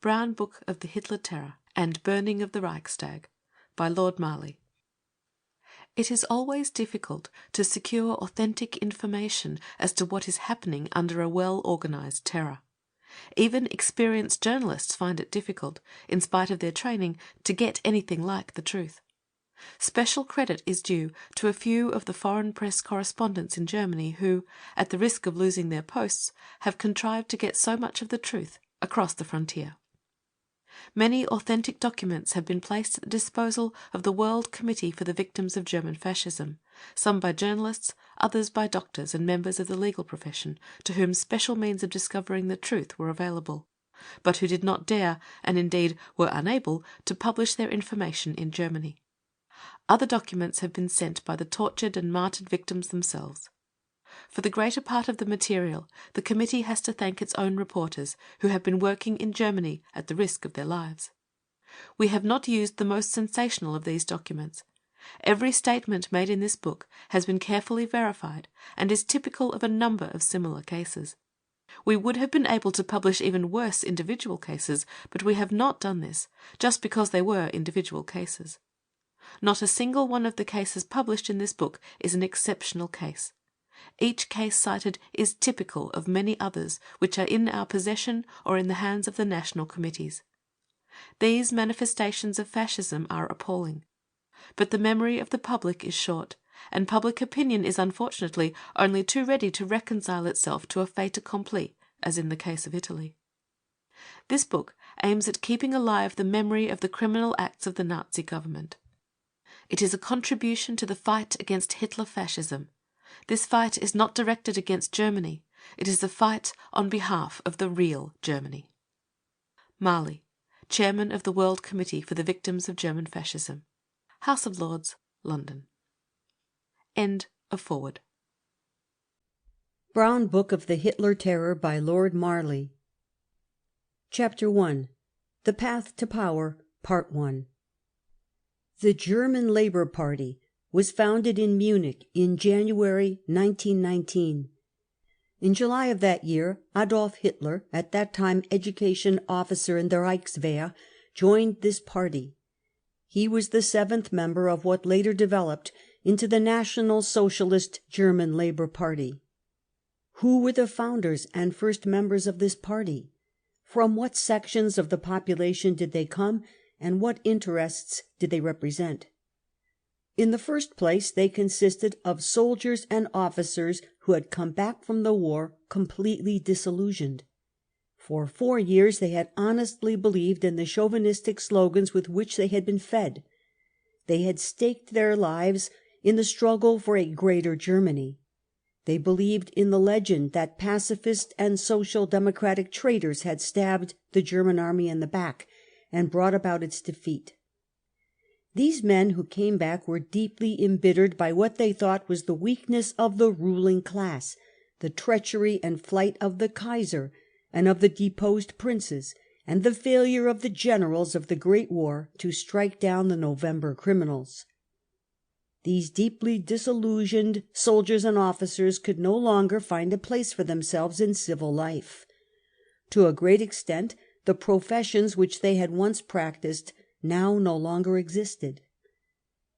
Brown Book of the Hitler Terror and Burning of the Reichstag by Lord Marley. It is always difficult to secure authentic information as to what is happening under a well-organised terror. Even experienced journalists find it difficult, in spite of their training, to get anything like the truth. Special credit is due to a few of the foreign press correspondents in Germany who, at the risk of losing their posts, have contrived to get so much of the truth across the frontier. Many authentic documents have been placed at the disposal of the World Committee for the Victims of German Fascism, some by journalists, others by doctors and members of the legal profession, to whom special means of discovering the truth were available, but who did not dare, and indeed were unable, to publish their information in Germany. Other documents have been sent by the tortured and martyred victims themselves. For the greater part of the material, the committee has to thank its own reporters, who have been working in Germany at the risk of their lives. We have not used the most sensational of these documents. Every statement made in this book has been carefully verified and is typical of a number of similar cases. We would have been able to publish even worse individual cases, but we have not done this, just because they were individual cases. Not a single one of the cases published in this book is an exceptional case. Each case cited is typical of many others which are in our possession or in the hands of the national committees. These manifestations of fascism are appalling. But the memory of the public is short, and public opinion is unfortunately only too ready to reconcile itself to a fait accompli, as in the case of Italy. This book aims at keeping alive the memory of the criminal acts of the Nazi government. It is a contribution to the fight against Hitler fascism. This fight is not directed against Germany. It is a fight on behalf of the real Germany. Marley, Chairman of the World Committee for the Victims of German Fascism. House of Lords, London. End of foreword. Brown Book of the Hitler Terror by Lord Marley. Chapter 1. The Path to Power, Part 1. The German Labour Party was founded in Munich in January 1919. In July of that year, Adolf Hitler, at that time education officer in the Reichswehr, joined this party. He was the seventh member of what later developed into the National Socialist German Labour Party. Who were the founders and first members of this party? From what sections of the population did they come, and what interests did they represent? In the first place, they consisted of soldiers and officers who had come back from the war completely disillusioned. For 4 years they had honestly believed in the chauvinistic slogans with which they had been fed. They had staked their lives in the struggle for a greater Germany. They believed in the legend that pacifist and social democratic traitors had stabbed the German army in the back and brought about its defeat. These men who came back were deeply embittered by what they thought was the weakness of the ruling class, the treachery and flight of the Kaiser and of the deposed princes, and the failure of the generals of the Great War to strike down the November criminals. These deeply disillusioned soldiers and officers could no longer find a place for themselves in civil life. To a great extent, the professions which they had once practiced now no longer existed.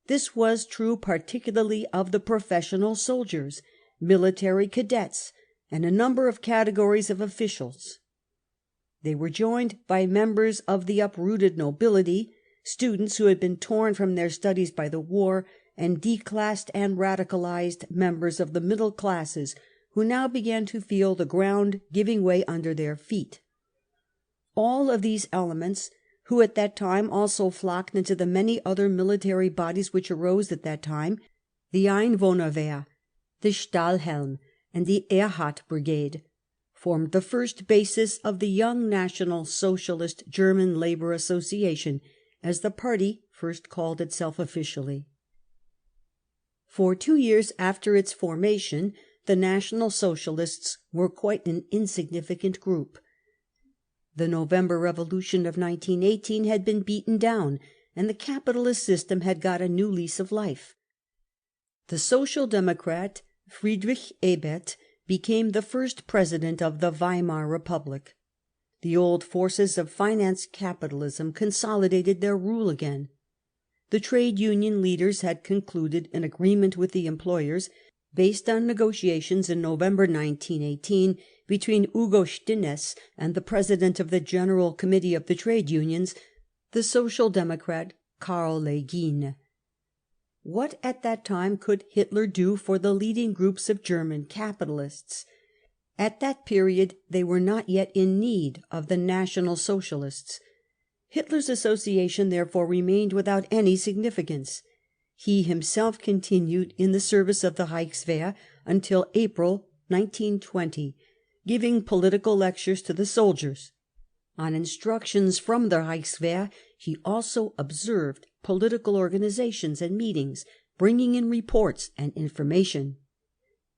This was true particularly of the professional soldiers, military cadets, and a number of categories of officials. They were joined by members of the uprooted nobility, students who had been torn from their studies by the war, and declassed and radicalized members of the middle classes, who now began to feel the ground giving way under their feet. All of these elements, who at that time also flocked into the many other military bodies which arose at that time, the Einwohnerwehr, the Stahlhelm, and the Erhard Brigade, formed the first basis of the Young National Socialist German Labour Association, as the party first called itself officially. For 2 years after its formation, the National Socialists were quite an insignificant group. The November Revolution of 1918 had been beaten down, and the capitalist system had got a new lease of life. The Social Democrat Friedrich Ebert became the first president of the Weimar Republic. The old forces of finance capitalism consolidated their rule again. The trade union leaders had concluded an agreement with the employers, based on negotiations in November 1918 between Hugo Stinnes and the president of the General Committee of the Trade Unions, the Social Democrat Karl Legien. What at that time could Hitler do for the leading groups of German capitalists? At that period they were not yet in need of the National Socialists. Hitler's association therefore remained without any significance. He himself continued in the service of the Reichswehr until April 1920, giving political lectures to the soldiers. On instructions from the Reichswehr, he also observed political organizations and meetings, bringing in reports and information.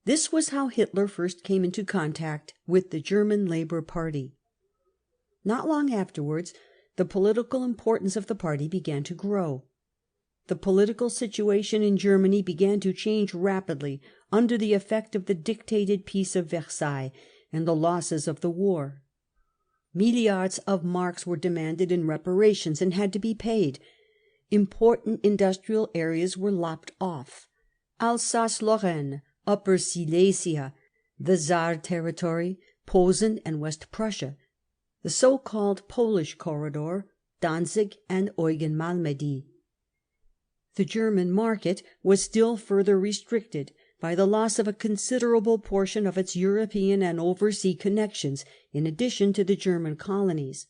This was how Hitler first came into contact with the German Labour Party. Not long afterwards, the political importance of the party began to grow. The political situation in Germany began to change rapidly under the effect of the dictated Peace of Versailles and the losses of the war. Milliards of marks were demanded in reparations and had to be paid. Important industrial areas were lopped off. Alsace-Lorraine, Upper Silesia, the Saar territory, Posen and West Prussia, the so-called Polish corridor, Danzig and Eugen-Malmedy. The German market was still further restricted by the loss of a considerable portion of its European and oversea connections, in addition to the German colonies.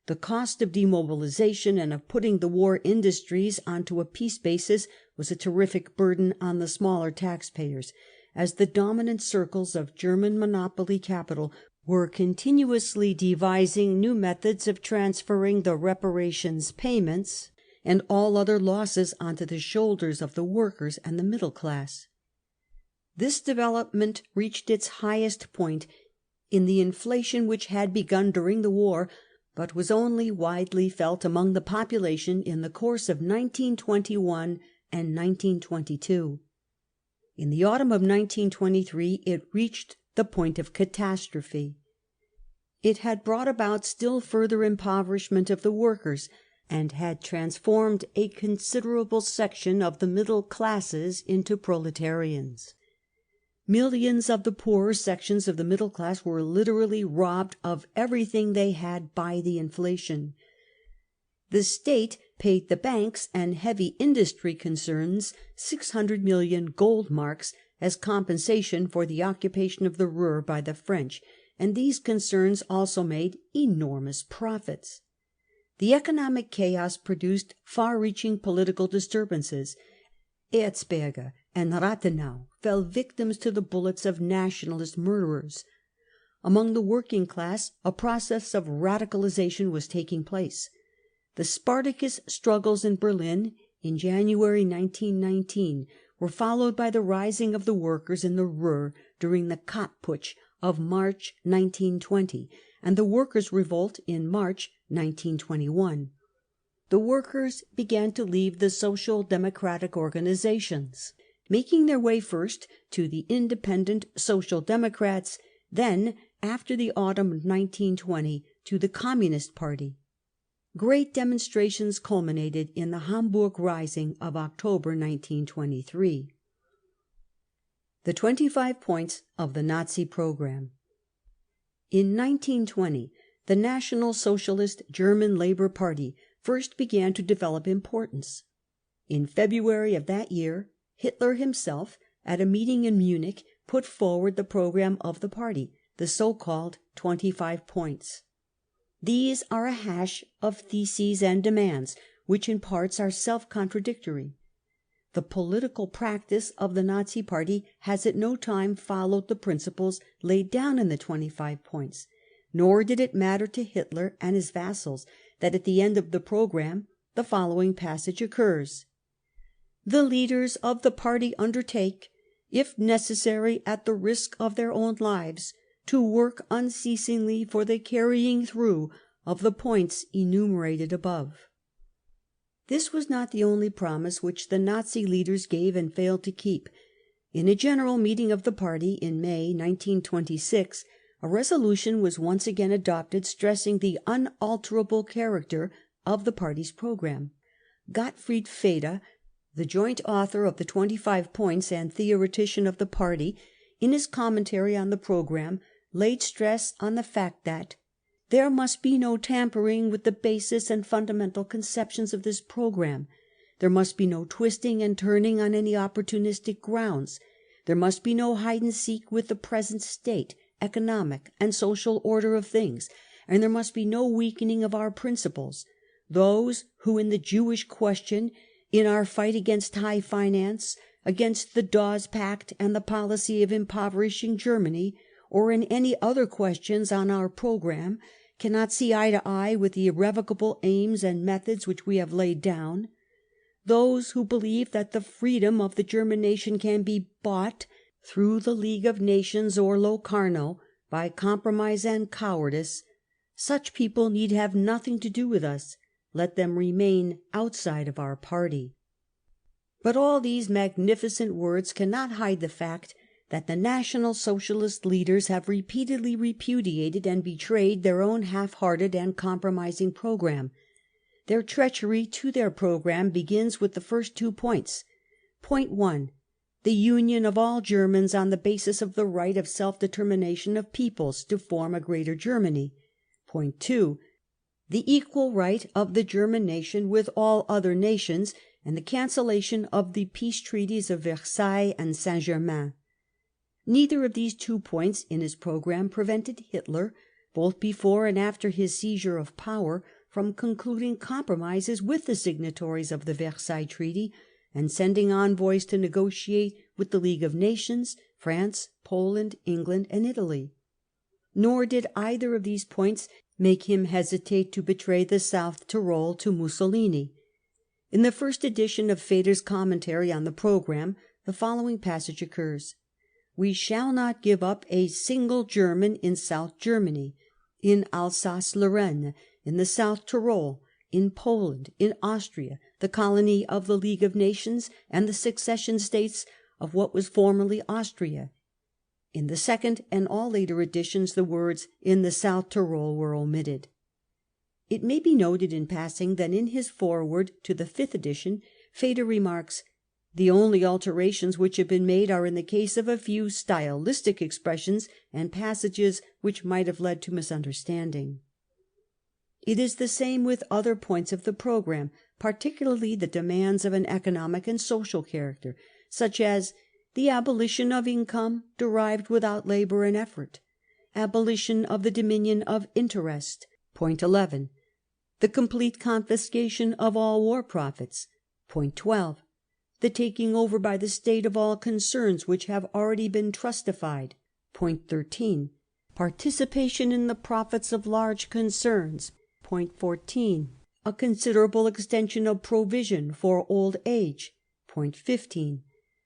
The cost of demobilization and of putting the war industries onto a peace basis was a terrific burden on the smaller taxpayers, as the dominant circles of German monopoly capital were continuously devising new methods of transferring the reparations payments and all other losses onto the shoulders of the workers and the middle class. This development reached its highest point in the inflation which had begun during the war, but was only widely felt among the population in the course of 1921 and 1922. In the autumn of 1923 it reached the point of catastrophe. It had brought about still further impoverishment of the workers, and had transformed a considerable section of the middle classes into proletarians. Millions of the poorer sections of the middle class were literally robbed of everything they had by the inflation. The state paid the banks and heavy industry concerns 600 million gold marks as compensation for the occupation of the Ruhr by the French, and these concerns also made enormous profits. The economic chaos produced far-reaching political disturbances. Erzberger and Rathenau fell victims to the bullets of nationalist murderers. Among the working class a process of radicalization was taking place. The Spartacus struggles in Berlin in January 1919 were followed by the rising of the workers in the Ruhr during the Kapp Putsch of March 1920 and the workers' revolt in March 1921. The workers began to leave the social democratic organizations, making their way first to the independent Social Democrats, then, after the autumn of 1920, to the Communist Party. Great demonstrations culminated in the Hamburg Rising of October 1923. The 25 points of the Nazi program. In 1920, the National Socialist German Labour Party first began to develop importance. In February of that year, Hitler himself, at a meeting in Munich, put forward the program of the party, the so-called 25 points. These are a hash of theses and demands, which in parts are self-contradictory. The political practice of the Nazi Party has at no time followed the principles laid down in the 25 points, nor did it matter to Hitler and his vassals that at the end of the program the following passage occurs: "The leaders of the party undertake, if necessary at the risk of their own lives, to work unceasingly for the carrying through of the points enumerated above." This was not the only promise which the Nazi leaders gave and failed to keep. In a general meeting of the party in May 1926, a resolution was once again adopted stressing the unalterable character of the party's programme. Gottfried Feder, the joint author of the 25 Points and theoretician of the party, in his commentary on the programme laid stress on the fact that there must be no tampering with the basis and fundamental conceptions of this programme. There must be no twisting and turning on any opportunistic grounds. There must be no hide and seek with the present state, economic and social order of things, and there must be no weakening of our principles. Those who in the Jewish question, in our fight against high finance, against the Dawes Pact and the policy of impoverishing Germany, or in any other questions on our programme, cannot see eye to eye with the irrevocable aims and methods which we have laid down. Those who believe that the freedom of the German nation can be bought through the League of Nations or Locarno by compromise and cowardice, such people need have nothing to do with us. Let them remain outside of our party. But all these magnificent words cannot hide the fact that the National Socialist leaders have repeatedly repudiated and betrayed their own half-hearted and compromising programme. Their treachery to their programme begins with the first 2 points. Point 1. The union of all Germans on the basis of the right of self-determination of peoples to form a greater Germany. Point 2. The equal right of the German nation with all other nations, and the cancellation of the peace treaties of Versailles and Saint-Germain. Neither of these 2 points in his programme prevented Hitler, both before and after his seizure of power, from concluding compromises with the signatories of the Versailles Treaty and sending envoys to negotiate with the League of Nations, France, Poland, England and Italy. Nor did either of these points make him hesitate to betray the South Tyrol to Mussolini. In the first edition of Feder's commentary on the programme, the following passage occurs: "We shall not give up a single German in South Germany, in Alsace-Lorraine, in the South Tyrol, in Poland, in Austria, the colony of the League of Nations, and the succession states of what was formerly Austria." In the second and all later editions the words "in the South Tyrol" were omitted. It may be noted in passing that in his foreword to the 5th edition, Feder remarks, "The only alterations which have been made are in the case of a few stylistic expressions and passages which might have led to misunderstanding." It is the same with other points of the programme, particularly the demands of an economic and social character, such as the abolition of income derived without labour and effort, abolition of the dominion of interest, point 11, the complete confiscation of all war profits, point 12, the taking over by the state of all concerns which have already been trustified, point 13, participation in the profits of large concerns, point 14, a considerable extension of provision for old age, point 15,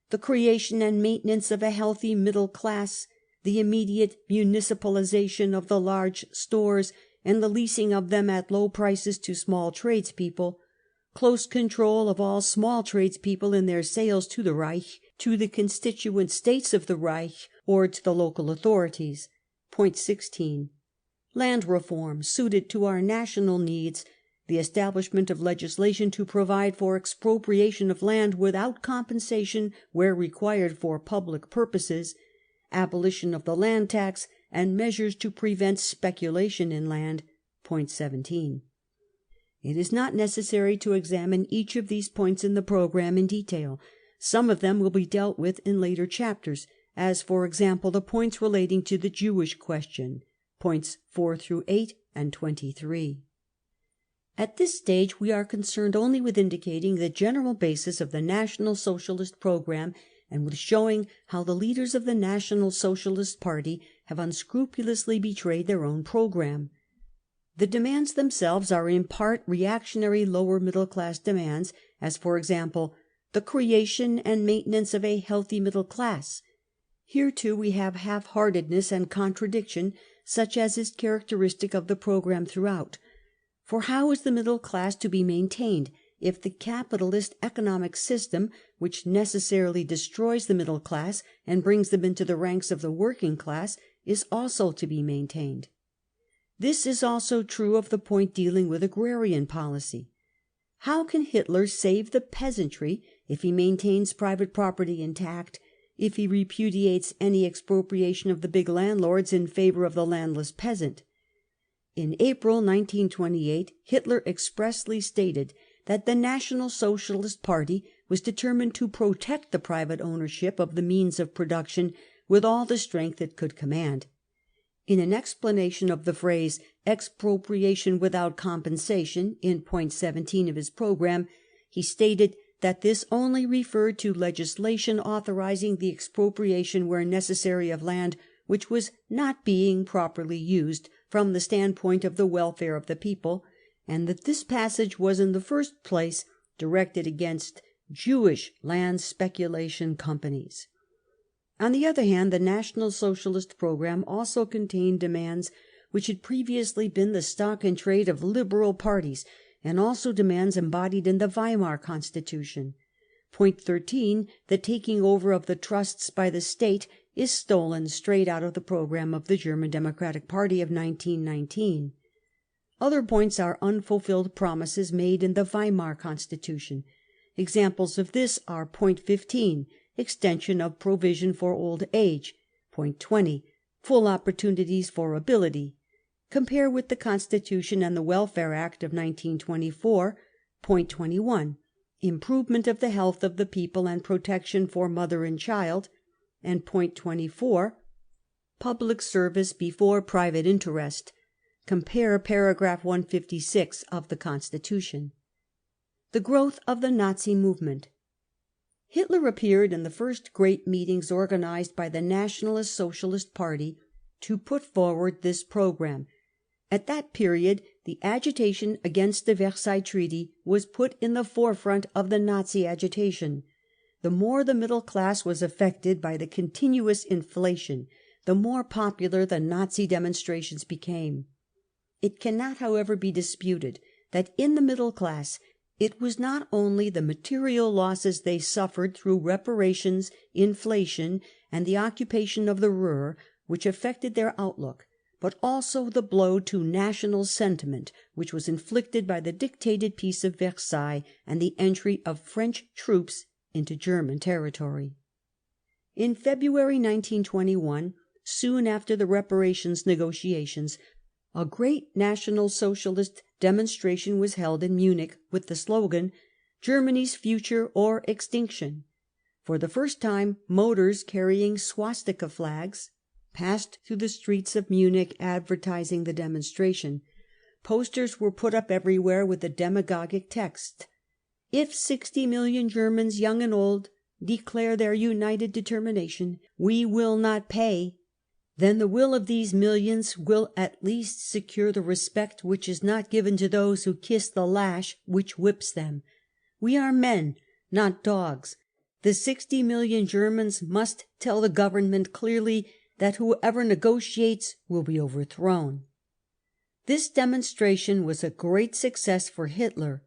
the creation and maintenance of a healthy middle class, the immediate municipalization of the large stores and the leasing of them at low prices to small tradespeople, close control of all small tradespeople in their sales to the Reich, to the constituent states of the Reich, or to the local authorities. Point 16. Land reform suited to our national needs, the establishment of legislation to provide for expropriation of land without compensation where required for public purposes, abolition of the land tax, and measures to prevent speculation in land. Point 17. It is not necessary to examine each of these points in the programme in detail. Some of them will be dealt with in later chapters, as for example the points relating to the Jewish question, points 4 through 8 and 23. At this stage we are concerned only with indicating the general basis of the National Socialist programme and with showing how the leaders of the National Socialist Party have unscrupulously betrayed their own programme. The demands themselves are in part reactionary lower middle class demands, as for example, the creation and maintenance of a healthy middle class. Here too we have half-heartedness and contradiction, such as is characteristic of the programme throughout. For how is the middle class to be maintained if the capitalist economic system, which necessarily destroys the middle class and brings them into the ranks of the working class, is also to be maintained. This is also true of the point dealing with agrarian policy. How can Hitler save the peasantry if he maintains private property intact, if he repudiates any expropriation of the big landlords in favour of the landless peasant? In April 1928 Hitler expressly stated that the National Socialist Party was determined to protect the private ownership of the means of production with all the strength it could command. In an explanation of the phrase expropriation without compensation in point 17 of his programme, he stated that this only referred to legislation authorizing the expropriation where necessary of land which was not being properly used from the standpoint of the welfare of the people, and that this passage was in the first place directed against Jewish land speculation companies. On the other hand, the National Socialist programme also contained demands which had previously been the stock in trade of liberal parties, and also demands embodied in the Weimar Constitution. Point 13, the taking over of the trusts by the state, is stolen straight out of the programme of the German Democratic Party of 1919. Other points are unfulfilled promises made in the Weimar Constitution. Examples of this are point 15, extension of provision for old age, point 20, full opportunities for ability. Compare with the Constitution and the Welfare Act of 1924, point 21, improvement of the health of the people and protection for mother and child, and point 24, public service before private interest. Compare paragraph 156 of the Constitution. The growth of the Nazi movement. Hitler appeared in the first great meetings organized by the Nationalist Socialist Party to put forward this programme. At that period, the agitation against the Versailles Treaty was put in the forefront of the Nazi agitation. The more the middle class was affected by the continuous inflation, the more popular the Nazi demonstrations became. It cannot, however, be disputed that in the middle class it was not only the material losses they suffered through reparations, inflation, and the occupation of the Ruhr which affected their outlook, but also the blow to national sentiment which was inflicted by the dictated Peace of Versailles and the entry of French troops into German territory. In February 1921, soon after the reparations negotiations, a great National Socialist demonstration was held in Munich with the slogan, "Germany's future or extinction." For the first time, motors carrying swastika flags passed through the streets of Munich advertising the demonstration. Posters were put up everywhere with the demagogic text, "If 60 million Germans, young and old, declare their united determination, we will not pay. Then the will of these millions will at least secure the respect which is not given to those who kiss the lash which whips them. We are men, not dogs. The 60 million Germans must tell the government clearly that whoever negotiates will be overthrown." This demonstration was a great success for Hitler.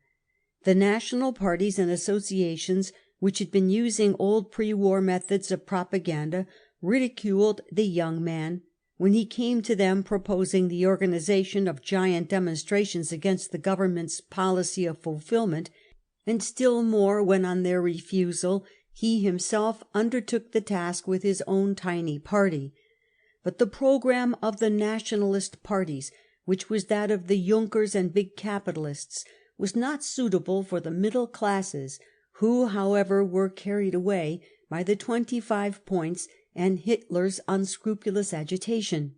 The national parties and associations which had been using old pre-war methods of propaganda ridiculed the young man when he came to them proposing the organization of giant demonstrations against the government's policy of fulfilment, and still more when on their refusal he himself undertook the task with his own tiny party. But the programme of the nationalist parties, which was that of the Junkers and big capitalists, was not suitable for the middle classes, who, however, were carried away by the 25 points and Hitler's unscrupulous agitation.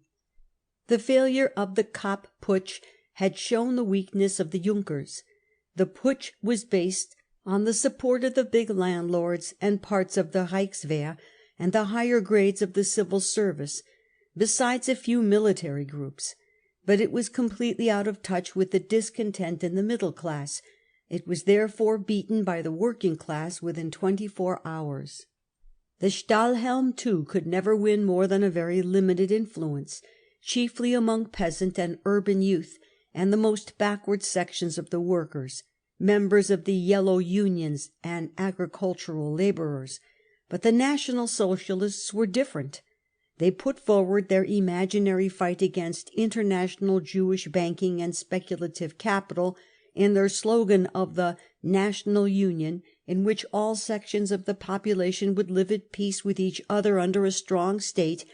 The failure of the Kapp Putsch had shown the weakness of the Junkers. The Putsch was based on the support of the big landlords and parts of the Reichswehr and the higher grades of the civil service, besides a few military groups. But it was completely out of touch with the discontent in the middle class. It was therefore beaten by the working class within 24 hours. The Stahlhelm, too, could never win more than a very limited influence, chiefly among peasant and urban youth and the most backward sections of the workers, members of the yellow unions and agricultural labourers. But the National Socialists were different. they put forward their imaginary fight against international Jewish banking and speculative capital, and their slogan of the National Union, in which all sections of the population would live at peace with each other under a strong state,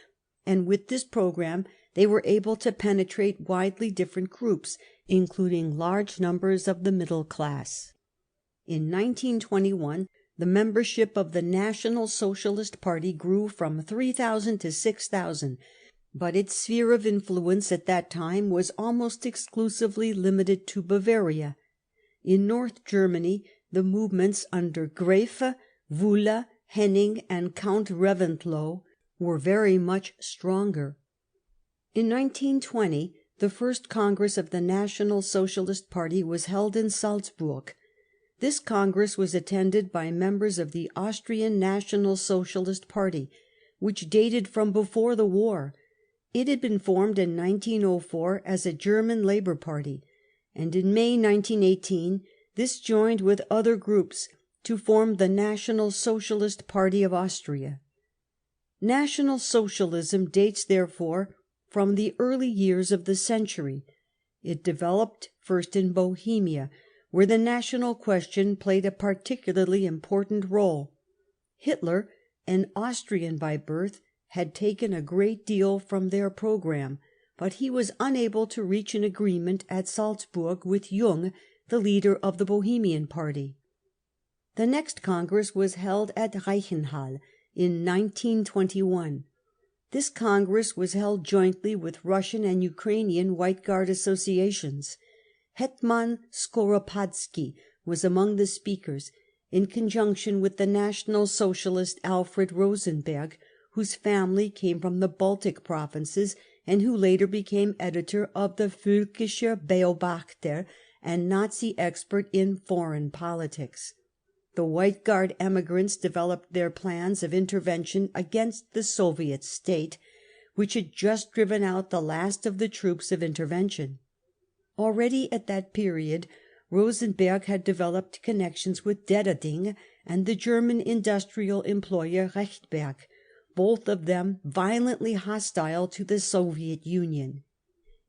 and with this programme they were able to penetrate widely different groups, including large numbers of the middle class. In 1921 the membership of the National Socialist Party grew from 3,000 to 6,000, but its sphere of influence at that time was almost exclusively limited to Bavaria. In North Germany the movements under Graefe, Wulle, Henning and Count Reventlow were very much stronger. In 1920 the first Congress of the National Socialist Party was held in Salzburg. This Congress was attended by members of the Austrian National Socialist Party, which dated from before the war. It had been formed in 1904 as a German Labour Party, and in May 1918 this joined with other groups to form the National Socialist Party of Austria. National Socialism dates, therefore, from the early years of the century. It developed first in Bohemia, where the national question played a particularly important role. Hitler, an Austrian by birth, had taken a great deal from their programme, but he was unable to reach an agreement at Salzburg with Jung, the leader of the Bohemian party. The next Congress was held at Reichenhall in 1921. This Congress was held jointly with Russian and Ukrainian White Guard associations. Hetman Skoropadsky was among the speakers, in conjunction with the National Socialist Alfred Rosenberg, whose family came from the Baltic provinces and who later became editor of the Völkischer Beobachter and Nazi expert in foreign politics. The White Guard emigrants developed their plans of intervention against the Soviet state, which had just driven out the last of the troops of intervention. Already at that period Rosenberg had developed connections with Dederding and the German industrial employer Rechtberg, both of them violently hostile to the Soviet Union.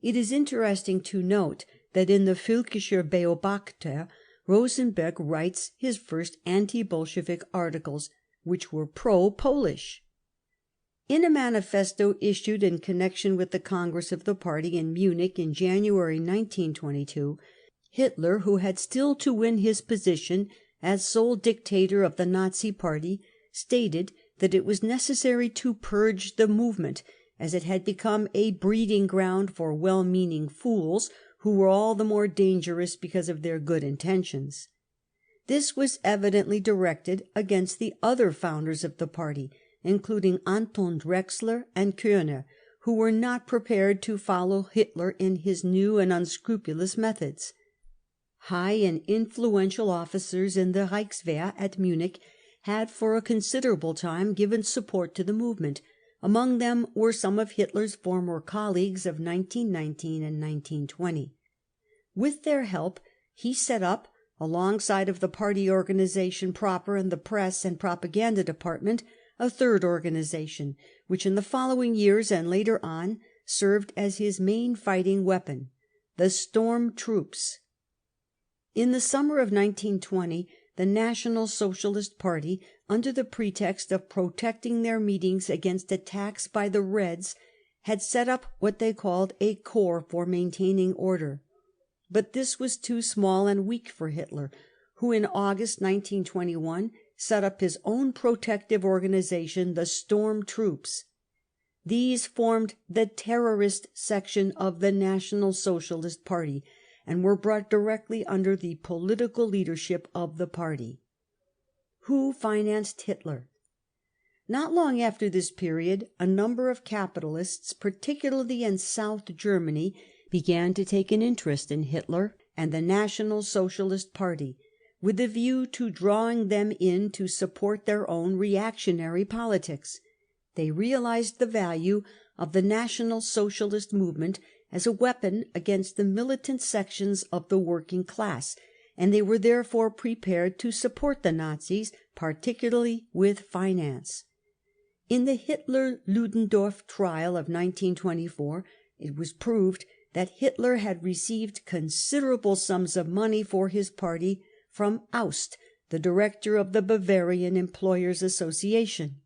It is interesting to note that in the Völkischer Beobachter Rosenberg writes his first anti-Bolshevik articles, which were pro-Polish. In a manifesto issued in connection with the Congress of the party in Munich in January 1922, Hitler, who had still to win his position as sole dictator of the Nazi party, stated that it was necessary to purge the movement, as it had become a breeding ground for well-meaning fools who were all the more dangerous because of their good intentions. This was evidently directed against the other founders of the party, including Anton Drexler and Körner, who were not prepared to follow Hitler in his new and unscrupulous methods. High and influential officers in the Reichswehr at Munich had for a considerable time given support to the movement. Among them were some of Hitler's former colleagues of 1919 and 1920. With their help, he set up, alongside of the party organization proper and the press and propaganda department, a third organization, which in the following years and later on served as his main fighting weapon, the Storm Troops. In the summer of 1920, the National Socialist Party, under the pretext of protecting their meetings against attacks by the Reds, had set up what they called a corps for maintaining order. But this was too small and weak for Hitler, who in August 1921 set up his own protective organization, the Storm Troops. These formed the terrorist section of the National Socialist Party, and were brought directly under the political leadership of the party. Who financed Hitler? Not long after this period, a number of capitalists, particularly in South Germany, began to take an interest in Hitler and the National Socialist Party, with a view to drawing them in to support their own reactionary politics. They realized the value of the National Socialist movement as a weapon against the militant sections of the working class, and they were therefore prepared to support the Nazis, particularly with finance. In the Hitler-Ludendorff trial of 1924, it was proved that Hitler had received considerable sums of money for his party from Aust, the director of the Bavarian Employers' Association.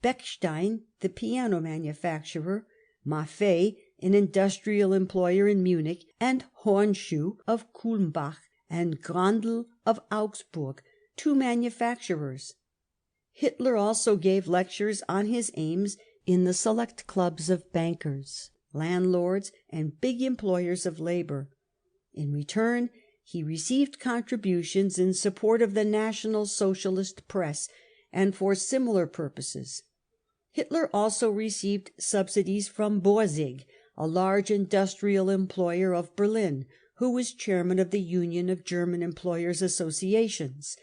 Bechstein, the piano manufacturer, Maffei, an industrial employer in Munich, and Hornschuh of Kulmbach, and Grandl of Augsburg, 2 manufacturers. Hitler also gave lectures on his aims in the select clubs of bankers, landlords, and big employers of labour. In return, he received contributions in support of the National Socialist press and for similar purposes. Hitler also received subsidies from Borsig, a large industrial employer of Berlin, who was chairman of the Union of German Employers' Associations.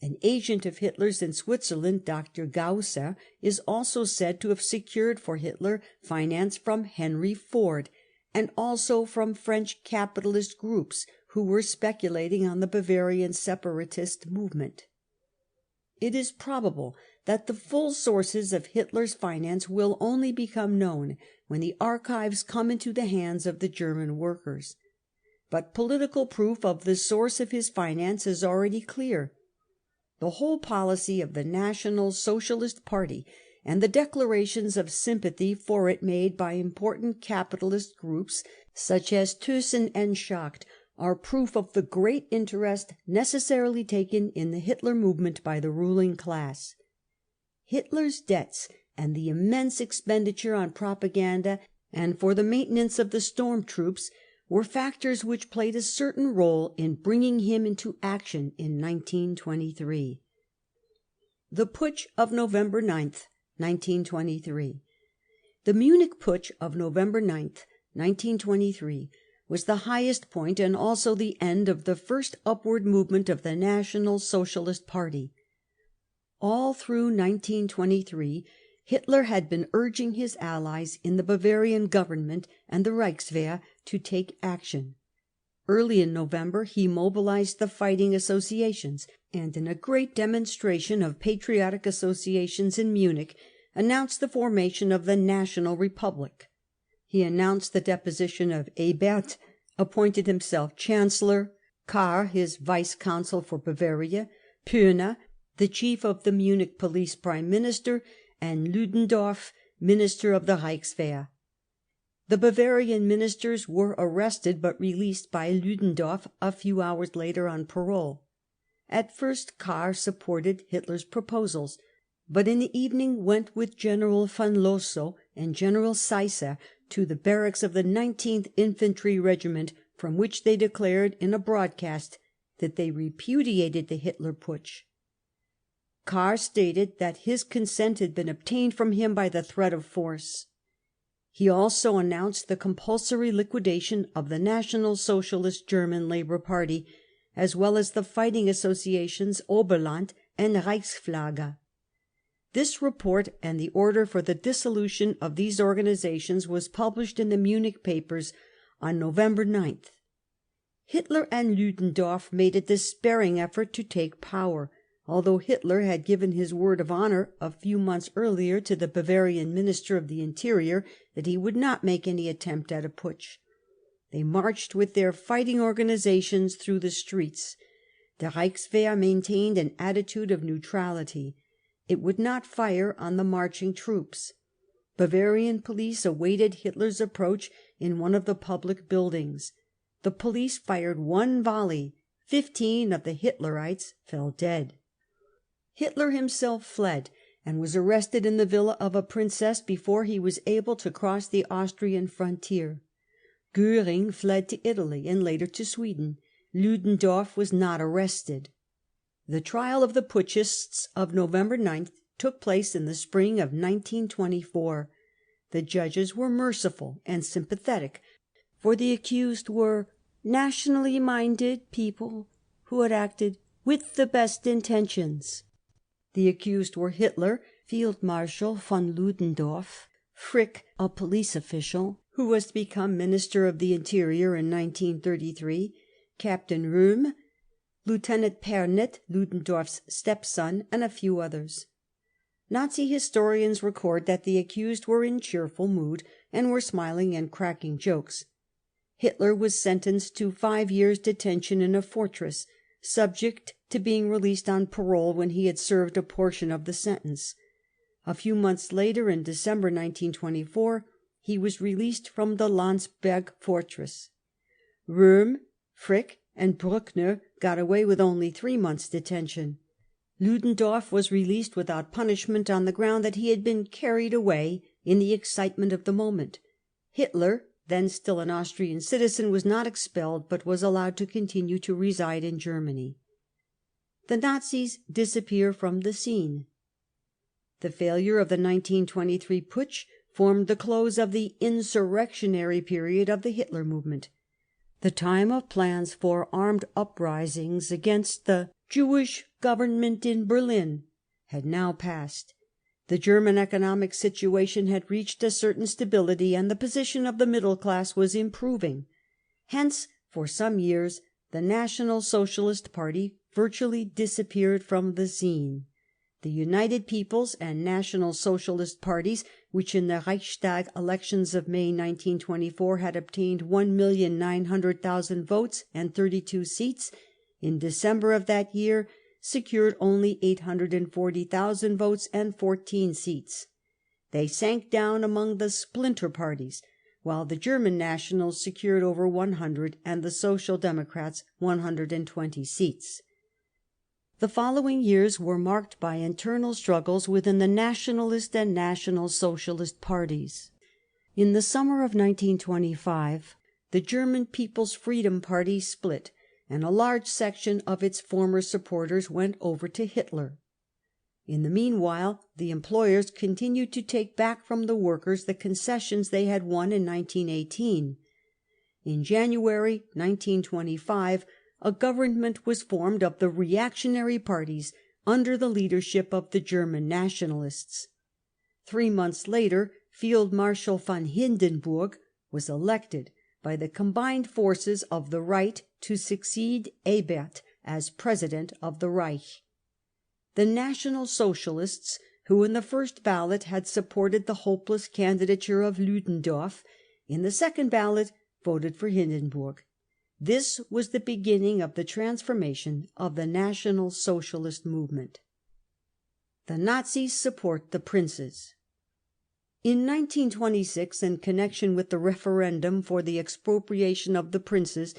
An agent of Hitler's in Switzerland, Dr. Gausser, is also said to have secured for Hitler finance from Henry Ford, and also from French capitalist groups who were speculating on the Bavarian separatist movement. It is probable that the full sources of Hitler's finance will only become known when the archives come into the hands of the German workers. But political proof of the source of his finance is already clear. The whole policy of the National Socialist Party and the declarations of sympathy for it made by important capitalist groups such as Thyssen and Schacht are proof of the great interest necessarily taken in the Hitler movement by the ruling class. Hitler's debts and the immense expenditure on propaganda and for the maintenance of the storm troops were factors which played a certain role in bringing him into action in 1923. The Putsch of November 9th, 1923. The Munich Putsch of November 9th, 1923, was the highest point and also the end of the first upward movement of the National Socialist Party. All through 1923, Hitler had been urging his allies in the Bavarian government and the Reichswehr to take action. Early in November he mobilized the fighting associations, and in a great demonstration of patriotic associations in Munich announced the formation of the National Republic. He announced the deposition of Ebert, appointed himself Chancellor, Kahr his vice-consul for Bavaria, Pöhner, the chief of the Munich police prime minister, and Ludendorff, minister of the Reichswehr. The Bavarian ministers were arrested but released by Ludendorff a few hours later on parole. At first Kahr supported Hitler's proposals, but in the evening went with General von Lossow and General Seisser to the barracks of the 19th Infantry Regiment, from which they declared in a broadcast that they repudiated the Hitler Putsch. Kahr stated that his consent had been obtained from him by the threat of force. He also announced the compulsory liquidation of the National Socialist German Labour Party, as well as the fighting associations Oberland and Reichsflagge. This report and the order for the dissolution of these organizations was published in the Munich papers on November 9th. Hitler and Ludendorff made a despairing effort to take power, although Hitler had given his word of honour a few months earlier to the Bavarian Minister of the Interior that he would not make any attempt at a putsch. They marched with their fighting organizations through the streets. The Reichswehr maintained an attitude of neutrality. It would not fire on the marching troops. Bavarian police awaited Hitler's approach in one of the public buildings. The police fired one volley. 15 of the Hitlerites fell dead. Hitler himself fled and was arrested in the villa of a princess before he was able to cross the Austrian frontier. Göring fled to Italy and later to Sweden. Ludendorff was not arrested. The trial of the Putschists of November 9th took place in the spring of 1924. The judges were merciful and sympathetic, for the accused were nationally minded people who had acted with the best intentions. The accused were Hitler, Field Marshal von Ludendorff, Frick, a police official who was to become Minister of the Interior in 1933, Captain Röhm, Lieutenant Pernet, Ludendorff's stepson, and a few others. Nazi historians record that the accused were in cheerful mood and were smiling and cracking jokes. Hitler was sentenced to 5 years' detention in a fortress, subject to being released on parole when he had served a portion of the sentence. A few months later, in December 1924, he was released from the Landsberg fortress. Röhm, Frick and Bruckner got away with only 3 months' detention. Ludendorff was released without punishment on the ground that he had been carried away in the excitement of the moment. Hitler, then still an Austrian citizen, was not expelled, but was allowed to continue to reside in Germany. The Nazis disappear from the scene. The failure of the 1923 putsch formed the close of the insurrectionary period of the Hitler movement. The time of plans for armed uprisings against the Jewish government in Berlin had now passed. The German economic situation had reached a certain stability, and the position of the middle class was improving. Hence, for some years, the National Socialist Party virtually disappeared from the scene. The United People's and National Socialist parties, which in the Reichstag elections of May 1924 had obtained 1,900,000 votes and 32 seats, in December of that year secured only 840,000 votes and 14 seats. They sank down among the splinter parties, while the German Nationals secured over 100 and the Social Democrats 120 seats. The following years were marked by internal struggles within the Nationalist and National Socialist parties. In the summer of 1925, the German People's Freedom Party split, and a large section of its former supporters went over to Hitler. In the meanwhile, the employers continued to take back from the workers the concessions they had won in 1918. In January 1925, a government was formed of the reactionary parties under the leadership of the German Nationalists. 3 months later, Field Marshal von Hindenburg was elected by the combined forces of the Right to succeed Ebert as President of the Reich. The National Socialists, who in the first ballot had supported the hopeless candidature of Ludendorff, in the second ballot voted for Hindenburg. This was the beginning of the transformation of the National Socialist movement. The Nazis support the princes. In 1926, in connection with the referendum for the expropriation of the princes,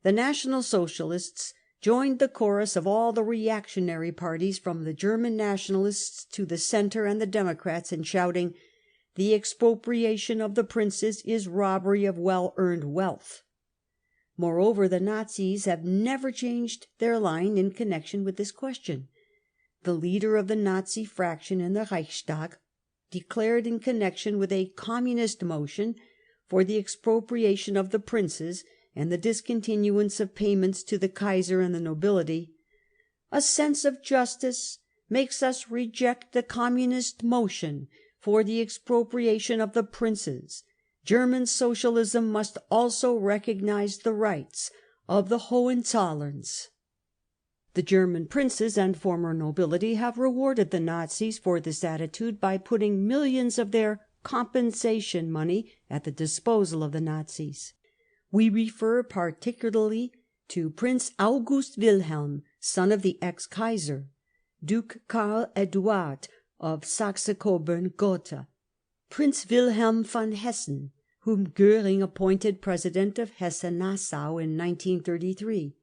the National Socialists joined the chorus of all the reactionary parties from the German Nationalists to the Centre and the Democrats in shouting, "The expropriation of the princes is robbery of well-earned wealth." Moreover, the Nazis have never changed their line in connection with this question. The leader of the Nazi fraction in the Reichstag declared in connection with a communist motion for the expropriation of the princes and the discontinuance of payments to the Kaiser and the nobility, "A sense of justice makes us reject the communist motion for the expropriation of the princes. German socialism must also recognize the rights of the Hohenzollerns." The German princes and former nobility have rewarded the Nazis for this attitude by putting millions of their compensation money at the disposal of the Nazis. We refer particularly to Prince August Wilhelm, son of the ex-Kaiser, Duke Karl Eduard of Saxe-Coburg-Gotha, Prince Wilhelm von Hessen, whom Göring appointed President of Hesse-Nassau in 1933,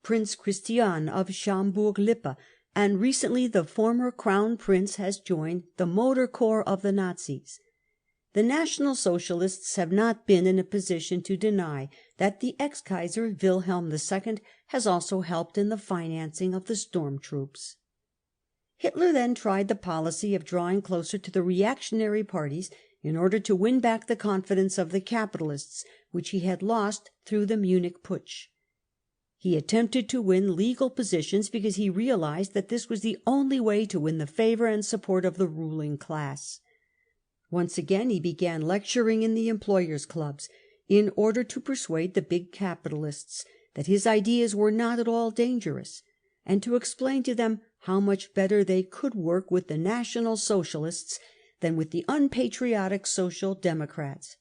Prince Christian of Schaumburg-Lippe, and recently the former Crown Prince has joined the Motor Corps of the Nazis. The National Socialists have not been in a position to deny that the ex-Kaiser Wilhelm II has also helped in the financing of the storm troops. Hitler then tried the policy of drawing closer to the reactionary parties in order to win back the confidence of the capitalists, which he had lost through the Munich Putsch. He attempted to win legal positions because he realized that this was the only way to win the favor and support of the ruling class. Once again he began lecturing in the employers' clubs, in order to persuade the big capitalists that his ideas were not at all dangerous, and to explain to them how much better they could work with the National Socialists than with the unpatriotic Social Democrats.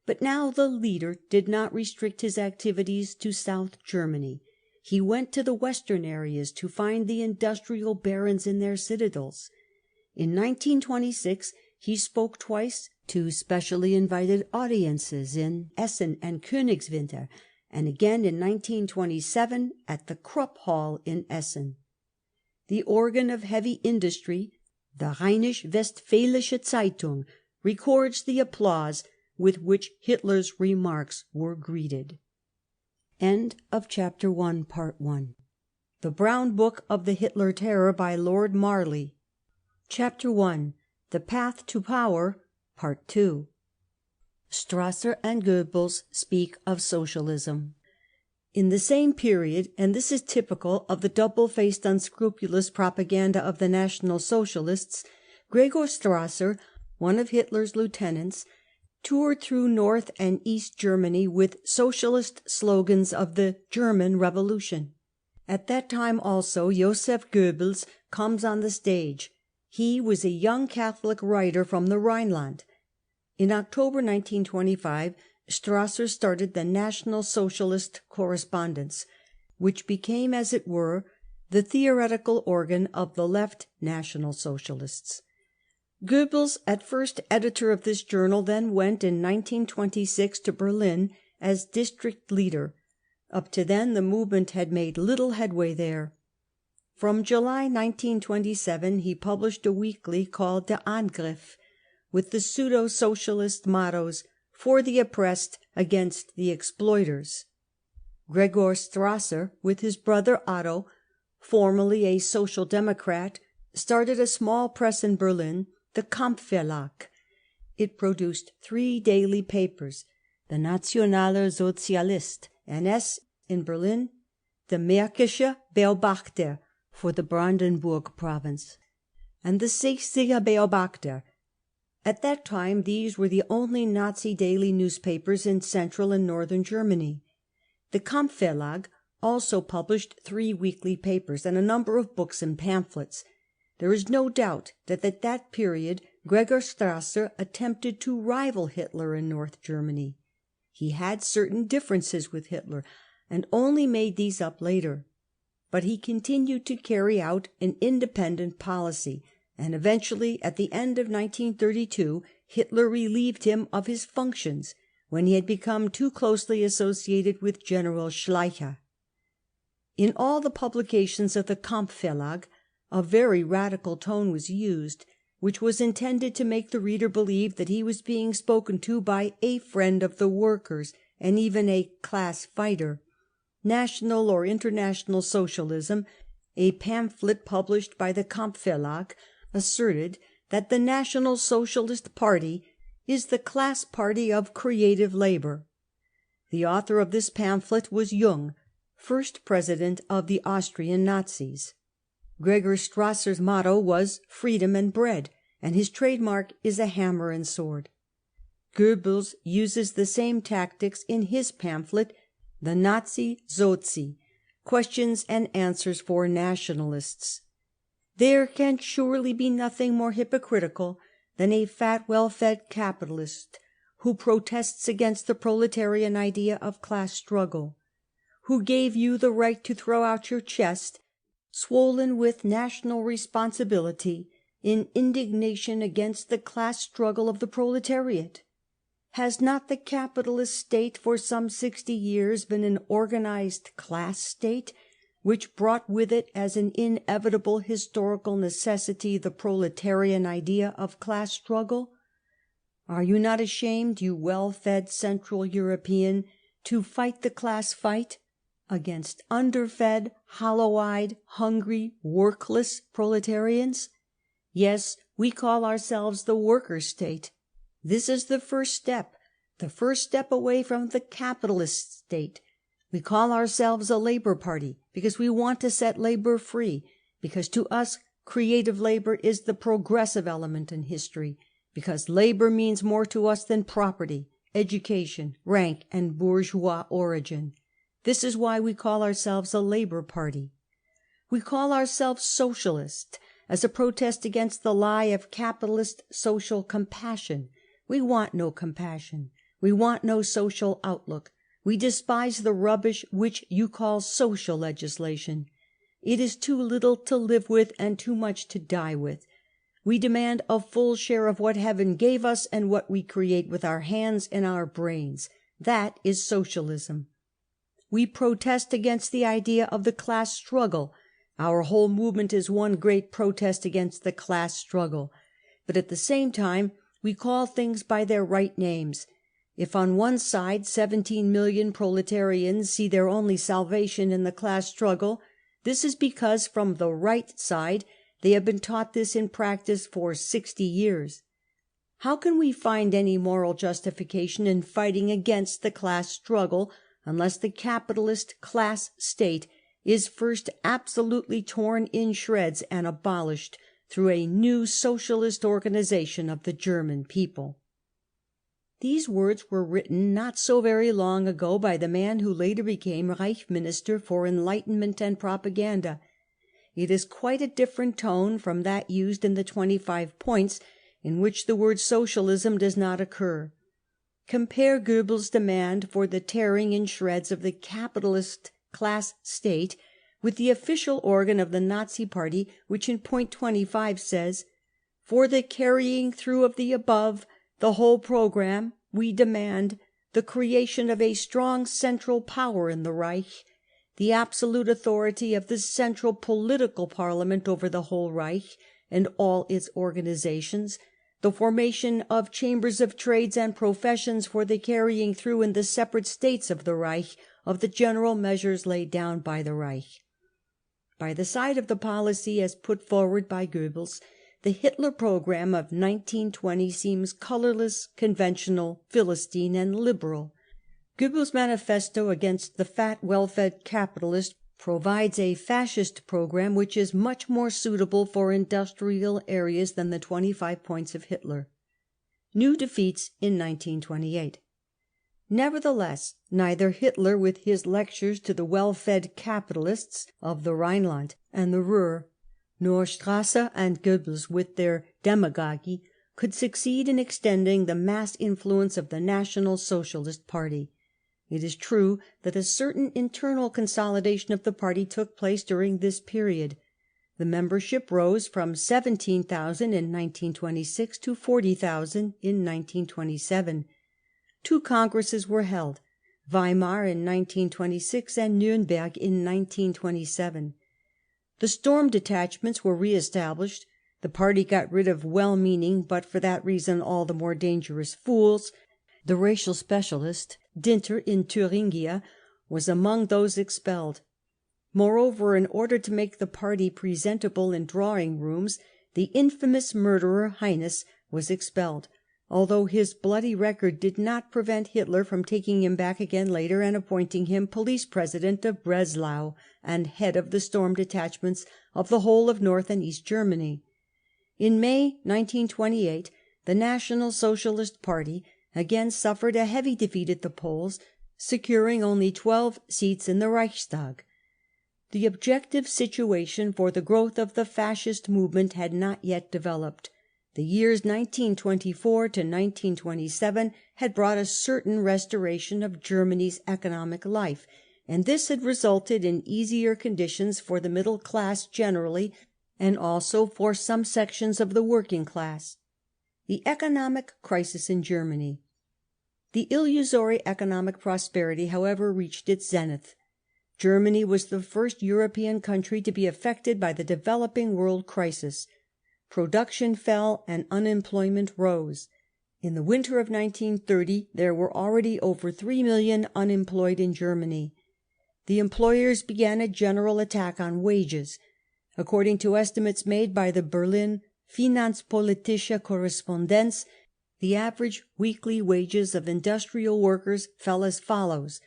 But now the leader did not restrict his activities to South Germany. He went to the western areas to find the industrial barons in their citadels. In 1926 he spoke twice to specially invited audiences in Essen and Königswinter, and again in 1927 at the Krupp Hall in Essen. The organ of heavy industry, the Rheinisch-Westfälische Zeitung, records the applause with which Hitler's remarks were greeted. End of Chapter 1, Part 1. The Brown Book of the Hitler Terror by Lord Marley. Chapter 1. The Path to Power, Part 2. Strasser and Goebbels speak of socialism. In the same period, and this is typical of the double-faced, unscrupulous propaganda of the National Socialists, Gregor Strasser, one of Hitler's lieutenants, toured through North and East Germany with socialist slogans of the German Revolution. At that time also Joseph Goebbels comes on the stage. He was a young Catholic writer from the Rhineland. In October 1925, Strasser started the National Socialist Correspondence, which became, as it were, the theoretical organ of the left National Socialists. Goebbels, at first editor of this journal, then went in 1926 to Berlin as district leader. Up to then the movement had made little headway there. From July 1927 he published a weekly called Der Angriff, with the pseudo-socialist mottos, for the oppressed, against the exploiters. Gregor Strasser, with his brother Otto, formerly a social democrat, started a small press in Berlin, the Kampfverlag. It produced 3 daily papers, the Nationaler Sozialist, NS in Berlin, the Märkische Beobachter for the Brandenburg province, and the Sächsische Beobachter. At that time these were the only Nazi daily newspapers in central and northern Germany. The Kampfverlag also published 3 weekly papers and a number of books and pamphlets. There is no doubt that at that period Gregor Strasser attempted to rival Hitler in North Germany. He had certain differences with Hitler, and only made these up later. But he continued to carry out an independent policy, and eventually, at the end of 1932, Hitler relieved him of his functions when he had become too closely associated with General Schleicher. In all the publications of the Kampfverlag, a very radical tone was used, which was intended to make the reader believe that he was being spoken to by a friend of the workers, and even a class fighter. National or International Socialism, a pamphlet published by the Kampfverlag, asserted that the National Socialist Party is the class party of creative labour. The author of this pamphlet was Jung, first president of the Austrian Nazis. Gregor Strasser's motto was freedom and bread, and his trademark is a hammer and sword. Goebbels uses the same tactics in his pamphlet, The Nazi Sozi, Questions and Answers for Nationalists. There can surely be nothing more hypocritical than a fat, well-fed capitalist who protests against the proletarian idea of class struggle, who gave you the right to throw out your chest, swollen with national responsibility, in indignation against the class struggle of the proletariat. Has not the capitalist state for some 60 years been an organized class state, which brought with it as an inevitable historical necessity the proletarian idea of class struggle? Are you not ashamed, you well-fed Central European, to fight the class fight against underfed, hollow-eyed, hungry, workless proletarians? Yes, we call ourselves the worker state. This is the first step away from the capitalist state. We call ourselves a labor party because we want to set labor free, because to us creative labor is the progressive element in history, because labor means more to us than property, education, rank, and bourgeois origin. This is why we call ourselves a labor party. We call ourselves socialists, as a protest against the lie of capitalist social compassion. We want no compassion. We want no social outlook. We despise the rubbish which you call social legislation. It is too little to live with and too much to die with. We demand a full share of what heaven gave us and what we create with our hands and our brains. That is socialism. We protest against the idea of the class struggle. Our whole movement is one great protest against the class struggle. But at the same time, we call things by their right names. If on one side 17 million proletarians see their only salvation in the class struggle, this is because from the right side they have been taught this in practice for 60 years. How can we find any moral justification in fighting against the class struggle unless the capitalist class state is first absolutely torn in shreds and abolished through a new socialist organization of the German people? These words were written not so very long ago by the man who later became Reich Minister for Enlightenment and Propaganda. It is quite a different tone from that used in the 25 points, in which the word socialism does not occur. Compare Goebbels' demand for the tearing in shreds of the capitalist class state with the official organ of the Nazi Party, which in point 25 says, "For the carrying through of the above, the whole programme, we demand the creation of a strong central power in the Reich, the absolute authority of the central political parliament over the whole Reich and all its organizations, the formation of chambers of trades and professions for the carrying through in the separate states of the Reich of the general measures laid down by the Reich." By the side of the policy as put forward by Goebbels, the Hitler programme of 1920 seems colourless, conventional, Philistine and liberal. Goebbels' manifesto against the fat, well-fed capitalist provides a fascist programme which is much more suitable for industrial areas than the 25 points of Hitler. New defeats in 1928. Nevertheless, neither Hitler with his lectures to the well-fed capitalists of the Rhineland and the Ruhr, nor Strasser and Goebbels with their demagogy could succeed in extending the mass influence of the National Socialist Party. It is true that a certain internal consolidation of the party took place during this period. The membership rose from 17,000 in 1926 to 40,000 in 1927. 2 congresses were held, Weimar in 1926 and Nürnberg in 1927. The storm detachments were re-established. The party got rid of well-meaning, but for that reason all the more dangerous fools. The racial specialist, Dinter in Thuringia, was among those expelled. Moreover, in order to make the party presentable in drawing-rooms, the infamous murderer Heines was expelled, although his bloody record did not prevent Hitler from taking him back again later and appointing him police president of Breslau and head of the storm detachments of the whole of North and East Germany. In May 1928, the National Socialist Party again suffered a heavy defeat at the polls, securing only 12 seats in the Reichstag. The objective situation for the growth of the fascist movement had not yet developed. The years 1924 to 1927 had brought a certain restoration of Germany's economic life, and this had resulted in easier conditions for the middle class generally, and also for some sections of the working class. The economic crisis in Germany. The illusory economic prosperity, however, reached its zenith. Germany was the first European country to be affected by the developing world crisis. Production fell and unemployment rose. In the winter of 1930 there were already over 3 million unemployed in Germany. The employers began a general attack on wages. According to estimates made by the Berlin Finanzpolitische Korrespondenz, the average weekly wages of industrial workers fell as follows.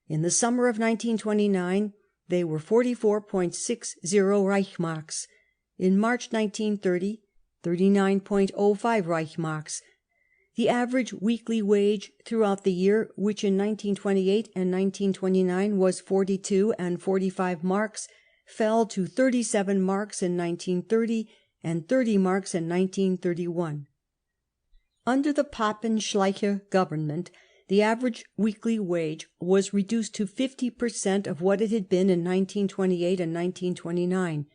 In the summer of 1929 they were 44.60 Reichsmarks. In March 1930, 39.05 Reichsmarks. The average weekly wage throughout the year, which in 1928 and 1929 was 42 and 45 marks, fell to 37 marks in 1930 and 30 marks in 1931. Under the Papen-Schleicher government, the average weekly wage was reduced to 50% of what it had been in 1928 and 1929.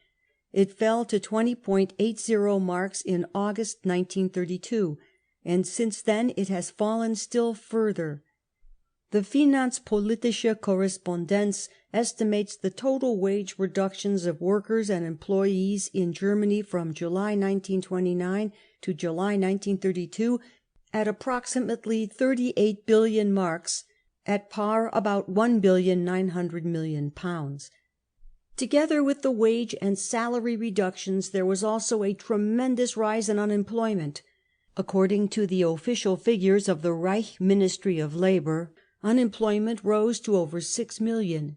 It fell to 20.80 marks in August 1932, and since then it has fallen still further. The Finanzpolitische Korrespondenz estimates the total wage reductions of workers and employees in Germany from July 1929 to July 1932 at approximately 38 billion marks, at par about £1.9 billion. Together with the wage and salary reductions, there was also a tremendous rise in unemployment. According to the official figures of the Reich Ministry of Labour, unemployment rose to over 6 million.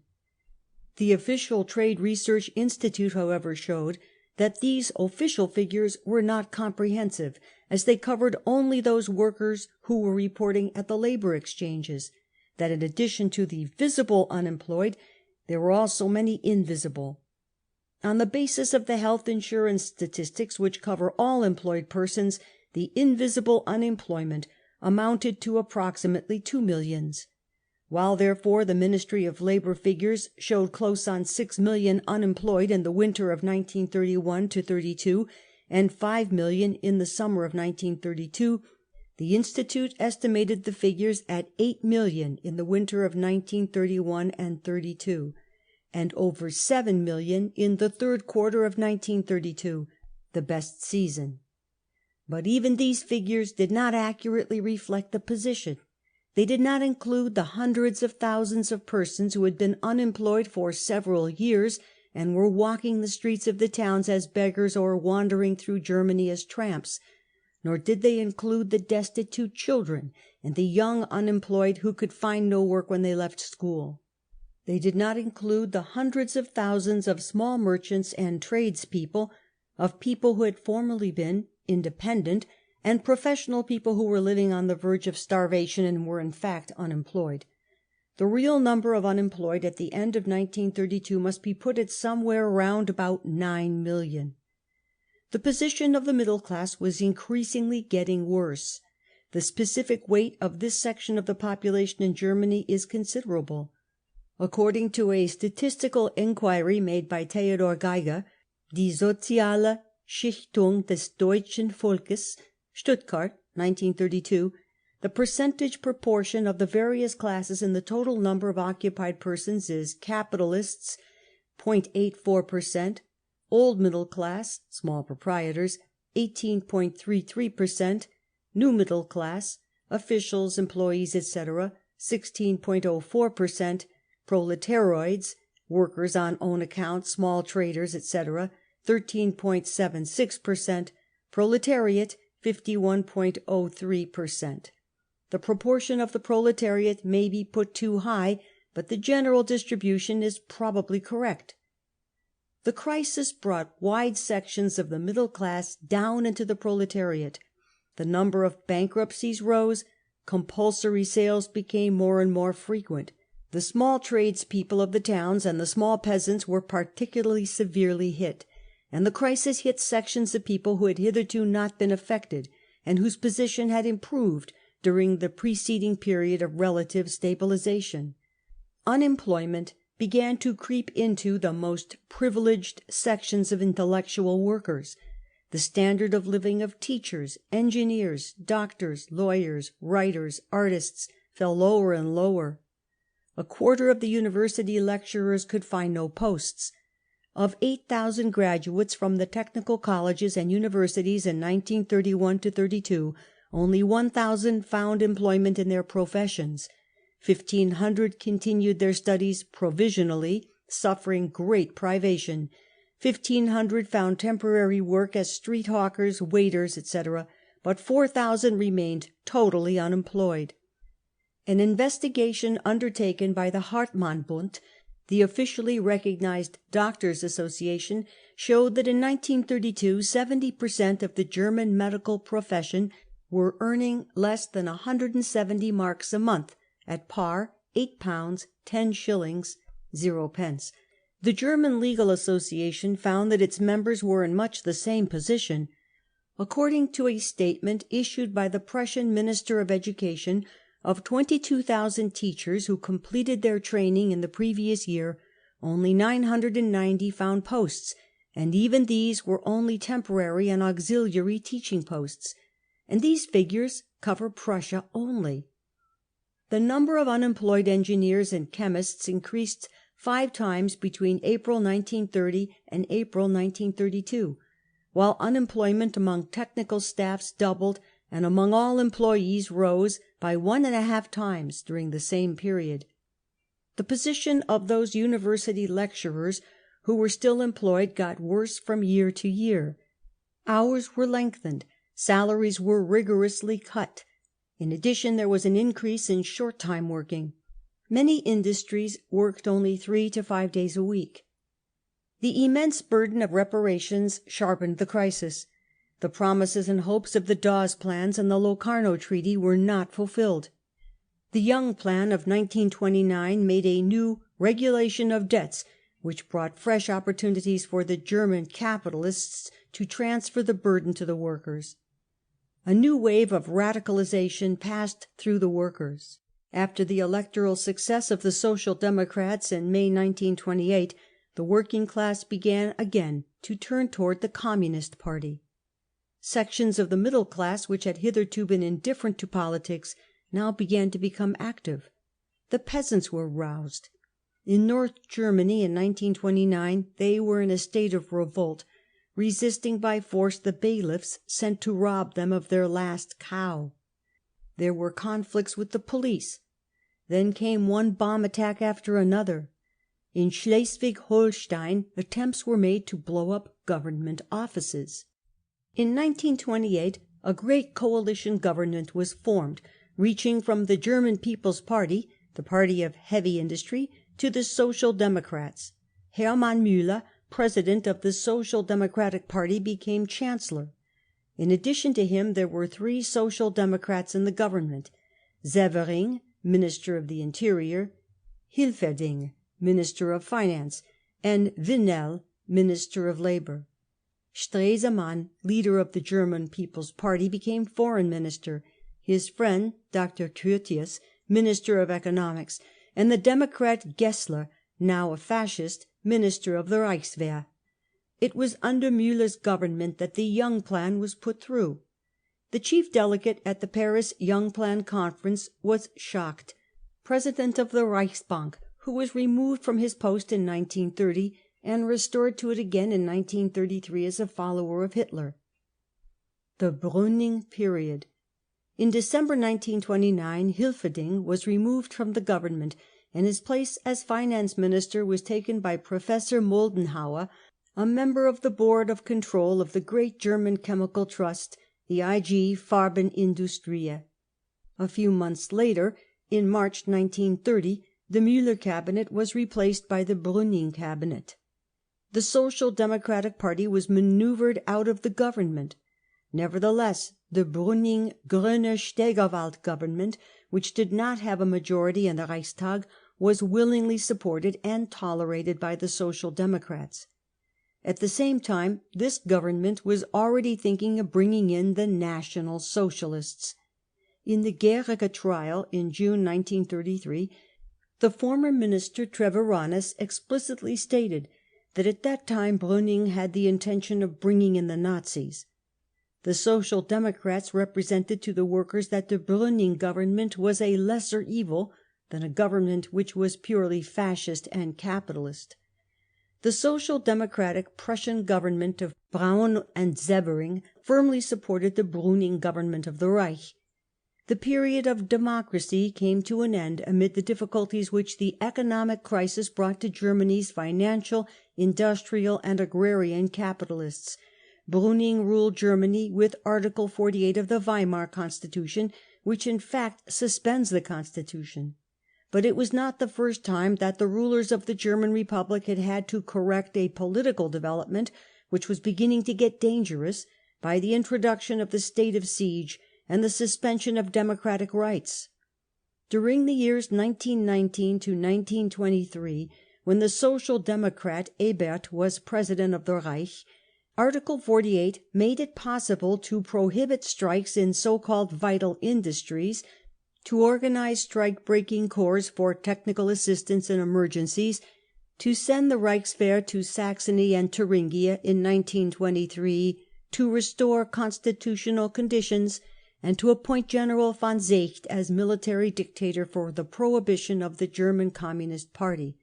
The official Trade Research Institute, however, showed that these official figures were not comprehensive, as they covered only those workers who were reporting at the labour exchanges, that in addition to the visible unemployed, there were also many invisible. On the basis of the health insurance statistics, which cover all employed persons, the invisible unemployment amounted to approximately 2 millions. While, therefore, the Ministry of Labour figures showed close on 6 million unemployed in the winter of 1931-32 and 5 million in the summer of 1932, the Institute estimated the figures at 8 million in the winter of 1931 and 32, and over 7 million in the third quarter of 1932, the best season. But even these figures did not accurately reflect the position. They did not include the hundreds of thousands of persons who had been unemployed for several years and were walking the streets of the towns as beggars or wandering through Germany as tramps, nor did they include the destitute children and the young unemployed who could find no work when they left school. They did not include the hundreds of thousands of small merchants and tradespeople, of people who had formerly been independent, and professional people who were living on the verge of starvation and were in fact unemployed. The real number of unemployed at the end of 1932 must be put at somewhere round about 9 million. The position of the middle class was increasingly getting worse. The specific weight of this section of the population in Germany is considerable. According to a statistical inquiry made by Theodor Geiger, Die soziale Schichtung des deutschen Volkes, Stuttgart, 1932, the percentage proportion of the various classes in the total number of occupied persons is capitalists 0.84%, old middle class, small proprietors 18.33%, new middle class, officials, employees, etc. 16.04%, proletaroids, workers on own account, small traders, etc. 13.76%, proletariat 51.03%. The proportion of the proletariat may be put too high, but the general distribution is probably correct. The crisis brought wide sections of the middle class down into the proletariat. The number of bankruptcies rose, compulsory sales became more and more frequent. The small tradespeople of the towns and the small peasants were particularly severely hit, and the crisis hit sections of people who had hitherto not been affected, and whose position had improved during the preceding period of relative stabilization. Unemployment began to creep into the most privileged sections of intellectual workers. The standard of living of teachers, engineers, doctors, lawyers, writers, artists fell lower and lower. A quarter of the university lecturers could find no posts. Of 8,000 graduates from the technical colleges and universities in 1931-32, only 1,000 found employment in their professions. 1,500 continued their studies provisionally, suffering great privation. 1,500 found temporary work as street hawkers, waiters, etc., but 4,000 remained totally unemployed. An investigation undertaken by the Hartmann-Bund, the officially recognized doctors' association, showed that in 1932 70% of the German medical profession were earning less than 170 marks a month, at par £8 10 shillings 0 pence. The German Legal Association found that its members were in much the same position. According to a statement issued by the Prussian Minister of Education, of 22,000 teachers who completed their training in the previous year, only 990 found posts, and even these were only temporary and auxiliary teaching posts. And these figures cover Prussia only. The number of unemployed engineers and chemists increased 5 times between April 1930 and April 1932, while unemployment among technical staffs doubled, and among all employees rose by 1.5 times during the same period. The position of those university lecturers who were still employed got worse from year to year. Hours were lengthened, salaries were rigorously cut. In addition, there was an increase in short-time working. Many industries worked only 3 to 5 days a week. The immense burden of reparations sharpened the crisis. The promises and hopes of the Dawes plans and the Locarno Treaty were not fulfilled. The Young Plan of 1929 made a new regulation of debts, which brought fresh opportunities for the German capitalists to transfer the burden to the workers. A new wave of radicalisation passed through the workers. After the electoral success of the Social Democrats in May 1928, the working class began again to turn toward the Communist Party. Sections of the middle class, which had hitherto been indifferent to politics, now began to become active. The peasants were roused. In North Germany in 1929 they were in a state of revolt, resisting by force the bailiffs sent to rob them of their last cow. There were conflicts with the police. Then came one bomb attack after another. In Schleswig-Holstein attempts were made to blow up government offices. In 1928 a great coalition government was formed, reaching from the German People's Party, the party of heavy industry, to the Social Democrats. Hermann Müller, president of the Social Democratic Party, became chancellor. In addition to him there were 3 Social Democrats in the government: Severing, Minister of the Interior; Hilferding, Minister of Finance; and Vinel, Minister of Labour. Stresemann, leader of the German People's Party, became Foreign Minister, his friend Dr. Curtius, Minister of Economics, and the Democrat Gessler, now a Fascist, Minister of the Reichswehr. It was under Müller's government that the Young Plan was put through. The chief delegate at the Paris Young Plan Conference was Schacht, president of the Reichsbank, who was removed from his post in 1930 and restored to it again in 1933 as a follower of Hitler. The Brüning period. In December 1929 Hilferding was removed from the government, and his place as finance minister was taken by Professor Moldenhauer, a member of the board of control of the great German chemical trust, the IG Farbenindustrie. A few months later, in March 1930, the Müller cabinet was replaced by the Brüning cabinet. The Social Democratic Party was manoeuvred out of the government. Nevertheless, the Brüning-Gröner-Stegerwald government, which did not have a majority in the Reichstag, was willingly supported and tolerated by the Social Democrats. At the same time, this government was already thinking of bringing in the National Socialists. In the Gericke trial in June 1933, the former minister Treviranus explicitly stated that at that time Brüning had the intention of bringing in the Nazis. The Social Democrats represented to the workers that the Brüning government was a lesser evil than a government which was purely fascist and capitalist. The Social Democratic Prussian government of Braun and Severing firmly supported the Brüning government of the Reich. The period of democracy came to an end amid the difficulties which the economic crisis brought to Germany's financial, industrial and agrarian capitalists. Brüning ruled Germany with Article 48 of the Weimar Constitution, which in fact suspends the Constitution. But it was not the first time that the rulers of the German Republic had had to correct a political development which was beginning to get dangerous by the introduction of the state of siege and the suspension of democratic rights. During the years 1919 to 1923, when the Social Democrat Ebert was president of the Reich, Article 48 made it possible to prohibit strikes in so-called vital industries, to organize strike-breaking corps for technical assistance in emergencies, to send the Reichswehr to Saxony and Thuringia in 1923, to restore constitutional conditions, and to appoint General von Seeckt as military dictator for the prohibition of the German Communist Party.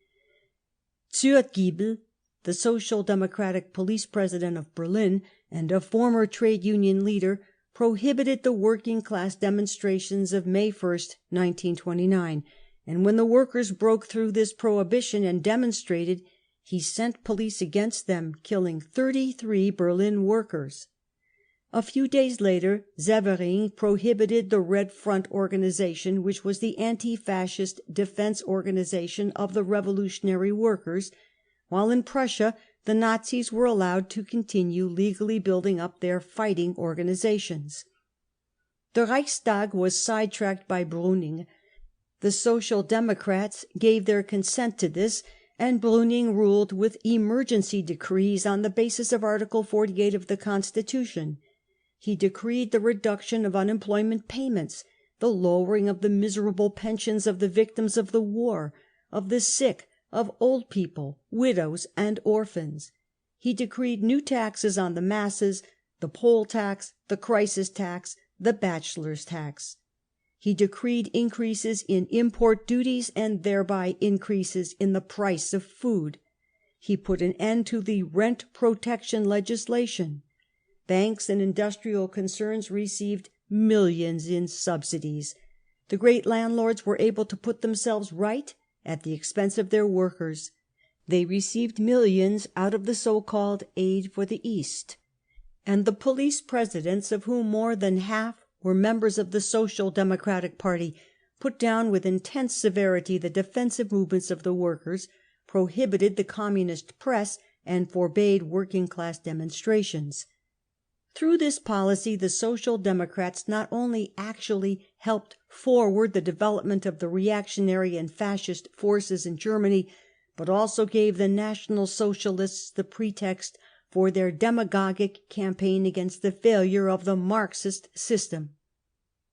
Zürtgiebel, the Social Democratic police president of Berlin and a former trade union leader, prohibited the working-class demonstrations of May 1st, 1929, and when the workers broke through this prohibition and demonstrated, he sent police against them, killing 33 Berlin workers. A few days later, Séverin prohibited the Red Front organization, which was the anti-fascist defense organization of the revolutionary workers, while in Prussia the Nazis were allowed to continue legally building up their fighting organizations. The Reichstag was sidetracked by Brüning. The Social Democrats gave their consent to this, and Brüning ruled with emergency decrees on the basis of Article 48 of the Constitution. He decreed the reduction of unemployment payments, the lowering of the miserable pensions of the victims of the war, of the sick, of old people, widows, and orphans. He decreed new taxes on the masses, the poll tax, the crisis tax, the bachelor's tax. He decreed increases in import duties and thereby increases in the price of food. He put an end to the rent protection legislation. Banks and industrial concerns received millions in subsidies. The great landlords were able to put themselves right at the expense of their workers. They received millions out of the so-called Aid for the East. And the police presidents, of whom more than half were members of the Social Democratic Party, put down with intense severity the defensive movements of the workers, prohibited the communist press, and forbade working-class demonstrations. Through this policy, the Social Democrats not only actually helped forward the development of the reactionary and fascist forces in Germany, but also gave the National Socialists the pretext for their demagogic campaign against the failure of the Marxist system.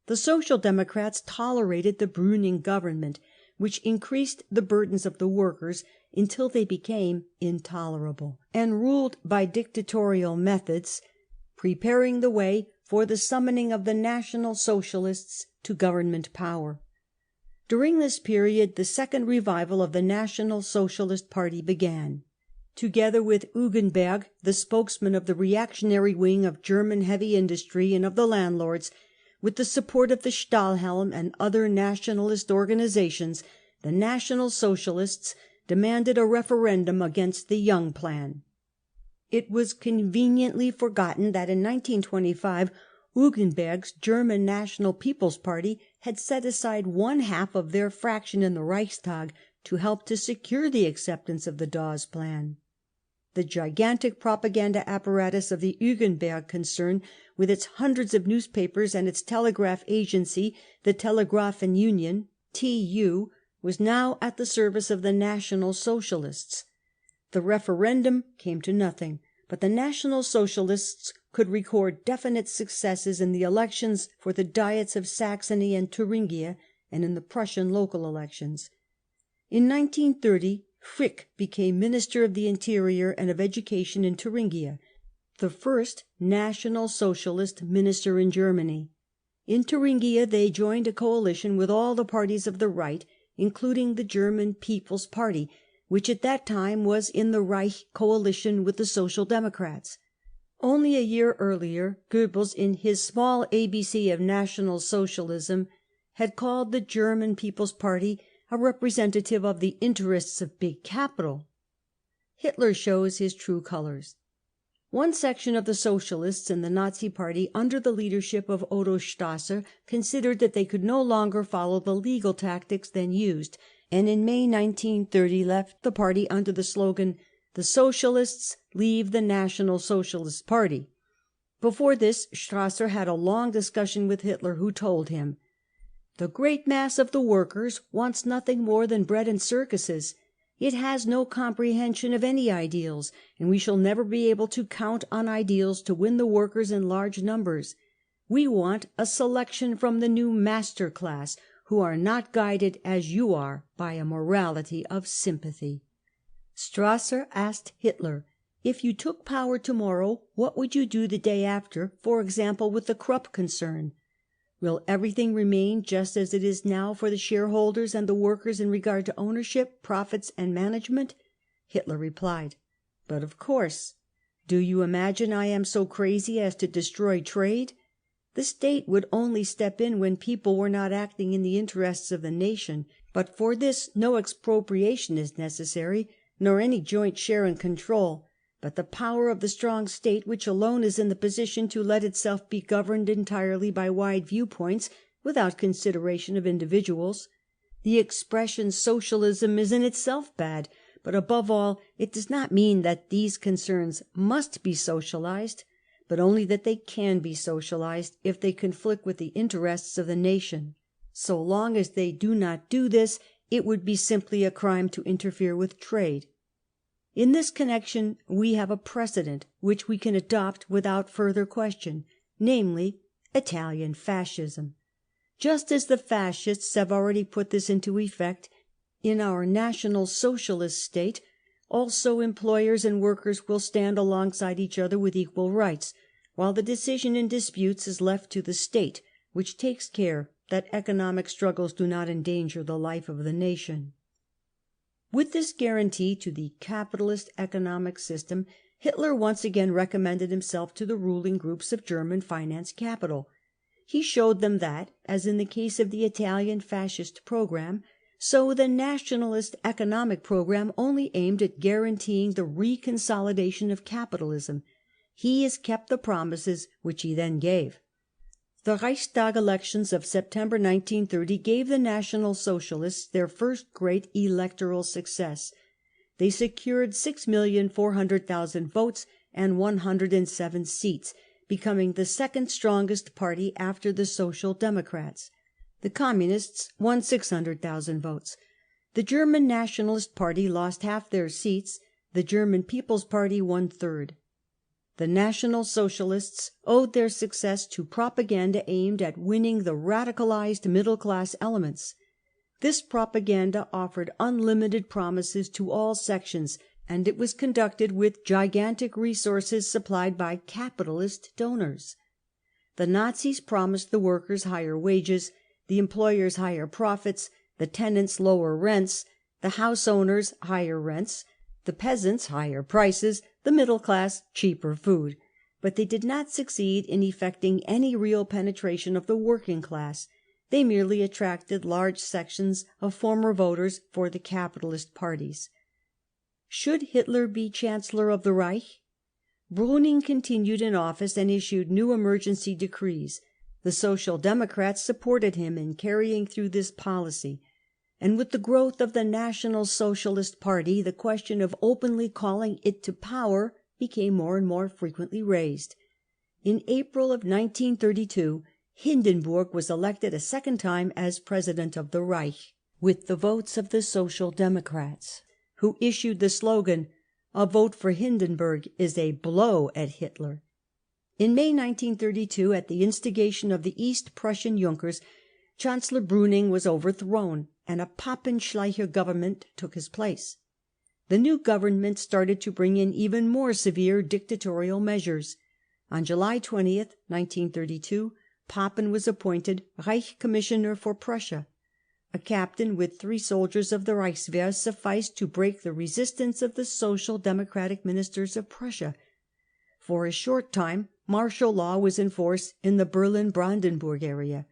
The Social Democrats tolerated the Brüning government, which increased the burdens of the workers until they became intolerable, and ruled by dictatorial methods, preparing the way for the summoning of the National Socialists to government power. During this period, the second revival of the National Socialist Party began. Together with Hugenberg, the spokesman of the reactionary wing of German heavy industry and of the landlords, with the support of the Stahlhelm and other nationalist organizations, the National Socialists demanded a referendum against the Young Plan. It was conveniently forgotten that in 1925 Hugenberg's German National People's Party had set aside one half of their fraction in the Reichstag to help to secure the acceptance of the Dawes Plan. The gigantic propaganda apparatus of the Hugenberg concern, with its hundreds of newspapers and its telegraph agency, the Telegraphen Union (TU), was now at the service of the National Socialists. The referendum came to nothing, but the National Socialists could record definite successes in the elections for the Diets of Saxony and Thuringia, and in the Prussian local elections. In 1930 Frick became Minister of the Interior and of Education in Thuringia, the first National Socialist minister in Germany. In Thuringia they joined a coalition with all the parties of the right, including the German People's Party, which at that time was in the Reich coalition with the Social Democrats. Only a year earlier, Goebbels, in his small ABC of National Socialism, had called the German People's Party a representative of the interests of big capital. Hitler shows his true colours. One section of the Socialists in the Nazi Party, under the leadership of Otto Strasser, considered that they could no longer follow the legal tactics then used, and in May 1930 left the party under the slogan, "The Socialists leave the National Socialist Party." Before this, Strasser had a long discussion with Hitler, who told him, "The great mass of the workers wants nothing more than bread and circuses. It has no comprehension of any ideals, and we shall never be able to count on ideals to win the workers in large numbers. We want a selection from the new master class, who are not guided, as you are, by a morality of sympathy." Strasser asked Hitler, "If you took power tomorrow, what would you do the day after, for example, with the Krupp concern? Will everything remain just as it is now for the shareholders and the workers in regard to ownership, profits and management?" Hitler replied, "But of course. Do you imagine I am so crazy as to destroy trade? The state would only step in when people were not acting in the interests of the nation, but for this no expropriation is necessary, nor any joint share and control, but the power of the strong state, which alone is in the position to let itself be governed entirely by wide viewpoints without consideration of individuals. The expression socialism is in itself bad, but above all it does not mean that these concerns must be socialized, but only that they can be socialized if they conflict with the interests of the nation. So long as they do not do this, it would be simply a crime to interfere with trade. In this connection we have a precedent which we can adopt without further question, namely Italian Fascism. Just as the Fascists have already put this into effect, in our National Socialist state also employers and workers will stand alongside each other with equal rights, while the decision in disputes is left to the state, which takes care that economic struggles do not endanger the life of the nation. With this guarantee to the capitalist economic system, Hitler once again recommended himself to the ruling groups of German finance capital. He showed them that, as in the case of the Italian Fascist programme, so the nationalist economic programme only aimed at guaranteeing the reconsolidation of capitalism. He has kept the promises which he then gave. The Reichstag elections of September 1930 gave the National Socialists their first great electoral success. They secured 6,400,000 votes and 107 seats, becoming the second strongest party after the Social Democrats. The Communists won 600,000 votes. The German Nationalist Party lost half their seats. The German People's Party won third. The National Socialists owed their success to propaganda aimed at winning the radicalized middle-class elements. This propaganda offered unlimited promises to all sections, and it was conducted with gigantic resources supplied by capitalist donors. The Nazis promised the workers higher wages, the employers higher profits, the tenants lower rents, the house owners higher rents, the peasants higher prices, the middle class cheaper food. But they did not succeed in effecting any real penetration of the working class. They merely attracted large sections of former voters for the capitalist parties. Should Hitler be Chancellor of the Reich? Brüning continued in office and issued new emergency decrees. The Social Democrats supported him in carrying through this policy. And with the growth of the National Socialist Party, the question of openly calling it to power became more and more frequently raised. In April of 1932, Hindenburg was elected a second time as President of the Reich, with the votes of the Social Democrats, who issued the slogan, "A vote for Hindenburg is a blow at Hitler." In May 1932, at the instigation of the East Prussian Junkers, Chancellor Brüning was overthrown, and a Pappenschleicher government took his place. The new government started to bring in even more severe dictatorial measures. On July 20th, 1932, Papen was appointed Reich Commissioner for Prussia. A captain with 3 soldiers of the Reichswehr sufficed to break the resistance of the Social Democratic ministers of Prussia. For a short time martial law was in force in the Berlin-Brandenburg area.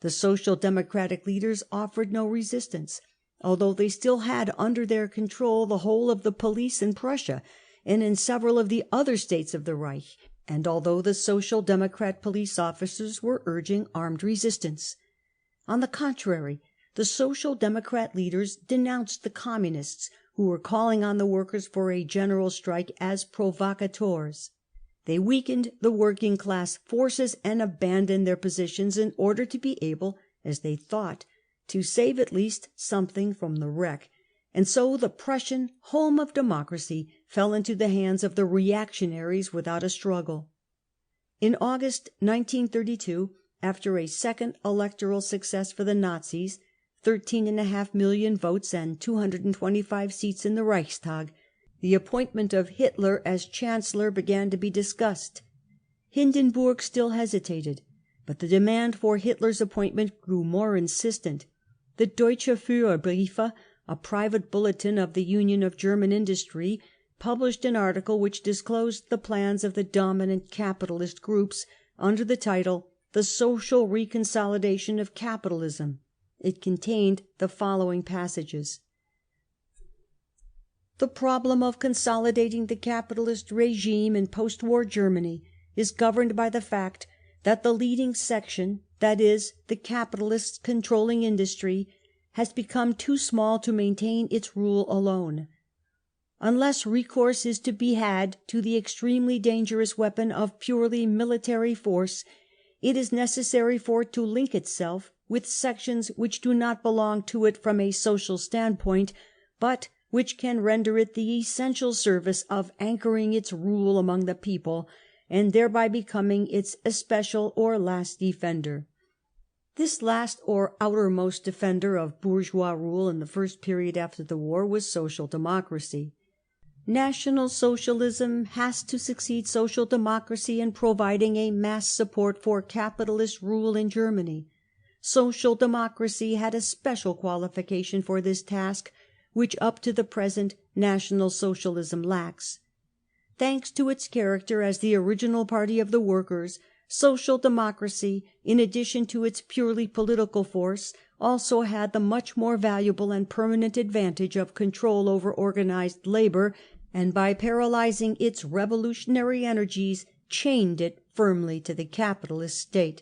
The Social Democratic leaders offered no resistance, although they still had under their control the whole of the police in Prussia and in several of the other states of the Reich, and although the Social Democrat police officers were urging armed resistance. On the contrary, the Social Democrat leaders denounced the Communists, who were calling on the workers for a general strike, as provocateurs. They weakened the working class forces and abandoned their positions in order to be able, as they thought, to save at least something from the wreck, and so the Prussian home of democracy fell into the hands of the reactionaries without a struggle. In August 1932, after a second electoral success for the Nazis, 13.5 million votes and 225 seats in the Reichstag, the appointment of Hitler as Chancellor began to be discussed. Hindenburg still hesitated, but the demand for Hitler's appointment grew more insistent. The Deutsche Führerbriefe, a private bulletin of the Union of German Industry, published an article which disclosed the plans of the dominant capitalist groups under the title "The Social Reconsolidation of Capitalism." It contained the following passages: "The problem of consolidating the capitalist regime in post-war Germany is governed by the fact that the leading section, that is, the capitalists controlling industry, has become too small to maintain its rule alone. Unless recourse is to be had to the extremely dangerous weapon of purely military force, it is necessary for it to link itself with sections which do not belong to it from a social standpoint, but which can render it the essential service of anchoring its rule among the people, and thereby becoming its especial or last defender." This last or outermost defender of bourgeois rule in the first period after the war was Social Democracy. National Socialism has to succeed Social Democracy in providing a mass support for capitalist rule in Germany. Social Democracy had a special qualification for this task, which up to the present National Socialism lacks. Thanks to its character as the original party of the workers, Social Democracy, in addition to its purely political force, also had the much more valuable and permanent advantage of control over organized labour, and by paralysing its revolutionary energies chained it firmly to the capitalist state.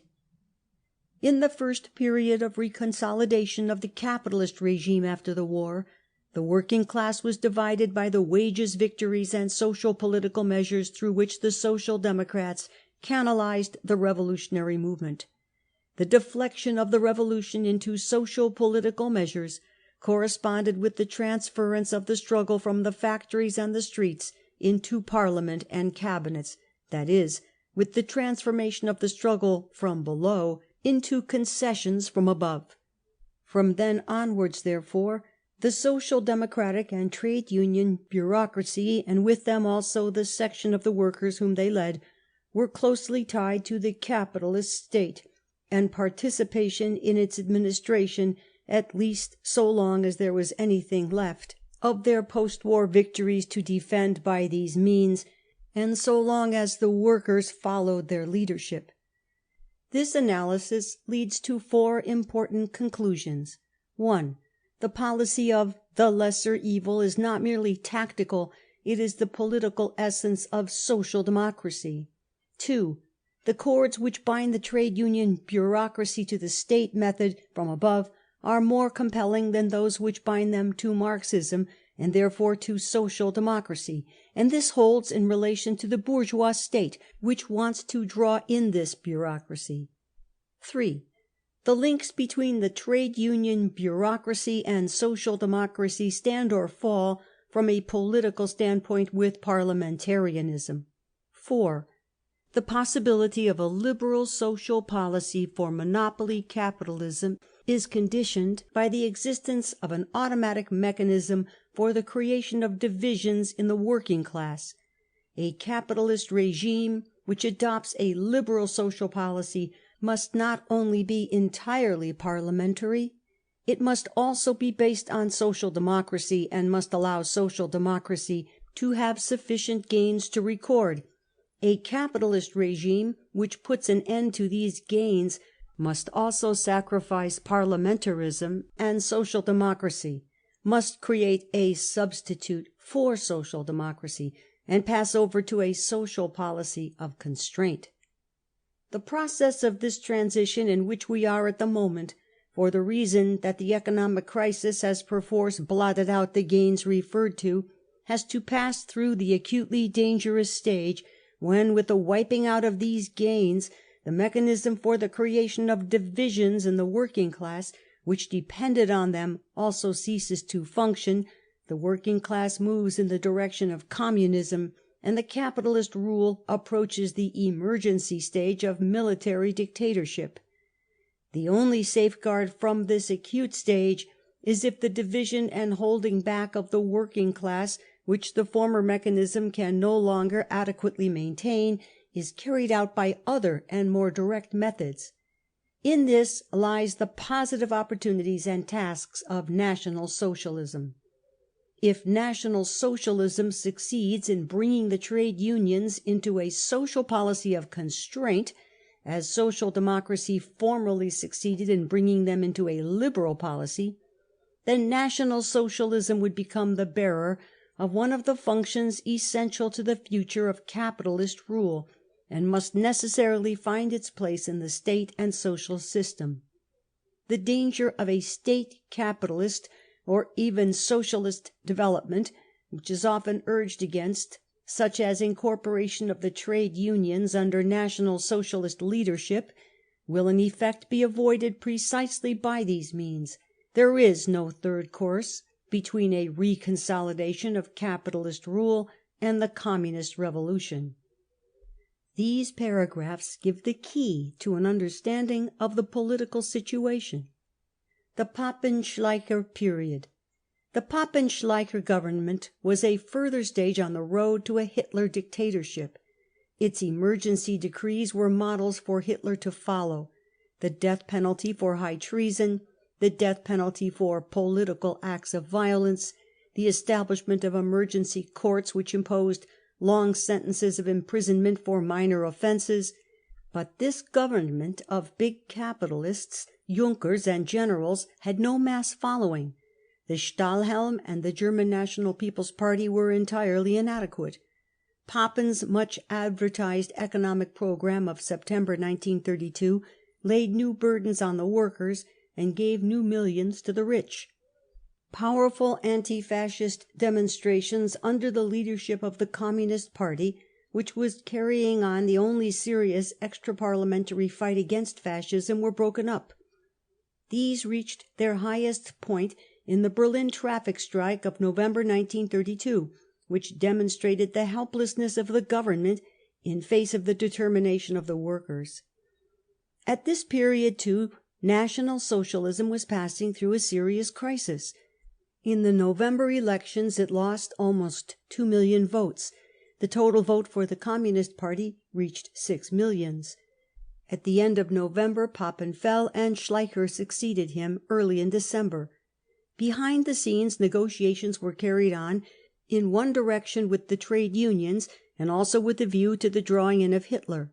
In the first period of reconsolidation of the capitalist regime after the war, the working class was divided by the wages victories and social political measures through which the Social Democrats canalised the revolutionary movement. The deflection of the revolution into social political measures corresponded with the transference of the struggle from the factories and the streets into Parliament and cabinets, that is, with the transformation of the struggle from below into concessions from above. From then onwards, therefore, the Social Democratic and Trade Union bureaucracy, and with them also the section of the workers whom they led, were closely tied to the capitalist state, and participation in its administration, at least so long as there was anything left of their post-war victories to defend by these means, and so long as the workers followed their leadership. This analysis leads to 4 important conclusions. 1. The policy of the lesser evil is not merely tactical, it is the political essence of Social Democracy. 2. The cords which bind the trade union bureaucracy to the state method from above are more compelling than those which bind them to Marxism, and therefore to Social Democracy, and this holds in relation to the bourgeois state, which wants to draw in this bureaucracy. 3. The links between the trade union bureaucracy and Social Democracy stand or fall from a political standpoint with parliamentarianism. 4. The possibility of a liberal social policy for monopoly capitalism is conditioned by the existence of an automatic mechanism for the creation of divisions in the working class. A capitalist regime which adopts a liberal social policy must not only be entirely parliamentary, it must also be based on Social Democracy, and must allow Social Democracy to have sufficient gains to record. A capitalist regime which puts an end to these gains must also sacrifice parliamentarism and Social Democracy, must create a substitute for Social Democracy, and pass over to a social policy of constraint. The process of this transition in which we are at the moment, for the reason that the economic crisis has perforce blotted out the gains referred to, has to pass through the acutely dangerous stage when, with the wiping out of these gains, the mechanism for the creation of divisions in the working class, which depended on them, also ceases to function, the working class moves in the direction of communism, and the capitalist rule approaches the emergency stage of military dictatorship. The only safeguard from this acute stage is if the division and holding back of the working class, which the former mechanism can no longer adequately maintain, is carried out by other and more direct methods. In this lies the positive opportunities and tasks of National Socialism. If National Socialism succeeds in bringing the trade unions into a social policy of constraint, as Social Democracy formerly succeeded in bringing them into a liberal policy, then National Socialism would become the bearer of one of the functions essential to the future of capitalist rule, and must necessarily find its place in the state and social system. The danger of a state capitalist or even socialist development, which is often urged against, such as incorporation of the trade unions under National Socialist leadership, will in effect be avoided precisely by these means. There is no third course between a reconsolidation of capitalist rule and the communist revolution. These paragraphs give the key to an understanding of the political situation. The Papen-Schleicher period. The Papen-Schleicher government was a further stage on the road to a Hitler dictatorship. Its emergency decrees were models for Hitler to follow: the death penalty for high treason, the death penalty for political acts of violence, the establishment of emergency courts which imposed long sentences of imprisonment for minor offences. But this government of big capitalists, Junkers and generals had no mass following. The Stahlhelm and the German National People's Party were entirely inadequate. Papen's much advertised economic programme of September 1932 laid new burdens on the workers and gave new millions to the rich. Powerful anti-fascist demonstrations under the leadership of the Communist Party, which was carrying on the only serious extra-parliamentary fight against fascism, were broken up. These reached their highest point in the Berlin traffic strike of November 1932, which demonstrated the helplessness of the government in face of the determination of the workers. At this period, too, National Socialism was passing through a serious crisis. In the November elections it lost almost 2 million votes. The total vote for the Communist Party reached 6 millions. At the end of November Papen fell, and Schleicher succeeded him early in December. Behind the scenes negotiations were carried on in one direction with the trade unions, and also with a view to the drawing in of Hitler.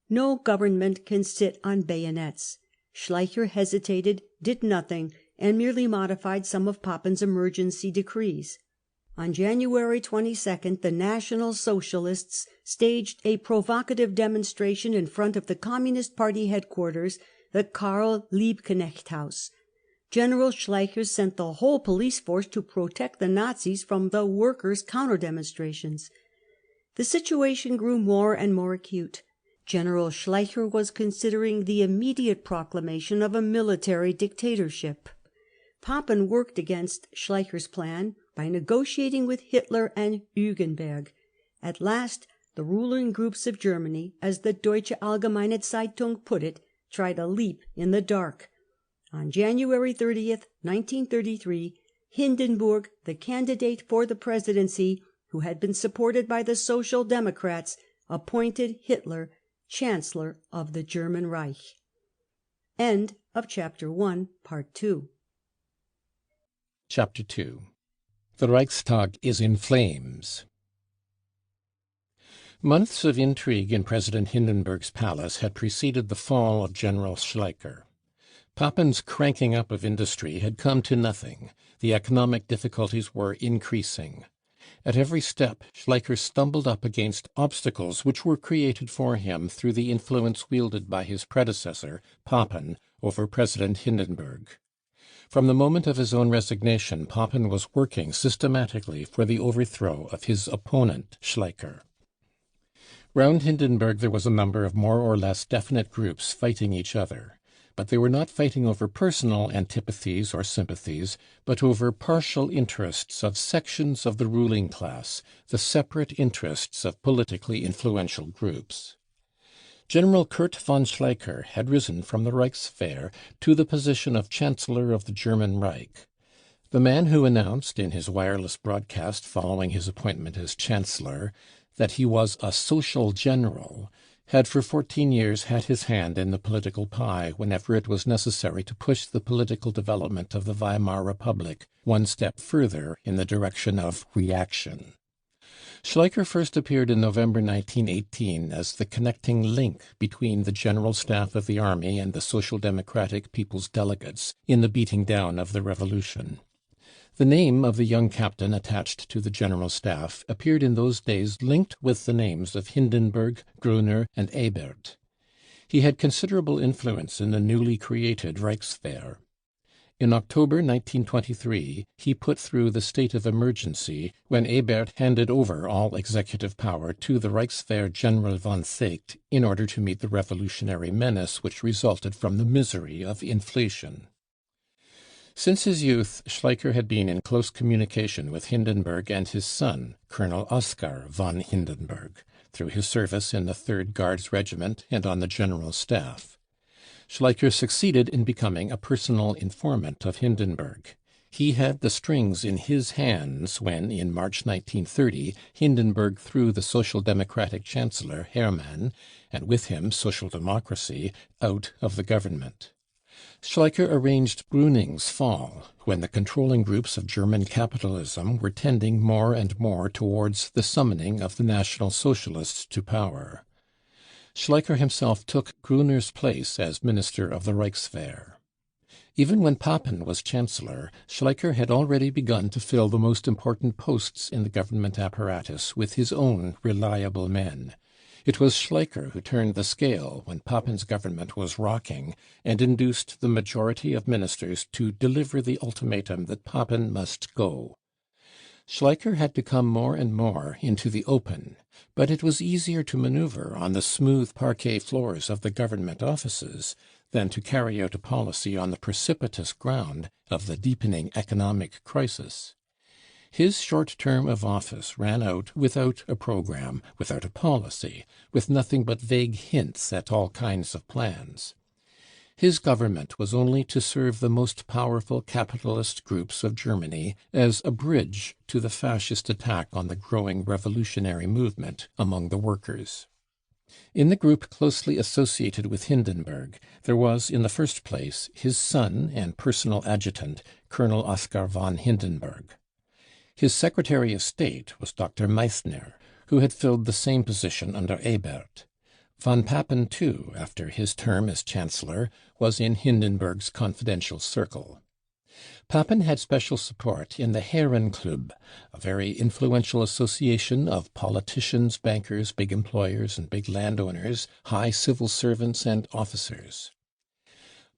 No government can sit on bayonets. Schleicher hesitated, did nothing, and merely modified some of Papen's emergency decrees. On January 22nd, the National Socialists staged a provocative demonstration in front of the Communist Party headquarters, the Karl Liebknecht House. General Schleicher sent the whole police force to protect the Nazis from the workers' counter-demonstrations. The situation grew more and more acute. General Schleicher was considering the immediate proclamation of a military dictatorship. Papen worked against Schleicher's plan by negotiating with Hitler and Hugenberg. At last, the ruling groups of Germany, as the Deutsche Allgemeine Zeitung put it, tried a leap in the dark. On January 30th, 1933, Hindenburg, the candidate for the presidency, who had been supported by the Social Democrats, appointed Hitler Chancellor of the German Reich. End of Chapter 1, Part 2. Chapter 2. The Reichstag is in flames. Months of intrigue in President Hindenburg's palace had preceded the fall of General Schleicher. Papen's cranking up of industry had come to nothing. The economic difficulties were increasing. At every step, Schleicher stumbled up against obstacles which were created for him through the influence wielded by his predecessor, Papen, over President Hindenburg. From the moment of his own resignation, Papen was working systematically for the overthrow of his opponent, Schleicher. Round Hindenburg there was a number of more or less definite groups fighting each other. but they were not fighting over personal antipathies or sympathies, but over partial interests of sections of the ruling class, the separate interests of politically influential groups. General Kurt von Schleicher had risen from the Reichswehr to the position of Chancellor of the German Reich. The man who announced in his wireless broadcast following his appointment as Chancellor that he was a social general had for 14 years had his hand in the political pie whenever it was necessary to push the political development of the Weimar Republic one step further in the direction of reaction. Schleicher first appeared in November 1918 as the connecting link between the General Staff of the Army and the Social Democratic People's delegates in the beating down of the revolution. The name of the young captain attached to the General Staff appeared in those days linked with the names of Hindenburg, Gruner, and Ebert. He had considerable influence in the newly created Reichswehr. In October 1923 he put through the state of emergency when Ebert handed over all executive power to the Reichswehr General von Seeckt in order to meet the revolutionary menace which resulted from the misery of inflation. Since his youth, Schleicher had been in close communication with Hindenburg and his son, Colonel Oskar von Hindenburg, through his service in the 3rd Guards Regiment and on the General Staff. Schleicher succeeded in becoming a personal informant of Hindenburg. He had the strings in his hands when, in March 1930, Hindenburg threw the Social Democratic Chancellor, Hermann, and with him Social Democracy, out of the government. Schleicher arranged Brüning's fall, when the controlling groups of German capitalism were tending more and more towards the summoning of the National Socialists to power. Schleicher himself took Gruner's place as Minister of the Reichswehr. Even when Papen was Chancellor, Schleicher had already begun to fill the most important posts in the government apparatus with his own reliable men. It was Schleicher who turned the scale when Papen's government was rocking and induced the majority of ministers to deliver the ultimatum that Papen must go. Schleicher had to come more and more into the open, but it was easier to maneuver on the smooth parquet floors of the government offices than to carry out a policy on the precipitous ground of the deepening economic crisis. His short term of office ran out without a program, without a policy, with nothing but vague hints at all kinds of plans. His government was only to serve the most powerful capitalist groups of Germany as a bridge to the fascist attack on the growing revolutionary movement among the workers. In the group closely associated with Hindenburg, there was in the first place his son and personal adjutant, Colonel Oskar von Hindenburg. His Secretary of State was Dr. Meissner, who had filled the same position under Ebert. Von Papen, too, after his term as Chancellor, was in Hindenburg's confidential circle. Papen had special support in the Herrenklub, a very influential association of politicians, bankers, big employers and big landowners, high civil servants and officers.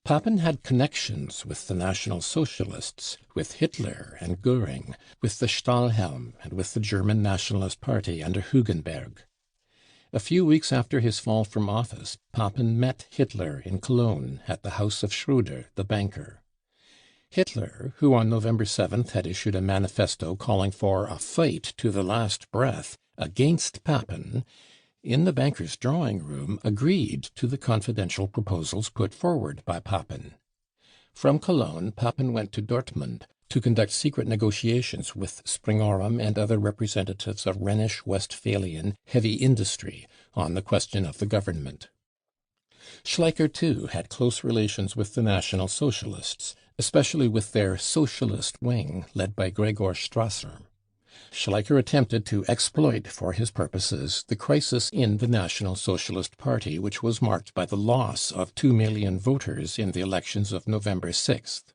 Papen had connections with the National Socialists, with Hitler and Göring, with the Stahlhelm, and with the German Nationalist Party under Hugenberg. A few weeks after his fall from office, Papen met Hitler in Cologne at the house of Schröder, the banker. Hitler, who on November 7th had issued a manifesto calling for a fight to the last breath against Papen, in the banker's drawing-room agreed to the confidential proposals put forward by Papen. From Cologne, Papen went to Dortmund to conduct secret negotiations with Springorum and other representatives of Rhenish-Westphalian heavy industry on the question of the government. Schleicher, too, had close relations with the National Socialists, especially with their socialist wing led by Gregor Strasser. Schleicher attempted to exploit for his purposes the crisis in the National Socialist Party, which was marked by the loss of 2 million voters in the elections of November 6th.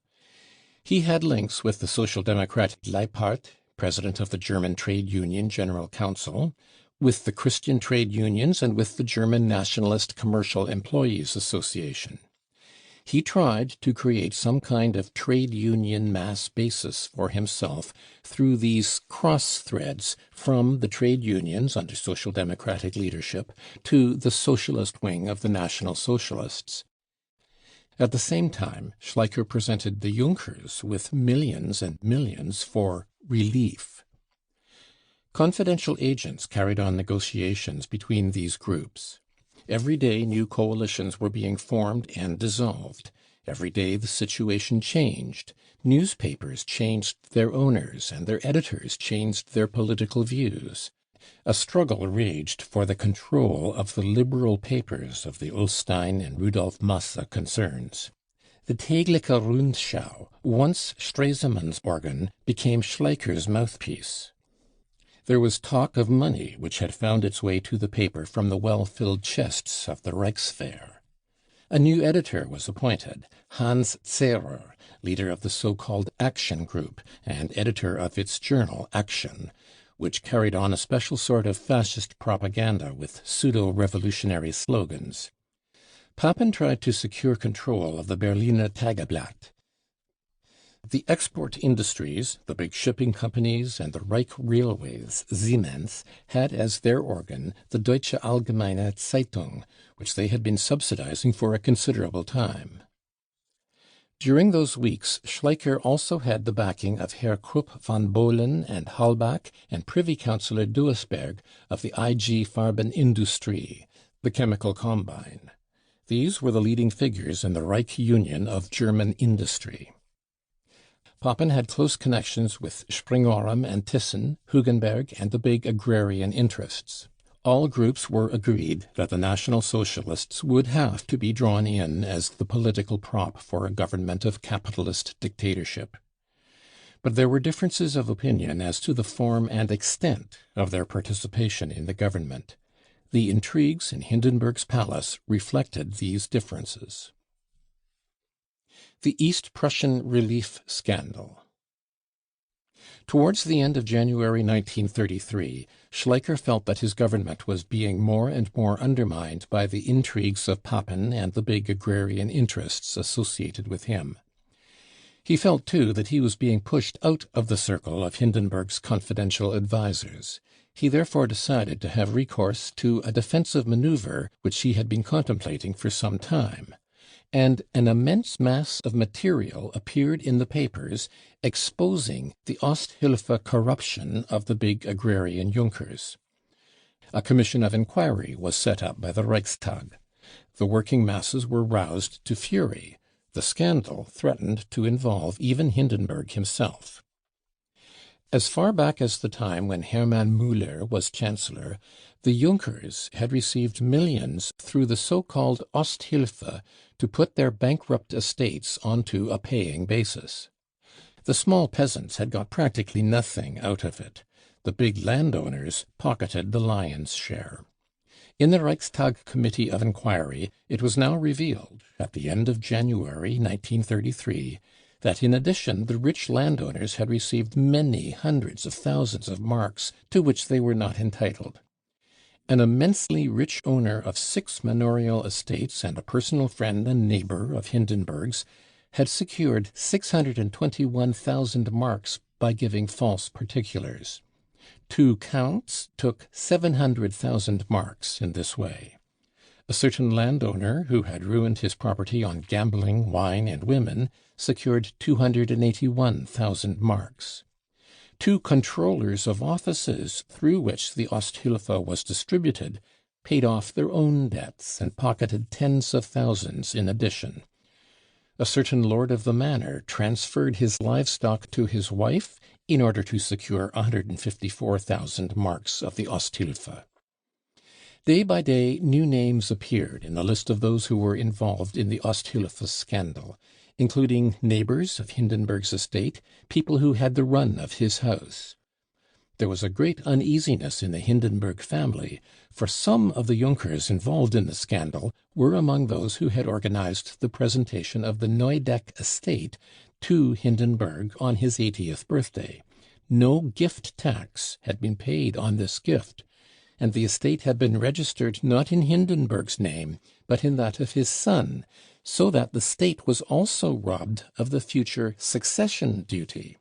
He had links with the Social Democrat Leipart, president of the German Trade Union General Council, with the Christian trade unions, and with the German Nationalist Commercial Employees Association. He tried to create some kind of trade union mass basis for himself through these cross threads from the trade unions under social democratic leadership to the socialist wing of the National Socialists. At the same time, Schleicher presented the Junkers with millions and millions for relief. Confidential agents carried on negotiations between these groups. Every day new coalitions were being formed and dissolved. Every day the situation changed. Newspapers changed their owners, and their editors changed their political views. A struggle raged for the control of the liberal papers of the Ullstein and Rudolf Masse concerns. The Tägliche Rundschau, once Stresemann's organ, became Schleicher's mouthpiece. There was talk of money which had found its way to the paper from the well-filled chests of the Reichswehr. A new editor was appointed, Hans Zehrer, leader of the so-called Action Group and editor of its journal Action, which carried on a special sort of fascist propaganda with pseudo-revolutionary slogans. Papen tried to secure control of the Berliner Tageblatt. The export industries, the big shipping companies, and the Reich Railways, Siemens, had as their organ the Deutsche Allgemeine Zeitung, which they had been subsidizing for a considerable time. During those weeks, Schleicher also had the backing of Herr Krupp von Bohlen and Halbach and Privy Councillor Duisberg of the IG Farben Industrie, the chemical combine. These were the leading figures in the Reich Union of German industry. Papen had close connections with Springorum and Thyssen, Hugenberg, and the big agrarian interests. All groups were agreed that the National Socialists would have to be drawn in as the political prop for a government of capitalist dictatorship. But there were differences of opinion as to the form and extent of their participation in the government. The intrigues in Hindenburg's palace reflected these differences. The East Prussian relief scandal. Towards the end of January 1933, Schleicher felt that his government was being more and more undermined by the intrigues of Papen and the big agrarian interests associated with him. He felt, too, that he was being pushed out of the circle of Hindenburg's confidential advisers. He therefore decided to have recourse to a defensive maneuver which he had been contemplating for some time. And an immense mass of material appeared in the papers exposing the Osthilfe corruption of the big agrarian Junkers. A commission of inquiry was set up by the Reichstag. The working masses were roused to fury. The scandal threatened to involve even Hindenburg himself. As far back as the time when Hermann Müller was chancellor, the Junkers had received millions through the so-called Osthilfe to put their bankrupt estates onto a paying basis. The small peasants had got practically nothing out of it. The big landowners pocketed the lion's share. In the Reichstag Committee of Inquiry, it was now revealed, at the end of January 1933, that in addition the rich landowners had received many hundreds of thousands of marks to which they were not entitled. An immensely rich owner of 6 manorial estates and a personal friend and neighbor of Hindenburg's had secured 621,000 marks by giving false particulars. 2 counts took 700,000 marks in this way. A certain landowner who had ruined his property on gambling, wine, and women secured 281,000 marks. 2 controllers of offices through which the Osthilfe was distributed paid off their own debts and pocketed tens of thousands in addition. A certain lord of the manor transferred his livestock to his wife in order to secure 154,000 marks of the Osthilfe. Day by day, new names appeared in the list of those who were involved in the Osthilfe scandal, including neighbors of Hindenburg's estate, people who had the run of his house. There was a great uneasiness in the Hindenburg family, for some of the Junkers involved in the scandal were among those who had organized the presentation of the Neudeck estate to Hindenburg on his 80th birthday. No gift tax had been paid on this gift, and the estate had been registered not in Hindenburg's name, but in that of his son, so that the state was also robbed of the future succession duty.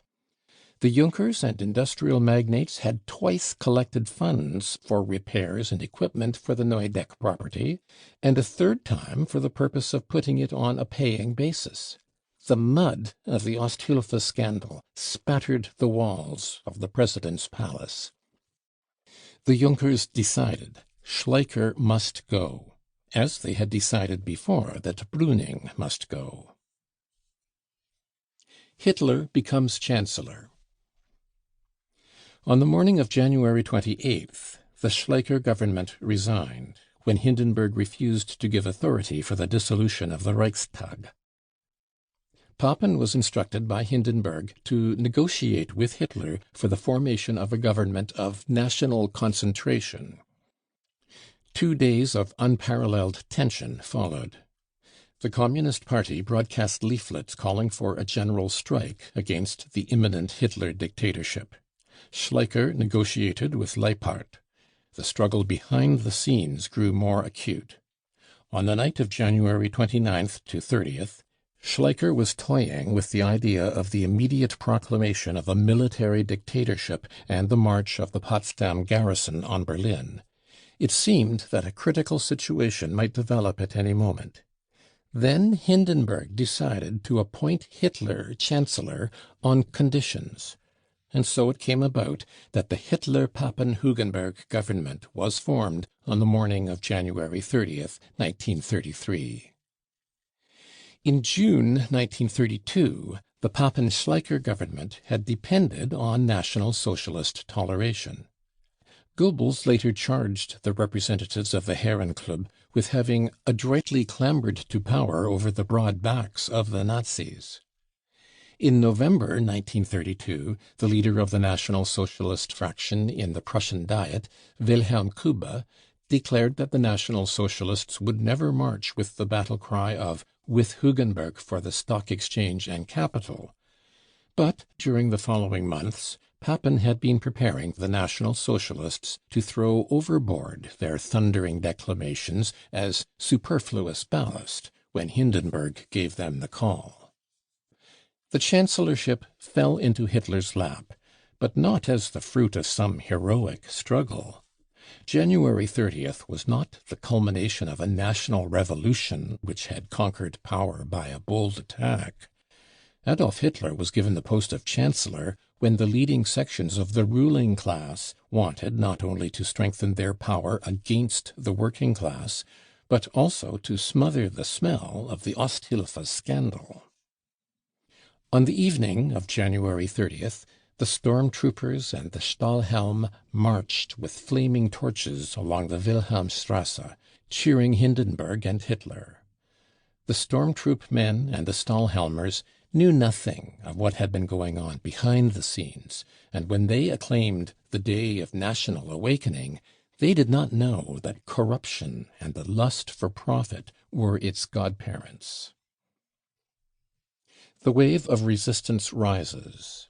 The Junkers and industrial magnates had twice collected funds for repairs and equipment for the Neudeck property, and a third time for the purpose of putting it on a paying basis. The mud of the Osthilfe scandal spattered the walls of the president's palace. The Junkers decided Schleicher must go, as they had decided before that Brüning must go. Hitler becomes chancellor. On the morning of January 28th, the Schleicher government resigned, when Hindenburg refused to give authority for the dissolution of the Reichstag. Papen was instructed by Hindenburg to negotiate with Hitler for the formation of a government of national concentration. 2 days of unparalleled tension followed. The Communist Party broadcast leaflets calling for a general strike against the imminent Hitler dictatorship. Schleicher negotiated with Leipart. The struggle behind the scenes grew more acute. On the night of January 29th to 30th, Schleicher was toying with the idea of the immediate proclamation of a military dictatorship and the march of the Potsdam garrison on Berlin. It seemed that a critical situation might develop at any moment. Then Hindenburg decided to appoint Hitler chancellor on conditions. And so it came about that the Hitler-Papen-Hugenberg government was formed on the morning of January 30th, 1933. In June 1932, the Papen-Schleicher government had depended on National Socialist toleration. Goebbels later charged the representatives of the Herrenklub with having adroitly clambered to power over the broad backs of the Nazis. In November 1932, the leader of the National Socialist fraction in the Prussian Diet, Wilhelm Kube, declared that the National Socialists would never march with the battle cry of "with Hugenberg for the stock exchange and capital." But during the following months, Papen had been preparing the National Socialists to throw overboard their thundering declamations as superfluous ballast when Hindenburg gave them the call. The chancellorship fell into Hitler's lap, but not as the fruit of some heroic struggle. January 30th was not the culmination of a national revolution which had conquered power by a bold attack. Adolf Hitler was given the post of chancellor when the leading sections of the ruling class wanted not only to strengthen their power against the working class, but also to smother the smell of the Osthilfe scandal. On the evening of January 30th, the stormtroopers and the Stahlhelm marched with flaming torches along the Wilhelmstrasse, cheering Hindenburg and Hitler. The stormtroop men and the Stahlhelmers knew nothing of what had been going on behind the scenes, and when they acclaimed the day of national awakening, they did not know that corruption and the lust for profit were its godparents. The wave of resistance rises.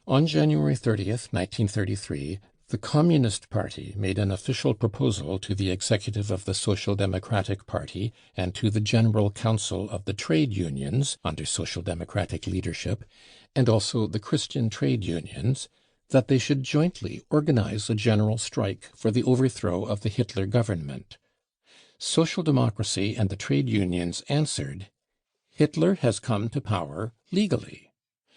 On January 30th, 1933, the Communist Party made an official proposal to the executive of the Social Democratic Party and to the General Council of the Trade Unions under Social Democratic leadership, and also the Christian trade unions, that they should jointly organize a general strike for the overthrow of the Hitler government. Social Democracy and the trade unions answered, "Hitler has come to power legally.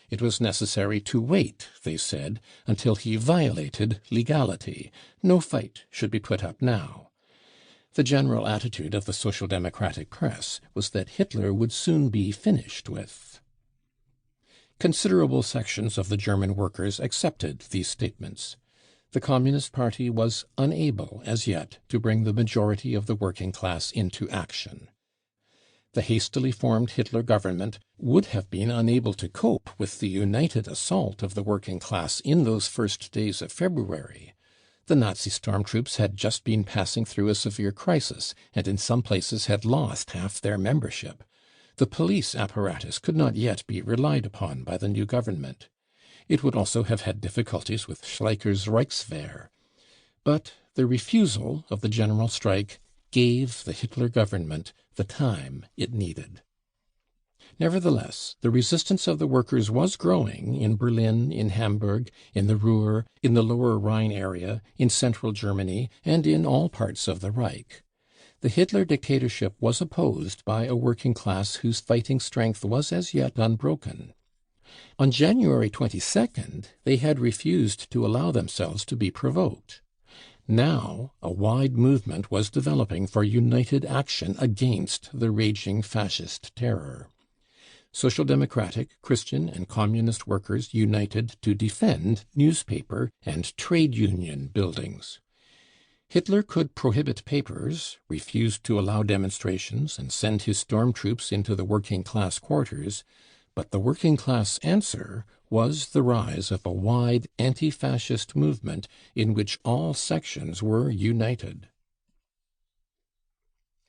It was necessary to wait," they said, "until he violated legality. No fight should be put up now." The general attitude of the Social Democratic press was that Hitler would soon be finished with. Considerable sections of the German workers accepted these statements. The Communist Party was unable as yet to bring the majority of the working class into action. The hastily formed Hitler government would have been unable to cope with the united assault of the working class in those first days of February. The Nazi stormtroops had just been passing through a severe crisis, and in some places had lost half their membership. The police apparatus could not yet be relied upon by the new government. It would also have had difficulties with Schleicher's Reichswehr. But the refusal of the general strike gave the Hitler government the time it needed. Nevertheless, the resistance of the workers was growing in Berlin, in Hamburg, in the Ruhr, in the Lower Rhine area, in central Germany, and in all parts of the Reich. The Hitler dictatorship was opposed by a working class whose fighting strength was as yet unbroken. On January 22nd, they had refused to allow themselves to be provoked. Now a wide movement was developing for united action against the raging fascist terror. Social Democratic, Christian, and Communist workers united to defend newspaper and trade union buildings. Hitler could prohibit papers, refuse to allow demonstrations, and send his storm troops into the working class quarters, but the working class answer was the rise of a wide anti-fascist movement in which all sections were united.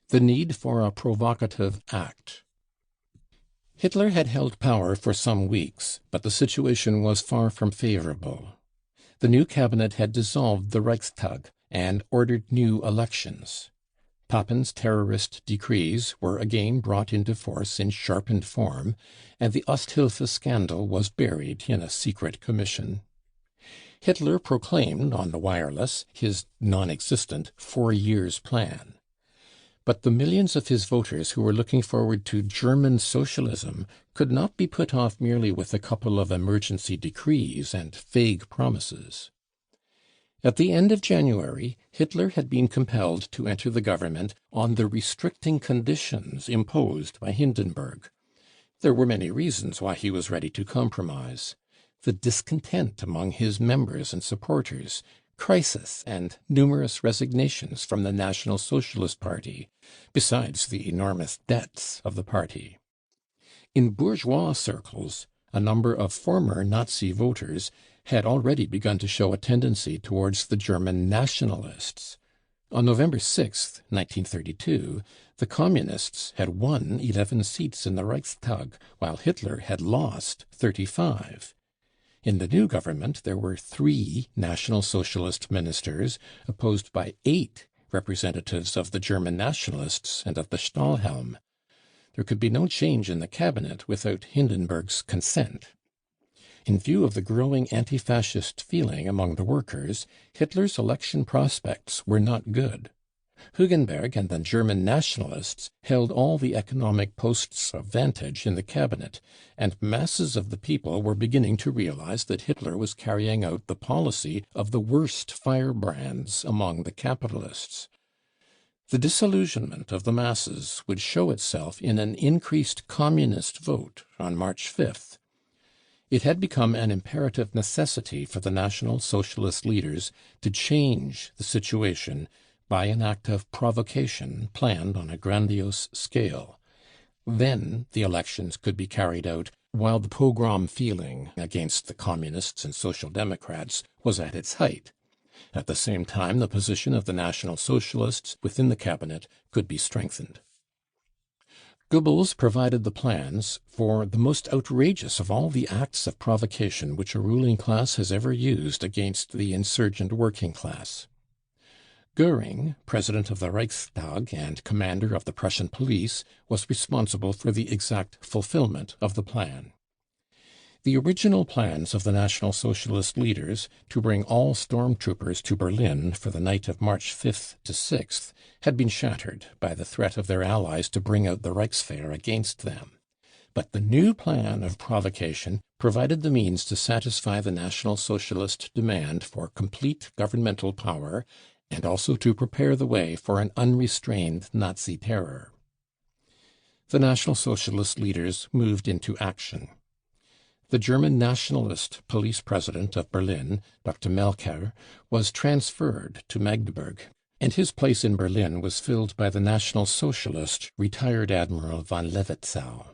The need for a provocative act. Hitler had held power for some weeks, but the situation was far from favorable. The new cabinet had dissolved the Reichstag and ordered new elections. Papen's terrorist decrees were again brought into force in sharpened form, and the Osthilfe scandal was buried in a secret commission. Hitler proclaimed on the wireless his non-existent 4 years plan. But the millions of his voters who were looking forward to German socialism could not be put off merely with a couple of emergency decrees and vague promises. At the end of January, Hitler had been compelled to enter the government on the restricting conditions imposed by Hindenburg. There were many reasons why he was ready to compromise: the discontent among his members and supporters, crisis, and numerous resignations from the National Socialist Party, besides the enormous debts of the party. In bourgeois circles, a number of former Nazi voters had already begun to show a tendency towards the German nationalists. On November 6, 1932, the Communists had won 11 seats in the Reichstag, while Hitler had lost 35. In the new government, there were 3 National Socialist ministers, opposed by 8 representatives of the German nationalists and of the Stahlhelm. There could be no change in the cabinet without Hindenburg's consent. In view of the growing anti-fascist feeling among the workers, Hitler's election prospects were not good. Hugenberg and the German nationalists held all the economic posts of vantage in the cabinet, and masses of the people were beginning to realize that Hitler was carrying out the policy of the worst firebrands among the capitalists. The disillusionment of the masses would show itself in an increased communist vote on March 5th. It had become an imperative necessity for the National Socialist leaders to change the situation by an act of provocation planned on a grandiose scale. Then the elections could be carried out while the pogrom feeling against the Communists and Social Democrats was at its height. At the same time, the position of the National Socialists within the cabinet could be strengthened. Goebbels provided the plans for the most outrageous of all the acts of provocation which a ruling class has ever used against the insurgent working class. Goering, president of the Reichstag and commander of the Prussian police, was responsible for the exact fulfillment of the plan. The original plans of the National Socialist leaders to bring all stormtroopers to Berlin for the night of March 5th to 6th had been shattered by the threat of their allies to bring out the Reichswehr against them. But the new plan of provocation provided the means to satisfy the National Socialist demand for complete governmental power and also to prepare the way for an unrestrained Nazi terror. The National Socialist leaders moved into action. The German nationalist police president of Berlin, Dr. Melcher, was transferred to Magdeburg, and his place in Berlin was filled by the National Socialist retired Admiral von Levetzow.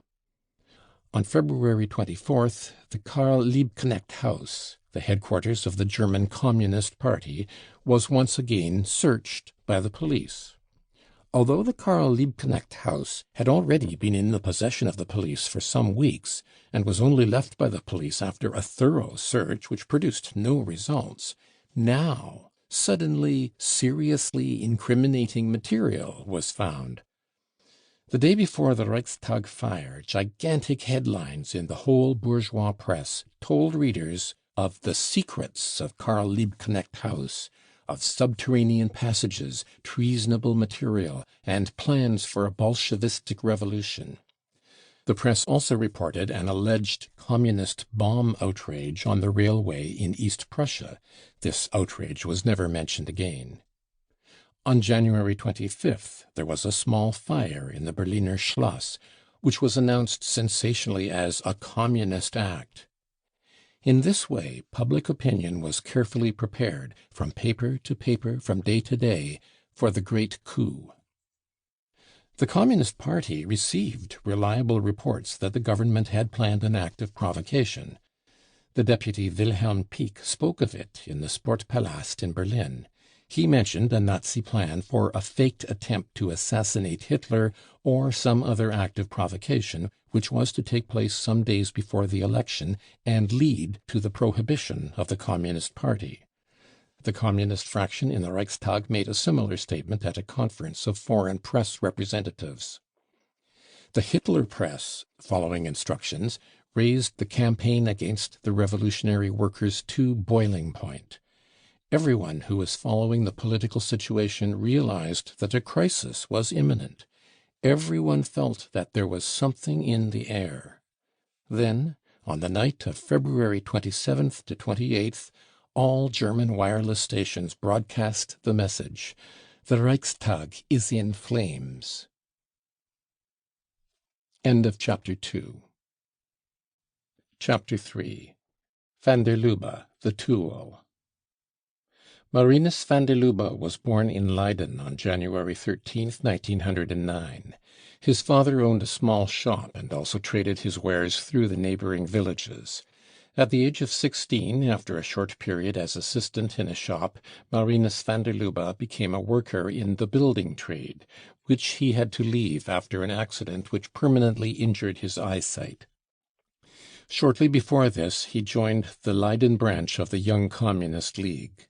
On February 24th, the Karl Liebknecht House, the headquarters of the German Communist Party, was once again searched by the police. Although the Karl Liebknecht House had already been in the possession of the police for some weeks, and was only left by the police after a thorough search which produced no results, now suddenly seriously incriminating material was found. The day before the Reichstag fire, gigantic headlines in the whole bourgeois press told readers of the secrets of Karl Liebknecht House, of subterranean passages, treasonable material, and plans for a Bolshevistic revolution. The press also reported an alleged communist bomb outrage on the railway in East Prussia. This outrage was never mentioned again. On January 25th, there was a small fire in the Berliner Schloss, which was announced sensationally as a communist act. In this way, public opinion was carefully prepared, from paper to paper, from day to day, for the great coup. The Communist Party received reliable reports that the government had planned an act of provocation. The deputy Wilhelm Pieck spoke of it in the Sportpalast in Berlin. He mentioned a Nazi plan for a faked attempt to assassinate Hitler or some other act of provocation, which was to take place some days before the election and lead to the prohibition of the Communist Party. The Communist fraction in the Reichstag made a similar statement at a conference of foreign press representatives. The Hitler press, following instructions, raised the campaign against the revolutionary workers to boiling point. Everyone who was following the political situation realized that a crisis was imminent. Everyone felt that there was something in the air. Then, on the night of February 27th to 28th, all German wireless stations broadcast the message, "The Reichstag is in flames." End of chapter 2. Chapter 3. Van der Lubbe, the Tool. Marinus van der Lubbe was born in Leiden on January 13, 1909. His father owned a small shop and also traded his wares through the neighboring villages. At the age of 16, after a short period as assistant in a shop, Marinus van der Lubbe became a worker in the building trade, which he had to leave after an accident which permanently injured his eyesight. Shortly before this, he joined the Leiden branch of the Young Communist League.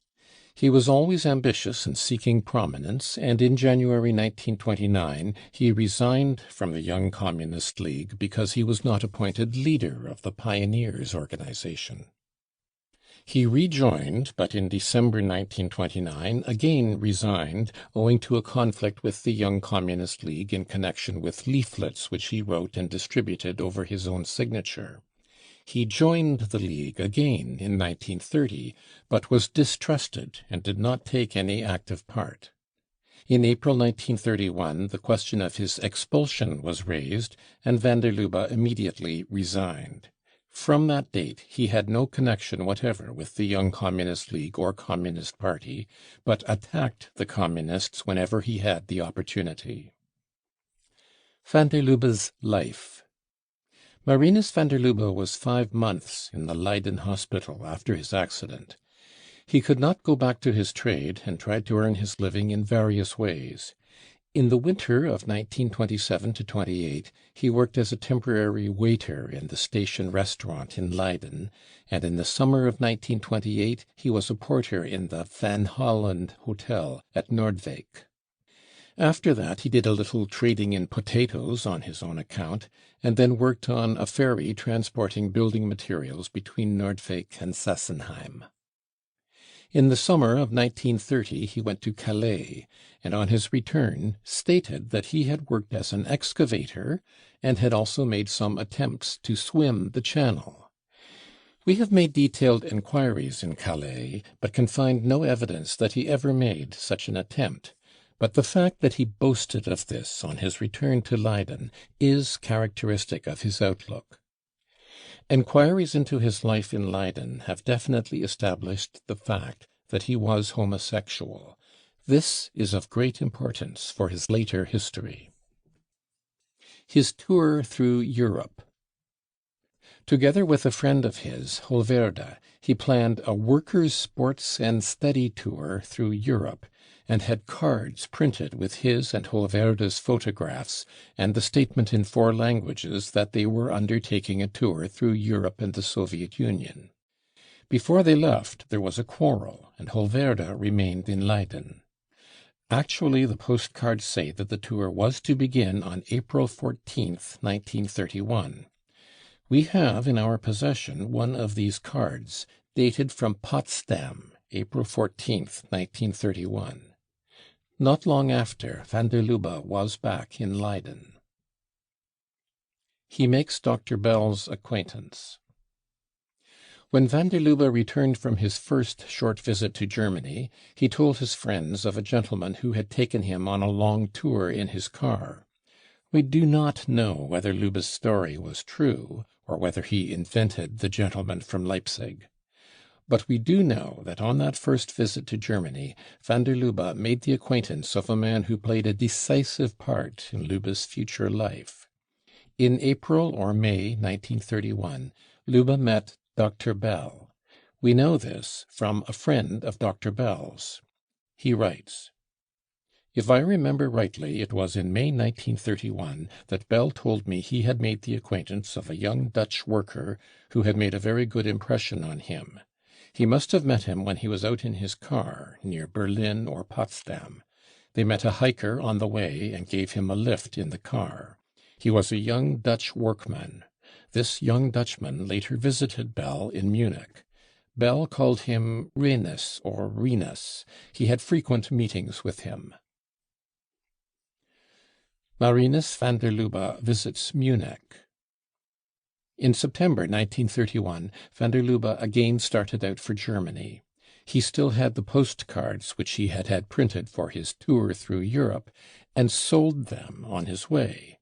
He was always ambitious and seeking prominence, and in January 1929 he resigned from the Young Communist League because he was not appointed leader of the Pioneers organization. He rejoined, but in December 1929 again resigned, owing to a conflict with the Young Communist League in connection with leaflets which he wrote and distributed over his own signature. He joined the League again in 1930, but was distrusted and did not take any active part. In April 1931 the question of his expulsion was raised, and van der Lubbe immediately resigned. From that date he had no connection whatever with the Young Communist League or Communist Party, but attacked the Communists whenever he had the opportunity. Van der Lubbe's life. Marinus van der Lubbe was 5 months in the Leiden hospital after his accident. He could not go back to his trade and tried to earn his living in various ways. In the winter of 1927-28 he worked as a temporary waiter in the station restaurant in Leiden, and in the summer of 1928 he was a porter in the Van Holland Hotel at Noordwijk. After that he did a little trading in potatoes on his own account, and then worked on a ferry transporting building materials between Noordwijk and Sassenheim. In the summer of 1930 he went to Calais, and on his return stated that he had worked as an excavator and had also made some attempts to swim the Channel. We have made detailed enquiries in Calais, but can find no evidence that he ever made such an attempt. But the fact that he boasted of this on his return to Leiden is characteristic of his outlook. Enquiries into his life in Leiden have definitely established the fact that he was homosexual. This is of great importance for his later history. His tour through Europe. Together with a friend of his, Holverda, he planned a workers' sports and study tour through Europe, and had cards printed with his and Holverda's photographs and the statement in 4 languages that they were undertaking a tour through Europe and the Soviet Union. Before they left there was a quarrel, and Holverda remained in Leiden. Actually, the postcards say that the tour was to begin on April 14th, 1931. We have in our possession one of these cards, dated from Potsdam, April 14th, 1931. Not long after, van der Lubbe was back in Leiden. He makes Dr. Bell's acquaintance. When van der Lubbe returned from his first short visit to Germany, he told his friends of a gentleman who had taken him on a long tour in his car. We do not know whether Lubbe's story was true, or whether he invented the gentleman from Leipzig. But we do know that on that first visit to Germany, van der Lubbe made the acquaintance of a man who played a decisive part in Lubbe's future life. In April or May 1931, Lubbe met Dr. Bell. We know this from a friend of Dr. Bell's. He writes, "If I remember rightly, it was in May 1931 that Bell told me he had made the acquaintance of a young Dutch worker who had made a very good impression on him. He must have met him when he was out in his car near Berlin or Potsdam. They met a hiker on the way and gave him a lift in the car. He was a young Dutch workman. This young Dutchman later visited Bell in Munich. Bell called him Renus or Renus. He had frequent meetings with him." Marinus van der Lubbe visits Munich. In September 1931, van der Lubbe again started out for Germany. He still had the postcards which he had had printed for his tour through Europe, and sold them on his way.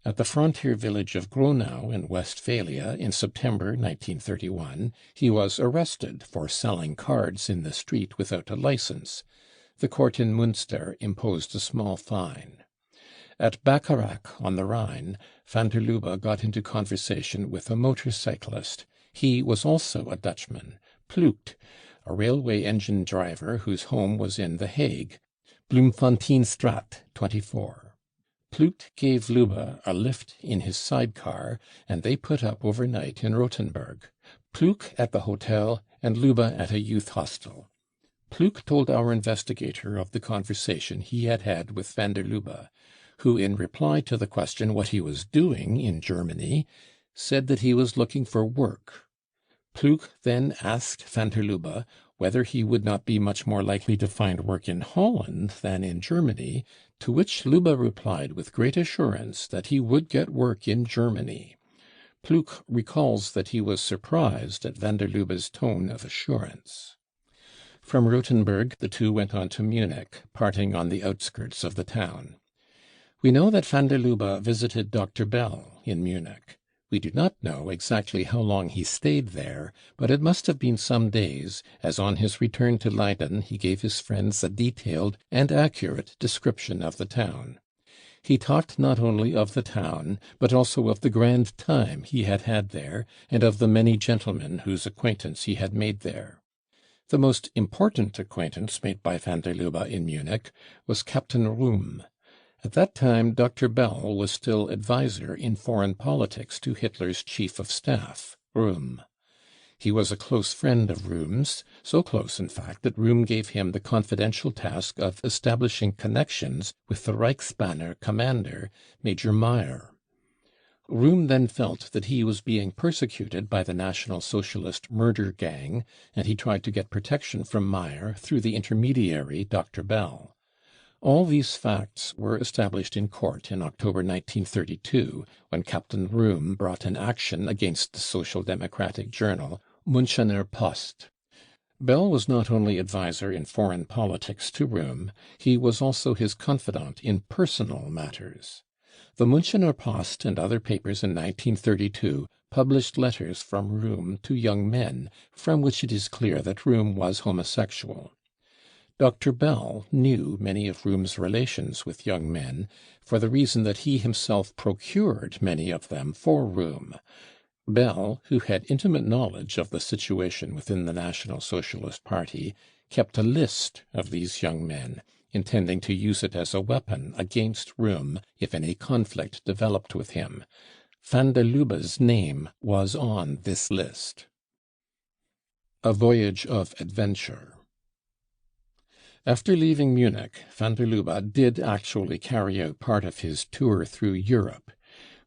At the frontier village of Gronau in Westphalia in September 1931, he was arrested for selling cards in the street without a license. The court in Münster imposed a small fine. At Bacharach on the Rhine, van der Lubbe got into conversation with a motorcyclist. He was also a Dutchman, Plucht, a railway engine driver whose home was in The Hague, Bloemfonteinstraat 24. Plucht gave Lubbe a lift in his sidecar, and they put up overnight in Rothenburg. Plucht at the hotel, and Lubbe at a youth hostel. Plucht told our investigator of the conversation he had had with van der Lubbe, who, in reply to the question what he was doing in Germany, said that he was looking for work. Plucht then asked van der Lubbe whether he would not be much more likely to find work in Holland than in Germany, to which Lubbe replied with great assurance that he would get work in Germany. Plucht recalls that he was surprised at van der Lubbe's tone of assurance. From Rothenburg the two went on to Munich, parting on the outskirts of the town. We know that van der Lubbe visited Dr. Bell in Munich. We do not know exactly how long he stayed there, but it must have been some days, as on his return to Leiden he gave his friends a detailed and accurate description of the town. He talked not only of the town, but also of the grand time he had had there, and of the many gentlemen whose acquaintance he had made there. The most important acquaintance made by van der Lubbe in Munich was Captain Röhm. At that time Dr. Bell was still advisor in foreign politics to Hitler's chief of staff, Röhm. He was a close friend of Röhm's, so close in fact that Röhm gave him the confidential task of establishing connections with the Reichsbanner commander, Major Meyer. Röhm then felt that he was being persecuted by the National Socialist murder gang, and he tried to get protection from Meyer through the intermediary Dr. Bell. All these facts were established in court in October 1932, when Captain Röhm brought an action against the Social Democratic journal Münchener Post. Bell was not only advisor in foreign politics to Röhm, he was also his confidant in personal matters. The Münchener Post and other papers in 1932 published letters from Röhm to young men, from which it is clear that Röhm was homosexual. Dr. Bell knew many of Röhm's relations with young men, for the reason that he himself procured many of them for Röhm. Bell, who had intimate knowledge of the situation within the National Socialist Party, kept a list of these young men, intending to use it as a weapon against Röhm if any conflict developed with him. Van der Lubbe's name was on this list. A voyage of adventure. After leaving Munich, van der Lubbe did actually carry out part of his tour through Europe.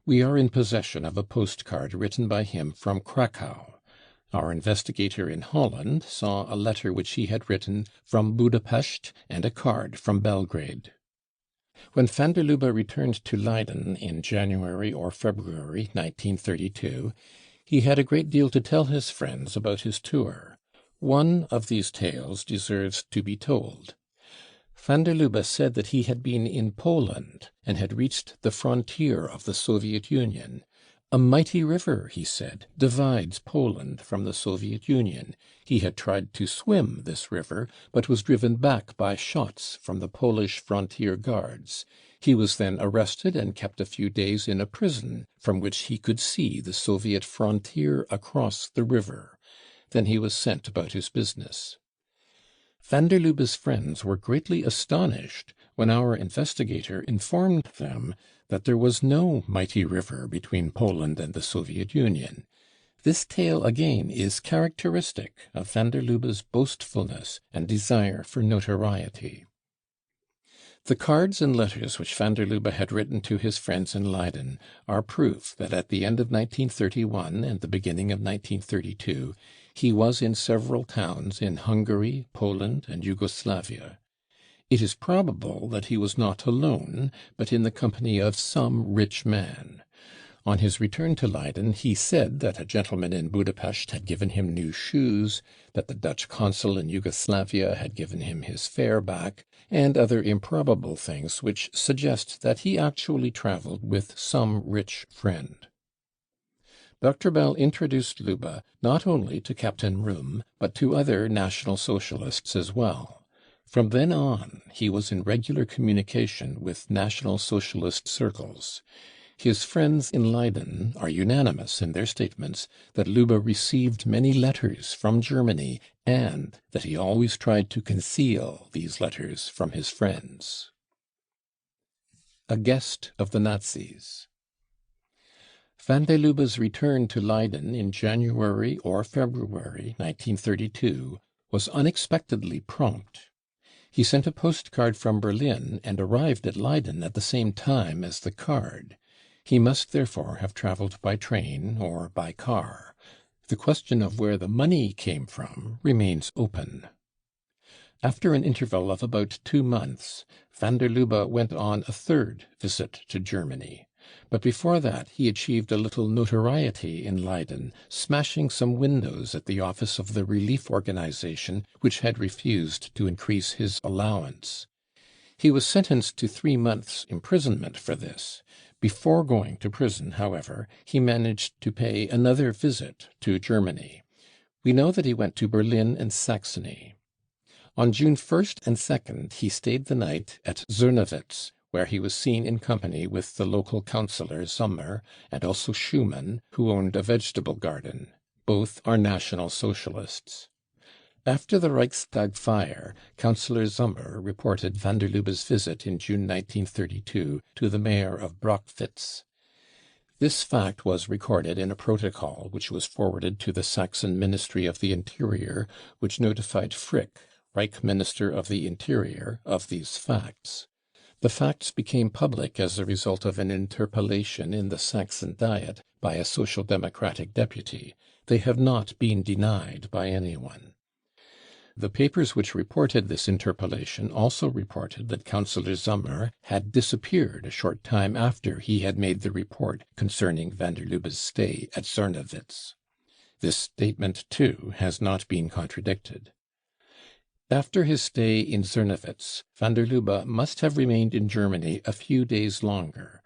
We are in possession of a postcard written by him from Krakow. Our investigator in Holland saw a letter which he had written from Budapest and a card from Belgrade. When van der Lubbe returned to Leyden in January or February 1932, he had a great deal to tell his friends about his tour. One of these tales deserves to be told. Van der Lubbe said that he had been in Poland and had reached the frontier of the Soviet Union. A mighty river, he said, divides Poland from the Soviet Union. He had tried to swim this river, but was driven back by shots from the Polish frontier guards. He was then arrested and kept a few days in a prison from which he could see the Soviet frontier across the river. Then he was sent about his business. Van der Lubbe's friends were greatly astonished when our investigator informed them that there was no mighty river between Poland and the Soviet Union. This tale again is characteristic of van der Lubbe's boastfulness and desire for notoriety. The cards and letters which van der Lubbe had written to his friends in Leyden are proof that at the end of 1931 and the beginning of 1932 he was in several towns in Hungary, Poland, and Yugoslavia. It is probable that he was not alone, but in the company of some rich man. On his return to Leyden, he said that a gentleman in Budapest had given him new shoes, that the Dutch consul in Yugoslavia had given him his fare back, and other improbable things which suggest that he actually traveled with some rich friend. Dr. Bell introduced Lubbe not only to Captain Room, but to other National Socialists as well. From then on, he was in regular communication with National Socialist circles. His friends in Leyden are unanimous in their statements that Lubbe received many letters from Germany and that he always tried to conceal these letters from his friends. A guest of the Nazis. Van der Lubbe's return to Leyden in January or February 1932 was unexpectedly prompt. He sent a postcard from Berlin and arrived at Leyden at the same time as the card. He must therefore have traveled by train or by car. The question of where the money came from remains open. After an interval of about 2 months, van der Lubbe went on a third visit to Germany. But before that he achieved a little notoriety in Leyden, smashing some windows at the office of the relief organization which had refused to increase his allowance. He was sentenced to 3 months' imprisonment for this. Before going to prison, however, he managed to pay another visit to Germany. We know that he went to Berlin and Saxony. On June 1st and 2nd he stayed the night at Czernowitz, where he was seen in company with the local councillor Sommer and also Schumann, who owned a vegetable garden. Both are National Socialists. After the Reichstag fire, Councillor Sommer reported van der Lubbe's visit in June 1932 to the mayor of Brockwitz. This fact was recorded in a protocol which was forwarded to the Saxon Ministry of the Interior, which notified Frick, Reich Minister of the Interior, of these facts. The facts became public as a result of an interpellation in the Saxon Diet by a Social Democratic deputy. They have not been denied by anyone. The papers which reported this interpellation also reported that Councillor Sommer had disappeared a short time after he had made the report concerning van der Lubbe's stay at Czernowitz. This statement, too, has not been contradicted. After his stay in Czernowitz, van der Lubbe must have remained in Germany a few days longer.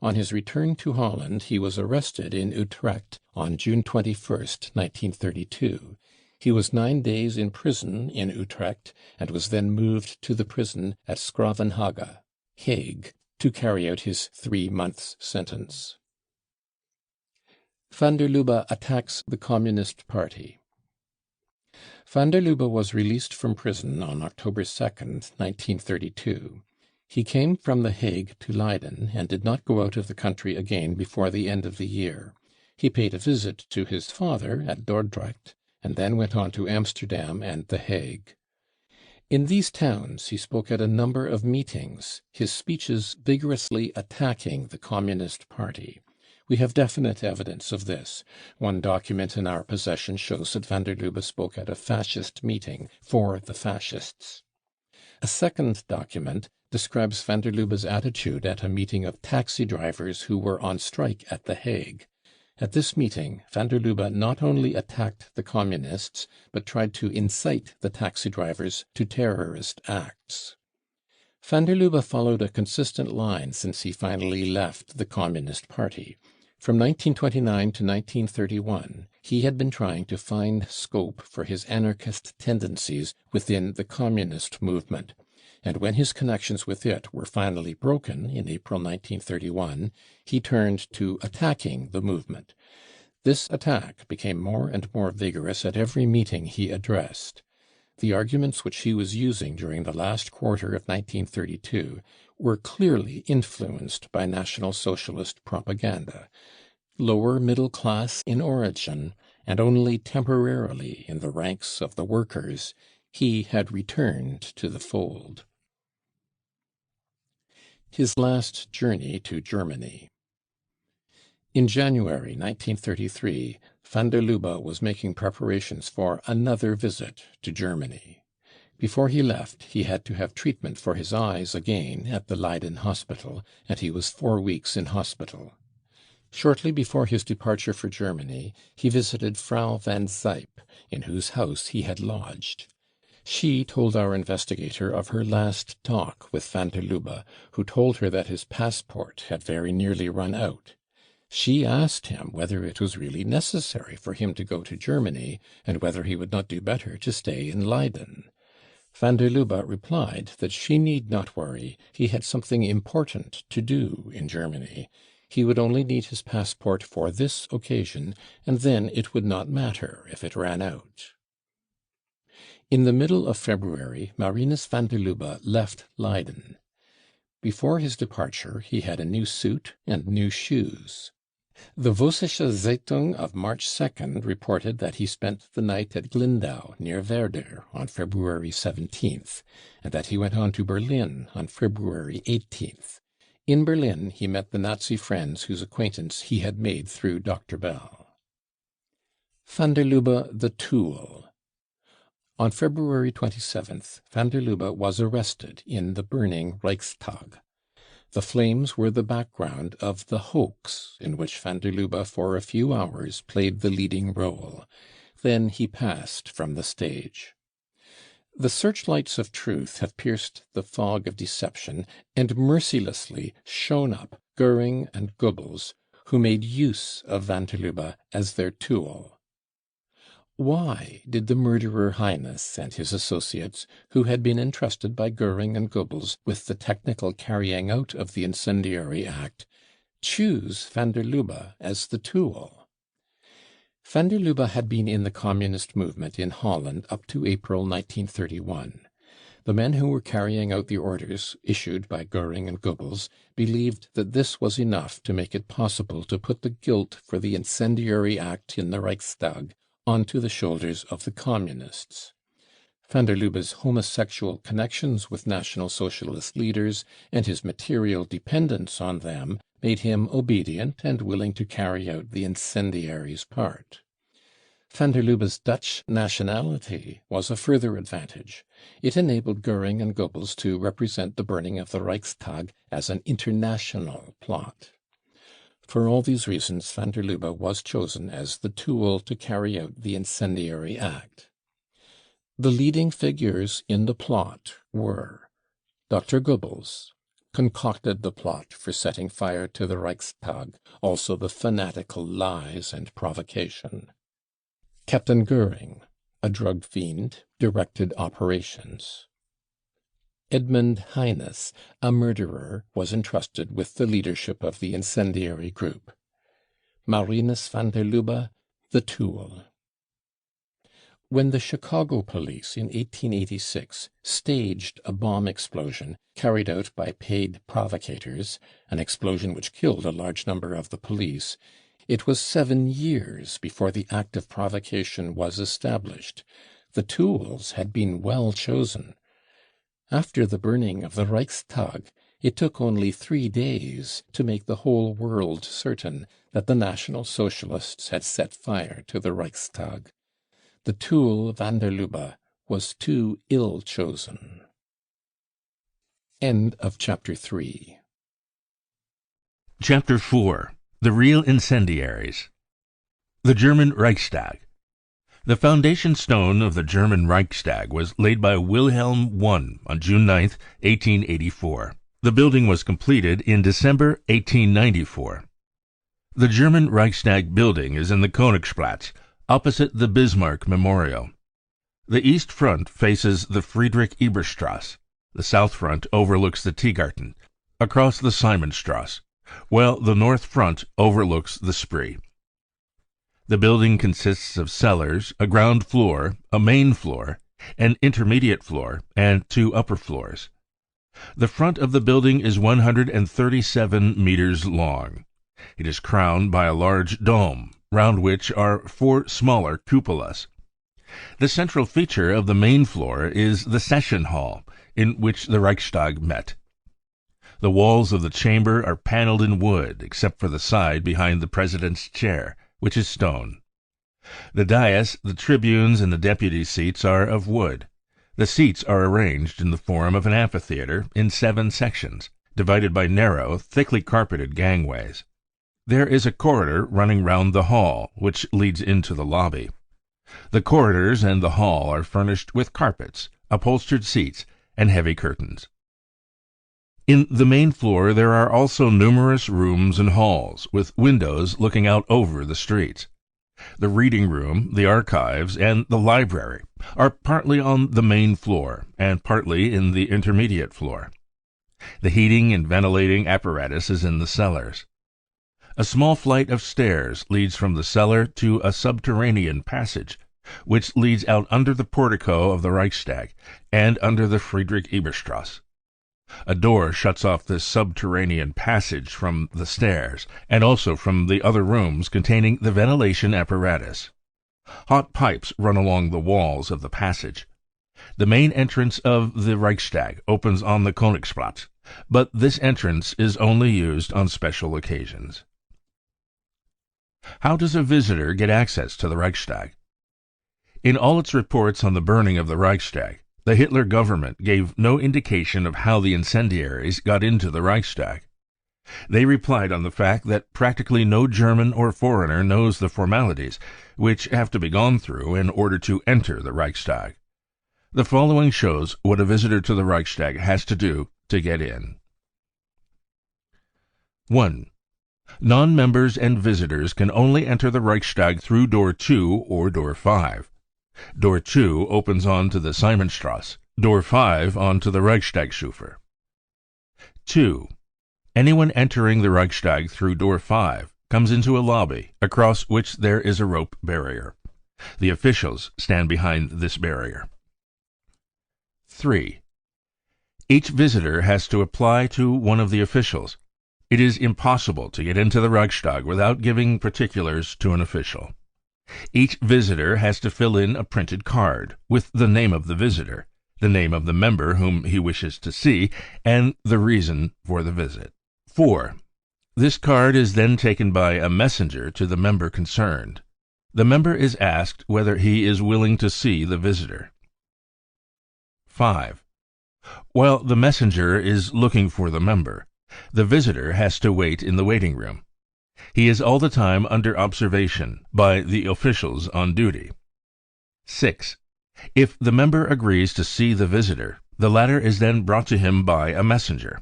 On his return to Holland, he was arrested in Utrecht on June 21st, 1932. He was 9 days in prison in Utrecht and was then moved to the prison at Schravenhage, Hague, to carry out his 3 months' sentence. Van der Lubbe attacks the Communist Party. Van der Lubbe was released from prison on October 2nd, 1932. He came from The Hague to Leyden and did not go out of the country again before the end of the year. He paid a visit to his father at Dordrecht and then went on to Amsterdam and The Hague. In these towns he spoke at a number of meetings, his speeches vigorously attacking the Communist Party. We have definite evidence of this. One document in our possession shows that van der Lubbe spoke at a fascist meeting for the fascists. A second document describes van der Lubbe's attitude at a meeting of taxi drivers who were on strike at The Hague. At this meeting, van der Lubbe not only attacked the communists, but tried to incite the taxi drivers to terrorist acts. Van der Lubbe followed a consistent line since he finally left the Communist Party. From 1929 to 1931, he had been trying to find scope for his anarchist tendencies within the communist movement, and when his connections with it were finally broken in April 1931, he turned to attacking the movement. This attack became more and more vigorous at every meeting he addressed. The arguments which he was using during the last quarter of 1932 were clearly influenced by National Socialist propaganda. Lower middle class in origin, and only temporarily in the ranks of the workers, he had returned to the fold. His last journey to Germany. In January 1933, van der Lubbe was making preparations for another visit to Germany. Before he left, he had to have treatment for his eyes again at the Leiden hospital, and he was 4 weeks in hospital. Shortly before his departure for Germany, he visited Frau van Zijp, in whose house he had lodged. She told our investigator of her last talk with van der Lubbe, who told her that his passport had very nearly run out. She asked him whether it was really necessary for him to go to Germany, and whether he would not do better to stay in Leiden. Van der Lubbe replied that she need not worry, he had something important to do in Germany. He would only need his passport for this occasion, and then it would not matter if it ran out. In the middle of February, Marinus van der Lubbe left Leiden. Before his departure, he had a new suit and new shoes. The Vossische Zeitung of March 2nd reported that he spent the night at Glindau, near Werder, on February 17th, and that he went on to Berlin on February 18th. In Berlin, he met the Nazi friends whose acquaintance he had made through Dr. Bell. Van der Lubbe, the Tool. On February 27th, van der Lubbe was arrested in the burning Reichstag. The flames were the background of the hoax in which van der Lubbe for a few hours played the leading role. Then he passed from the stage. The searchlights of truth have pierced the fog of deception and mercilessly shown up Goering and Goebbels, who made use of van der Lubbe as their tool. Why did the murderer Heines and his associates, who had been entrusted by Goering and Goebbels with the technical carrying out of the incendiary act, choose van der Lubbe as the tool? Van der Lubbe had been in the communist movement in Holland up to April 1931. The men who were carrying out the orders issued by Goering and Goebbels believed that this was enough to make it possible to put the guilt for the incendiary act in the Reichstag onto the shoulders of the communists. Van der Lubbe's homosexual connections with National Socialist leaders and his material dependence on them made him obedient and willing to carry out the incendiary's part. Van der Lubbe's Dutch nationality was a further advantage. It enabled Goering and Goebbels to represent the burning of the Reichstag as an international plot. For all these reasons, van der Lubbe was chosen as the tool to carry out the incendiary act. The leading figures in the plot were Dr. Goebbels, concocted the plot for setting fire to the Reichstag, also the fanatical lies and provocation. Captain Goering, a drug fiend, directed operations. Edmund Heines, a murderer, was entrusted with the leadership of the incendiary group. Marinus van der Lubbe, the tool. When the Chicago police in 1886 staged a bomb explosion carried out by paid provocators, an explosion which killed a large number of the police, it was 7 years before the act of provocation was established. The tools had been well chosen. After the burning of the Reichstag, it took only 3 days to make the whole world certain that the National Socialists had set fire to the Reichstag. The tool van der Lubbe was too ill chosen. End of chapter 3. Chapter 4. The Real Incendiaries. The German Reichstag. The foundation stone of the German Reichstag was laid by Wilhelm I on June 9, 1884. The building was completed in December 1894. The German Reichstag building is in the Königsplatz, opposite the Bismarck Memorial. The east front faces the Friedrich-Ebert-Strasse. The south front overlooks the Tiergarten, across the Simonstrasse, while the north front overlooks the Spree. The building consists of cellars, a ground floor, a main floor, an intermediate floor, and 2 upper floors. The front of the building is 137 meters long. It is crowned by a large dome, round which are 4 smaller cupolas. The central feature of the main floor is the session hall, in which the Reichstag met. The walls of the chamber are paneled in wood, except for the side behind the president's chair, which is stone. The dais, the tribunes, and the deputy seats are of wood. The seats are arranged in the form of an amphitheater in 7 sections, divided by narrow, thickly carpeted gangways. There is a corridor running round the hall, which leads into the lobby. The corridors and the hall are furnished with carpets, upholstered seats, and heavy curtains. In the main floor there are also numerous rooms and halls, with windows looking out over the streets. The reading room, the archives, and the library are partly on the main floor and partly in the intermediate floor. The heating and ventilating apparatus is in the cellars. A small flight of stairs leads from the cellar to a subterranean passage, which leads out under the portico of the Reichstag and under the Friedrich-Ebert-Strasse. A door shuts off this subterranean passage from the stairs, and also from the other rooms containing the ventilation apparatus. Hot pipes run along the walls of the passage. The main entrance of the Reichstag opens on the Königsplatz, but this entrance is only used on special occasions. How does a visitor get access to the Reichstag? In all its reports on the burning of the Reichstag, the Hitler government gave no indication of how the incendiaries got into the Reichstag. They replied on the fact that practically no German or foreigner knows the formalities which have to be gone through in order to enter the Reichstag. The following shows what a visitor to the Reichstag has to do to get in. 1. Non-members and visitors can only enter the Reichstag through door 2 or door 5. Door 2 opens on to the Simonstrasse, door 5 on to the Reichstagschufer. 2. Anyone entering the Reichstag through door 5 comes into a lobby, across which there is a rope barrier. The officials stand behind this barrier. 3. Each visitor has to apply to one of the officials. It is impossible to get into the Reichstag without giving particulars to an official. Each visitor has to fill in a printed card with the name of the visitor, the name of the member whom he wishes to see, and the reason for the visit. 4. This card is then taken by a messenger to the member concerned. The member is asked whether he is willing to see the visitor. 5. While the messenger is looking for the member, the visitor has to wait in the waiting room. He is all the time under observation by the officials on duty. 6. If the member agrees to see the visitor, the latter is then brought to him by a messenger.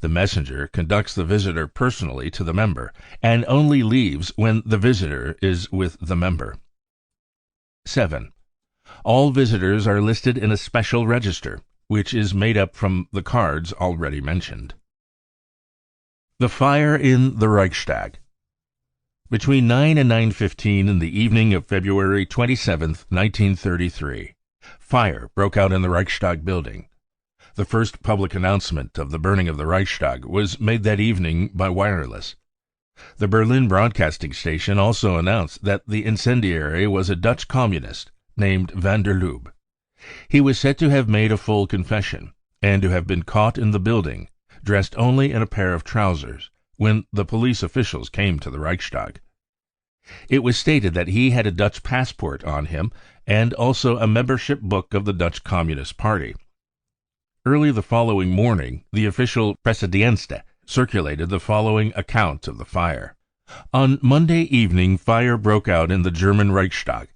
The messenger conducts the visitor personally to the member, and only leaves when the visitor is with the member. 7. All visitors are listed in a special register, which is made up from the cards already mentioned. The fire in the Reichstag. Between 9 and 9:15 in the evening of February 27, 1933, fire broke out in the Reichstag building. The first public announcement of the burning of the Reichstag was made that evening by wireless. The Berlin broadcasting station also announced that the incendiary was a Dutch communist named van der Lubbe. He was said to have made a full confession, and to have been caught in the building, dressed only in a pair of trousers, when the police officials came to the Reichstag. It was stated that he had a Dutch passport on him and also a membership book of the Dutch Communist Party. Early the following morning, the official Pressedienst circulated the following account of the fire. On Monday evening, fire broke out in the German Reichstag.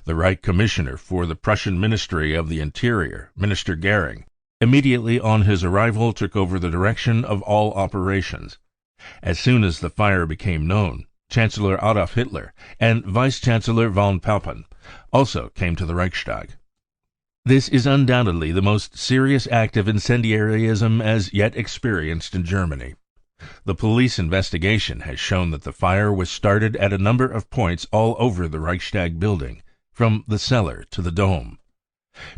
The Reich Commissioner for the Prussian Ministry of the Interior, Minister Goering, immediately on his arrival took over the direction of all operations. As soon as the fire became known, Chancellor Adolf Hitler and Vice-Chancellor von Papen also came to the Reichstag. This is undoubtedly the most serious act of incendiarism as yet experienced in Germany. The police investigation has shown that the fire was started at a number of points all over the Reichstag building, from the cellar to the dome.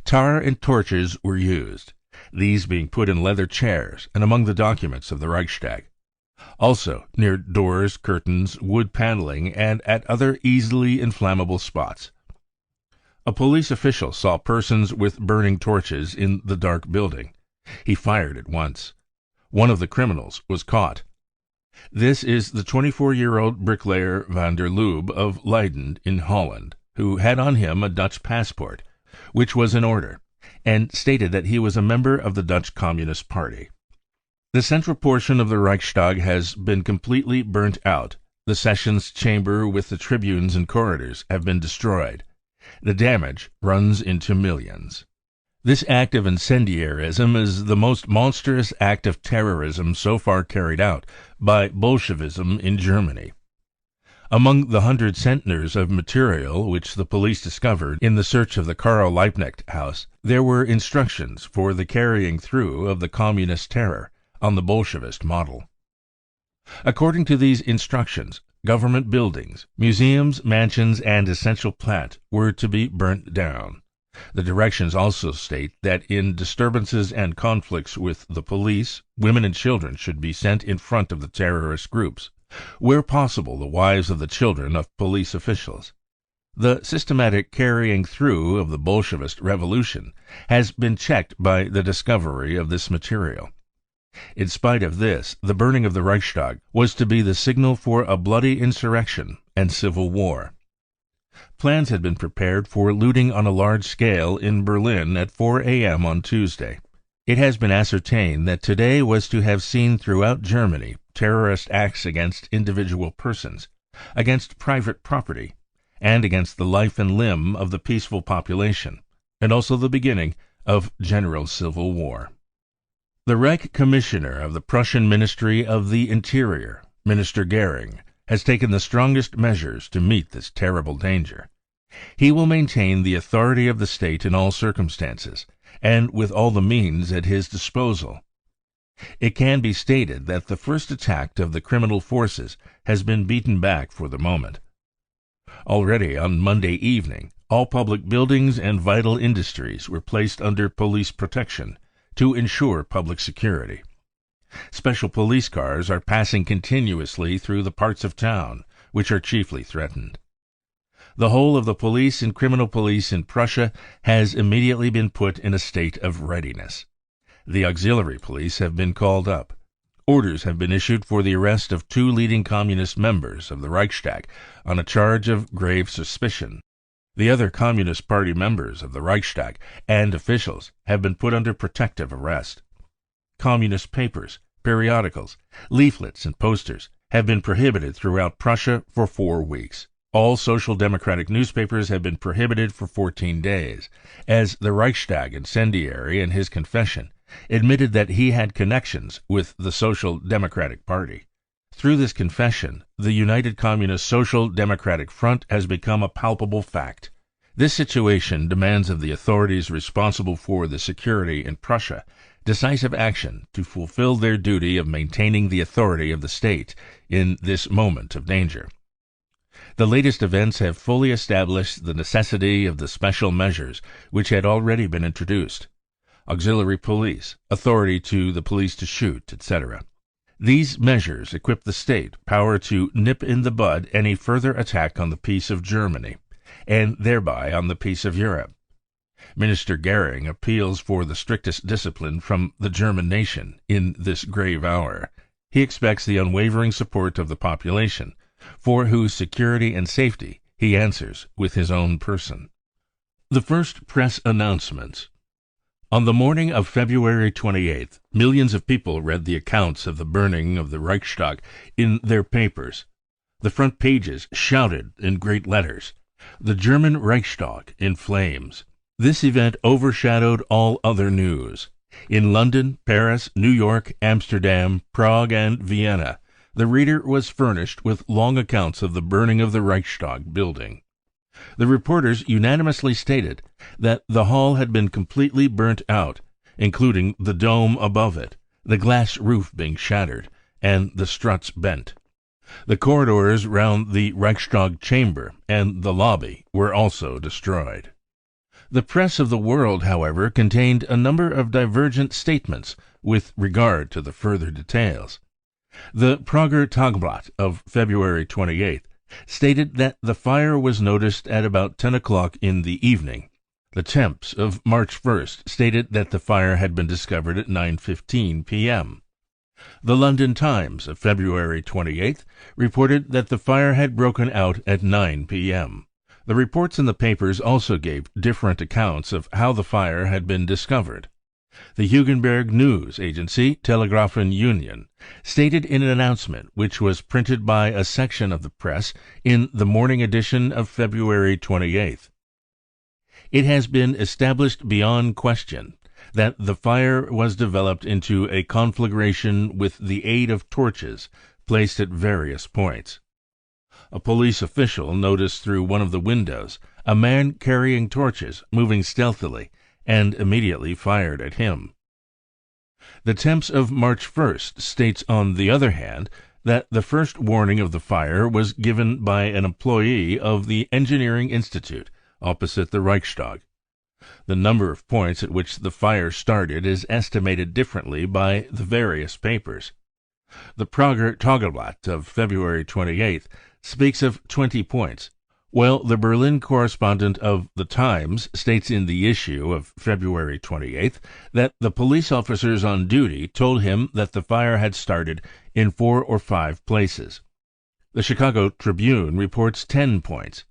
Tar and torches were used, these being put in leather chairs and among the documents of the Reichstag. Also near doors, curtains, wood paneling, and at other easily inflammable spots. A police official saw persons with burning torches in the dark building. He fired at once. One of the criminals was caught. This is the 24-year-old bricklayer van der Lubbe of Leiden in Holland, who had on him a Dutch passport, which was in order, and stated that he was a member of the Dutch Communist Party. The central portion of the Reichstag has been completely burnt out. The sessions chamber with the tribunes and corridors have been destroyed. The damage runs into millions. This act of incendiarism is the most monstrous act of terrorism so far carried out by Bolshevism in Germany. Among the 100 centners of material which the police discovered in the search of the Karl Liebknecht house, there were instructions for the carrying through of the communist terror on the Bolshevist model. According to these instructions, government buildings, museums, mansions, and essential plant were to be burnt down. The directions also state that in disturbances and conflicts with the police, women and children should be sent in front of the terrorist groups, where possible the wives of the children of police officials. The systematic carrying through of the Bolshevist revolution has been checked by the discovery of this material. In spite of this, the burning of the Reichstag was to be the signal for a bloody insurrection and civil war. Plans had been prepared for looting on a large scale in Berlin at 4 a.m. on Tuesday. It has been ascertained that today was to have seen throughout Germany terrorist acts against individual persons, against private property, and against the life and limb of the peaceful population, and also the beginning of general civil war. The Reich Commissioner of the Prussian Ministry of the Interior, Minister Goering, has taken the strongest measures to meet this terrible danger. He will maintain the authority of the state in all circumstances, and with all the means at his disposal. It can be stated that the first attack of the criminal forces has been beaten back for the moment. Already on Monday evening, all public buildings and vital industries were placed under police protection to ensure public security. Special police cars are passing continuously through the parts of town which are chiefly threatened. The whole of the police and criminal police in Prussia has immediately been put in a state of readiness. The auxiliary police have been called up. Orders have been issued for the arrest of 2 leading communist members of the Reichstag on a charge of grave suspicion. The other Communist Party members of the Reichstag and officials have been put under protective arrest. Communist papers, periodicals, leaflets, and posters have been prohibited throughout Prussia for 4 weeks. All Social Democratic newspapers have been prohibited for 14 days, as the Reichstag incendiary in his confession admitted that he had connections with the Social Democratic Party. Through this confession, the United Communist Social Democratic Front has become a palpable fact. This situation demands of the authorities responsible for the security in Prussia decisive action to fulfill their duty of maintaining the authority of the state in this moment of danger. The latest events have fully established the necessity of the special measures which had already been introduced: auxiliary police, authority to the police to shoot, etc. These measures equip the state power to nip in the bud any further attack on the peace of Germany, and thereby on the peace of Europe. Minister Goering appeals for the strictest discipline from the German nation in this grave hour. He expects the unwavering support of the population, for whose security and safety he answers with his own person. The first press announcements. On the morning of February 28th, millions of people read the accounts of the burning of the Reichstag in their papers. The front pages shouted in great letters, "The German Reichstag in flames." This event overshadowed all other news. In London, Paris, New York, Amsterdam, Prague, and Vienna, the reader was furnished with long accounts of the burning of the Reichstag building. The reporters unanimously stated that the hall had been completely burnt out, including the dome above it, the glass roof being shattered, and the struts bent. The corridors round the Reichstag chamber and the lobby were also destroyed. The press of the world, however, contained a number of divergent statements with regard to the further details. The Prager Tagblatt of February 28th stated that the fire was noticed at about 10 o'clock in the evening. The Temps of March 1st stated that the fire had been discovered at 9:15 p.m. The London Times of February 28th reported that the fire had broken out at 9 p.m. The reports in the papers also gave different accounts of how the fire had been discovered. The Hugenberg News Agency Telegrafen Union stated in an announcement which was printed by a section of the press in the morning edition of February 28th. It has been established beyond question that the fire was developed into a conflagration with the aid of torches placed at various points. A police official noticed through one of the windows a man carrying torches moving stealthily and immediately fired at him. The Temps of March 1st states, on the other hand, that the first warning of the fire was given by an employee of the Engineering Institute opposite the Reichstag. The number of points at which the fire started is estimated differently by the various papers. The Prager Tageblatt of February 28th speaks of 20 points, while the Berlin correspondent of The Times states in the issue of February 28th that the police officers on duty told him that the fire had started in 4 or 5 places. The Chicago Tribune reports 10 points.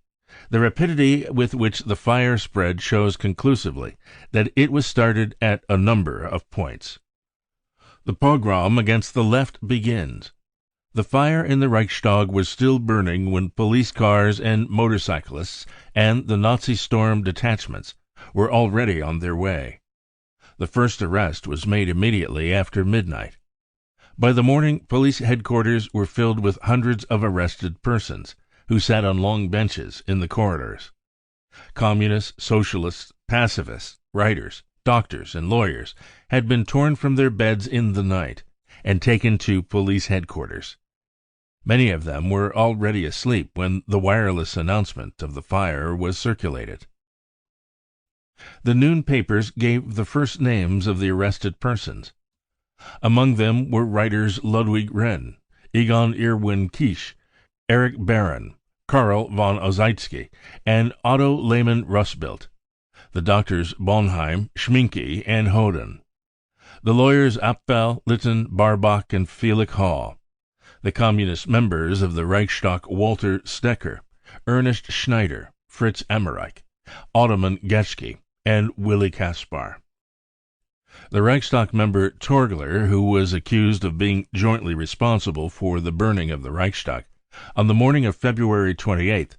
The rapidity with which the fire spread shows conclusively that it was started at a number of points. The pogrom against the left begins. The fire in the Reichstag was still burning when police cars and motorcyclists and the Nazi storm detachments were already on their way. The first arrest was made immediately after midnight. By the morning, police headquarters were filled with hundreds of arrested persons who sat on long benches in the corridors. Communists, socialists, pacifists, writers, doctors, and lawyers had been torn from their beds in the night and taken to police headquarters. Many of them were already asleep when the wireless announcement of the fire was circulated. The noon papers gave the first names of the arrested persons. Among them were writers Ludwig Renn, Egon Erwin Kisch, Erich Baron, Karl von Ossietzky, and Otto Lehmann Russbild, the doctors Bonheim, Schminke, and Hoden, the lawyers Appel, Litten, Barbach, and Felix Hall, the communist members of the Reichstag Walter Stecker, Ernest Schneider, Fritz Emmerich, Ottoman Geschke, and Willi Caspar. The Reichstag member Torgler, who was accused of being jointly responsible for the burning of the Reichstag, on the morning of February 28th,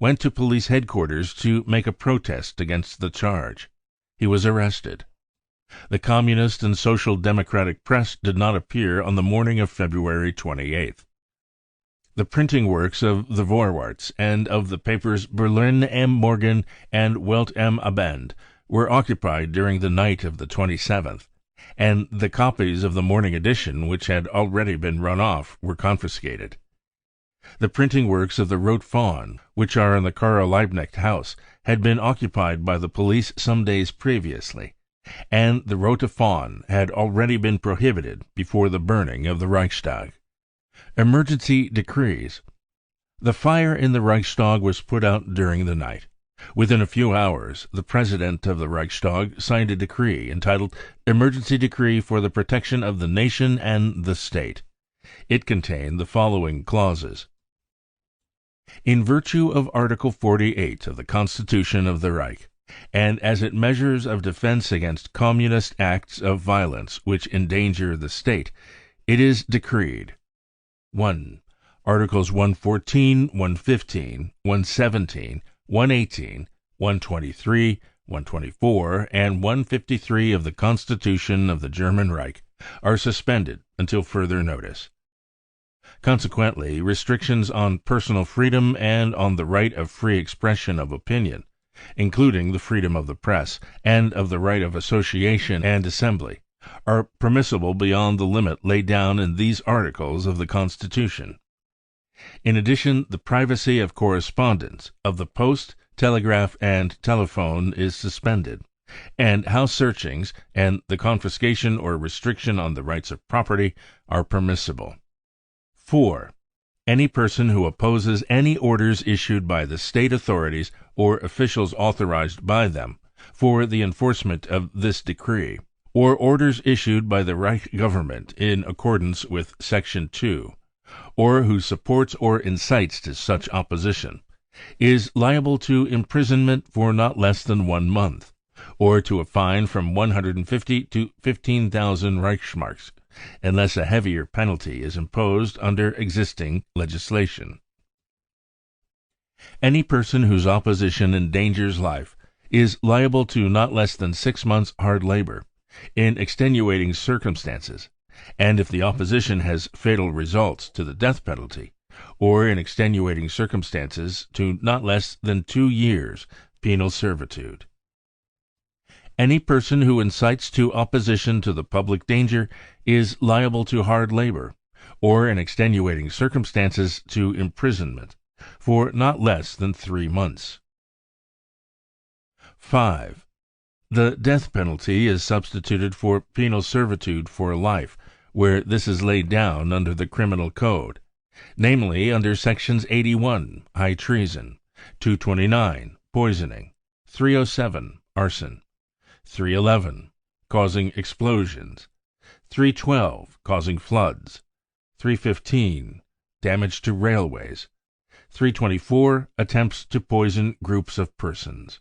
went to police headquarters to make a protest against the charge. He was arrested. The Communist and Social Democratic press did not appear on the morning of February 28th. The printing works of the Vorwärts and of the papers Berlin am Morgen and Welt am Abend were occupied during the night of the 27th, and the copies of the morning edition which had already been run off were confiscated. The printing works of the Rote Fawn, which are in the Karl Liebknecht house, had been occupied by the police some days previously, and the Rote Fawn had already been prohibited before the burning of the Reichstag. Emergency decrees. The fire in the Reichstag was put out during the night. Within a few hours, the President of the Reichstag signed a decree entitled Emergency Decree for the Protection of the Nation and the State. It contained the following clauses. In virtue of Article 48 of the Constitution of the Reich, and as it measures of defense against communist acts of violence which endanger the state, it is decreed 1. Articles 114, 115, 117, 118, 123, 124, and 153 of the Constitution of the German Reich are suspended until further notice. Consequently, restrictions on personal freedom and on the right of free expression of opinion, including the freedom of the press and of the right of association and assembly, are permissible beyond the limit laid down in these articles of the Constitution. In addition, the privacy of correspondence, of the post, telegraph, and telephone is suspended, and house searchings and the confiscation or restriction on the rights of property are permissible. 4. Any person who opposes any orders issued by the state authorities or officials authorized by them for the enforcement of this decree, or orders issued by the Reich government in accordance with Section 2, or who supports or incites to such opposition, is liable to imprisonment for not less than 1 month, or to a fine from 150 to 15,000 Reichsmarks, unless a heavier penalty is imposed under existing legislation. Any person whose opposition endangers life is liable to not less than 6 months' hard labor, in extenuating circumstances, and if the opposition has fatal results, to the death penalty, or in extenuating circumstances to not less than 2 years penal servitude. Any person who incites to opposition to the public danger is liable to hard labor, or in extenuating circumstances to imprisonment, for not less than 3 months. 5. The death penalty is substituted for penal servitude for life, where this is laid down under the Criminal Code, namely under Sections 81, high treason, 229, poisoning, 307, arson, 311, causing explosions, 312, causing floods, 315, damage to railways, 324, attempts to poison groups of persons.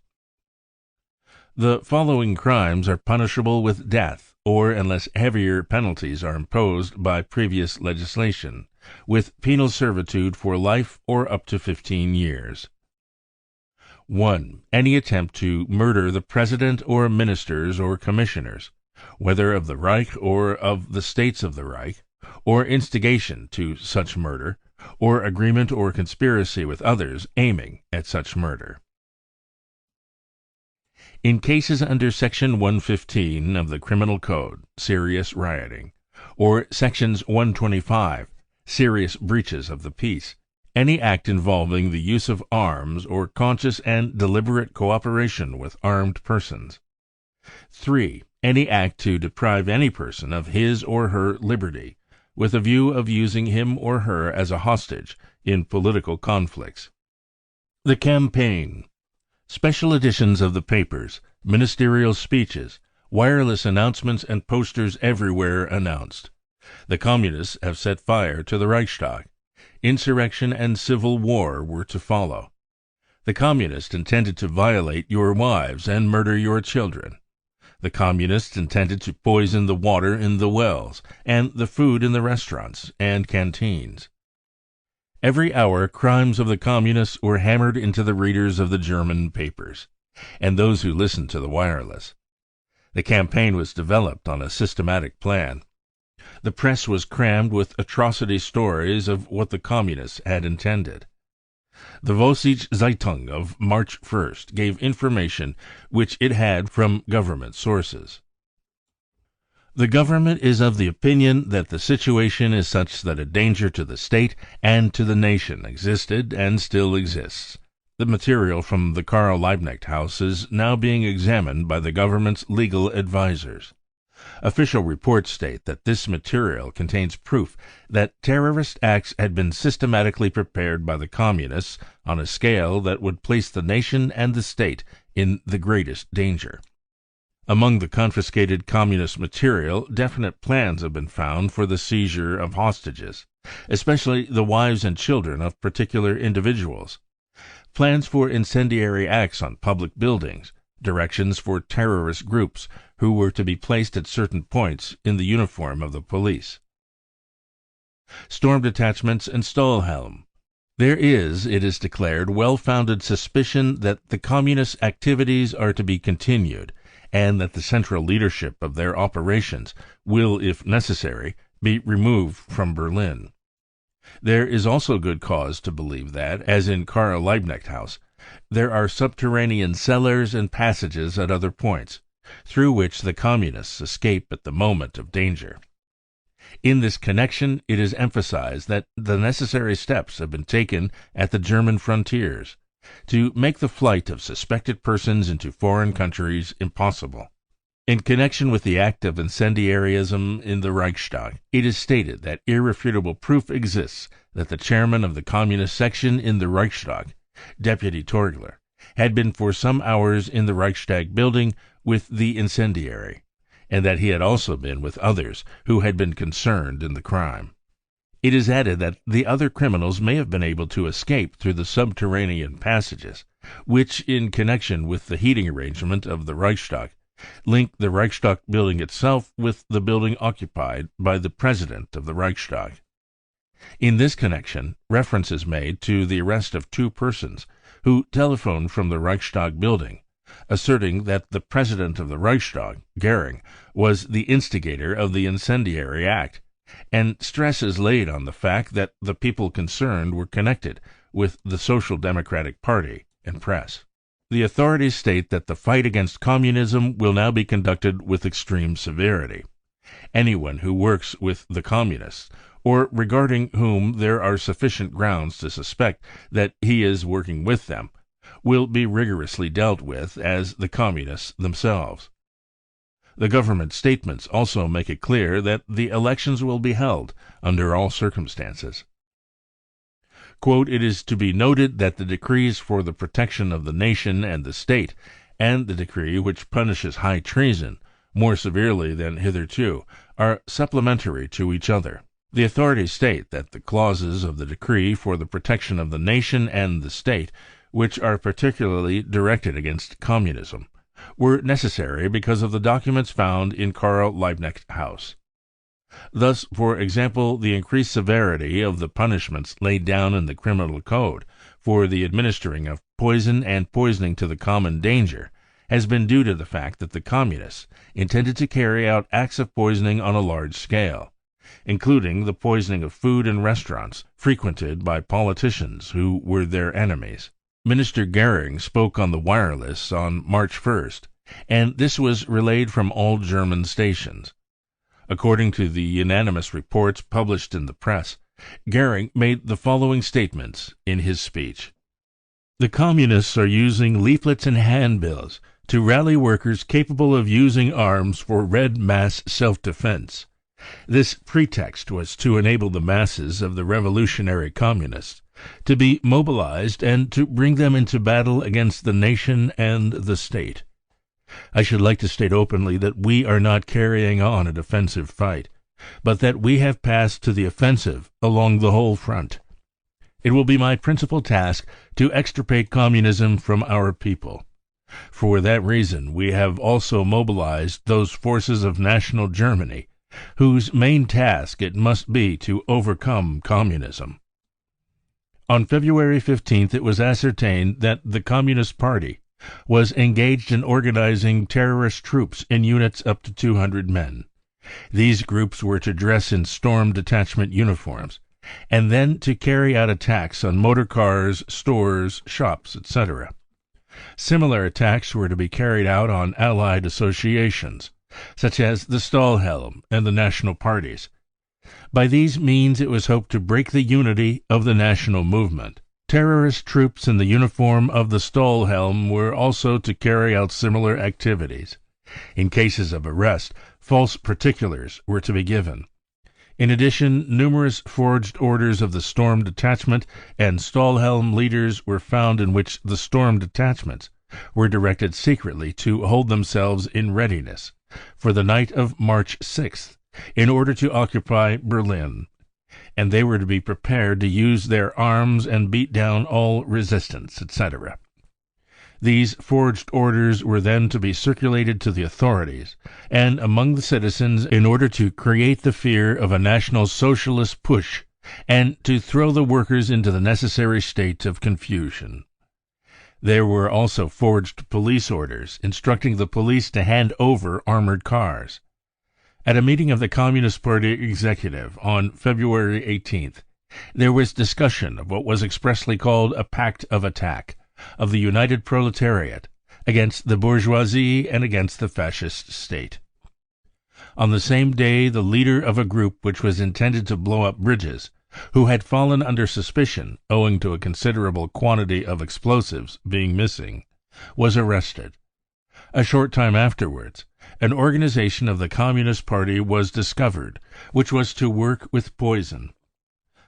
The following crimes are punishable with death, or, unless heavier penalties are imposed by previous legislation, with penal servitude for life or up to 15 years. 1. Any attempt to murder the President or ministers or commissioners, whether of the Reich or of the States of the Reich, or instigation to such murder, or agreement or conspiracy with others aiming at such murder. In cases under Section 115 of the Criminal Code, serious rioting, or Sections 125, serious breaches of the peace, any act involving the use of arms or conscious and deliberate cooperation with armed persons. 3. Any act to deprive any person of his or her liberty, with a view of using him or her as a hostage in political conflicts. The campaign. Special editions of the papers, ministerial speeches, wireless announcements, and posters everywhere announced. The Communists have set fire to the Reichstag. Insurrection and civil war were to follow. The Communists intended to violate your wives and murder your children. The Communists intended to poison the water in the wells and the food in the restaurants and canteens. Every hour crimes of the Communists were hammered into the readers of the German papers, and those who listened to the wireless. The campaign was developed on a systematic plan. The press was crammed with atrocity stories of what the Communists had intended. The Vossische Zeitung of March 1st gave information which it had from government sources. The government is of the opinion that the situation is such that a danger to the state and to the nation existed and still exists. The material from the Karl Liebknecht House is now being examined by the government's legal advisers. Official reports state that this material contains proof that terrorist acts had been systematically prepared by the Communists on a scale that would place the nation and the state in the greatest danger. Among the confiscated Communist material, definite plans have been found for the seizure of hostages, especially the wives and children of particular individuals, plans for incendiary acts on public buildings, directions for terrorist groups who were to be placed at certain points in the uniform of the police. Storm detachments and Stahlhelm. There is, it is declared, well-founded suspicion that the Communist activities are to be continued, and that the central leadership of their operations will, if necessary, be removed from Berlin. There is also good cause to believe that, as in Karl Liebknecht House, there are subterranean cellars and passages at other points, through which the Communists escape at the moment of danger. In this connection, it is emphasized that the necessary steps have been taken at the German frontiers to make the flight of suspected persons into foreign countries impossible. In connection with the act of incendiarism in the Reichstag, it is stated that irrefutable proof exists that the chairman of the Communist section in the Reichstag, Deputy Torgler, had been for some hours in the Reichstag building with the incendiary, and that he had also been with others who had been concerned in the crime. It is added that the other criminals may have been able to escape through the subterranean passages, which, in connection with the heating arrangement of the Reichstag, link the Reichstag building itself with the building occupied by the President of the Reichstag. In this connection, reference is made to the arrest of 2 persons who telephoned from the Reichstag building, asserting that the President of the Reichstag, Goering, was the instigator of the incendiary act, and stress is laid on the fact that the people concerned were connected with the Social Democratic Party and press. The authorities state that the fight against communism will now be conducted with extreme severity. Anyone who works with the Communists, or regarding whom there are sufficient grounds to suspect that he is working with them, will be rigorously dealt with as the Communists themselves. The government statements also make it clear that the elections will be held under all circumstances. Quote, "It is to be noted that the decrees for the protection of the nation and the state, and the decree which punishes high treason more severely than hitherto, are supplementary to each other. The authorities state that the clauses of the decree for the protection of the nation and the state, which are particularly directed against communism, were necessary because of the documents found in Karl Liebknecht House. Thus, for example, the increased severity of the punishments laid down in the criminal code for the administering of poison and poisoning to the common danger has been due to the fact that the Communists intended to carry out acts of poisoning on a large scale, including the poisoning of food in restaurants frequented by politicians who were their enemies. Minister Goering spoke on the wireless on March 1st, and this was relayed from all German stations. According to the unanimous reports published in the press, Goering made the following statements in his speech. The Communists are using leaflets and handbills to rally workers capable of using arms for red mass self-defense. This pretext was to enable the masses of the revolutionary Communists to be mobilized and to bring them into battle against the nation and the state. I should like to state openly that we are not carrying on a defensive fight, but that we have passed to the offensive along the whole front. It will be my principal task to extirpate communism from our people. For that reason, we have also mobilized those forces of national Germany whose main task it must be to overcome communism. On February 15th, it was ascertained that the Communist Party was engaged in organizing terrorist troops in units up to 200 men. These groups were to dress in storm detachment uniforms and then to carry out attacks on motor cars, stores, shops, etc. Similar attacks were to be carried out on allied associations, such as the Stahlhelm and the national parties. By these means it was hoped to break the unity of the national movement. Terrorist troops in the uniform of the Stahlhelm were also to carry out similar activities. In cases of arrest, false particulars were to be given. In addition, numerous forged orders of the Storm Detachment and Stahlhelm leaders were found in which the Storm Detachments were directed secretly to hold themselves in readiness for the night of March 6th in order to occupy Berlin, and they were to be prepared to use their arms and beat down all resistance, etc. These forged orders were then to be circulated to the authorities and among the citizens in order to create the fear of a National Socialist push and to throw the workers into the necessary state of confusion. There were also forged police orders instructing the police to hand over armored cars. At a meeting of the Communist Party executive on February 18th, there was discussion of what was expressly called a pact of attack of the united proletariat against the bourgeoisie and against the fascist state. On the same day, the leader of a group which was intended to blow up bridges, who had fallen under suspicion owing to a considerable quantity of explosives being missing, was arrested. A short time afterwards, an organization of the Communist Party was discovered, which was to work with poison.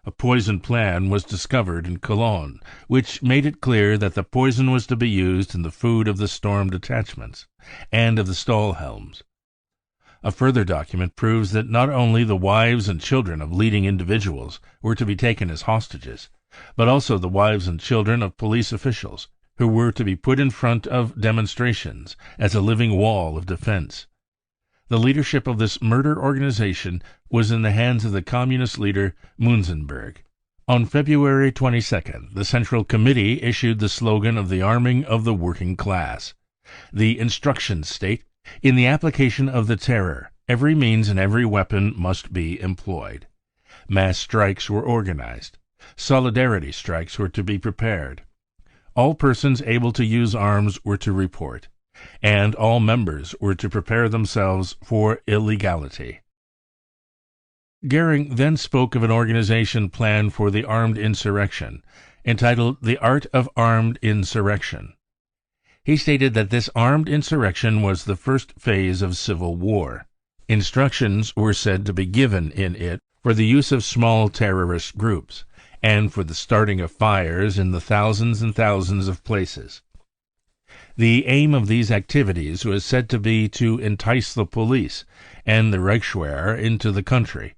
A poison plan was discovered in Cologne, which made it clear that the poison was to be used in the food of the Storm Detachments and of the Stahlhelms. A further document proves that not only the wives and children of leading individuals were to be taken as hostages, but also the wives and children of police officials, who were to be put in front of demonstrations as a living wall of defense. The leadership of this murder organization was in the hands of the communist leader Munzenberg. On February 22nd, the Central Committee issued the slogan of the arming of the working class. The instructions state, "In the application of the terror, every means and every weapon must be employed." Mass strikes were organized. Solidarity strikes were to be prepared. All persons able to use arms were to report, and all members were to prepare themselves for illegality. Goering then spoke of an organization plan for the armed insurrection, entitled The Art of Armed Insurrection. He stated that this armed insurrection was the first phase of civil war. Instructions were said to be given in it for the use of small terrorist groups, and for the starting of fires in the thousands and thousands of places. The aim of these activities was said to be to entice the police and the Reichswehr into the country,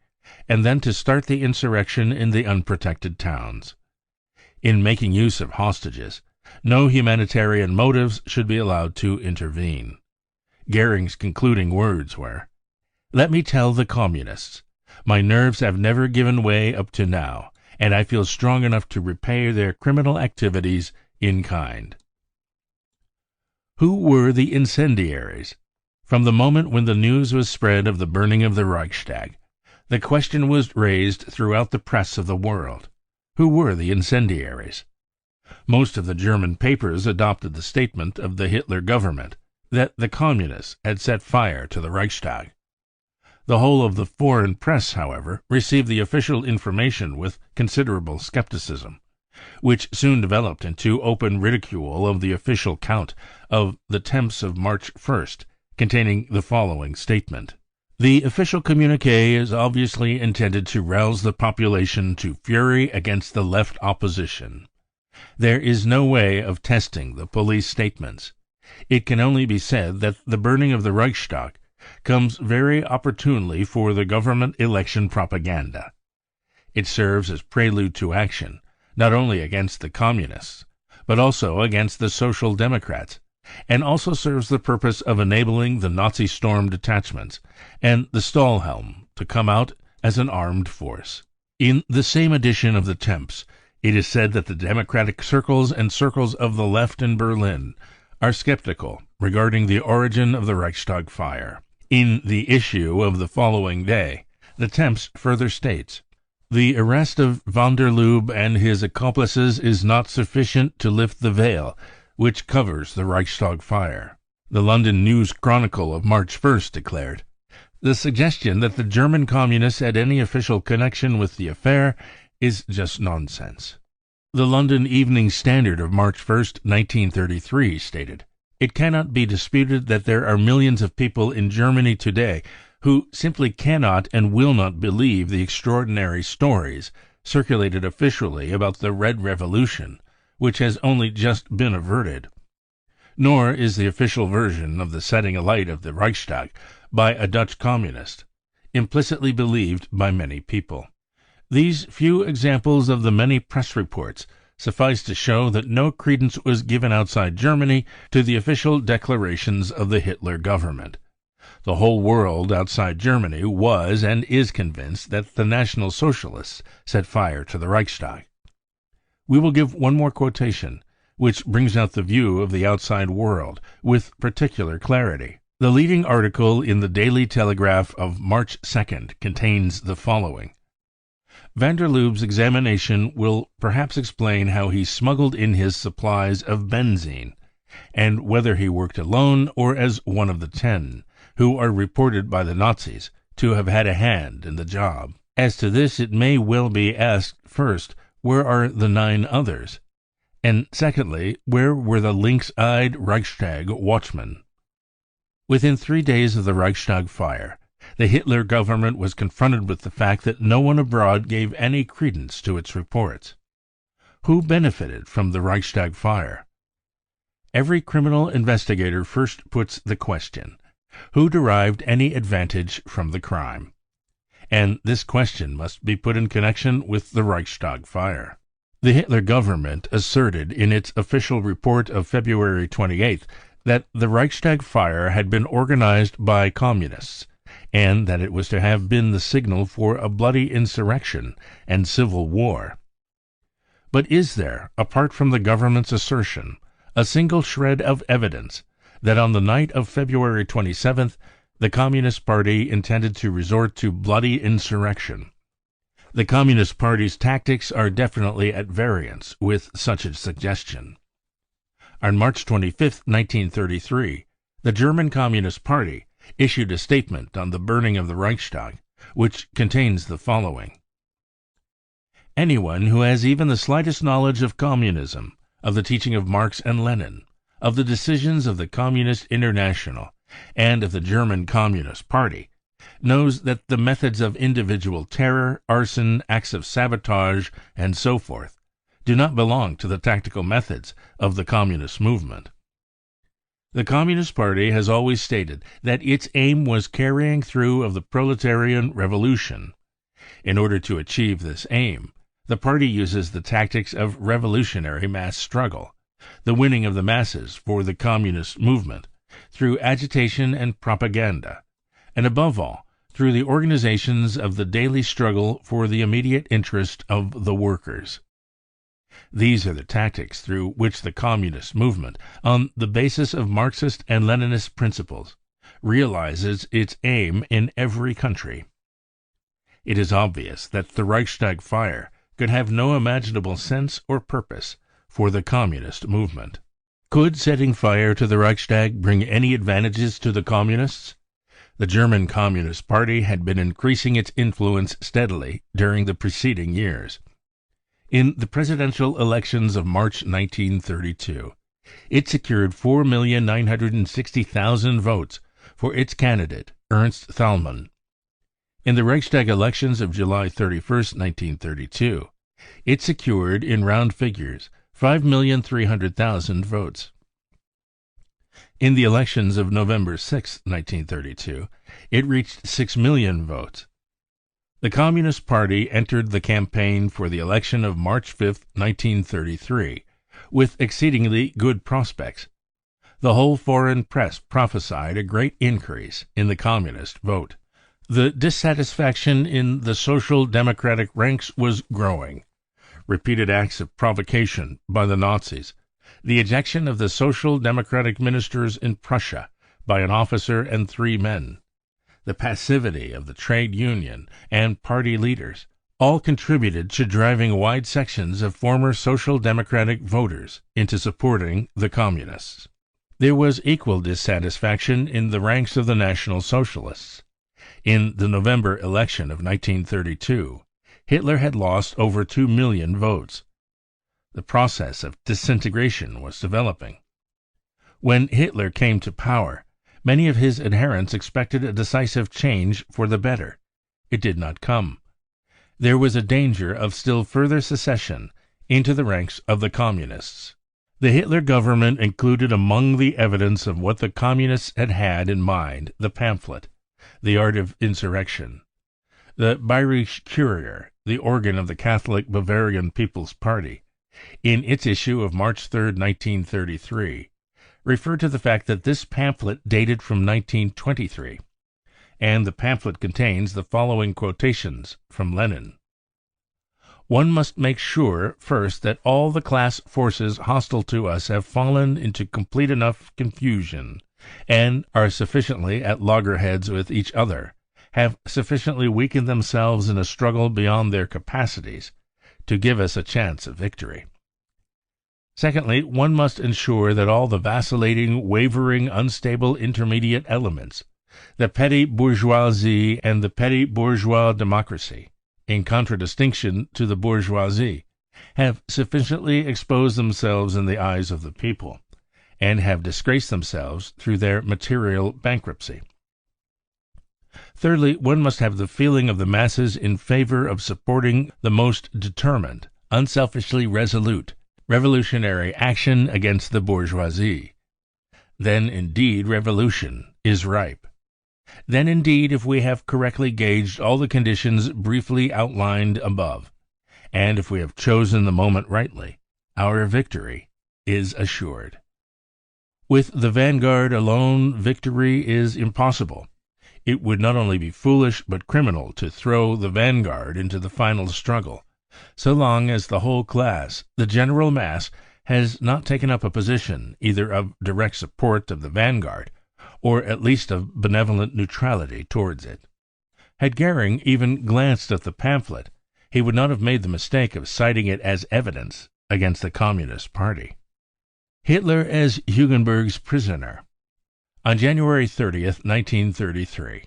and then to start the insurrection in the unprotected towns. In making use of hostages, no humanitarian motives should be allowed to intervene. Goering's concluding words were, "Let me tell the Communists, my nerves have never given way up to now, and I feel strong enough to repay their criminal activities in kind." Who were the incendiaries? From the moment when the news was spread of the burning of the Reichstag, the question was raised throughout the press of the world. Who were the incendiaries? Most of the German papers adopted the statement of the Hitler government that the Communists had set fire to the Reichstag. The whole of the foreign press, however, received the official information with considerable skepticism, which soon developed into open ridicule of the official account of the Temps of March 1st, containing the following statement. The official communiqué is obviously intended to rouse the population to fury against the left opposition. There is no way of testing the police statements. It can only be said that the burning of the Reichstag comes very opportunely for the government election propaganda. It serves as prelude to action, not only against the Communists, but also against the Social Democrats, and also serves the purpose of enabling the Nazi Storm Detachments and the Stahlhelm to come out as an armed force. In the same edition of the Temps, it is said that the democratic circles and circles of the left in Berlin are skeptical regarding the origin of the Reichstag fire. In the issue of the following day, the Temps further states, "The arrest of van der Lubbe and his accomplices is not sufficient to lift the veil which covers the Reichstag fire." The London News Chronicle of March 1st declared, "The suggestion that the German Communists had any official connection with the affair is just nonsense." The London Evening Standard of March 1st, 1933 stated, "It cannot be disputed that there are millions of people in Germany today who simply cannot and will not believe the extraordinary stories circulated officially about the Red Revolution, which has only just been averted. Nor is the official version of the setting alight of the Reichstag by a Dutch communist implicitly believed by many people. These few examples of the many press reports suffice to show that no credence was given outside Germany to the official declarations of the Hitler government. The whole world outside Germany was and is convinced that the National Socialists set fire to the Reichstag. We will give one more quotation, which brings out the view of the outside world with particular clarity. The leading article in the Daily Telegraph of March 2nd contains the following: Van der Lubbe's examination will perhaps explain how he smuggled in his supplies of benzene, and whether he worked alone or as one of the 10, who are reported by the Nazis to have had a hand in the job. As to this, it may well be asked, first, where are the 9 others? And secondly, where were the lynx-eyed Reichstag watchmen? Within 3 days of the Reichstag fire, the Hitler government was confronted with the fact that no one abroad gave any credence to its reports. Who benefited from the Reichstag fire? Every criminal investigator first puts the question, who derived any advantage from the crime? And this question must be put in connection with the Reichstag fire. The Hitler government asserted in its official report of February 28th that the Reichstag fire had been organized by communists, and that it was to have been the signal for a bloody insurrection and civil war. But is there, apart from the government's assertion, a single shred of evidence that on the night of February 27th the Communist Party intended to resort to bloody insurrection? The Communist Party's tactics are definitely at variance with such a suggestion. On March 25, 1933, the German Communist Party issued a statement on the burning of the Reichstag, which contains the following: Anyone who has even the slightest knowledge of communism, of the teaching of Marx and Lenin, of the decisions of the Communist International, and of the German Communist Party, knows that the methods of individual terror, arson, acts of sabotage, and so forth do not belong to the tactical methods of the communist movement. The Communist Party has always stated that its aim was carrying through of the proletarian revolution. In order to achieve this aim, the party uses the tactics of revolutionary mass struggle, the winning of the masses for the communist movement, through agitation and propaganda, and above all, through the organizations of the daily struggle for the immediate interest of the workers. These are the tactics through which the communist movement, on the basis of Marxist and Leninist principles, realizes its aim in every country. It is obvious that the Reichstag fire could have no imaginable sense or purpose for the communist movement. Could setting fire to the Reichstag bring any advantages to the communists? The German Communist Party had been increasing its influence steadily during the preceding years. In the presidential elections of March 1932, it secured 4,960,000 votes for its candidate, Ernst Thälmann. In the Reichstag elections of July 31, 1932, it secured, in round figures, 5,300,000 votes. In the elections of November 6, 1932, it reached 6 million votes. The Communist Party entered the campaign for the election of March 5, 1933, with exceedingly good prospects. The whole foreign press prophesied a great increase in the Communist vote. The dissatisfaction in the Social Democratic ranks was growing. Repeated acts of provocation by the Nazis, the ejection of the Social Democratic ministers in Prussia by an officer and 3 men, the passivity of the trade union and party leaders, all contributed to driving wide sections of former Social Democratic voters into supporting the Communists. There was equal dissatisfaction in the ranks of the National Socialists. In the November election of 1932, Hitler had lost over 2 million votes. The process of disintegration was developing. When Hitler came to power, Many of his adherents expected a decisive change for the better. It did not come. There was a danger of still further secession into the ranks of the Communists. The Hitler government included among the evidence of what the Communists had in mind the pamphlet, The Art of Insurrection. The Bayerische Kurier, the organ of the Catholic Bavarian People's Party, in its issue of March 3, 1933, referred to the fact that this pamphlet dated from 1923, and the pamphlet contains the following quotations from Lenin. One must make sure first that all the class forces hostile to us have fallen into complete enough confusion, and are sufficiently at loggerheads with each other, have sufficiently weakened themselves in a struggle beyond their capacities to give us a chance of victory. Secondly, one must ensure that all the vacillating, wavering, unstable intermediate elements, the petty bourgeoisie and the petty bourgeois democracy, in contradistinction to the bourgeoisie, have sufficiently exposed themselves in the eyes of the people, and have disgraced themselves through their material bankruptcy. Thirdly, one must have the feeling of the masses in favor of supporting the most determined, unselfishly resolute, revolutionary action against the bourgeoisie. Then, indeed, revolution is ripe. Then, indeed, if we have correctly gauged all the conditions briefly outlined above, and if we have chosen the moment rightly, our victory is assured. With the vanguard alone, victory is impossible. It would not only be foolish but criminal to throw the vanguard into the final struggle, so long as the whole class, the general mass, has not taken up a position either of direct support of the vanguard, or at least of benevolent neutrality towards it. Had Goering even glanced at the pamphlet, he would not have made the mistake of citing it as evidence against the Communist Party. Hitler as Hugenberg's prisoner. On January 30th, 1933,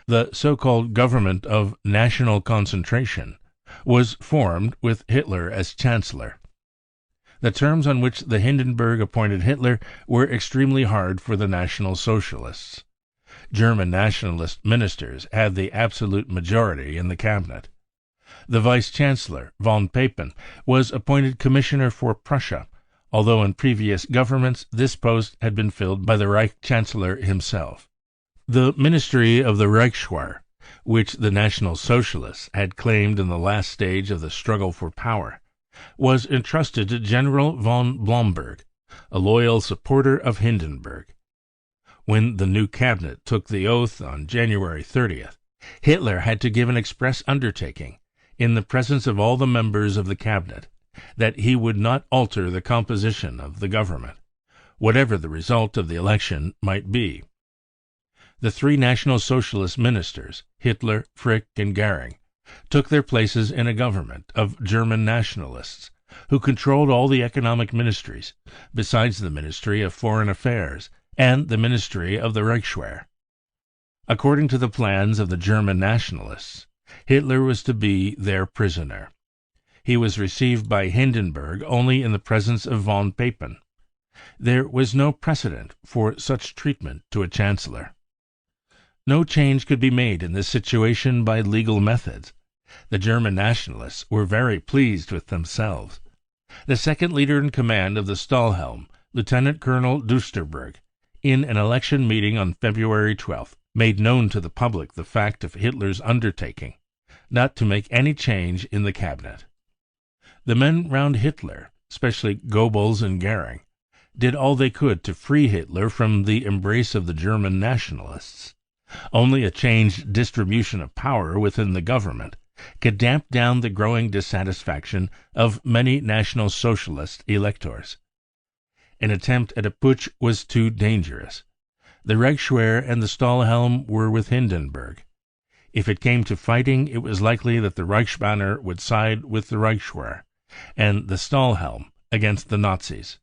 the so-called Government of National Concentration was formed with Hitler as Chancellor. The terms on which the Hindenburg appointed Hitler were extremely hard for the National Socialists. German nationalist ministers had the absolute majority in the cabinet. The Vice-Chancellor, von Papen, was appointed Commissioner for Prussia, although in previous governments this post had been filled by the Reich Chancellor himself. The Ministry of the Reichswehr, which the National Socialists had claimed in the last stage of the struggle for power, was entrusted to General von Blomberg, a loyal supporter of Hindenburg. When the new cabinet took the oath on January 30th, Hitler had to give an express undertaking, in the presence of all the members of the cabinet, that he would not alter the composition of the government, whatever the result of the election might be. The three National Socialist ministers, Hitler, Frick, and Goering, took their places in a government of German nationalists, who controlled all the economic ministries, besides the Ministry of Foreign Affairs and the Ministry of the Reichswehr. According to the plans of the German nationalists, Hitler was to be their prisoner. He was received by Hindenburg only in the presence of von Papen. There was no precedent for such treatment to a chancellor. No change could be made in this situation by legal methods. The German nationalists were very pleased with themselves. The second leader in command of the Stahlhelm, Lieutenant Colonel Duesterberg, in an election meeting on February 12th, made known to the public the fact of Hitler's undertaking not to make any change in the cabinet. The men round Hitler, especially Goebbels and Goering, did all they could to free Hitler from the embrace of the German nationalists. Only a changed distribution of power within the government could damp down the growing dissatisfaction of many National Socialist electors. An attempt at a putsch was too dangerous. The Reichswehr and the Stahlhelm were with Hindenburg. If it came to fighting, it was likely that the Reichsbanner would side with the Reichswehr, and the Stahlhelm against the Nazis.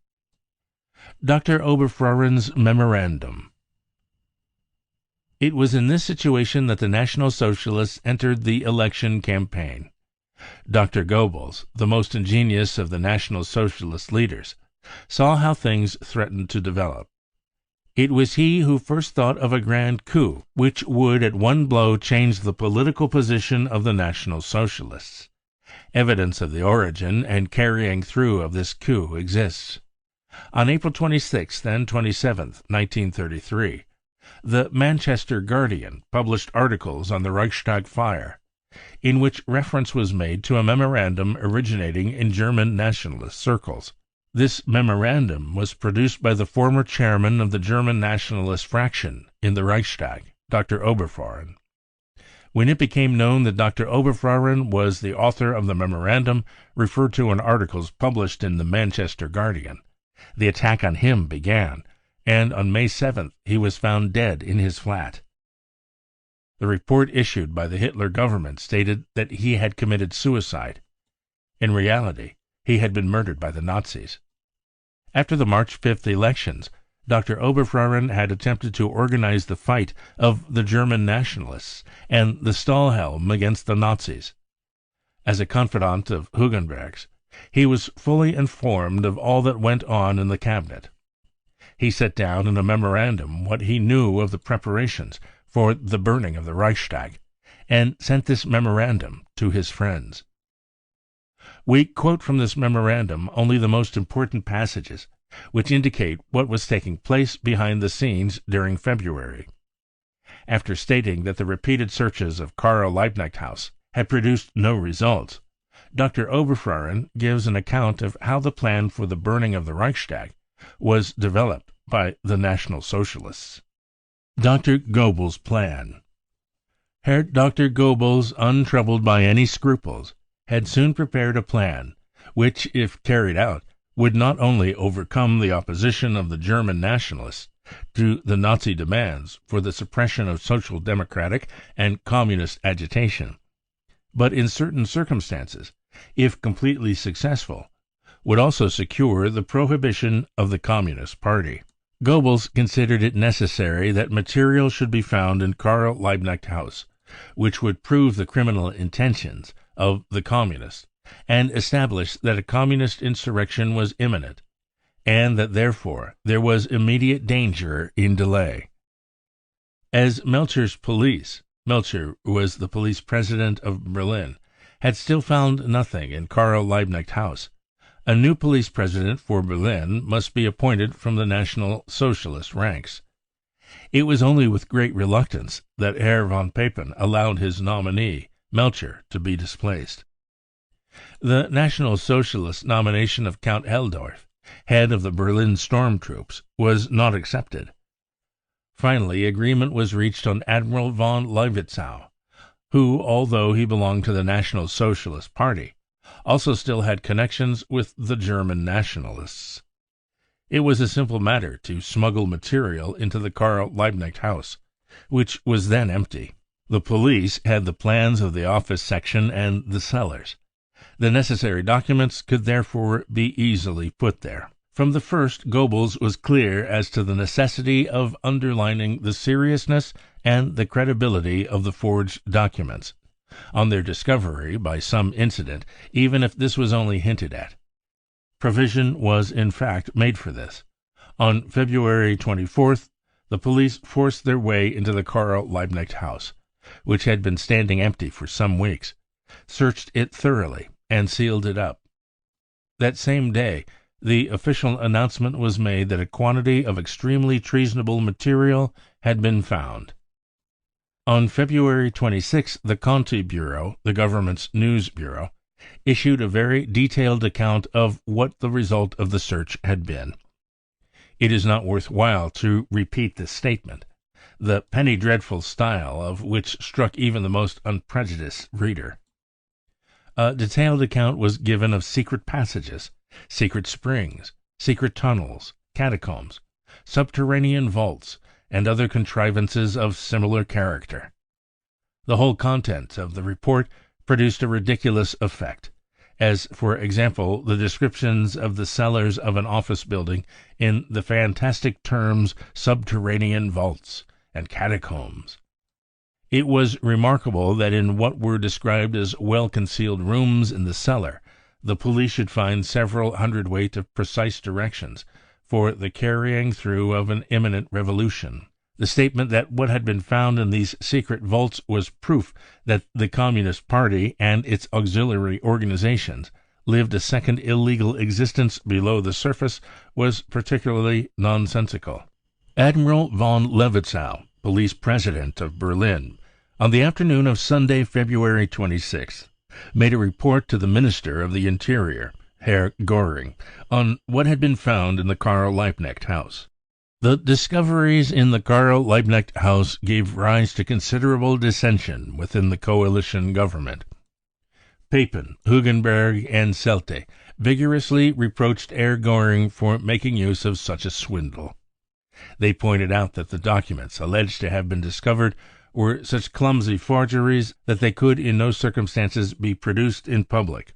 Dr. Oberfohren's Memorandum. It was in this situation that the National Socialists entered the election campaign. Dr. Goebbels, the most ingenious of the National Socialist leaders, saw how things threatened to develop. It was he who first thought of a grand coup, which would at one blow change the political position of the National Socialists. Evidence of the origin and carrying through of this coup exists. On April 26th and 27th, 1933, the Manchester Guardian published articles on the Reichstag fire, in which reference was made to a memorandum originating in German nationalist circles. This memorandum was produced by the former chairman of the German nationalist fraction in the Reichstag, Dr. Oberfohren. When it became known that Dr. Oberfohren was the author of the memorandum referred to in articles published in the Manchester Guardian, the attack on him began, and on May 7th he was found dead in his flat. The report issued by the Hitler government stated that he had committed suicide. In reality, he had been murdered by the Nazis. After the March 5th elections, Dr. Oberfohren had attempted to organize the fight of the German nationalists and the Stahlhelm against the Nazis. As a confidant of Hugenberg's, he was fully informed of all that went on in the cabinet. He set down in a memorandum what he knew of the preparations for the burning of the Reichstag, and sent this memorandum to his friends. We quote from this memorandum only the most important passages, which indicate what was taking place behind the scenes during February. After stating that the repeated searches of Karl Liebknecht House had produced no results, Dr. Oberfohren gives an account of how the plan for the burning of the Reichstag was developed by the National Socialists. Dr. Goebbels' plan. Herr Dr. Goebbels, untroubled by any scruples, had soon prepared a plan which, if carried out, would not only overcome the opposition of the German nationalists to the Nazi demands for the suppression of social democratic and communist agitation, but in certain circumstances, if completely successful, would also secure the prohibition of the Communist Party. Goebbels considered it necessary that material should be found in Karl Liebknecht House, which would prove the criminal intentions of the Communists, and establish that a Communist insurrection was imminent, and that therefore there was immediate danger in delay. As Melcher's police, Melcher was the police president of Berlin, had still found nothing in Karl Liebknecht House, a new police president for Berlin must be appointed from the National Socialist ranks. It was only with great reluctance that Herr von Papen allowed his nominee, Melcher, to be displaced. The National Socialist nomination of Count Helldorf, head of the Berlin storm troops, was not accepted. Finally, agreement was reached on Admiral von Levetzow, who, although he belonged to the National Socialist Party, also still had connections with the German nationalists. It was a simple matter to smuggle material into the Karl Liebknecht House, which was then empty. The police had the plans of the office section and the cellars. The necessary documents could therefore be easily put there. From the first, Goebbels was clear as to the necessity of underlining the seriousness and the credibility of the forged documents, on their discovery by some incident, even if this was only hinted at. Provision was in fact made for this. On February 24th, the police forced their way into the Karl Liebknecht House, which had been standing empty for some weeks, searched it thoroughly, and sealed it up. That same day, the official announcement was made that a quantity of extremely treasonable material had been found. On February 26, the Conti Bureau, the government's news bureau, issued a very detailed account of what the result of the search had been. It is not worth while to repeat this statement, the penny dreadful style of which struck even the most unprejudiced reader. A detailed account was given of secret passages, secret springs, secret tunnels, catacombs, subterranean vaults, and other contrivances of similar character. The whole content of the report produced a ridiculous effect, as, for example, the descriptions of the cellars of an office building in the fantastic terms subterranean vaults and catacombs. It was remarkable that in what were described as well-concealed rooms in the cellar, the police should find several hundredweight of precise directions for the carrying through of an imminent revolution. The statement that what had been found in these secret vaults was proof that the Communist Party and its auxiliary organizations lived a second illegal existence below the surface was particularly nonsensical. Admiral von Levetzow, police president of Berlin, on the afternoon of Sunday, February 26th, made a report to the Minister of the Interior, Herr Göring, on what had been found in the Karl Liebknecht house. The discoveries in the Karl Liebknecht house gave rise to considerable dissension within the coalition government. Papen, Hugenberg, and Selte vigorously reproached Herr Göring for making use of such a swindle. They pointed out that the documents alleged to have been discovered were such clumsy forgeries that they could in no circumstances be produced in public.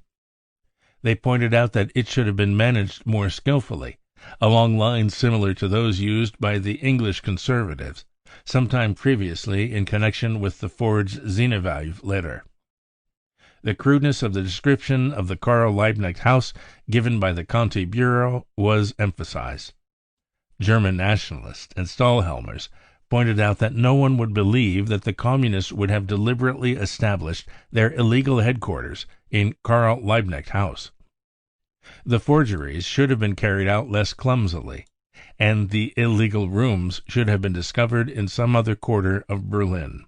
They pointed out that it should have been managed more skillfully, along lines similar to those used by the English conservatives some time previously in connection with the forged Zinoviev letter. The crudeness of the description of the Karl Liebknecht house given by the Conti Bureau was emphasized. German nationalists and Stahlhelmers pointed out that no one would believe that the Communists would have deliberately established their illegal headquarters in Karl Liebknecht house. The forgeries should have been carried out less clumsily, and the illegal rooms should have been discovered in some other quarter of Berlin.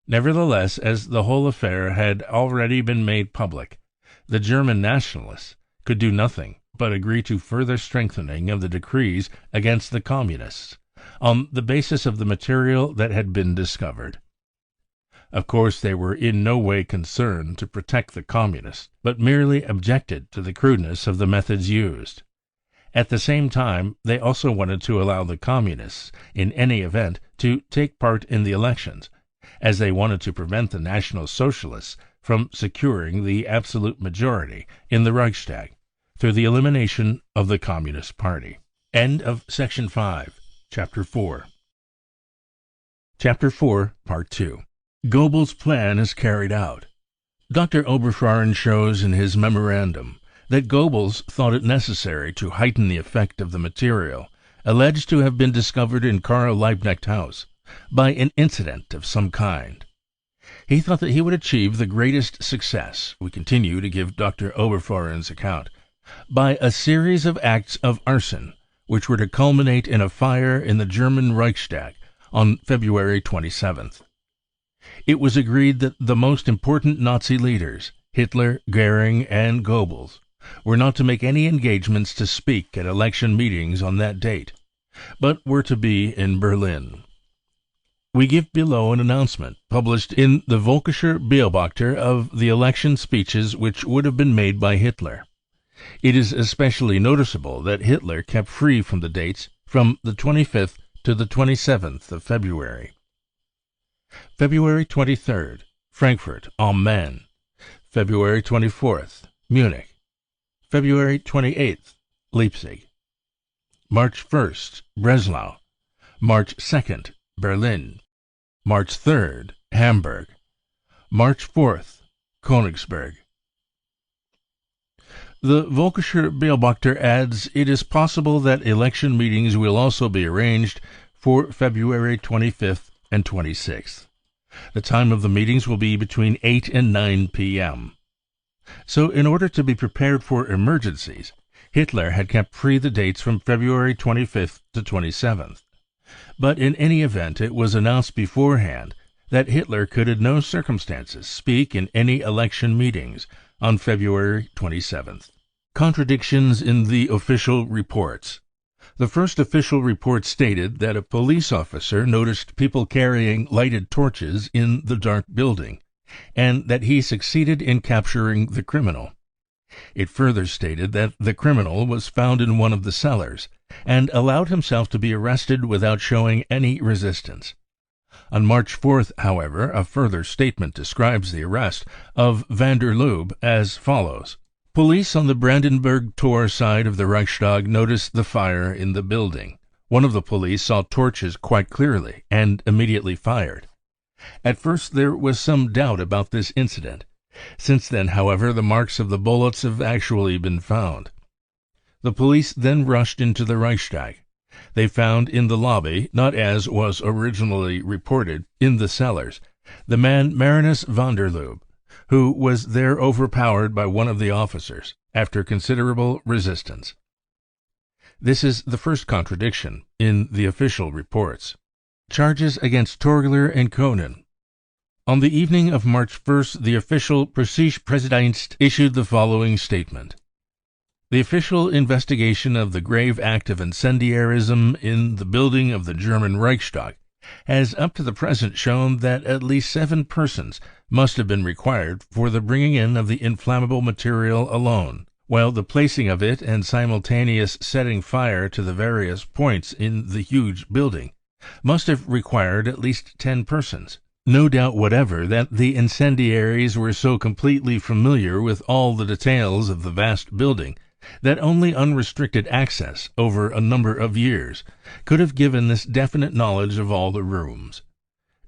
Nevertheless, as the whole affair had already been made public, the German nationalists could do nothing but agree to further strengthening of the decrees against the Communists on the basis of the material that had been discovered. Of course, they were in no way concerned to protect the Communists, but merely objected to the crudeness of the methods used. At the same time, they also wanted to allow the Communists, in any event, to take part in the elections, as they wanted to prevent the National Socialists from securing the absolute majority in the Reichstag through the elimination of the Communist Party. End of Section 5, Chapter 4. Chapter 4, Part 2. Goebbels' plan is carried out. Dr. Oberfahren shows in his memorandum that Goebbels thought it necessary to heighten the effect of the material alleged to have been discovered in Karl Liebknecht house by an incident of some kind. He thought that he would achieve the greatest success, we continue to give Dr. Oberfahren's account, by a series of acts of arson which were to culminate in a fire in the German Reichstag on February 27th. It was agreed that the most important Nazi leaders, Hitler, Goering, and Goebbels, were not to make any engagements to speak at election meetings on that date, but were to be in Berlin. We give below an announcement published in the Völkischer Beobachter of the election speeches which would have been made by Hitler. It is especially noticeable that Hitler kept free from the dates from the 25th to the 27th of February. February 23rd, Frankfurt am Main. February 24th, Munich. February 28th, Leipzig. March 1st, Breslau. March 2nd, Berlin. March 3rd, Hamburg. March 4th, Königsberg. The Völkischer Beobachter adds, it is possible that election meetings will also be arranged for February 25th and 26th. The time of the meetings will be between 8 and 9 p.m. So, in order to be prepared for emergencies, Hitler had kept free the dates from February 25th to 27th. But in any event, it was announced beforehand that Hitler could in no circumstances speak in any election meetings on February 27th. Contradictions in the official reports. The first official report stated that a police officer noticed people carrying lighted torches in the dark building, and that he succeeded in capturing the criminal. It further stated that the criminal was found in one of the cellars, and allowed himself to be arrested without showing any resistance. On March 4th, however, a further statement describes the arrest of van der Lubbe as follows. Police on the Brandenburg Tor side of the Reichstag noticed the fire in the building. One of the police saw torches quite clearly and immediately fired. At first there was some doubt about this incident. Since then, however, the marks of the bullets have actually been found. The police then rushed into the Reichstag. They found in the lobby, not as was originally reported, in the cellars, the man Marinus van der Lubbe, who was there overpowered by one of the officers after considerable resistance. This is the first contradiction in the official reports. Charges against Torgler and Koenen. On the evening of March 1st, the official Pressedienst issued the following statement. The official investigation of the grave act of incendiarism in the building of the German Reichstag has up to the present shown that at least 7 persons must have been required for the bringing in of the inflammable material alone, while the placing of it and simultaneous setting fire to the various points in the huge building must have required at least 10 persons. No doubt whatever that the incendiaries were so completely familiar with all the details of the vast building that only unrestricted access over a number of years could have given this definite knowledge of all the rooms.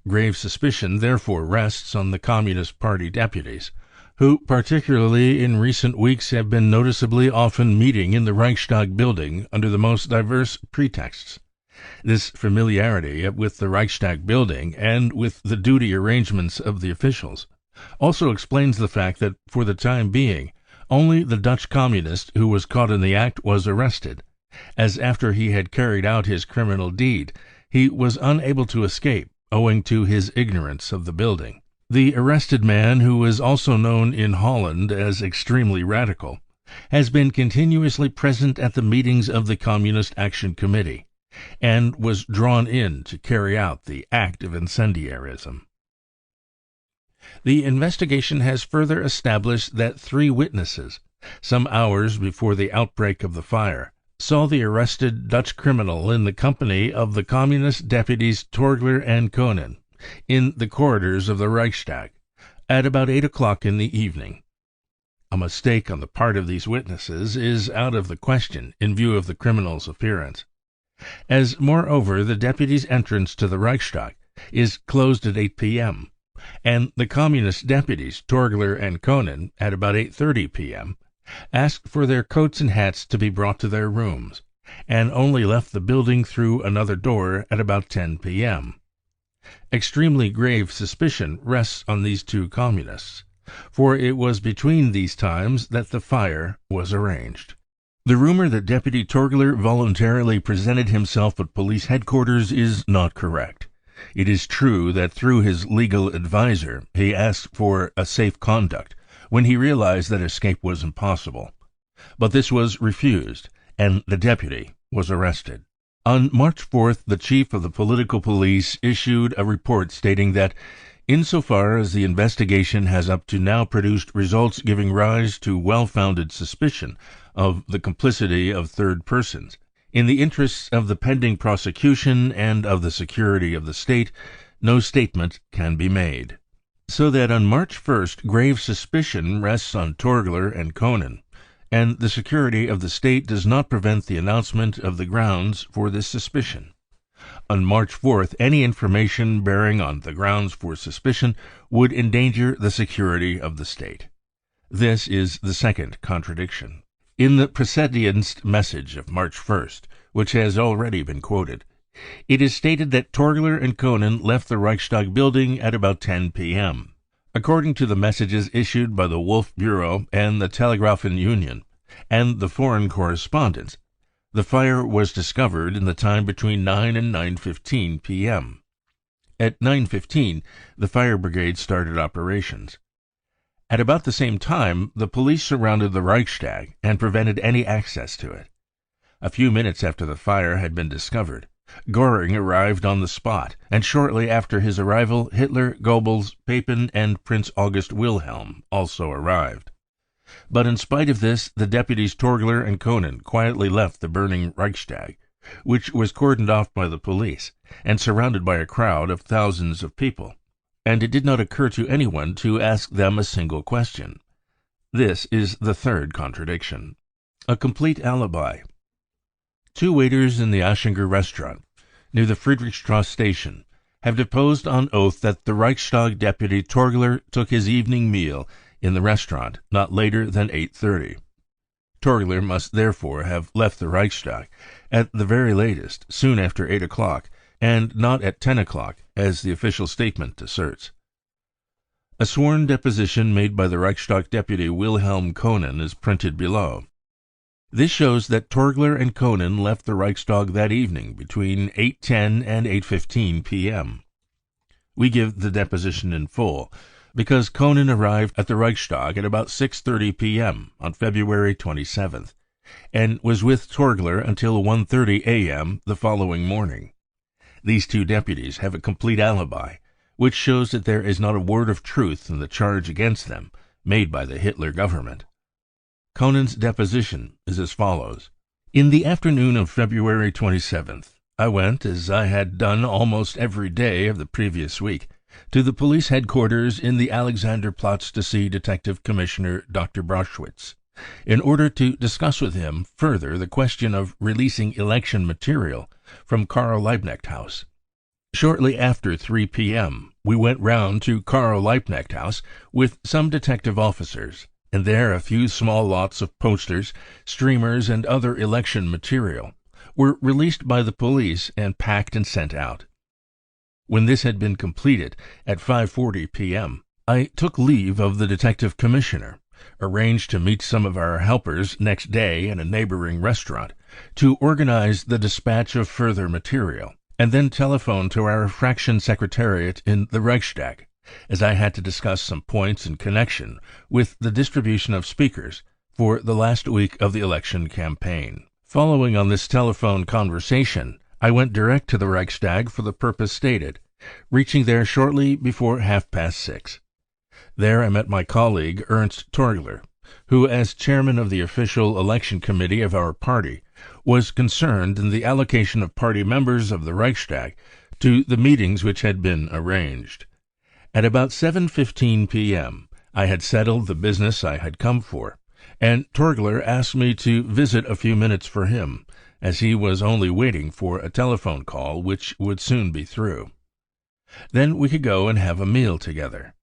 Grave suspicion therefore rests on the Communist Party deputies, who particularly in recent weeks have been noticeably often meeting in the Reichstag building under the most diverse pretexts. This familiarity with the Reichstag building and with the duty arrangements of the officials also explains the fact that for the time being only the Dutch Communist who was caught in the act was arrested, as after he had carried out his criminal deed he was unable to escape owing to his ignorance of the building. The arrested man, who is also known in Holland as extremely radical, has been continuously present at the meetings of the Communist Action Committee, and was drawn in to carry out the act of incendiarism. The investigation has further established that 3 witnesses, some hours before the outbreak of the fire, saw the arrested Dutch criminal in the company of the Communist deputies Torgler and Koenen in the corridors of the Reichstag at about 8 o'clock in the evening. A mistake on the part of these witnesses is out of the question in view of the criminal's appearance. As, moreover, the deputies' entrance to the Reichstag is closed at 8 p.m., and the Communist deputies Torgler and Koenen at about 8:30 p.m. asked for their coats and hats to be brought to their rooms, and only left the building through another door at about 10 p.m. Extremely grave suspicion rests on these 2 communists, for it was between these times that the fire was arranged. The rumor that Deputy Torgler voluntarily presented himself at police headquarters is not correct. It is true that through his legal adviser he asked for a safe conduct when he realized that escape was impossible. But this was refused, and the deputy was arrested. On March 4th, the chief of the political police issued a report stating that, insofar as the investigation has up to now produced results giving rise to well-founded suspicion of the complicity of third persons, in the interests of the pending prosecution and of the security of the state, no statement can be made. So that on March 1st grave suspicion rests on Torgler and Koenen, and the security of the state does not prevent the announcement of the grounds for this suspicion. On March 4th any information bearing on the grounds for suspicion would endanger the security of the state. This is the second contradiction. In the Pressedienst message of March 1st, which has already been quoted, it is stated that Torgler and Koenen left the Reichstag building at about 10 p.m. According to the messages issued by the Wolf Bureau and the Telegrafen Union and the foreign correspondents, the fire was discovered in the time between 9 and 9:15 p.m. At 9:15, the fire brigade started operations. At about the same time, the police surrounded the Reichstag and prevented any access to it. A few minutes after the fire had been discovered, Göring arrived on the spot, and shortly after his arrival, Hitler, Goebbels, Papen, and Prince August Wilhelm also arrived. But in spite of this, the deputies Torgler and Koenen quietly left the burning Reichstag, which was cordoned off by the police and surrounded by a crowd of thousands of people, and it did not occur to anyone to ask them a single question. This is the third contradiction. A complete alibi. 2 waiters in the Aschinger restaurant, near the Friedrichstrasse station, have deposed on oath that the Reichstag deputy Torgler took his evening meal in the restaurant not later than 8:30. Torgler must therefore have left the Reichstag, at the very latest, soon after 8 o'clock, and not at 10 o'clock, as the official statement asserts. A sworn deposition made by the Reichstag deputy Wilhelm Koenen is printed below. This shows that Torgler and Koenen left the Reichstag that evening between 8:10 and 8:15 p.m. We give the deposition in full, because Koenen arrived at the Reichstag at about 6:30 p.m. on February 27th, and was with Torgler until 1:30 a.m. the following morning. These two deputies have a complete alibi, which shows that there is not a word of truth in the charge against them made by the Hitler government. Koenen's deposition is as follows. In the afternoon of February 27th, I went, as I had done almost every day of the previous week, to the police headquarters in the Alexanderplatz to see Detective Commissioner Dr. Braschwitz, in order to discuss with him further the question of releasing election material from Karl Liebknecht House. Shortly after 3 p.m., we went round to Karl Liebknecht House with some detective officers, and there a few small lots of posters, streamers, and other election material were released by the police and packed and sent out. When this had been completed at 5:40 p.m., I took leave of the detective commissioner, arranged to meet some of our helpers next day in a neighboring restaurant to organize the dispatch of further material, and then telephoned to our fraction secretariat in the Reichstag, as I had to discuss some points in connection with the distribution of speakers for the last week of the election campaign. Following on this telephone conversation, I went direct to the Reichstag for the purpose stated, reaching there shortly before 6:30. There I met my colleague Ernst Torgler, who, as chairman of the official election committee of our party, was concerned in the allocation of party members of the Reichstag to the meetings which had been arranged. At about 7:15 p.m. I had settled the business I had come for, and Torgler asked me to visit a few minutes for him, as he was only waiting for a telephone call which would soon be through. Then we could go and have a meal together.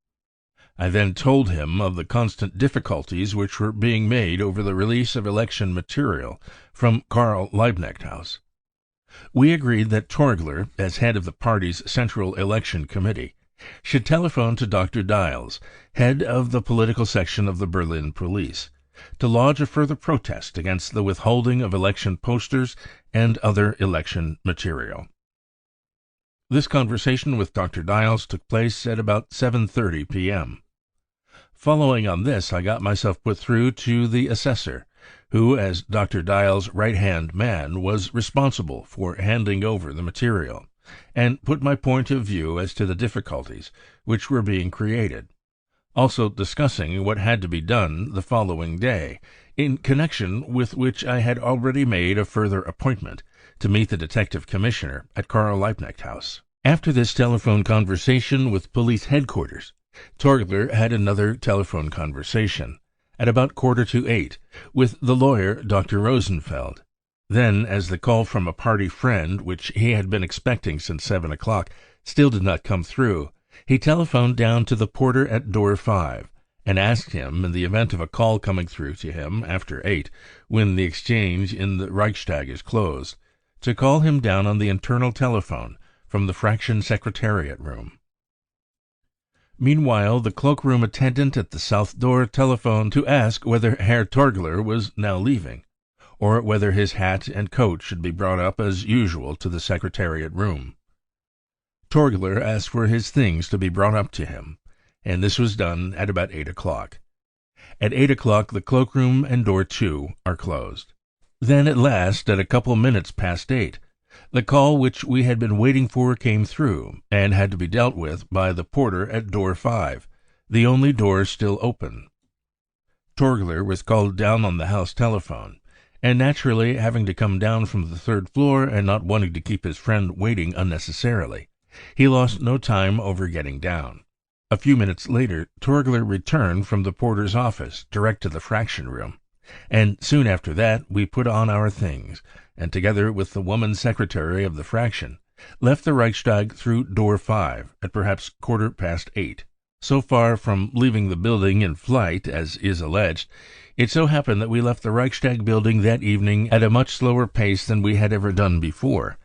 I then told him of the constant difficulties which were being made over the release of election material from Karl Liebknecht House. We agreed that Torgler, as head of the party's Central Election Committee, should telephone to Dr. Dials, head of the political section of the Berlin police, to lodge a further protest against the withholding of election posters and other election material. This conversation with Dr. Dials took place at about 7:30 p.m. Following on this, I got myself put through to the assessor, who, as Dr. Dials' right-hand man, was responsible for handing over the material, and put my point of view as to the difficulties which were being created, also discussing what had to be done the following day, in connection with which I had already made a further appointment to meet the detective commissioner at Karl Liebknecht House. After this telephone conversation with police headquarters, Torgler had another telephone conversation, at about 7:45, with the lawyer Dr. Rosenfeld. Then, as the call from a party friend, which he had been expecting since 7 o'clock, still did not come through, he telephoned down to the porter at door 5, and asked him, in the event of a call coming through to him after 8, when the exchange in the Reichstag is closed, to call him down on the internal telephone from the fraction secretariat room. Meanwhile, the cloakroom attendant at the south door telephoned to ask whether Herr Torgler was now leaving, or whether his hat and coat should be brought up as usual to the secretariat room. Torgler asked for his things to be brought up to him, and this was done at about 8 o'clock. At 8 o'clock the cloakroom and door 2 are closed. Then at last, at a couple minutes past 8, the call which we had been waiting for came through, and had to be dealt with by the porter at door 5, the only door still open. Torgler was called down on the house telephone, and naturally, having to come down from the 3rd floor and not wanting to keep his friend waiting unnecessarily, he lost no time over getting down. A few minutes later Torgler returned from the porter's office direct to the fraction room, and soon after that we put on our things, and together with the woman secretary of the fraction, left the Reichstag through door 5 at perhaps 8:15. So far from leaving the building in flight, as is alleged, it so happened that we left the Reichstag building that evening at a much slower pace than we had ever done before.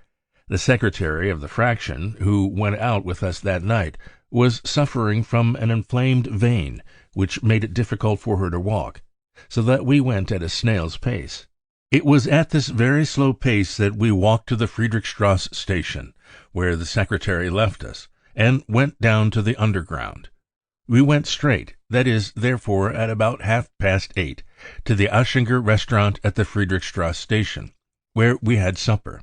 The secretary of the fraction, who went out with us that night, was suffering from an inflamed vein, which made it difficult for her to walk, so that we went at a snail's pace. It was at this very slow pace that we walked to the Friedrichstrasse station, where the secretary left us, and went down to the underground. We went straight, that is, therefore, at about 8:30, to the Aschinger restaurant at the Friedrichstrasse station, where we had supper.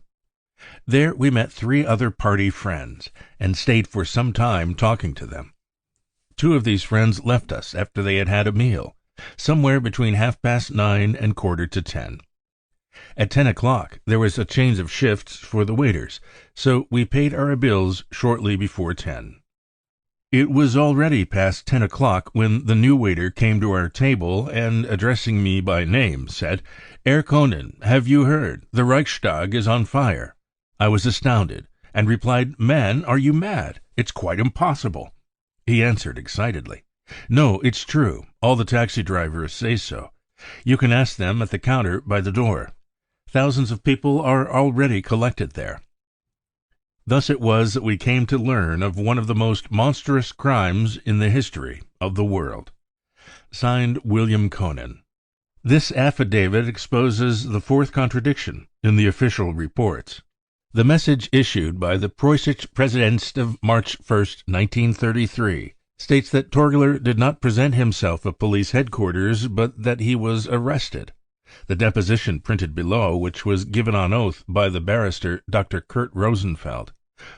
There we met 3 other party friends, and stayed for some time talking to them. 2 of these friends left us after they had had a meal, somewhere between 9:30 and 9:45. At 10 o'clock there was a change of shifts for the waiters, so we paid our bills shortly before 10. It was already past 10 o'clock when the new waiter came to our table and, addressing me by name, said, "Herr Koenen, have you heard? The Reichstag is on fire." I was astounded, and replied, "Man, are you mad? It's quite impossible." He answered excitedly, "No, it's true. All the taxi drivers say so. You can ask them at the counter by the door. Thousands of people are already collected there." Thus it was that we came to learn of one of the most monstrous crimes in the history of the world. Signed, William Koenen. This affidavit exposes the 4th contradiction in the official reports. The message issued by the Preußische Präsident of March 1st, 1933, states that Torgler did not present himself at police headquarters, but that he was arrested. The deposition printed below, which was given on oath by the barrister Dr. Kurt Rosenfeld,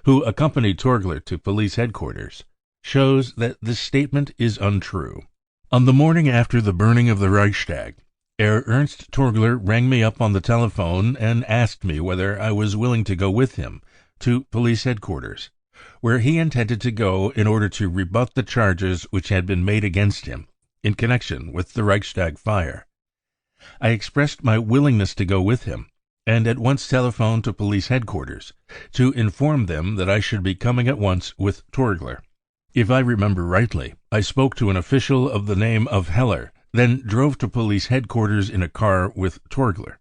who accompanied Torgler to police headquarters, shows that this statement is untrue. On the morning after the burning of the Reichstag, Herr Ernst Torgler rang me up on the telephone and asked me whether I was willing to go with him to police headquarters, where he intended to go in order to rebut the charges which had been made against him in connection with the Reichstag fire. I expressed my willingness to go with him, and at once telephoned to police headquarters to inform them that I should be coming at once with Torgler. If I remember rightly, I spoke to an official of the name of Heller, then drove to police headquarters in a car with Torgler,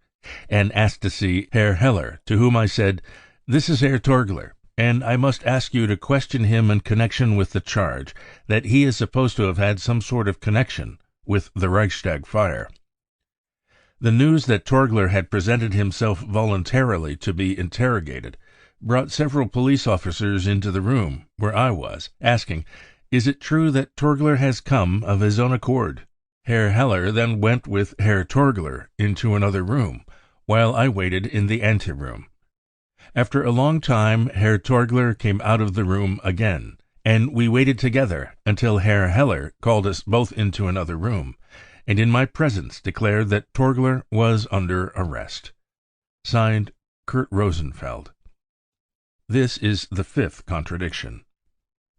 and asked to see Herr Heller, to whom I said, "This is Herr Torgler, and I must ask you to question him in connection with the charge that he is supposed to have had some sort of connection with the Reichstag fire." The news that Torgler had presented himself voluntarily to be interrogated brought several police officers into the room where I was, asking, "Is it true that Torgler has come of his own accord?" Herr Heller then went with Herr Torgler into another room, while I waited in the anteroom. After a long time Herr Torgler came out of the room again, and we waited together until Herr Heller called us both into another room, and in my presence declared that Torgler was under arrest. Signed, Kurt Rosenfeld. This is the 5th contradiction.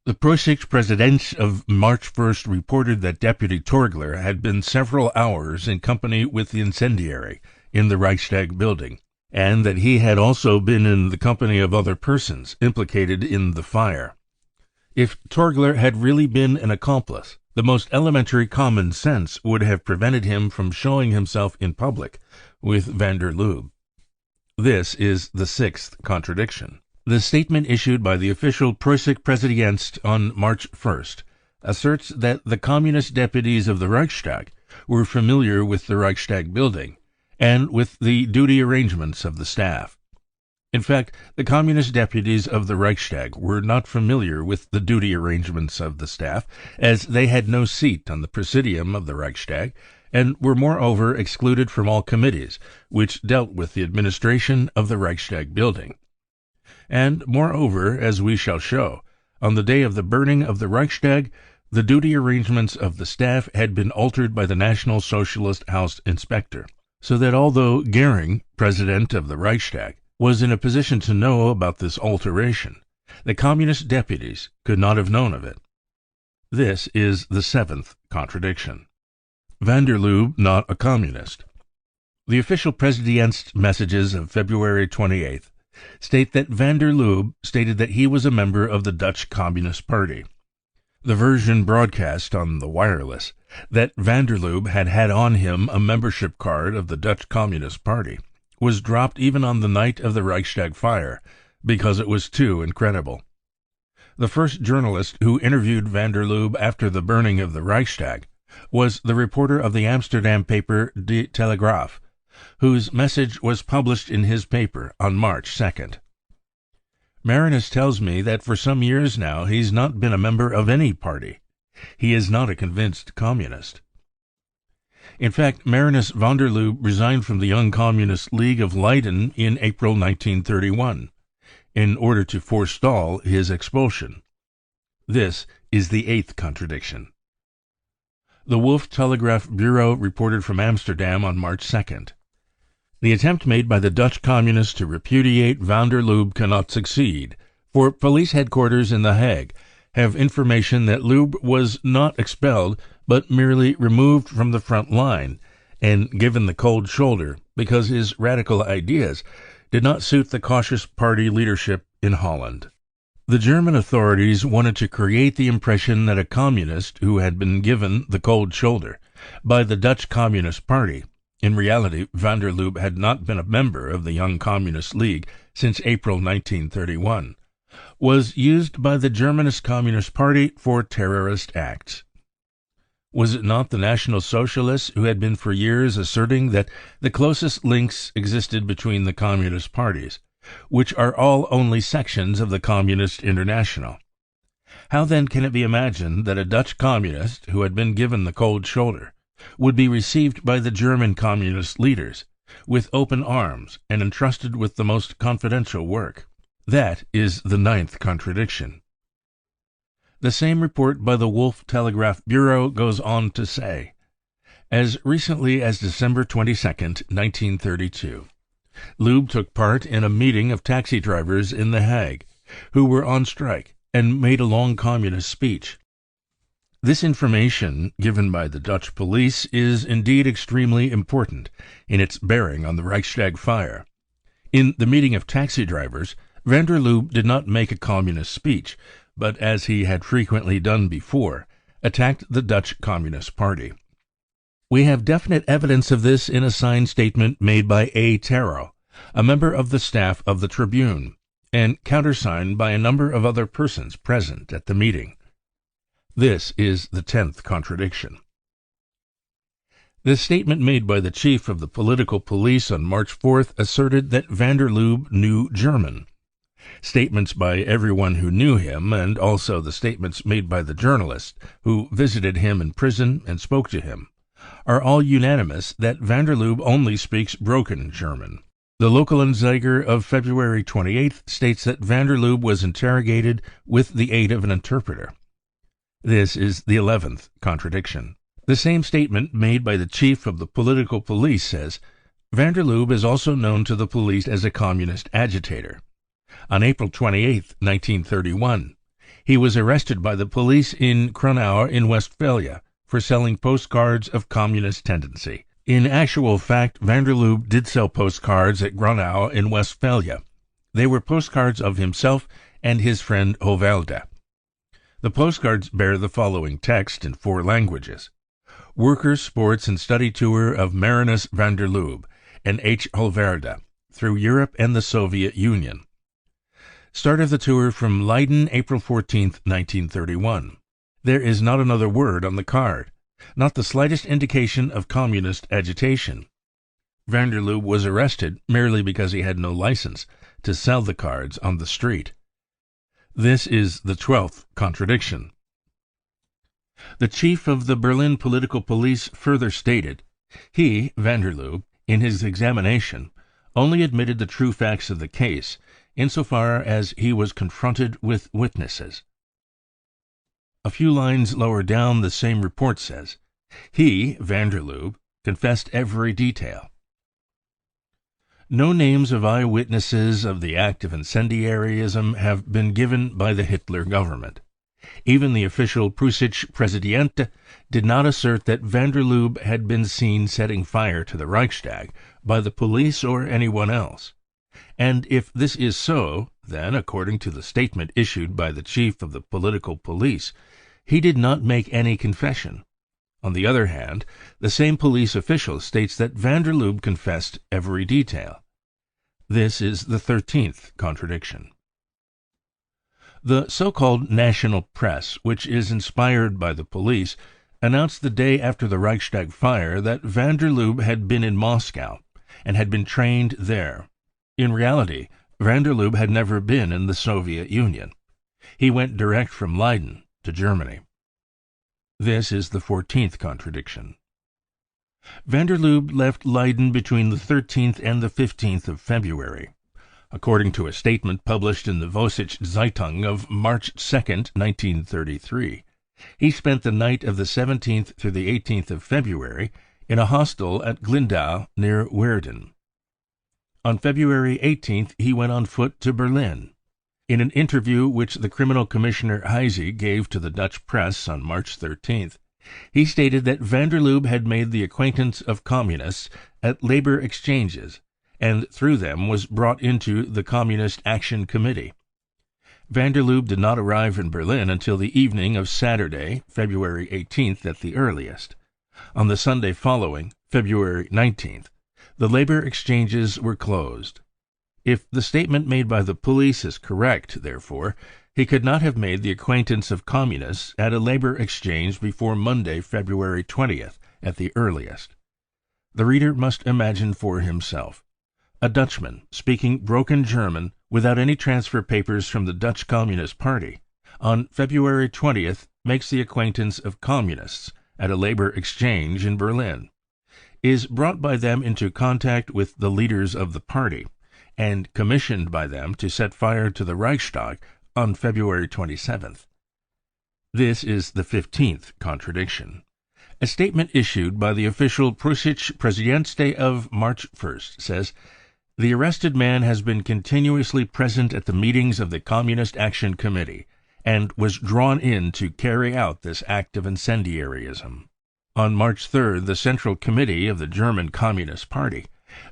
The Preußische Präsident of March 1st reported that Deputy Torgler had been several hours in company with the incendiary in the Reichstag building, and that he had also been in the company of other persons implicated in the fire. If Torgler had really been an accomplice, the most elementary common sense would have prevented him from showing himself in public with van der Lubbe. This is the 6th contradiction. The statement issued by the official Preußische Präsident on March 1st asserts that the communist deputies of the Reichstag were familiar with the Reichstag building and with the duty arrangements of the staff. In fact, the communist deputies of the Reichstag were not familiar with the duty arrangements of the staff, as they had no seat on the presidium of the Reichstag and were moreover excluded from all committees which dealt with the administration of the Reichstag building. And, moreover, as we shall show, on the day of the burning of the Reichstag, the duty arrangements of the staff had been altered by the National Socialist House Inspector, so that although Goering, President of the Reichstag, was in a position to know about this alteration, the Communist deputies could not have known of it. This is the 7th contradiction. Van der Lubbe not a communist. The official President's messages of February 28th state that van der Lubbe stated that he was a member of the Dutch Communist Party. The version broadcast on the wireless that van der Lubbe had on him a membership card of the Dutch Communist Party was dropped even on the night of the Reichstag fire because it was too incredible. The first journalist who interviewed van der Lubbe after the burning of the Reichstag was the reporter of the Amsterdam paper De Telegraaf, whose message was published in his paper on March 2nd. Marinus tells me that for some years now he's not been a member of any party. He is not a convinced communist. In fact, Marinus van der Lubbe resigned from the Young Communist League of Leiden in April 1931 in order to forestall his expulsion. This is the eighth contradiction. The Wolf Telegraph Bureau reported from Amsterdam on March 2nd. The attempt made by the Dutch Communists to repudiate van der Lubbe cannot succeed, for police headquarters in The Hague have information that Lubbe was not expelled but merely removed from the front line and given the cold shoulder because his radical ideas did not suit the cautious party leadership in Holland. The German authorities wanted to create the impression that a communist who had been given the cold shoulder by the Dutch Communist Party. In reality, van der Lubbe had not been a member of the Young Communist League since April 1931, was used by the Germanist Communist Party for terrorist acts. Was it not the National Socialists who had been for years asserting that the closest links existed between the communist parties, which are all only sections of the Communist International? How then can it be imagined that a Dutch communist who had been given the cold shoulder would be received by the German communist leaders with open arms and entrusted with the most confidential work? That is the ninth contradiction. The same report by the Wolf Telegraph Bureau goes on to say, as recently as December 22, 1932, Lubbe took part in a meeting of taxi drivers in The Hague who were on strike and made a long communist speech. This information given by the Dutch police is indeed extremely important in its bearing on the Reichstag fire. In the meeting of taxi drivers, van der Lubbe did not make a communist speech, but, as he had frequently done before, attacked the Dutch Communist Party. We have definite evidence of this in a signed statement made by A. Terro, a member of the staff of the Tribune, and countersigned by a number of other persons present at the meeting. This is the 10th contradiction. The statement made by the chief of the political police on March 4th asserted that van der Lubbe knew German. Statements by everyone who knew him, and also the statements made by the journalists who visited him in prison and spoke to him, are all unanimous that van der Lubbe only speaks broken German. The Lokalanzeiger of February 28th states that van der Lubbe was interrogated with the aid of an interpreter. This is the 11th contradiction. The same statement made by the chief of the political police says, van der Lubbe is also known to the police as a communist agitator. On April 28, 1931, he was arrested by the police in Kronau in Westphalia for selling postcards of communist tendency. In actual fact, van der Lubbe did sell postcards at Gronau in Westphalia. They were postcards of himself and his friend Hovelde. The postcards bear the following text in 4 languages: Workers' Sports and Study Tour of Marinus van der Lubbe and H. Hovelde through Europe and the Soviet Union. Start of the tour from Leiden, April 14, 1931. There is not another word on the card, not the slightest indication of communist agitation. Van der Lubbe was arrested merely because he had no license to sell the cards on the street. This is the 12th contradiction. The chief of the Berlin political police further stated, he, van der Lubbe, in his examination, only admitted the true facts of the case insofar as he was confronted with witnesses. A few lines lower down, the same report says, he, van der Lubbe, confessed every detail. No names of eyewitnesses of the act of incendiarism have been given by the Hitler government. Even the official Preußische Präsident did not assert that van der Lubbe had been seen setting fire to the Reichstag by the police or anyone else. And if this is so, then, according to the statement issued by the chief of the political police, he did not make any confession. On the other hand, the same police official states that van der Lubbe confessed every detail. This is the 13th contradiction. The so-called national press, which is inspired by the police, announced the day after the Reichstag fire that van der Lubbe had been in Moscow and had been trained there. In reality, van der Lubbe had never been in the Soviet Union. He went direct from Leiden to Germany. This is the 14th contradiction. Van der Lubbe left Leiden between the 13th and the 15th of February. According to a statement published in the Vossische Zeitung of March 2, 1933, he spent the night of the 17th through the 18th of February in a hostel at Glindau near Werden. On February 18th, he went on foot to Berlin. In an interview which the Criminal Commissioner Heise gave to the Dutch press on March 13th, he stated that van der Lubbe had made the acquaintance of communists at labor exchanges and through them was brought into the Communist Action Committee. Van der Lubbe did not arrive in Berlin until the evening of Saturday, February 18th at the earliest. On the Sunday following, February 19th, the labor exchanges were closed. If the statement made by the police is correct, therefore, he could not have made the acquaintance of communists at a labor exchange before Monday, February 20th at the earliest. The reader must imagine for himself. A Dutchman, speaking broken German, without any transfer papers from the Dutch Communist Party, on February 20th makes the acquaintance of communists at a labor exchange in Berlin, is brought by them into contact with the leaders of the party, and commissioned by them to set fire to the Reichstag on February 27th. This is the 15th contradiction. A statement issued by the official Preußische Pressedienst of March 1st says, "The arrested man has been continuously present at the meetings of the Communist Action Committee and was drawn in to carry out this act of incendiarism." On March 3rd, the Central Committee of the German Communist Party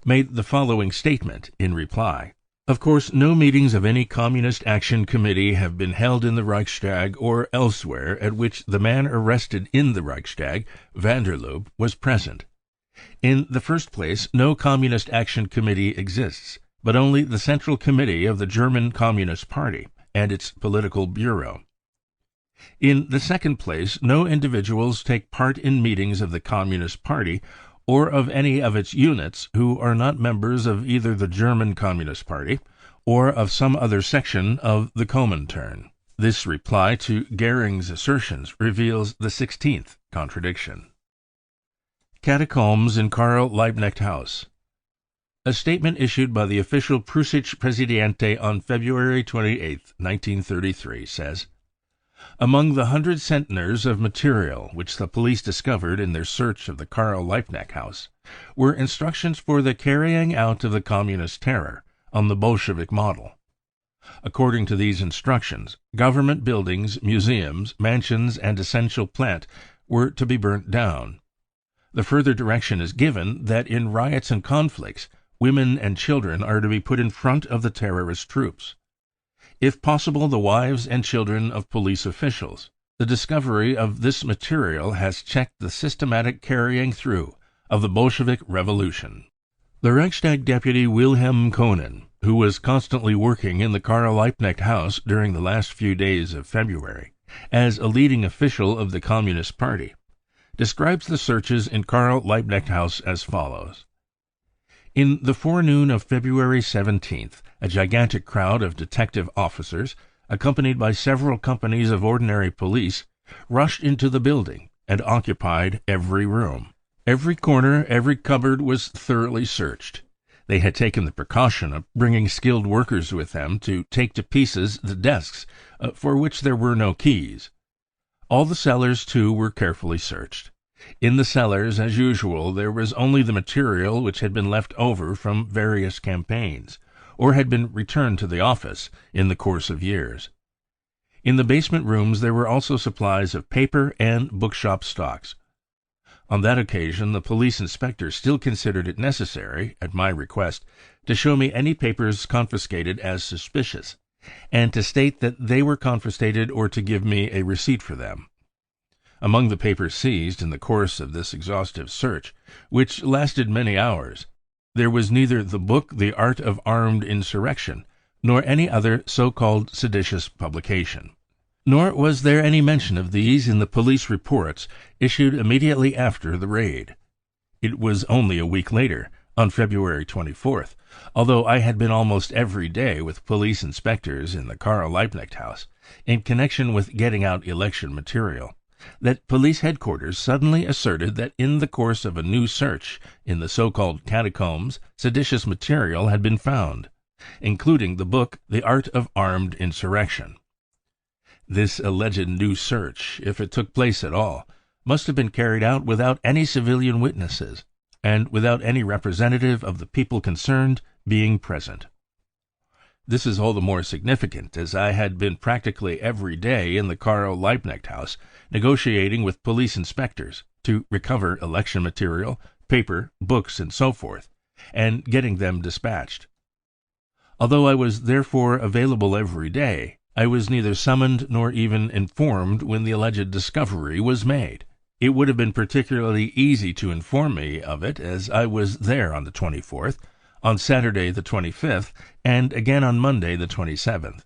made the following statement in reply. Of course, no meetings of any Communist Action Committee have been held in the Reichstag or elsewhere at which the man arrested in the Reichstag, van der Lubbe, was present. In the first place, no Communist Action Committee exists, but only the Central Committee of the German Communist Party and its political bureau. In the second place, no individuals take part in meetings of the Communist Party or of any of its units who are not members of either the German Communist Party or of some other section of the Comintern. This reply to Goering's assertions reveals the 16th contradiction. Catacombs in Karl Liebknecht House. A statement issued by the official Preußische Pressedienst on February 28, 1933, says, "Among the 100 centners of material which the police discovered in their search of the Karl Liebknecht House were instructions for the carrying out of the Communist terror on the Bolshevik model. According to these instructions, government buildings, museums, mansions, and essential plant were to be burnt down. The further direction is given that in riots and conflicts, women and children are to be put in front of the terrorist troops. If possible, the wives and children of police officials. The discovery of this material has checked the systematic carrying through of the Bolshevik revolution." The Reichstag deputy Wilhelm Koenen, who was constantly working in the Karl Liebknecht House during the last few days of February, as a leading official of the Communist Party, describes the searches in Karl Liebknecht House as follows. In the forenoon of February 17th, a gigantic crowd of detective officers, accompanied by several companies of ordinary police, rushed into the building and occupied every room. Every corner, every cupboard was thoroughly searched. They had taken the precaution of bringing skilled workers with them to take to pieces the desks, for which there were no keys. All the cellars, too, were carefully searched. In the cellars, as usual, there was only the material which had been left over from various campaigns, or had been returned to the office in the course of years. In the basement rooms there were also supplies of paper and bookshop stocks. On that occasion the police inspector still considered it necessary, at my request, to show me any papers confiscated as suspicious, and to state that they were confiscated or to give me a receipt for them. Among the papers seized in the course of this exhaustive search, which lasted many hours, there was neither the book The Art of Armed Insurrection nor any other so-called seditious publication. Nor was there any mention of these in the police reports issued immediately after the raid. It was only a week later, on February 24th, although I had been almost every day with police inspectors in the Karl Liebknecht house in connection with getting out election material, that police headquarters suddenly asserted that in the course of a new search in the so-called catacombs seditious material had been found, including the book The Art of Armed Insurrection. This alleged new search, if it took place at all, must have been carried out without any civilian witnesses, and without any representative of the people concerned being present. This is all the more significant as I had been practically every day in the Karl Liebknecht house negotiating with police inspectors to recover election material, paper, books, and so forth, and getting them dispatched. Although I was therefore available every day, I was neither summoned nor even informed when the alleged discovery was made. It would have been particularly easy to inform me of it, as I was there on the 24th, on Saturday the 25th, and again on Monday the 27th,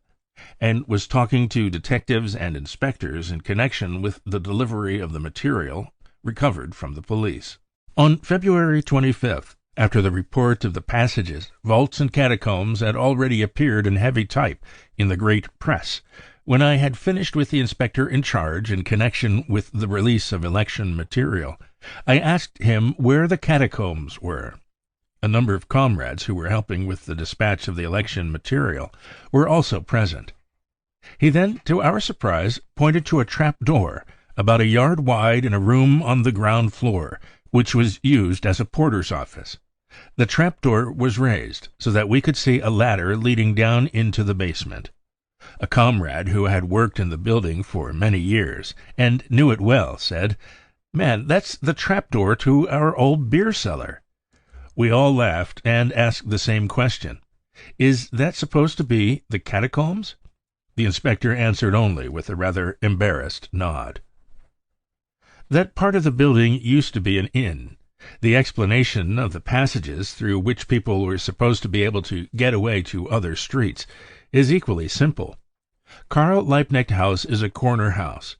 and was talking to detectives and inspectors in connection with the delivery of the material recovered from the police. On February 25th, after the report of the passages, vaults, and catacombs had already appeared in heavy type in the great press, when I had finished with the inspector in charge in connection with the release of election material, I asked him where the catacombs were. A number of comrades who were helping with the dispatch of the election material were also present. He then, to our surprise, pointed to a trap door about a yard wide in a room on the ground floor, which was used as a porter's office. The trapdoor was raised so that we could see a ladder leading down into the basement. A comrade who had worked in the building for many years and knew it well said, "Man, that's the trapdoor to our old beer cellar." We all laughed and asked the same question. "Is that supposed to be the catacombs?" The inspector answered only with a rather embarrassed nod. That part of the building used to be an inn. The explanation of the passages through which people were supposed to be able to get away to other streets is equally simple. Karl Liebknecht House is a corner house,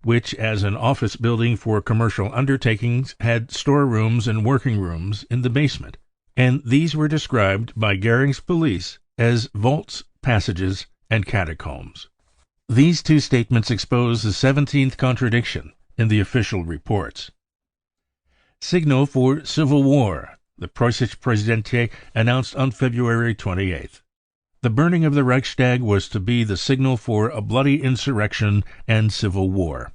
which as an office building for commercial undertakings had storerooms and working rooms in the basement, and these were described by Goering's police as vaults, passages, and catacombs. These two statements expose the 17th contradiction in the official reports. Signal for civil war, the Preußische Präsidentschaftsräte announced on February 28th. The burning of the Reichstag was to be the signal for a bloody insurrection and civil war.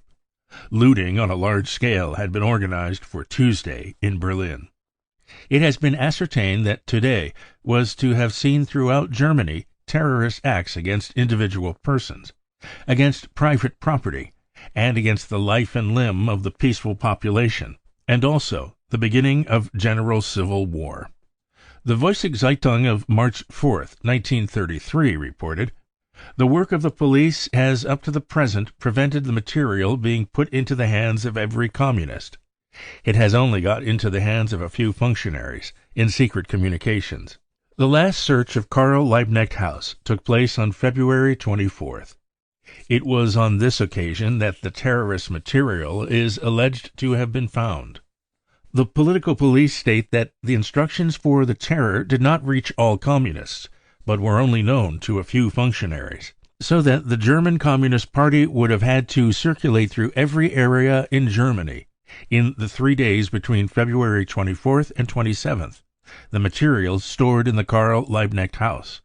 Looting on a large scale had been organized for Tuesday in Berlin. It has been ascertained that today was to have seen throughout Germany terrorist acts against individual persons, against private property, and against the life and limb of the peaceful population, and also the beginning of general civil war. The Vossische of March 4, 1933 reported, "The work of the police has up to the present prevented the material being put into the hands of every communist. It has only got into the hands of a few functionaries in secret communications." The last search of Karl Liebknecht House took place on February 24th. It was on this occasion that the terrorist material is alleged to have been found. The political police state that the instructions for the terror did not reach all communists, but were only known to a few functionaries, so that the German Communist Party would have had to circulate through every area in Germany in the 3 days between February 24th and 27th, the materials stored in the Karl Liebknecht House.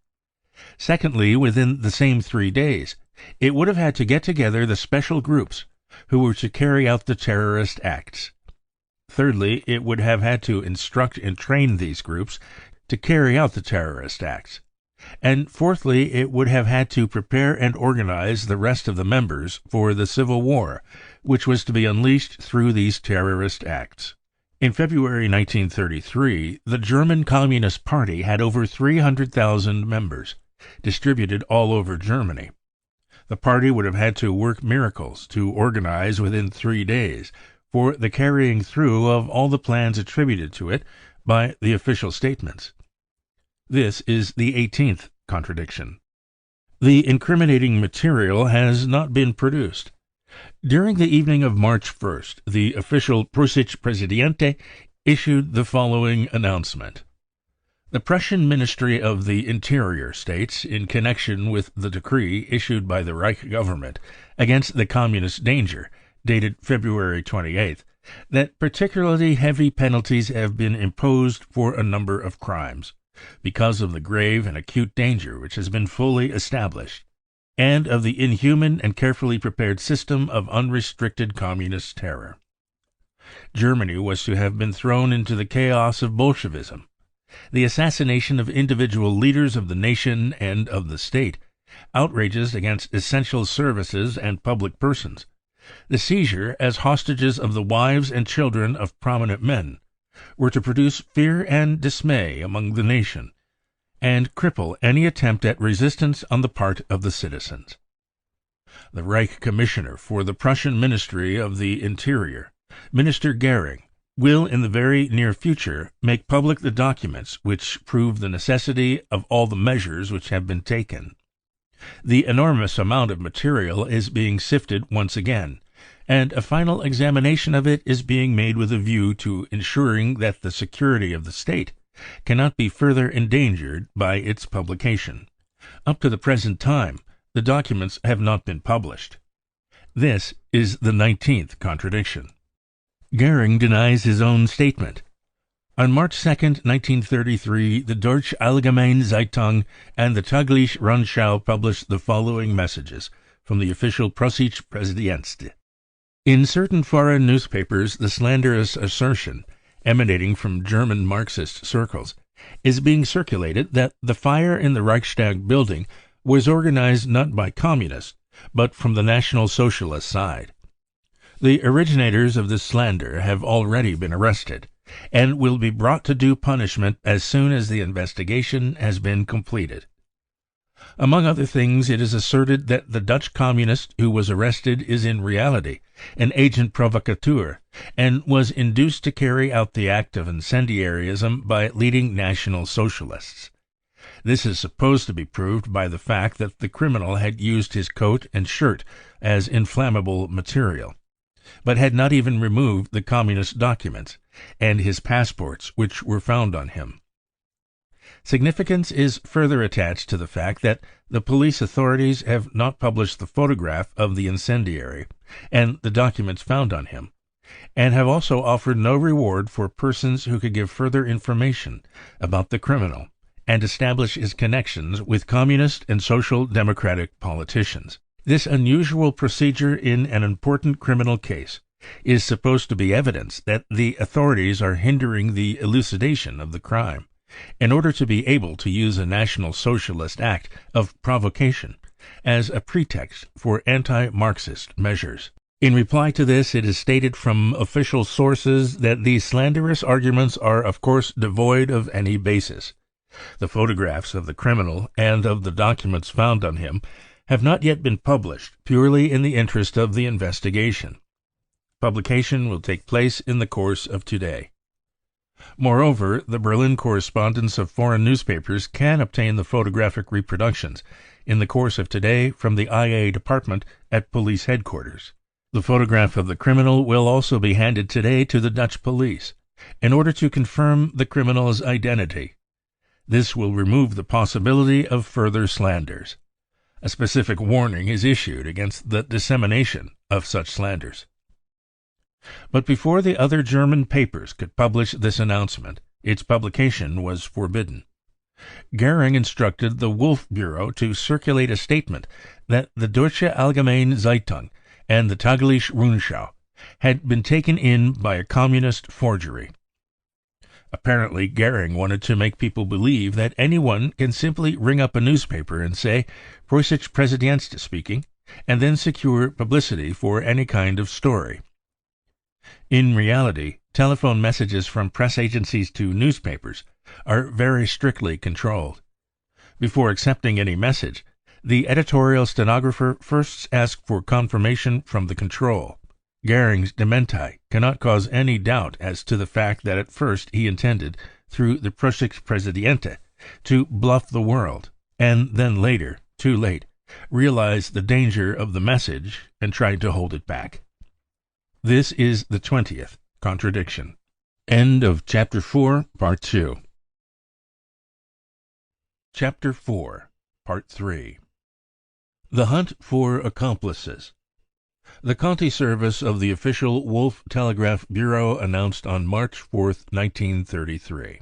Secondly, within the same 3 days, it would have had to get together the special groups who were to carry out the terrorist acts. Thirdly, it would have had to instruct and train these groups to carry out the terrorist acts. And fourthly, it would have had to prepare and organize the rest of the members for the civil war, which was to be unleashed through these terrorist acts. In February 1933, the German Communist Party had over 300,000 members, distributed all over Germany. The party would have had to work miracles to organize within 3 days for the carrying through of all the plans attributed to it by the official statements. This is the 18th contradiction. The incriminating material has not been produced. During the evening of March 1st, the official Preußische Präsidente issued the following announcement. The Prussian Ministry of the Interior states, in connection with the decree issued by the Reich government against the communist danger, dated February 28th, that particularly heavy penalties have been imposed for a number of crimes, because of the grave and acute danger which has been fully established, and of the inhuman and carefully prepared system of unrestricted communist terror. Germany was to have been thrown into the chaos of Bolshevism. The assassination of individual leaders of the nation and of the state, outrages against essential services and public persons, the seizure as hostages of the wives and children of prominent men, were to produce fear and dismay among the nation, and cripple any attempt at resistance on the part of the citizens. The Reich Commissioner for the Prussian Ministry of the Interior, Minister Göring, will in the very near future make public the documents which prove the necessity of all the measures which have been taken. The enormous amount of material is being sifted once again, and a final examination of it is being made with a view to ensuring that the security of the state cannot be further endangered by its publication. Up to the present time, the documents have not been published. This is the 19th contradiction. Göring denies his own statement. On March 2, 1933, the Deutsche Allgemeine Zeitung and the Tägliche Rundschau published the following messages from the official Preußische Präsidentste. In certain foreign newspapers, the slanderous assertion, emanating from German Marxist circles, is being circulated that the fire in the Reichstag building was organized not by communists, but from the National Socialist side. The originators of this slander have already been arrested, and will be brought to due punishment as soon as the investigation has been completed. Among other things, it is asserted that the Dutch communist who was arrested is in reality an agent provocateur, and was induced to carry out the act of incendiarism by leading National Socialists. This is supposed to be proved by the fact that the criminal had used his coat and shirt as inflammable material, but had not even removed the communist documents and his passports which were found on him. Significance is further attached to the fact that the police authorities have not published the photograph of the incendiary and the documents found on him, and have also offered no reward for persons who could give further information about the criminal and establish his connections with communist and social democratic politicians. This unusual procedure in an important criminal case is supposed to be evidence that the authorities are hindering the elucidation of the crime, in order to be able to use a National Socialist act of provocation as a pretext for anti-Marxist measures. In reply to this, it is stated from official sources that these slanderous arguments are of course devoid of any basis. The photographs of the criminal and of the documents found on him have not yet been published, purely in the interest of the investigation. Publication will take place in the course of today. Moreover, the Berlin correspondents of foreign newspapers can obtain the photographic reproductions in the course of today from the IA department at police headquarters. The photograph of the criminal will also be handed today to the Dutch police, in order to confirm the criminal's identity. This will remove the possibility of further slanders. A specific warning is issued against the dissemination of such slanders. But before the other German papers could publish this announcement, its publication was forbidden. Göring instructed the Wolf Bureau to circulate a statement that the Deutsche Allgemeine Zeitung and the Tägliche Rundschau had been taken in by a communist forgery. Apparently, Göring wanted to make people believe that anyone can simply ring up a newspaper and say, "Preußische Präsidentste speaking," and then secure publicity for any kind of story. In reality, telephone messages from press agencies to newspapers are very strictly controlled. Before accepting any message, The editorial stenographer first asked for confirmation from the control. Goering's dementi cannot cause any doubt as to the fact that at first he intended, through the Pressexpräsidente, to bluff the world, and then later, too late, realized the danger of the message and tried to hold it back. This is the 20th contradiction. End of Chapter 4, Part 2. Chapter 4, Part 3. The Hunt for Accomplices. The Conti service of the official Wolf Telegraph Bureau announced on March 4, 1933,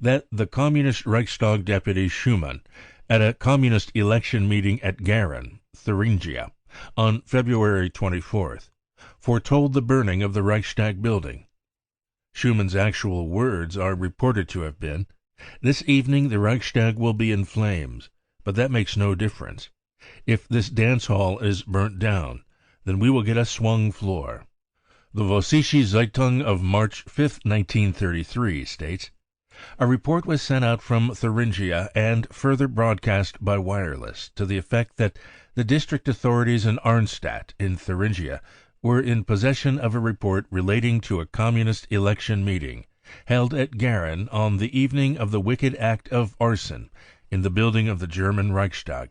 that the Communist Reichstag deputy Schumann, at a Communist election meeting at Garen, Thuringia, on February 24th, foretold the burning of the Reichstag building. Schumann's actual words are reported to have been, "This evening the Reichstag will be in flames, but that makes no difference. If this dance hall is burnt down, then we will get a swung floor." The Vossische Zeitung of March 5, 1933 states, "A report was sent out from Thuringia and further broadcast by wireless to the effect that the district authorities in Arnstadt in Thuringia were in possession of a report relating to a communist election meeting held at Garen on the evening of the wicked act of arson in the building of the German Reichstag,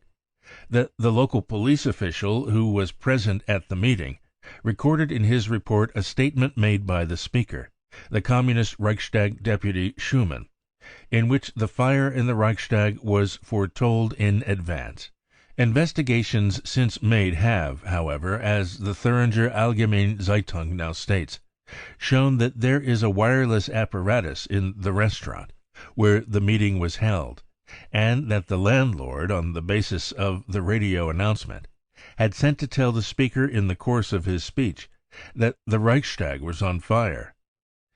that the local police official who was present at the meeting recorded in his report a statement made by the speaker, the Communist Reichstag deputy Schumann, in which the fire in the Reichstag was foretold in advance. Investigations since made have, however, as the Thüringer Allgemeine Zeitung now states, shown that there is a wireless apparatus in the restaurant where the meeting was held, and that the landlord, on the basis of the radio announcement, had sent to tell the speaker in the course of his speech that the Reichstag was on fire.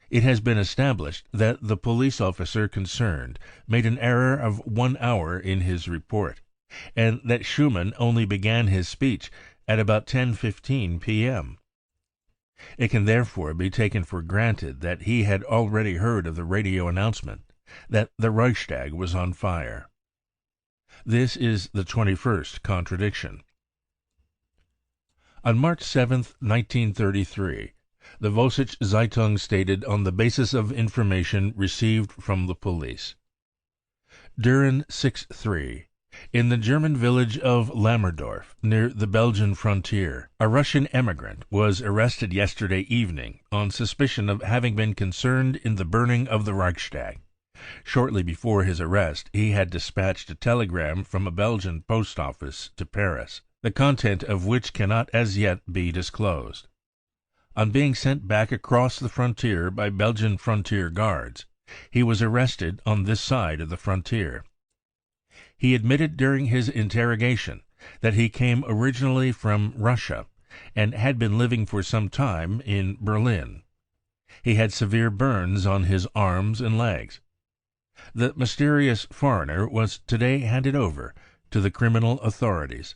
It has been established that the police officer concerned made an error of 1 hour in his report, and that Schumann only began his speech at about 10:15 p.m. It can therefore be taken for granted that he had already heard of the radio announcement that the Reichstag was on fire. This is the 21st contradiction. On March 7, 1933, the Vossische Zeitung stated on the basis of information received from the police, Düren 6-3, in the German village of Lammerdorf, near the Belgian frontier, a Russian emigrant was arrested yesterday evening on suspicion of having been concerned in the burning of the Reichstag. Shortly before his arrest, he had dispatched a telegram from a Belgian post office to Paris, the content of which cannot as yet be disclosed. On being sent back across the frontier by Belgian frontier guards, he was arrested on this side of the frontier. He admitted during his interrogation that he came originally from Russia and had been living for some time in Berlin. He had severe burns on his arms and legs. The mysterious foreigner was today handed over to the criminal authorities.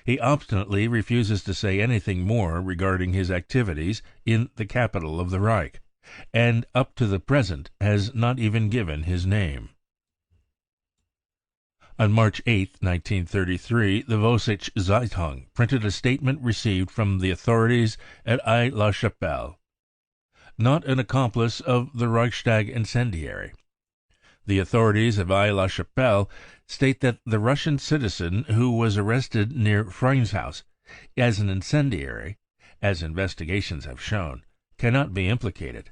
He obstinately refuses to say anything more regarding his activities in the capital of the Reich, and up to the present has not even given his name. On March 8, 1933, the Vossische Zeitung printed a statement received from the authorities at Aix-la-Chapelle. Not an accomplice of the Reichstag incendiary. The authorities of Aix-la-Chapelle state that the Russian citizen who was arrested near Freundshaus as an incendiary, as investigations have shown, cannot be implicated.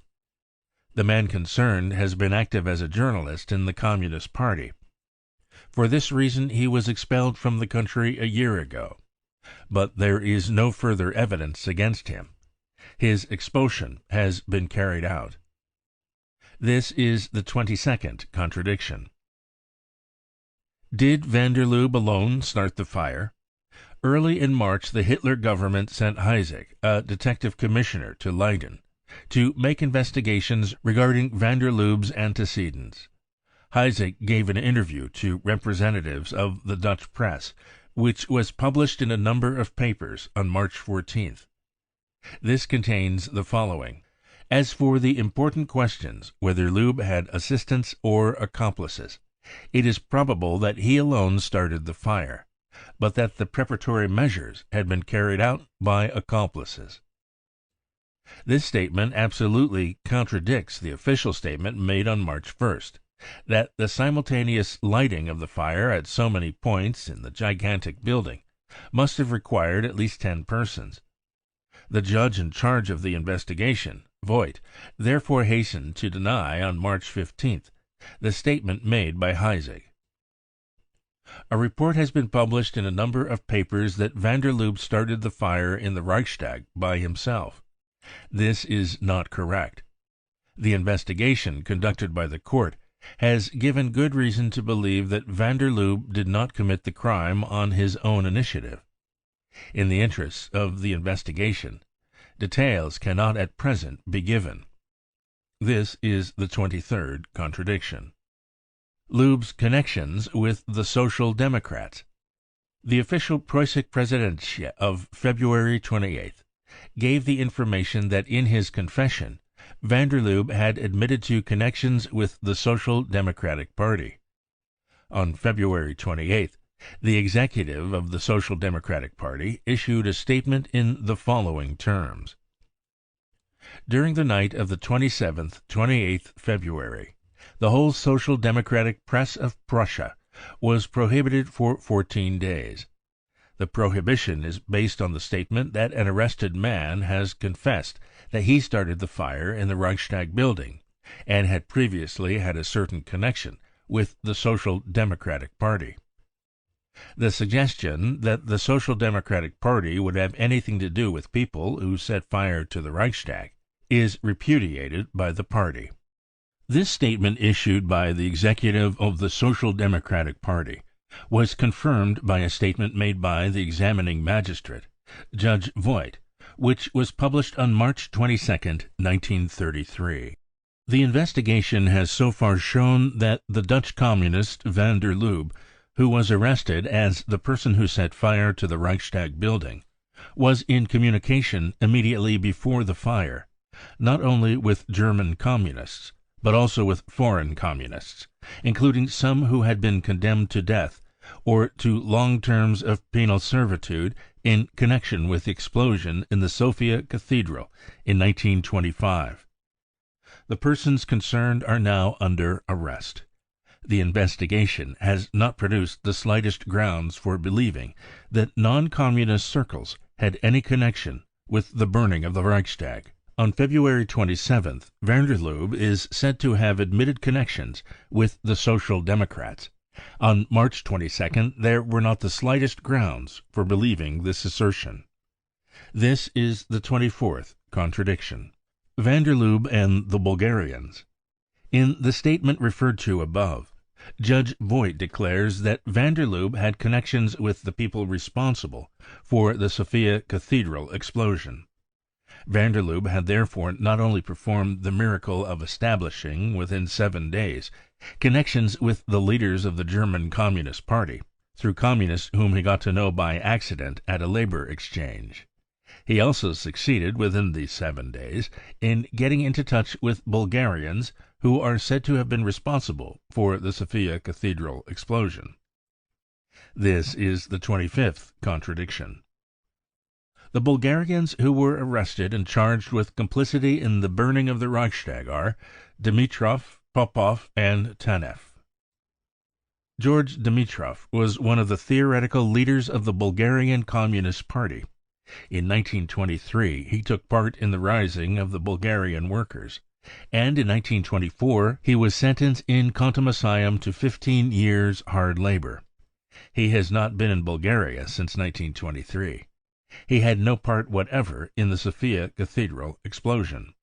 The man concerned has been active as a journalist in the Communist Party. For this reason he was expelled from the country a year ago, but there is no further evidence against him. His expulsion has been carried out. This is the 22nd contradiction. Did van der Lubbe alone start the fire? Early in March, the Hitler government sent Heysek, a detective commissioner, to Leiden to make investigations regarding van der Lubbe's antecedents. Heysek gave an interview to representatives of the Dutch press, which was published in a number of papers on March 14th. This contains the following. As for the important questions whether Lubbe had assistants or accomplices, It is probable that he alone started the fire, but that the preparatory measures had been carried out by accomplices. This statement absolutely contradicts the official statement made on March 1st, that the simultaneous lighting of the fire at so many points in the gigantic building must have required at least 10 persons. The judge in charge of the investigation, Voigt, therefore hastened to deny on March 15th the statement made by Heisig. A report has been published in a number of papers that van der Lubbe started the fire in the Reichstag by himself. This is not correct. The investigation conducted by the court has given good reason to believe that van der Lubbe did not commit the crime on his own initiative. In the interests of the investigation, details cannot at present be given. This is the 23rd contradiction. Lubbe's connections with the Social Democrats. The official Preußische Pressedienst of February 28th gave the information that in his confession van der Lubbe had admitted to connections with the Social Democratic Party. On February 28th, the executive of the Social Democratic Party issued a statement in the following terms. During the night of the 27th, 28th February, the whole Social Democratic press of Prussia was prohibited for 14 days. The prohibition is based on the statement that an arrested man has confessed that he started the fire in the Reichstag building and had previously had a certain connection with the Social Democratic Party. The suggestion that the Social Democratic Party would have anything to do with people who set fire to the Reichstag is repudiated by the party. This statement issued by the executive of the Social Democratic Party was confirmed by a statement made by the examining magistrate, Judge Voigt, which was published on March 22, 1933. The investigation has so far shown that the Dutch communist van der Lubbe, who was arrested as the person who set fire to the Reichstag building, was in communication immediately before the fire, not only with German communists, but also with foreign communists, including some who had been condemned to death or to long terms of penal servitude in connection with the explosion in the Sofia Cathedral in 1925. The persons concerned are now under arrest. The investigation has not produced the slightest grounds for believing that non-communist circles had any connection with the burning of the Reichstag. On February 27th, van der Lubbe is said to have admitted connections with the Social Democrats. On March 22nd, there were not the slightest grounds for believing this assertion. This is the 24th contradiction. Van der Lubbe and the Bulgarians. In the statement referred to above, Judge Voigt declares that van der Lubbe had connections with the people responsible for the Sofia Cathedral explosion. Van der Lubbe had therefore not only performed the miracle of establishing, within 7 days, connections with the leaders of the German Communist Party, through communists whom he got to know by accident at a labor exchange. He also succeeded, within these 7 days, in getting into touch with Bulgarians who are said to have been responsible for the Sofia Cathedral explosion. This is the 25th contradiction. The Bulgarians who were arrested and charged with complicity in the burning of the Reichstag are Dimitrov, Popov, and Tanev. George Dimitrov was one of the theoretical leaders of the Bulgarian Communist Party. In 1923 he took part in the rising of the Bulgarian workers, and in 1924 he was sentenced in contumaciam to 15 years hard labor. He has not been in Bulgaria since 1923. He had no part whatever in the Sofia Cathedral explosion.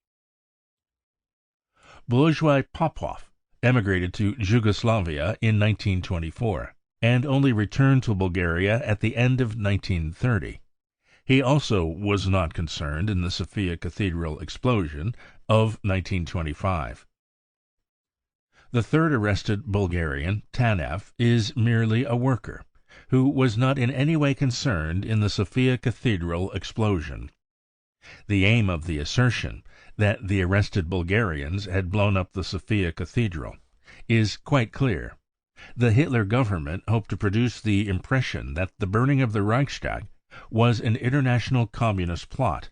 Bourgeois Popov emigrated to Yugoslavia in 1924, and only returned to Bulgaria at the end of 1930. He also was not concerned in the Sofia Cathedral explosion of 1925. The third arrested Bulgarian, Tanev, is merely a worker, who was not in any way concerned in the Sofia Cathedral explosion. The aim of the assertion that the arrested Bulgarians had blown up the Sofia Cathedral is quite clear. The Hitler government hoped to produce the impression that the burning of the Reichstag was an international communist plot.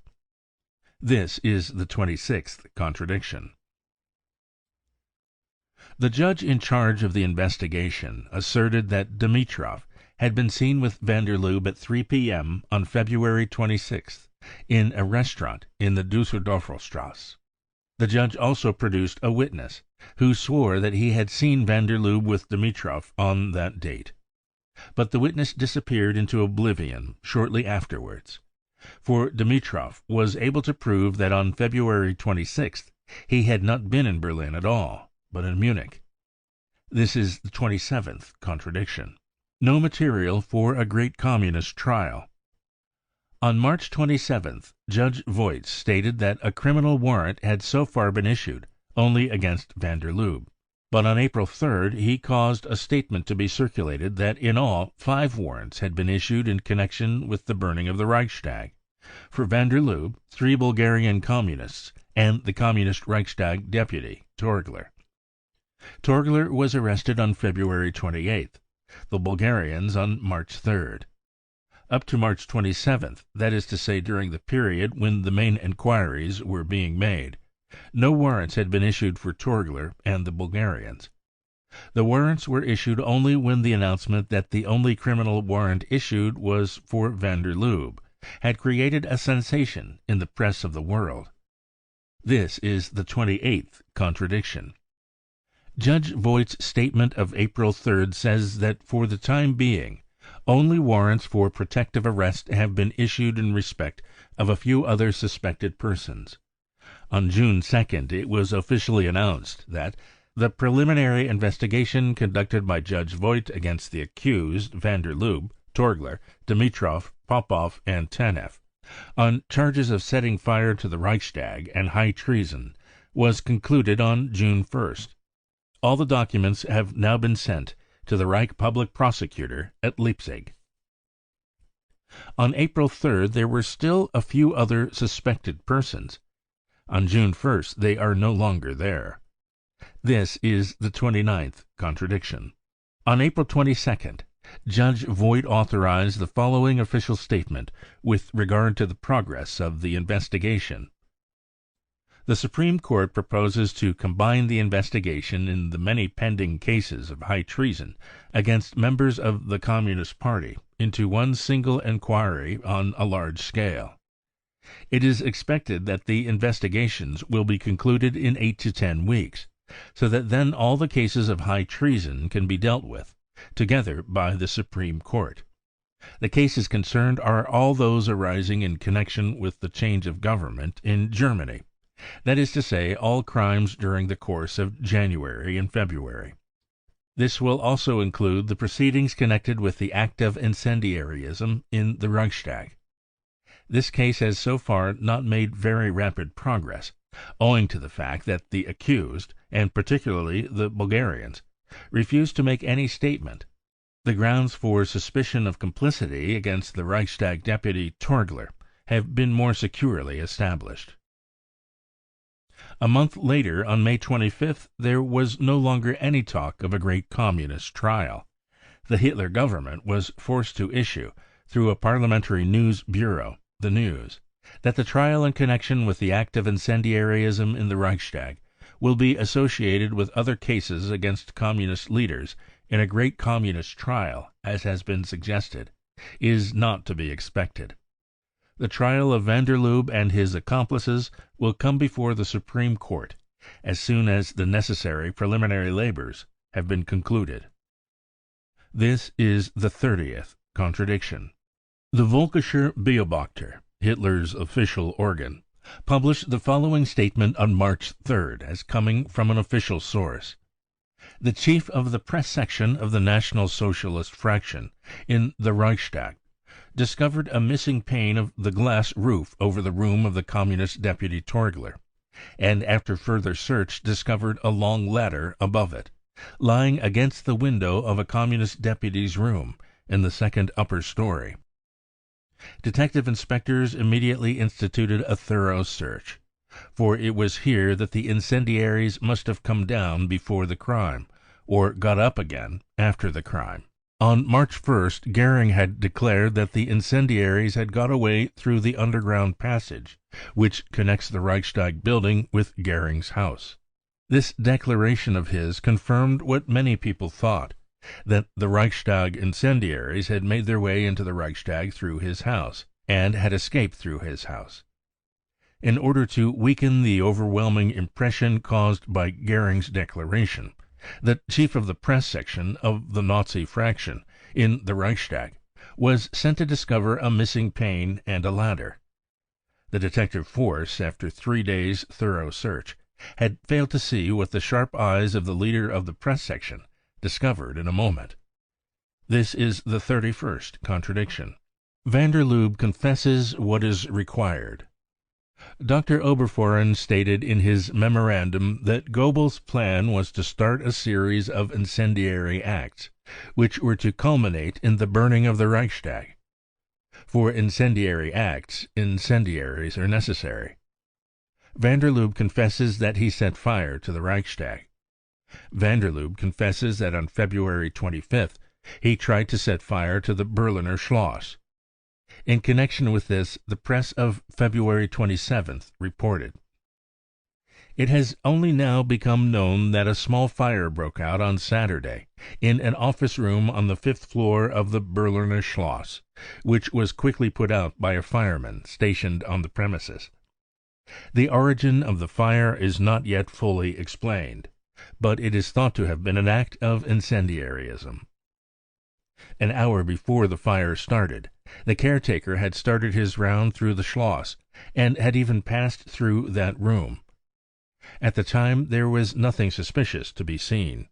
This is the 26th contradiction. The judge in charge of the investigation asserted that Dimitrov had been seen with van der Lubbe at 3 p.m. on February 26th in a restaurant in the Düsseldorferstrasse. The judge also produced a witness who swore that he had seen van der Lubbe with Dimitrov on that date. But the witness disappeared into oblivion shortly afterwards, for Dimitrov was able to prove that on February 26th he had not been in Berlin at all, but in Munich. This is the 27th contradiction. No material for a great communist trial. On March 27th, Judge Voigt stated that a criminal warrant had so far been issued only against van der Lubbe. But on April 3rd he caused a statement to be circulated that in all 5 warrants had been issued in connection with the burning of the Reichstag, for van der Lubbe, 3 Bulgarian communists, and the Communist Reichstag deputy, Torgler. Torgler was arrested on February 28th, the Bulgarians on March 3rd. Up to March 27th, that is to say during the period when the main inquiries were being made, no warrants had been issued for Torgler and the Bulgarians. The warrants were issued only when the announcement that the only criminal warrant issued was for van der Lubbe had created a sensation in the press of the world. This is the 28th contradiction. Judge Voigt's statement of April 3rd says that for the time being, only warrants for protective arrest have been issued in respect of a few other suspected persons. On June 2nd, it was officially announced that the preliminary investigation conducted by Judge Voigt against the accused van der Lubbe, Torgler, Dimitrov, Popov, and Tanev on charges of setting fire to the Reichstag and high treason was concluded on June 1st. All the documents have now been sent to the Reich Public Prosecutor at Leipzig. On April 3rd, there were still a few other suspected persons. On June 1st, they are no longer there. This is the 29th contradiction. On April 22nd, Judge Voigt authorized the following official statement with regard to the progress of the investigation. The Supreme Court proposes to combine the investigation in the many pending cases of high treason against members of the Communist Party into one single inquiry on a large scale. It is expected that the investigations will be concluded in 8 to 10 weeks, so that then all the cases of high treason can be dealt with together by the Supreme Court. The cases concerned are all those arising in connection with the change of government in Germany. That is to say, all crimes during the course of January and February. This will also include the proceedings connected with the act of incendiarism in the Reichstag. This case has so far not made very rapid progress, owing to the fact that the accused, and particularly the Bulgarians, refused to make any statement. The grounds for suspicion of complicity against the Reichstag deputy Torgler have been more securely established. A month later, on May 25th, there was no longer any talk of a great communist trial. The Hitler government was forced to issue, through a parliamentary news bureau, the News, that the trial in connection with the act of incendiarism in the Reichstag will be associated with other cases against communist leaders in a great communist trial, as has been suggested, is not to be expected. The trial of van der Lubbe and his accomplices will come before the Supreme Court as soon as the necessary preliminary labors have been concluded. This is the 30th contradiction. The Völkischer Beobachter, Hitler's official organ, published the following statement on March 3rd as coming from an official source. The chief of the press section of the National Socialist fraction in the Reichstag discovered a missing pane of the glass roof over the room of the Communist deputy Torgler, and after further search discovered a long ladder above it, lying against the window of a Communist deputy's room in the second upper story. Detective inspectors immediately instituted a thorough search, for it was here that the incendiaries must have come down before the crime, or got up again after the crime. On March 1st, Goering had declared that the incendiaries had got away through the underground passage, which connects the Reichstag building with Goering's house. This declaration of his confirmed what many people thought, that the Reichstag incendiaries had made their way into the Reichstag through his house, and had escaped through his house. In order to weaken the overwhelming impression caused by Goering's declaration, the chief of the press section of the Nazi fraction in the Reichstag was sent to discover a missing pane and a ladder. The detective force, after 3 days' thorough search, had failed to see what the sharp eyes of the leader of the press section discovered in a moment. This is the 31st contradiction. Van der Lubbe confesses what is required. Dr. Oberfohren stated in his memorandum that Goebbels' plan was to start a series of incendiary acts, which were to culminate in the burning of the Reichstag. For incendiary acts, incendiaries are necessary. Van der Lubbe confesses that he set fire to the Reichstag. Van der Lubbe confesses that on February 25th he tried to set fire to the Berliner Schloss. In connection with this, the press of February 27th reported, "It has only now become known that a small fire broke out on Saturday in an office room on the 5th floor of the Berliner Schloss, which was quickly put out by a fireman stationed on the premises. The origin of the fire is not yet fully explained, but it is thought to have been an act of incendiarism." An hour before the fire started, the caretaker had started his round through the Schloss, and had even passed through that room. At the time there was nothing suspicious to be seen.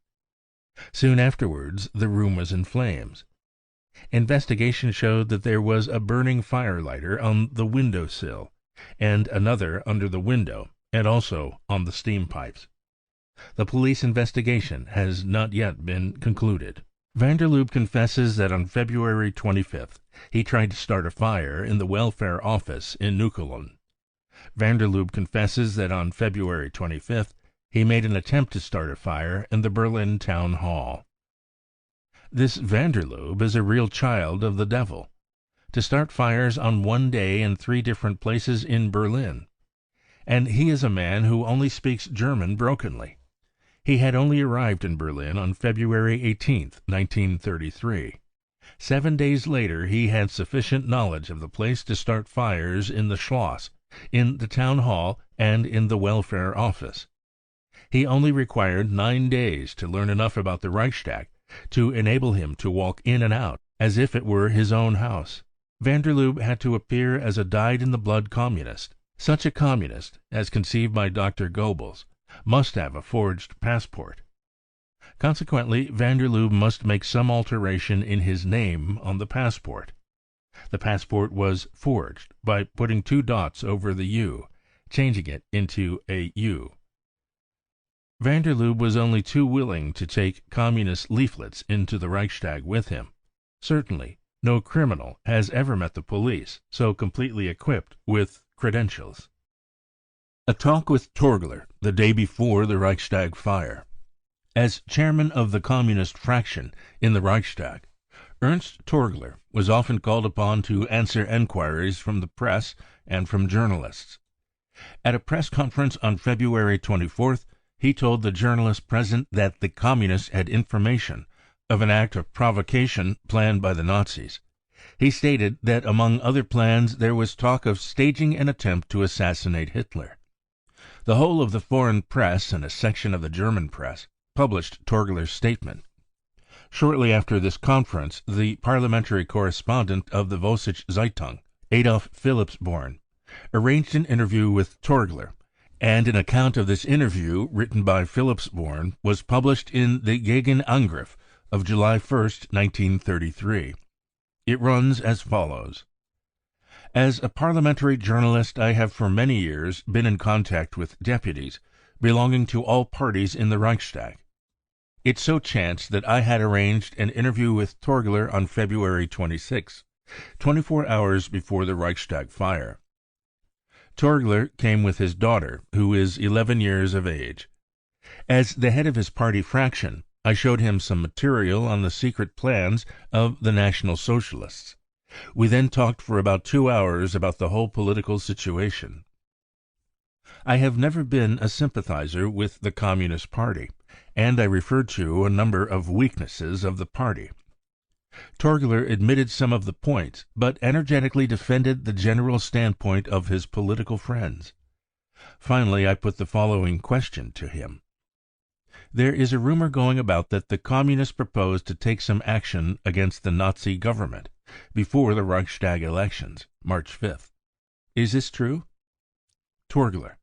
Soon afterwards the room was in flames. Investigation showed that there was a burning firelighter on the window sill, and another under the window, and also on the steam pipes. The police investigation has not yet been concluded. Van der Lubbe confesses that on February 25th he tried to start a fire in the welfare office in Neukölln. Van der Lubbe confesses that on February 25th he made an attempt to start a fire in the Berlin town hall. This Van der Lubbe is a real child of the devil. To start fires on one day in 3 different places in Berlin. And he is a man who only speaks German brokenly. He had only arrived in Berlin on February 18, 1933. 7 days later he had sufficient knowledge of the place to start fires in the Schloss, in the town hall, and in the welfare office. He only required 9 days to learn enough about the Reichstag to enable him to walk in and out as if it were his own house. Van der Lubbe had to appear as a dyed-in-the-blood communist. Such a communist, as conceived by Dr. Goebbels, must have a forged passport. Consequently, Van der Lubbe must make some alteration in his name on the passport. The passport was forged by putting 2 dots over the U, changing it into a U. Van der Lubbe was only too willing to take communist leaflets into the Reichstag with him. Certainly, no criminal has ever met the police so completely equipped with credentials. A talk with Torgler the day before the Reichstag fire. As chairman of the communist fraction in the Reichstag, Ernst Torgler was often called upon to answer enquiries from the press and from journalists. At a press conference on February 24th, he told the journalists present that the communists had information of an act of provocation planned by the Nazis. He stated that among other plans there was talk of staging an attempt to assassinate Hitler. The whole of the foreign press and a section of the German press published Torgler's statement. Shortly after this conference, the parliamentary correspondent of the Vossische Zeitung, Adolf Philippsborn, arranged an interview with Torgler, and an account of this interview written by Philippsborn was published in the Gegenangriff of July 1st, 1933. It runs as follows. As a parliamentary journalist, I have for many years been in contact with deputies belonging to all parties in the Reichstag. It so chanced that I had arranged an interview with Torgler on February 26, 24 hours before the Reichstag fire. Torgler came with his daughter, who is 11 years of age. As the head of his party fraction, I showed him some material on the secret plans of the National Socialists. We then talked for about 2 hours about the whole political situation. I have never been a sympathizer with the Communist Party, and I referred to a number of weaknesses of the party. Torgler admitted some of the points, but energetically defended the general standpoint of his political friends. Finally, I put the following question to him. There is a rumor going about that the Communists propose to take some action against the Nazi government before the Reichstag elections, March 5th. Is this true? Torgler: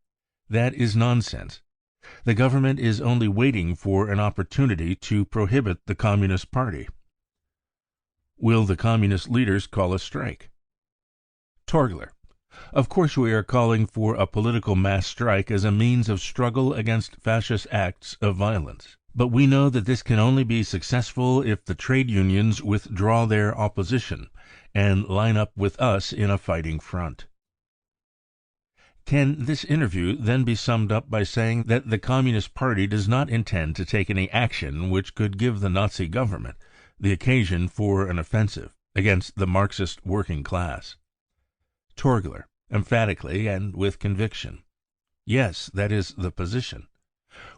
That is nonsense. The government is only waiting for an opportunity to prohibit the Communist Party. Will the Communist leaders call a strike? Torgler: Of course we are calling for a political mass strike as a means of struggle against fascist acts of violence. But we know that this can only be successful if the trade unions withdraw their opposition and line up with us in a fighting front. Can this interview then be summed up by saying that the Communist Party does not intend to take any action which could give the Nazi government the occasion for an offensive against the Marxist working class? Torgler, emphatically and with conviction: Yes, that is the position.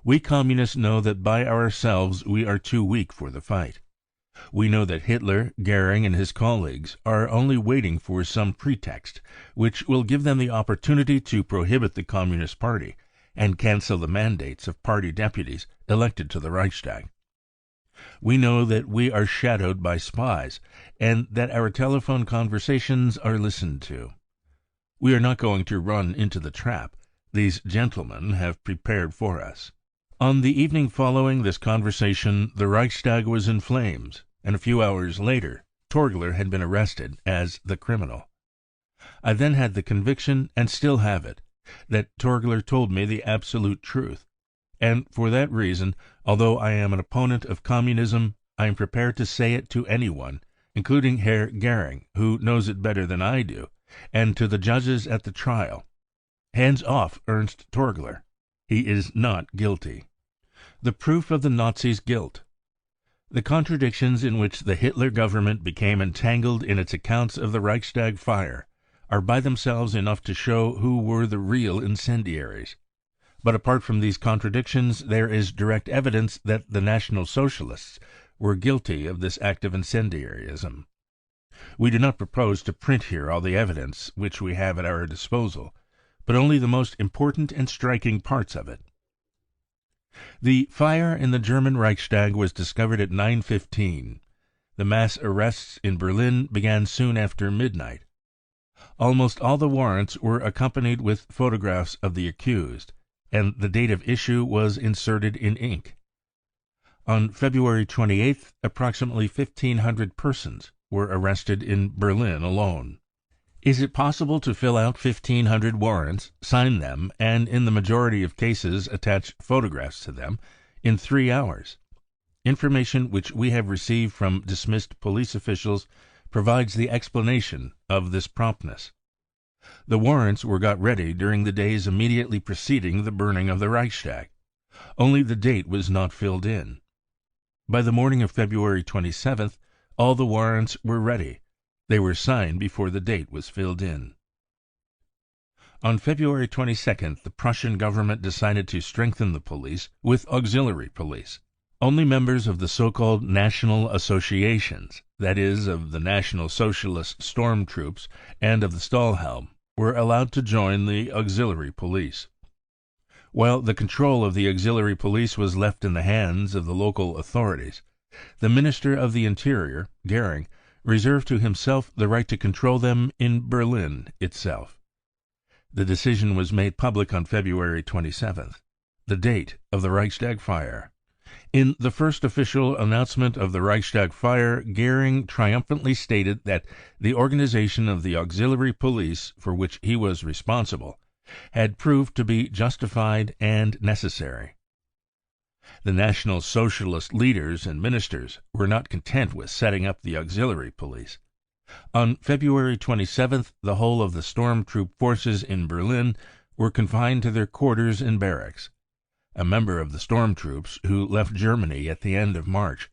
We Communists know that by ourselves we are too weak for the fight. We know that Hitler, Goering and his colleagues are only waiting for some pretext which will give them the opportunity to prohibit the Communist Party and cancel the mandates of party deputies elected to the Reichstag. We know that we are shadowed by spies and that our telephone conversations are listened to. We are not going to run into the trap these gentlemen have prepared for us. On the evening following this conversation the Reichstag was in flames, and a few hours later Torgler had been arrested as the criminal. I then had the conviction, and still have it, that Torgler told me the absolute truth, and for that reason, although I am an opponent of communism, I am prepared to say it to anyone, including Herr Goering, who knows it better than I do, and to the judges at the trial: Hands off Ernst Torgler. He is not guilty. The proof of the Nazis' guilt. The contradictions in which the Hitler government became entangled in its accounts of the Reichstag fire are by themselves enough to show who were the real incendiaries. But apart from these contradictions, there is direct evidence that the National Socialists were guilty of this act of incendiarism. We do not propose to print here all the evidence which we have at our disposal, but only the most important and striking parts of it. The fire in the German Reichstag was discovered at 9:15. The mass arrests in Berlin began soon after midnight. Almost all the warrants were accompanied with photographs of the accused, and the date of issue was inserted in ink. On February 28th, approximately 1,500 persons were arrested in Berlin alone. Is it possible to fill out 1,500 warrants, sign them, and in the majority of cases attach photographs to them, in 3 hours? Information which we have received from dismissed police officials provides the explanation of this promptness. The warrants were got ready during the days immediately preceding the burning of the Reichstag. Only the date was not filled in. By the morning of February 27th, all the warrants were ready. They were signed before the date was filled in. On February 22nd, the Prussian government decided to strengthen the police with auxiliary police. Only members of the so-called National Associations, that is, of the National Socialist storm troops and of the Stahlhelm, were allowed to join the auxiliary police. While the control of the auxiliary police was left in the hands of the local authorities, the Minister of the Interior, Goering, reserved to himself the right to control them in Berlin itself. The decision was made public on February 27th, the date of the Reichstag fire. In the first official announcement of the Reichstag fire, Goering triumphantly stated that the organization of the auxiliary police, for which he was responsible, had proved to be justified and necessary. The National Socialist leaders and ministers were not content with setting up the auxiliary police. On February 27th, the whole of the storm troop forces in Berlin were confined to their quarters and barracks. a member of the storm troops who left Germany at the end of March,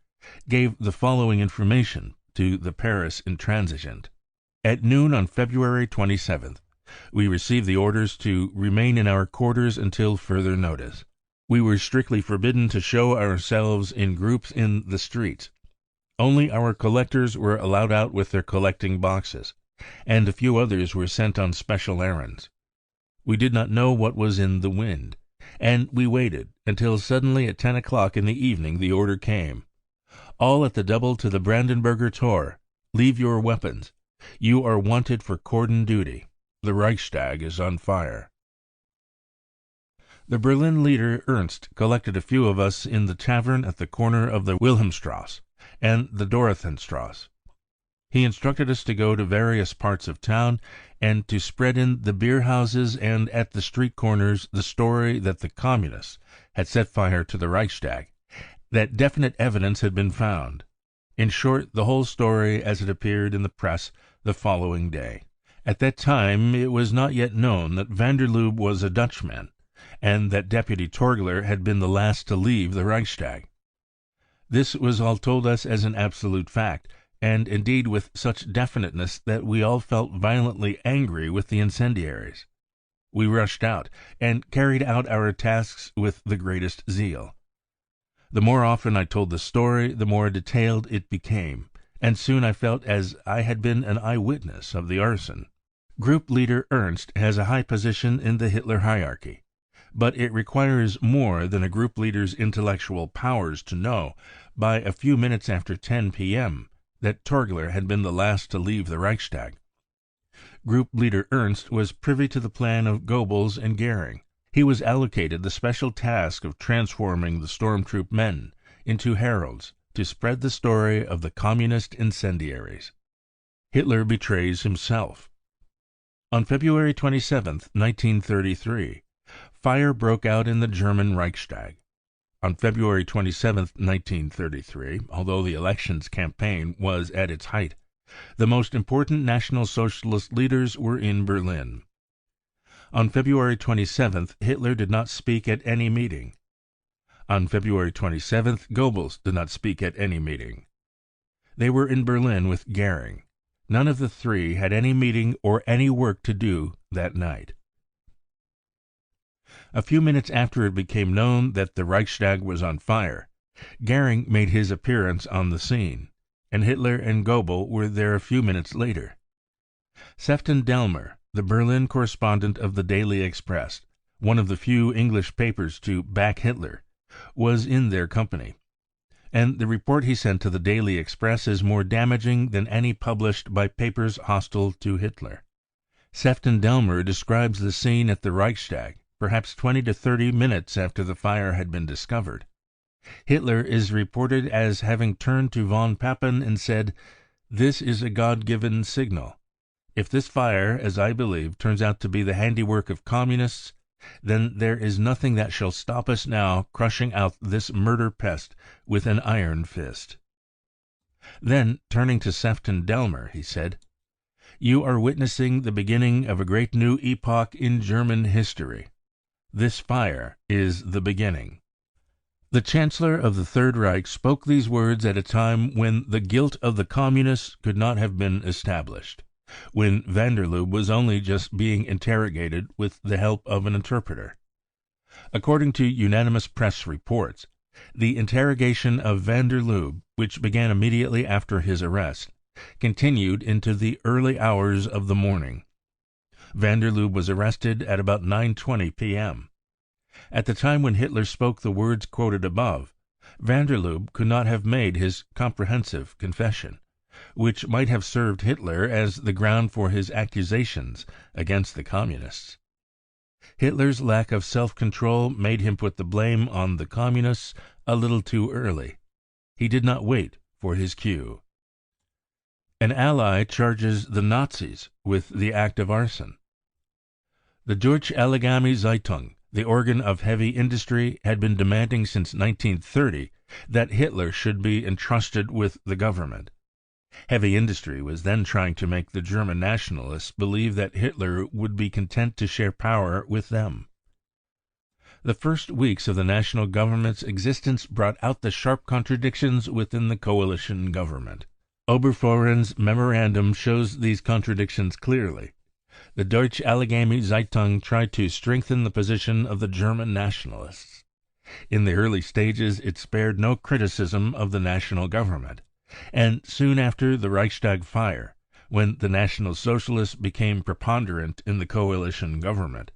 gave the following information to the Paris Intransigeant. At noon on February 27th, we received the orders to remain in our quarters until further notice. We were strictly forbidden to show ourselves in groups in the streets. Only our collectors were allowed out with their collecting boxes, and a few others were sent on special errands. We did not know what was in the wind, and we waited until suddenly at 10 o'clock in the evening the order came. All at the double to the Brandenburger Tor. Leave your weapons. You are wanted for cordon duty. The Reichstag is on fire. The Berlin leader Ernst collected a few of us in the tavern at the corner of the Wilhelmstrasse and the Dorotheenstrasse. He instructed us to go to various parts of town and to spread in the beer houses and at the street corners the story that the Communists had set fire to the Reichstag, that definite evidence had been found. In short, the whole story as it appeared in the press the following day. At that time it was not yet known that van der Lubbe was a Dutchman, and that Deputy Torgler had been the last to leave the Reichstag. This was all told us as an absolute fact, and indeed with such definiteness that we all felt violently angry with the incendiaries. We rushed out, and carried out our tasks with the greatest zeal. The more often I told the story, the more detailed it became, and soon I felt as I had been an eyewitness of the arson. Group leader Ernst has a high position in the Hitler hierarchy, but it requires more than a group leader's intellectual powers to know, by a few minutes after 10 p.m., that Torgler had been the last to leave the Reichstag. Group leader Ernst was privy to the plan of Goebbels and Goering. He was allocated the special task of transforming the storm troop men into heralds to spread the story of the communist incendiaries. Hitler betrays himself. On February 27, 1933, fire broke out in the German Reichstag. On February 27, 1933, although the elections campaign was at its height, the most important National Socialist leaders were in Berlin. On February 27th, Hitler did not speak at any meeting. On February 27th, Goebbels did not speak at any meeting. They were in Berlin with Goering. None of the three had any meeting or any work to do that night. A few minutes after it became known that the Reichstag was on fire, Goering made his appearance on the scene, and Hitler and Goebbels were there a few minutes later. Sefton Delmer, the Berlin correspondent of the Daily Express, one of the few English papers to back Hitler, was in their company, and the report he sent to the Daily Express is more damaging than any published by papers hostile to Hitler. Sefton Delmer describes the scene at the Reichstag, perhaps 20 to 30 minutes after the fire had been discovered. Hitler is reported as having turned to von Papen and said, "This is a God-given signal. If this fire, as I believe, turns out to be the handiwork of communists, then there is nothing that shall stop us now crushing out this murder pest with an iron fist." Then, turning to Sefton Delmer, he said, "You are witnessing the beginning of a great new epoch in German history. This fire is the beginning." The Chancellor of the Third Reich spoke these words at a time when the guilt of the Communists could not have been established, when van der Lubbe was only just being interrogated with the help of an interpreter. According to unanimous press reports, the interrogation of van der Lubbe, which began immediately after his arrest, continued into the early hours of the morning. Van der Lubbe was arrested at about 9:20 p.m. At the time when Hitler spoke the words quoted above, van der Lubbe could not have made his comprehensive confession, which might have served Hitler as the ground for his accusations against the Communists. Hitler's lack of self-control made him put the blame on the Communists a little too early. He did not wait for his cue. An ally charges the Nazis with the act of arson. The Deutsche Allgemeine Zeitung, the organ of heavy industry, had been demanding since 1930 that Hitler should be entrusted with the government. Heavy industry was then trying to make the German nationalists believe that Hitler would be content to share power with them. The first weeks of the national government's existence brought out the sharp contradictions within the coalition government. Oberfohren's memorandum shows these contradictions clearly. The Deutsche Allgemeine Zeitung tried to strengthen the position of the German nationalists. In the early stages it spared no criticism of the national government, and soon after the Reichstag fire, when the National Socialists became preponderant in the coalition government,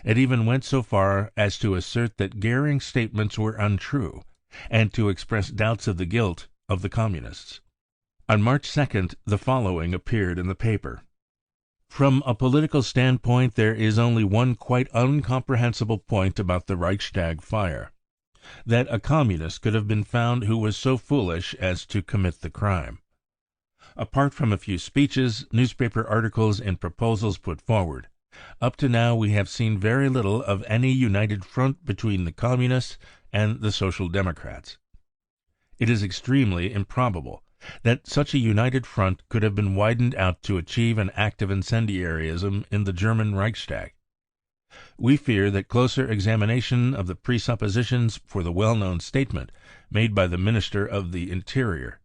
it even went so far as to assert that Goering's statements were untrue, and to express doubts of the guilt of the Communists. On March 2nd the following appeared in the paper: "From a political standpoint there is only one quite incomprehensible point about the Reichstag fire: that a Communist could have been found who was so foolish as to commit the crime. Apart from a few speeches, newspaper articles and proposals put forward, up to now we have seen very little of any united front between the Communists and the Social Democrats. It is extremely improbable that such a united front could have been widened out to achieve an act of incendiarism in the German Reichstag. We fear that closer examination of the presuppositions for the well-known statement made by the Minister of the Interior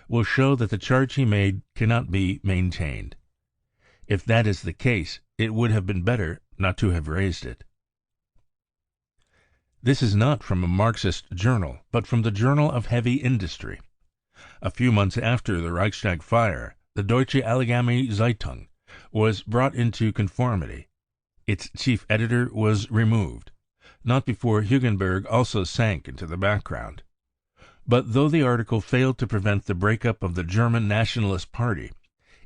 will show that the charge he made cannot be maintained. If that is the case, it would have been better not to have raised it." This is not from a Marxist journal, but from the Journal of Heavy Industry. A few months after the Reichstag fire, the Deutsche Allgemeine Zeitung was brought into conformity. Its chief editor was removed, not before Hugenberg also sank into the background. But though the article failed to prevent the breakup of the German Nationalist Party,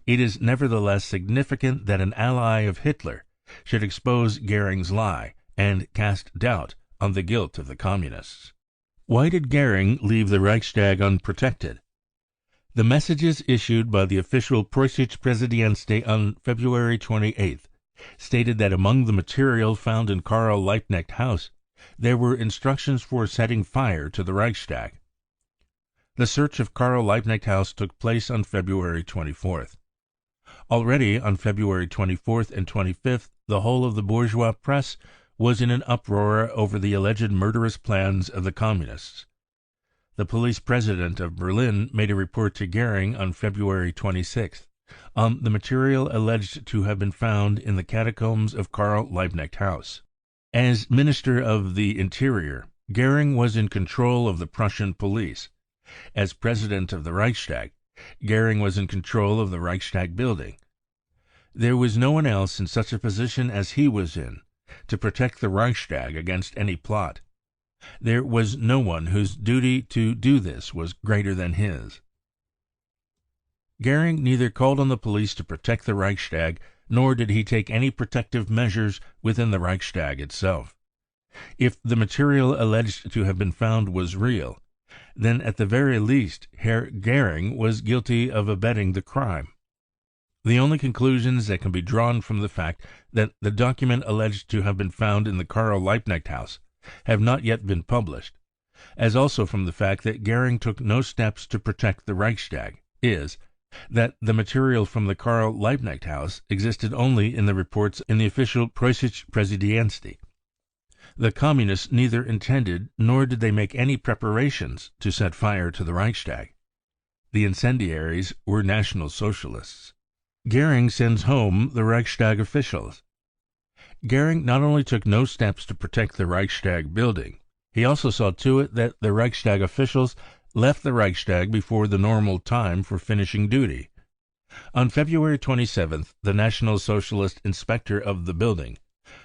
it is nevertheless significant that an ally of Hitler should expose Goering's lie and cast doubt on the guilt of the Communists. Why did Goering leave the Reichstag unprotected? The messages issued by the official Preußische Präsidentschaftsdienst on February 28th stated that among the material found in Karl Liebknecht House there were instructions for setting fire to the Reichstag. The search of Karl Liebknecht House took place on February 24th. Already on February 24th and 25th the whole of the bourgeois press was in an uproar over the alleged murderous plans of the Communists. The police president of Berlin made a report to Goering on February 26th on the material alleged to have been found in the catacombs of Karl Liebknecht House. As Minister of the Interior, Goering was in control of the Prussian police. As President of the Reichstag, Goering was in control of the Reichstag building. There was no one else in such a position as he was in to protect the Reichstag against any plot. There was no one whose duty to do this was greater than his. Goering neither called on the police to protect the Reichstag, nor did he take any protective measures within the Reichstag itself. If the material alleged to have been found was real, then at the very least Herr Goering was guilty of abetting the crime. The only conclusions that can be drawn from the fact that the document alleged to have been found in the Karl Liebknecht House have not yet been published, as also from the fact that Goering took no steps to protect the Reichstag, is that the material from the Karl Liebknecht House existed only in the reports in the official Preußische Präsidentschaftsdienst. The Communists neither intended nor did they make any preparations to set fire to the Reichstag. The incendiaries were National Socialists. Goering sends home the Reichstag officials. Goering not only took no steps to protect the Reichstag building, he also saw to it that the Reichstag officials left the Reichstag before the normal time for finishing duty. On February 27th, the National Socialist inspector of the building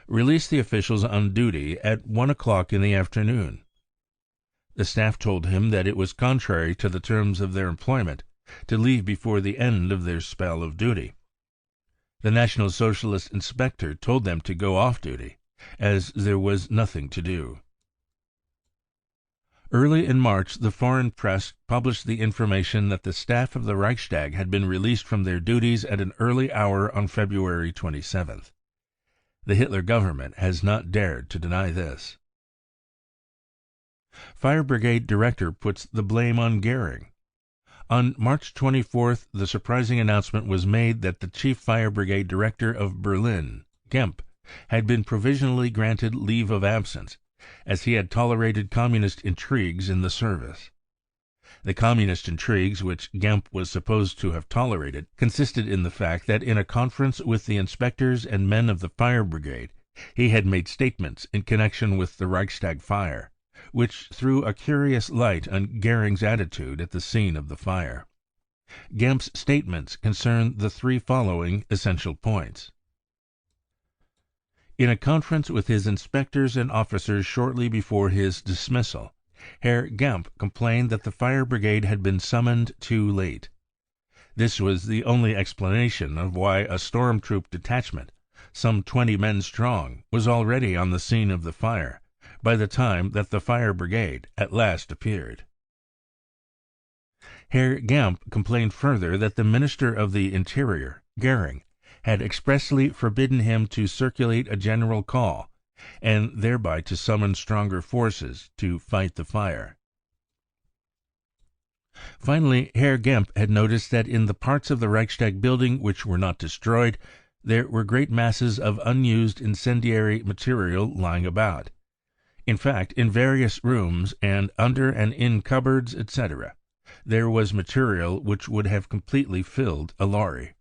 released the officials on duty at 1 o'clock in the afternoon. The staff told him that it was contrary to the terms of their employment to leave before the end of their spell of duty. The National Socialist inspector told them to go off duty, as there was nothing to do. Early in March, the foreign press published the information that the staff of the Reichstag had been released from their duties at an early hour on February 27th. The Hitler government has not dared to deny this. Fire Brigade Director puts the blame on Goering. On March 24th, the surprising announcement was made that the Chief Fire Brigade Director of Berlin, Kemp, had been provisionally granted leave of absence as he had tolerated communist intrigues in the service. The communist intrigues which Gempp was supposed to have tolerated consisted in the fact that in a conference with the inspectors and men of the fire brigade he had made statements in connection with the Reichstag fire, which threw a curious light on Goering's attitude at the scene of the fire. Gemp's statements concern the three following essential points. In a conference with his inspectors and officers shortly before his dismissal, Herr Gempp complained that the fire brigade had been summoned too late. This was the only explanation of why a storm troop detachment, some 20 men strong, was already on the scene of the fire by the time that the fire brigade at last appeared. Herr Gempp complained further that the Minister of the Interior, Goering, had expressly forbidden him to circulate a general call, and thereby to summon stronger forces to fight the fire. Finally, Herr Gempp had noticed that in the parts of the Reichstag building which were not destroyed, there were great masses of unused incendiary material lying about. In fact, in various rooms and under and in cupboards, etc., there was material which would have completely filled a lorry.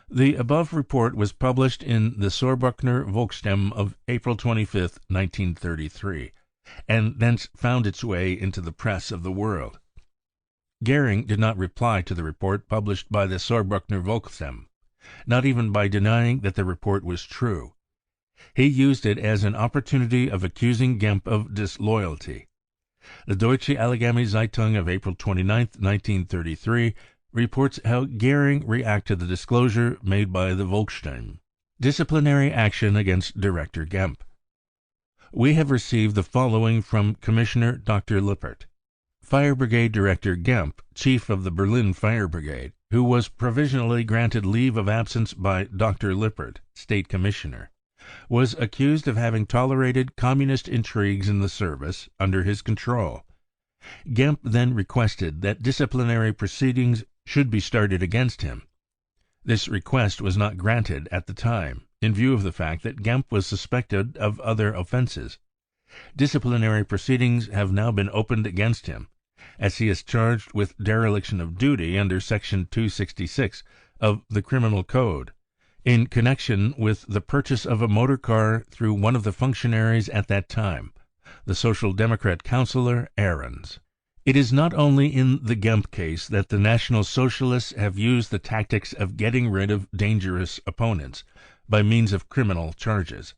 The above report was published in the Saarbrücker Volksstimme of April 25, 1933, and thence found its way into the press of the world. Goering did not reply to the report published by the Saarbrücker Volksstimme, not even by denying that the report was true. He used it as an opportunity of accusing Gempp of disloyalty. The Deutsche Allgemeine Zeitung of April 29, 1933, reports how Goering reacted to the disclosure made by the Volksstimme. Disciplinary action against Director Gempp. We have received the following from Commissioner Dr. Lippert. Fire Brigade Director Gempp, Chief of the Berlin Fire Brigade, who was provisionally granted leave of absence by Dr. Lippert, State Commissioner, was accused of having tolerated communist intrigues in the service under his control. Gempp then requested that disciplinary proceedings should be started against him. This request was not granted at the time, in view of the fact that Gempp was suspected of other offenses. Disciplinary proceedings have now been opened against him, as he is charged with dereliction of duty under Section 266 of the Criminal Code, in connection with the purchase of a motor car through one of the functionaries at that time, the Social Democrat councillor Ahrens. It is not only in the Gempp case that the National Socialists have used the tactics of getting rid of dangerous opponents by means of criminal charges.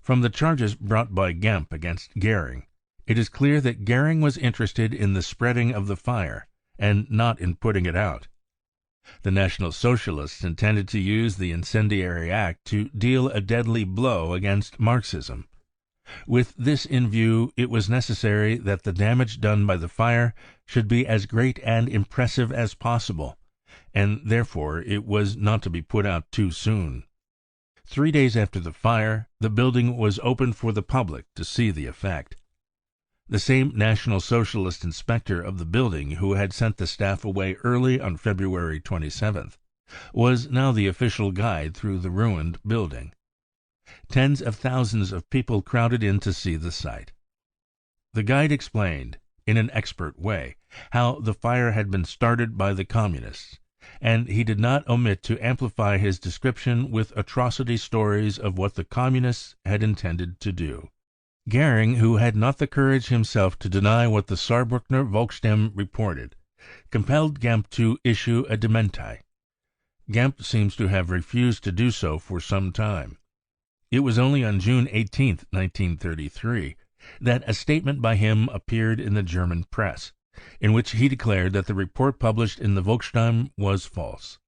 From the charges brought by Gempp against Goering, it is clear that Goering was interested in the spreading of the fire and not in putting it out. The National Socialists intended to use the incendiary act to deal a deadly blow against Marxism. With this in view, it was necessary that the damage done by the fire should be as great and impressive as possible, and therefore it was not to be put out too soon. 3 days after the fire, the building was opened for the public to see the effect. The same National Socialist inspector of the building who had sent the staff away early on February 27th was now the official guide through the ruined building. Tens of thousands of people crowded in to see the sight. The guide explained, in an expert way, how the fire had been started by the Communists, and he did not omit to amplify his description with atrocity stories of what the Communists had intended to do. Goering, who had not the courage himself to deny what the Saarbrücker Volksstimme reported, compelled Gempp to issue a dementi. Gempp seems to have refused to do so for some time. It was only on June 18, 1933, that a statement by him appeared in the German press, in which he declared that the report published in the Volksstimme was false.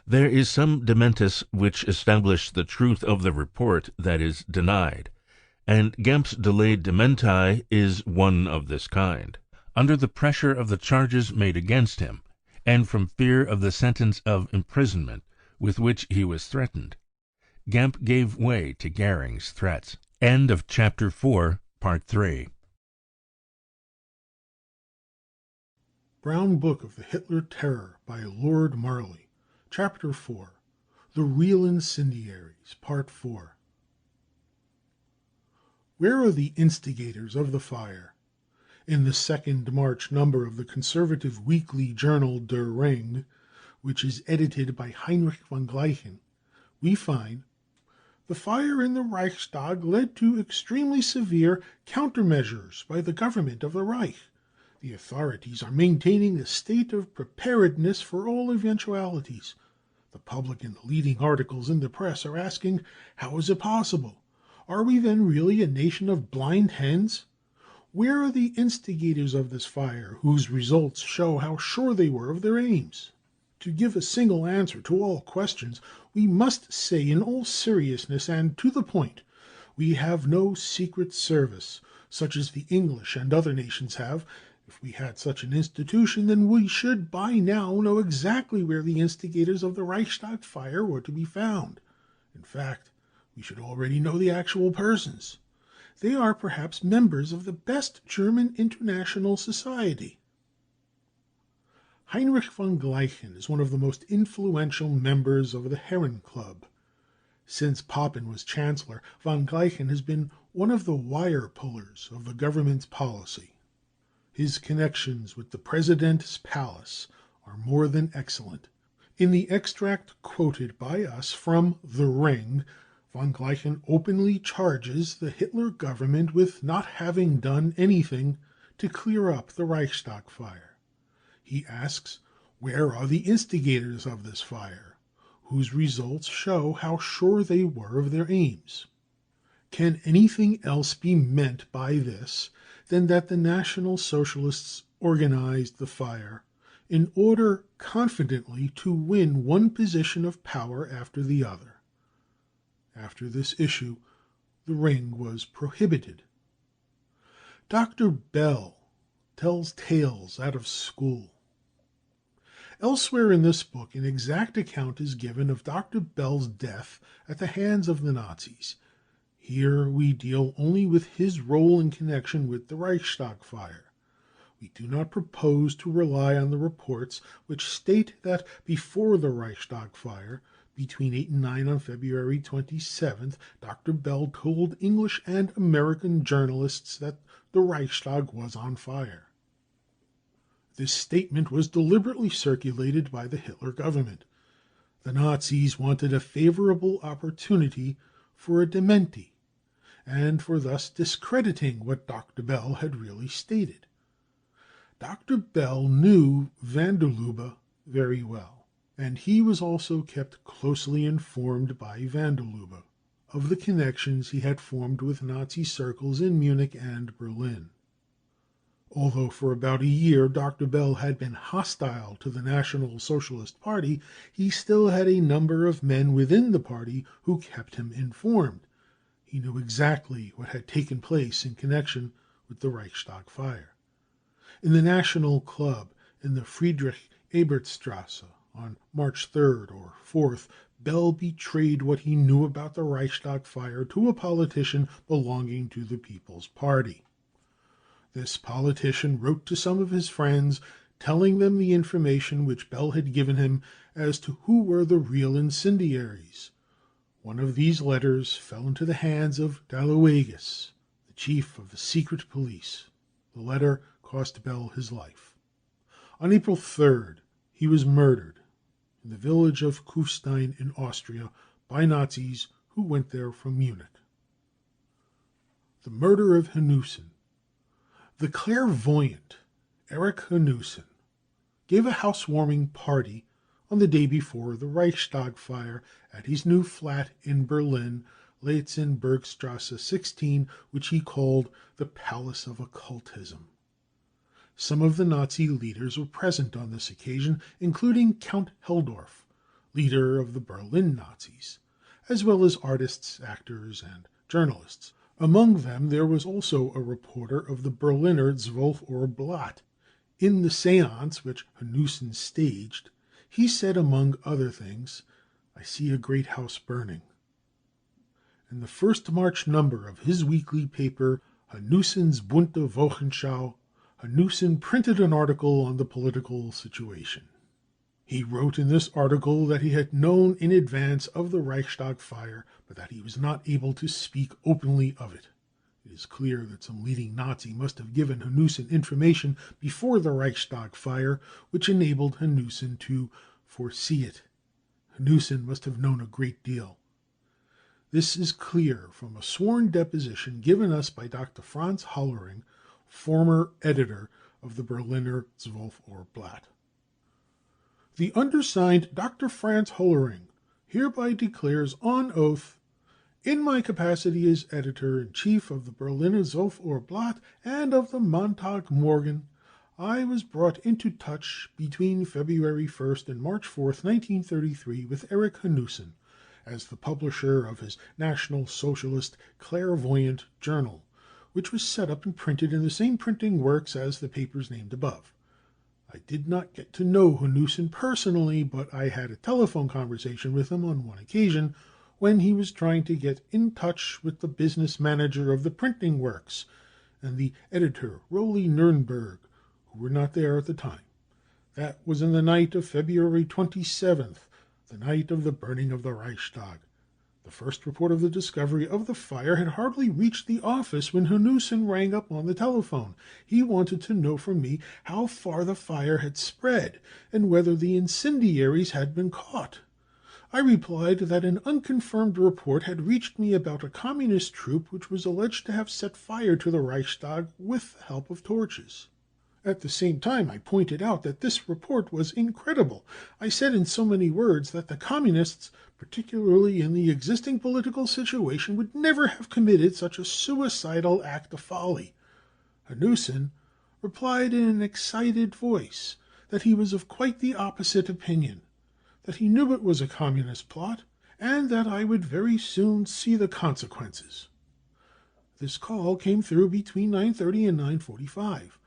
There is some dementis which establish the truth of the report that is denied, and Gemp's delayed dementi is one of this kind. Under the pressure of the charges made against him, and from fear of the sentence of imprisonment with which he was threatened, Gempp gave way to Goering's threats. End of Chapter 4, Part 3. Brown Book of the Hitler Terror by Lord Marley. Chapter 4. The Real Incendiaries. Part 4. Where are the instigators of the fire? In the second March number of the conservative weekly journal Der Ring, which is edited by Heinrich von Gleichen, we find: "The fire in the Reichstag led to extremely severe countermeasures by the government of the Reich. The authorities are maintaining a state of preparedness for all eventualities. The public and the leading articles in the press are asking, how is it possible? Are we then really a nation of blind hens? Where are the instigators of this fire, whose results show how sure they were of their aims? To give a single answer to all questions, we must say in all seriousness and to the point, we have no secret service, such as the English and other nations have. If we had such an institution, then we should by now know exactly where the instigators of the Reichstag fire were to be found. In fact, we should already know the actual persons. They are perhaps members of the best German international society." Heinrich von Gleichen is one of the most influential members of the Herren Club. Since Papen was chancellor, von Gleichen has been one of the wire pullers of the government's policy. His connections with the President's palace are more than excellent. In the extract quoted by us from The Ring, von Gleichen openly charges the Hitler government with not having done anything to clear up the Reichstag fire. He asks, where are the instigators of this fire, whose results show how sure they were of their aims? Can anything else be meant by this than that the National Socialists organized the fire in order confidently to win one position of power after the other? After this issue, the ring was prohibited. Dr. Bell tells tales out of school. Elsewhere in this book, an exact account is given of Dr. Bell's death at the hands of the Nazis. Here we deal only with his role in connection with the Reichstag fire. We do not propose to rely on the reports which state that before the Reichstag fire, between 8 and 9 on February 27th, Dr. Bell told English and American journalists that the Reichstag was on fire. This statement was deliberately circulated by the Hitler government. The Nazis wanted a favorable opportunity for a dementi, and for thus discrediting what Dr. Bell had really stated. Dr. Bell knew van der Lubbe very well, and he was also kept closely informed by van der Lubbe of the connections he had formed with Nazi circles in Munich and Berlin. Although for about a year Dr. Bell had been hostile to the National Socialist Party, he still had a number of men within the party who kept him informed. He knew exactly what had taken place in connection with the Reichstag fire. In the National Club in the Friedrich-Ebert-Strasse on March 3rd or 4th, Bell betrayed what he knew about the Reichstag fire to a politician belonging to the People's Party. This politician wrote to some of his friends, telling them the information which Bell had given him as to who were the real incendiaries. One of these letters fell into the hands of Galeazzi, the chief of the secret police. The letter cost Bell his life. On April 3rd, he was murdered in the village of Kufstein in Austria by Nazis who went there from Munich. The murder of Hanussen. The clairvoyant Erich Hanussen gave a housewarming party on the day before the Reichstag fire at his new flat in Berlin, Leitzenbergstrasse 16, which he called the Palace of Occultism. Some of the Nazi leaders were present on this occasion, including Count Helldorf, leader of the Berlin Nazis, as well as artists, actors, and journalists. Among them there was also a reporter of the Berliner 12 Uhr Blatt. In the séance which Hanussen staged, he said, among other things, "I see a great house burning." In the first March number of his weekly paper, Hanussen's Bunte Wochenschau, Hanussen printed an article on the political situation. He wrote in this article that he had known in advance of the Reichstag fire, but that he was not able to speak openly of it. It is clear that some leading Nazi must have given Hanussen information before the Reichstag fire, which enabled Hanussen to foresee it. Hanussen must have known a great deal. This is clear from a sworn deposition given us by Dr. Franz Hollering, former editor of the Berliner Zwölf-Uhr-Blatt. The undersigned Dr. Franz Hollering hereby declares on oath, in my capacity as editor-in-chief of the Berliner Zwölf-Uhr-Blatt and of the Montag Morgen, I was brought into touch between February 1st and March 4th, 1933, with Erich Hanussen, as the publisher of his National Socialist Clairvoyant Journal, which was set up and printed in the same printing works as the papers named above. I did not get to know Hanussen personally, but I had a telephone conversation with him on one occasion when he was trying to get in touch with the business manager of the printing works and the editor, Rolly Nürnberg, who were not there at the time. That was in the night of February 27th, the night of the burning of the Reichstag. The first report of the discovery of the fire had hardly reached the office when Hanussen rang up on the telephone. He wanted to know from me how far the fire had spread and whether the incendiaries had been caught. I replied that an unconfirmed report had reached me about a communist troop which was alleged to have set fire to the Reichstag with the help of torches. At the same time, I pointed out that this report was incredible. I said in so many words that the communists, particularly in the existing political situation, would never have committed such a suicidal act of folly. Hanussen replied in an excited voice that he was of quite the opposite opinion, that he knew it was a communist plot, and that I would very soon see the consequences. This call came through between 9:30 and 9:45.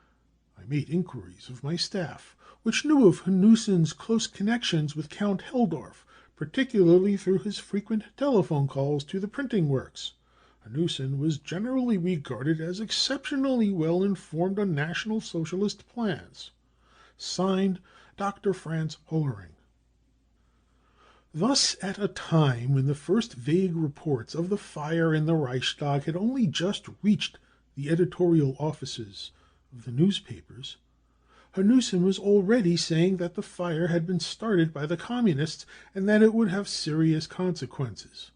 I made inquiries of my staff, which knew of Hanussen's close connections with Count Helldorf, particularly through his frequent telephone calls to the printing works. Hanussen was generally regarded as exceptionally well informed on National Socialist plans. Signed, Dr. Franz Hollering. Thus, at a time when the first vague reports of the fire in the Reichstag had only just reached the editorial offices of the newspapers, Hanussen was already saying that the fire had been started by the communists and that it would have serious consequences.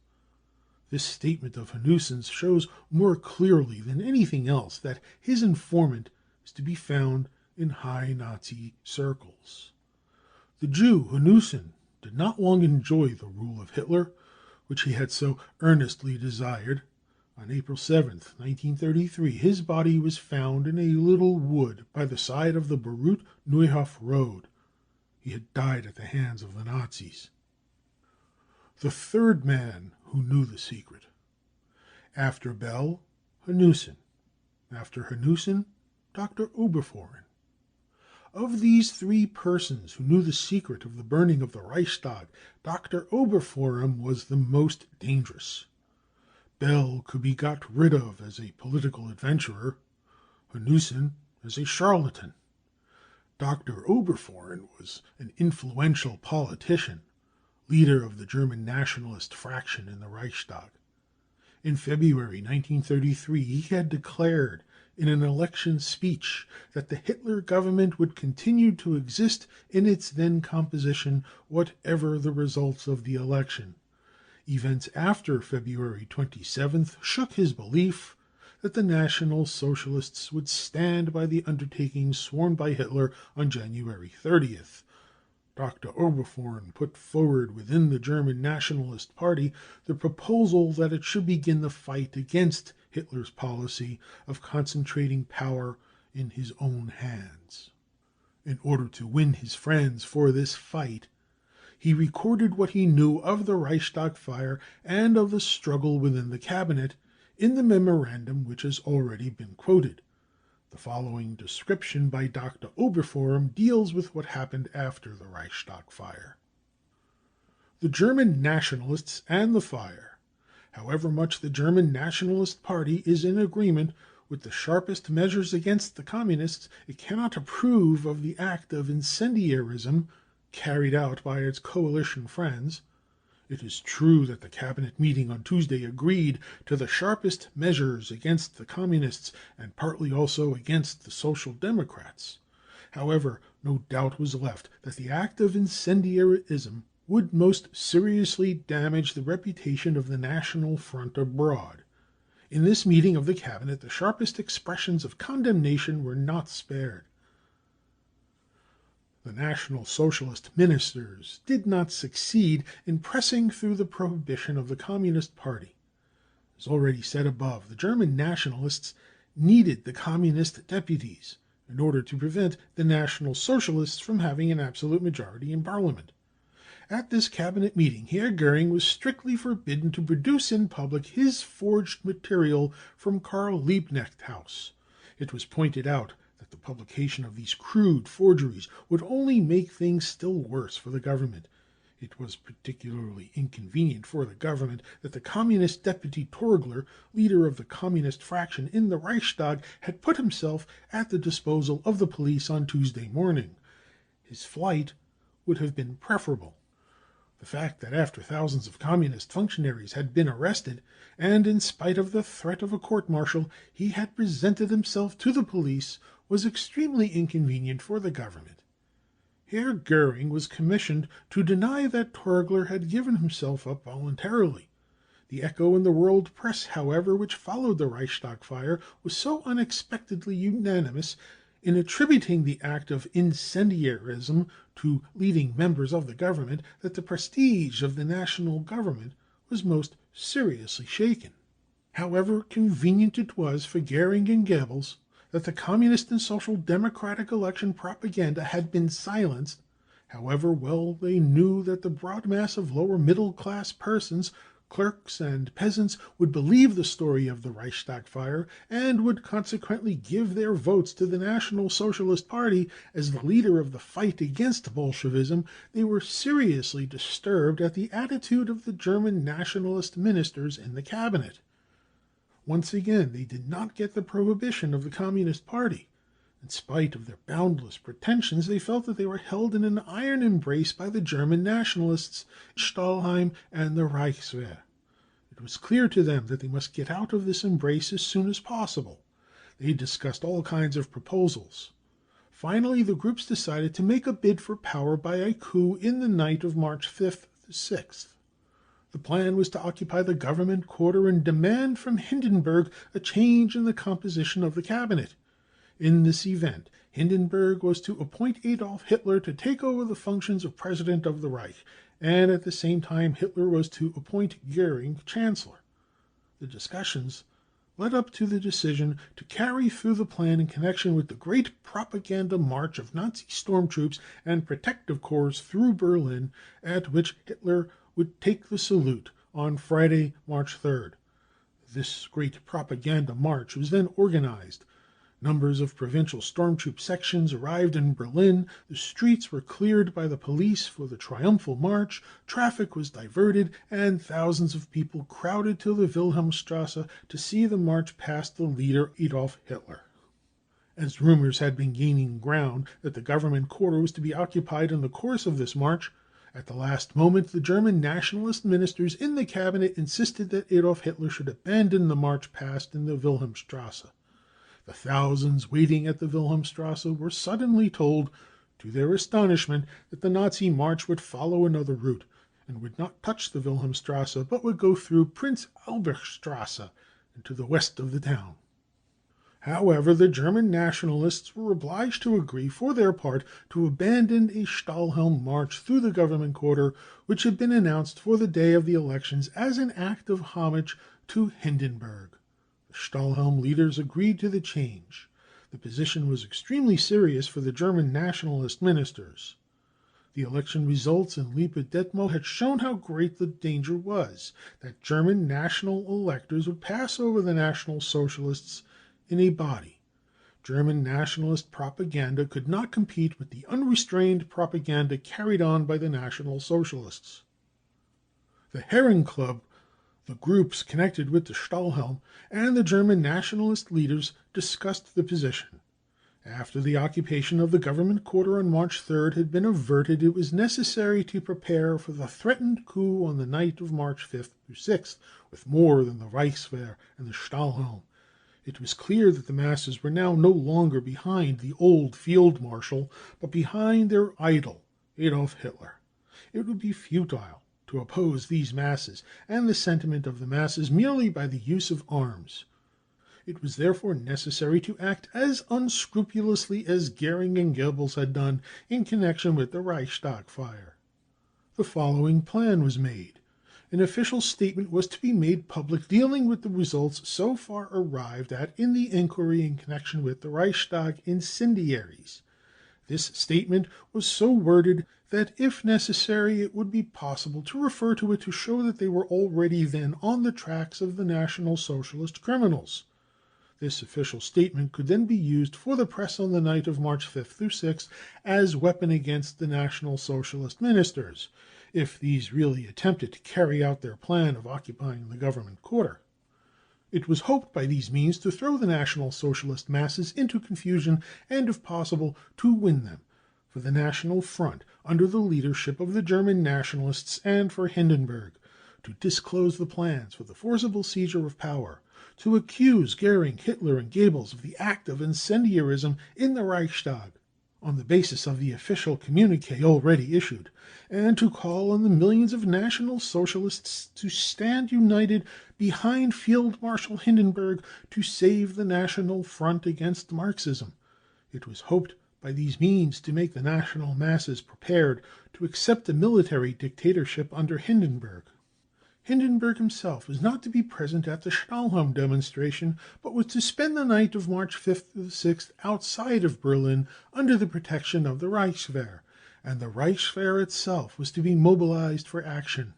This statement of Hanussen's shows more clearly than anything else that his informant is to be found in high Nazi circles. The Jew Hanussen did not long enjoy the rule of Hitler, which he had so earnestly desired. On April 7, 1933, his body was found in a little wood by the side of the Baruth-Neuhof road. He had died at the hands of the Nazis. The third man who knew the secret. After Bell, Hanussen. After Hanussen, Dr. Oberfohren. Of these three persons who knew the secret of the burning of the Reichstag, Dr. Oberfohren was the most dangerous. Bell could be got rid of as a political adventurer, Hanussen as a charlatan. Dr. Oberfohren was an influential politician, leader of the German nationalist fraction in the Reichstag. In February 1933, he had declared in an election speech that the Hitler government would continue to exist in its then composition, whatever the results of the election. Events after February 27th shook his belief that the National Socialists would stand by the undertaking sworn by Hitler on January 30th. Dr. Oberfohren put forward within the German Nationalist Party the proposal that it should begin the fight against Hitler's policy of concentrating power in his own hands. In order to win his friends for this fight, he recorded what he knew of the Reichstag fire and of the struggle within the cabinet in the memorandum which has already been quoted. The following description by Dr. Oberfohren deals with what happened after the Reichstag fire. The German nationalists and the fire. However much the German Nationalist Party is in agreement with the sharpest measures against the communists, it cannot approve of the act of incendiarism carried out by its coalition friends. It is true that the cabinet meeting on Tuesday agreed to the sharpest measures against the Communists and partly also against the Social Democrats. However, no doubt was left that the act of incendiarism would most seriously damage the reputation of the National Front abroad. In this meeting of the cabinet, the sharpest expressions of condemnation were not spared. The National Socialist ministers did not succeed in pressing through the prohibition of the Communist Party. As already said above, the German Nationalists needed the Communist deputies in order to prevent the National Socialists from having an absolute majority in Parliament. At this cabinet meeting, Herr Göring was strictly forbidden to produce in public his forged material from Karl Liebknecht House. It was pointed out that the publication of these crude forgeries would only make things still worse for the government. It was particularly inconvenient for the government that the Communist deputy Torgler, leader of the Communist fraction in the Reichstag, had put himself at the disposal of the police on Tuesday morning. His flight would have been preferable. The fact that after thousands of Communist functionaries had been arrested, and in spite of the threat of a court-martial, he had presented himself to the police, was extremely inconvenient for the government. Herr Göring was commissioned to deny that Torgler had given himself up voluntarily. The echo in the world press, however, which followed the Reichstag fire, was so unexpectedly unanimous in attributing the act of incendiarism to leading members of the government that the prestige of the national government was most seriously shaken. However convenient it was for Göring and Goebbels that the Communist and Social Democratic election propaganda had been silenced, however well they knew that the broad mass of lower middle-class persons, clerks and peasants, would believe the story of the Reichstag fire and would consequently give their votes to the National Socialist Party as the leader of the fight against Bolshevism, they were seriously disturbed at the attitude of the German nationalist ministers in the cabinet. Once again, they did not get the prohibition of the Communist Party. In spite of their boundless pretensions, they felt that they were held in an iron embrace by the German nationalists, Stahlheim and the Reichswehr. It was clear to them that they must get out of this embrace as soon as possible. They discussed all kinds of proposals. Finally, the groups decided to make a bid for power by a coup in the night of March 5th to 6th. The plan was to occupy the government quarter and demand from Hindenburg a change in the composition of the cabinet. In this event, Hindenburg was to appoint Adolf Hitler to take over the functions of President of the Reich, and at the same time Hitler was to appoint Göring Chancellor. The discussions led up to the decision to carry through the plan in connection with the great propaganda march of Nazi stormtroops and protective corps through Berlin, at which Hitler would take the salute on Friday, March 3rd. This great propaganda march was then organized. Numbers of provincial stormtroop sections arrived in Berlin, the streets were cleared by the police for the triumphal march, traffic was diverted, and thousands of people crowded to the Wilhelmstrasse to see the march past the leader Adolf Hitler. As rumors had been gaining ground that the government quarter was to be occupied in the course of this march, at the last moment the German nationalist ministers in the cabinet insisted that Adolf Hitler should abandon the march past in the Wilhelmstrasse. The thousands waiting at the Wilhelmstrasse were suddenly told, to their astonishment, that the Nazi march would follow another route, and would not touch the Wilhelmstrasse, but would go through Prince Albertstrasse into the west of the town. However, the German nationalists were obliged to agree for their part to abandon a Stahlhelm march through the government quarter, which had been announced for the day of the elections as an act of homage to Hindenburg. The Stahlhelm leaders agreed to the change. The position was extremely serious for the German nationalist ministers. The election results in Lippe-Detmold had shown how great the danger was that German national electors would pass over the National Socialists in a body. German nationalist propaganda could not compete with the unrestrained propaganda carried on by the National Socialists. The Herren Club, the groups connected with the Stahlhelm, and the German nationalist leaders discussed the position. After the occupation of the government quarter on March 3rd had been averted, it was necessary to prepare for the threatened coup on the night of March 5th through 6th, with more than the Reichswehr and the Stahlhelm. It was clear that the masses were now no longer behind the old field marshal, but behind their idol, Adolf Hitler. It would be futile to oppose these masses and the sentiment of the masses merely by the use of arms. It was therefore necessary to act as unscrupulously as Goering and Goebbels had done in connection with the Reichstag fire. The following plan was made. An official statement was to be made public dealing with the results so far arrived at in the inquiry in connection with the Reichstag incendiaries. This statement was so worded that, if necessary, it would be possible to refer to it to show that they were already then on the tracks of the National Socialist criminals. This official statement could then be used for the press on the night of March 5th through 6th as weapon against the National Socialist ministers, if these really attempted to carry out their plan of occupying the government quarter. It was hoped by these means to throw the National Socialist masses into confusion and, if possible, to win them for the National Front under the leadership of the German Nationalists and for Hindenburg, to disclose the plans for the forcible seizure of power, to accuse Goering, Hitler, and Goebbels of the act of incendiarism in the Reichstag, on the basis of the official communiqué already issued, and to call on the millions of National Socialists to stand united behind Field Marshal Hindenburg to save the National Front against Marxism. It was hoped by these means to make the national masses prepared to accept a military dictatorship under Hindenburg. Hindenburg himself was not to be present at the Stahlhelm demonstration, but was to spend the night of March 5th to the 6th outside of Berlin under the protection of the Reichswehr, and the Reichswehr itself was to be mobilized for action.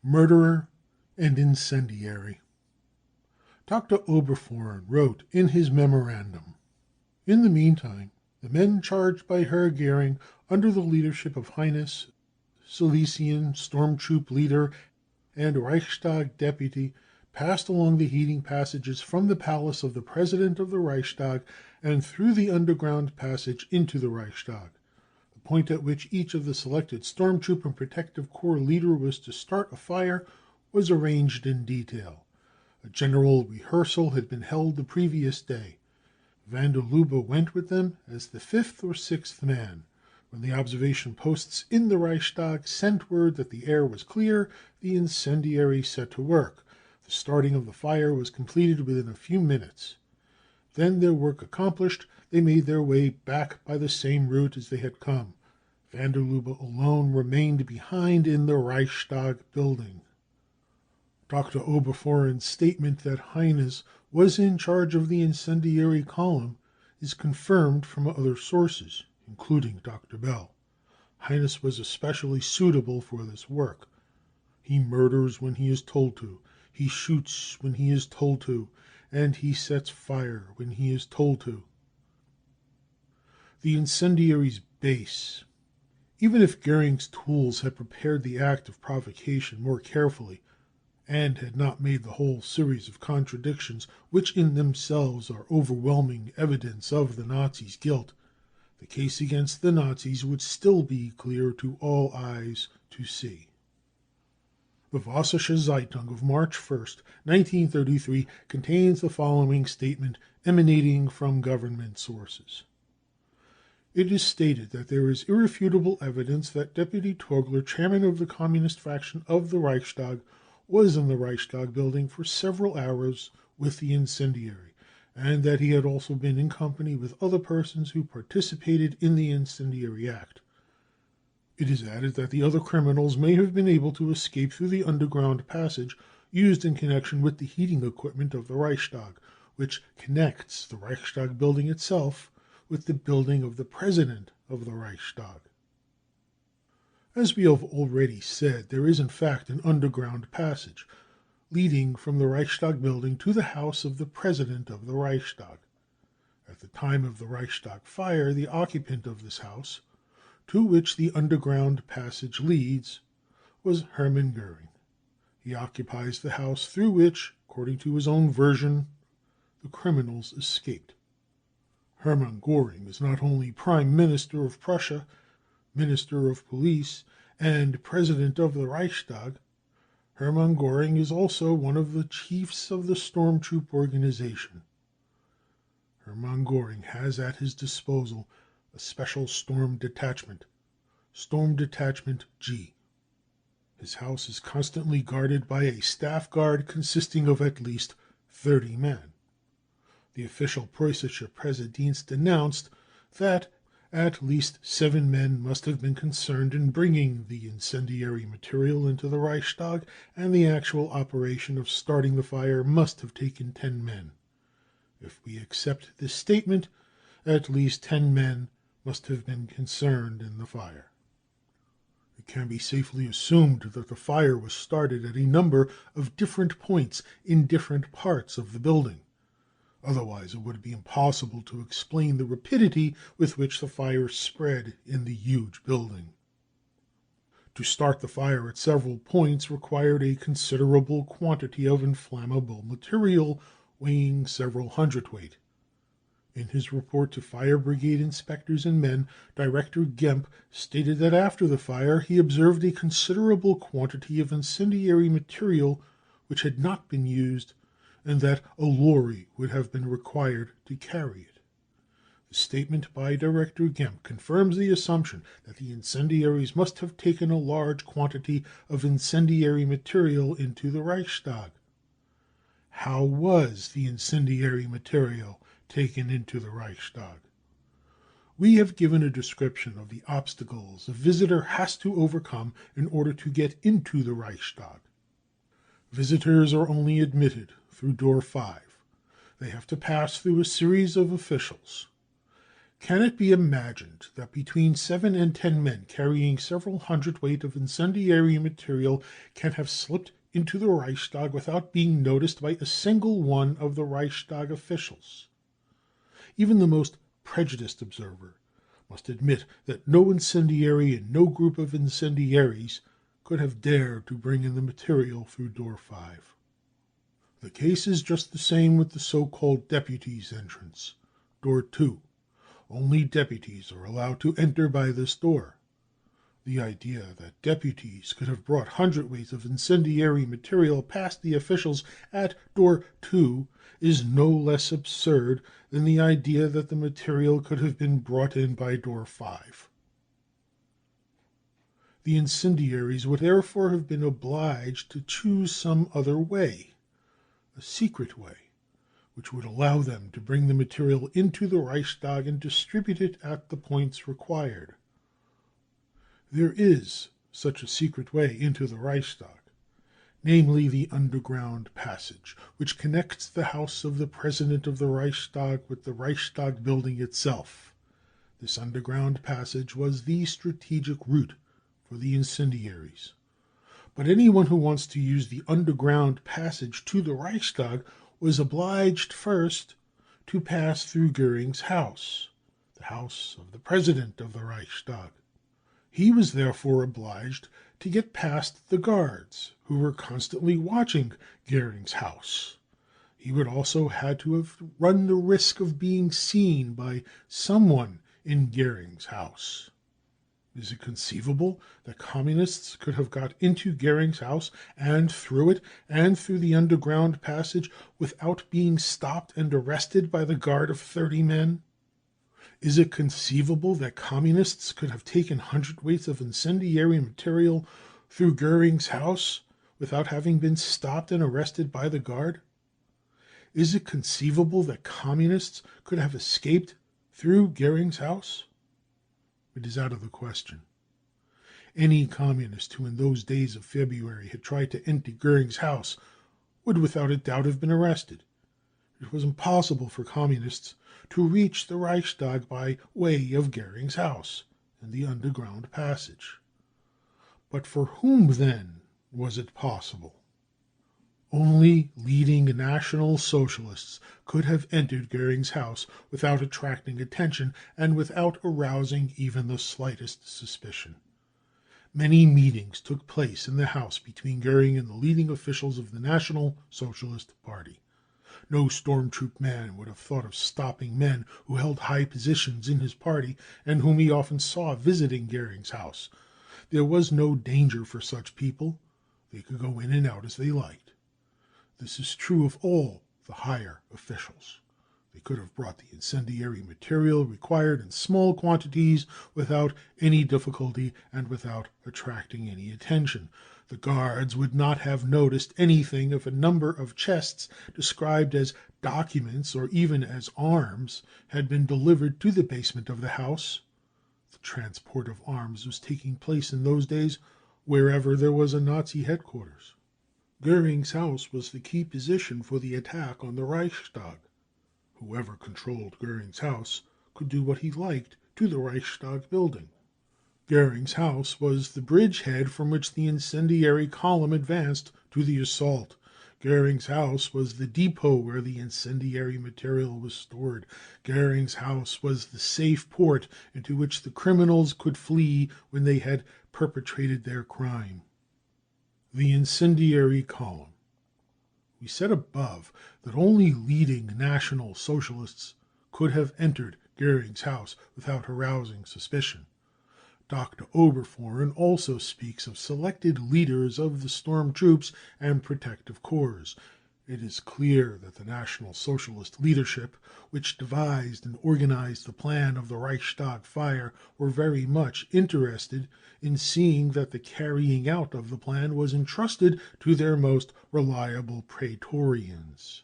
Murderer and incendiary. Dr. Oberfohren wrote in his memorandum, "In the meantime, the men charged by Herr Goering under the leadership of Heines, Silesian storm troop leader and Reichstag deputy, passed along the heating passages from the palace of the President of the Reichstag and through the underground passage into the Reichstag. The point at which each of the selected storm troop and protective corps leader was to start a fire was arranged in detail. A general rehearsal had been held the previous day. Van der Lubbe went with them as the fifth or sixth man. When the observation posts in the Reichstag sent word that the air was clear, the incendiary set to work. The starting of the fire was completed within a few minutes. Then, their work accomplished, they made their way back by the same route as they had come. Van der Lubbe alone remained behind in the Reichstag building." Dr. Oberfohren's statement that Heines was in charge of the incendiary column is confirmed from other sources, including Dr. Bell. Heines was especially suitable for this work. He murders when he is told to, he shoots when he is told to, and he sets fire when he is told to. The incendiary's base. Even if Goering's tools had prepared the act of provocation more carefully, and had not made the whole series of contradictions which in themselves are overwhelming evidence of the Nazis' guilt, the case against the Nazis would still be clear to all eyes to see. The Vossische Zeitung of March 1st, 1933, contains the following statement emanating from government sources. It is stated that there is irrefutable evidence that Deputy Torgler, chairman of the Communist fraction of the Reichstag, was in the Reichstag building for several hours with the incendiary, and that he had also been in company with other persons who participated in the incendiary act. It is added that the other criminals may have been able to escape through the underground passage used in connection with the heating equipment of the Reichstag, which connects the Reichstag building itself with the building of the President of the Reichstag. As we have already said, there is in fact an underground passage leading from the Reichstag building to the house of the President of the Reichstag. At the time of the Reichstag fire, the occupant of this house, to which the underground passage leads, was Hermann Goering. He occupies the house through which, according to his own version, the criminals escaped. Hermann Göring is not only Prime Minister of Prussia, Minister of Police, and President of the Reichstag. Hermann Göring is also one of the chiefs of the storm troop organization. Hermann Göring has at his disposal a special storm detachment, Storm Detachment G. His house is constantly guarded by a staff guard consisting of at least 30 men. The official Preußische Pressedienst announced that at least 7 men must have been concerned in bringing the incendiary material into the Reichstag, and the actual operation of starting the fire must have taken 10 men. If we accept this statement, at least 10 men must have been concerned in the fire. It can be safely assumed that the fire was started at a number of different points in different parts of the building. Otherwise, it would be impossible to explain the rapidity with which the fire spread in the huge building. To start the fire at several points required a considerable quantity of inflammable material weighing several hundredweight. In his report to fire brigade inspectors and men, Director Gempp stated that after the fire he observed a considerable quantity of incendiary material which had not been used, and that a lorry would have been required to carry it. The statement by Director Gempp confirms the assumption that the incendiaries must have taken a large quantity of incendiary material into the Reichstag. How was the incendiary material taken into the Reichstag? We have given a description of the obstacles a visitor has to overcome in order to get into the Reichstag. Visitors are only admitted through door 5. They have to pass through a series of officials. Can it be imagined that between 7 and 10 men carrying several hundredweight of incendiary material can have slipped into the Reichstag without being noticed by a single one of the Reichstag officials? Even the most prejudiced observer must admit that no incendiary and no group of incendiaries could have dared to bring in the material through door 5. The case is just the same with the so-called deputies' entrance, door 2. Only deputies are allowed to enter by this door. The idea that deputies could have brought hundredweights of incendiary material past the officials at door 2 is no less absurd than the idea that the material could have been brought in by door 5. The incendiaries would therefore have been obliged to choose some other way, a secret way, which would allow them to bring the material into the Reichstag and distribute it at the points required. There is such a secret way into the Reichstag, namely the underground passage, which connects the house of the President of the Reichstag with the Reichstag building itself. This underground passage was the strategic route for the incendiaries. But anyone who wants to use the underground passage to the Reichstag was obliged first to pass through Göring's house, the house of the President of the Reichstag. He was therefore obliged to get past the guards, who were constantly watching Göring's house. He would also had to have run the risk of being seen by someone in Göring's house. Is it conceivable that communists could have got into Göring's house and through it and through the underground passage without being stopped and arrested by the guard of 30 men? Is it conceivable that communists could have taken hundredweights of incendiary material through Göring's house without having been stopped and arrested by the guard? Is it conceivable that communists could have escaped through Göring's house? It is out of the question. Any communist who in those days of February had tried to enter Göring's house would without a doubt have been arrested. It was impossible for communists to reach the Reichstag by way of Göring's house and the underground passage. But for whom, then, was it possible? Only leading National Socialists could have entered Göring's house without attracting attention and without arousing even the slightest suspicion. Many meetings took place in the house between Göring and the leading officials of the National Socialist Party. No storm troop man would have thought of stopping men who held high positions in his party and whom he often saw visiting Goering's house. There was no danger for such people. They could go in and out as they liked. This is true of all the higher officials. They could have brought the incendiary material required in small quantities without any difficulty and without attracting any attention. The guards would not have noticed anything if a number of chests described as documents or even as arms had been delivered to the basement of the house. The transport of arms was taking place in those days wherever there was a Nazi headquarters. Goering's house was the key position for the attack on the Reichstag. Whoever controlled Goering's house could do what he liked to the Reichstag building. Goering's house was the bridgehead from which the incendiary column advanced to the assault. Goering's house was the depot where the incendiary material was stored. Goering's house was the safe port into which the criminals could flee when they had perpetrated their crime. The incendiary column. We said above that only leading National Socialists could have entered Goering's house without arousing suspicion. Dr. Oberfohren also speaks of selected leaders of the storm troops and protective corps. It is clear that the National Socialist leadership, which devised and organized the plan of the Reichstag fire, were very much interested in seeing that the carrying out of the plan was entrusted to their most reliable praetorians.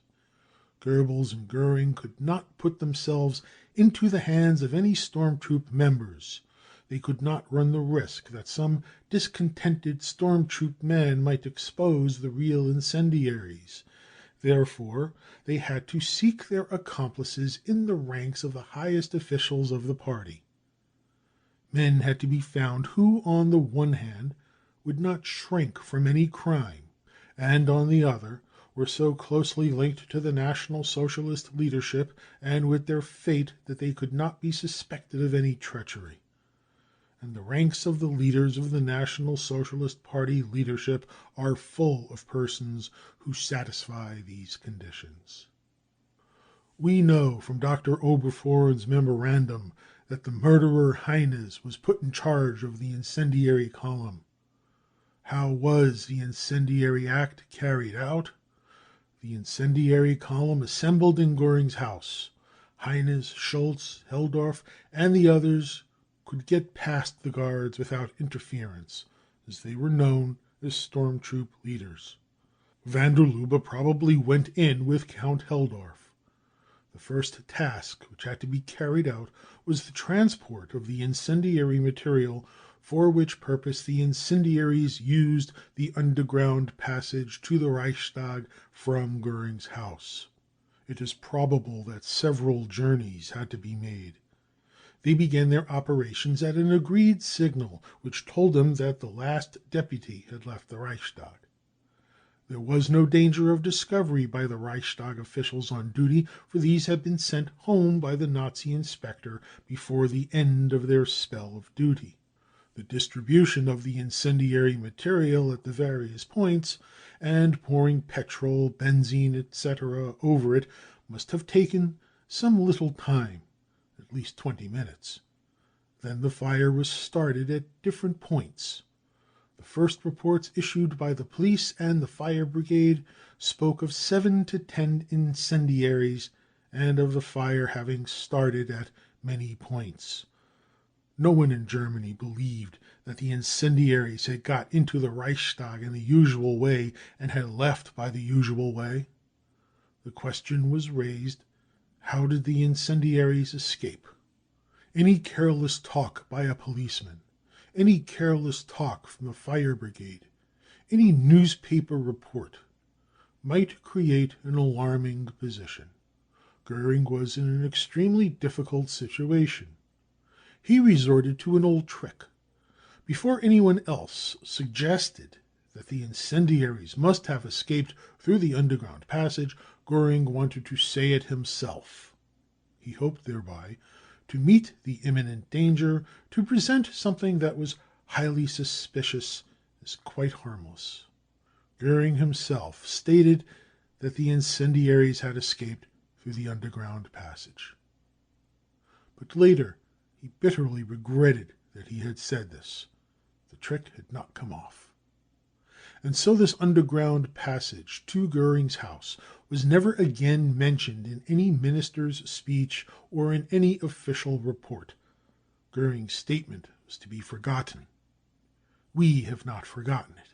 Goebbels and Goering could not put themselves into the hands of any storm troop members. They could not run the risk that some discontented storm troop men might expose the real incendiaries. Therefore, they had to seek their accomplices in the ranks of the highest officials of the party. Men had to be found who, on the one hand, would not shrink from any crime, and on the other, were so closely linked to the National Socialist leadership and with their fate that they could not be suspected of any treachery. And the ranks of the leaders of the National Socialist Party leadership are full of persons who satisfy these conditions. We know from Dr. Oberfohren's memorandum that the murderer Heines was put in charge of the incendiary column. How was the incendiary act carried out? The incendiary column assembled in Goering's house. Heines, Schultz, Helldorf, and the others could get past the guards without interference, as they were known as storm troop leaders. Van der Lubbe probably went in with Count Helldorf. The first task which had to be carried out was the transport of the incendiary material, for which purpose the incendiaries used the underground passage to the Reichstag from Goering's house. It is probable that several journeys had to be made. They began their operations at an agreed signal which told them that the last deputy had left the Reichstag. There was no danger of discovery by the Reichstag officials on duty, for these had been sent home by the Nazi inspector before the end of their spell of duty. The distribution of the incendiary material at the various points, and pouring petrol, benzine, etc. over it must have taken some little time, at least 20 minutes. Then the fire was started at different points. The first reports issued by the police and the fire brigade spoke of 7 to 10 incendiaries and of the fire having started at many points. No one in Germany believed that the incendiaries had got into the Reichstag in the usual way and had left by the usual way. The question was raised, how did the incendiaries escape? Any careless talk by a policeman, any careless talk from the fire brigade, any newspaper report might create an alarming position. Goering was in an extremely difficult situation. He resorted to an old trick. Before anyone else suggested that the incendiaries must have escaped through the underground passage, Goering wanted to say it himself. He hoped thereby to meet the imminent danger, to present something that was highly suspicious as quite harmless. Goering himself stated that the incendiaries had escaped through the underground passage. But later he bitterly regretted that he had said this. The trick had not come off. And so this underground passage to Goering's house was never again mentioned in any minister's speech or in any official report. Goering's statement was to be forgotten. We have not forgotten it.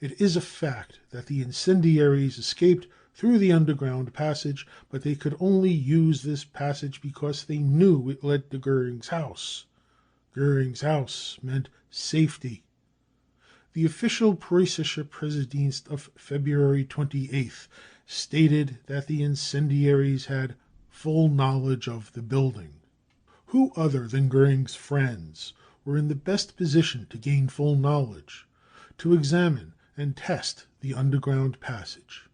It is a fact that the incendiaries escaped through the underground passage, but they could only use this passage because they knew it led to Goering's house. Goering's house meant safety. The official Preußische Pressedienst of February 28th stated that the incendiaries had full knowledge of the building. Who other than Goering's friends were in the best position to gain full knowledge, to examine and test the underground passage?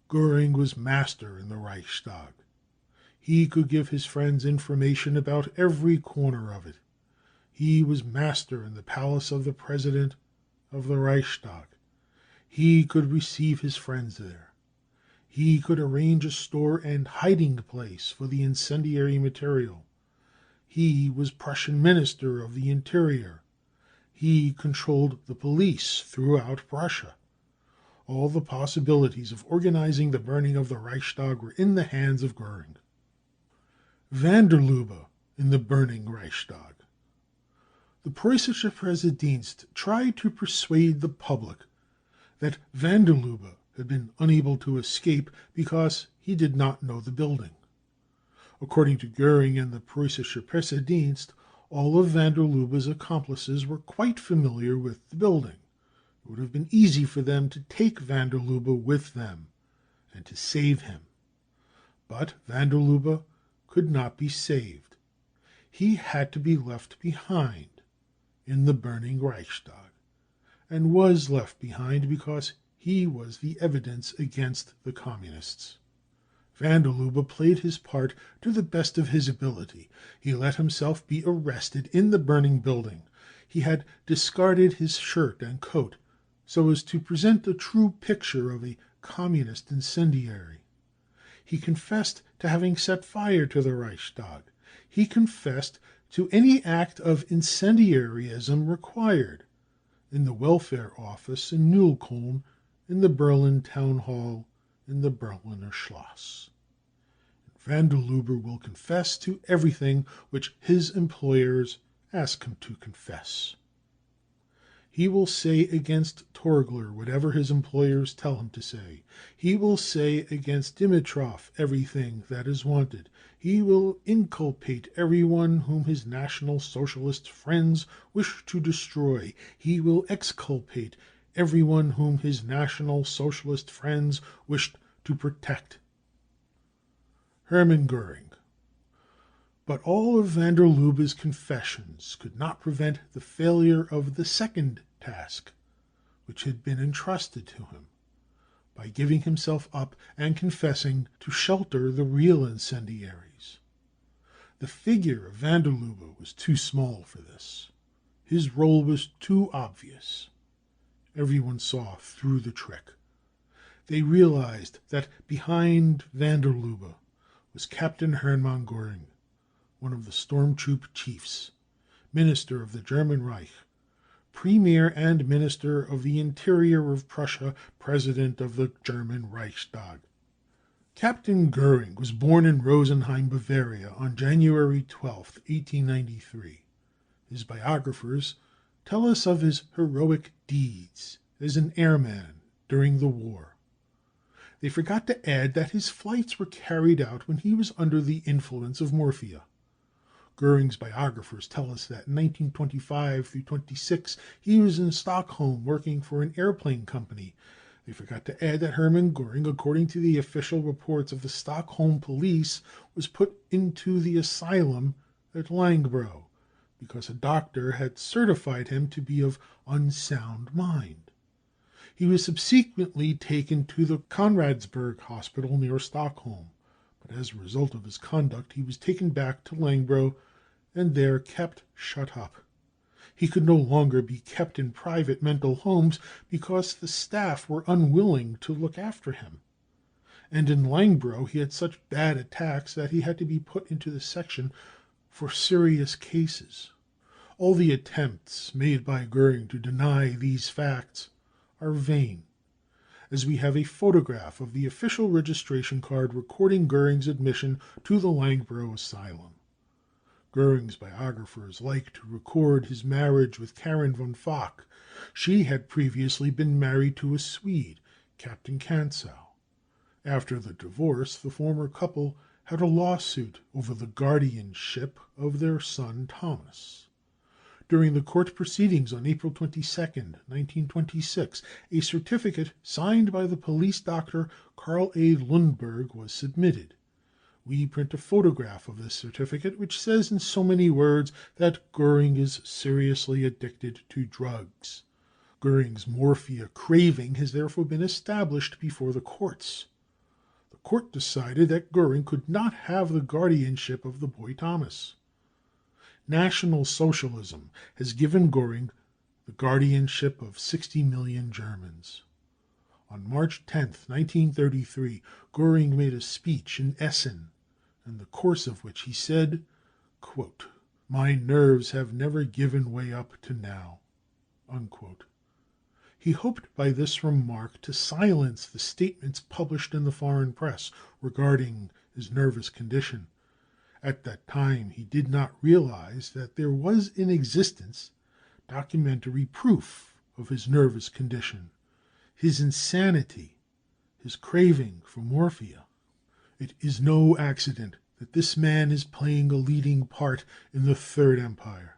Goering was master in the Reichstag. He could give his friends information about every corner of it. He was master in the palace of the president of the Reichstag. He could receive his friends there. He could arrange a store and hiding place for the incendiary material. He was Prussian Minister of the Interior. He controlled the police throughout Prussia. All the possibilities of organizing the burning of the Reichstag were in the hands of Goering. Van der Lubbe in the burning Reichstag. The Preußische Pressedienst tried to persuade the public that van der Lubbe had been unable to escape because he did not know the building. According to Goering and the Preußische Pressedienst, all of van der Lubbe's accomplices were quite familiar with the building. It would have been easy for them to take van der Lubbe with them and to save him. But van der Lubbe could not be saved. He had to be left behind in the burning Reichstag, and was left behind because he was the evidence against the communists. Van der Lubbe played his part to the best of his ability. He let himself be arrested in the burning building. He had discarded his shirt and coat so as to present a true picture of a communist incendiary. He confessed to having set fire to the Reichstag. He confessed to any act of incendiarism required in the welfare office in Neukölln, in the Berlin town hall, in the Berliner Schloss. Van der Lubbe will confess to everything which his employers ask him to confess. He will say against Torgler whatever his employers tell him to say. He will say against Dimitrov everything that is wanted. He will inculpate everyone whom his National Socialist friends wish to destroy. He will exculpate everyone whom his National Socialist friends wish to protect. Hermann Goering. But all of van der Lubbe's confessions could not prevent the failure of the second task, which had been entrusted to him, by giving himself up and confessing to shelter the real incendiaries. The figure of van der Lubbe was too small for this. His role was too obvious. Everyone saw through the trick. They realized that behind van der Lubbe was Captain Hermann Goering, one of the storm troop chiefs, minister of the German Reich, premier and minister of the Interior of Prussia, president of the German Reichstag. Captain Goering was born in Rosenheim, Bavaria, on January 12, 1893. His biographers tell us of his heroic deeds as an airman during the war. They forgot to add that his flights were carried out when he was under the influence of morphia. Goering's biographers tell us that in 1925 through 26 he was in Stockholm working for an airplane company. They forgot to add that Hermann Goering, according to the official reports of the Stockholm police, was put into the asylum at Langbro because a doctor had certified him to be of unsound mind. He was subsequently taken to the Konradsberg hospital near Stockholm, but as a result of his conduct he was taken back to Langbro and there kept shut up. He could no longer be kept in private mental homes because the staff were unwilling to look after him. And in Langbro he had such bad attacks that he had to be put into the section for serious cases. All the attempts made by Goering to deny these facts are vain, as we have a photograph of the official registration card recording Goering's admission to the Langbro asylum. Goering's biographers like to record his marriage with Karen von Fock. She had previously been married to a Swede, Captain Kansow. After the divorce, the former couple had a lawsuit over the guardianship of their son Thomas. During the court proceedings on April 22, 1926, a certificate signed by the police doctor Carl A. Lundberg was submitted. We print a photograph of this certificate, which says in so many words that Goering is seriously addicted to drugs. Goering's morphia craving has therefore been established before the courts. The court decided that Goering could not have the guardianship of the boy Thomas. National Socialism has given Goering the guardianship of 60 million Germans. On March 10, 1933, Goering made a speech in Essen, in the course of which he said, quote, "My nerves have never given way up to now." Unquote. He hoped by this remark to silence the statements published in the foreign press regarding his nervous condition. At that time he did not realize that there was in existence documentary proof of his nervous condition, his insanity, his craving for morphia. It is no accident that this man is playing a leading part in the Third Empire.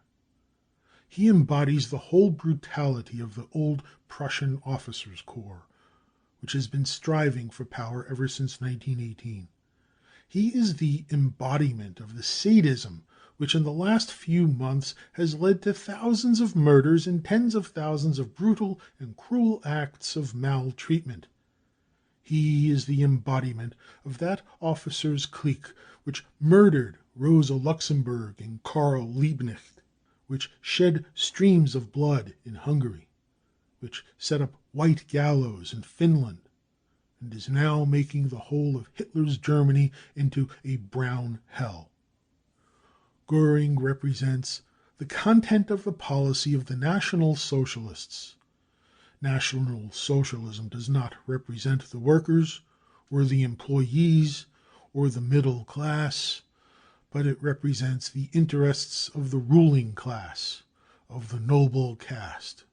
He embodies the whole brutality of the old Prussian officers' corps, which has been striving for power ever since 1918. He is the embodiment of the sadism which in the last few months has led to thousands of murders and tens of thousands of brutal and cruel acts of maltreatment. He is the embodiment of that officers' clique which murdered Rosa Luxemburg and Karl Liebknecht, which shed streams of blood in Hungary, which set up white gallows in Finland, and is now making the whole of Hitler's Germany into a brown hell. Goering represents the content of the policy of the National Socialists. National Socialism does not represent the workers, or the employees, or the middle class, but it represents the interests of the ruling class, of the noble caste.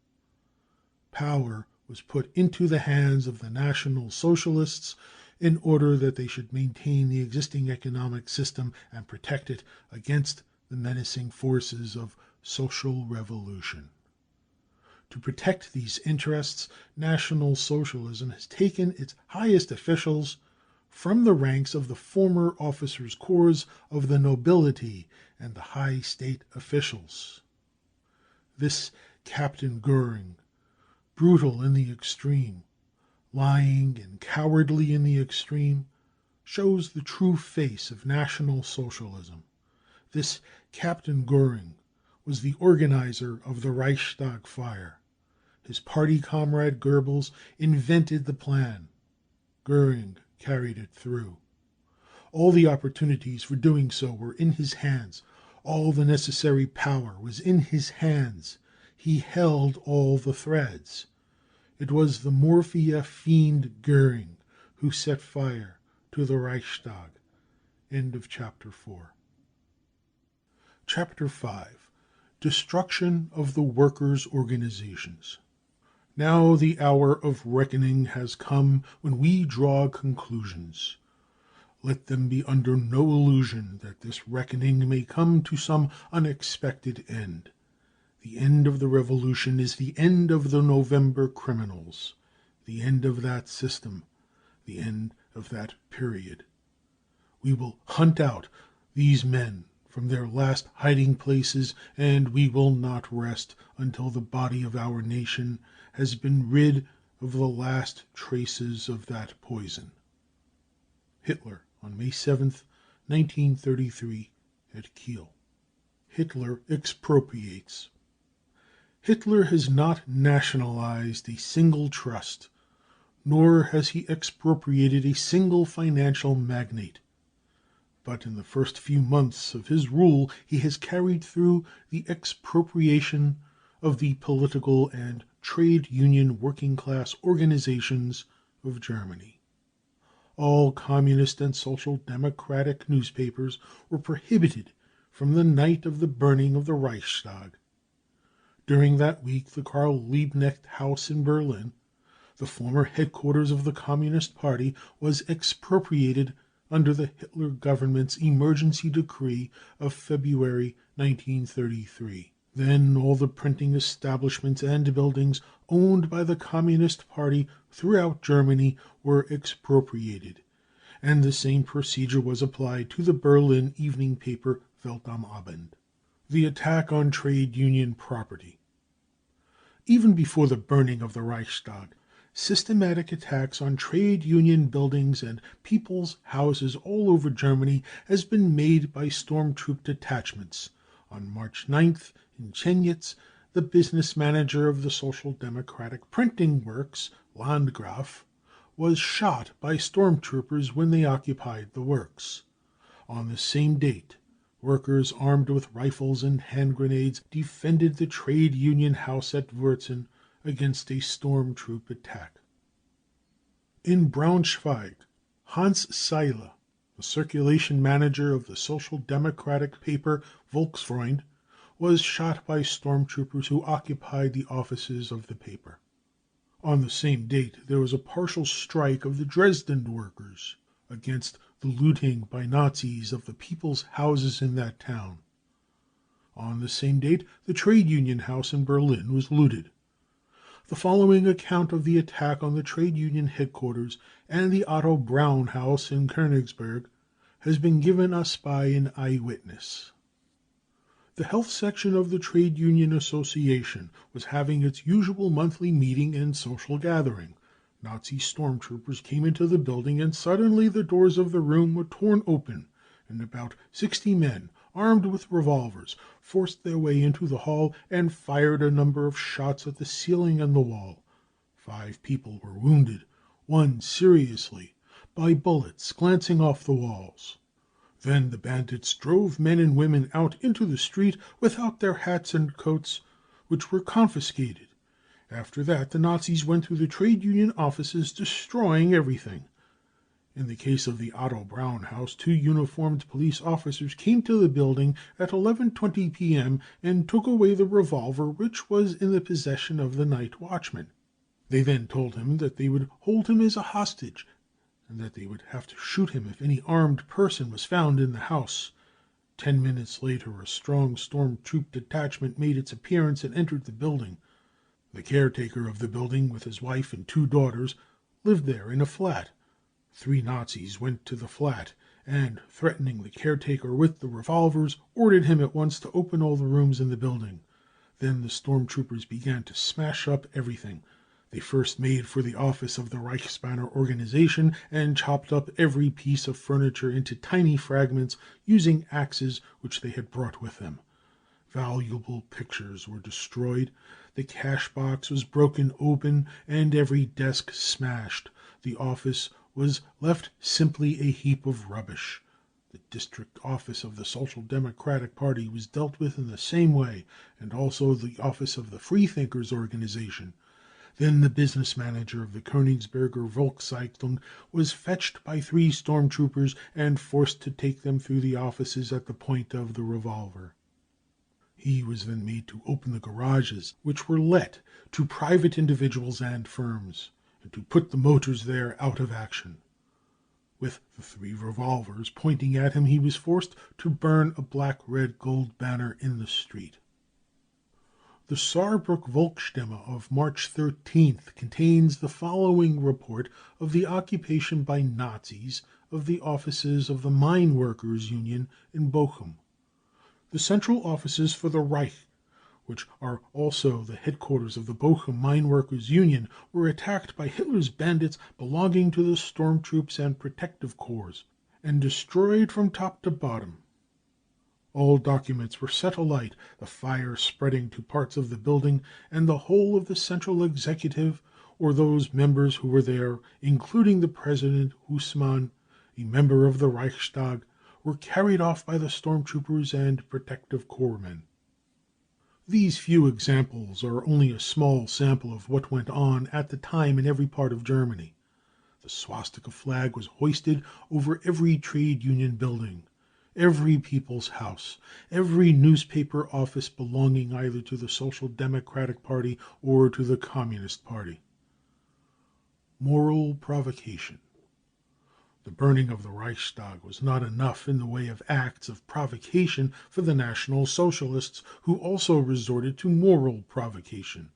Power was put into the hands of the National Socialists in order that they should maintain the existing economic system and protect it against the menacing forces of social revolution. To protect these interests, National Socialism has taken its highest officials from the ranks of the former officers' corps of the nobility and the high state officials. This Captain Goering, brutal in the extreme, lying and cowardly in the extreme, shows the true face of National Socialism. This Captain Goering was the organizer of the Reichstag fire. His party comrade Goebbels invented the plan. Goering carried it through. All the opportunities for doing so were in his hands. All the necessary power was in his hands. He held all the threads. It was the morphia fiend Goering who set fire to the Reichstag. End of Chapter 4. Chapter 5. Destruction of the Workers' Organizations. Now the hour of reckoning has come when we draw conclusions. Let them be under no illusion that this reckoning may come to some unexpected end. The end of the revolution is the end of the November criminals, the end of that system, the end of that period. We will hunt out these men from their last hiding places, and we will not rest until the body of our nation has been rid of the last traces of that poison. Hitler on May 7th, 1933, at Kiel. Hitler expropriates. Hitler has not nationalized a single trust, nor has he expropriated a single financial magnate. But in the first few months of his rule he has carried through the expropriation of the political and trade union working class organizations of Germany. All communist and social democratic newspapers were prohibited from the night of the burning of the Reichstag. During that week the Karl Liebknecht House in Berlin, the former headquarters of the Communist Party, was expropriated under the Hitler government's emergency decree of February 1933. Then all the printing establishments and buildings owned by the Communist Party throughout Germany were expropriated, and the same procedure was applied to the Berlin evening paper Welt am Abend. The attack on trade union property. Even before the burning of the Reichstag, systematic attacks on trade union buildings and people's houses all over Germany has been made by storm-troop detachments. On March 9th, in Chemnitz, the business manager of the Social Democratic printing works, Landgraf, was shot by storm-troopers when they occupied the works. On the same date, workers armed with rifles and hand grenades defended the trade union house at Wurzen against a storm-troop attack. In Braunschweig, Hans Seile, the circulation manager of the Social Democratic paper Volksfreund, was shot by stormtroopers who occupied the offices of the paper. On the same date, there was a partial strike of the Dresden workers against the looting by Nazis of the people's houses in that town. On the same date, the trade union house in Berlin was looted. The following account of the attack on the trade union headquarters and the Otto Braun house in Königsberg has been given us by an eyewitness. The health section of the Trade Union Association was having its usual monthly meeting and social gathering. Nazi stormtroopers came into the building, and suddenly the doors of the room were torn open, and about 60 men, armed with revolvers, forced their way into the hall and fired a number of shots at the ceiling and the wall. 5 people were wounded, 1 seriously, by bullets glancing off the walls. Then the bandits drove men and women out into the street without their hats and coats, which were confiscated. After that, the Nazis went through the trade union offices, destroying everything. In the case of the Otto Braun house, 2 uniformed police officers came to the building at 11:20 p.m. and took away the revolver which was in the possession of the night watchman. They then told him that they would hold him as a hostage, and that they would have to shoot him if any armed person was found in the house. 10 minutes later, a strong storm troop detachment made its appearance and entered the building. The caretaker of the building, with his wife and 2 daughters, lived there in a flat. 3 Nazis went to the flat and, threatening the caretaker with the revolvers, ordered him at once to open all the rooms in the building. Then the stormtroopers began to smash up everything. They first made for the office of the Reichsbanner organization and chopped up every piece of furniture into tiny fragments using axes which they had brought with them. Valuable pictures were destroyed, the cash box was broken open, and every desk smashed. The office was left simply a heap of rubbish. The district office of the Social Democratic Party was dealt with in the same way, and also the office of the Freethinkers organization. Then the business manager of the Königsberger Volkszeitung was fetched by 3 stormtroopers and forced to take them through the offices at the point of the revolver. He was then made to open the garages, which were let to private individuals and firms, and to put the motors there out of action. With the 3 revolvers pointing at him, he was forced to burn a black-red-gold banner in the street. The Saarbrück Volksstimme of March 13th contains the following report of the occupation by Nazis of the offices of the Mine Workers Union in Bochum. The central offices for the Reich, which are also the headquarters of the Bochum Mine Workers Union, were attacked by Hitler's bandits belonging to the storm troops and protective corps, and destroyed from top to bottom. All documents were set alight, the fire spreading to parts of the building, and the whole of the central executive, or those members who were there, including the President Husmann, a member of the Reichstag, were carried off by the storm-troopers and protective corpsmen. These few examples are only a small sample of what went on at the time in every part of Germany. The swastika flag was hoisted over every trade union building, every people's house, every newspaper office belonging either to the Social Democratic Party or to the Communist Party. Moral provocation. The burning of the Reichstag was not enough in the way of acts of provocation for the National Socialists, who also resorted to moral provocation.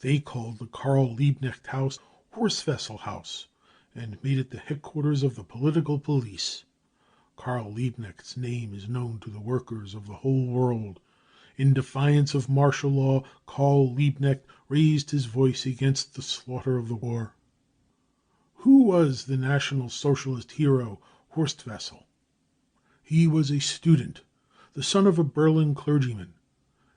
They called the Karl Liebknecht House Horstwessel House, and made it the headquarters of the political police. Karl Liebknecht's name is known to the workers of the whole world. In defiance of martial law, Karl Liebknecht raised his voice against the slaughter of the war. Who was the National Socialist hero Horstwessel? He was a student, the son of a Berlin clergyman.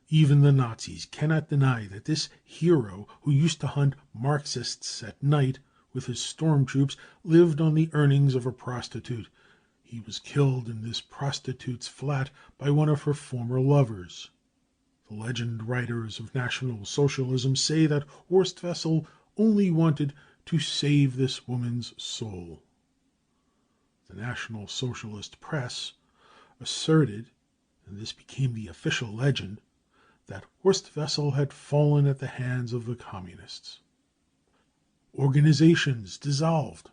Even the Nazis cannot deny that this hero, who used to hunt Marxists at night with his storm troops, lived on the earnings of a prostitute. He was killed in this prostitute's flat by one of her former lovers. The legend writers of National Socialism say that Horstwessel only wanted to save this woman's soul. The National Socialist press asserted, and this became the official legend, that Horstwessel had fallen at the hands of the Communists. Organizations dissolved.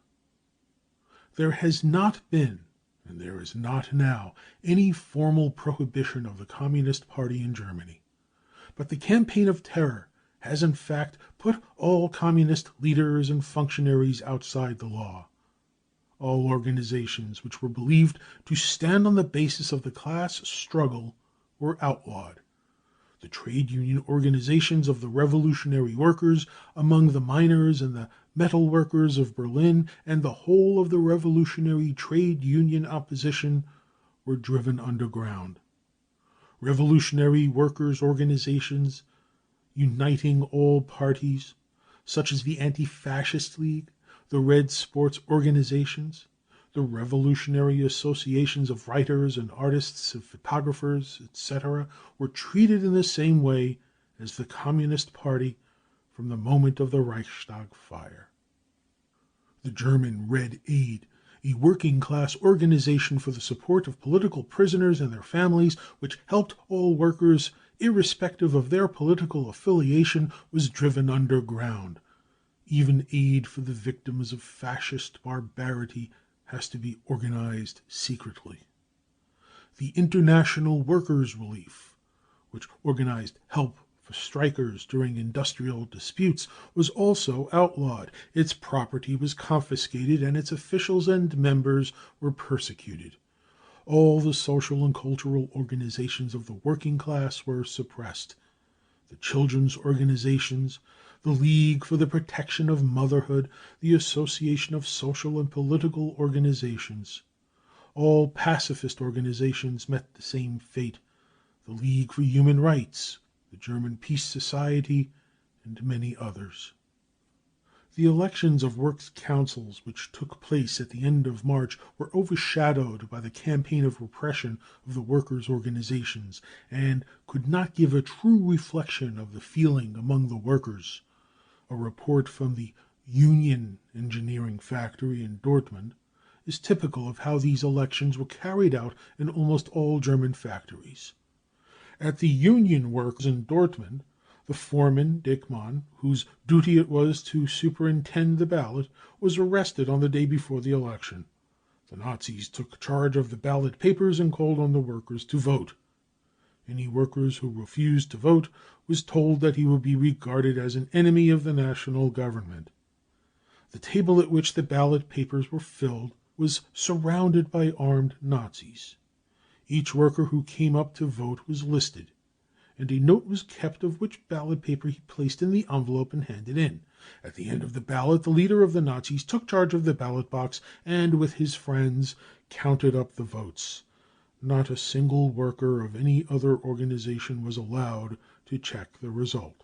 There has not been, and there is not now, any formal prohibition of the Communist Party in Germany. But the campaign of terror has in fact put all communist leaders and functionaries outside the law. All organizations which were believed to stand on the basis of the class struggle were outlawed. The trade union organizations of the revolutionary workers, among the miners and the metal workers of Berlin, and the whole of the revolutionary trade union opposition were driven underground. Revolutionary workers' organizations uniting all parties, such as the Anti-Fascist League, the Red Sports Organizations, the revolutionary associations of writers and artists, of photographers, etc., were treated in the same way as the Communist Party from the moment of the Reichstag fire. The German Red Aid, a working-class organization for the support of political prisoners and their families, which helped all workers irrespective of their political affiliation, was driven underground. Even aid for the victims of fascist barbarity has to be organized secretly. The International Workers' Relief, which organized help for strikers during industrial disputes, was also outlawed. Its property was confiscated and its officials and members were persecuted. All the social and cultural organizations of the working class were suppressed. The children's organizations, the League for the Protection of Motherhood, the Association of Social and Political Organizations. All pacifist organizations met the same fate. The League for Human Rights, the German Peace Society, and many others. The elections of works councils which took place at the end of March were overshadowed by the campaign of repression of the workers' organizations, and could not give a true reflection of the feeling among the workers. A report from the Union Engineering Factory in Dortmund is typical of how these elections were carried out in almost all German factories. At the Union Works in Dortmund, the foreman, Dickmann, whose duty it was to superintend the ballot, was arrested on the day before the election. The Nazis took charge of the ballot papers and called on the workers to vote. Any workers who refused to vote was told that he would be regarded as an enemy of the national government. The table at which the ballot papers were filled was surrounded by armed Nazis. Each worker who came up to vote was listed, and a note was kept of which ballot paper he placed in the envelope and handed in. At the end of the ballot, the leader of the Nazis took charge of the ballot box and, with his friends, counted up the votes. Not a single worker of any other organization was allowed to check the result.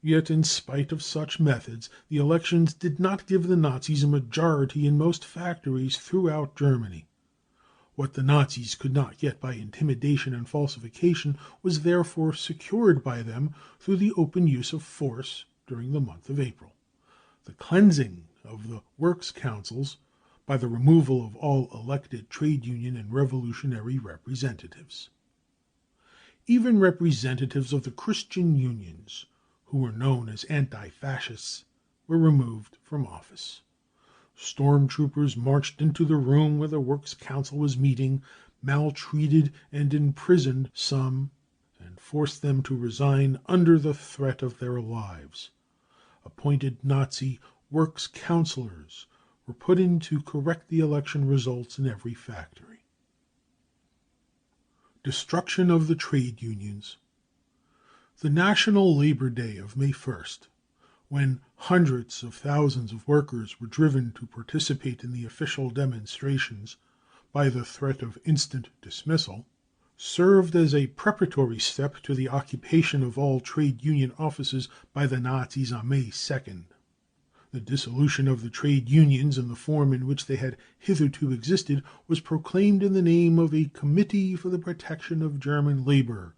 Yet, in spite of such methods, the elections did not give the Nazis a majority in most factories throughout Germany. What the Nazis could not get by intimidation and falsification was therefore secured by them through the open use of force during the month of April. The cleansing of the works councils by the removal of all elected trade union and revolutionary representatives. Even representatives of the Christian unions, who were known as anti-fascists, were removed from office. Stormtroopers marched into the room where the Works Council was meeting, maltreated and imprisoned some, and forced them to resign under the threat of their lives. Appointed Nazi Works Councilors were put in to correct the election results in every factory. Destruction of the trade unions. The National Labor Day of May 1st, when hundreds of thousands of workers were driven to participate in the official demonstrations by the threat of instant dismissal, served as a preparatory step to the occupation of all trade union offices by the Nazis on May 2nd. The dissolution of the trade unions in the form in which they had hitherto existed was proclaimed in the name of a Committee for the Protection of German Labor,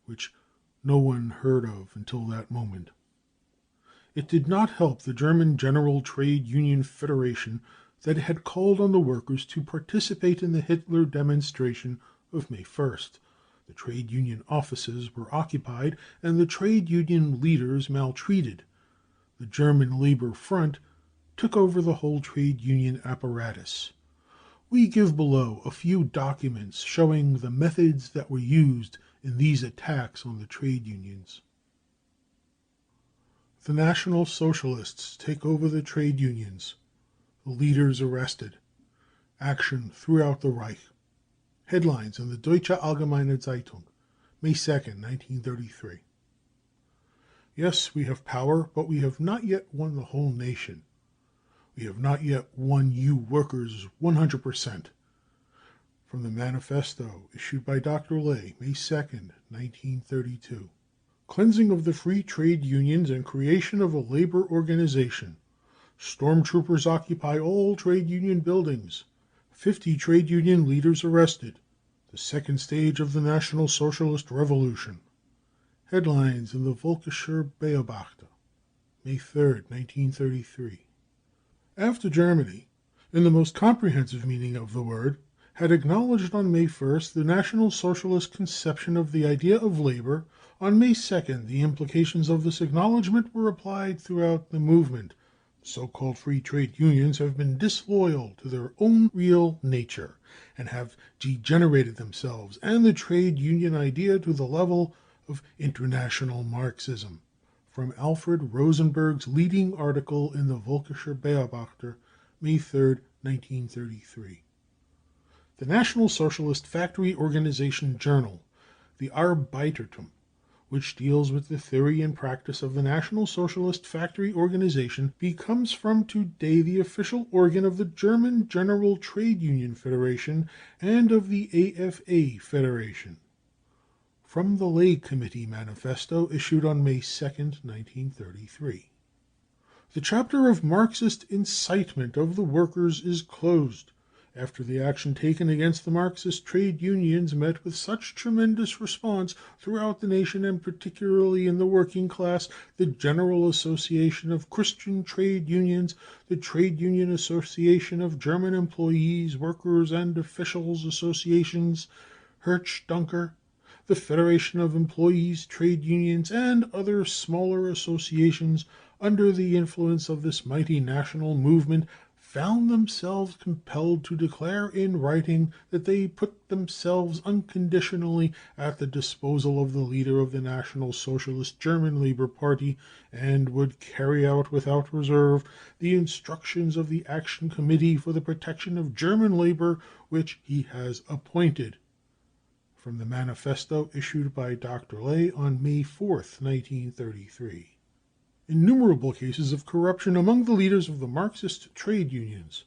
which no one heard of until that moment. It did not help the German General Trade Union Federation that it had called on the workers to participate in the Hitler demonstration of May 1st. The trade union offices were occupied and the trade union leaders maltreated. The German Labor Front took over the whole trade union apparatus. We give below a few documents showing the methods that were used in these attacks on the trade unions. The National Socialists take over the trade unions. The leaders arrested. Action throughout the Reich. Headlines in the Deutsche Allgemeine Zeitung, May 2nd, 1933. Yes, we have power, but we have not yet won the whole nation. We have not yet won you workers 100%. From the manifesto issued by Dr. Leigh, May 2nd, 1932. Cleansing of the free trade unions and creation of a labor organization. Stormtroopers occupy all trade union buildings. 50 trade union leaders arrested. The second stage of the National Socialist Revolution. Headlines in the Völkischer Beobachter, May 3rd, 1933. After Germany, in the most comprehensive meaning of the word, had acknowledged on May 1st the National Socialist conception of the idea of labor, on May 2nd the implications of this acknowledgment were applied throughout the movement. So-called free trade unions have been disloyal to their own real nature and have degenerated themselves and the trade union idea to the level of international Marxism. From Alfred Rosenberg's leading article in the Völkischer Beobachter, May 3, 1933. The National Socialist Factory Organization Journal, the Arbeitertum, which deals with the theory and practice of the National Socialist Factory Organization, becomes from today the official organ of the German General Trade Union Federation and of the AFA Federation. From the Leigh Committee Manifesto issued on May 2, 1933. The chapter of Marxist incitement of the workers is closed, after the action taken against the Marxist trade unions met with such tremendous response throughout the nation and particularly in the working class. The General Association of Christian Trade Unions, the Trade Union Association of German Employees, Workers and Officials Associations, Herrschdunker, the Federation of Employees Trade Unions, and other smaller associations under the influence of this mighty national movement found themselves compelled to declare in writing that they put themselves unconditionally at the disposal of the leader of the National Socialist German Labour Party and would carry out without reserve the instructions of the Action Committee for the Protection of German Labour which he has appointed. From the manifesto issued by Dr. Leigh on May 4th, 1933. Innumerable cases of corruption among the leaders of the Marxist trade unions.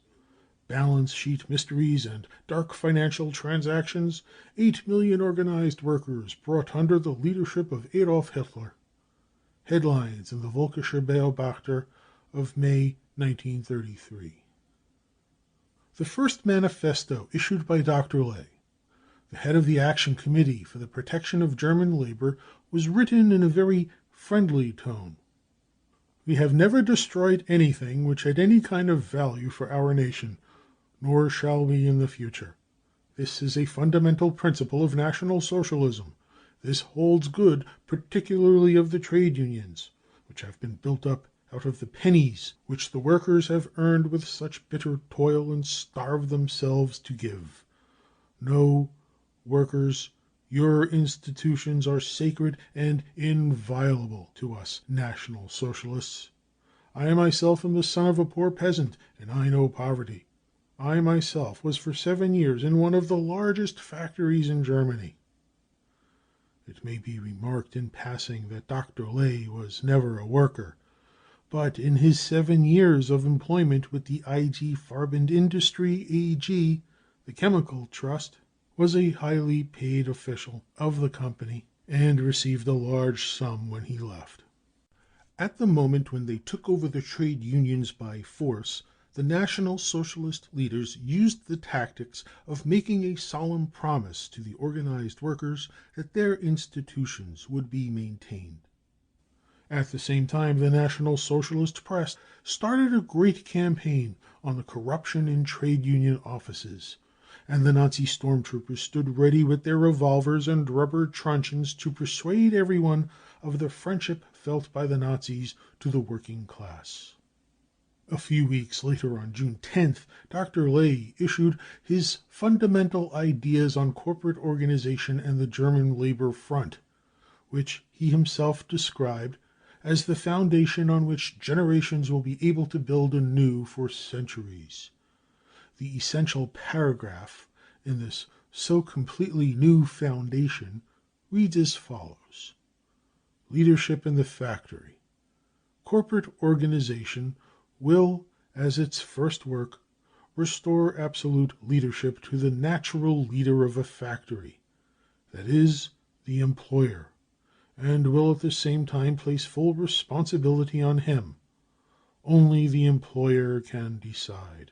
balance sheet mysteries and dark financial transactions, 8 million organized workers brought under the leadership of Adolf Hitler. Headlines in the Völkischer Beobachter of May 1933. The first manifesto issued by Dr. Leigh, the head of the Action Committee for the Protection of German Labor, was written in a very friendly tone. We have never destroyed anything which had any kind of value for our nation, nor shall we in the future. This is a fundamental principle of National Socialism. This holds good particularly of the trade unions, which have been built up out of the pennies which the workers have earned with such bitter toil and starved themselves to give. No, workers, your institutions are sacred and inviolable to us National Socialists. I myself am the son of a poor peasant, and I know poverty. I myself was for 7 years in one of the largest factories in Germany. It may be remarked in passing that Dr. Leigh was never a worker, but in his 7 years of employment with the IG Farben Industrie AG, the chemical trust, was a highly paid official of the company and received a large sum when he left. At the moment when they took over the trade unions by force, the National Socialist leaders used the tactics of making a solemn promise to the organized workers that their institutions would be maintained. At the same time, the National Socialist press started a great campaign on the corruption in trade union offices, and the Nazi stormtroopers stood ready with their revolvers and rubber truncheons to persuade everyone of the friendship felt by the Nazis to the working class. A few weeks later, on June 10th, Dr. Leigh issued his Fundamental Ideas on Corporate Organization and the German Labor Front, which he himself described as the foundation on which generations will be able to build anew for centuries. The essential paragraph in this so completely new foundation reads as follows: Leadership in the factory. Corporate organization will, as its first work, restore absolute leadership to the natural leader of a factory, that is, the employer, and will at the same time place full responsibility on him. Only the employer can decide.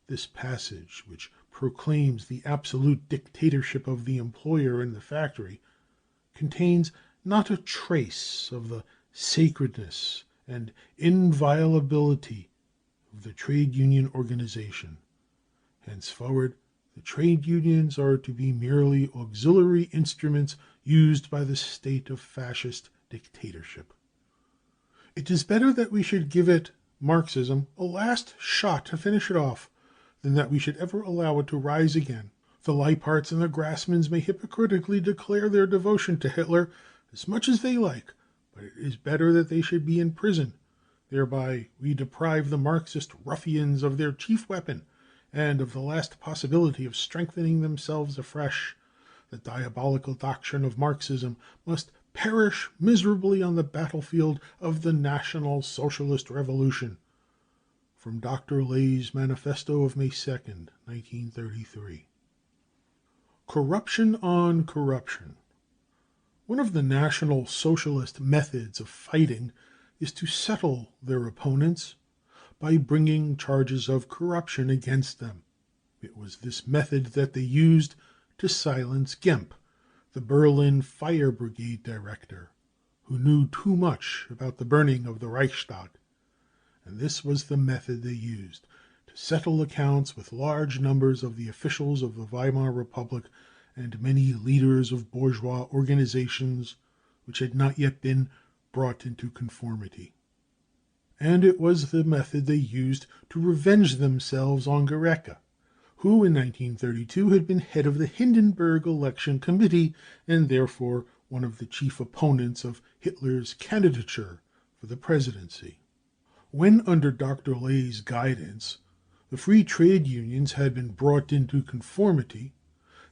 This passage, which proclaims the absolute dictatorship of the employer in the factory, contains not a trace of the sacredness and inviolability of the trade union organization. Henceforward, the trade unions are to be merely auxiliary instruments used by the state of fascist dictatorship. It is better that we should give it, Marxism, a last shot to finish it off, than that we should ever allow it to rise again. The Leiparts and the Grassmanns may hypocritically declare their devotion to Hitler as much as they like, but it is better that they should be in prison. Thereby we deprive the Marxist ruffians of their chief weapon, and of the last possibility of strengthening themselves afresh. The diabolical doctrine of Marxism must perish miserably on the battlefield of the National Socialist Revolution. From Dr. Leigh's Manifesto of May 2nd, 1933. Corruption on corruption. One of the National Socialist methods of fighting is to settle their opponents by bringing charges of corruption against them. It was this method that they used to silence Gemp, the Berlin Fire Brigade director, who knew too much about the burning of the Reichstag. And this was the method they used to settle accounts with large numbers of the officials of the Weimar Republic and many leaders of bourgeois organizations which had not yet been brought into conformity. And it was the method they used to revenge themselves on Gericke, who in 1932 had been head of the Hindenburg Election Committee and therefore one of the chief opponents of Hitler's candidature for the presidency. When under Dr. Leigh's guidance the free trade unions had been brought into conformity,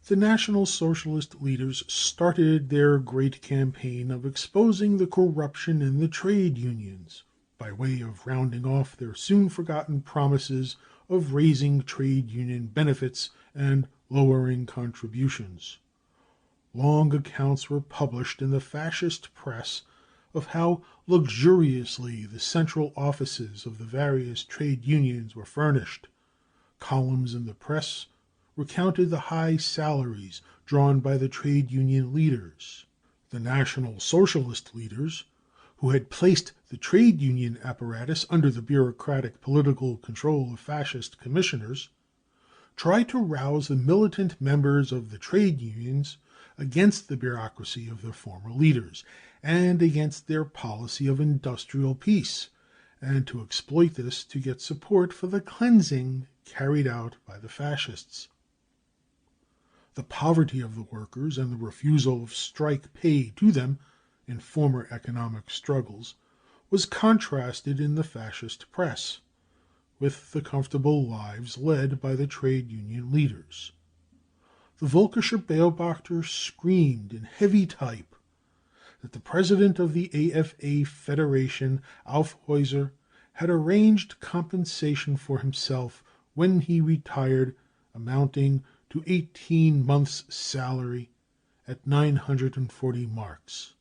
the National Socialist leaders started their great campaign of exposing the corruption in the trade unions. by way of rounding off their soon-forgotten promises of raising trade union benefits and lowering contributions. Long accounts were published in the fascist press of how luxuriously the central offices of the various trade unions were furnished. Columns in the press recounted the high salaries drawn by the trade union leaders. The National Socialist leaders, who had placed the trade union apparatus under the bureaucratic political control of fascist commissioners, tried to rouse the militant members of the trade unions against the bureaucracy of their former leaders and against their policy of industrial peace, and to exploit this to get support for the cleansing carried out by the fascists. The poverty of the workers and the refusal of strike pay to them in former economic struggles was contrasted in the fascist press with the comfortable lives led by the trade union leaders. The Völkischer Beobachter screamed in heavy type that the president of the AFA Federation, Aufhäuser, had arranged compensation for himself when he retired amounting to 18 months' salary at 940 marks,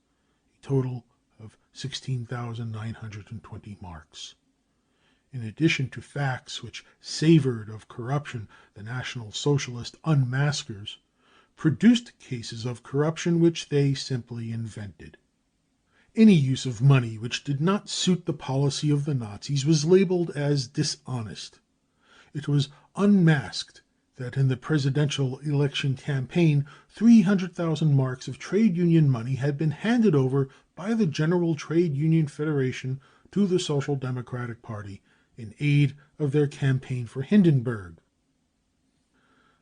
a total of 16,920 marks. In addition to facts which savored of corruption, the National Socialist unmaskers produced cases of corruption which they simply invented. Any use of money which did not suit the policy of the Nazis was labeled as dishonest. It was unmasked that in the presidential election campaign 300,000 marks of trade union money had been handed over by the General Trade Union Federation to the Social Democratic Party in aid of their campaign for Hindenburg.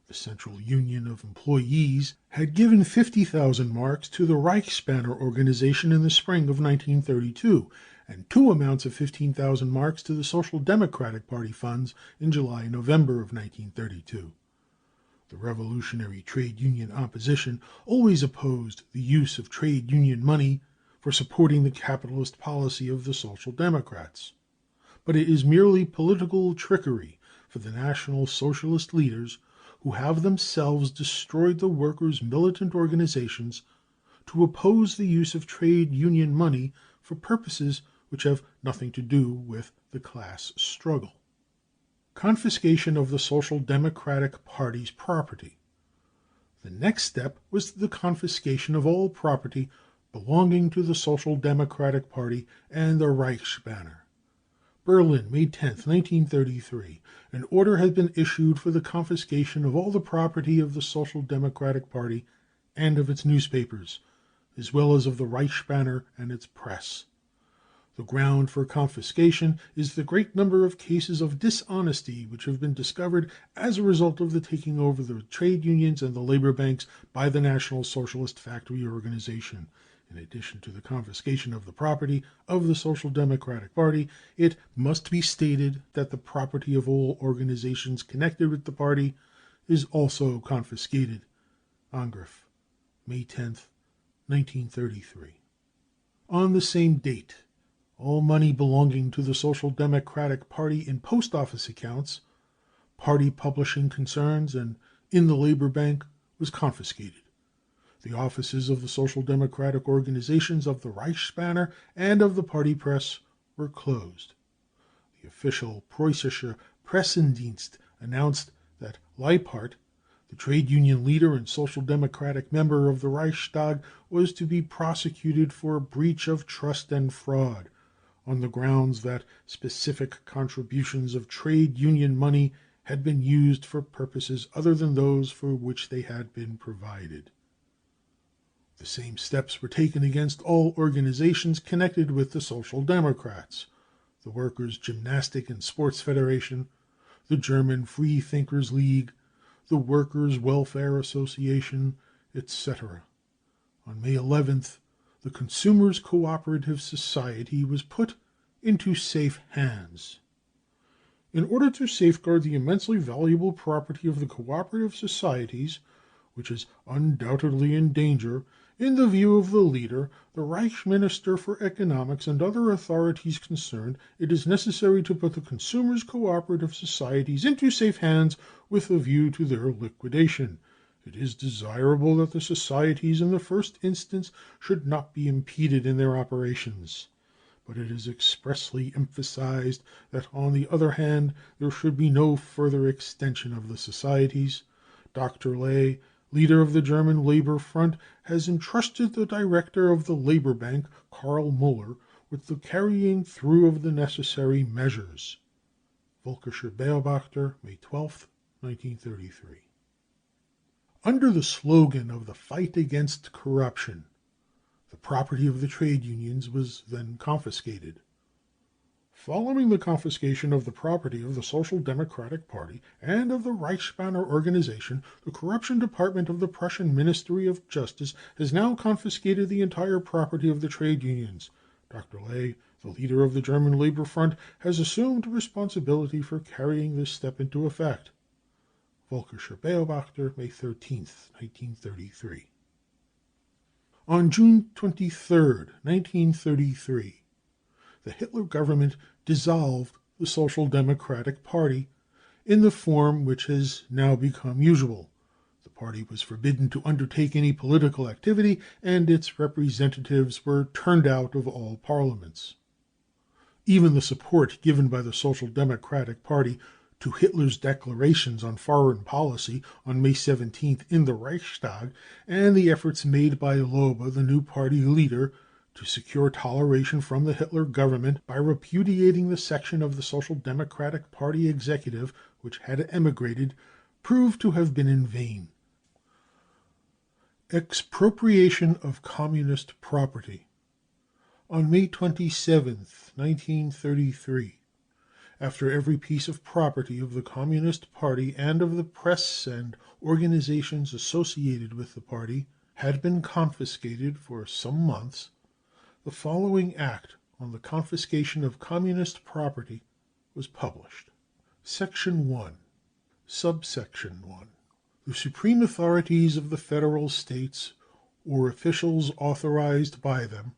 The Central Union of Employees had given 50,000 marks to the Reichsbanner organization in the spring of 1932, and two amounts of 15,000 marks to the Social Democratic Party funds in July and November of 1932. The revolutionary trade union opposition always opposed the use of trade union money for supporting the capitalist policy of the Social Democrats. But it is merely political trickery for the National Socialist leaders, who have themselves destroyed the workers' militant organizations, to oppose the use of trade union money for purposes which have nothing to do with the class struggle. Confiscation of the Social Democratic Party's property. The next step was the confiscation of all property belonging to the Social Democratic Party and the Reichsbanner. Berlin, May 10, 1933. An order had been issued for the confiscation of all the property of the Social Democratic Party and of its newspapers, as well as of the Reichsbanner and its press. The ground for confiscation is the great number of cases of dishonesty which have been discovered as a result of the taking over the trade unions and the labor banks by the National Socialist Factory Organization. In addition to the confiscation of the property of the Social Democratic Party, it must be stated that the property of all organizations connected with the party is also confiscated. Angriff, May 10, 1933. On the same date, all money belonging to the Social Democratic Party in post office accounts, party publishing concerns, and in the labor bank was confiscated. The offices of the Social Democratic organizations of the Reichsbanner and of the party press were closed. The official Preußischer Pressendienst announced that Leipart, the trade union leader and Social Democratic member of the Reichstag, was to be prosecuted for breach of trust and fraud, on the grounds that specific contributions of trade union money had been used for purposes other than those for which they had been provided. The same steps were taken against all organizations connected with the Social Democrats: the Workers' Gymnastic and Sports Federation, the German Free Thinkers League, the Workers' Welfare Association, etc. On May 11th, the Consumers' Cooperative Society was put into safe hands. In order to safeguard the immensely valuable property of the cooperative societies, which is undoubtedly in danger, In the view of the leader, the Reich Minister for Economics, and other authorities concerned, it is necessary to put the consumers' cooperative societies into safe hands with a view to their liquidation. It is desirable that the societies in the first instance should not be impeded in their operations. But it is expressly emphasized that, on the other hand, there should be no further extension of the societies. Dr. Leigh, leader of the German Labor Front, has entrusted the director of the Labor Bank, Karl Müller, with the carrying through of the necessary measures. Völkischer Beobachter, May 12, 1933. Under the slogan of the fight against corruption, the property of the trade unions was then confiscated. Following the confiscation of the property of the Social Democratic Party and of the Reichsbanner organization, the Corruption Department of the Prussian Ministry of Justice has now confiscated the entire property of the trade unions. Dr. Leigh, the leader of the German Labor Front, has assumed responsibility for carrying this step into effect. Völkischer Beobachter, May 13, 1933. On June 23, 1933, the Hitler government dissolved the Social Democratic Party in the form which has now become usual. The party was forbidden to undertake any political activity, and its representatives were turned out of all parliaments. Even the support given by the Social Democratic Party to Hitler's declarations on foreign policy on May 17th in the Reichstag, and the efforts made by Lobe, the new party leader, to secure toleration from the Hitler government by repudiating the section of the Social Democratic Party executive which had emigrated, proved to have been in vain. Expropriation of communist property. On May 27, 1933, after every piece of property of the Communist Party and of the press and organizations associated with the party had been confiscated for some months, the following act on the confiscation of communist property was published. Section 1. Subsection 1. The supreme authorities of the federal states, or officials authorized by them,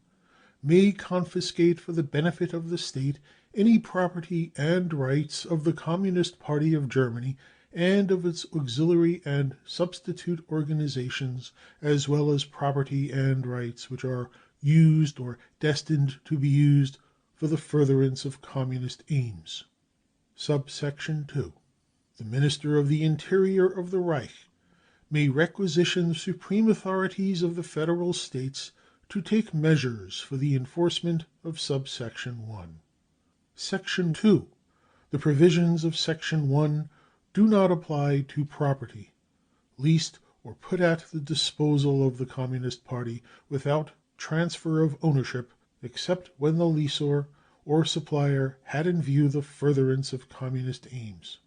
may confiscate for the benefit of the state any property and rights of the Communist Party of Germany and of its auxiliary and substitute organizations, as well as property and rights which are used or destined to be used for the furtherance of communist aims. Subsection 2. The Minister of the Interior of the Reich may requisition the supreme authorities of the federal states to take measures for the enforcement of subsection 1. Section 2. The provisions of Section 1 do not apply to property, leased or put at the disposal of the Communist Party without transfer of ownership, except when the lessor or supplier had in view the furtherance of communist aims.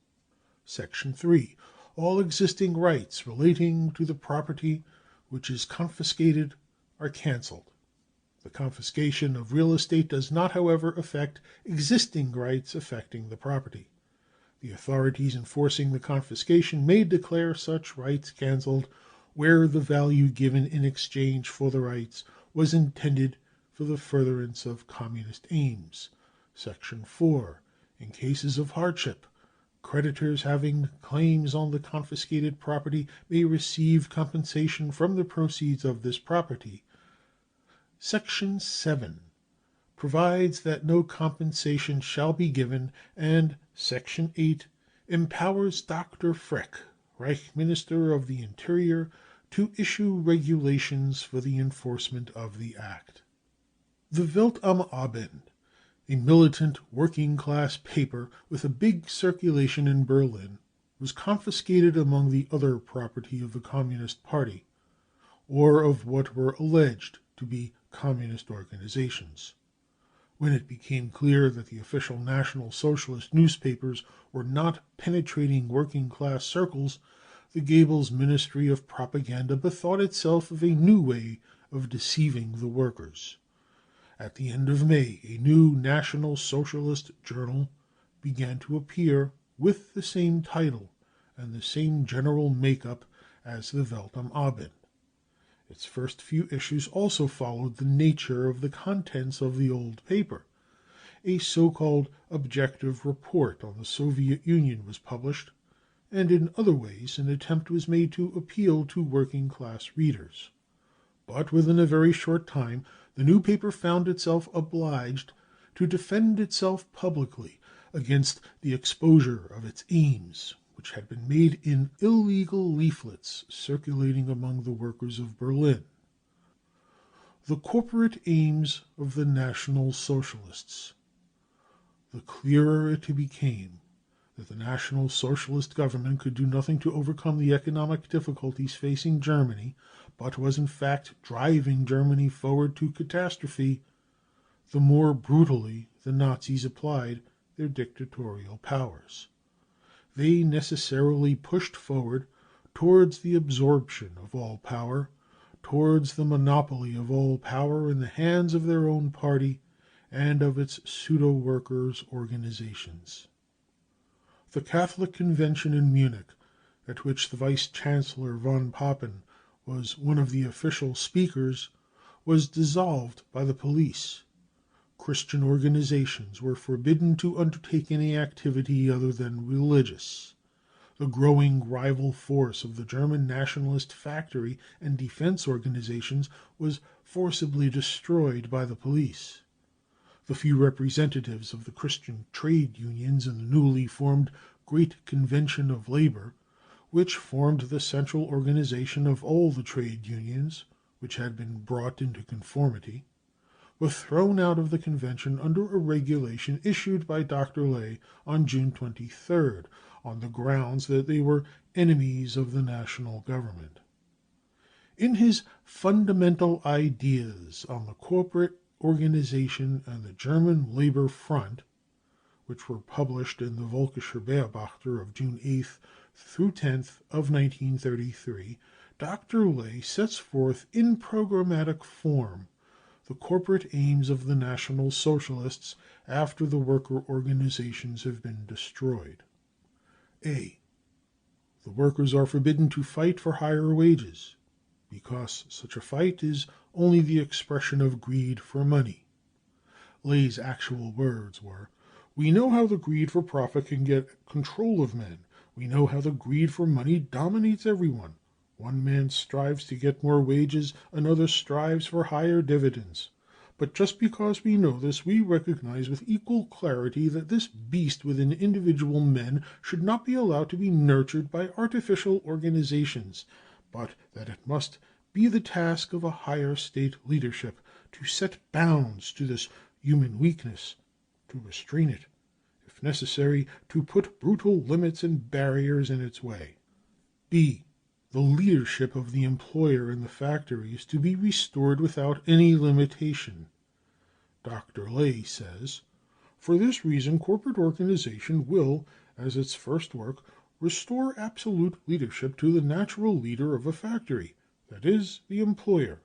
Section 3. All existing rights relating to the property which is confiscated are cancelled. The confiscation of real estate does not, however, affect existing rights affecting the property. The authorities enforcing the confiscation may declare such rights cancelled where the value given in exchange for the rights was intended for the furtherance of communist aims. Section 4. In cases of hardship, creditors having claims on the confiscated property may receive compensation from the proceeds of this property. Section 7 provides that no compensation shall be given, and Section 8 empowers Dr. Frick, Reich Minister of the Interior, to issue regulations for the enforcement of the act. The Welt am Abend, a militant working-class paper with a big circulation in Berlin, was confiscated among the other property of the Communist Party, or of what were alleged to be communist organizations. When it became clear that the official National Socialist newspapers were not penetrating working-class circles, the Goebbels Ministry of Propaganda bethought itself of a new way of deceiving the workers. At the end of May, a new National Socialist journal began to appear with the same title and the same general make-up as the Welt am Abend. Its first few issues also followed the nature of the contents of the old paper. A so-called objective report on the Soviet Union was published, and in other ways an attempt was made to appeal to working-class readers. But within a very short time the new paper found itself obliged to defend itself publicly against the exposure of its aims, which had been made in illegal leaflets circulating among the workers of Berlin. The corporate aims of the National Socialists. The clearer it became that the National Socialist government could do nothing to overcome the economic difficulties facing Germany, but was in fact driving Germany forward to catastrophe, the more brutally the Nazis applied their dictatorial powers. They necessarily pushed forward towards the absorption of all power, towards the monopoly of all power in the hands of their own party and of its pseudo-workers' organizations. The Catholic Convention in Munich, at which the Vice-Chancellor von Papen was one of the official speakers, was dissolved by the police. Christian organizations were forbidden to undertake any activity other than religious. The growing rival force of the German nationalist factory and defense organizations was forcibly destroyed by the police. The few representatives of the Christian trade unions in the newly formed Great Convention of Labor, which formed the central organization of all the trade unions which had been brought into conformity, were thrown out of the convention under a regulation issued by Dr. Leigh on June 23rd, on the grounds that they were enemies of the national government. In his Fundamental Ideas on the Corporate Organization and the German Labor Front, which were published in the Völkischer Beobachter of June 8th through 10th of 1933, Dr. Leigh sets forth in programmatic form the corporate aims of the National Socialists after the worker organizations have been destroyed. A. The workers are forbidden to fight for higher wages, because such a fight is only the expression of greed for money. Leigh's actual words were, "We know how the greed for profit can get control of men. We know how the greed for money dominates everyone. One man strives to get more wages, another strives for higher dividends. But just because we know this, we recognize with equal clarity that this beast within individual men should not be allowed to be nurtured by artificial organizations, but that it must be the task of a higher state leadership to set bounds to this human weakness, to restrain it, if necessary, to put brutal limits and barriers in its way. B. The leadership of the employer in the factory is to be restored without any limitation. Dr. Leigh says, "For this reason, corporate organization will, as its first work, restore absolute leadership to the natural leader of a factory, that is, the employer,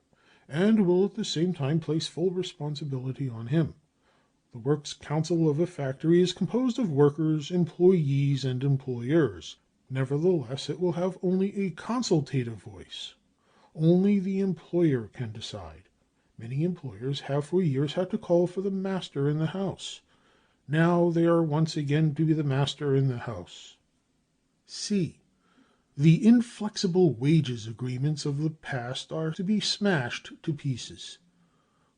and will at the same time place full responsibility on him. The Works Council of a factory is composed of workers, employees, and employers. Nevertheless, it will have only a consultative voice. Only the employer can decide. Many employers have for years had to call for the master in the house. Now they are once again to be the master in the house." C. The inflexible wages agreements of the past are to be smashed to pieces.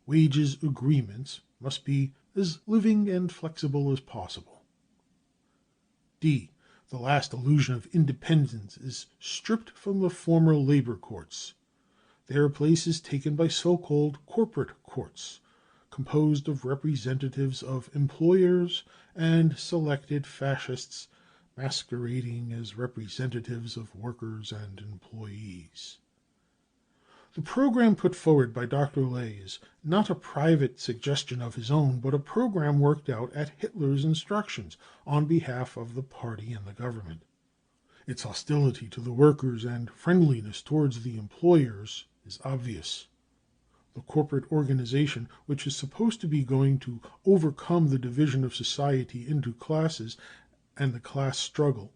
Wages agreements must be as living and flexible as possible. D. The last illusion of independence is stripped from the former labor courts. Their place is taken by so-called corporate courts, composed of representatives of employers and selected fascists masquerading as representatives of workers and employees. The program put forward by Dr. Leigh is not a private suggestion of his own, but a program worked out at Hitler's instructions on behalf of the party and the government. Its hostility to the workers and friendliness towards the employers is obvious. The corporate organization, which is supposed to be going to overcome the division of society into classes and the class struggle,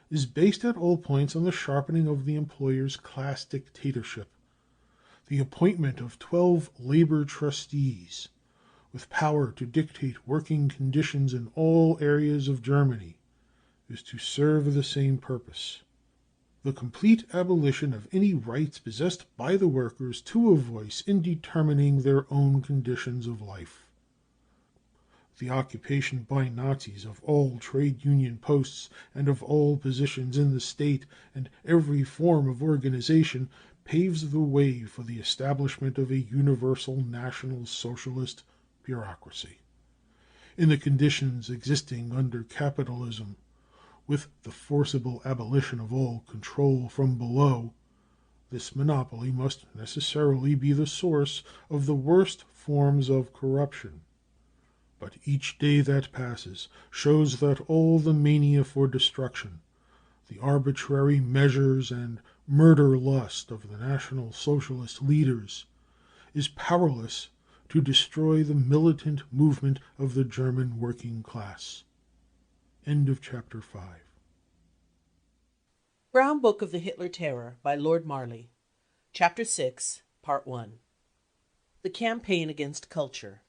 is based at all points on the sharpening of the employer's class dictatorship. The appointment of 12 labor trustees, with power to dictate working conditions in all areas of Germany, is to serve the same purpose: the complete abolition of any rights possessed by the workers to a voice in determining their own conditions of life. The occupation by Nazis of all trade union posts and of all positions in the state and every form of organization paves the way for the establishment of a universal National Socialist bureaucracy. In the conditions existing under capitalism, with the forcible abolition of all control from below, this monopoly must necessarily be the source of the worst forms of corruption. But each day that passes shows that all the mania for destruction, the arbitrary measures and murder lust of the National Socialist leaders, is powerless to destroy the militant movement of the German working class. End of chapter 5. Brown Book of the Hitler Terror by Lord Marley. Chapter 6, Part 1. The Campaign Against Culture.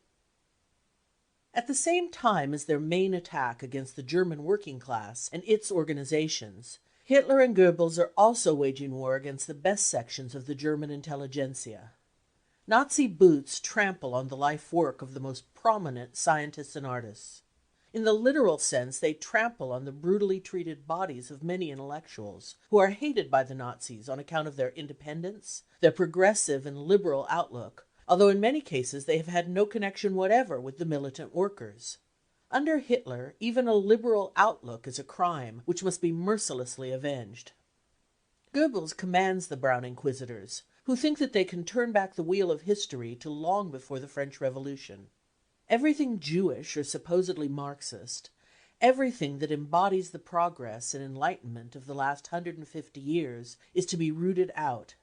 At the same time as their main attack against the German working class and its organizations, Hitler and Goebbels are also waging war against the best sections of the German intelligentsia. Nazi boots trample on the life work of the most prominent scientists and artists. In the literal sense, they trample on the brutally treated bodies of many intellectuals who are hated by the Nazis on account of their independence, their progressive and liberal outlook, although in many cases they have had no connection whatever with the militant workers. Under Hitler, even a liberal outlook is a crime which must be mercilessly avenged. Goebbels commands the Brown Inquisitors, who think that they can turn back the wheel of history to long before the French Revolution. Everything Jewish or supposedly Marxist, everything that embodies the progress and enlightenment of the last 150 years, is to be rooted out.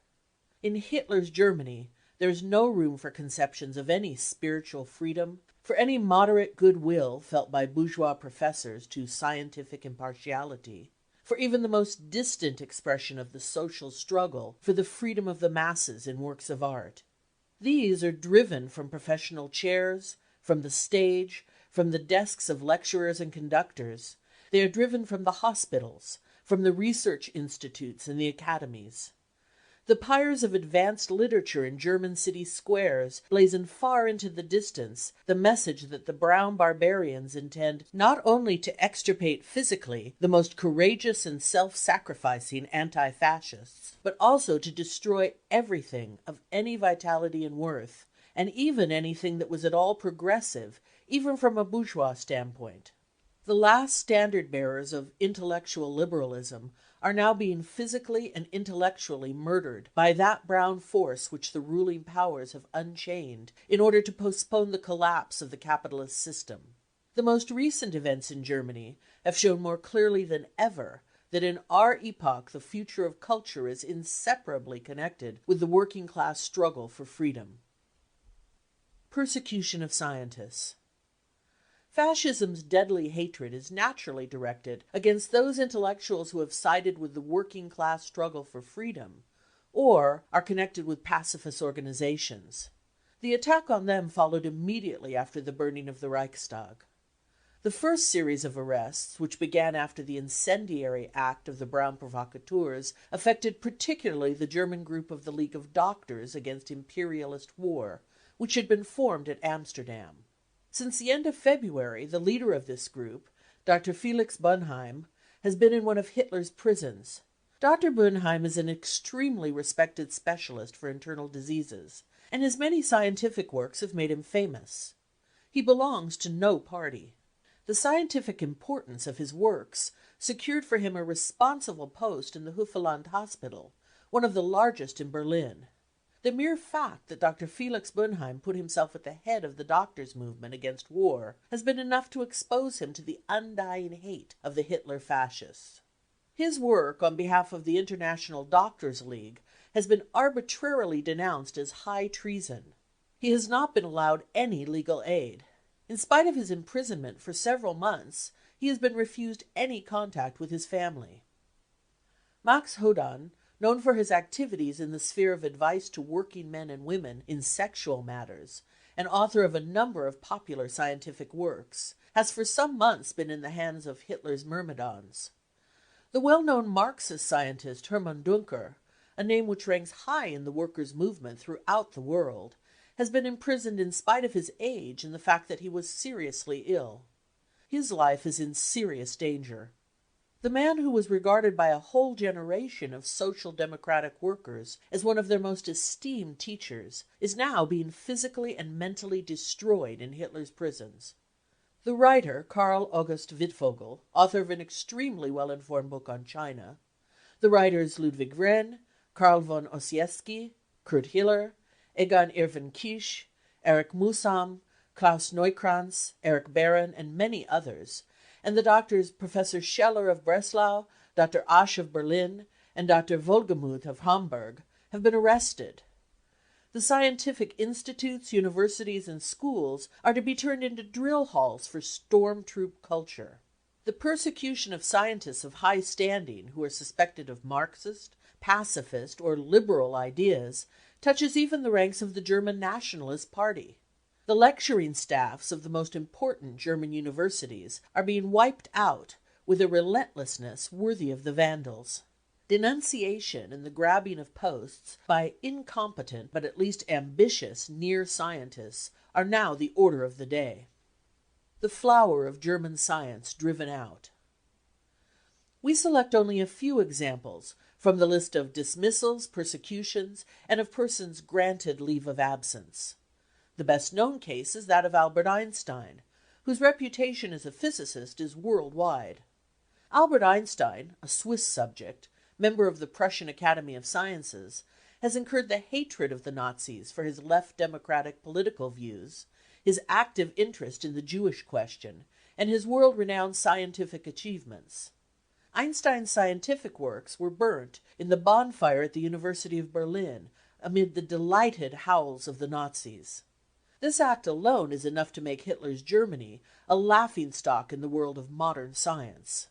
In Hitler's Germany, there is no room for conceptions of any spiritual freedom, for any moderate goodwill felt by bourgeois professors to scientific impartiality, for even the most distant expression of the social struggle for the freedom of the masses in works of art. These are driven from professional chairs, from the stage, from the desks of lecturers and conductors. They are driven from the hospitals, from the research institutes and the academies. The pyres of advanced literature in German city squares blazon far into the distance the message that the brown barbarians intend not only to extirpate physically the most courageous and self-sacrificing anti-fascists, but also to destroy everything of any vitality and worth, and even anything that was at all progressive, even from a bourgeois standpoint. The last standard-bearers of intellectual liberalism are now being physically and intellectually murdered by that brown force which the ruling powers have unchained in order to postpone the collapse of the capitalist system. The most recent events in Germany have shown more clearly than ever that in our epoch the future of culture is inseparably connected with the working class struggle for freedom. Persecution of scientists. Fascism's deadly hatred is naturally directed against those intellectuals who have sided with the working class struggle for freedom or are connected with pacifist organizations. The attack on them followed immediately after the burning of the Reichstag. The first series of arrests, which began after the incendiary act of the Brown provocateurs, affected particularly the German group of the League of Doctors Against Imperialist War, which had been formed at Amsterdam. Since the end of February, the leader of this group, Dr. Felix Bonheim, has been in one of Hitler's prisons. Dr. Bonheim is an extremely respected specialist for internal diseases, and his many scientific works have made him famous. He belongs to no party. The scientific importance of his works secured for him a responsible post in the Hufeland Hospital, one of the largest in Berlin. The mere fact that Dr. Felix Bonheim put himself at the head of the doctors' movement against war has been enough to expose him to the undying hate of the Hitler fascists. His work on behalf of the International Doctors' League has been arbitrarily denounced as high treason. He has not been allowed any legal aid. In spite of his imprisonment for several months, he has been refused any contact with his family. Max Hodan, known for his activities in the sphere of advice to working men and women in sexual matters, and author of a number of popular scientific works, has for some months been in the hands of Hitler's myrmidons. The well-known Marxist scientist Hermann Duncker, a name which ranks high in the workers' movement throughout the world, has been imprisoned in spite of his age and the fact that he was seriously ill. His life is in serious danger. The man who was regarded by a whole generation of social democratic workers as one of their most esteemed teachers is now being physically and mentally destroyed in Hitler's prisons. The writer Karl August Wittfogel, author of an extremely well-informed book on China, the writers Ludwig Wren, Karl von Ossietzky, Kurt Hiller, Egon Erwin Kisch, Erich Mühsam, Klaus Neukrantz, Erich Baron, and many others, and the doctors Professor Scheller of Breslau, Dr. Asch of Berlin, and Dr. Wohlgemuth of Hamburg, have been arrested. The scientific institutes, universities, and schools are to be turned into drill halls for storm troop culture. The persecution of scientists of high standing who are suspected of Marxist, pacifist, or liberal ideas touches even the ranks of the German Nationalist Party. The lecturing staffs of the most important German universities are being wiped out with a relentlessness worthy of the Vandals. Denunciation and the grabbing of posts by incompetent but at least ambitious near-scientists are now the order of the day. The flower of German science driven out. We select only a few examples from the list of dismissals, persecutions, and of persons granted leave of absence. The best-known case is that of Albert Einstein, whose reputation as a physicist is worldwide. Albert Einstein, a Swiss subject, member of the Prussian Academy of Sciences, has incurred the hatred of the Nazis for his left-democratic political views, his active interest in the Jewish question, and his world-renowned scientific achievements. Einstein's scientific works were burnt in the bonfire at the University of Berlin amid the delighted howls of the Nazis. This act alone is enough to make Hitler's Germany a laughingstock in the world of modern science.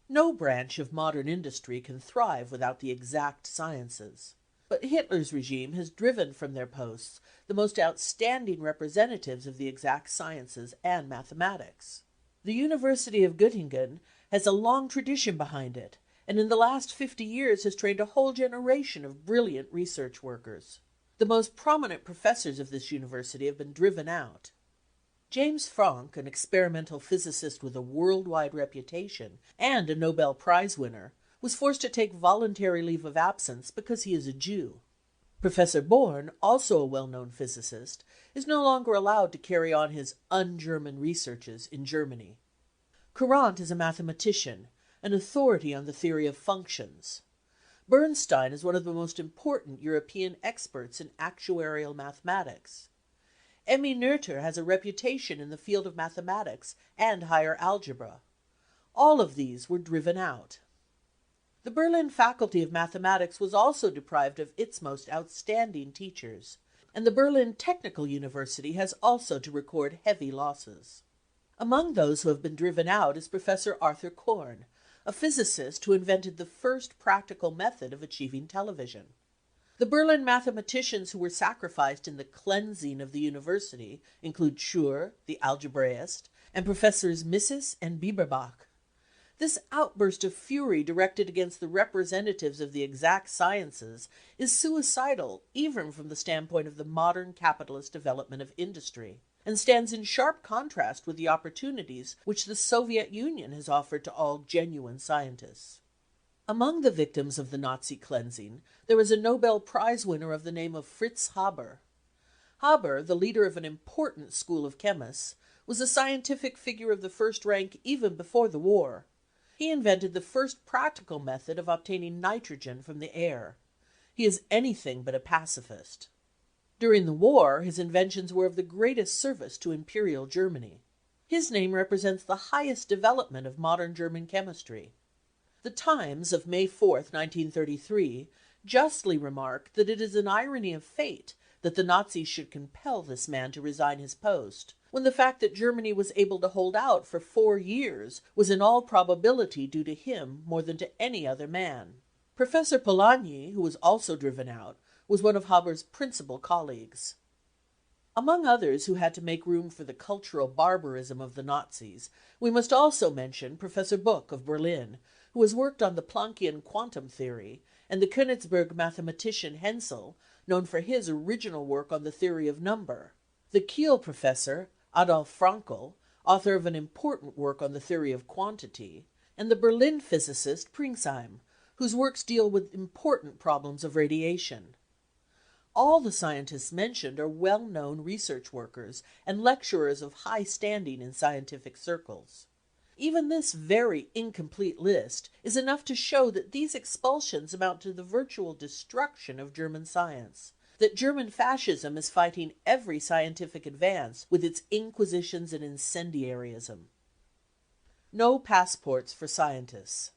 No branch of modern industry can thrive without the exact sciences. But Hitler's regime has driven from their posts the most outstanding representatives of the exact sciences and mathematics. The University of Göttingen has a long tradition behind it, and in the last 50 years has trained a whole generation of brilliant research workers. The most prominent professors of this university have been driven out. James Franck, an experimental physicist with a worldwide reputation and a Nobel Prize winner, was forced to take voluntary leave of absence because he is a Jew. Professor Born, also a well-known physicist, is no longer allowed to carry on his un-German researches in Germany. Courant is a mathematician, an authority on the theory of functions. Bernstein is one of the most important European experts in actuarial mathematics. Emmy Noether has a reputation in the field of mathematics and higher algebra. All of these were driven out. The Berlin Faculty of Mathematics was also deprived of its most outstanding teachers, and the Berlin Technical University has also to record heavy losses. Among those who have been driven out is Professor Arthur Korn, a physicist who invented the first practical method of achieving television. The Berlin mathematicians who were sacrificed in the cleansing of the university include Schur, the algebraist, and Professors Misses and Bieberbach. This outburst of fury directed against the representatives of the exact sciences is suicidal even from the standpoint of the modern capitalist development of industry, and stands in sharp contrast with the opportunities which the Soviet Union has offered to all genuine scientists. Among the victims of the Nazi cleansing, there was a Nobel Prize winner of the name of Fritz Haber. Haber, the leader of an important school of chemists, was a scientific figure of the first rank even before the war. He invented the first practical method of obtaining nitrogen from the air. He is anything but a pacifist. During the war, his inventions were of the greatest service to Imperial Germany. His name represents the highest development of modern German chemistry. The Times of May 4, 1933, justly remarked that it is an irony of fate that the Nazis should compel this man to resign his post, when the fact that Germany was able to hold out for 4 years was in all probability due to him more than to any other man. Professor Polanyi, who was also driven out, was one of Haber's principal colleagues. Among others who had to make room for the cultural barbarism of the Nazis, we must also mention Professor Buck of Berlin, who has worked on the Planckian quantum theory, and the Königsberg mathematician Hensel, known for his original work on the theory of number, the Kiel professor Adolf Frankl, author of an important work on the theory of quantity, and the Berlin physicist Pringsheim, whose works deal with important problems of radiation. All the scientists mentioned are well-known research workers and lecturers of high standing in scientific circles. Even this very incomplete list is enough to show that these expulsions amount to the virtual destruction of German science, that German fascism is fighting every scientific advance with its inquisitions and incendiarism. No passports for scientists.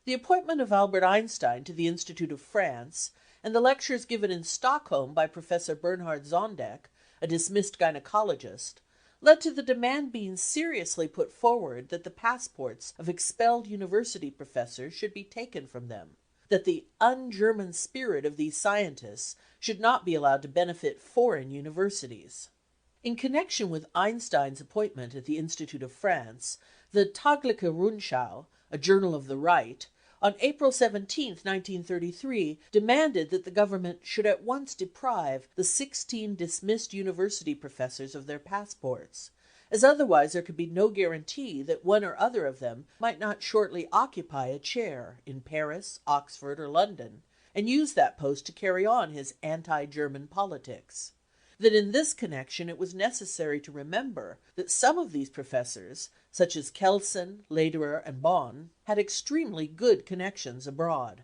The appointment of Albert Einstein to the Institute of France and the lectures given in Stockholm by Professor Bernhard Zondek, a dismissed gynecologist, led to the demand being seriously put forward that the passports of expelled university professors should be taken from them, that the un-German spirit of these scientists should not be allowed to benefit foreign universities. In connection with Einstein's appointment at the Institute of France, the Tagliche Rundschau, a journal of the right, on April 17, 1933, demanded that the government should at once deprive the 16 dismissed university professors of their passports, as otherwise there could be no guarantee that one or other of them might not shortly occupy a chair in Paris, Oxford, or London, and use that post to carry on his anti-German politics. That in this connection it was necessary to remember that some of these professors, such as Kelsen, Lederer, and Bonn, had extremely good connections abroad.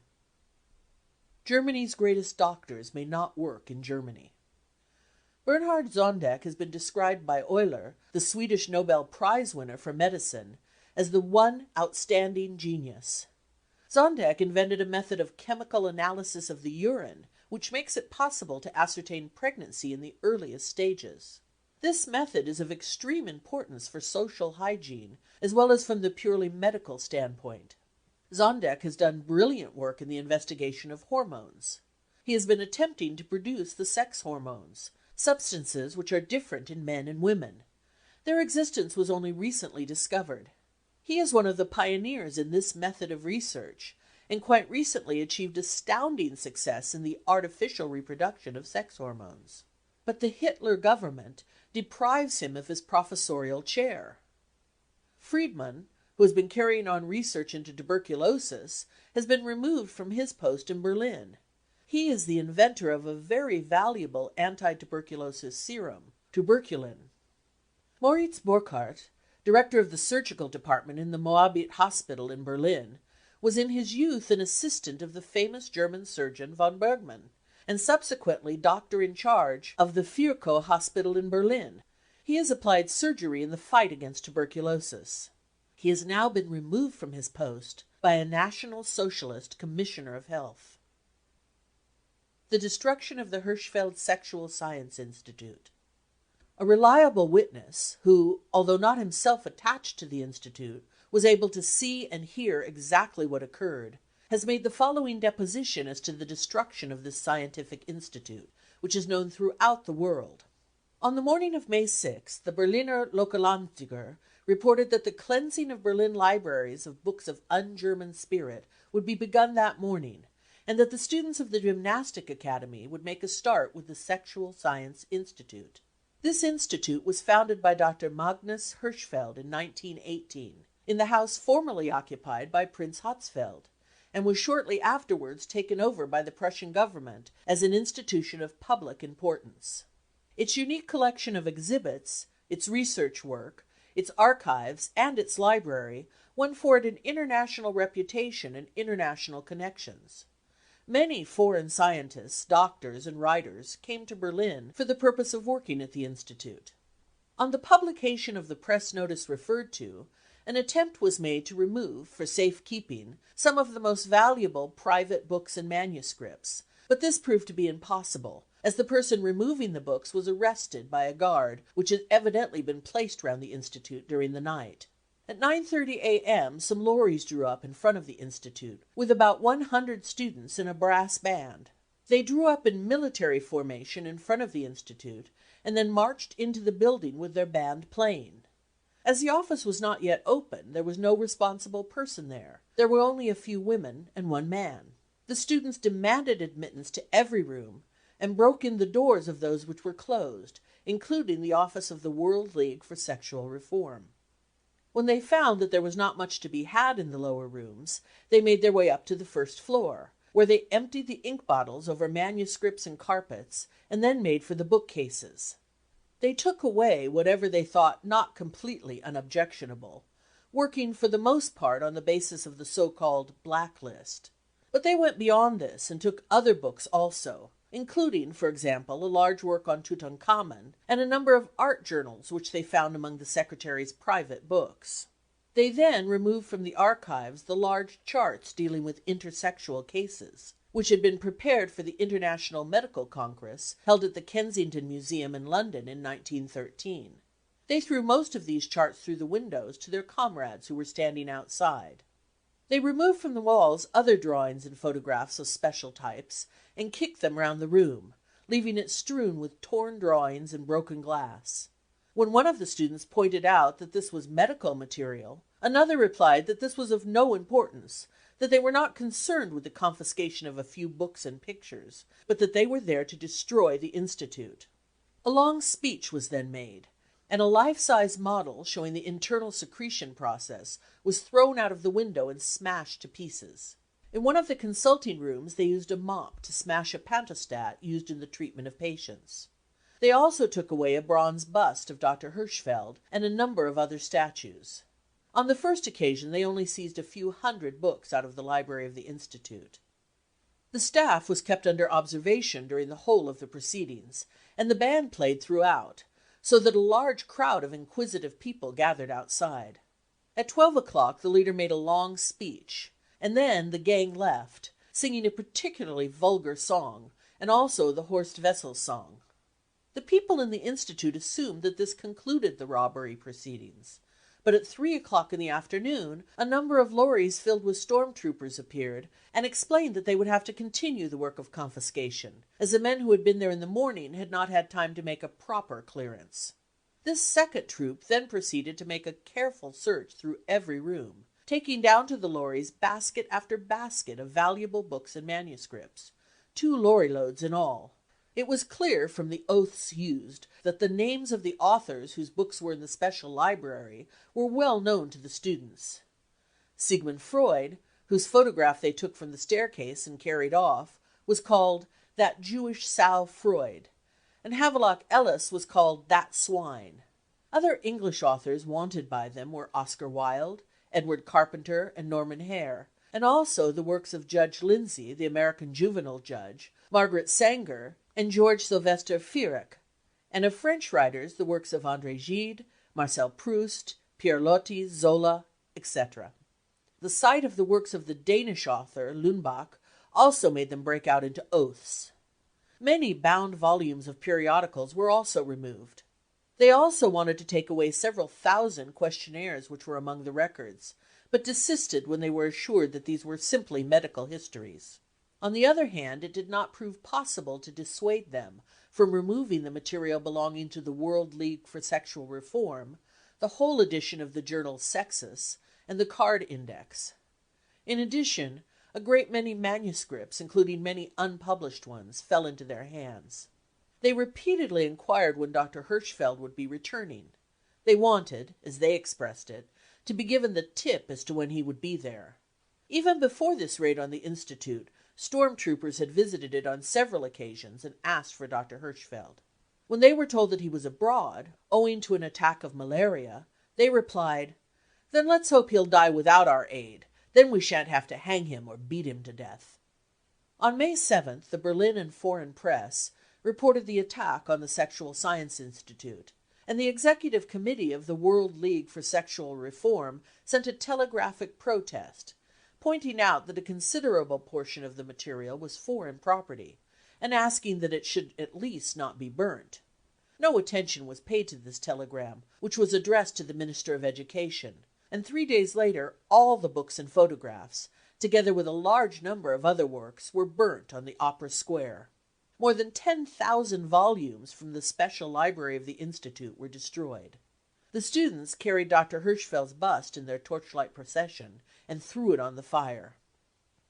Germany's greatest doctors may not work in Germany. Bernhard Zondek has been described by Euler, the Swedish Nobel Prize winner for medicine, as the one outstanding genius. Zondek invented a method of chemical analysis of the urine which makes it possible to ascertain pregnancy in the earliest stages. This method is of extreme importance for social hygiene, as well as from the purely medical standpoint. Zondek has done brilliant work in the investigation of hormones. He has been attempting to produce the sex hormones, substances which are different in men and women. Their existence was only recently discovered. He is one of the pioneers in this method of research, and quite recently achieved astounding success in the artificial reproduction of sex hormones. But the Hitler government deprives him of his professorial chair. Friedmann, who has been carrying on research into tuberculosis, has been removed from his post in Berlin. He is the inventor of a very valuable anti-tuberculosis serum, tuberculin. Moritz Burkhardt, director of the surgical department in the Moabit Hospital in Berlin, was in his youth an assistant of the famous German surgeon von Bergmann, and subsequently doctor in charge of the Virchow Hospital in Berlin. He has applied surgery in the fight against tuberculosis. He has now been removed from his post by a National Socialist Commissioner of Health. The destruction of the Hirschfeld Sexual Science Institute. A reliable witness, who, although not himself attached to the institute, was able to see and hear exactly what occurred, has made the following deposition as to the destruction of this scientific institute, which is known throughout the world. On the morning of May 6, the Berliner Lokalanzeiger reported that the cleansing of Berlin libraries of books of un-German spirit would be begun that morning, and that the students of the Gymnastic Academy would make a start with the Sexual Science Institute. This institute was founded by Dr. Magnus Hirschfeld in 1918, in the house formerly occupied by Prince Hatzfeld, and was shortly afterwards taken over by the Prussian government as an institution of public importance. Its unique collection of exhibits, its research work, its archives, and its library won for it an international reputation and international connections. Many foreign scientists, doctors, and writers came to Berlin for the purpose of working at the institute. On the publication of the press notice referred to, an attempt was made to remove, for safe keeping, some of the most valuable private books and manuscripts, but this proved to be impossible, as the person removing the books was arrested by a guard which had evidently been placed round the institute during the night. At 9:30 a.m. some lorries drew up in front of the Institute, with about 100 students and a brass band. They drew up in military formation in front of the Institute, and then marched into the building with their band playing. As the office was not yet open, there was no responsible person there. There were only a few women and one man. The students demanded admittance to every room, and broke in the doors of those which were closed, including the office of the World League for Sexual Reform. When they found that there was not much to be had in the lower rooms, they made their way up to the first floor, where they emptied the ink bottles over manuscripts and carpets, and then made for the bookcases. They took away whatever they thought not completely unobjectionable, working for the most part on the basis of the so-called black list. But they went beyond this and took other books also, including, for example, a large work on Tutankhamun and a number of art journals which they found among the secretary's private books. They then removed from the archives the large charts dealing with intersexual cases, which had been prepared for the International Medical Congress held at the Kensington Museum in London in 1913. They threw most of these charts through the windows to their comrades who were standing outside. They removed from the walls other drawings and photographs of special types and kicked them round the room, leaving it strewn with torn drawings and broken glass. When one of the students pointed out that this was medical material, another replied that this was of no importance, that they were not concerned with the confiscation of a few books and pictures, but that they were there to destroy the Institute. A long speech was then made, and a life-size model showing the internal secretion process was thrown out of the window and smashed to pieces. In one of the consulting rooms they used a mop to smash a pantostat used in the treatment of patients. They also took away a bronze bust of Dr. Hirschfeld and a number of other statues. On the first occasion they only seized a few hundred books out of the library of the Institute. The staff was kept under observation during the whole of the proceedings, and the band played throughout, so that a large crowd of inquisitive people gathered outside. At 12 o'clock the leader made a long speech, and then the gang left, singing a particularly vulgar song, and also the Horst Wessel song. The people in the Institute assumed that this concluded the robbery proceedings, but at 3 o'clock in the afternoon a number of lorries filled with storm troopers appeared and explained that they would have to continue the work of confiscation, as the men who had been there in the morning had not had time to make a proper clearance. This second troop then proceeded to make a careful search through every room, taking down to the lorries basket after basket of valuable books and manuscripts, 2 lorry loads in all. It was clear from the oaths used that the names of the authors whose books were in the special library were well known to the students. Sigmund Freud, whose photograph they took from the staircase and carried off, was called "that Jewish sow Freud," and Havelock Ellis was called "that swine." Other English authors wanted by them were Oscar Wilde, Edward Carpenter, and Norman Hare, and also the works of Judge Lindsay, the American juvenile judge, Margaret Sanger, and George Sylvester Viereck, and of French writers the works of André Gide, Marcel Proust, Pierre Loti, Zola, etc. The sight of the works of the Danish author Lundbach also made them break out into oaths. Many bound volumes of periodicals were also removed. They also wanted to take away several thousand questionnaires which were among the records, but desisted when they were assured that these were simply medical histories. On the other hand, it did not prove possible to dissuade them from removing the material belonging to the World League for Sexual Reform, the whole edition of the journal Sexus, and the card index. In addition, a great many manuscripts, including many unpublished ones, fell into their hands. They repeatedly inquired when Dr. Hirschfeld would be returning. They wanted, as they expressed it, to be given the tip as to when he would be there. Even before this raid on the Institute, storm troopers had visited it on several occasions and asked for Dr. Hirschfeld. When they were told that he was abroad, owing to an attack of malaria, they replied, "Then let's hope he'll die without our aid, then we shan't have to hang him or beat him to death." On May 7th the Berlin and Foreign Press reported the attack on the Sexual Science Institute, and the Executive Committee of the World League for Sexual Reform sent a telegraphic protest, pointing out that a considerable portion of the material was foreign property, and asking that it should at least not be burnt. No attention was paid to this telegram, which was addressed to the Minister of Education, and 3 days later all the books and photographs, together with a large number of other works, were burnt on the Opera Square. More than 10,000 volumes from the special library of the Institute were destroyed. The students carried Dr. Hirschfeld's bust in their torchlight procession and threw it on the fire.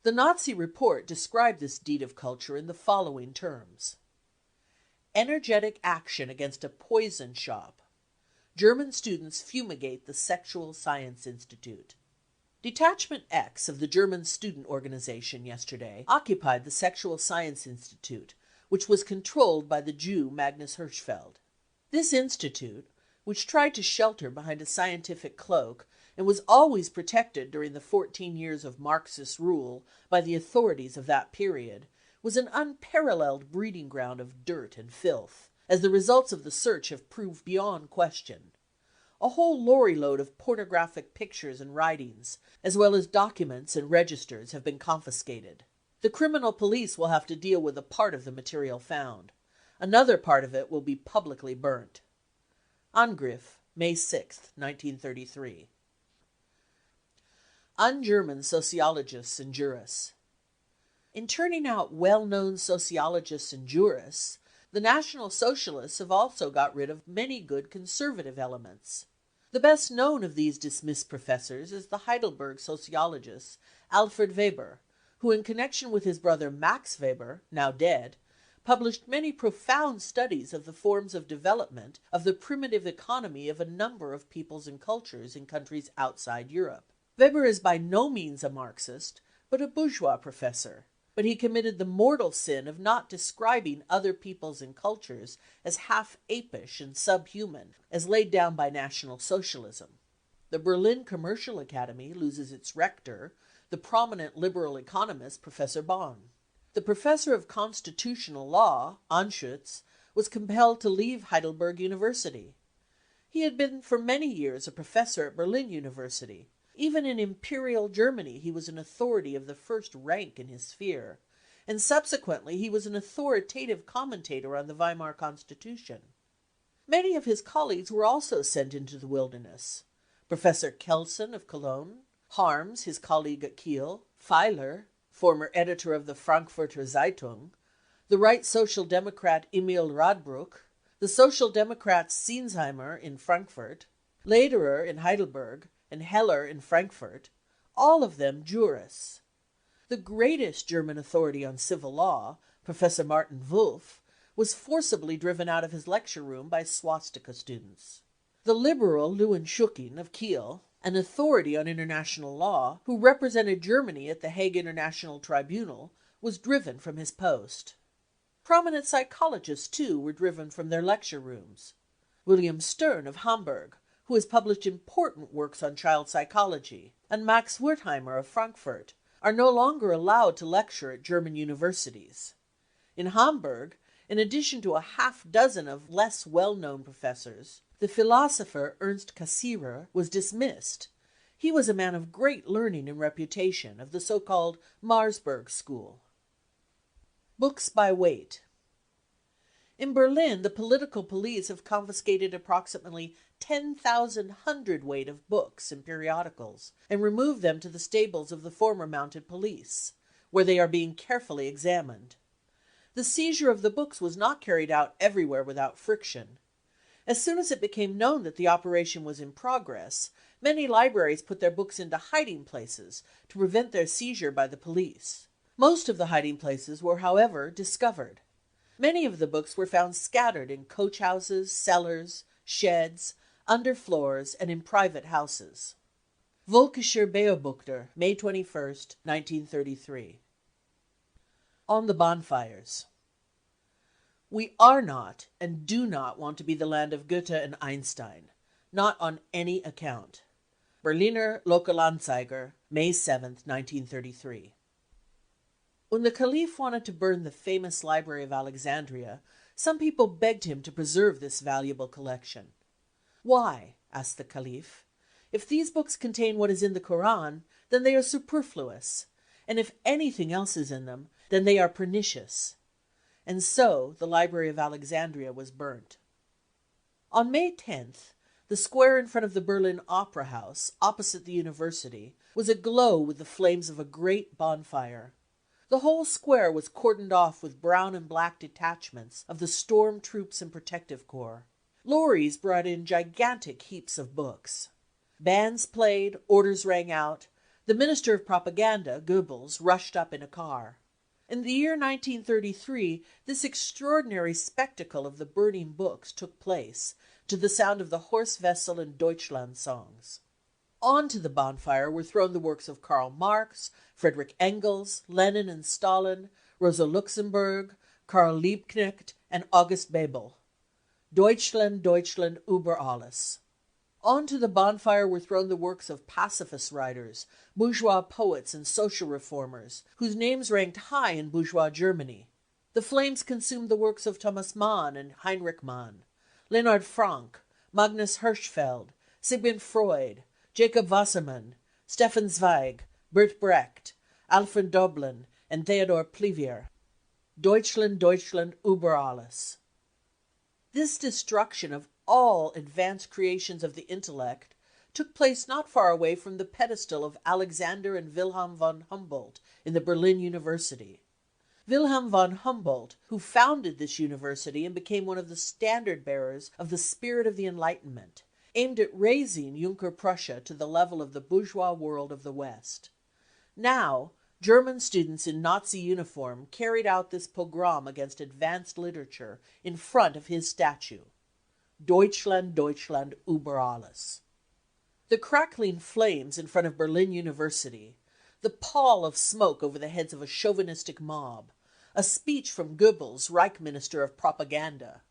The Nazi report described this deed of culture in the following terms: energetic action against a poison shop. German students fumigate the Sexual Science Institute. Detachment X of the German student organization yesterday occupied the Sexual Science Institute, which was controlled by the Jew Magnus Hirschfeld. This institute, which tried to shelter behind a scientific cloak and was always protected during the 14 years of Marxist rule by the authorities of that period, was an unparalleled breeding ground of dirt and filth, as the results of the search have proved beyond question. A whole lorry load of pornographic pictures and writings, as well as documents and registers, have been confiscated. The criminal police will have to deal with a part of the material found. Another part of it will be publicly burnt. Angriff, May 6, 1933. Un-German sociologists and jurists. In turning out well-known sociologists and jurists, the National Socialists have also got rid of many good conservative elements. The best known of these dismissed professors is the Heidelberg sociologist Alfred Weber, who in connection with his brother Max Weber, now dead, published many profound studies of the forms of development of the primitive economy of a number of peoples and cultures in countries outside Europe. Weber is by no means a Marxist, but a bourgeois professor, but he committed the mortal sin of not describing other peoples and cultures as half apish and subhuman, as laid down by National Socialism. The Berlin Commercial Academy loses its rector, the prominent liberal economist Professor Bonn. The professor of constitutional law, Anschutz, was compelled to leave Heidelberg University. He had been for many years a professor at Berlin University. Even in Imperial Germany he was an authority of the first rank in his sphere, and subsequently he was an authoritative commentator on the Weimar Constitution. Many of his colleagues were also sent into the wilderness. Professor Kelsen of Cologne, Harms, his colleague at Kiel, Feiler, former editor of the Frankfurter Zeitung, the right Social Democrat Emil Radbruch, the Social Democrats Sinsheimer in Frankfurt, Lederer in Heidelberg, and Heller in Frankfurt, all of them jurists. The greatest German authority on civil law, Professor Martin Wolf, was forcibly driven out of his lecture room by swastika students. The liberal Leuenschucking of Kiel, an authority on international law, who represented Germany at the Hague International Tribunal, was driven from his post. Prominent psychologists, too, were driven from their lecture rooms. William Stern of Hamburg, who has published important works on child psychology, and Max Wertheimer of Frankfurt, are no longer allowed to lecture at German universities. In Hamburg, in addition to a half dozen of less well-known professors, the philosopher Ernst Cassirer was dismissed. He was a man of great learning and reputation, of the so-called Marsburg school. Books by weight. In Berlin, the political police have confiscated approximately 10,000 hundredweight of books and periodicals and removed them to the stables of the former mounted police, where they are being carefully examined. The seizure of the books was not carried out everywhere without friction. As soon as it became known that the operation was in progress, many libraries put their books into hiding places to prevent their seizure by the police. Most of the hiding places were, however, discovered. Many of the books were found scattered in coach houses, cellars, sheds, under floors, and in private houses. Völkischer Beobachter, May 21, 1933. On the bonfires. We are not and do not want to be the land of Goethe and Einstein, not on any account. Berliner Lokalanzeiger, May 7, 1933. When the Caliph wanted to burn the famous Library of Alexandria, some people begged him to preserve this valuable collection. Why? Asked the Caliph. If these books contain what is in the Koran, then they are superfluous, and if anything else is in them, then they are pernicious. And so the Library of Alexandria was burnt. On May 10th, The square in front of the Berlin Opera House, opposite the university, was aglow with the flames of a great bonfire. The whole square was cordoned off with brown and black detachments of the Storm Troops and Protective Corps. Lorries brought in gigantic heaps of books. Bands played, orders rang out. The Minister of Propaganda, Goebbels, rushed up in a car. In the year 1933 this extraordinary spectacle of the burning books took place, to the sound of the Horst Wessel and Deutschland songs. On to the bonfire were thrown the works of Karl Marx, Friedrich Engels, Lenin and Stalin, Rosa Luxemburg, Karl Liebknecht, and August Bebel. Deutschland, Deutschland über alles. On to the bonfire were thrown the works of pacifist writers, bourgeois poets and social reformers, whose names ranked high in bourgeois Germany. The flames consumed the works of Thomas Mann and Heinrich Mann, Leonhard Frank, Magnus Hirschfeld, Sigmund Freud, Jacob Wassermann, Stefan Zweig, Bert Brecht, Alfred Doblin, and Theodor Plivier. Deutschland, Deutschland über alles. This destruction of all advanced creations of the intellect took place not far away from the pedestal of Alexander and Wilhelm von Humboldt in the Berlin University. Wilhelm von Humboldt, who founded this university and became one of the standard bearers of the spirit of the Enlightenment, aimed at raising Junker Prussia to the level of the bourgeois world of the West. Now, German students in Nazi uniform carried out this pogrom against advanced literature in front of his statue. Deutschland, Deutschland über alles. The crackling flames in front of Berlin University, the pall of smoke over the heads of a chauvinistic mob, a speech from Goebbels, Reich Minister of Propaganda.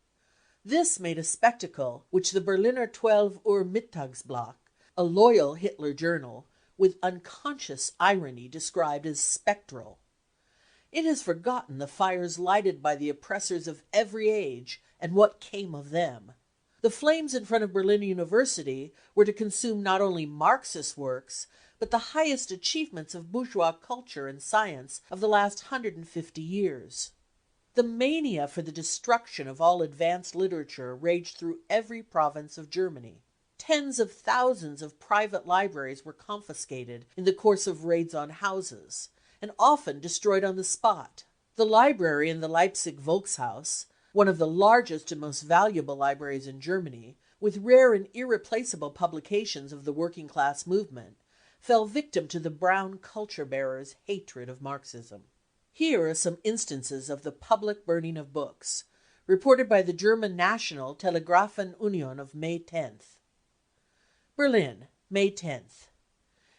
This made a spectacle which the Berliner 12 Uhr Mittagsblatt, a loyal Hitler journal, with unconscious irony described as spectral. It has forgotten the fires lighted by the oppressors of every age and what came of them. The flames in front of Berlin University were to consume not only Marxist works, but the highest achievements of bourgeois culture and science of the last 150 years. The mania for the destruction of all advanced literature raged through every province of Germany. Tens of thousands of private libraries were confiscated in the course of raids on houses, and often destroyed on the spot. The library in the Leipzig Volkshaus, one of the largest and most valuable libraries in Germany, with rare and irreplaceable publications of the working class movement, fell victim to the brown culture bearers' hatred of Marxism. Here are some instances of the public burning of books, reported by the German National Telegraphen Union of May 10th. Berlin, May 10th.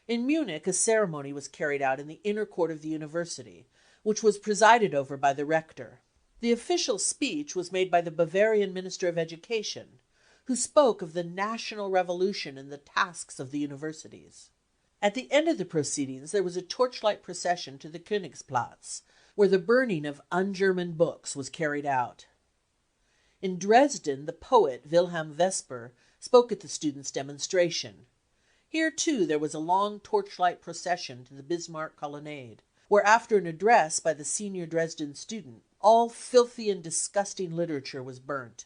In Munich a ceremony was carried out in the inner court of the university, which was presided over by the rector. The official speech was made by the Bavarian Minister of Education, who spoke of the national revolution and the tasks of the universities. At the end of the proceedings there was a torchlight procession to the Königsplatz, where the burning of un-German books was carried out. In Dresden the poet Wilhelm Vesper spoke at the students' demonstration. Here too there was a long torchlight procession to the Bismarck colonnade, where after an address by the senior Dresden student, all filthy and disgusting literature was burnt.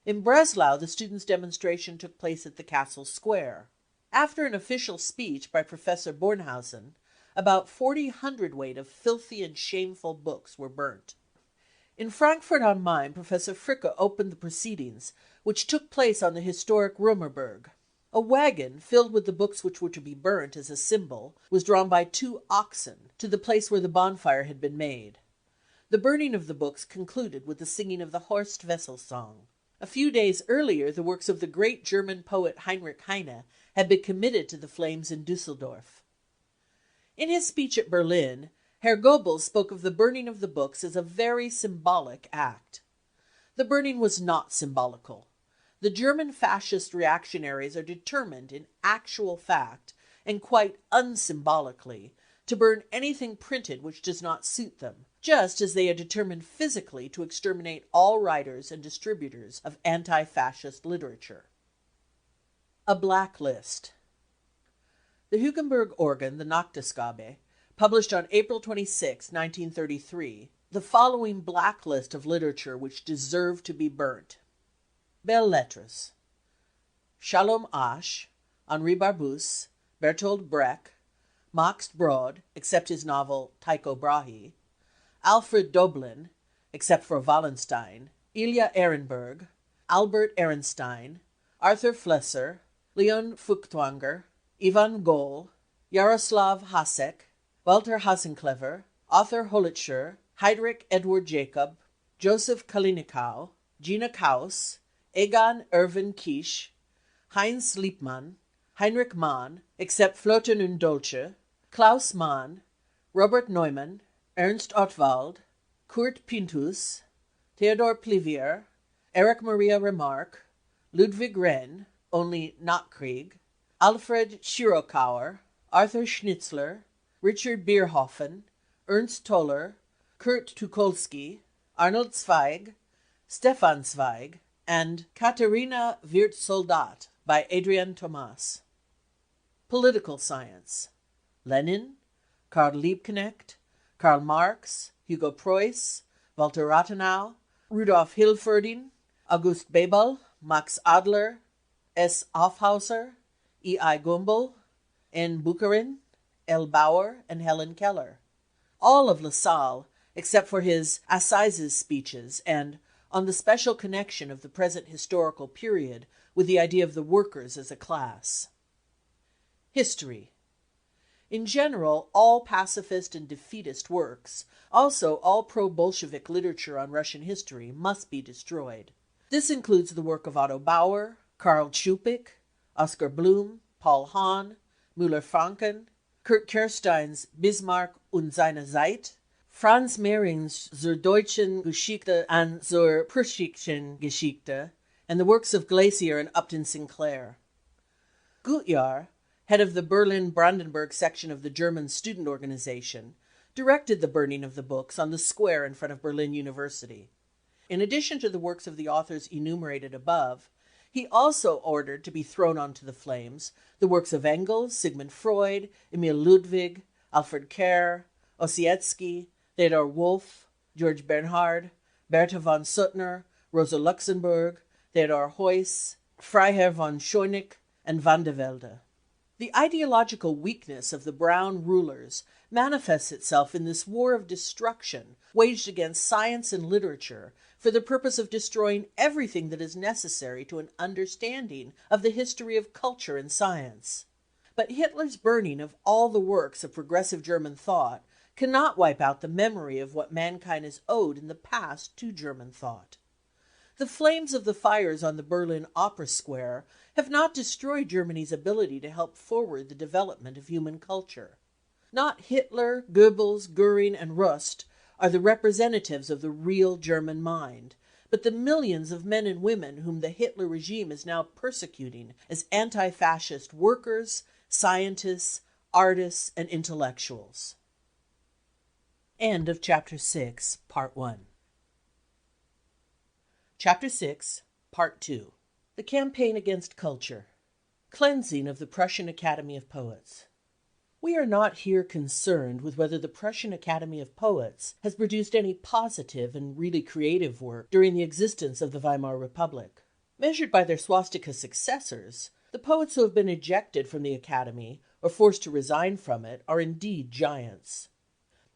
In Breslau the students' demonstration took place at the castle square. After an official speech by Professor Bornhausen, about 40 hundredweight of filthy and shameful books were burnt. In Frankfurt on Main, Professor Fricke opened the proceedings, which took place on the historic Römerberg. A wagon, filled with the books which were to be burnt as a symbol, was drawn by 2 oxen to the place where the bonfire had been made. The burning of the books concluded with the singing of the Horst Wessel song. A few days earlier the works of the great German poet Heinrich Heine had been committed to the flames in Düsseldorf. In his speech at Berlin, Herr Goebbels spoke of the burning of the books as a very symbolic act. The burning was not symbolical. The German fascist reactionaries are determined in actual fact, and quite unsymbolically, to burn anything printed which does not suit them, just as they are determined physically to exterminate all writers and distributors of anti-fascist literature. A blacklist. The Hugenberg organ, the Nachtausgabe, published on April 26, 1933, the following blacklist of literature which deserved to be burnt. Belles Lettres. Shalom Asch, Henri Barbusse, Bertolt Brecht, Max Brod, except his novel Tycho Brahe, Alfred Doblin, except for Wallenstein, Ilya Ehrenberg, Albert Ehrenstein, Arthur Flesser, Leon Feuchtwanger, Ivan Goll, Jaroslav Hasek, Walter Hasenclever, Arthur Holitscher, Heydrich Edward Jacob, Joseph Kalinikow, Gina Kaus, Egan Erwin Kisch, Heinz Liebmann, Heinrich Mann, except Flotten und Dolce, Klaus Mann, Robert Neumann, Ernst Ottwald, Kurt Pinthus, Theodor Plivier, Erich Maria Remarque, Ludwig Renn, only not Krieg, Alfred Schirokauer, Arthur Schnitzler, Richard Bierhoffen, Ernst Toller, Kurt Tucholsky, Arnold Zweig, Stefan Zweig, and Katharina wird Soldat by Adrian Thomas. Political science: Lenin, Karl Liebknecht, Karl Marx, Hugo Preuss, Walter Rathenau, Rudolf Hilferding, August Bebel, Max Adler, S. Aufhauser, E. I. Gumbel, N. Bucharin, L. Bauer, and Helen Keller. All of Lassalle, except for his Assizes speeches and on the special connection of the present historical period with the idea of the workers as a class. History. In general, all pacifist and defeatist works, also all pro-Bolshevik literature on Russian history, must be destroyed. This includes the work of Otto Bauer, Karl Schupik, Oskar Blum, Paul Hahn, Müller-Franken, Kurt Kerstein's Bismarck und seine Zeit, Franz Mehring's Zur deutschen Geschichte und zur prussischen Geschichte, and the works of Glacier and Upton Sinclair. Gutjahr, head of the Berlin-Brandenburg section of the German student organization, directed the burning of the books on the square in front of Berlin University. In addition to the works of the authors enumerated above, he also ordered to be thrown onto the flames the works of Engels, Sigmund Freud, Emil Ludwig, Alfred Kerr, Ossietzky, Theodor Wolff, George Bernhard, Bertha von Suttner, Rosa Luxemburg, Theodor Heuss, Freiherr von Schoenig, and Van de Velde. The ideological weakness of the Brown rulers manifests itself in this war of destruction waged against science and literature for the purpose of destroying everything that is necessary to an understanding of the history of culture and science. But Hitler's burning of all the works of progressive German thought cannot wipe out the memory of what mankind has owed in the past to German thought. The flames of the fires on the Berlin Opera Square have not destroyed Germany's ability to help forward the development of human culture. Not Hitler, Goebbels, Goering, and Rust are the representatives of the real German mind, but the millions of men and women whom the Hitler regime is now persecuting as anti-fascist workers, scientists, artists, and intellectuals. End of Chapter 6, Part 1. Chapter 6, Part 2. The Campaign Against Culture. Cleansing of the Prussian Academy of Poets. We are not here concerned with whether the Prussian Academy of Poets has produced any positive and really creative work during the existence of the Weimar Republic. Measured by their swastika successors, the poets who have been ejected from the Academy or forced to resign from it are indeed giants.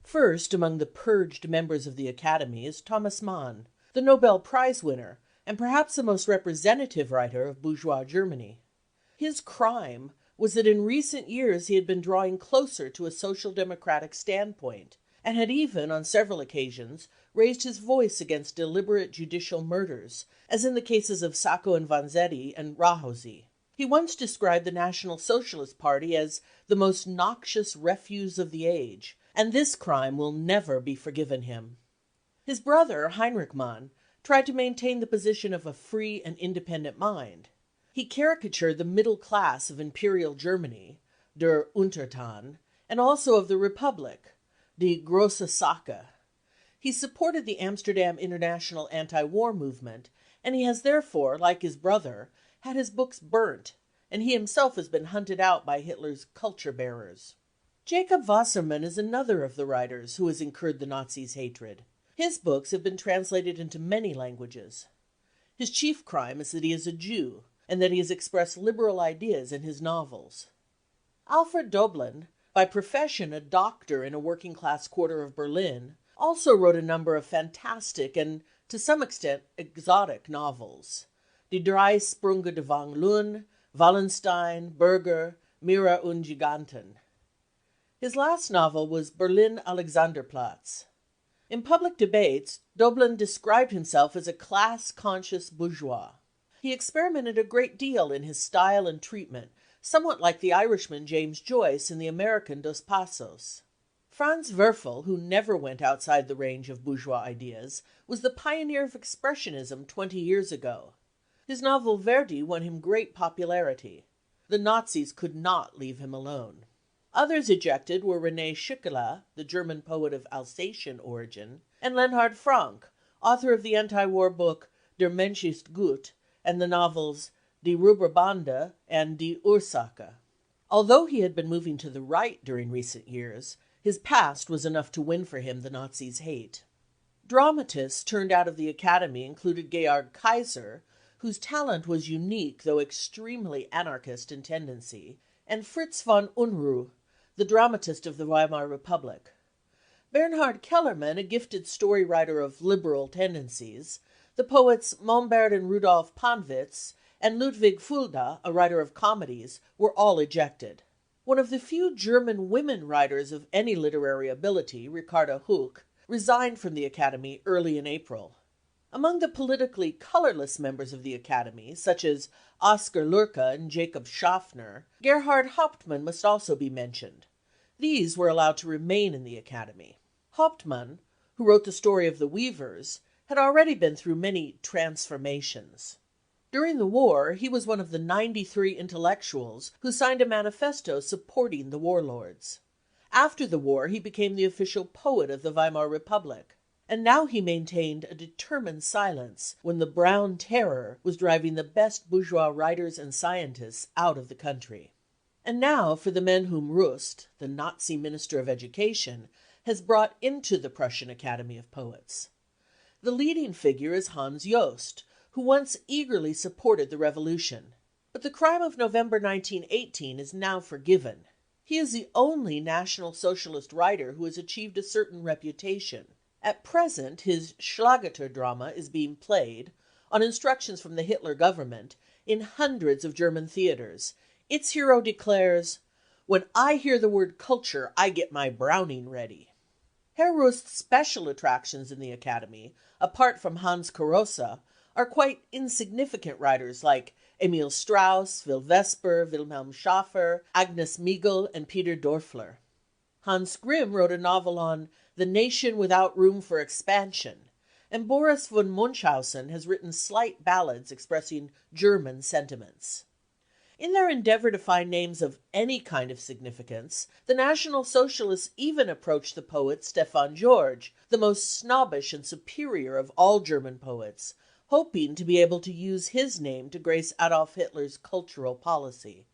First among the purged members of the Academy is Thomas Mann, the Nobel Prize winner and perhaps the most representative writer of bourgeois Germany. His crime was that in recent years he had been drawing closer to a social democratic standpoint, and had even, on several occasions, raised his voice against deliberate judicial murders, as in the cases of Sacco and Vanzetti and Ráhosi. He once described the National Socialist Party as the most noxious refuse of the age, and this crime will never be forgiven him. His brother, Heinrich Mann, tried to maintain the position of a free and independent mind. He caricatured the middle class of Imperial Germany, der Untertan, and also of the Republic, die Grosse Sache. He supported the Amsterdam International Anti-War Movement, and he has therefore, like his brother, had his books burnt, and he himself has been hunted out by Hitler's culture bearers. Jacob Wassermann is another of the writers who has incurred the Nazis' hatred. His books have been translated into many languages. His chief crime is that he is a Jew, and that he has expressed liberal ideas in his novels. Alfred Doblin, by profession a doctor in a working-class quarter of Berlin, also wrote a number of fantastic and, to some extent, exotic novels. Die drei Sprünge de Van Loon, Wallenstein, Burger, Mira und Giganten. His last novel was Berlin Alexanderplatz. In public debates, Doblin described himself as a class-conscious bourgeois. He experimented a great deal in his style and treatment, somewhat like the Irishman James Joyce in the American Dos Passos. Franz Werfel, who never went outside the range of bourgeois ideas, was the pioneer of expressionism 20 years ago. His novel Verdi won him great popularity. The Nazis could not leave him alone. Others ejected were René Schickele, the German poet of Alsatian origin, and Leonhard Frank, author of the anti-war book Der Mensch ist gut and the novels Die Räuberbande and Die Ursache. Although he had been moving to the right during recent years, his past was enough to win for him the Nazis' hate. Dramatists turned out of the Academy included Georg Kaiser, whose talent was unique though extremely anarchist in tendency, and Fritz von Unruh, the dramatist of the Weimar Republic. Bernhard Kellermann, a gifted story writer of liberal tendencies, the poets Mombert and Rudolf Panwitz, and Ludwig Fulda, a writer of comedies, were all ejected. One of the few German women writers of any literary ability, Ricarda Huch, resigned from the Academy early in April. Among the politically colorless members of the Academy, such as Oskar Lurka and Jacob Schaffner, Gerhard Hauptmann must also be mentioned. These were allowed to remain in the Academy. Hauptmann, who wrote the story of the Weavers, had already been through many transformations. During the war, he was one of the 93 intellectuals who signed a manifesto supporting the warlords. After the war, he became the official poet of the Weimar Republic. And now he maintained a determined silence when the Brown Terror was driving the best bourgeois writers and scientists out of the country. And now for the men whom Rust, the Nazi Minister of Education, has brought into the Prussian Academy of Poets. The leading figure is Hans Jost, who once eagerly supported the revolution. But the crime of November 1918 is now forgiven. He is the only National Socialist writer who has achieved a certain reputation. At present his Schlageter drama is being played, on instructions from the Hitler government, in hundreds of German theatres. Its hero declares, "When I hear the word culture, I get my Browning ready." Herr Rust's special attractions in the Academy, apart from Hans Karosa, are quite insignificant writers like Emil Strauss, Will Vesper, Wilhelm Schaffer, Agnes Miegel, and Peter Dörfler. Hans Grimm wrote a novel on The Nation Without Room for Expansion, and Boris von Munchausen has written slight ballads expressing German sentiments. In their endeavour to find names of any kind of significance, the National Socialists even approached the poet Stefan George, the most snobbish and superior of all German poets, hoping to be able to use his name to grace Adolf Hitler's cultural policy.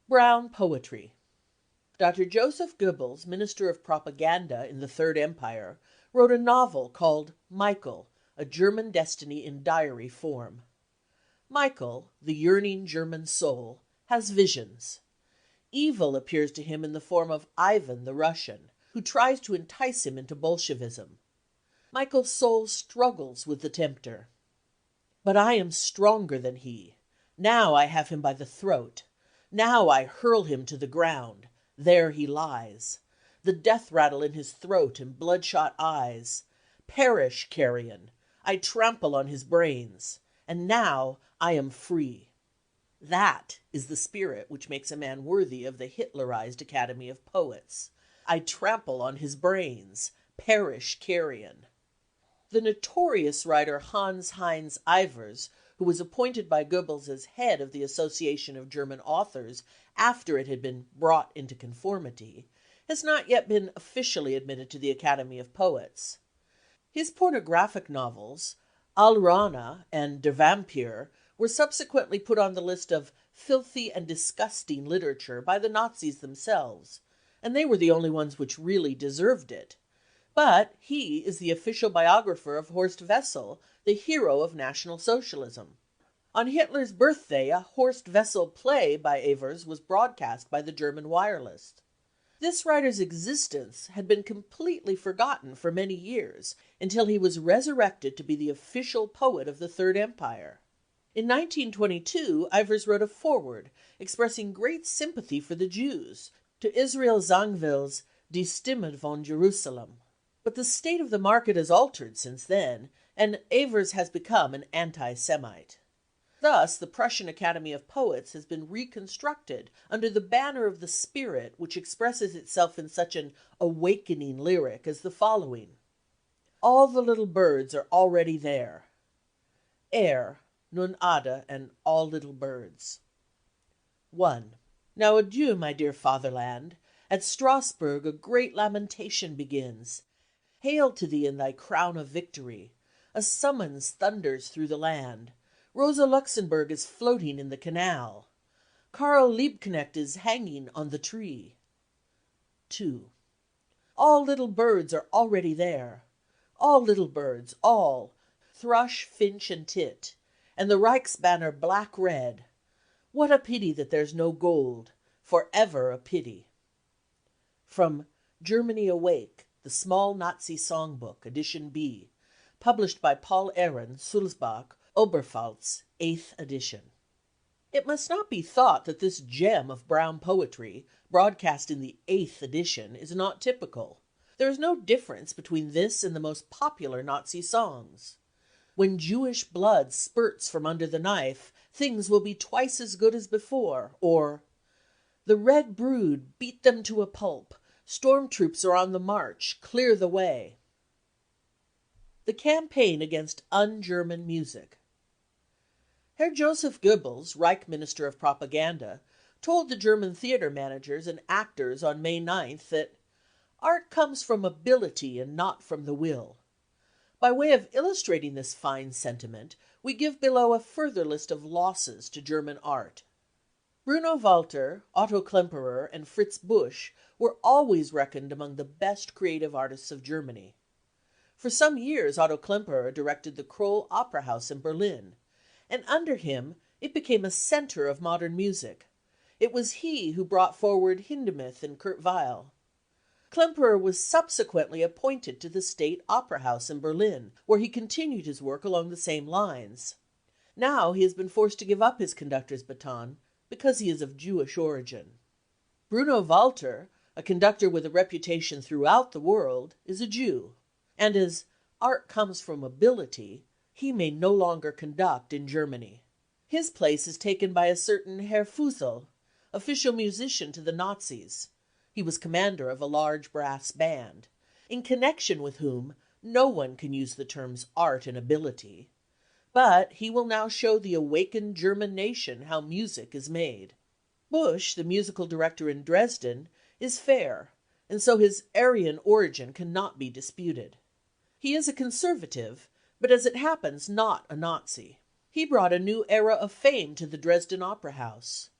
Brown Poetry. Dr. Joseph Goebbels, Minister of Propaganda in the Third Empire, wrote a novel called Michael, a German destiny in diary form. Michael, the yearning German soul, has visions. Evil appears to him in the form of Ivan the Russian, who tries to entice him into Bolshevism. Michael's soul struggles with the tempter. But I am stronger than he. Now I have him by the throat. Now I hurl him to the ground. There he lies. The death rattle in his throat and bloodshot eyes. Perish, carrion. I trample on his brains. And now I am free. That is the spirit which makes a man worthy of the Hitlerized Academy of Poets. I trample on his brains. Perish, carrion. The notorious writer Hans Heinz Ivers, who was appointed by Goebbels as head of the Association of German Authors after it had been brought into conformity, has not yet been officially admitted to the Academy of Poets. His pornographic novels, Alraune and Der Vampyr, were subsequently put on the list of filthy and disgusting literature by the Nazis themselves, and they were the only ones which really deserved it. But he is the official biographer of Horst Wessel, the hero of National Socialism. On Hitler's birthday, a Horst Wessel play by Evers was broadcast by the German wireless. This writer's existence had been completely forgotten for many years until he was resurrected to be the official poet of the Third Empire. In 1922 Ivers wrote a foreword expressing great sympathy for the Jews to Israel Zangwill's Die Stimme von Jerusalem. But the state of the market has altered since then, and Evers has become an anti-Semite. Thus, the Prussian Academy of Poets has been reconstructed under the banner of the spirit which expresses itself in such an awakening lyric as the following: All the little birds are already there. Nun Ada, and all little birds. 1. Now adieu, my dear fatherland. At Strasburg a great lamentation begins. Hail to thee in thy crown of victory. A summons thunders through the land. Rosa Luxemburg is floating in the canal. Karl Liebknecht is hanging on the tree. 2. All little birds are already there. All little birds, all, thrush, finch, and tit, and the Reichsbanner black-red. What a pity that there's no gold, forever a pity. From Germany Awake, the Small Nazi Songbook, Edition B, published by Paul Ehren, Sulzbach, Oberpfalz, 8th edition. It must not be thought that this gem of brown poetry, broadcast in the 8th edition, is not typical. There is no difference between this and the most popular Nazi songs. When Jewish blood spurts from under the knife, things will be twice as good as before, or The red brood beat them to a pulp, storm troops are on the march, clear the way. The campaign against un-German music. Herr Joseph Goebbels, Reich Minister of Propaganda, told the German theatre managers and actors on May 9th that art comes from ability and not from the will. By way of illustrating this fine sentiment, we give below a further list of losses to German art. Bruno Walter, Otto Klemperer, and Fritz Busch were always reckoned among the best creative artists of Germany. For some years Otto Klemperer directed the Kroll Opera House in Berlin, and under him it became a centre of modern music. It was he who brought forward Hindemith and Kurt Weill. Klemperer was subsequently appointed to the State Opera House in Berlin, where he continued his work along the same lines. Now he has been forced to give up his conductor's baton because he is of Jewish origin. Bruno Walter, a conductor with a reputation throughout the world, is a Jew, and as art comes from ability, he may no longer conduct in Germany. His place is taken by a certain Herr Fusel, official musician to the Nazis. He was commander of a large brass band, in connection with whom no one can use the terms art and ability. But he will now show the awakened German nation how music is made. Busch, the musical director in Dresden, is fair, and so his Aryan origin cannot be disputed. He is a conservative, but as it happens not a Nazi. He brought a new era of fame to the Dresden Opera House.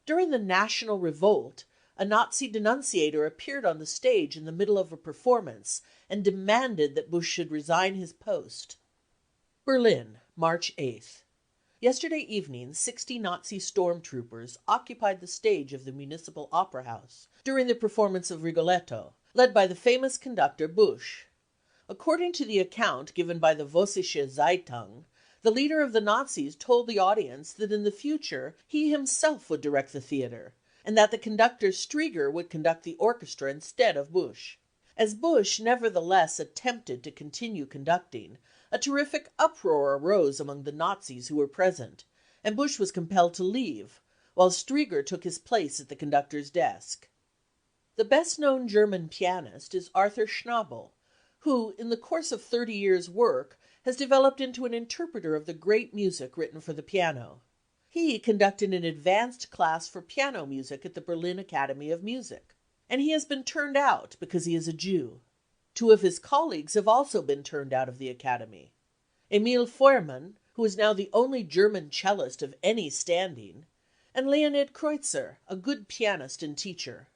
During the National Revolt, a Nazi denunciator appeared on the stage in the middle of a performance and demanded that Busch should resign his post. Berlin, March 8th. Yesterday evening 60 Nazi stormtroopers occupied the stage of the Municipal Opera House during the performance of Rigoletto, led by the famous conductor Busch. According to the account given by the Vossische Zeitung, the leader of the Nazis told the audience that in the future he himself would direct the theatre, and that the conductor Strieger would conduct the orchestra instead of Busch. As Busch nevertheless attempted to continue conducting, a terrific uproar arose among the Nazis who were present, and Busch was compelled to leave, while Strieger took his place at the conductor's desk. The best-known German pianist is Arthur Schnabel, who, in the course of 30 years' work, has developed into an interpreter of the great music written for the piano. He conducted an advanced class for piano music at the Berlin Academy of Music, and he has been turned out because he is a Jew. 2 of his colleagues have also been turned out of the Academy. Emil Feuermann, who is now the only German cellist of any standing, and Leonid Kreutzer, a good pianist and teacher.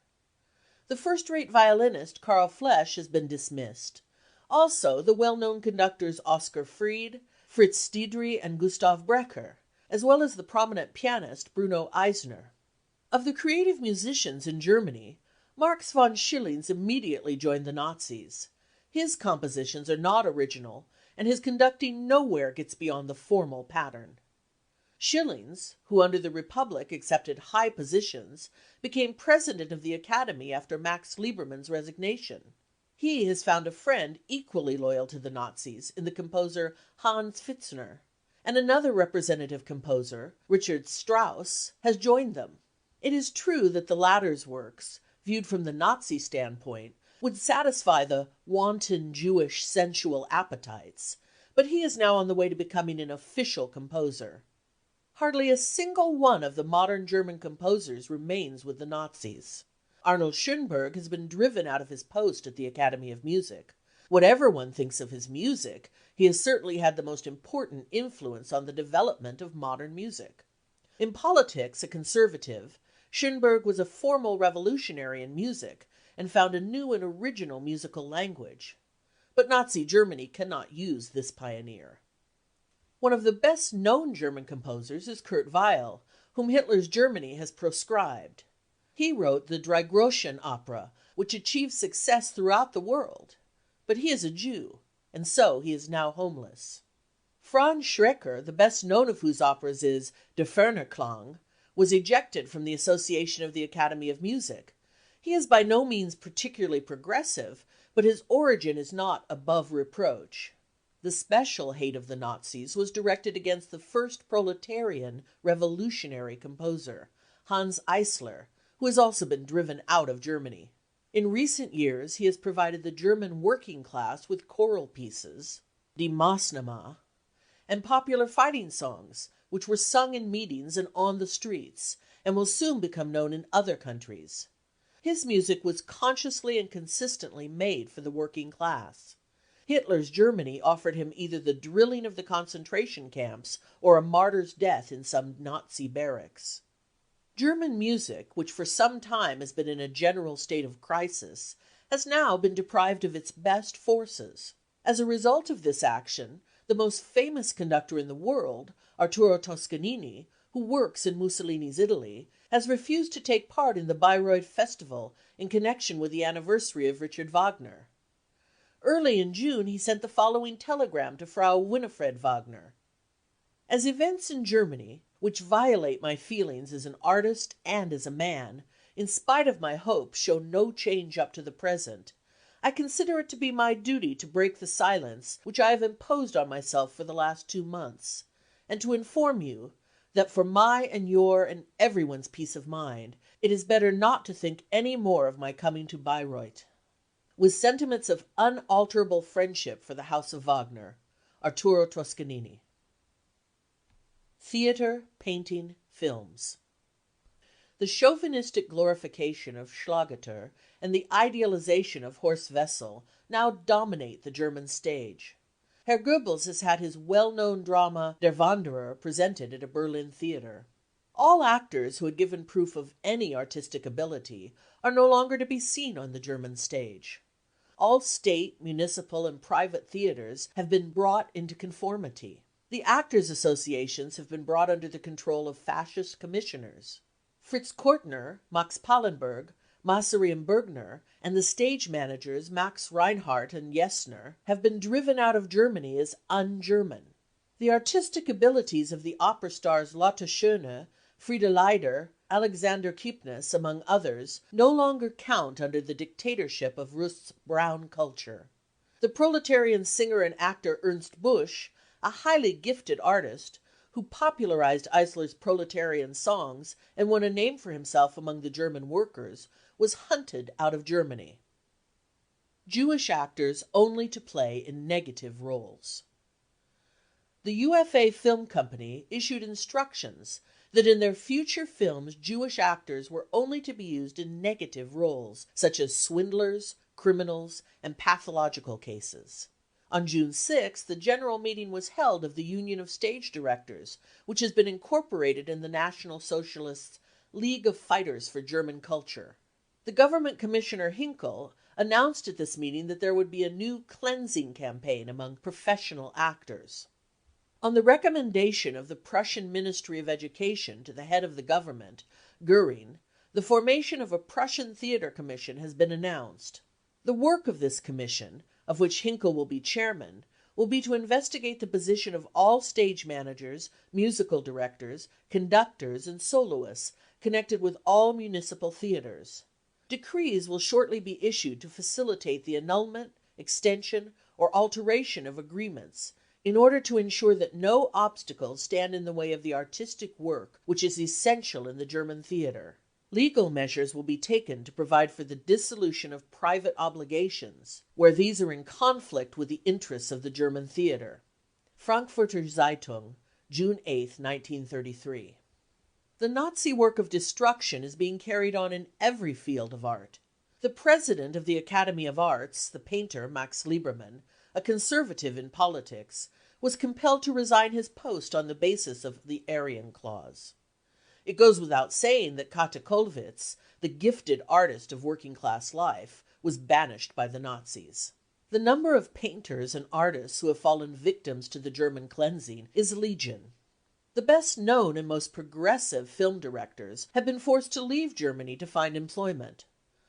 The first-rate violinist Karl Flesch has been dismissed. Also the well-known conductors Oskar Fried, Fritz Stiedry and Gustav Brecher, as well as the prominent pianist Bruno Eisner. Of the creative musicians in Germany, Marx von Schillings immediately joined the Nazis. His compositions are not original, and his conducting nowhere gets beyond the formal pattern. Schillings, who under the Republic accepted high positions, became president of the Academy after Max Liebermann's resignation. He has found a friend equally loyal to the Nazis in the composer Hans Pfitzner, and another representative composer, Richard Strauss, has joined them. It is true that the latter's works, viewed from the Nazi standpoint, would satisfy the wanton Jewish sensual appetites, but he is now on the way to becoming an official composer. Hardly a single one of the modern German composers remains with the Nazis. Arnold Schönberg has been driven out of his post at the Academy of Music. Whatever one thinks of his music, he has certainly had the most important influence on the development of modern music. In politics, a conservative, Schönberg was a formal revolutionary in music and found a new and original musical language. But Nazi Germany cannot use this pioneer. One of the best-known German composers is Kurt Weill, whom Hitler's Germany has proscribed. He wrote the Dreigroschen opera, which achieved success throughout the world. But he is a Jew, and so he is now homeless. Franz Schreker, the best known of whose operas is Der Fernerklang, was ejected from the Association of the Academy of Music. He is by no means particularly progressive, but his origin is not above reproach. The special hate of the Nazis was directed against the first proletarian revolutionary composer, Hans Eisler, who has also been driven out of Germany. In recent years he has provided the German working class with choral pieces, Die Maßnahme, and popular fighting songs, which were sung in meetings and on the streets, and will soon become known in other countries. His music was consciously and consistently made for the working class. Hitler's Germany offered him either the drilling of the concentration camps or a martyr's death in some Nazi barracks. German music, which for some time has been in a general state of crisis, has now been deprived of its best forces. As a result of this action, the most famous conductor in the world, Arturo Toscanini, who works in Mussolini's Italy, has refused to take part in the Bayreuth Festival in connection with the anniversary of Richard Wagner. Early in June he sent the following telegram to Frau Winifred Wagner: "As events in Germany, which violate my feelings as an artist and as a man, in spite of my hopes show no change up to the present, I consider it to be my duty to break the silence which I have imposed on myself for the last 2 months, and to inform you that for my and your and everyone's peace of mind, it is better not to think any more of my coming to Bayreuth. With sentiments of unalterable friendship for the house of Wagner, Arturo Toscanini." Theatre, painting, films. The chauvinistic glorification of Schlageter and the idealization of Horst Wessel now dominate the German stage. Herr Goebbels has had his well-known drama Der Wanderer presented at a Berlin theatre. All actors who had given proof of any artistic ability are no longer to be seen on the German stage. All state, municipal, and private theatres have been brought into conformity. The actors' associations have been brought under the control of fascist commissioners. Fritz Kortner, Max Pallenberg, Massarian Bergner, and the stage managers Max Reinhardt and Jessner have been driven out of Germany as un-German. The artistic abilities of the opera stars Lotte Schöne, Frieda Leider, Alexander Kipnis, among others, no longer count under the dictatorship of Rust's brown culture. The proletarian singer and actor Ernst Busch, a highly gifted artist, who popularized Eisler's proletarian songs and won a name for himself among the German workers, was hunted out of Germany. Jewish actors only to play in negative roles. The UFA Film Company issued instructions that in their future films Jewish actors were only to be used in negative roles, such as swindlers, criminals, and pathological cases. On June 6, the general meeting was held of the Union of Stage Directors, which has been incorporated in the National Socialists' League of Fighters for German Culture. The government commissioner Hinkel announced at this meeting that there would be a new cleansing campaign among professional actors. On the recommendation of the Prussian Ministry of Education to the head of the government, Göring, the formation of a Prussian Theatre Commission has been announced. The work of this commission, of which Hinkel will be chairman, will be to investigate the position of all stage managers, musical directors, conductors, and soloists connected with all municipal theatres. Decrees will shortly be issued to facilitate the annulment, extension, or alteration of agreements, in order to ensure that no obstacles stand in the way of the artistic work which is essential in the German theatre. Legal measures will be taken to provide for the dissolution of private obligations, where these are in conflict with the interests of the German theatre. Frankfurter Zeitung, June 8, 1933. The Nazi work of destruction is being carried on in every field of art. The president of the Academy of Arts, the painter Max Liebermann, a conservative in politics, was compelled to resign his post on the basis of the Aryan clause. It goes without saying that Kati Kollwitz, the gifted artist of working-class life, was banished by the Nazis. The number of painters and artists who have fallen victims to the German cleansing is legion. The best known and most progressive film directors have been forced to leave Germany to find employment.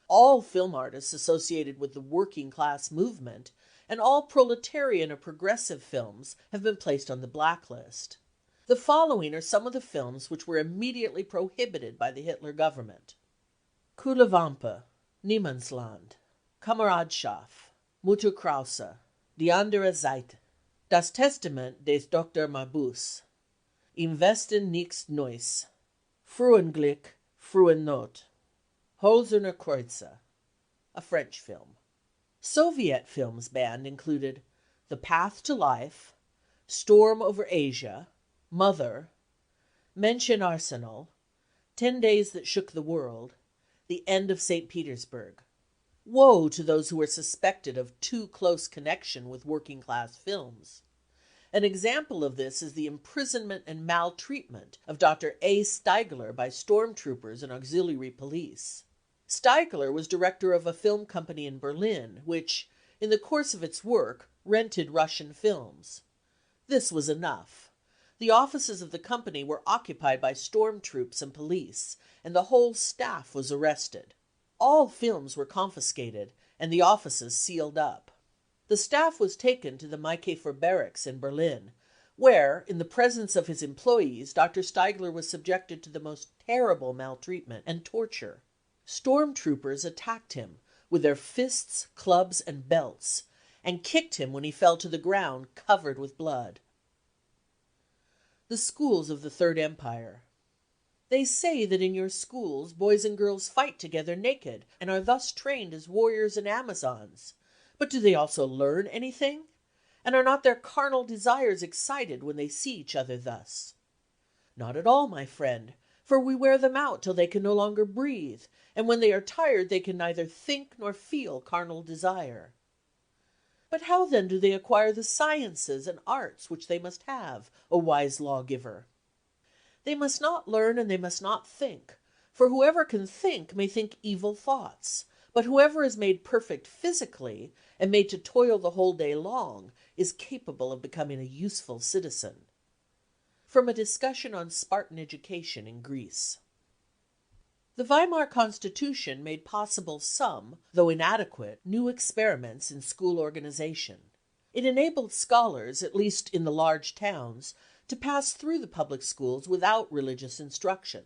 All film artists associated with the working-class movement and all proletarian or progressive films have been placed on the blacklist. The following are some of the films which were immediately prohibited by the Hitler government: Kühle Wampe, Niemandsland, Kameradschaft, Mutter Krause, Die andere Seite, Das Testament des Dr. Mabuse, Im Westen nichts Neues, Frühenglück, Frühennot, Hölzerne Kreuze, a French film. Soviet films banned included The Path to Life, Storm over Asia, Mother, Menschenarsenal, 10 Days That Shook the World, The End of St. Petersburg. Woe to those who were suspected of too close connection with working-class films. An example of this is the imprisonment and maltreatment of Dr. A. Steigler by stormtroopers and auxiliary police. Steigler was director of a film company in Berlin, which, in the course of its work, rented Russian films. This was enough. The offices of the company were occupied by storm troops and police, and the whole staff was arrested. All films were confiscated, and the offices sealed up. The staff was taken to the Maikäfer barracks in Berlin, where, in the presence of his employees, Dr. Steigler was subjected to the most terrible maltreatment and torture. Storm troopers attacked him with their fists, clubs, and belts, and kicked him when he fell to the ground covered with blood. The schools of the Third Empire. They say that in your schools boys and girls fight together naked, and are thus trained as warriors and Amazons. But do they also learn anything? And are not their carnal desires excited when they see each other thus? Not at all, my friend, for we wear them out till they can no longer breathe, and when they are tired they can neither think nor feel carnal desire. But how then do they acquire the sciences and arts which they must have, O wise lawgiver? They must not learn and they must not think, for whoever can think may think evil thoughts, but whoever is made perfect physically, and made to toil the whole day long, is capable of becoming a useful citizen. From a discussion on Spartan education in Greece. The Weimar Constitution made possible some, though inadequate, new experiments in school organization. It enabled scholars, at least in the large towns, to pass through the public schools without religious instruction.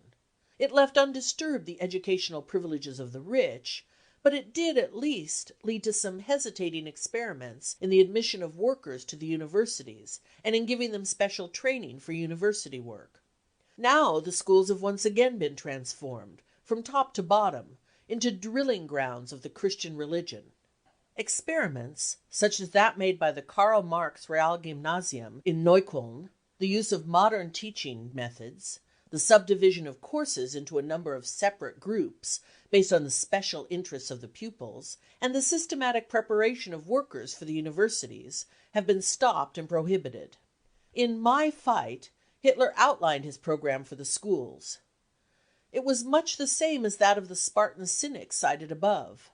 It left undisturbed the educational privileges of the rich, but it did at least lead to some hesitating experiments in the admission of workers to the universities and in giving them special training for university work. Now the schools have once again been transformed, from top to bottom, into drilling grounds of the Christian religion. Experiments, such as that made by the Karl Marx Realgymnasium in Neukölln, the use of modern teaching methods, the subdivision of courses into a number of separate groups based on the special interests of the pupils, and the systematic preparation of workers for the universities, have been stopped and prohibited. In My Fight, Hitler outlined his program for the schools. It was much the same as that of the Spartan cynics cited above.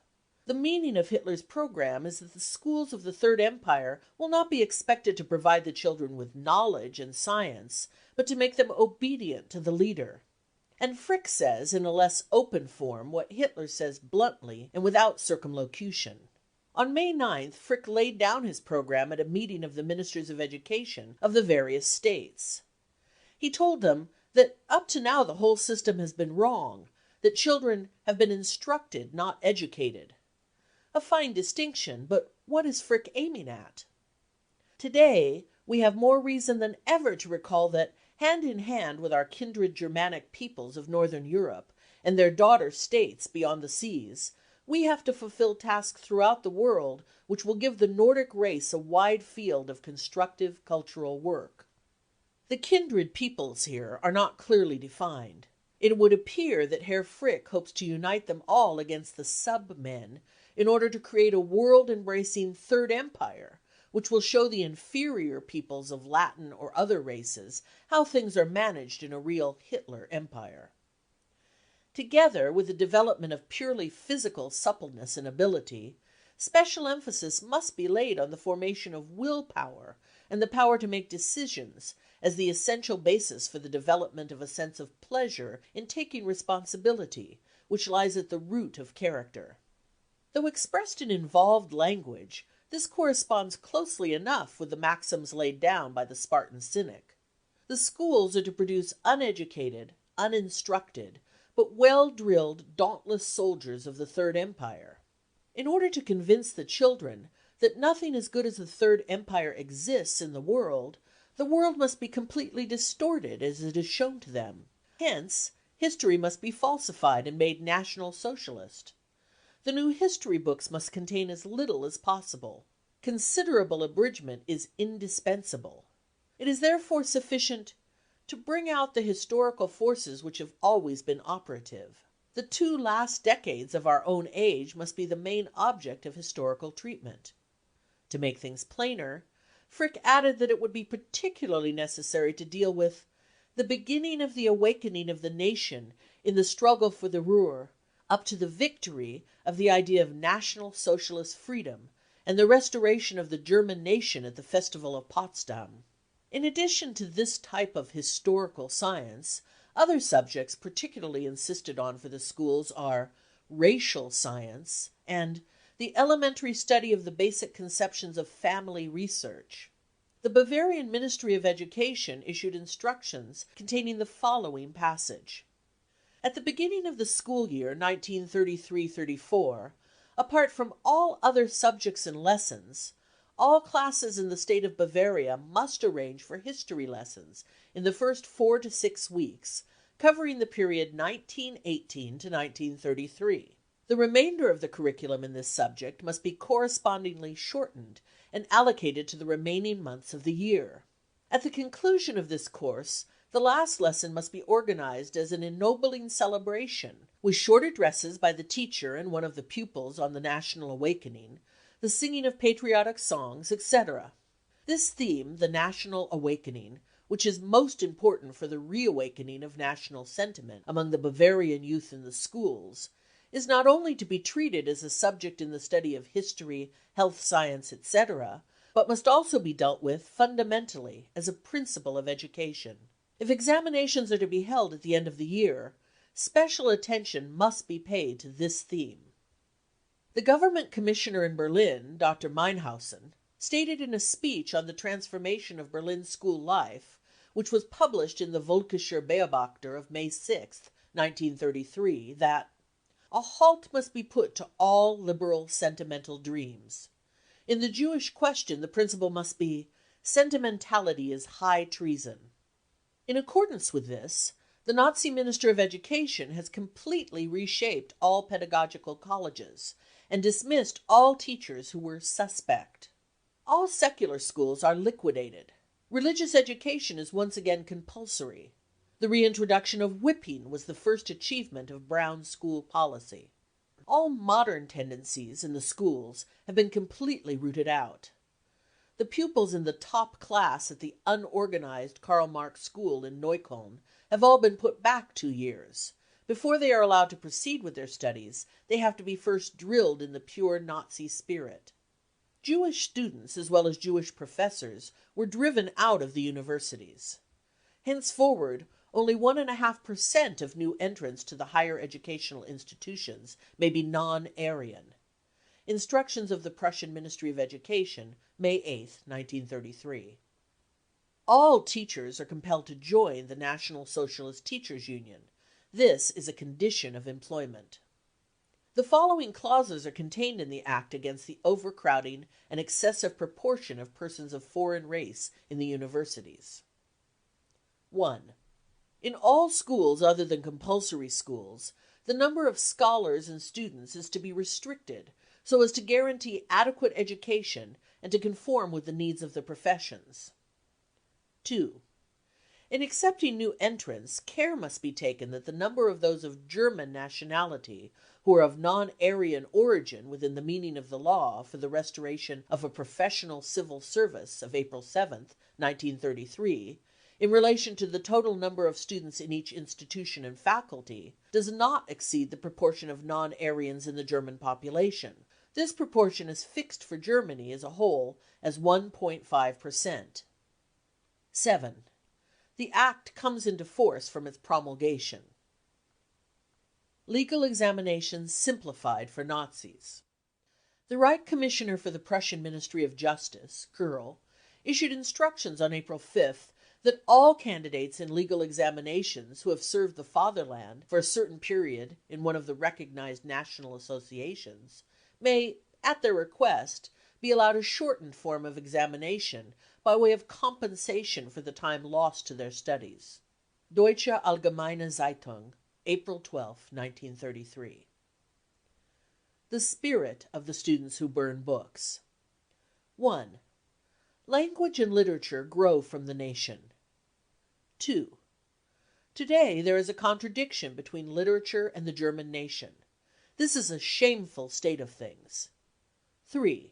The meaning of Hitler's program is that the schools of the Third Empire will not be expected to provide the children with knowledge and science, but to make them obedient to the leader. And Frick says in a less open form what Hitler says bluntly and without circumlocution. On May 9th, Frick laid down his program at a meeting of the ministers of education of the various states. He told them that up to now the whole system has been wrong, that children have been instructed, not educated. A fine distinction, but what is Frick aiming at? Today, we have more reason than ever to recall that, hand in hand with our kindred Germanic peoples of Northern Europe and their daughter states beyond the seas, we have to fulfill tasks throughout the world which will give the Nordic race a wide field of constructive cultural work. The kindred peoples here are not clearly defined. It would appear that Herr Frick hopes to unite them all against the sub-men in order to create a world-embracing Third Empire, which will show the inferior peoples of Latin or other races how things are managed in a real Hitler Empire. Together with the development of purely physical suppleness and ability, special emphasis must be laid on the formation of will power and the power to make decisions as the essential basis for the development of a sense of pleasure in taking responsibility, which lies at the root of character. Though expressed in involved language, this corresponds closely enough with the maxims laid down by the Spartan cynic. The schools are to produce uneducated, uninstructed, but well-drilled, dauntless soldiers of the Third Empire. In order to convince the children that nothing as good as the Third Empire exists in the world must be completely distorted as it is shown to them. Hence, history must be falsified and made National Socialist. The new history books must contain as little as possible. Considerable abridgment is indispensable. It is therefore sufficient to bring out the historical forces which have always been operative. The 2 last decades of our own age must be the main object of historical treatment. To make things plainer, Frick added that it would be particularly necessary to deal with the beginning of the awakening of the nation in the struggle for the Ruhr, up to the victory of the idea of National Socialist freedom and the restoration of the German nation at the Festival of Potsdam. In addition to this type of historical science, other subjects particularly insisted on for the schools are racial science and the elementary study of the basic conceptions of family research. The Bavarian Ministry of Education issued instructions containing the following passage. At the beginning of the school year 1933-34, apart from all other subjects and lessons, all classes in the state of Bavaria must arrange for history lessons in the first 4 to 6 weeks, covering the period 1918 to 1933. The remainder of the curriculum in this subject must be correspondingly shortened and allocated to the remaining months of the year. At the conclusion of this course, the last lesson must be organized as an ennobling celebration, with short addresses by the teacher and one of the pupils on the national awakening, the singing of patriotic songs, etc. This theme, the national awakening, which is most important for the reawakening of national sentiment among the Bavarian youth in the schools, is not only to be treated as a subject in the study of history, health science, etc., but must also be dealt with fundamentally as a principle of education. If examinations are to be held at the end of the year, special attention must be paid to this theme. The government commissioner in Berlin, Dr. Meinhausen, stated in a speech on the transformation of Berlin school life, which was published in the Völkischer Beobachter of May 6, 1933, that a halt must be put to all liberal sentimental dreams. In the Jewish question the principle must be sentimentality is high treason. In accordance with this, the Nazi Minister of Education has completely reshaped all pedagogical colleges and dismissed all teachers who were suspect. All secular schools are liquidated. Religious education is once again compulsory. The reintroduction of whipping was the first achievement of Brown's school policy. All modern tendencies in the schools have been completely rooted out. The pupils in the top class at the unorganized Karl Marx school in Neukölln have all been put back 2 years, Before they are allowed to proceed with their studies, they have to be first drilled in the pure Nazi spirit. Jewish students, as well as Jewish professors, were driven out of the universities. Henceforward, only 1.5% of new entrants to the higher educational institutions may be non-Aryan. Instructions of the Prussian Ministry of Education, May 8, 1933. All teachers are compelled to join the National Socialist Teachers Union. This is a condition of employment. The following clauses are contained in the Act against the overcrowding and excessive proportion of persons of foreign race in the universities. 1. In all schools other than compulsory schools, the number of scholars and students is to be restricted so as to guarantee adequate education and to conform with the needs of the professions. 2. In accepting new entrants, care must be taken that the number of those of German nationality who are of non-Aryan origin within the meaning of the law for the restoration of a professional civil service of April 7, 1933, in relation to the total number of students in each institution and faculty, does not exceed the proportion of non-Aryans in the German population. This proportion is fixed for Germany as a whole as 1.5%. 7. The Act comes into force from its promulgation. Legal examinations simplified for Nazis. The Reich Commissioner for the Prussian Ministry of Justice, Kurl, issued instructions on April 5th that all candidates in legal examinations who have served the fatherland for a certain period in one of the recognized national associations may, at their request, be allowed a shortened form of examination by way of compensation for the time lost to their studies. Deutsche Allgemeine Zeitung, April 12, 1933. The spirit of the students who burn books. 1. Language and literature grow from the nation. 2. Today there is a contradiction between literature and the German nation. This is a shameful state of things. 3.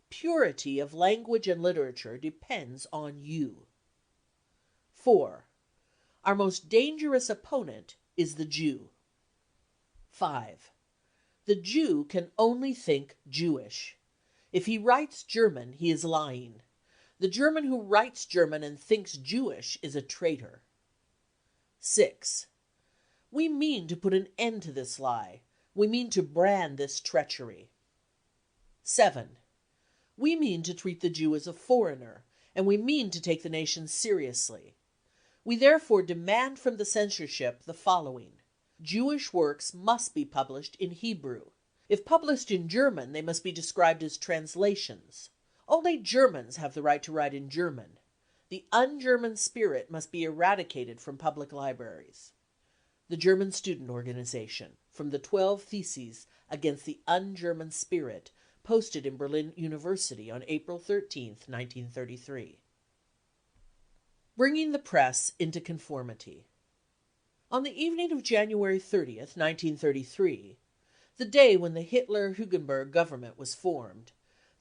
Purity of language and literature depends on you. 4. Our most dangerous opponent is the Jew. 5. The Jew can only think Jewish. If he writes German, he is lying. The German who writes German and thinks Jewish is a traitor. 6. We mean to put an end to this lie. We mean to brand this treachery. 7. We mean to treat the Jew as a foreigner, and we mean to take the nation seriously. We therefore demand from the censorship the following. Jewish works must be published in Hebrew. If published in German, they must be described as translations. Only Germans have the right to write in German. The un-German spirit must be eradicated from public libraries. The German Student Organization, from the 12 Theses against the un-German spirit, posted in Berlin University on April 13, 1933. Bringing the press into conformity. On the evening of January 30, 1933, the day when the Hitler-Hugenberg government was formed,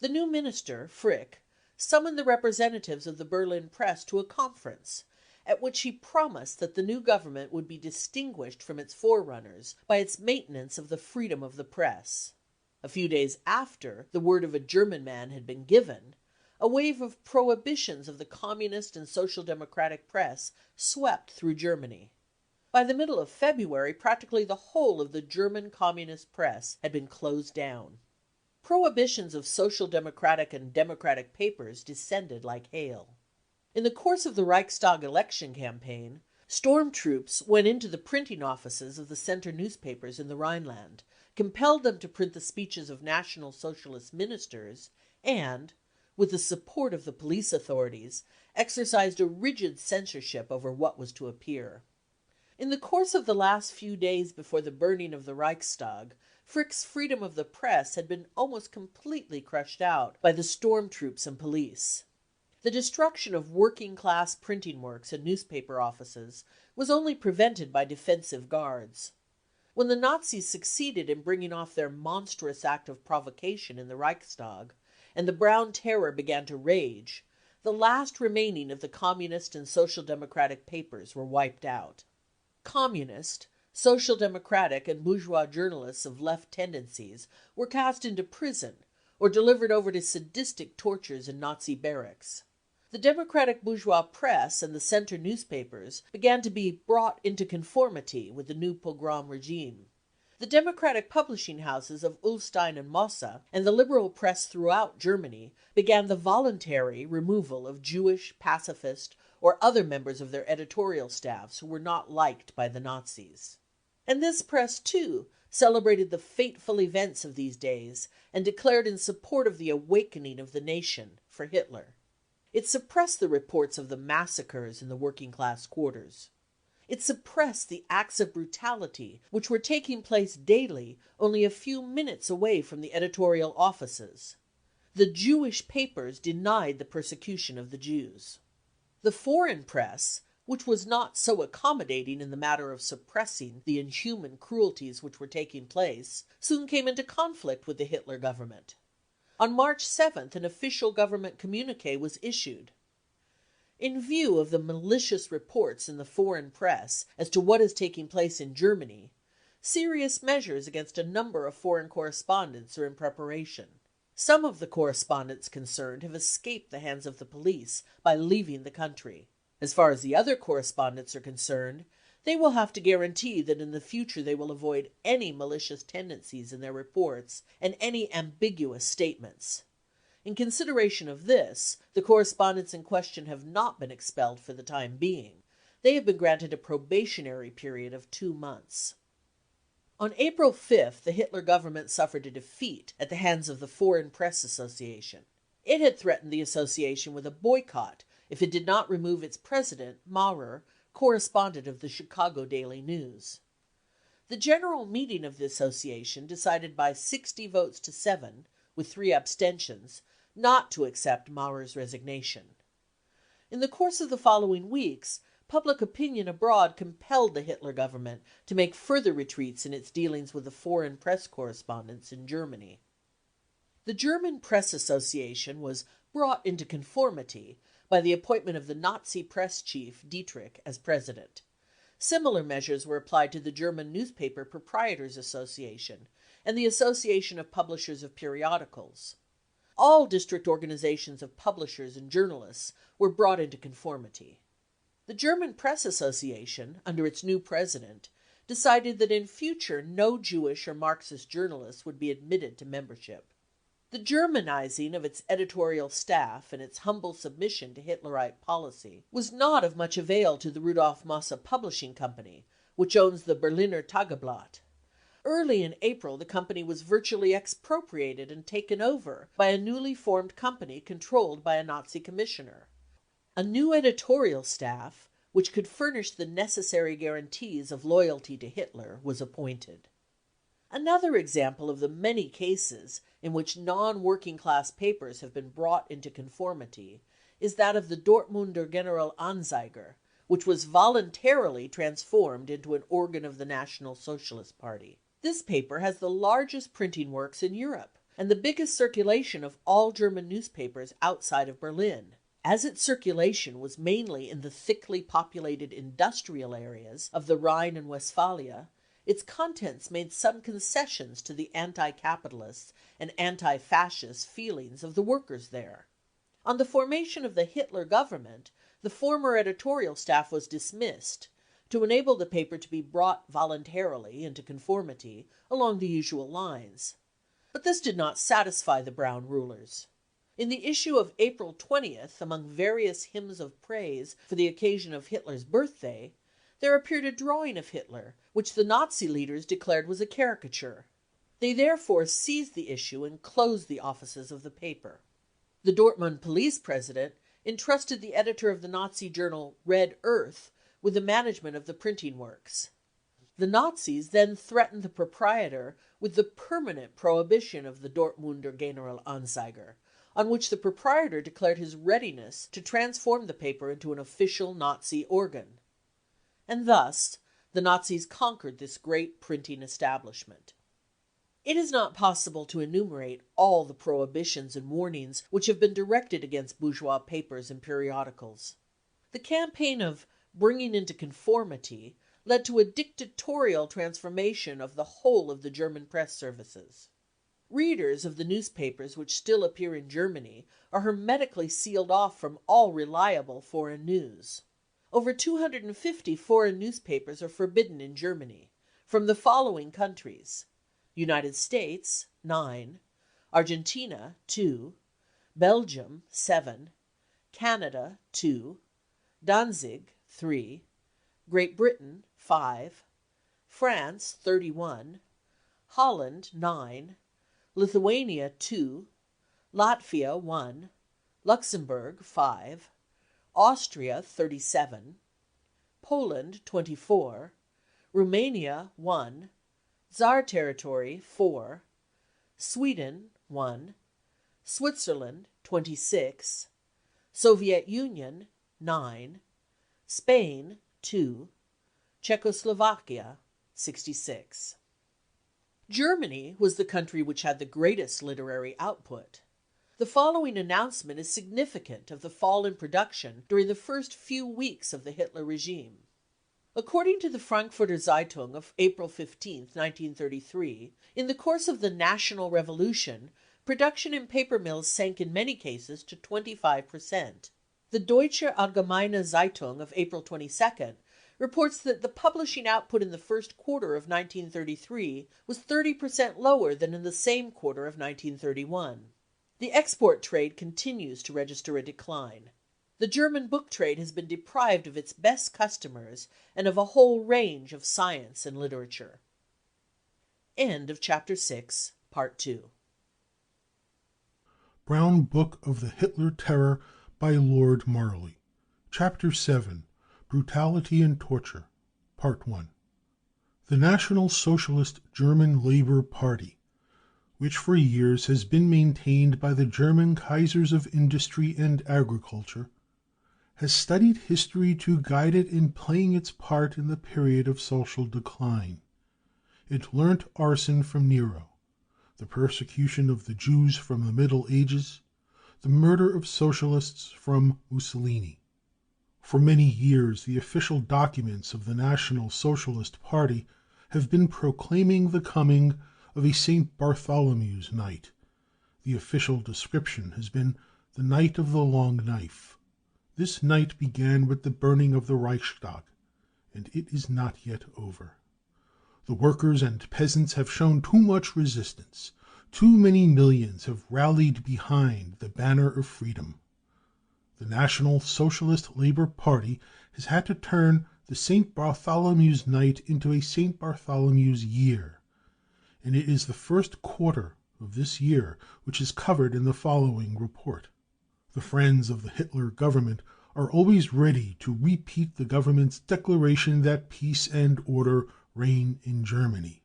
the new minister, Frick, summoned the representatives of the Berlin press to a conference, at which he promised that the new government would be distinguished from its forerunners by its maintenance of the freedom of the press. A few days after the word of a German man had been given, a wave of prohibitions of the communist and social democratic press swept through Germany. By the middle of February, practically the whole of the German communist press had been closed down. Prohibitions of social democratic and democratic papers descended like hail. In the course of the Reichstag election campaign, storm troops went into the printing offices of the center newspapers in the Rhineland, compelled them to print the speeches of National Socialist ministers, and, with the support of the police authorities, exercised a rigid censorship over what was to appear. In the course of the last few days before the burning of the Reichstag, Frick's freedom of the press had been almost completely crushed out by the storm troops and police. The destruction of working-class printing works and newspaper offices was only prevented by defensive guards. When the Nazis succeeded in bringing off their monstrous act of provocation in the Reichstag, and the Brown Terror began to rage, the last remaining of the communist and social democratic papers were wiped out. Communist, Social democratic and bourgeois journalists of left tendencies were cast into prison or delivered over to sadistic tortures in Nazi barracks. The democratic bourgeois press and the center newspapers began to be brought into conformity with the new pogrom regime. The democratic publishing houses of Ullstein and Mosse and the liberal press throughout Germany began the voluntary removal of Jewish, pacifist, or other members of their editorial staffs who were not liked by the Nazis. And this press, too, celebrated the fateful events of these days and declared in support of the awakening of the nation for Hitler. It suppressed the reports of the massacres in the working class quarters. It suppressed the acts of brutality which were taking place daily only a few minutes away from the editorial offices. The Jewish papers denied the persecution of the Jews. The foreign press, which was not so accommodating in the matter of suppressing the inhuman cruelties which were taking place, soon came into conflict with the Hitler government. On March 7th an official government communiqué was issued. In view of the malicious reports in the foreign press as to what is taking place in Germany, serious measures against a number of foreign correspondents are in preparation. Some of the correspondents concerned have escaped the hands of the police by leaving the country. As far as the other correspondents are concerned, they will have to guarantee that in the future they will avoid any malicious tendencies in their reports and any ambiguous statements. In consideration of this, the correspondents in question have not been expelled for the time being. They have been granted a probationary period of 2 months. On April 5th, the Hitler government suffered a defeat at the hands of the Foreign Press Association. It had threatened the association with a boycott if it did not remove its president, Maurer, correspondent of the Chicago Daily News. The general meeting of the association decided by 60 votes to 7, with 3 abstentions, not to accept Maurer's resignation. In the course of the following weeks, public opinion abroad compelled the Hitler government to make further retreats in its dealings with the foreign press correspondents in Germany. The German Press Association was brought into conformity by the appointment of the Nazi press chief Dietrich as president. Similar measures were applied to the German Newspaper Proprietors Association and the Association of Publishers of Periodicals. All district organizations of publishers and journalists were brought into conformity. The German Press Association, under its new president, decided that in future no Jewish or Marxist journalists would be admitted to membership. The Germanizing of its editorial staff and its humble submission to Hitlerite policy was not of much avail to the Rudolf Mosse Publishing Company, which owns the Berliner Tageblatt. Early in April, the company was virtually expropriated and taken over by a newly formed company controlled by a Nazi commissioner. A new editorial staff, which could furnish the necessary guarantees of loyalty to Hitler, was appointed. Another example of the many cases in which non-working class papers have been brought into conformity is that of the Dortmunder General Anzeiger, which was voluntarily transformed into an organ of the National Socialist Party. This paper has the largest printing works in Europe and the biggest circulation of all German newspapers outside of Berlin. As its circulation was mainly in the thickly populated industrial areas of the Rhine and Westphalia, its contents made some concessions to the anti-capitalist and anti-fascist feelings of the workers there. On the formation of the Hitler government, the former editorial staff was dismissed, to enable the paper to be brought voluntarily into conformity along the usual lines. But this did not satisfy the Brown rulers. In the issue of April 20th, among various hymns of praise for the occasion of Hitler's birthday, there appeared a drawing of Hitler, which the Nazi leaders declared was a caricature. They therefore seized the issue and closed the offices of the paper. The Dortmund police president entrusted the editor of the Nazi journal Red Earth with the management of the printing works. The Nazis then threatened the proprietor with the permanent prohibition of the Dortmunder General Anzeiger, on which the proprietor declared his readiness to transform the paper into an official Nazi organ. And thus the Nazis conquered this great printing establishment. It is not possible to enumerate all the prohibitions and warnings which have been directed against bourgeois papers and periodicals. The campaign of bringing into conformity led to a dictatorial transformation of the whole of the German press services. Readers of the newspapers which still appear in Germany are hermetically sealed off from all reliable foreign news. Over 250 foreign newspapers are forbidden in Germany, from the following countries: United States 9, Argentina 2, Belgium 7, Canada 2, Danzig 3, Great Britain 5, France 31, Holland 9, Lithuania 2, Latvia 1, Luxembourg 5, Austria 37, Poland 24, Romania 1, Czar Territory 4, Sweden 1, Switzerland 26, Soviet Union 9, Spain 2, Czechoslovakia 66. Germany was the country which had the greatest literary output. The following announcement is significant of the fall in production during the first few weeks of the Hitler regime. According to the Frankfurter Zeitung of April 15, 1933, in the course of the National Revolution, production in paper mills sank in many cases to 25%. The Deutsche Allgemeine Zeitung of April 22 reports that the publishing output in the first quarter of 1933 was 30% lower than in the same quarter of 1931. The export trade continues to register a decline. The German book trade has been deprived of its best customers and of a whole range of science and literature. End of Chapter 6, Part 2. Brown Book of the Hitler Terror by Lord Marley. Chapter 7, Brutality and Torture, Part 1. The National Socialist German Labour Party, which for years has been maintained by the German Kaisers of Industry and Agriculture, has studied history to guide it in playing its part in the period of social decline. It learnt arson from Nero, the persecution of the Jews from the Middle Ages, the murder of socialists from Mussolini. For many years the official documents of the National Socialist Party have been proclaiming the coming of a St. Bartholomew's Night. The official description has been the Night of the Long Knife. This night began with the burning of the Reichstag, and it is not yet over. The workers and peasants have shown too much resistance. Too many millions have rallied behind the banner of freedom. The National Socialist Labour Party has had to turn the St. Bartholomew's Night into a St. Bartholomew's Year, and it is the first quarter of this year which is covered in the following report. The friends of the Hitler government are always ready to repeat the government's declaration that peace and order reign in Germany.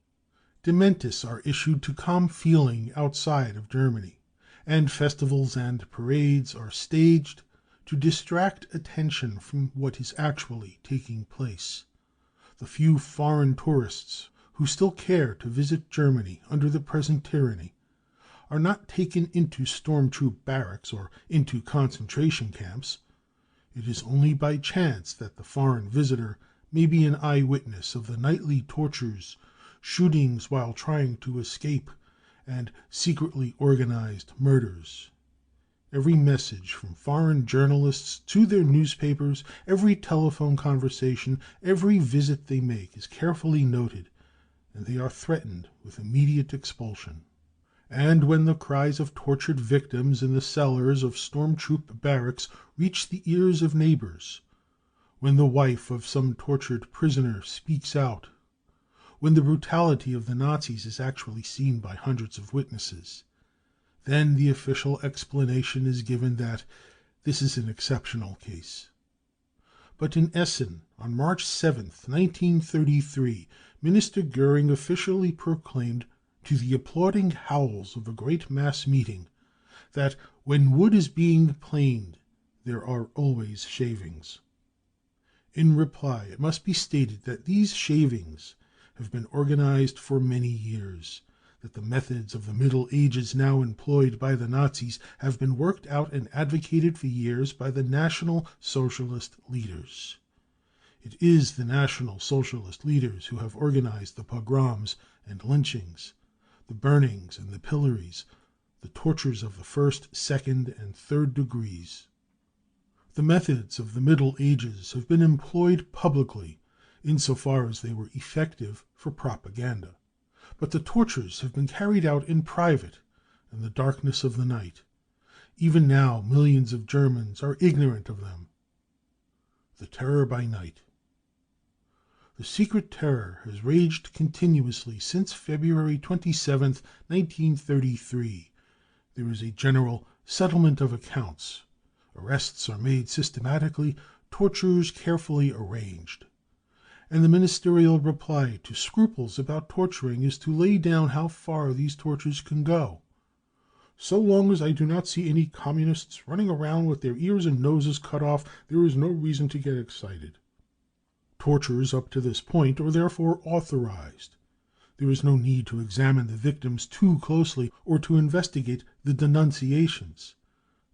Dementists are issued to calm feeling outside of Germany, and festivals and parades are staged to distract attention from what is actually taking place. The few foreign tourists who still care to visit Germany under the present tyranny are not taken into storm troop barracks or into concentration camps. It is only by chance that the foreign visitor may be an eyewitness of the nightly tortures, shootings while trying to escape, and secretly organized murders. Every message from foreign journalists to their newspapers, every telephone conversation, every visit they make is carefully noted, and they are threatened with immediate expulsion. And when the cries of tortured victims in the cellars of storm troop barracks reach the ears of neighbors, when the wife of some tortured prisoner speaks out, when the brutality of the Nazis is actually seen by hundreds of witnesses, then the official explanation is given that this is an exceptional case. But in Essen, on March 7, 1933, Minister Goering officially proclaimed, to the applauding howls of a great mass meeting, that when wood is being planed, there are always shavings. In reply, it must be stated that these shavings have been organized for many years, that the methods of the Middle Ages now employed by the Nazis have been worked out and advocated for years by the National Socialist leaders. It is the National Socialist leaders who have organized the pogroms and lynchings, the burnings and the pillories, the tortures of the first, second, and third degrees. The methods of the Middle Ages have been employed publicly insofar as they were effective for propaganda, but the tortures have been carried out in private in the darkness of the night. Even now millions of Germans are ignorant of them. The terror by night. The secret terror has raged continuously since February 27, 1933. There is a general settlement of accounts. Arrests are made systematically, tortures carefully arranged. And the ministerial reply to scruples about torturing is to lay down how far these tortures can go. So long as I do not see any communists running around with their ears and noses cut off, there is no reason to get excited. Tortures up to this point are therefore authorized. There is no need to examine the victims too closely or to investigate the denunciations.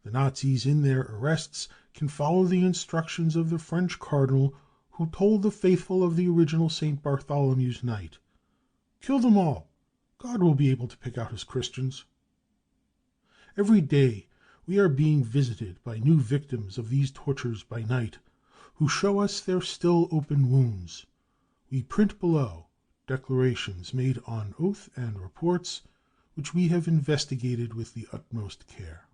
The Nazis in their arrests can follow the instructions of the French cardinal who told the faithful of the original St. Bartholomew's Night, "Kill them all. God will be able to pick out his Christians." Every day we are being visited by new victims of these tortures by night, who show us their still open wounds. We print below declarations made on oath and reports which we have investigated with the utmost care.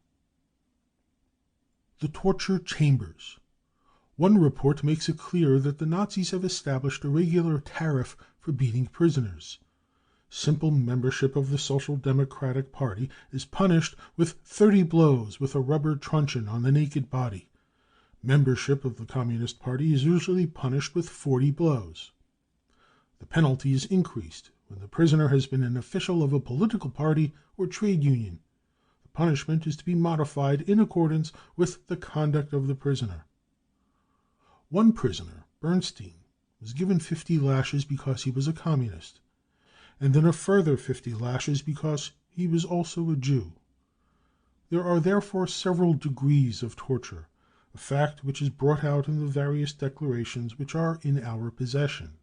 The torture chambers. One report makes it clear that the Nazis have established a regular tariff for beating prisoners. Simple membership of the Social Democratic Party is punished with 30 blows with a rubber truncheon on the naked body. Membership of the Communist Party is usually punished with 40 blows. The penalty is increased when the prisoner has been an official of a political party or trade union. The punishment is to be modified in accordance with the conduct of the prisoner. One prisoner, Bernstein, was given 50 lashes because he was a communist, and then a further 50 lashes because he was also a Jew. There are therefore several degrees of torture, a fact which is brought out in the various declarations which are in our possession.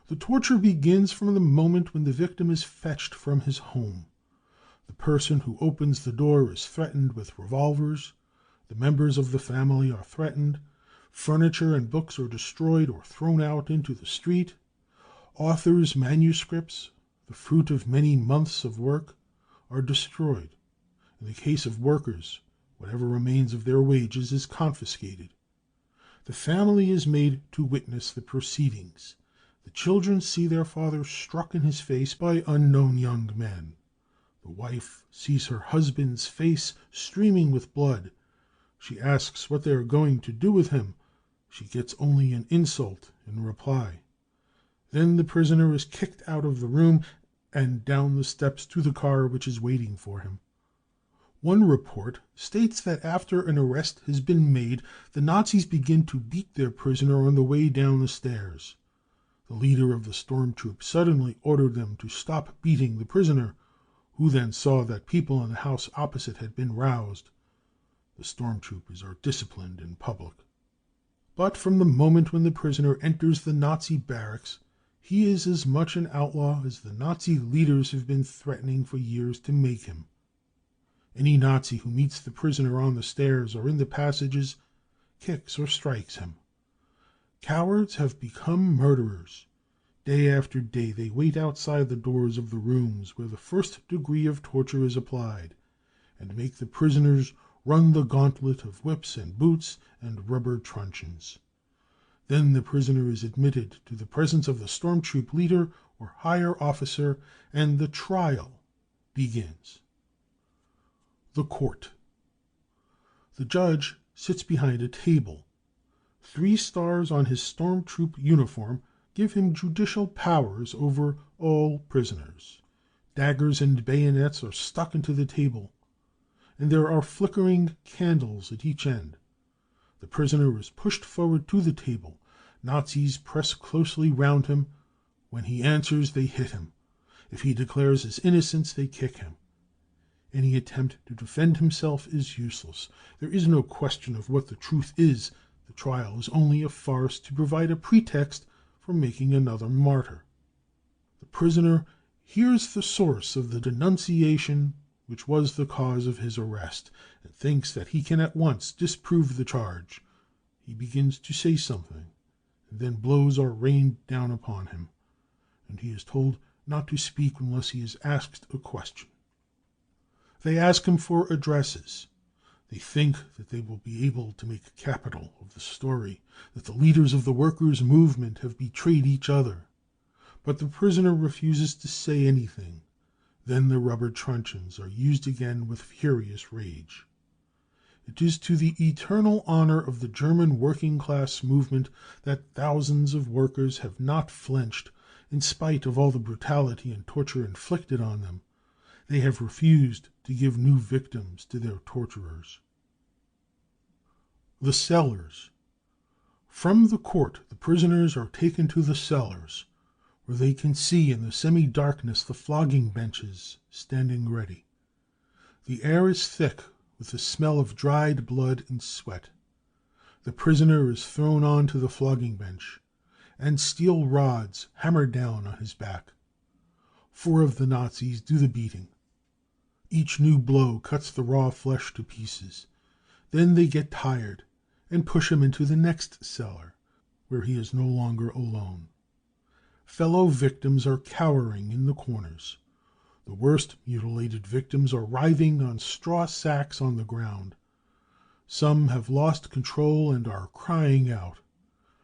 The torture begins from the moment when the victim is fetched from his home. The person who opens the door is threatened with revolvers, the members of the family are threatened, furniture and books are destroyed or thrown out into the street, authors' manuscripts, the fruit of many months of work, are destroyed. In the case of workers, whatever remains of their wages is confiscated. The family is made to witness the proceedings. The children see their father struck in his face by unknown young men. The wife sees her husband's face streaming with blood. She asks what they are going to do with him. She gets only an insult in reply. Then the prisoner is kicked out of the room and down the steps to the car which is waiting for him. One report states that after an arrest has been made, the Nazis begin to beat their prisoner on the way down the stairs. The leader of the storm troop suddenly ordered them to stop beating the prisoner, who then saw that people in the house opposite had been roused. The storm troopers are disciplined in public. But from the moment when the prisoner enters the Nazi barracks, he is as much an outlaw as the Nazi leaders have been threatening for years to make him. Any Nazi who meets the prisoner on the stairs or in the passages kicks or strikes him. Cowards have become murderers. Day after day they wait outside the doors of the rooms where the first degree of torture is applied, and make the prisoners run the gauntlet of whips and boots and rubber truncheons. Then the prisoner is admitted to the presence of the storm troop leader or higher officer, and the trial begins. The court. The judge sits behind a table. 3 stars on his storm troop uniform give him judicial powers over all prisoners. Daggers and bayonets are stuck into the table, and there are flickering candles at each end. The prisoner is pushed forward to the table. Nazis press closely round him. When he answers, they hit him. If he declares his innocence, they kick him. Any attempt to defend himself is useless. There is no question of what the truth is. The trial is only a farce to provide a pretext for making another martyr. The prisoner hears the source of the denunciation which was the cause of his arrest, and thinks that he can at once disprove the charge. He begins to say something, and then blows are rained down upon him, and he is told not to speak unless he is asked a question. They ask him for addresses. They think that they will be able to make capital of the story, that the leaders of the workers' movement have betrayed each other. But the prisoner refuses to say anything. Then the rubber truncheons are used again with furious rage. It is to the eternal honor of the German working class movement that thousands of workers have not flinched in spite of all the brutality and torture inflicted on them. They have refused to give new victims to their torturers. The cellars. From the court, the prisoners are taken to the cellars, where they can see in the semi-darkness the flogging benches standing ready. The air is thick with the smell of dried blood and sweat. The prisoner is thrown on to the flogging bench, and steel rods hammer down on his back. 4 of the Nazis do the beating. Each new blow cuts the raw flesh to pieces. Then they get tired and push him into the next cellar, where he is no longer alone. Fellow victims are cowering in the corners. The worst mutilated victims are writhing on straw sacks on the ground. Some have lost control and are crying out.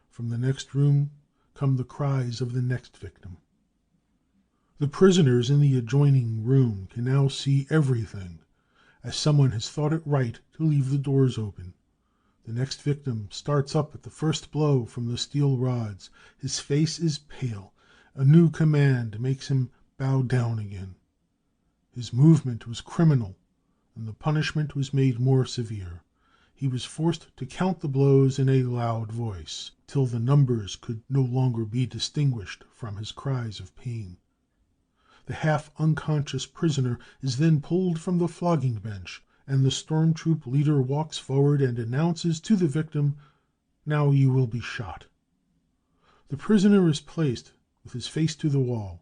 From the next room come the cries of the next victim. The prisoners in the adjoining room can now see everything, as someone has thought it right to leave the doors open. The next victim starts up at the first blow from the steel rods. His face is pale. A new command makes him bow down again. His movement was criminal, and the punishment was made more severe. He was forced to count the blows in a loud voice, till the numbers could no longer be distinguished from his cries of pain. The half-unconscious prisoner is then pulled from the flogging bench, and the storm troop leader walks forward and announces to the victim, "Now you will be shot." The prisoner is placed with his face to the wall.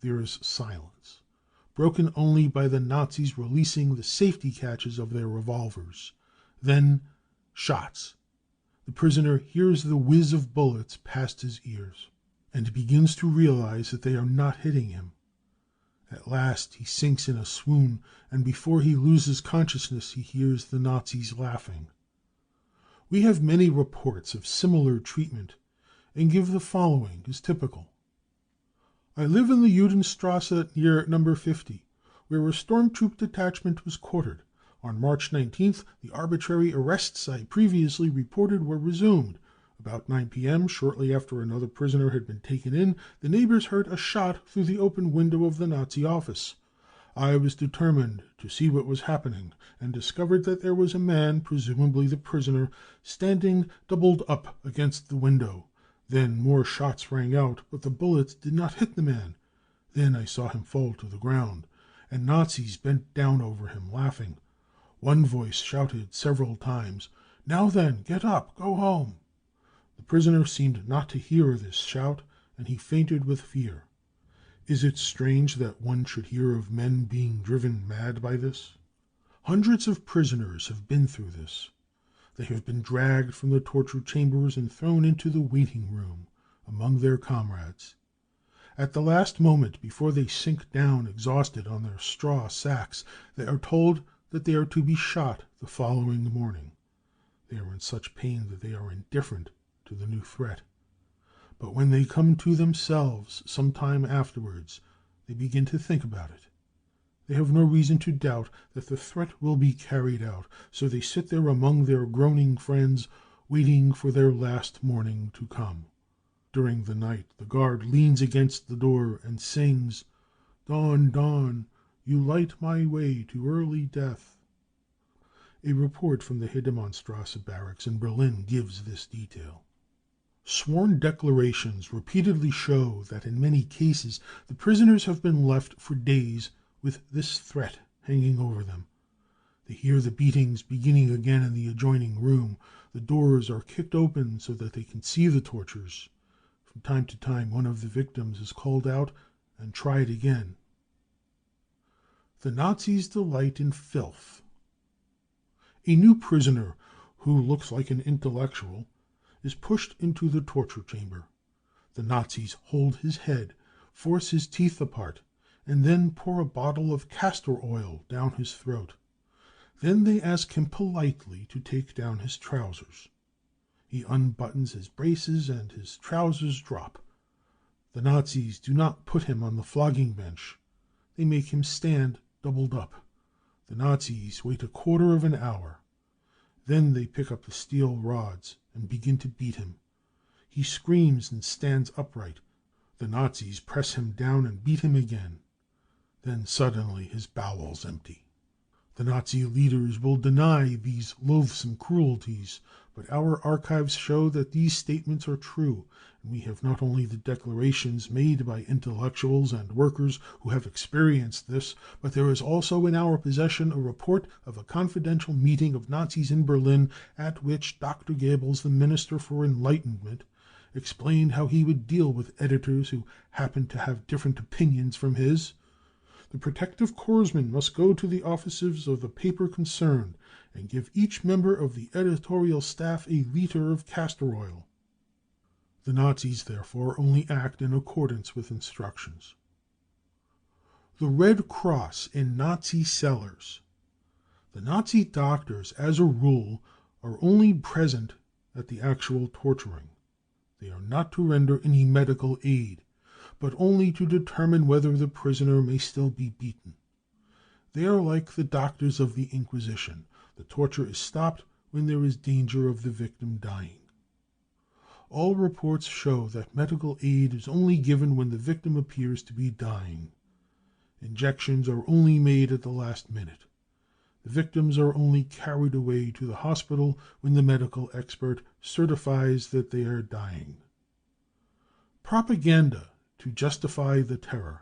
There is silence, broken only by the Nazis releasing the safety catches of their revolvers. Then shots. The prisoner hears the whiz of bullets past his ears, and begins to realize that they are not hitting him. At last he sinks in a swoon, and before he loses consciousness he hears the Nazis laughing. We have many reports of similar treatment, and give the following as typical. I live in the Judenstrasse near number 50, where a storm troop detachment was quartered. On March 19th, the arbitrary arrests I previously reported were resumed. About 9 p.m., shortly after another prisoner had been taken in, the neighbors heard a shot through the open window of the Nazi office. I was determined to see what was happening, and discovered that there was a man, presumably the prisoner, standing doubled up against the window. Then more shots rang out, but the bullets did not hit the man. Then I saw him fall to the ground, and Nazis bent down over him, laughing. One voice shouted several times, "Now then, get up, go home." The prisoner seemed not to hear this shout, and he fainted with fear. Is it strange that one should hear of men being driven mad by this? Hundreds of prisoners have been through this. They have been dragged from the torture chambers and thrown into the waiting room among their comrades. At the last moment, before they sink down exhausted on their straw sacks, they are told that they are to be shot the following morning. They are in such pain that they are indifferent to the new threat. But when they come to themselves some time afterwards, they begin to think about it. They have no reason to doubt that the threat will be carried out, so they sit there among their groaning friends, waiting for their last morning to come. During the night, the guard leans against the door and sings, "Dawn, dawn, you light my way to early death." A report from the Hedemannstrasse barracks in Berlin gives this detail. Sworn declarations repeatedly show that in many cases the prisoners have been left for days with this threat hanging over them. They hear the beatings beginning again in the adjoining room. The doors are kicked open so that they can see the tortures. From time to time, one of the victims is called out and tried again. The Nazis delight in filth. A new prisoner, who looks like an intellectual, is pushed into the torture chamber. The Nazis hold his head, force his teeth apart, and then pour a bottle of castor oil down his throat. Then they ask him politely to take down his trousers. He unbuttons his braces and his trousers drop. The Nazis do not put him on the flogging bench. They make him stand doubled up. The Nazis wait a quarter of an hour. Then they pick up the steel rods and begin to beat him. He screams and stands upright. The Nazis press him down and beat him again. Then suddenly his bowels empty. The Nazi leaders will deny these loathsome cruelties, but our archives show that these statements are true, and we have not only the declarations made by intellectuals and workers who have experienced this, but there is also in our possession a report of a confidential meeting of Nazis in Berlin at which Dr. Goebbels, the Minister for Enlightenment, explained how he would deal with editors who happened to have different opinions from his. The protective corpsmen must go to the offices of the paper concerned and give each member of the editorial staff a liter of castor oil. The Nazis, therefore, only act in accordance with instructions. The Red Cross in Nazi cellars. The Nazi doctors, as a rule, are only present at the actual torturing. They are not to render any medical aid, but only to determine whether the prisoner may still be beaten. They are like the doctors of the Inquisition. The torture is stopped when there is danger of the victim dying. All reports show that medical aid is only given when the victim appears to be dying. Injections are only made at the last minute. The victims are only carried away to the hospital when the medical expert certifies that they are dying. Propaganda to justify the terror.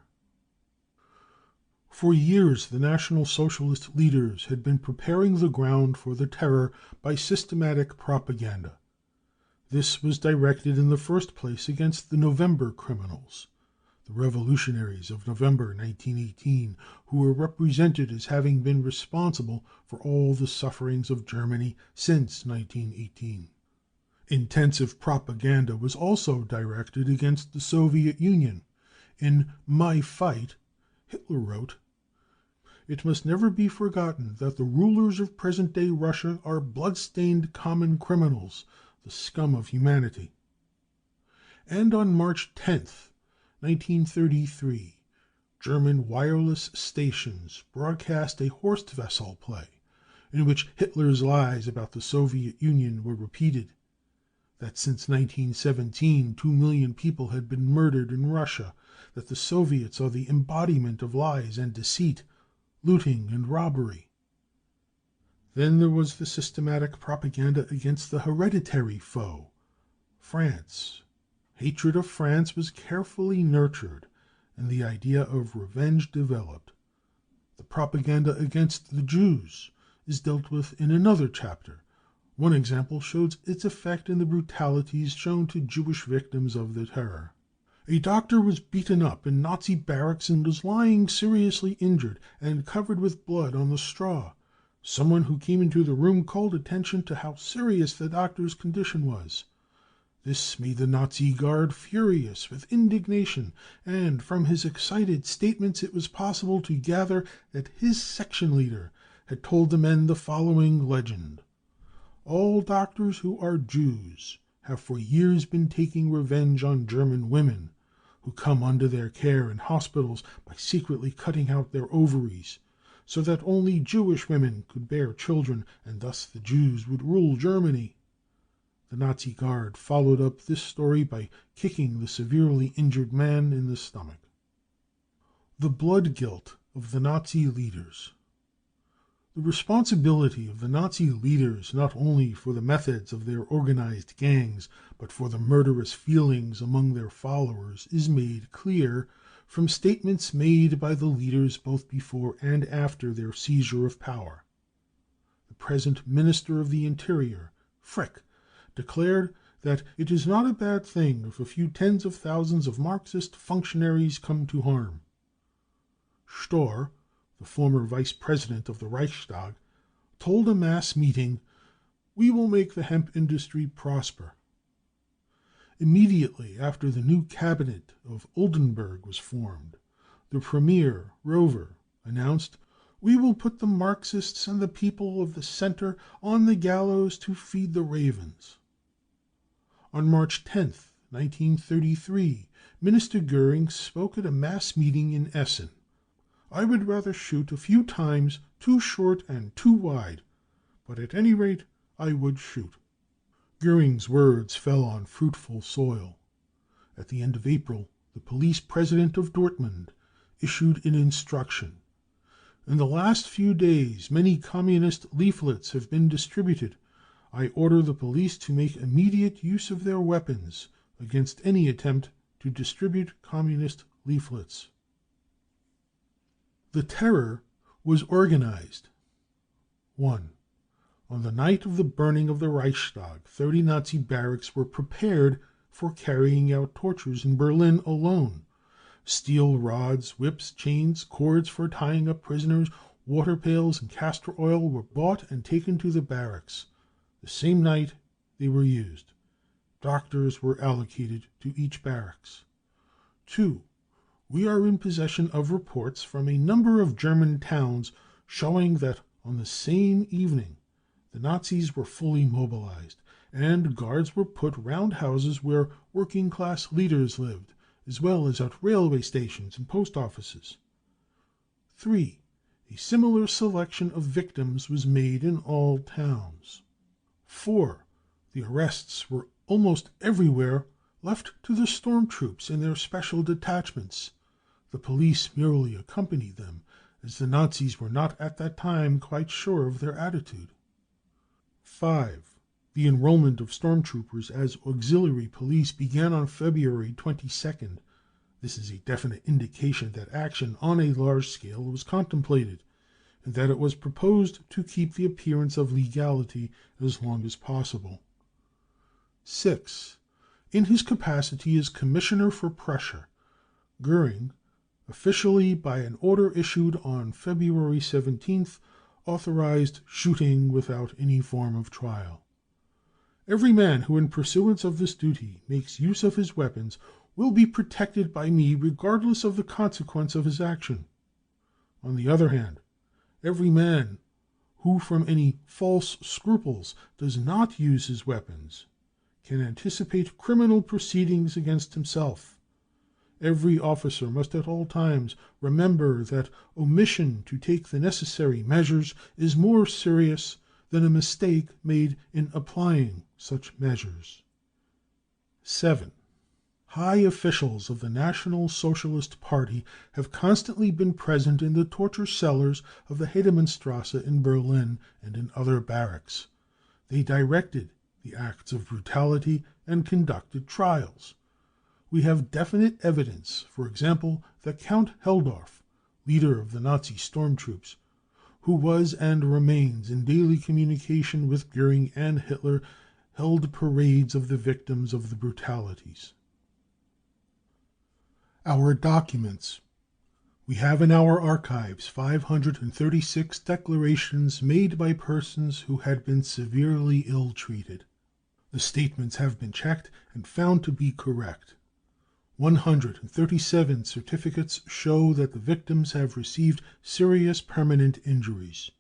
For years, the National Socialist leaders had been preparing the ground for the terror by systematic propaganda. This was directed in the first place against the November criminals, the revolutionaries of November 1918, who were represented as having been responsible for all the sufferings of Germany since 1918. Intensive propaganda was also directed against the Soviet Union. In My Fight, Hitler wrote, "It must never be forgotten that the rulers of present-day Russia are blood-stained common criminals, the scum of humanity." And on March 10th, 1933, German wireless stations broadcast a Horst Wessel play in which Hitler's lies about the Soviet Union were repeated. That since 1917 2 million people had been murdered in Russia, that the Soviets are the embodiment of lies and deceit, looting and robbery. Then there was the systematic propaganda against the hereditary foe, France. Hatred of France was carefully nurtured, and the idea of revenge developed. The propaganda against the Jews is dealt with in another chapter. One example shows its effect in the brutalities shown to Jewish victims of the terror. A doctor was beaten up in Nazi barracks and was lying seriously injured and covered with blood on the straw. Someone who came into the room called attention to how serious the doctor's condition was. This made the Nazi guard furious with indignation, and from his excited statements it was possible to gather that his section leader had told the men the following legend: "All doctors who are Jews have for years been taking revenge on German women, who come under their care in hospitals by secretly cutting out their ovaries, so that only Jewish women could bear children, and thus the Jews would rule Germany." The Nazi guard followed up this story by kicking the severely injured man in the stomach. The blood guilt of the Nazi leaders. The responsibility of the Nazi leaders not only for the methods of their organized gangs, but for the murderous feelings among their followers is made clear from statements made by the leaders both before and after their seizure of power. present Minister of the Interior, Frick, declared that it is not a bad thing if a few tens of thousands of Marxist functionaries come to harm. Stohr, the former vice president of the Reichstag, told a mass meeting, "We will make the hemp industry prosper." Immediately after the new cabinet of Oldenburg was formed, the premier, Rover, announced, "We will put the Marxists and the people of the center on the gallows to feed the ravens." On March 10th, 1933, Minister Göring spoke at a mass meeting in Essen. "I would rather shoot a few times too short and too wide, but at any rate I would shoot." Göring's words fell on fruitful soil. At the end of April, the police president of Dortmund issued an instruction. "In the last few days many communist leaflets have been distributed. I order the police to make immediate use of their weapons against any attempt to distribute communist leaflets." The terror was organized. 1. On the night of the burning of the Reichstag, 30 Nazi barracks were prepared for carrying out tortures in Berlin alone. Steel rods, whips, chains, cords for tying up prisoners, water pails, and castor oil were bought and taken to the barracks. The same night they were used. Doctors were allocated to each barracks. 2. We are in possession of reports from a number of German towns showing that on the same evening the Nazis were fully mobilized, and guards were put round houses where working-class leaders lived, as well as at railway stations and post offices. 3. A similar selection of victims was made in all towns. 4. The arrests were almost everywhere left to the storm troops and their special detachments. The police merely accompanied them, as the Nazis were not at that time quite sure of their attitude. 5. The enrollment of storm troopers as auxiliary police began on February 22nd. This is a definite indication that action on a large scale was contemplated, and that it was proposed to keep the appearance of legality as long as possible. 6. In his capacity as Commissioner for Prussia, Göring, officially by an order issued on February 17th, authorized shooting without any form of trial. "Every man who in pursuance of this duty makes use of his weapons will be protected by me regardless of the consequence of his action. On the other hand, every man who from any false scruples does not use his weapons can anticipate criminal proceedings against himself. Every officer must at all times remember that omission to take the necessary measures is more serious than a mistake made in applying such measures." 7. High officials of the National Socialist Party have constantly been present in the torture cellars of the Hedemannstrasse in Berlin and in other barracks. They directed the acts of brutality and conducted trials. We have definite evidence, for example, that Count Helldorf, leader of the Nazi storm troops, who was and remains in daily communication with Göring and Hitler, held parades of the victims of the brutalities. Our documents. We have in our archives 536 declarations made by persons who had been severely ill-treated. The statements have been checked and found to be correct. 137 certificates show that the victims have received serious permanent injuries.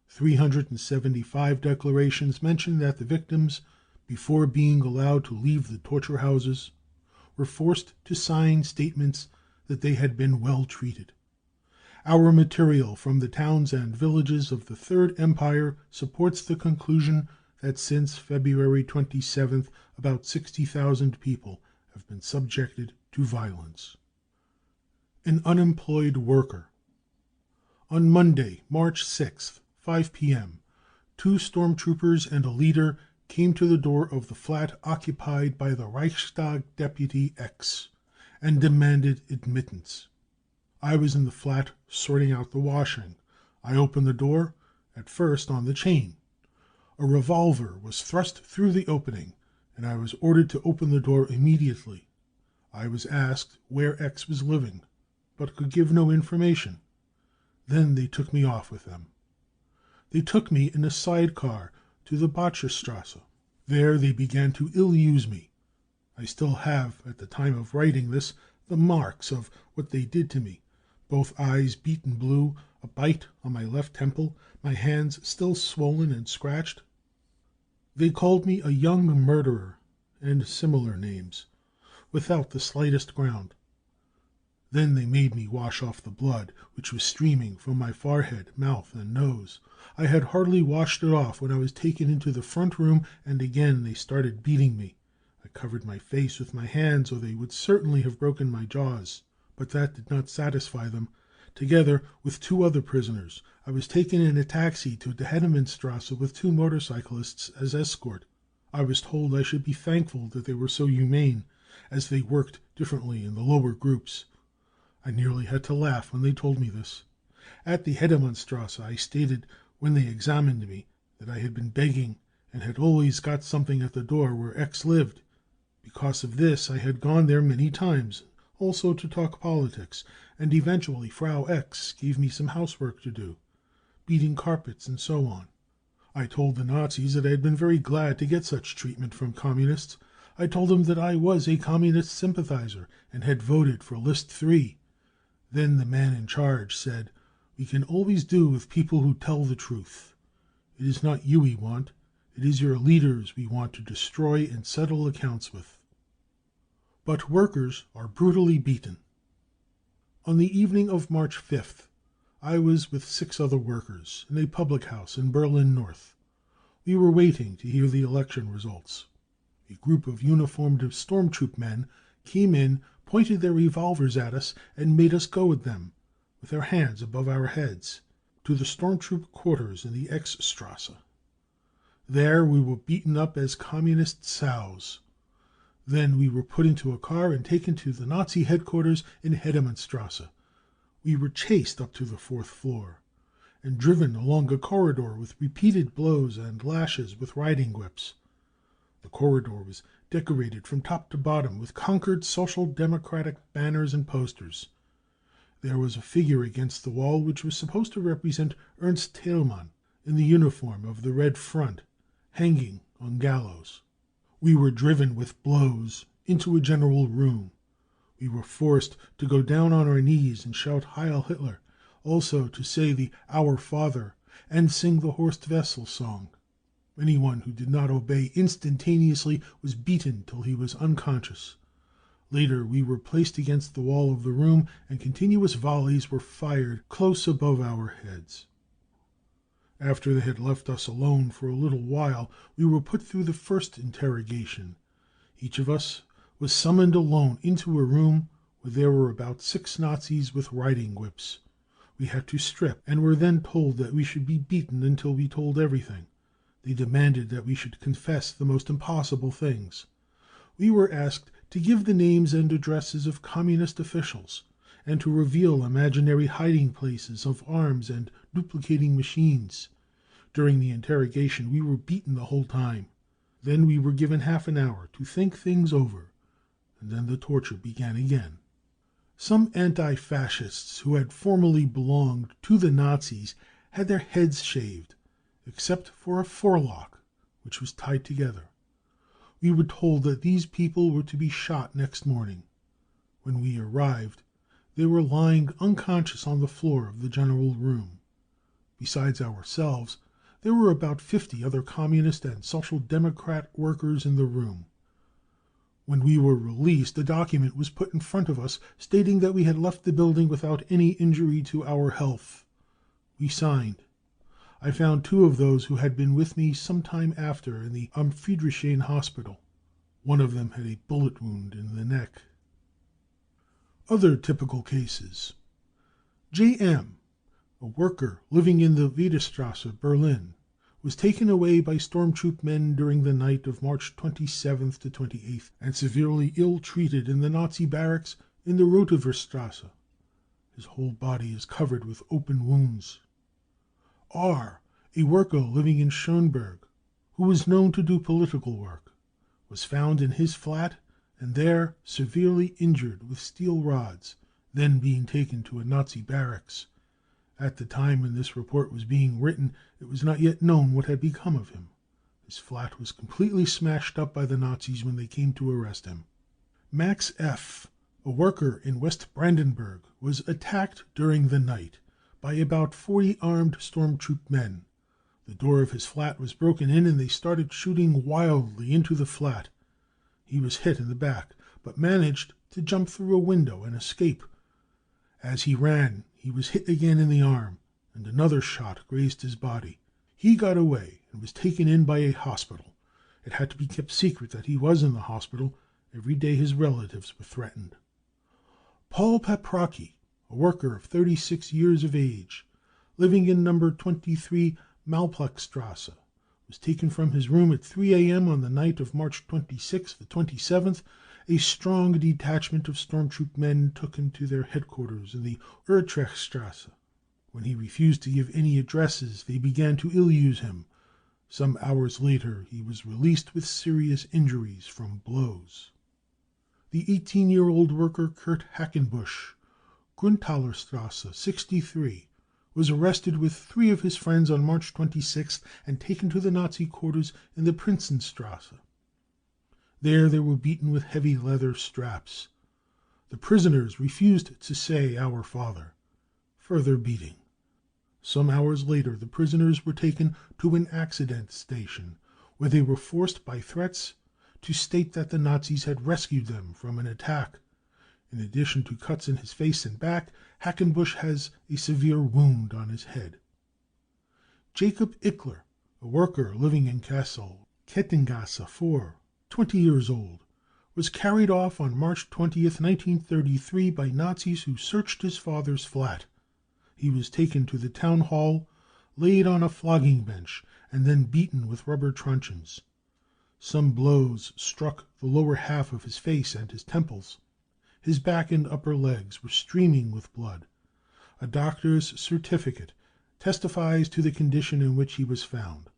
375 declarations mention that the victims, before being allowed to leave the torture houses, were forced to sign statements that they had been well treated. Our material from the towns and villages of the Third Empire supports the conclusion that since February 27th about 60,000 people have been subjected to violence. An unemployed worker. On Monday, March 6th, 5 p.m., 2 stormtroopers and a leader came to the door of the flat occupied by the Reichstag deputy X and demanded admittance. I was in the flat sorting out the washing. I opened the door, at first on the chain. A revolver was thrust through the opening, and I was ordered to open the door immediately. I was asked where X was living, but could give no information. Then they took me off with them. They took me in a sidecar to the Botcherstrasse. There they began to ill-use me. I still have, at the time of writing this, the marks of what they did to me, both eyes beaten blue, a bite on my left temple, my hands still swollen and scratched. They called me a young murderer, and similar names, without the slightest ground. Then they made me wash off the blood, which was streaming from my forehead, mouth, and nose. I had hardly washed it off when I was taken into the front room, and again they started beating me. I covered my face with my hands, or they would certainly have broken my jaws. But that did not satisfy them. Together with 2 other prisoners, I was taken in a taxi to the Hedemannstrasse with 2 motorcyclists as escort. I was told I should be thankful that they were so humane, as they worked differently in the lower groups. I nearly had to laugh when they told me this. At the Hedemannstrasse I stated when they examined me that I had been begging and had always got something at the door where X lived. Because of this I had gone there many times, also to talk politics, and eventually Frau X gave me some housework to do, beating carpets and so on. I told the Nazis that I had been very glad to get such treatment from communists. I told them that I was a communist sympathizer and had voted for List 3. Then the man in charge said, "We can always do with people who tell the truth. It is not you we want, it is your leaders we want to destroy and settle accounts with." But workers are brutally beaten. On the evening of March 5th, I was with 6 other workers in a public house in Berlin North. We were waiting to hear the election results. A group of uniformed storm troop men came in, pointed their revolvers at us, and made us go with them, with our hands above our heads, to the storm troop quarters in the X-Strasse. There we were beaten up as communist sows. Then we were put into a car and taken to the Nazi headquarters in Hedemannstrasse. We were chased up to the 4th floor, and driven along a corridor with repeated blows and lashes with riding whips. The corridor was decorated from top to bottom with conquered Social Democratic banners and posters. There was a figure against the wall which was supposed to represent Ernst Thälmann in the uniform of the Red Front, hanging on gallows. We were driven with blows into a general room. We were forced to go down on our knees and shout Heil Hitler, also to say the Our Father and sing the Horst Wessel song. Anyone who did not obey instantaneously was beaten till he was unconscious. Later we were placed against the wall of the room, and continuous volleys were fired close above our heads. After they had left us alone for a little while, we were put through the first interrogation. Each of us was summoned alone into a room where there were about 6 Nazis with riding whips. We had to strip, and were then told that we should be beaten until we told everything. They demanded that we should confess the most impossible things. We were asked to give the names and addresses of communist officials, and to reveal imaginary hiding places of arms and duplicating machines. During the interrogation we were beaten the whole time. Then we were given half an hour to think things over, and then the torture began again. Some anti-fascists who had formerly belonged to the Nazis had their heads shaved, except for a forelock, which was tied together. We were told that these people were to be shot next morning. When we arrived, they were lying unconscious on the floor of the general room. Besides ourselves, there were about 50 other Communist and Social Democrat workers in the room. When we were released, a document was put in front of us stating that we had left the building without any injury to our health. We signed. I found 2 of those who had been with me some time after in the Am Friedrichshain hospital. One of them had a bullet wound in the neck. Other typical cases. J.M., a worker living in the Wiederstrasse, Berlin, was taken away by storm troop men during the night of March 27th to 28th and severely ill-treated in the Nazi barracks in the Roteverstrasse. His whole body is covered with open wounds. R., A worker living in Schönberg, who was known to do political work, was found in his flat and there severely injured with steel rods, then being taken to a Nazi barracks. At the time when this report was being written, it was not yet known what had become of him. His flat was completely smashed up by the Nazis when they came to arrest him. Max F., a worker in West Brandenburg, was attacked during the night by about 40 armed stormtroop men. The door of his flat was broken in and they started shooting wildly into the flat. He was hit in the back, but managed to jump through a window and escape. As he ran, he was hit again in the arm, and another shot grazed his body. He got away and was taken in by a hospital. It had to be kept secret that he was in the hospital. Every day his relatives were threatened. Paul Paprocki, a worker of 36 years of age, living in number 23 Malplakstrasse, was taken from his room at 3 a.m. on the night of March 26th to 27th. A strong detachment of stormtroop men took him to their headquarters in the Utrechtstrasse. When he refused to give any addresses, they began to ill-use him. Some hours later, he was released with serious injuries from blows. The 18-year-old worker Kurt Hackenbusch, Gruntallerstrasse 63, was arrested with 3 of his friends on March 26th and taken to the Nazi quarters in the Prinzenstrasse. There they were beaten with heavy leather straps. The prisoners refused to say "Our Father." Further beating. Some hours later the prisoners were taken to an accident station, where they were forced by threats to state that the Nazis had rescued them from an attack. In addition to cuts in his face and back, Hackenbusch has a severe wound on his head. Jacob Ickler, a worker living in Kassel, Kettengasse 4, 20 years old, was carried off on March 20th, 1933 by Nazis who searched his father's flat. He was taken to the town hall, laid on a flogging bench, and then beaten with rubber truncheons. Some blows struck the lower half of his face and his temples. His back and upper legs were streaming with blood. A doctor's certificate testifies to the condition in which he was found.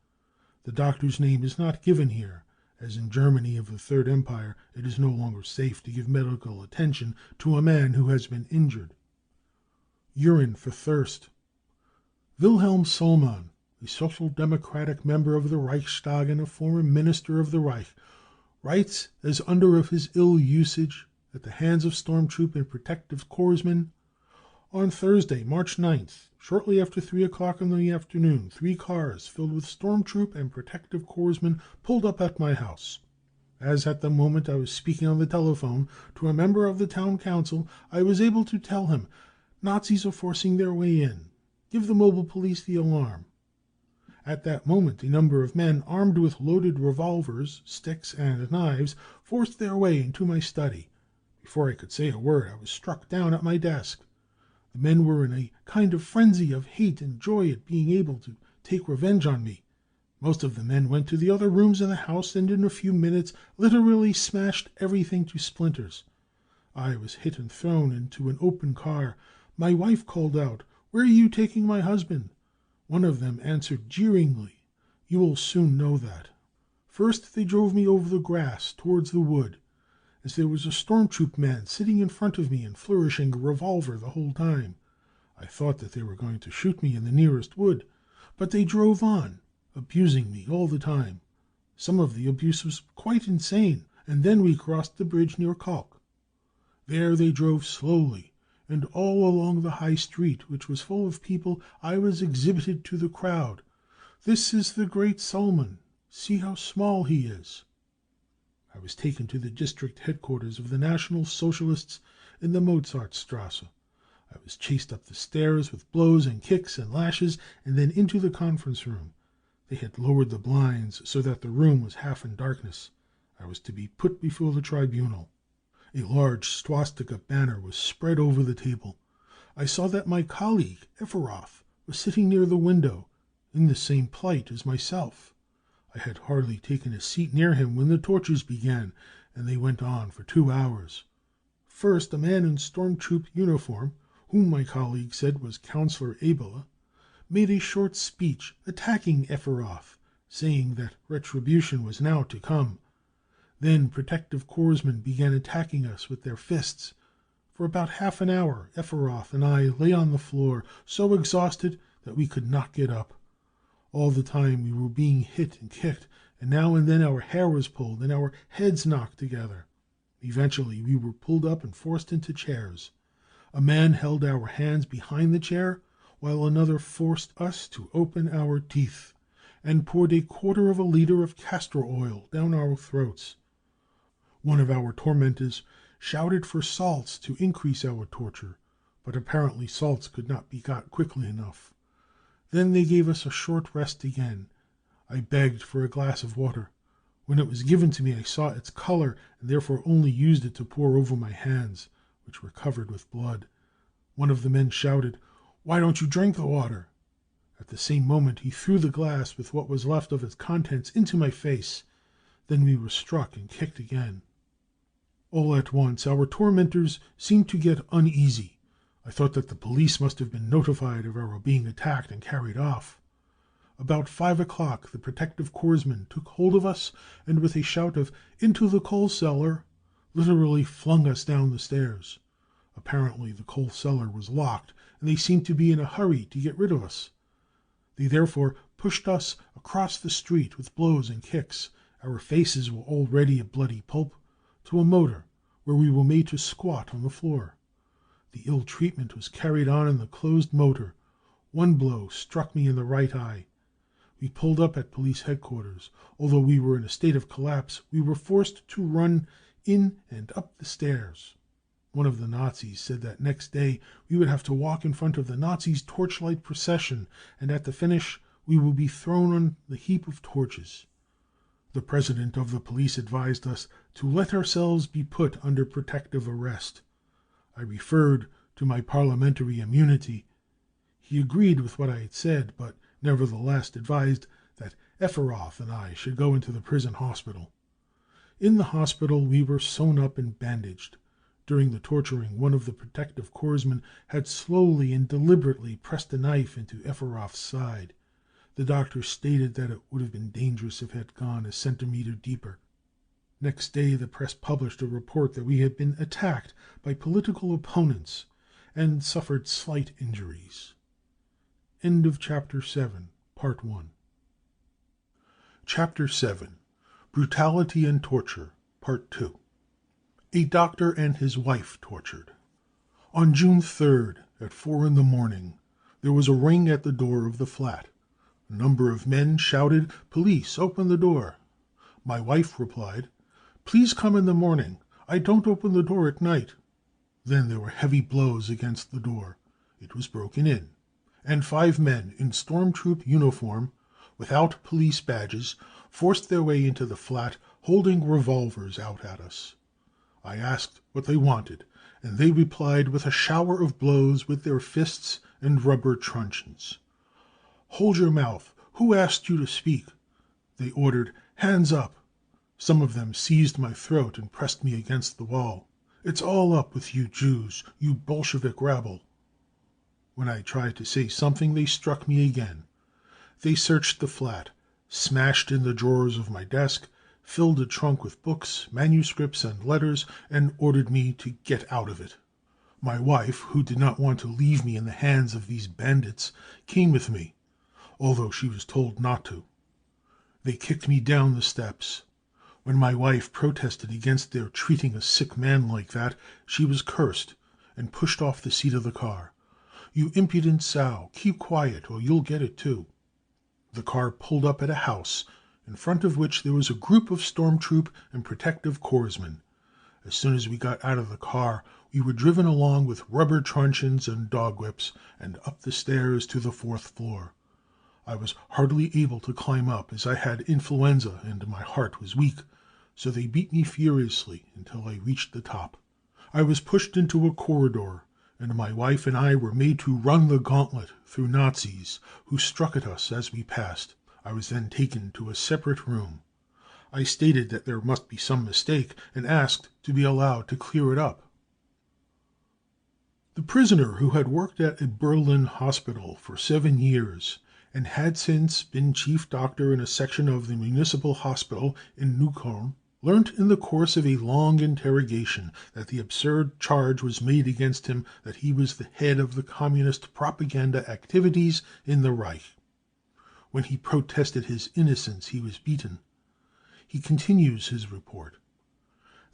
The doctor's name is not given here, as in Germany of the Third Empire it is no longer safe to give medical attention to a man who has been injured. Urine for thirst. Wilhelm Sollmann, a Social Democratic member of the Reichstag and a former minister of the Reich, writes as under of his ill usage at the hands of stormtroop and protective corpsmen, "On Thursday, March 9th, shortly after 3 o'clock in the afternoon, 3 cars filled with stormtroop and protective corpsmen pulled up at my house. As at the moment I was speaking on the telephone to a member of the town council, I was able to tell him, 'Nazis are forcing their way in. Give the mobile police the alarm.' At that moment a number of men armed with loaded revolvers, sticks and knives forced their way into my study. Before I could say a word, I was struck down at my desk. The men were in a kind of frenzy of hate and joy at being able to take revenge on me. Most of the men went to the other rooms in the house and in a few minutes literally smashed everything to splinters. I was hit and thrown into an open car. My wife called out, 'Where are you taking my husband?' One of them answered jeeringly, 'You will soon know that.' First they drove me over the grass towards the wood, as there was a stormtroop man sitting in front of me and flourishing a revolver the whole time. I thought that they were going to shoot me in the nearest wood, but they drove on, abusing me all the time. Some of the abuse was quite insane, and then we crossed the bridge near Kalk. There they drove slowly, and all along the high street, which was full of people, I was exhibited to the crowd. 'This is the great Sollmann. See how small he is.' I was taken to the district headquarters of the National Socialists in the Mozartstrasse. I was chased up the stairs with blows and kicks and lashes, and then into the conference room. They had lowered the blinds so that the room was half in darkness. I was to be put before the tribunal. A large swastika banner was spread over the table. I saw that my colleague, Efferoth, was sitting near the window, in the same plight as myself. I had hardly taken a seat near him when the tortures began, and they went on for 2 hours. First, a man in storm troop uniform, whom my colleague said was Councillor Abele, made a short speech attacking Efferoth, saying that retribution was now to come. Then protective corpsmen began attacking us with their fists. For about half an hour Efferoth and I lay on the floor, so exhausted that we could not get up. All the time we were being hit and kicked, and now and then our hair was pulled and our heads knocked together. Eventually we were pulled up and forced into chairs. A man held our hands behind the chair, while another forced us to open our teeth, and poured 1/4 liter of castor oil down our throats. One of our tormentors shouted for salts to increase our torture, but apparently salts could not be got quickly enough. Then they gave us a short rest again. I begged for a glass of water. When it was given to me, I saw its color and therefore only used it to pour over my hands, which were covered with blood. One of the men shouted, "Why don't you drink the water?" At the same moment he threw the glass with what was left of its contents into my face. Then we were struck and kicked again. All at once our tormentors seemed to get uneasy. I thought that the police must have been notified of our being attacked and carried off. About 5 o'clock the protective corpsmen took hold of us and with a shout of "Into the coal cellar!" literally flung us down the stairs. Apparently the coal cellar was locked and they seemed to be in a hurry to get rid of us. They therefore pushed us across the street with blows and kicks, our faces were already a bloody pulp, to a motor, where we were made to squat on the floor. The ill treatment was carried on in the closed motor. One blow struck me in the right eye. We pulled up at police headquarters. Although we were in a state of collapse, we were forced to run in and up the stairs. One of the Nazis said that next day we would have to walk in front of the Nazis' torchlight procession, and at the finish we would be thrown on the heap of torches. The president of the police advised us to let ourselves be put under protective arrest. I referred to my parliamentary immunity. He agreed with what I had said, but nevertheless advised that Efferoth and I should go into the prison hospital. In the hospital we were sewn up and bandaged. During the torturing, one of the protective corpsmen had slowly and deliberately pressed a knife into Efferoth's side. The doctor stated that it would have been dangerous if it had gone a centimeter deeper. Next day the press published a report that we had been attacked by political opponents and suffered slight injuries. End of Chapter 7, Part 1. Chapter 7, Brutality and Torture, Part 2. A doctor and his wife tortured. On June 3rd, at 4 in the morning, there was a ring at the door of the flat. A number of men shouted, "Police, open the door." My wife replied, "Please come in the morning. I don't open the door at night." Then there were heavy blows against the door. It was broken in, and 5 men in storm troop uniform, without police badges, forced their way into the flat, holding revolvers out at us. I asked what they wanted, and they replied with a shower of blows with their fists and rubber truncheons. "Hold your mouth. Who asked you to speak?" They ordered, "Hands up." Some of them seized my throat and pressed me against the wall. "It's all up with you Jews, you Bolshevik rabble." When I tried to say something, they struck me again. They searched the flat, smashed in the drawers of my desk, filled a trunk with books, manuscripts, and letters, and ordered me to get out of it. My wife, who did not want to leave me in the hands of these bandits, came with me, although she was told not to. They kicked me down the steps. When my wife protested against their treating a sick man like that, she was cursed and pushed off the seat of the car. "You impudent sow, keep quiet or you'll get it too." The car pulled up at a house, in front of which there was a group of storm troop and protective corpsmen. As soon as we got out of the car, we were driven along with rubber truncheons and dog whips, and up the stairs to the 4th floor. I was hardly able to climb up, as I had influenza and my heart was weak, so they beat me furiously until I reached the top. I was pushed into a corridor, and my wife and I were made to run the gauntlet through Nazis, who struck at us as we passed. I was then taken to a separate room. I stated that there must be some mistake, and asked to be allowed to clear it up. The prisoner, who had worked at a Berlin hospital for 7 years and had since been chief doctor in a section of the municipal hospital in Neukölln, learnt in the course of a long interrogation that the absurd charge was made against him that he was the head of the communist propaganda activities in the Reich. When he protested his innocence, he was beaten. He continues his report.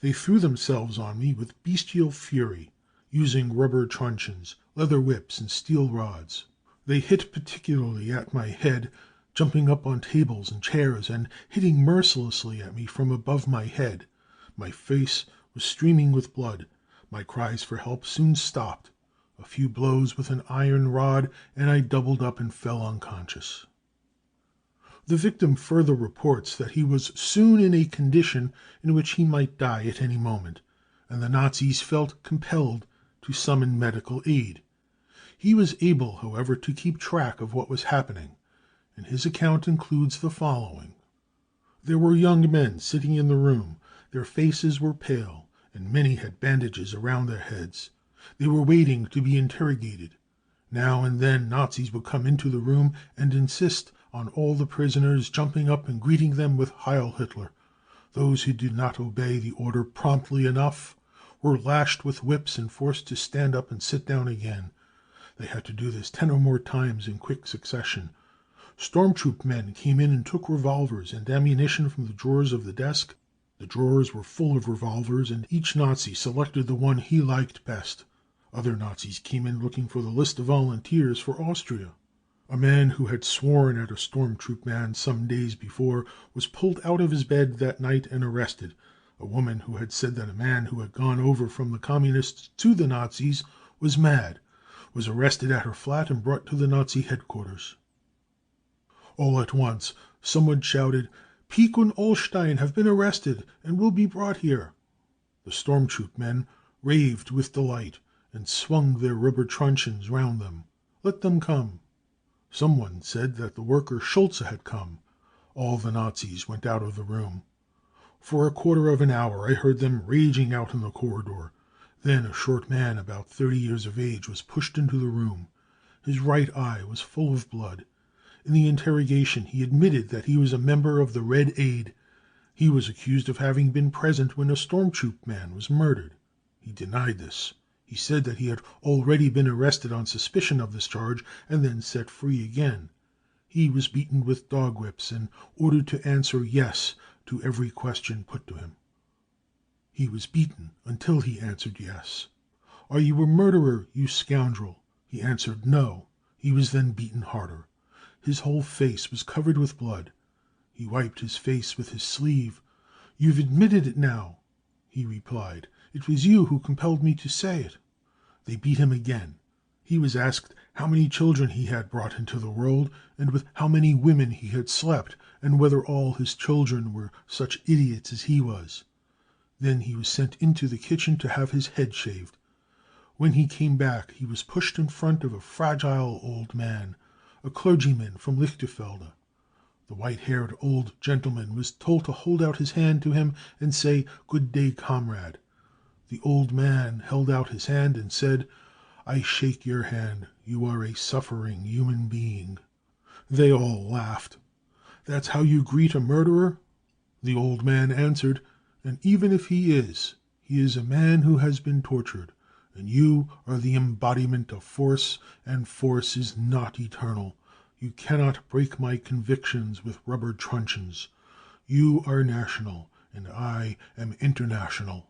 They threw themselves on me with bestial fury, using rubber truncheons, leather whips, and steel rods. They hit particularly at my head, jumping up on tables and chairs and hitting mercilessly at me from above my head. My face was streaming with blood. My cries for help soon stopped. A few blows with an iron rod, and I doubled up and fell unconscious. The victim further reports that he was soon in a condition in which he might die at any moment, and the Nazis felt compelled to summon medical aid. He was able, however, to keep track of what was happening, and his account includes the following. There were young men sitting in the room. Their faces were pale, and many had bandages around their heads. They were waiting to be interrogated. Now and then Nazis would come into the room and insist on all the prisoners jumping up and greeting them with Heil Hitler. Those who did not obey the order promptly enough were lashed with whips and forced to stand up and sit down again. They had to do this 10 or more times in quick succession. Stormtroop men came in and took revolvers and ammunition from the drawers of the desk. The drawers were full of revolvers, and each Nazi selected the one he liked best. Other Nazis came in looking for the list of volunteers for Austria. A man who had sworn at a stormtroop man some days before was pulled out of his bed that night and arrested. A woman who had said that a man who had gone over from the Communists to the Nazis was mad, was arrested at her flat and brought to the Nazi headquarters. All at once someone shouted, "Peek and Olstein have been arrested and will be brought here." The stormtroop men raved with delight and swung their rubber truncheons round them. Let them come. Someone said that the worker Schulze had come. All the Nazis went out of the room. For a quarter of an hour I heard them raging out in the corridor. Then a short man about 30 years of age was pushed into the room. His right eye was full of blood. In the interrogation he admitted that he was a member of the Red Aid. He was accused of having been present when a stormtroop man was murdered. He denied this. He said that he had already been arrested on suspicion of this charge and then set free again. He was beaten with dog whips and ordered to answer yes to every question put to him. He was beaten until he answered yes. "Are you a murderer, you scoundrel?" He answered no. He was then beaten harder. His whole face was covered with blood. He wiped his face with his sleeve. "You've admitted it now," he replied. "It was you who compelled me to say it." They beat him again. He was asked how many children he had brought into the world, and with how many women he had slept, and whether all his children were such idiots as he was. Then he was sent into the kitchen to have his head shaved. When he came back he was pushed in front of a fragile old man, a clergyman from Lichterfelde. The white-haired old gentleman was told to hold out his hand to him and say, "Good day, comrade." The old man held out his hand and said, "I shake your hand. You are a suffering human being." They all laughed. "That's how you greet a murderer?" The old man answered, "And even if he is a man who has been tortured, and you are the embodiment of force, and force is not eternal. You cannot break my convictions with rubber truncheons. You are national, and I am international."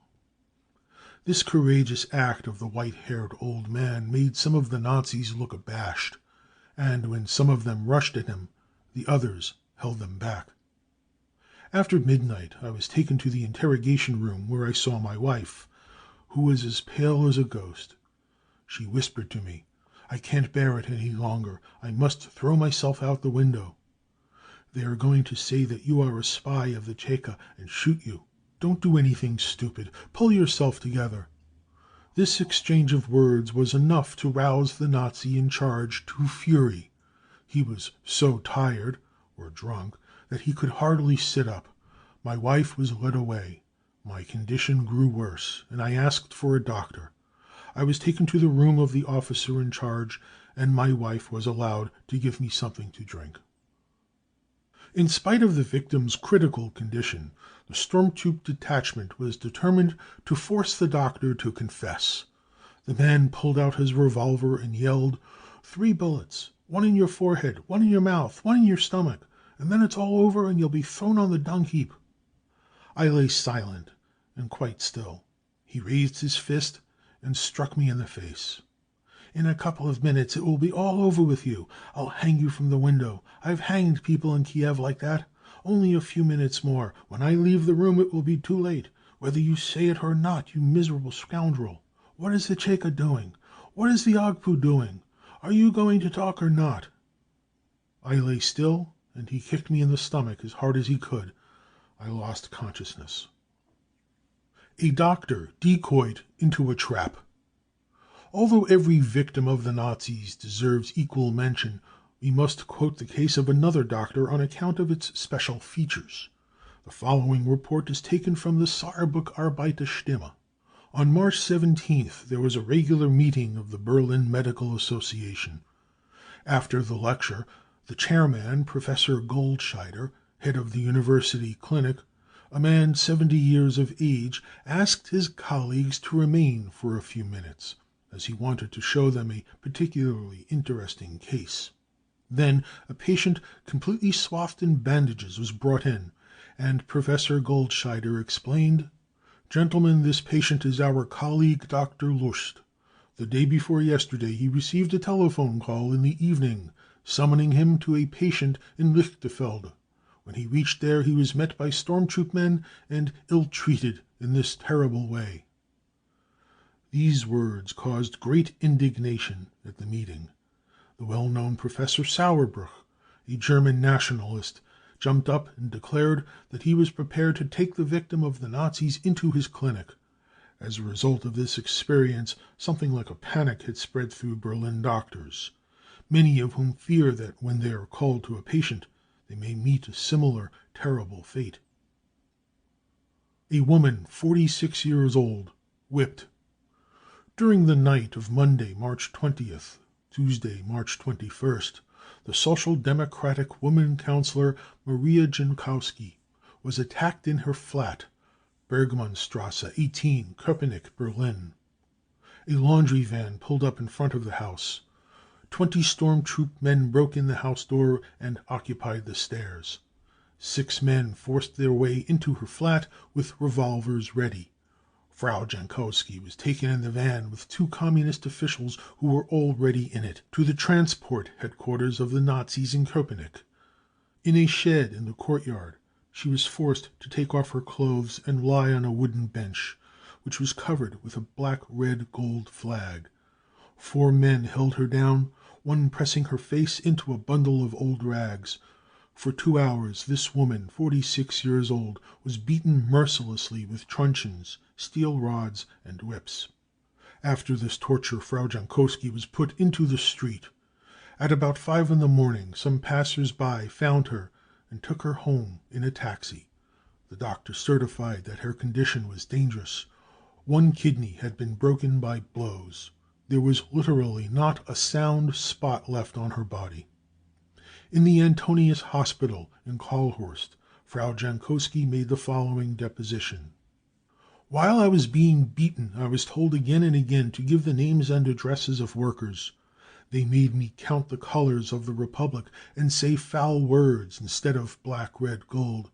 This courageous act of the white-haired old man made some of the Nazis look abashed, and when some of them rushed at him, the others held them back. After midnight I was taken to the interrogation room, where I saw my wife, who was as pale as a ghost. She whispered to me, "I can't bear it any longer. I must throw myself out the window. They are going to say that you are a spy of the Cheka and shoot you. Don't do anything stupid. Pull yourself together." This exchange of words was enough to rouse the Nazi in charge to fury. He was so tired, or drunk, that he could hardly sit up. My wife was led away. My condition grew worse, and I asked for a doctor. I was taken to the room of the officer in charge, and my wife was allowed to give me something to drink. In spite of the victim's critical condition, the storm troop detachment was determined to force the doctor to confess. The man pulled out his revolver and yelled, "3 bullets, 1 in your forehead, 1 in your mouth, 1 in your stomach, and then it's all over and you'll be thrown on the dung heap." I lay silent and quite still. He raised his fist and struck me in the face. "In a couple of minutes it will be all over with you. I'll hang you from the window. I've hanged people in Kiev like that. Only a few minutes more. When I leave the room it will be too late, whether you say it or not, you miserable scoundrel. What is the Cheka doing? What is the Ogpu doing? Are you going to talk or not?" I lay still, and he kicked me in the stomach as hard as he could. I lost consciousness. A doctor decoyed into a trap. Although every victim of the Nazis deserves equal mention, we must quote the case of another doctor on account of its special features. The following report is taken from the Saarbrück Arbeiterstimme. On March 17th there was a regular meeting of the Berlin Medical Association. After the lecture, the chairman, Professor Goldscheider, head of the university clinic, a man 70 years of age, asked his colleagues to remain for a few minutes, as he wanted to show them a particularly interesting case. Then a patient completely swathed in bandages was brought in, and Professor Goldscheider explained, "Gentlemen, this patient is our colleague Dr. Lust. The day before yesterday he received a telephone call in the evening summoning him to a patient in Lichterfelde. When he reached there he was met by storm troop men and ill-treated in this terrible way." These words caused great indignation at the meeting. The well-known Professor Sauerbruch, a German nationalist, jumped up and declared that he was prepared to take the victim of the Nazis into his clinic. As a result of this experience, something like a panic had spread through Berlin doctors, many of whom fear that when they are called to a patient, they may meet a similar terrible fate. A woman, 46 years old, whipped. During the night of Monday, March 20th, Tuesday, March 21st, the Social Democratic woman councillor Maria Jankowski was attacked in her flat, Bergmannstrasse 18, Köpenick, Berlin. A laundry van pulled up in front of the house. 20 storm troop men broke in the house door and occupied the stairs. 6 men forced their way into her flat with revolvers ready. Frau Jankowski was taken in the van with 2 communist officials who were already in it to the transport headquarters of the Nazis in Köpenick. In a shed in the courtyard, she was forced to take off her clothes and lie on a wooden bench, which was covered with a black, red, gold flag. 4 men held her down, one pressing her face into a bundle of old rags. For 2 hours this woman, 46 years old, was beaten mercilessly with truncheons, steel rods, and whips. After this torture, Frau Jankowski was put into the street. At about 5 in the morning, some passers-by found her and took her home in a taxi. The doctor certified that her condition was dangerous. 1 kidney had been broken by blows. There was literally not a sound spot left on her body. In the Antonius Hospital in Karlhorst, Frau Jankowski made the following deposition. "While I was being beaten, I was told again and again to give the names and addresses of workers. They made me count the colors of the Republic and say foul words instead of black, red, gold.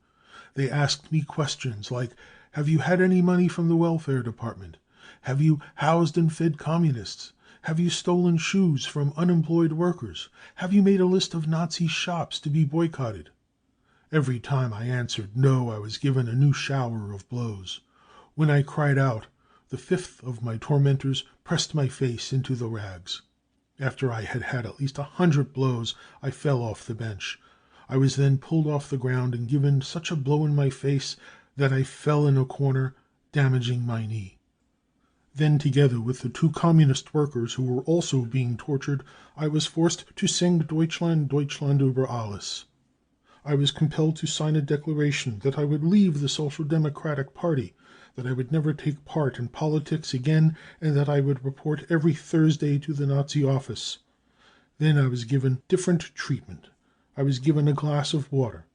They asked me questions like, 'Have you had any money from the welfare department? Have you housed and fed communists? Have you stolen shoes from unemployed workers? Have you made a list of Nazi shops to be boycotted?' Every time I answered no, I was given a new shower of blows. When I cried out, the 5th of my tormentors pressed my face into the rags. After I had had at least 100 blows, I fell off the bench. I was then pulled off the ground and given such a blow in my face that I fell in a corner, damaging my knee. Then, together with the 2 communist workers who were also being tortured, I was forced to sing Deutschland, Deutschland über alles. I was compelled to sign a declaration that I would leave the Social Democratic Party, that I would never take part in politics again, and that I would report every Thursday to the Nazi office. Then I was given different treatment. I was given a glass of water.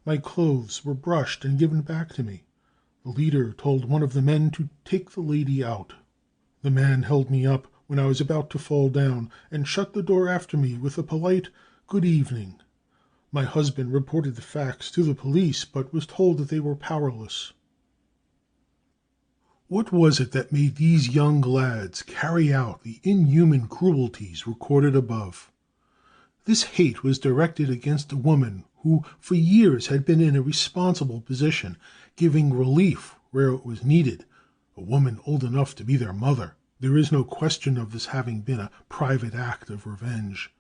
My clothes were brushed and given back to me. The leader told one of the men to take the lady out. The man held me up when I was about to fall down and shut the door after me with a polite "good evening." My husband reported the facts to the police, but was told that they were powerless. What was it that made these young lads carry out the inhuman cruelties recorded above? This hate was directed against a woman who for years had been in a responsible position, giving relief where it was needed, a woman old enough to be their mother. There is no question of this having been a private act of revenge.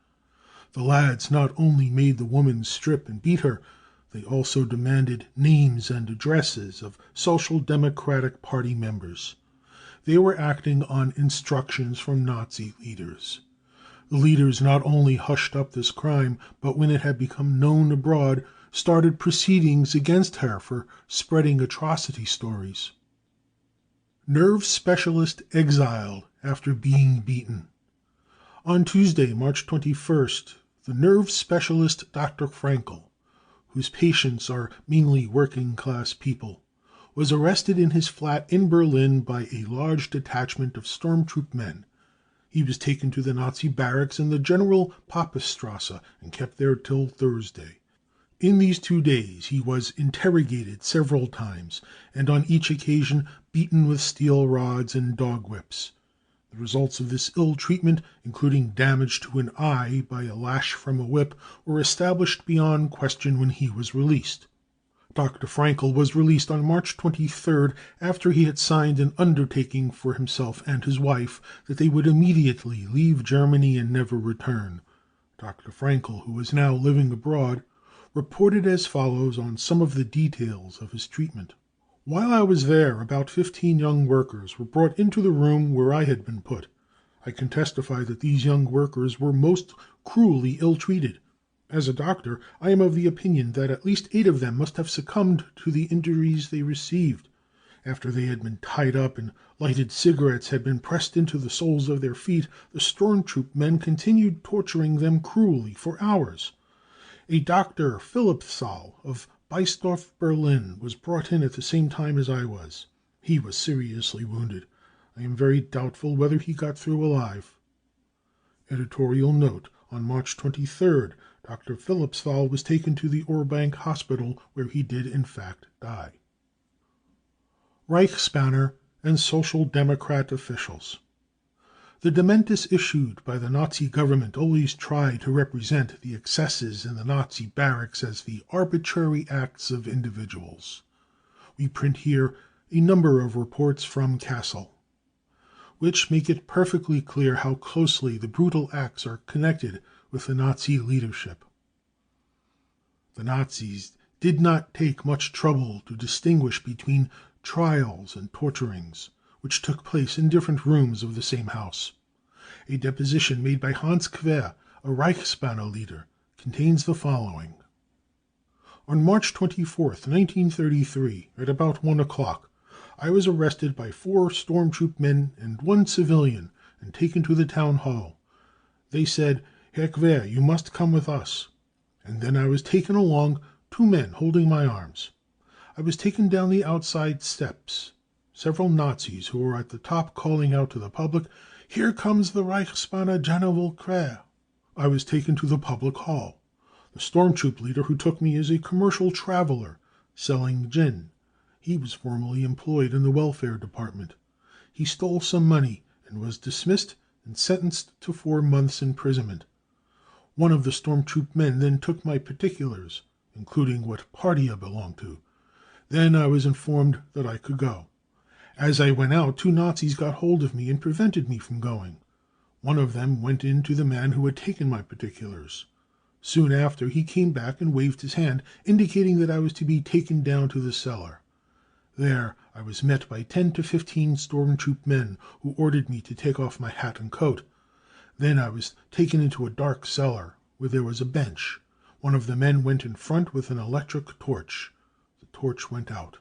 The lads not only made the woman strip and beat her, they also demanded names and addresses of Social Democratic Party members. They were acting on instructions from Nazi leaders. The leaders not only hushed up this crime, but when it had become known abroad, started proceedings against her for spreading atrocity stories. Nerve specialist exiled after being beaten. On Tuesday, March 21st, the nerve specialist Dr. Frankel, whose patients are mainly working-class people, was arrested in his flat in Berlin by a large detachment of stormtroop men. He was taken to the Nazi barracks in the General Papestrasse and kept there till Thursday. In these 2 days he was interrogated several times, and on each occasion beaten with steel rods and dog whips. The results of this ill treatment, including damage to an eye by a lash from a whip, were established beyond question when he was released. Dr. Frankel was released on March 23rd after he had signed an undertaking for himself and his wife that they would immediately leave Germany and never return. Dr. Frankel, who is now living abroad, reported as follows on some of the details of his treatment. While I was there, about 15 young workers were brought into the room where I had been put. I can testify that these young workers were most cruelly ill-treated. As a doctor, I am of the opinion that at least 8 of them must have succumbed to the injuries they received. After they had been tied up and lighted cigarettes had been pressed into the soles of their feet, the stormtroop men continued torturing them cruelly for hours. A Dr. Philippsthal of Biesdorf, Berlin, was brought in at the same time as I was. He was seriously wounded. I am very doubtful whether he got through alive. Editorial note: on March 23rd, Dr. Philippsthal was taken to the Urbank Hospital, where he did in fact die. Reichsbanner and Social Democrat officials. The dementis issued by the Nazi government always tried to represent the excesses in the Nazi barracks as the arbitrary acts of individuals. We print here a number of reports from Kassel, which make it perfectly clear how closely the brutal acts are connected with the Nazi leadership. The Nazis did not take much trouble to distinguish between trials and torturings, which took place in different rooms of the same house. A deposition made by Hans Quer, a Reichsbanner leader, contains the following. On March 24, 1933, at about 1 o'clock, I was arrested by 4 stormtroop men and 1 civilian and taken to the town hall. They said, "Herr Quer, you must come with us." And then I was taken along, 2 men holding my arms. I was taken down the outside steps. Several Nazis who were at the top calling out to the public, "Here comes the Reichsbanner General Quer." I was taken to the public hall. The stormtroop leader who took me is a commercial traveler selling gin. He was formerly employed in the welfare department. He stole some money and was dismissed and sentenced to 4 months' imprisonment. One of the stormtroop men then took my particulars, including what party I belonged to. Then I was informed that I could go. As I went out, 2 Nazis got hold of me and prevented me from going. One of them went in to the man who had taken my particulars. Soon after, he came back and waved his hand, indicating that I was to be taken down to the cellar. There I was met by 10 to 15 stormtroop men, who ordered me to take off my hat and coat. Then I was taken into a dark cellar, where there was a bench. One of the men went in front with an electric torch. The torch went out.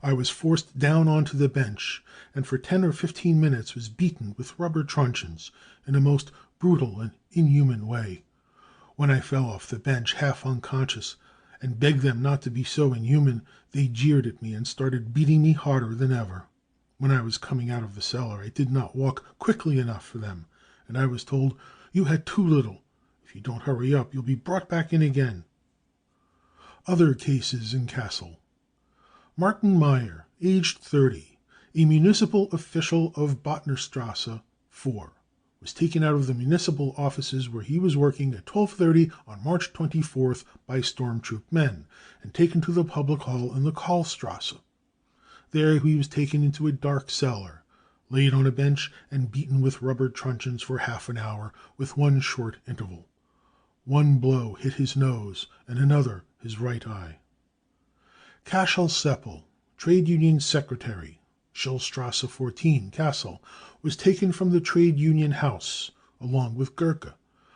I was forced down onto the bench, and for 10 or 15 minutes was beaten with rubber truncheons in a most brutal and inhuman way. When I fell off the bench half unconscious, and begged them not to be so inhuman, they jeered at me and started beating me harder than ever. When I was coming out of the cellar, I did not walk quickly enough for them, and I was told, "You had too little. If you don't hurry up, you'll be brought back in again." Other cases in Kassel. Martin Meyer, aged 30, a municipal official of Bottnerstrasse 4, was taken out of the municipal offices where he was working at 12:30 on March 24th by storm troop men, and taken to the public hall in the Karlstrasse. There he was taken into a dark cellar, laid on a bench, and beaten with rubber truncheons for half an hour, with one short interval. One blow hit his nose, and another his right eye. Kaschel Seppel, trade union secretary, Schillstrasse 14, Kassel, was taken from the trade union house, along with Gerke,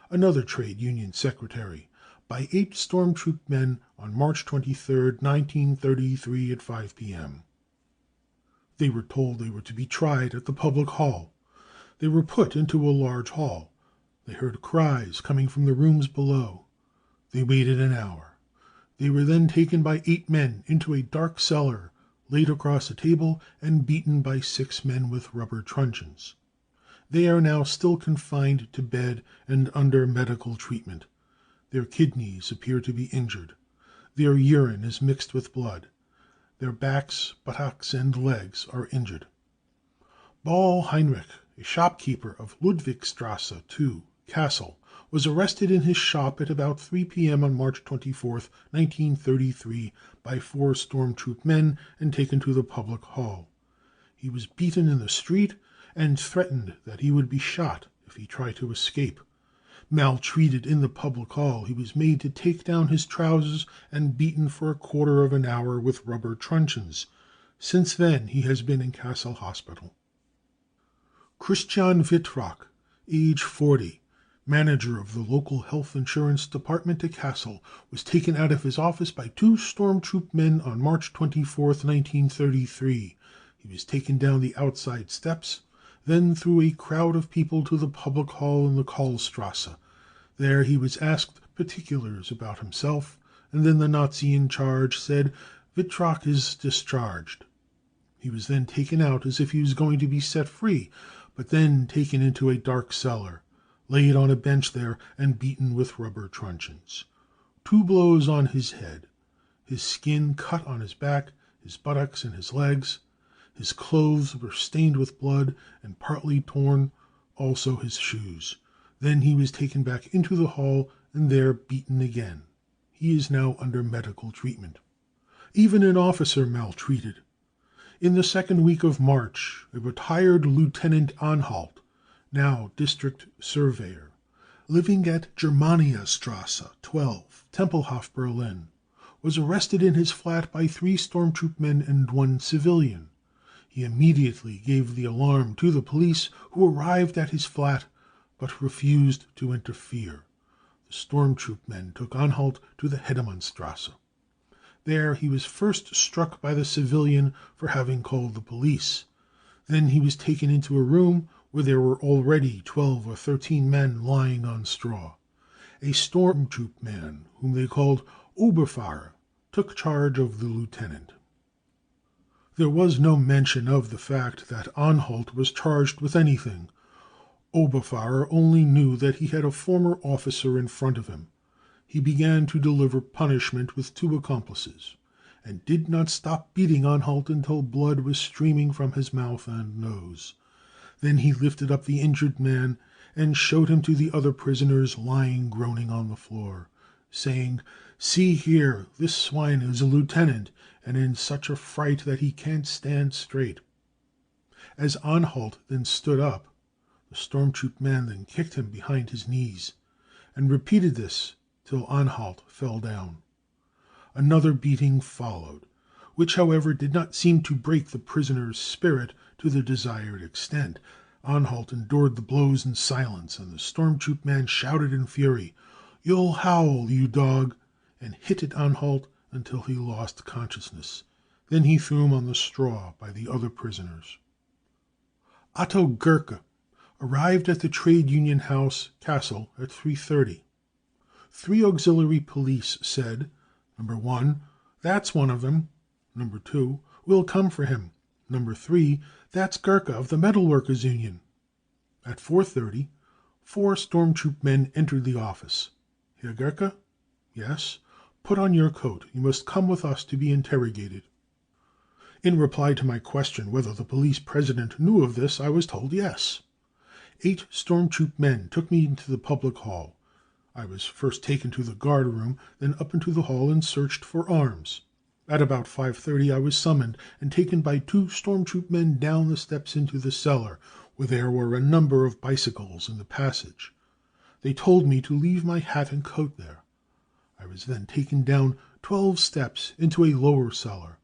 another trade union secretary, by 8 storm troop men on March 23, 1933 at 5 p.m. They were told they were to be tried at the public hall. They were put into a large hall. They heard cries coming from the rooms below. They waited an hour. They were then taken by 8 men into a dark cellar, laid across a table, and beaten by 6 men with rubber truncheons. They are now still confined to bed and under medical treatment. Their kidneys appear to be injured. Their urine is mixed with blood. Their backs, buttocks, and legs are injured. Ball Heinrich, a shopkeeper of Ludwigstrasse 2, Kassel, was arrested in his shop at about 3 p.m. on March 24, 1933, by 4 storm troop men and taken to the public hall. He was beaten in the street and threatened that he would be shot if he tried to escape. Maltreated in the public hall, he was made to take down his trousers and beaten for a quarter of an hour with rubber truncheons. Since then he has been in Kassel Hospital. Christian Wittrock, age 40, manager of the local health insurance department at Kassel, was taken out of his office by 2 storm troop men on March 24, 1933. He was taken down the outside steps, then through a crowd of people to the public hall in the Karlstrasse. There he was asked particulars about himself, and then the Nazi in charge said, "Wittrock is discharged." He was then taken out as if he was going to be set free, but then taken into a dark cellar, laid on a bench there, and beaten with rubber truncheons. 2 blows on his head, his skin cut on his back, his buttocks, and his legs. His clothes were stained with blood and partly torn, also his shoes. Then he was taken back into the hall and there beaten again. He is now under medical treatment. Even an officer maltreated. In the second week of March, a retired Lieutenant Anhalt, now district surveyor, living at Germaniastrasse 12, Tempelhof, Berlin, was arrested in his flat by 3 storm troop men and 1 civilian. He immediately gave the alarm to the police, who arrived at his flat, but refused to interfere. The storm troop men took Anhalt to the Hedemannstrasse. There he was first struck by the civilian for having called the police. Then he was taken into a room where there were already 12 or 13 men lying on straw. A storm troop man, whom they called Oberfahrer, took charge of the lieutenant. There was no mention of the fact that Anhalt was charged with anything. Oberfahrer only knew that he had a former officer in front of him. He began to deliver punishment with 2 accomplices, and did not stop beating Anhalt until blood was streaming from his mouth and nose. Then he lifted up the injured man and showed him to the other prisoners lying groaning on the floor, saying, "See here, this swine is a lieutenant, and in such a fright that he can't stand straight." As Anhalt then stood up, the storm troop man then kicked him behind his knees, and repeated this till Anhalt fell down. Another beating followed, which, however, did not seem to break the prisoner's spirit to the desired extent. Anhalt endured the blows in silence, and the storm troop man shouted in fury, "You'll howl, you dog," and hit at Anhalt until he lost consciousness. Then he threw him on the straw by the other prisoners. Otto Gerke arrived at the Trade Union House, Kassel, at 3:30. 3 auxiliary police said, Number 1, "That's one of them." Number 2, "We'll come for him." Number 3, "That's Gerke of the Metalworkers' Union." At 4:30, 4 storm troop men entered the office. "Herr Gerke?" "Yes." "Put on your coat. You must come with us to be interrogated." In reply to my question whether the police president knew of this, I was told yes. 8 storm troop men took me into the public hall. I was first taken to the guard room, then up into the hall and searched for arms. At about 5:30 I was summoned and taken by 2 storm troop men down the steps into the cellar, where there were a number of bicycles in the passage. They told me to leave my hat and coat there. I was then taken down 12 steps into a lower cellar.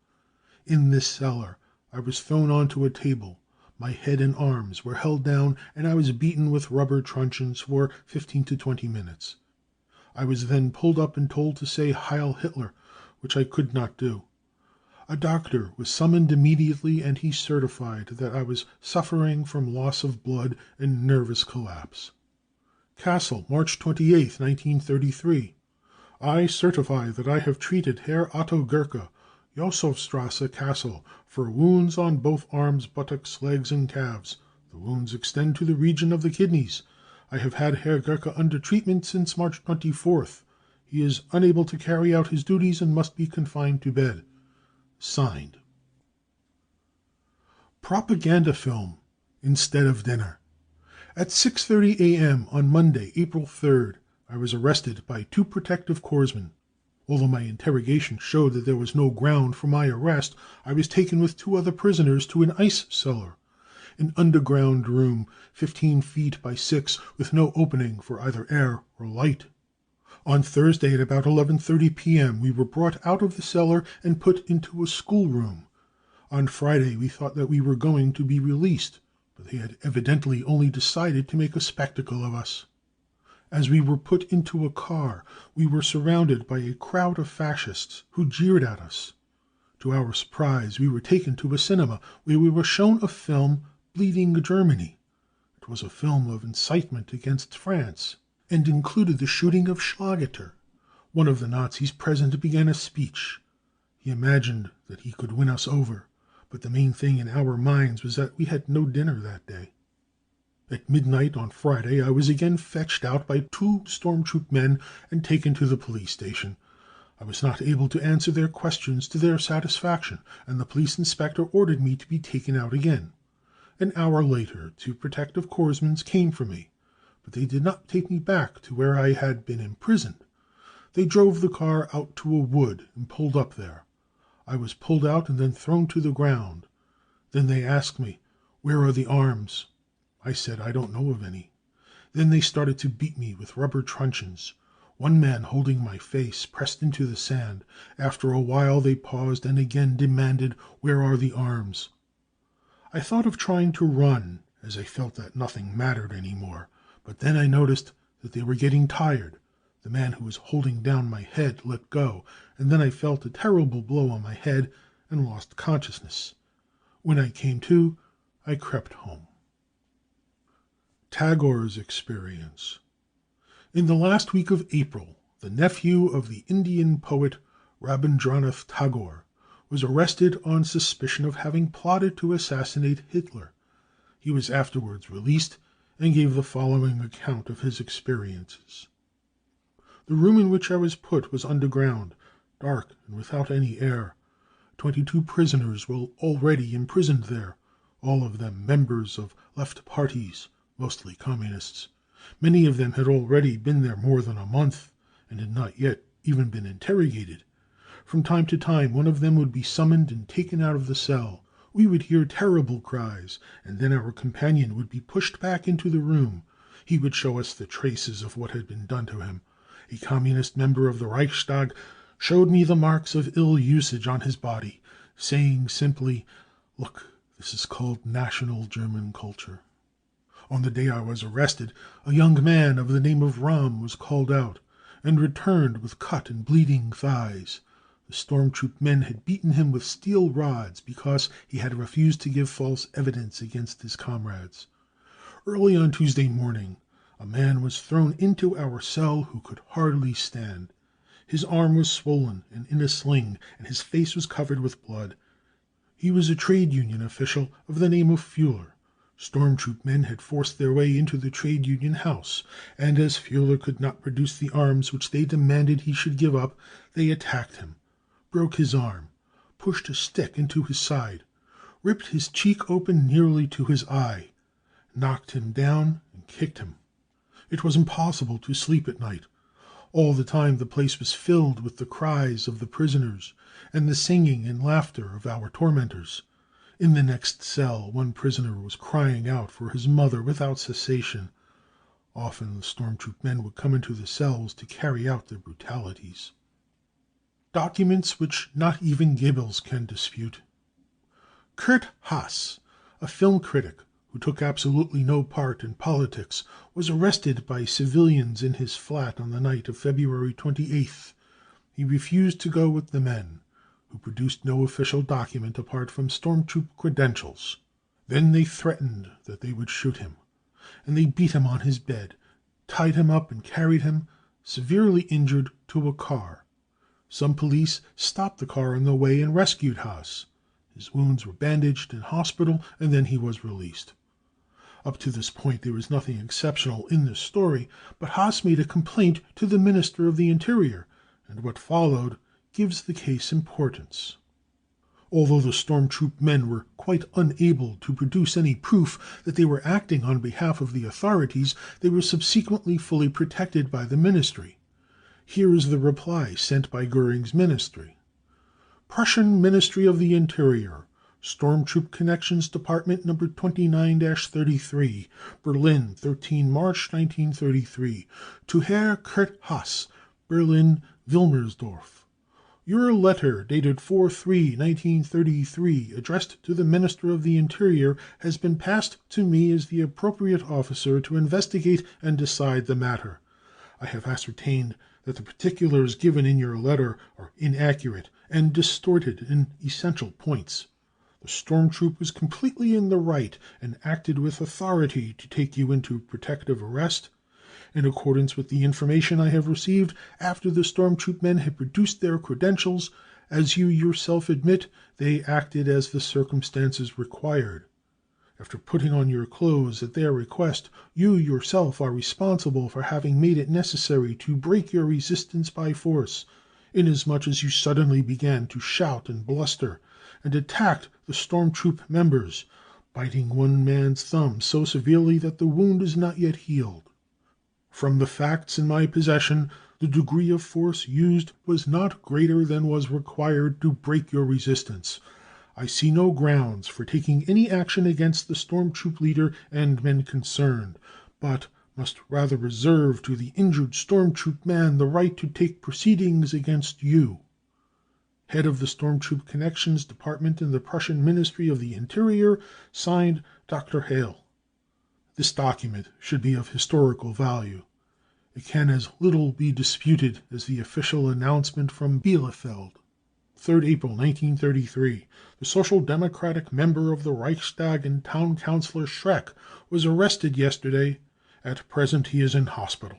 In this cellar I was thrown onto a table. My head and arms were held down, and I was beaten with rubber truncheons for 15 to 20 minutes. I was then pulled up and told to say Heil Hitler, which I could not do. A doctor was summoned immediately, and he certified that I was suffering from loss of blood and nervous collapse. Kassel, March 28, 1933. I certify that I have treated Herr Otto Gerke, Josefstrasse, Kassel, for wounds on both arms, buttocks, legs, and calves. The wounds extend to the region of the kidneys. I have had Herr Gerke under treatment since March 24th. He is unable to carry out his duties and must be confined to bed. Signed. Propaganda film instead of dinner. At 6:30 a.m. on Monday, April 3rd, I was arrested by 2 protective corpsmen. Although my interrogation showed that there was no ground for my arrest, I was taken with 2 other prisoners to an ice cellar, an underground room 15 feet by 6, with no opening for either air or light. On Thursday at about 11:30 p.m. we were brought out of the cellar and put into a schoolroom. On Friday we thought that we were going to be released, but they had evidently only decided to make a spectacle of us. As we were put into a car, we were surrounded by a crowd of fascists who jeered at us. To our surprise, we were taken to a cinema where we were shown a film, Bleeding Germany. It was a film of incitement against France and included the shooting of Schlageter. One of the Nazis present began a speech. He imagined that he could win us over, but the main thing in our minds was that we had no dinner that day. At midnight on Friday, I was again fetched out by 2 storm troop men and taken to the police station. I was not able to answer their questions to their satisfaction, and the police inspector ordered me to be taken out again. An hour later, 2 protective corpsmen came for me, but they did not take me back to where I had been imprisoned. They drove the car out to a wood and pulled up there. I was pulled out and then thrown to the ground. Then they asked me, "Where are the arms?" I said I don't know of any. Then they started to beat me with rubber truncheons. One man, holding my face, pressed into the sand. After a while they paused and again demanded, "Where are the arms?" I thought of trying to run, as I felt that nothing mattered any more, but then I noticed that they were getting tired. The man who was holding down my head let go, and then I felt a terrible blow on my head and lost consciousness. When I came to, I crept home. Tagore's experience. In the last week of April, the nephew of the Indian poet Rabindranath Tagore was arrested on suspicion of having plotted to assassinate Hitler. He was afterwards released and gave the following account of his experiences. The room in which I was put was underground, dark and without any air. 22 prisoners were already imprisoned there, all of them members of left parties, mostly communists. Many of them had already been there more than a month and had not yet even been interrogated. From time to time one of them would be summoned and taken out of the cell. We would hear terrible cries, and then our companion would be pushed back into the room. He would show us the traces of what had been done to him. A communist member of the Reichstag showed me the marks of ill usage on his body, saying simply, "Look, this is called national German culture." On the day I was arrested, a young man of the name of Ram was called out and returned with cut and bleeding thighs. The storm troop men had beaten him with steel rods because he had refused to give false evidence against his comrades. Early on Tuesday morning, a man was thrown into our cell who could hardly stand. His arm was swollen and in a sling, and his face was covered with blood. He was a trade union official of the name of Fuhler. Storm troop men had forced their way into the trade union house, and as Fuhler could not produce the arms which they demanded he should give up, they attacked him, broke his arm, pushed a stick into his side, ripped his cheek open nearly to his eye, knocked him down, and kicked him. It was impossible to sleep at night. All the time the place was filled with the cries of the prisoners and the singing and laughter of our tormentors. In the next cell one prisoner was crying out for his mother without cessation. Often the storm troop men would come into the cells to carry out their brutalities. Documents which not even Goebbels can dispute. Kurt Haas, a film critic who took absolutely no part in politics, was arrested by civilians in his flat on the night of February 28th. He refused to go with the men, who produced no official document apart from storm troop credentials. Then they threatened that they would shoot him, and they beat him on his bed, tied him up and carried him, severely injured, to a car. Some police stopped the car on the way and rescued Haas. His wounds were bandaged in hospital, and then he was released. Up to this point there was nothing exceptional in this story, but Haas made a complaint to the Minister of the Interior, and what followed gives the case importance. Although the storm troop men were quite unable to produce any proof that they were acting on behalf of the authorities, they were subsequently fully protected by the ministry. Here is the reply sent by Goering's ministry. Prussian Ministry of the Interior, Storm Troop Connections Department No. 29-33, Berlin, 13 March 1933, to Herr Kurt Haas, Berlin, Wilmersdorf. Your letter, dated 4/3/1933, addressed to the Minister of the Interior, has been passed to me as the appropriate officer to investigate and decide the matter. I have ascertained that the particulars given in your letter are inaccurate and distorted in essential points. The storm troop was completely in the right and acted with authority to take you into protective arrest. In accordance with the information I have received, after the storm troop men had produced their credentials, as you yourself admit, they acted as the circumstances required. After putting on your clothes at their request, you yourself are responsible for having made it necessary to break your resistance by force, inasmuch as you suddenly began to shout and bluster, and attacked the storm troop members, biting one man's thumb so severely that the wound is not yet healed. From the facts in my possession, the degree of force used was not greater than was required to break your resistance. I see no grounds for taking any action against the storm troop leader and men concerned, but must rather reserve to the injured storm troop man the right to take proceedings against you. Head of the Storm Troop Connections Department in the Prussian Ministry of the Interior, signed Dr. Hale. This document should be of historical value. It can as little be disputed as the official announcement from Bielefeld. 3rd April 1933. The Social Democratic member of the Reichstag and Town Councillor Schreck was arrested yesterday. At present he is in hospital.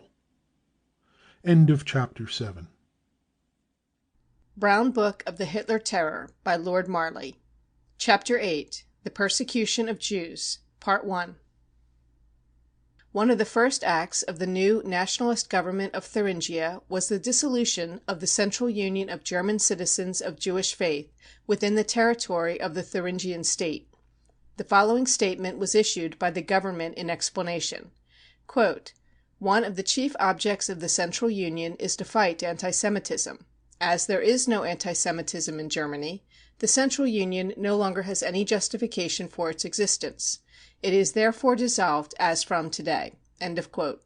End of chapter 7. Brown Book of the Hitler Terror by Lord Marley. Chapter 8. The Persecution of Jews. Part 1. One of the first acts of the new nationalist government of Thuringia was the dissolution of the Central Union of German citizens of Jewish faith within the territory of the Thuringian state. The following statement was issued by the government in explanation. Quote, "One of the chief objects of the Central Union is to fight anti-Semitism. As there is no anti-Semitism in Germany, the Central Union no longer has any justification for its existence. It is therefore dissolved as from today." End of quote.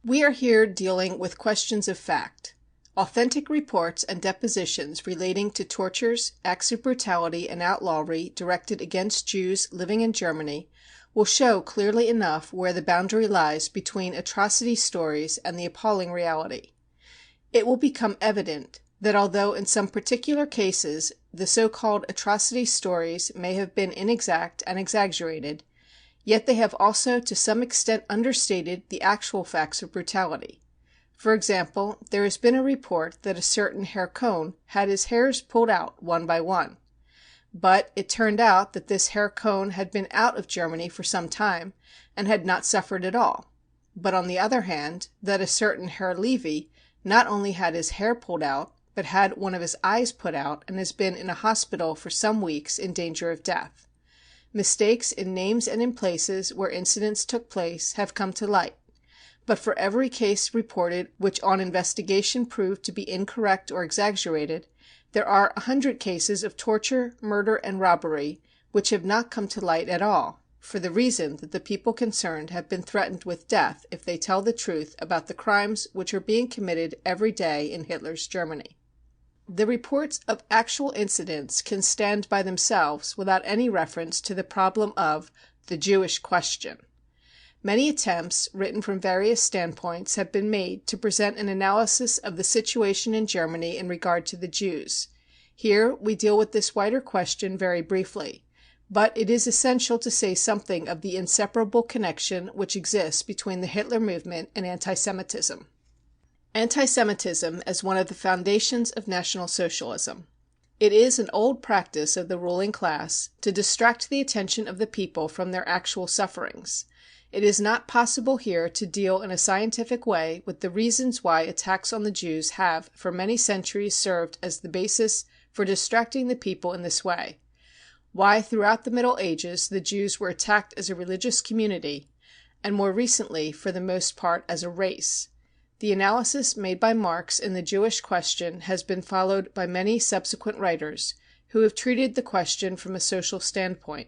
We are here dealing with questions of fact. Authentic reports and depositions relating to tortures, acts of brutality and outlawry directed against Jews living in Germany will show clearly enough where the boundary lies between atrocity stories and the appalling reality. It will become evident that although in some particular cases the so-called atrocity stories may have been inexact and exaggerated, yet they have also to some extent understated the actual facts of brutality. For example, there has been a report that a certain Herr Cohn had his hairs pulled out one by one. But it turned out that this Herr Cohn had been out of Germany for some time and had not suffered at all. But on the other hand, that a certain Herr Levy not only had his hair pulled out, but had one of his eyes put out and has been in a hospital for some weeks in danger of death. Mistakes in names and in places where incidents took place have come to light. But for every case reported which on investigation proved to be incorrect or exaggerated, there are 100 cases of torture, murder, and robbery which have not come to light at all, for the reason that the people concerned have been threatened with death if they tell the truth about the crimes which are being committed every day in Hitler's Germany. The reports of actual incidents can stand by themselves without any reference to the problem of the Jewish question. Many attempts, written from various standpoints, have been made to present an analysis of the situation in Germany in regard to the Jews. Here we deal with this wider question very briefly, but it is essential to say something of the inseparable connection which exists between the Hitler movement and anti-Semitism. Anti-Semitism as one of the foundations of National Socialism. It is an old practice of the ruling class to distract the attention of the people from their actual sufferings. It is not possible here to deal in a scientific way with the reasons why attacks on the Jews have for many centuries served as the basis for distracting the people in this way, why throughout the Middle Ages the Jews were attacked as a religious community, and more recently for the most part as a race. The analysis made by Marx in the Jewish question has been followed by many subsequent writers, who have treated the question from a social standpoint.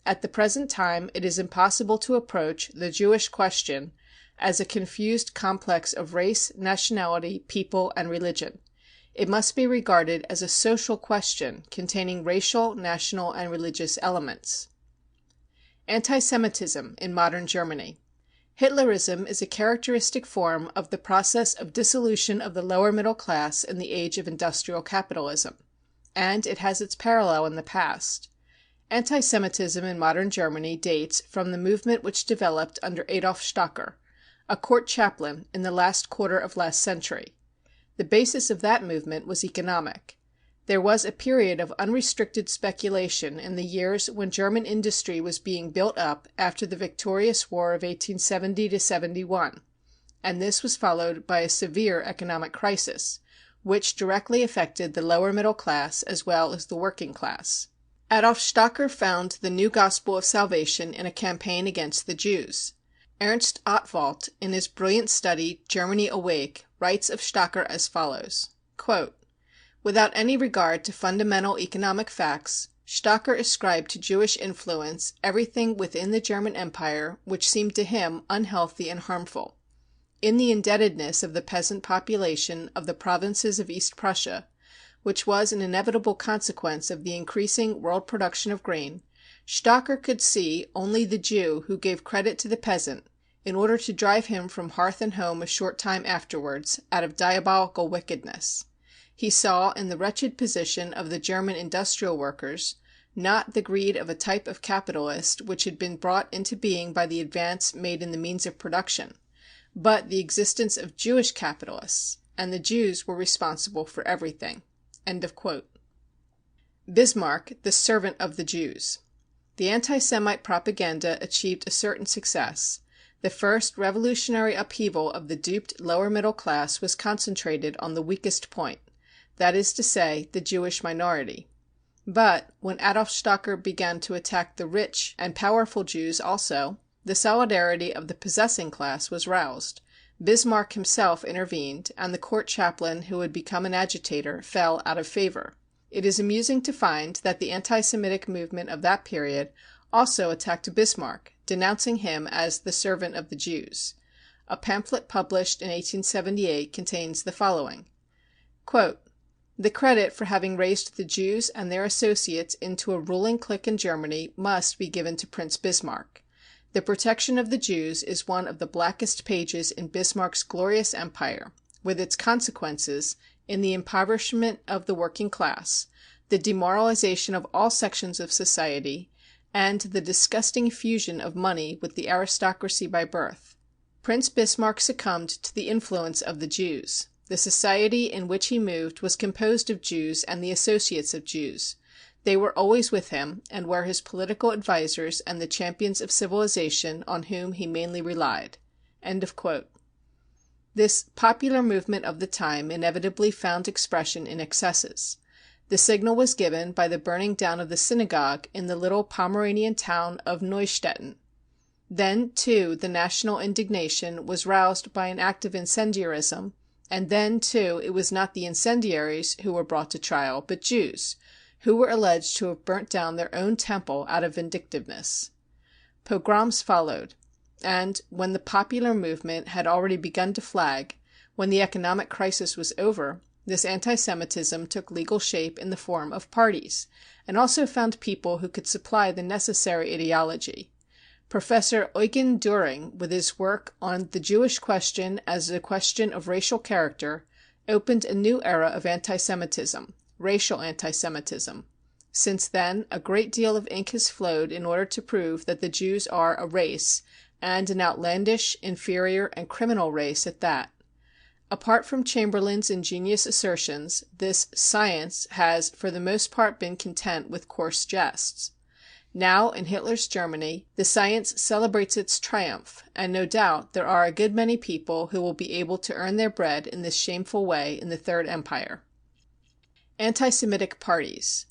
At the present time it is impossible to approach the Jewish question as a confused complex of race, nationality, people, and religion. It must be regarded as a social question containing racial, national, and religious elements. Anti-Semitism in modern Germany. Hitlerism is a characteristic form of the process of dissolution of the lower middle class in the age of industrial capitalism, and it has its parallel in the past. Anti-Semitism in modern Germany dates from the movement which developed under Adolf Stocker, a court chaplain, in the last quarter of last century. The basis of that movement was economic. There was a period of unrestricted speculation in the years when German industry was being built up after the victorious war of 1870-71, and this was followed by a severe economic crisis, which directly affected the lower middle class as well as the working class. Adolf Stocker found the new gospel of salvation in a campaign against the Jews. Ernst Ottwalt, in his brilliant study Germany Awake, writes of Stocker as follows, quote, "Without any regard to fundamental economic facts, Stocker ascribed to Jewish influence everything within the German Empire which seemed to him unhealthy and harmful. In the indebtedness of the peasant population of the provinces of East Prussia, which was an inevitable consequence of the increasing world production of grain, Stocker could see only the Jew who gave credit to the peasant, in order to drive him from hearth and home a short time afterwards, out of diabolical wickedness. He saw in the wretched position of the German industrial workers, not the greed of a type of capitalist which had been brought into being by the advance made in the means of production, but the existence of Jewish capitalists, and the Jews were responsible for everything." End of quote. Bismarck, the servant of the Jews. The anti-Semite propaganda achieved a certain success. The first revolutionary upheaval of the duped lower middle class was concentrated on the weakest point, that is to say, the Jewish minority. But when Adolf Stocker began to attack the rich and powerful Jews also, the solidarity of the possessing class was roused. Bismarck himself intervened, and the court chaplain who had become an agitator fell out of favor. It is amusing to find that the anti-Semitic movement of that period also attacked Bismarck, denouncing him as the servant of the Jews. A pamphlet published in 1878 contains the following, quote, "The credit for having raised the Jews and their associates into a ruling clique in Germany must be given to Prince Bismarck. The protection of the Jews is one of the blackest pages in Bismarck's glorious empire, with its consequences, in the impoverishment of the working class, the demoralization of all sections of society, and the disgusting fusion of money with the aristocracy by birth. Prince Bismarck succumbed to the influence of the Jews. The society in which he moved was composed of Jews and the associates of Jews. They were always with him, and were his political advisers and the champions of civilization on whom he mainly relied." This popular movement of the time inevitably found expression in excesses. The signal was given by the burning down of the synagogue in the little Pomeranian town of Neustetten. Then, too, the national indignation was roused by an act of incendiarism, and then, too, it was not the incendiaries who were brought to trial, but Jews, who were alleged to have burnt down their own temple out of vindictiveness. Pogroms followed, and when the popular movement had already begun to flag, when the economic crisis was over, this anti-Semitism took legal shape in the form of parties, and also found people who could supply the necessary ideology. Professor Eugen Düring, with his work on the Jewish question as a question of racial character, opened a new era of anti-Semitism, racial anti-Semitism. Since then, a great deal of ink has flowed in order to prove that the Jews are a race, and an outlandish, inferior, and criminal race at that. Apart from Chamberlain's ingenious assertions, this "science" has for the most part been content with coarse jests. Now, in Hitler's Germany, the science celebrates its triumph, and no doubt there are a good many people who will be able to earn their bread in this shameful way in the Third Empire. Anti-Semitic parties.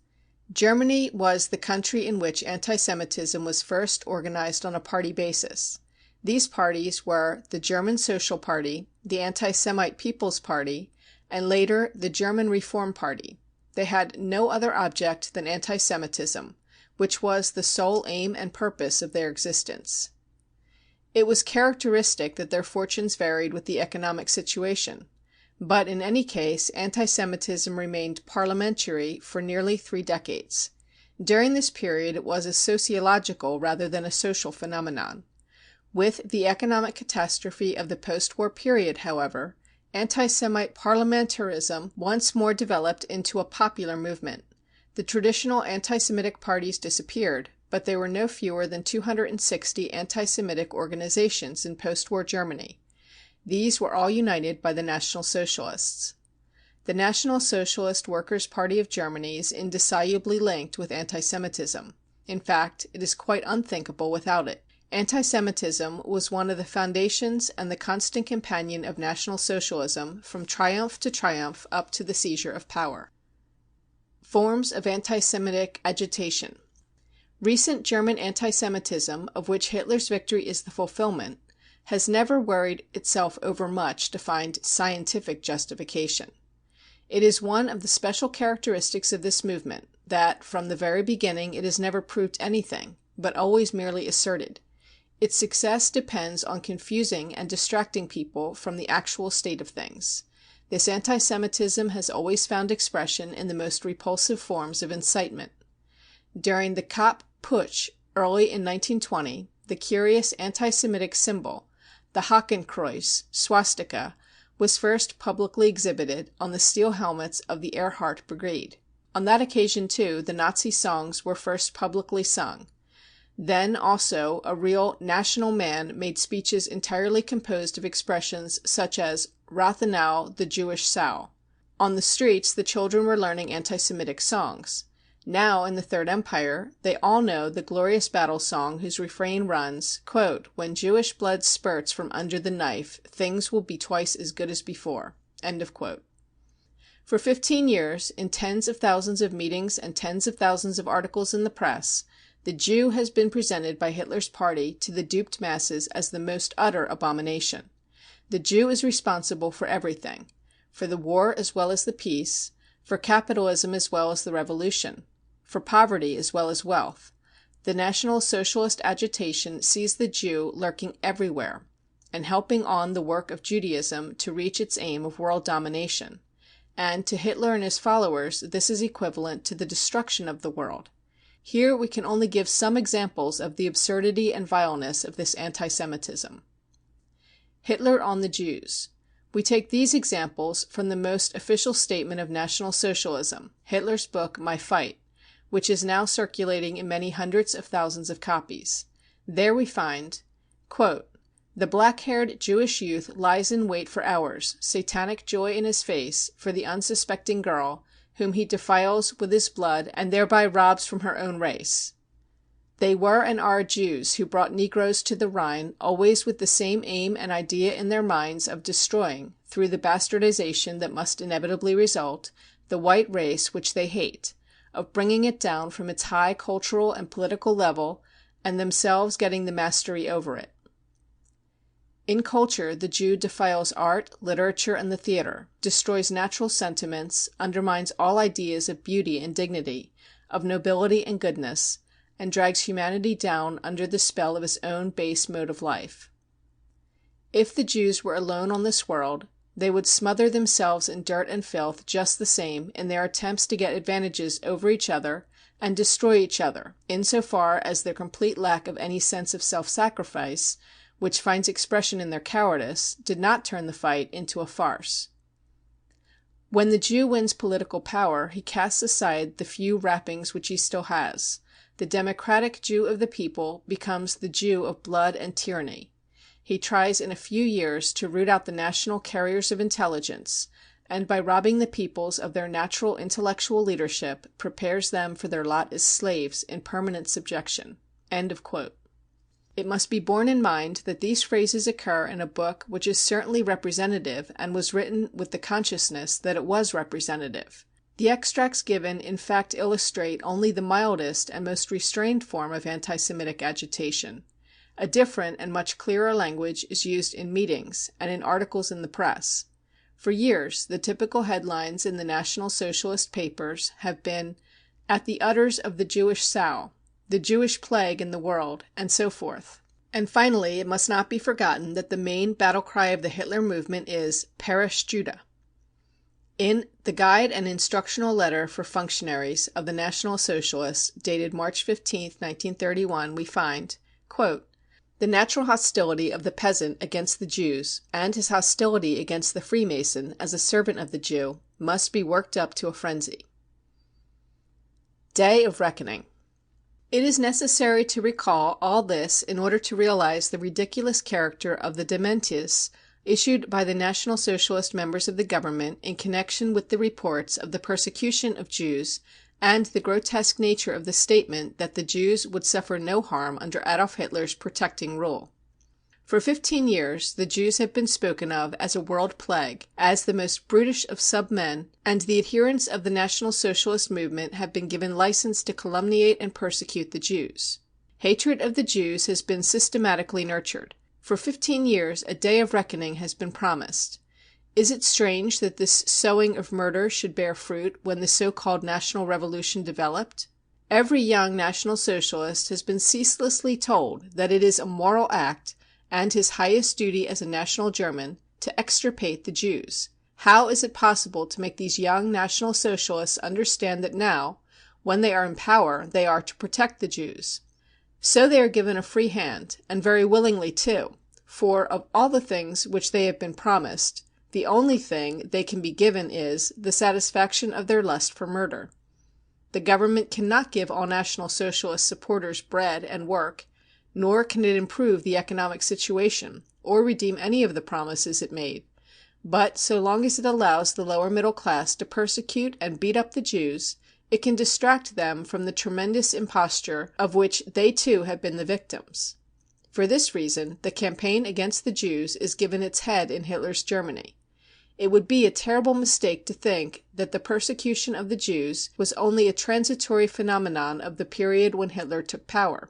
Germany was the country in which anti-Semitism was first organized on a party basis. These parties were the German Social Party, the Anti-Semite People's Party, and later the German Reform Party. They had no other object than anti-Semitism, which was the sole aim and purpose of their existence. It was characteristic that their fortunes varied with the economic situation. But in any case, anti-Semitism remained parliamentary for nearly 3 decades. During this period it was a sociological rather than a social phenomenon. With the economic catastrophe of the post-war period, however, anti-Semite parliamentarism once more developed into a popular movement. The traditional anti-Semitic parties disappeared, but there were no fewer than 260 anti-Semitic organizations in post-war Germany. These were all united by the National Socialists. The National Socialist Workers' Party of Germany is indissolubly linked with anti-Semitism. In fact, it is quite unthinkable without it. Anti-Semitism was one of the foundations and the constant companion of National Socialism from triumph to triumph up to the seizure of power. Forms of anti-Semitic agitation. Recent German anti-Semitism, of which Hitler's victory is the fulfillment, has never worried itself overmuch to find scientific justification. It is one of the special characteristics of this movement that from the very beginning it has never proved anything, but always merely asserted. Its success depends on confusing and distracting people from the actual state of things. This anti-Semitism has always found expression in the most repulsive forms of incitement. During the Kapp Putsch early in 1920, the curious anti-Semitic symbol, the Hakenkreuz swastika, was first publicly exhibited on the steel helmets of the Erhardt Brigade. On that occasion, too, the Nazi songs were first publicly sung. Then also a real national man made speeches entirely composed of expressions such as Rathenau, the Jewish sow. On the streets the children were learning anti-Semitic songs. Now, in the Third Empire, they all know the glorious battle song whose refrain runs, quote, "When Jewish blood spurts from under the knife, things will be twice as good as before." End of quote. For 15 years, in tens of thousands of meetings and tens of thousands of articles in the press, the Jew has been presented by Hitler's party to the duped masses as the most utter abomination. The Jew is responsible for everything, for the war as well as the peace, for capitalism as well as the revolution, for poverty as well as wealth. The National Socialist agitation sees the Jew lurking everywhere and helping on the work of Judaism to reach its aim of world domination. And to Hitler and his followers this is equivalent to the destruction of the world. Here we can only give some examples of the absurdity and vileness of this anti-Semitism. Hitler on the Jews. We take these examples from the most official statement of National Socialism, Hitler's book My Fight, which is now circulating in many hundreds of thousands of copies. There we find, quote, "The black-haired Jewish youth lies in wait for hours, satanic joy in his face, for the unsuspecting girl, whom he defiles with his blood and thereby robs from her own race. They were and are Jews who brought Negroes to the Rhine, always with the same aim and idea in their minds of destroying, through the bastardization that must inevitably result, the white race which they hate, of bringing it down from its high cultural and political level, and themselves getting the mastery over it. In culture, the Jew defiles art, literature, and the theater, destroys natural sentiments, undermines all ideas of beauty and dignity, of nobility and goodness, and drags humanity down under the spell of his own base mode of life. If the Jews were alone on this world, they would smother themselves in dirt and filth just the same in their attempts to get advantages over each other and destroy each other, in so far as their complete lack of any sense of self-sacrifice, which finds expression in their cowardice, did not turn the fight into a farce. When the Jew wins political power, he casts aside the few wrappings which he still has. The democratic Jew of the people becomes the Jew of blood and tyranny. He tries in a few years to root out the national carriers of intelligence, and by robbing the peoples of their natural intellectual leadership, prepares them for their lot as slaves in permanent subjection." End of quote. It must be borne in mind that these phrases occur in a book which is certainly representative and was written with the consciousness that it was representative. The extracts given in fact illustrate only the mildest and most restrained form of anti-Semitic agitation. A different and much clearer language is used in meetings and in articles in the press. For years the typical headlines in the National Socialist papers have been "At the udders of the Jewish sow," "The Jewish plague in the world," and so forth. And finally, it must not be forgotten that the main battle cry of the Hitler movement is "Perish Judah." In the Guide and Instructional Letter for Functionaries of the National Socialists, dated March 15, 1931, we find, quote, "The natural hostility of the peasant against the Jews, and his hostility against the Freemason as a servant of the Jew, must be worked up to a frenzy." Day of Reckoning. It is necessary to recall all this in order to realize the ridiculous character of the dementias issued by the National Socialist members of the government in connection with the reports of the persecution of Jews, and the grotesque nature of the statement that the Jews would suffer no harm under Adolf Hitler's protecting rule. For 15 years the Jews have been spoken of as a world plague, as the most brutish of sub-men, and the adherents of the National Socialist movement have been given license to calumniate and persecute the Jews. Hatred of the Jews has been systematically nurtured. For 15 years a day of reckoning has been promised. Is it strange that this sowing of murder should bear fruit when the so-called national revolution developed? Every young National Socialist has been ceaselessly told that it is a moral act, and his highest duty as a national German, to extirpate the Jews. How is it possible to make these young National Socialists understand that now, when they are in power, they are to protect the Jews? So they are given a free hand, and very willingly too, for of all the things which they have been promised, the only thing they can be given is the satisfaction of their lust for murder. The government cannot give all National Socialist supporters bread and work, nor can it improve the economic situation, or redeem any of the promises it made. But so long as it allows the lower middle class to persecute and beat up the Jews, it can distract them from the tremendous imposture of which they too have been the victims. For this reason the campaign against the Jews is given its head in Hitler's Germany. It would be a terrible mistake to think that the persecution of the Jews was only a transitory phenomenon of the period when Hitler took power.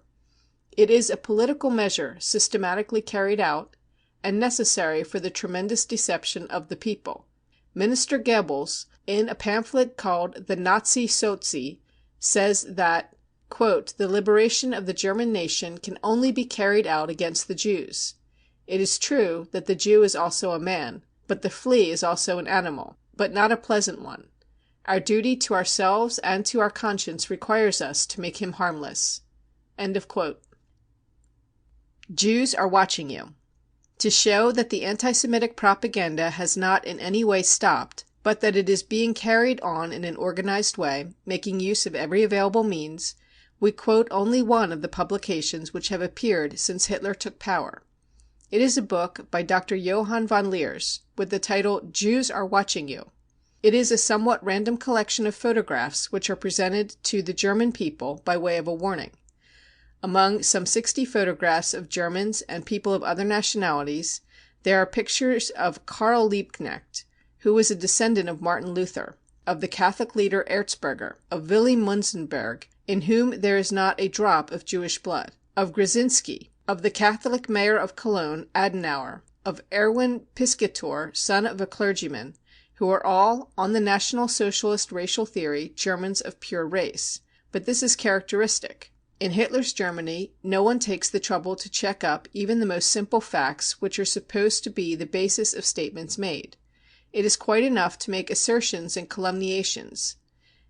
It is a political measure systematically carried out, and necessary for the tremendous deception of the people. Minister Goebbels, in a pamphlet called the Nazi Sozi, says that, quote, "The liberation of the German nation can only be carried out against the Jews. It is true that the Jew is also a man, but the flea is also an animal, but not a pleasant one. Our duty to ourselves and to our conscience requires us to make him harmless." End of quote. Jews are watching you. to show that the anti-Semitic propaganda has not in any way stopped, but that it is being carried on in an organized way, making use of every available means, we quote only one of the publications which have appeared since Hitler took power. It is a book by Dr. Johann von Leers with the title Jews Are Watching You. It is a somewhat random collection of photographs which are presented to the German people by way of a warning. Among some 60 photographs of Germans and people of other nationalities, there are pictures of Karl Liebknecht, who was a descendant of Martin Luther, of the Catholic leader Erzberger, of Willy Munzenberg, in whom there is not a drop of Jewish blood, of Grzinski, of the Catholic mayor of Cologne, Adenauer, of Erwin Piscator, son of a clergyman, who are all, on the National Socialist racial theory, Germans of pure race. But this is characteristic. In Hitler's Germany, no one takes the trouble to check up even the most simple facts which are supposed to be the basis of statements made. It is quite enough to make assertions and calumniations.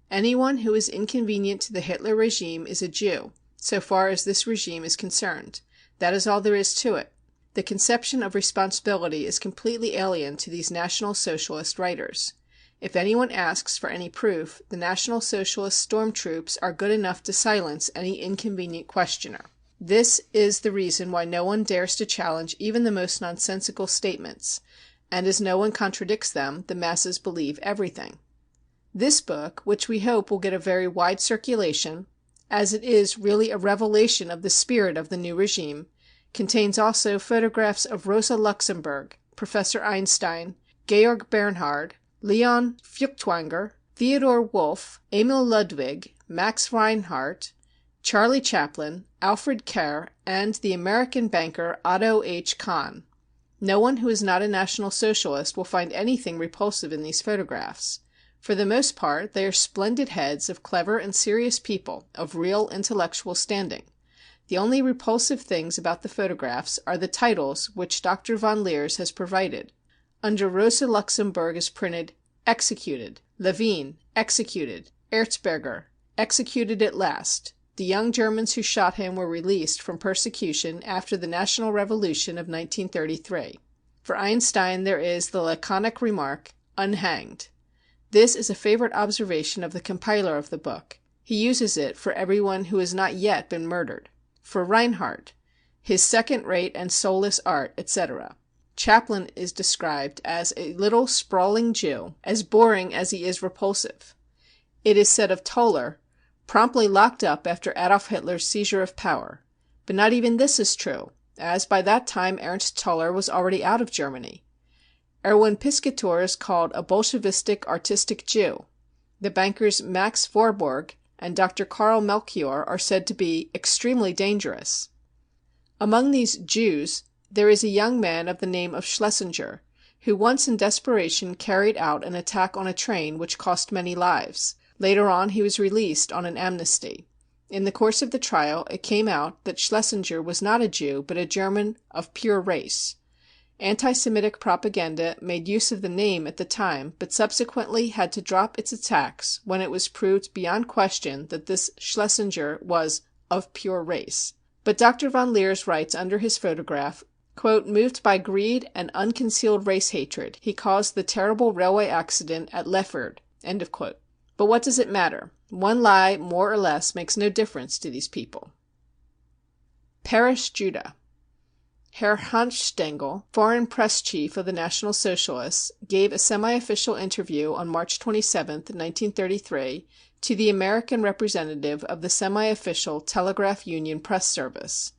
Anyone who is inconvenient to the Hitler regime is a Jew, so far as this regime is concerned. That is all there is to it. The conception of responsibility is completely alien to these National Socialist writers. If anyone asks for any proof, the National Socialist storm troops are good enough to silence any inconvenient questioner. This is the reason why no one dares to challenge even the most nonsensical statements, and as no one contradicts them, the masses believe everything. This book, which we hope will get a very wide circulation, as it is really a revelation of the spirit of the new regime, contains also photographs of Rosa Luxemburg, Professor Einstein, Georg Bernhard, Leon Feuchtwanger, Theodor Wolff, Emil Ludwig, Max Reinhardt, Charlie Chaplin, Alfred Kerr, and the American banker Otto H. Kahn. No one who is not a National Socialist will find anything repulsive in these photographs. For the most part, they are splendid heads of clever and serious people of real intellectual standing. The only repulsive things about the photographs are the titles which Dr. von Leers has provided. Under Rosa Luxemburg is printed, "Executed," Levine, "Executed," Erzberger, "Executed at last." The young Germans who shot him were released from persecution after the National Revolution of 1933. For Einstein there is the laconic remark, "Unhanged." This is a favorite observation of the compiler of the book. He uses it for everyone who has not yet been murdered. For Reinhardt, "his second-rate and soulless art," etc. Chaplin is described as a little sprawling Jew, as boring as he is repulsive. It is said of Toller, promptly locked up after Adolf Hitler's seizure of power. But not even this is true, as by that time Ernst Toller was already out of Germany. Erwin Piscator is called a Bolshevistic artistic Jew. The bankers Max Warburg and Dr. Karl Melchior are said to be extremely dangerous. Among these Jews there is a young man of the name of Schlesinger, who once in desperation carried out an attack on a train which cost many lives. Later on he was released on an amnesty. In the course of the trial it came out that Schlesinger was not a Jew but a German of pure race. Anti-Semitic propaganda made use of the name at the time, but subsequently had to drop its attacks when it was proved beyond question that this Schlesinger was "of pure race." But Dr. von Leers writes under his photograph, quote, "Moved by greed and unconcealed race hatred, he caused the terrible railway accident at Lefford." End of quote. But what does it matter? One lie, more or less, makes no difference to these people. Perish Judah. Herr Hanfstaengl, foreign press chief of the National Socialists, gave a semi-official interview on March 27, 1933, to the American representative of the semi-official Telegraph Union Press Service.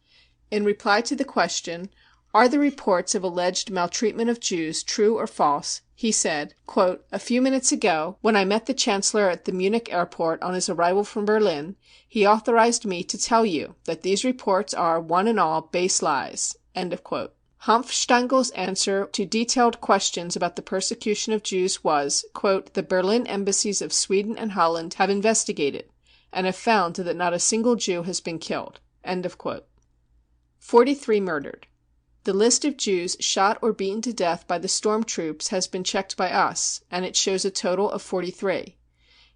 In reply to the question, "Are the reports of alleged maltreatment of Jews true or false?" he said, quote, "A few minutes ago, when I met the Chancellor at the Munich airport on his arrival from Berlin, he authorized me to tell you that these reports are, one and all, base lies." End of quote. Hanfstaengl's answer to detailed questions about the persecution of Jews was, quote, "The Berlin embassies of Sweden and Holland have investigated and have found that not a single Jew has been killed." End of quote. 43 murdered. The list of Jews shot or beaten to death by the storm troops has been checked by us, and it shows a total of 43.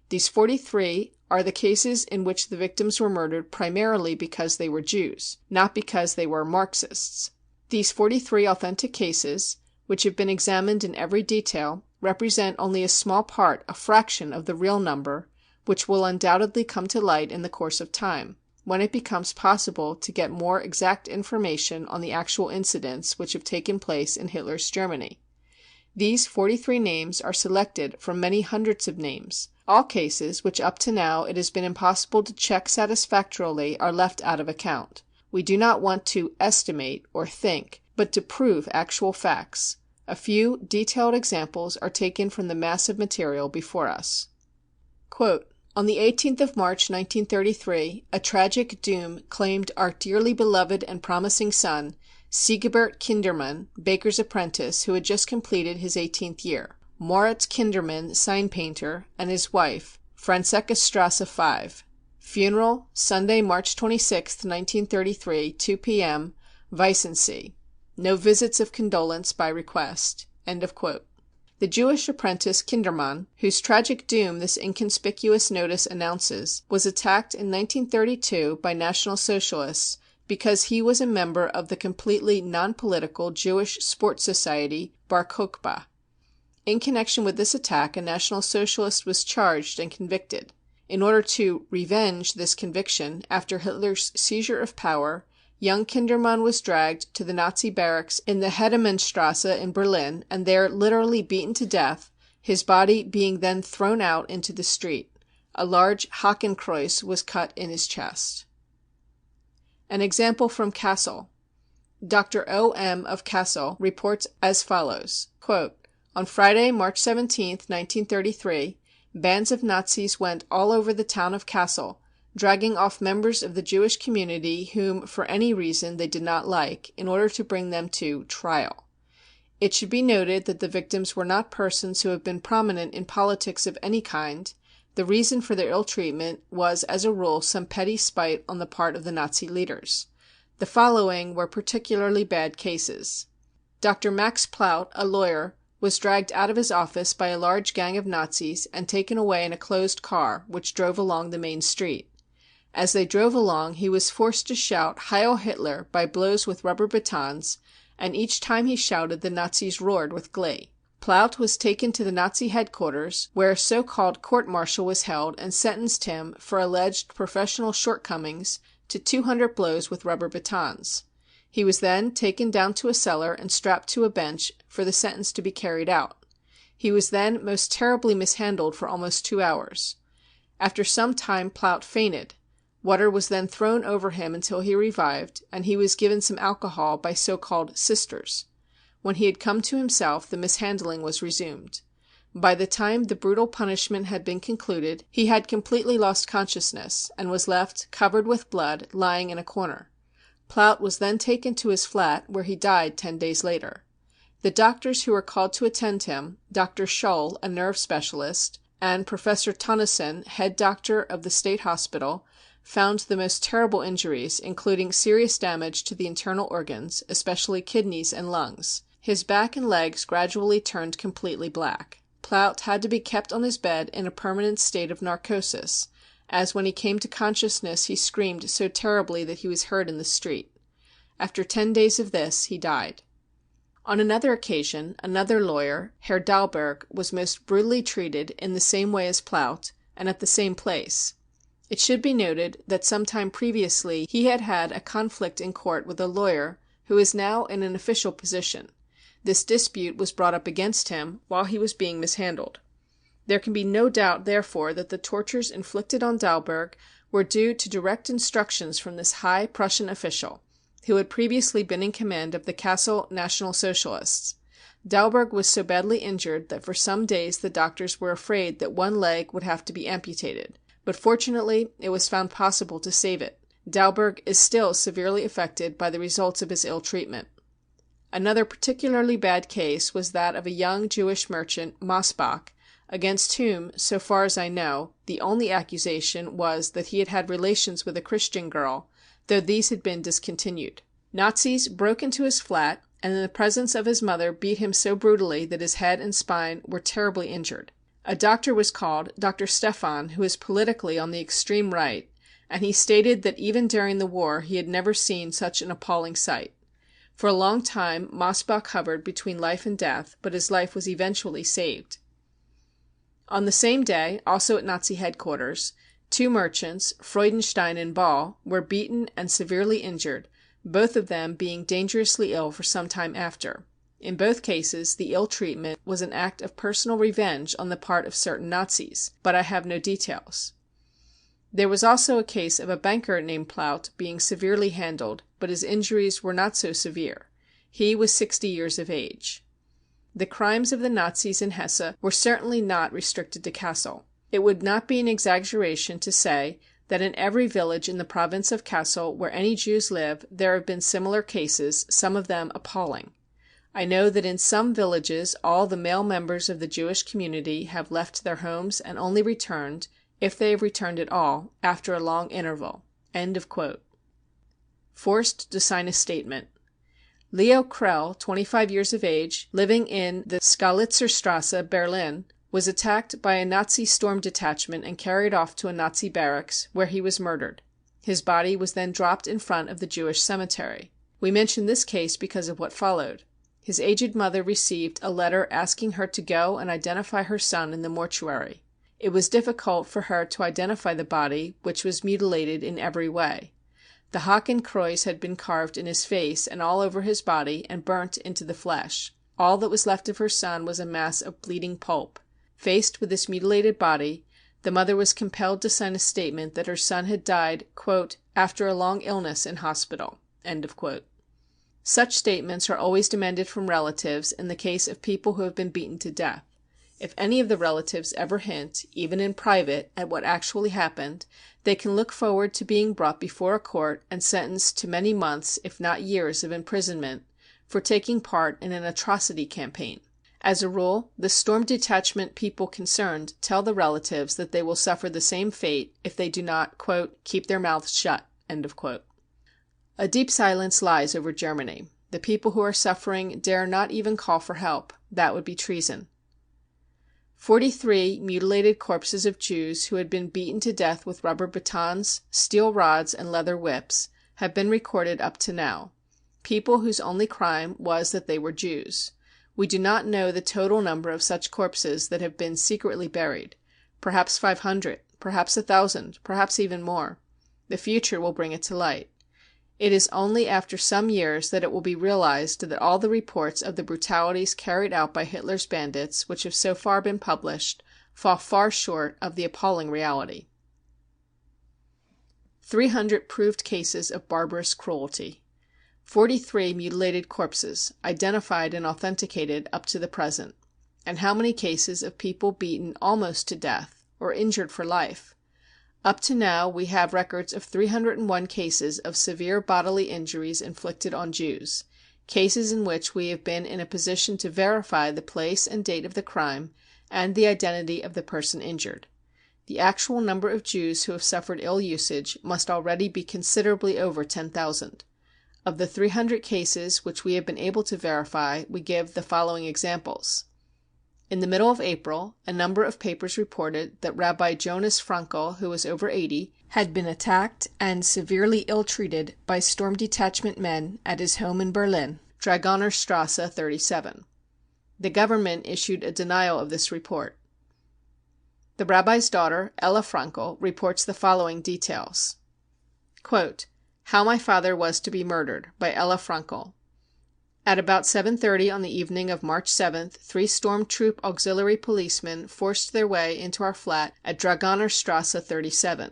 These 43 are the cases in which the victims were murdered primarily because they were Jews, not because they were Marxists. These 43 authentic cases, which have been examined in every detail, represent only a small part, a fraction of the real number, which will undoubtedly come to light in the course of time, when it becomes possible to get more exact information on the actual incidents which have taken place in Hitler's Germany. These 43 names are selected from many hundreds of names. All cases which up to now it has been impossible to check satisfactorily are left out of account. We do not want to estimate or think, but to prove actual facts. A few detailed examples are taken from the mass of material before us. Quote, "On the 18th of March, 1933, a tragic doom claimed our dearly beloved and promising son, Sigebert Kindermann, baker's apprentice, who had just completed his 18th year, Moritz Kindermann, sign painter, and his wife, Franzekstrasse 5. Funeral, Sunday, March 26, 1933, 2 p.m., Weissensee. No visits of condolence by request." End of quote. The Jewish apprentice Kindermann, whose tragic doom this inconspicuous notice announces, was attacked in 1932 by National Socialists because he was a member of the completely non-political Jewish sports society Bar Kokhba. In connection with this attack, a National Socialist was charged and convicted. In order to revenge this conviction, after Hitler's seizure of power, young Kindermann was dragged to the Nazi barracks in the Hedemannstrasse in Berlin and there literally beaten to death, his body being then thrown out into the street. A large Hakenkreuz was cut in his chest. An example from Kassel. Dr. O.M. of Kassel reports as follows, quote, "On Friday, March 17, 1933, bands of Nazis went all over the town of Kassel, dragging off members of the Jewish community whom for any reason they did not like, in order to bring them to trial. It should be noted that the victims were not persons who have been prominent in politics of any kind. The reason for their ill treatment was as a rule some petty spite on the part of the Nazi leaders. The following were particularly bad cases. Dr. Max Plaut, a lawyer, was dragged out of his office by a large gang of Nazis and taken away in a closed car which drove along the main street. As they drove along he was forced to shout Heil Hitler by blows with rubber batons, and each time he shouted the Nazis roared with glee. Plaut was taken to the Nazi headquarters, where a so-called court-martial was held and sentenced him for alleged professional shortcomings to 200 blows with rubber batons. He was then taken down to a cellar and strapped to a bench for the sentence to be carried out. He was then most terribly mishandled for almost 2 hours. After some time Plaut fainted. Water was then thrown over him until he revived, and he was given some alcohol by so-called sisters. When he had come to himself, the mishandling was resumed. By the time the brutal punishment had been concluded, he had completely lost consciousness, and was left, covered with blood, lying in a corner. Plaut was then taken to his flat, where he died 10 days later. The doctors who were called to attend him, Dr. Scholl, a nerve specialist, and Professor Tonnesen, head doctor of the state hospital, found the most terrible injuries, including serious damage to the internal organs, especially kidneys and lungs. His back and legs gradually turned completely black. Plaut had to be kept on his bed in a permanent state of narcosis, as when he came to consciousness he screamed so terribly that he was heard in the street. After 10 days of this he died. On another occasion, another lawyer, Herr Dahlberg, was most brutally treated in the same way as Plaut, and at the same place. It should be noted that some time previously he had had a conflict in court with a lawyer who is now in an official position. This dispute was brought up against him while he was being mishandled. There can be no doubt, therefore, that the tortures inflicted on Dahlberg were due to direct instructions from this high Prussian official, who had previously been in command of the Kassel National Socialists. Dahlberg was so badly injured that for some days the doctors were afraid that one leg would have to be amputated, but fortunately it was found possible to save it. Dahlberg is still severely affected by the results of his ill treatment. Another particularly bad case was that of a young Jewish merchant, Mosbach, against whom, so far as I know, the only accusation was that he had had relations with a Christian girl, though these had been discontinued. Nazis broke into his flat, and in the presence of his mother beat him so brutally that his head and spine were terribly injured. A doctor was called, Dr. Stefan, who is politically on the extreme right, and he stated that even during the war he had never seen such an appalling sight. For a long time Mosbach hovered between life and death, but his life was eventually saved. On the same day, also at Nazi headquarters, 2 merchants, Freudenstein and Ball, were beaten and severely injured, both of them being dangerously ill for some time after. In both cases the ill treatment was an act of personal revenge on the part of certain Nazis, but I have no details. There was also a case of a banker named Plaut being severely handled, but his injuries were not so severe. He was 60 years of age. The crimes of the Nazis in Hesse were certainly not restricted to Kassel. It would not be an exaggeration to say that in every village in the province of Kassel where any Jews live there have been similar cases, some of them appalling. I know that in some villages all the male members of the Jewish community have left their homes and only returned, if they have returned at all, after a long interval." End of quote. Forced to sign a statement. Leo Krell, 25 years of age, living in the Skalitzerstrasse, Berlin, was attacked by a Nazi storm detachment and carried off to a Nazi barracks, where he was murdered. His body was then dropped in front of the Jewish cemetery. We mention this case because of what followed. His aged mother received a letter asking her to go and identify her son in the mortuary. It was difficult for her to identify the body, which was mutilated in every way. The Hakenkreuz had been carved in his face and all over his body and burnt into the flesh. All that was left of her son was a mass of bleeding pulp. Faced with this mutilated body, the mother was compelled to sign a statement that her son had died, quote, "after a long illness in hospital." End of quote. Such statements are always demanded from relatives in the case of people who have been beaten to death. If any of the relatives ever hint, even in private, at what actually happened, they can look forward to being brought before a court and sentenced to many months, if not years, of imprisonment for taking part in an atrocity campaign. As a rule, the storm detachment people concerned tell the relatives that they will suffer the same fate if they do not, quote, "keep their mouths shut." End of quote. A deep silence lies over Germany. The people who are suffering dare not even call for help. That would be treason. 43 mutilated corpses of Jews who had been beaten to death with rubber batons, steel rods, and leather whips have been recorded up to now. People whose only crime was that they were Jews. We do not know the total number of such corpses that have been secretly buried. Perhaps 500, perhaps 1,000, perhaps even more. The future will bring it to light. It is only after some years that it will be realized that all the reports of the brutalities carried out by Hitler's bandits, which have so far been published, fall far short of the appalling reality. 300 proved cases of barbarous cruelty. 43 mutilated corpses, identified and authenticated up to the present. And how many cases of people beaten almost to death, or injured for life? Up to now we have records of 301 cases of severe bodily injuries inflicted on Jews, cases in which we have been in a position to verify the place and date of the crime and the identity of the person injured. The actual number of Jews who have suffered ill usage must already be considerably over 10,000. Of the 300 cases which we have been able to verify, we give the following examples. In the middle of April, a number of papers reported that Rabbi Jonas Frankel, who was over 80, had been attacked and severely ill-treated by storm detachment men at his home in Berlin, Dragonerstrasse 37. The government issued a denial of this report. The rabbi's daughter, Ella Frankel, reports the following details. Quote, "How My Father Was to be Murdered," by Ella Frankel. At about 7:30 on the evening of March 7th, 3 storm troop auxiliary policemen forced their way into our flat at Dragonerstrasse 37.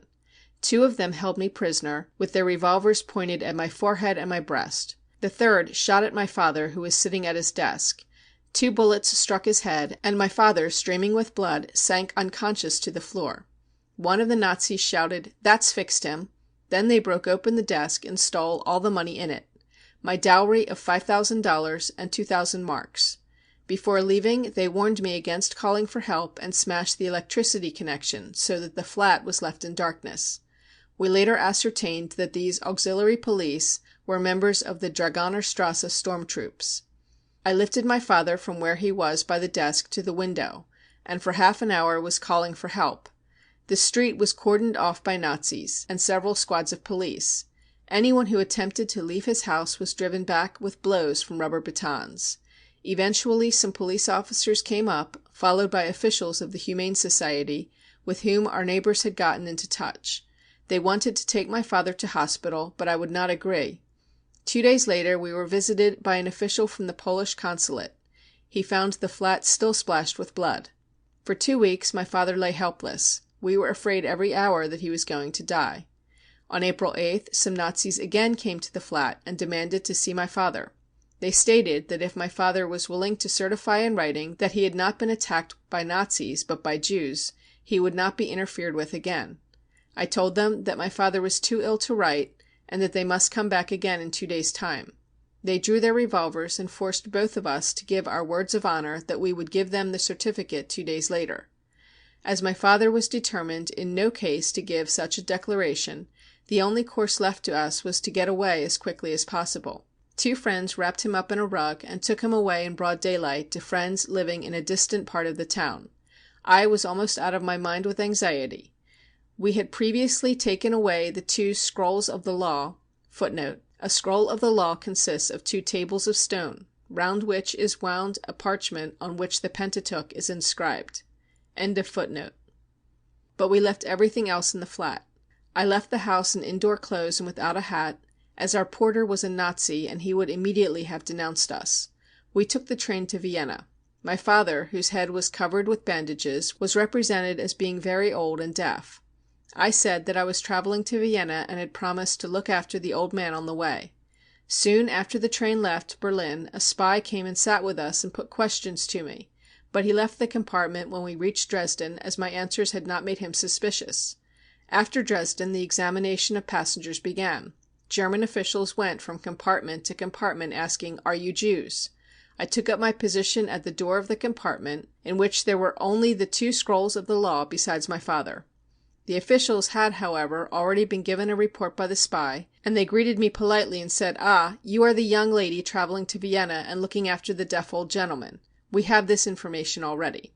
2 of them held me prisoner, with their revolvers pointed at my forehead and my breast. The third shot at my father, who was sitting at his desk. 2 bullets struck his head, and my father, streaming with blood, sank unconscious to the floor. One of the Nazis shouted, "That's fixed him." Then they broke open the desk and stole all the money in it. My dowry of $5,000 and 2,000 marks. Before leaving, they warned me against calling for help and smashed the electricity connection so that the flat was left in darkness. We later ascertained that these auxiliary police were members of the Dragonerstrasse storm troops. I lifted my father from where he was by the desk to the window, and for half an hour was calling for help. The street was cordoned off by Nazis and several squads of police. Anyone who attempted to leave his house was driven back with blows from rubber batons. Eventually some police officers came up, followed by officials of the Humane Society, with whom our neighbors had gotten into touch. They wanted to take my father to hospital, but I would not agree. 2 days later we were visited by an official from the Polish consulate. He found the flat still splashed with blood. For 2 weeks my father lay helpless. We were afraid every hour that he was going to die. On April 8th some Nazis again came to the flat and demanded to see my father. They stated that if my father was willing to certify in writing that he had not been attacked by Nazis but by Jews, he would not be interfered with again. I told them that my father was too ill to write and that they must come back again in 2 days' time. They drew their revolvers and forced both of us to give our words of honor that we would give them the certificate 2 days later. As my father was determined in no case to give such a declaration, the only course left to us was to get away as quickly as possible. 2 friends wrapped him up in a rug and took him away in broad daylight to friends living in a distant part of the town. I was almost out of my mind with anxiety. We had previously taken away the 2 scrolls of the law. Footnote: a scroll of the law consists of 2 tables of stone, round which is wound a parchment on which the Pentateuch is inscribed. End of footnote. But we left everything else in the flat. I left the house in indoor clothes and without a hat, as our porter was a Nazi and he would immediately have denounced us. We took the train to Vienna. My father, whose head was covered with bandages, was represented as being very old and deaf. I said that I was traveling to Vienna and had promised to look after the old man on the way. Soon after the train left Berlin, a spy came and sat with us and put questions to me, but he left the compartment when we reached Dresden, as my answers had not made him suspicious. After Dresden, the examination of passengers began. German officials went from compartment to compartment asking, "Are you Jews?" I took up my position at the door of the compartment, in which there were only the 2 scrolls of the law besides my father. The officials had, however, already been given a report by the spy, and they greeted me politely and said, "Ah, you are the young lady traveling to Vienna and looking after the deaf old gentleman. We have this information already."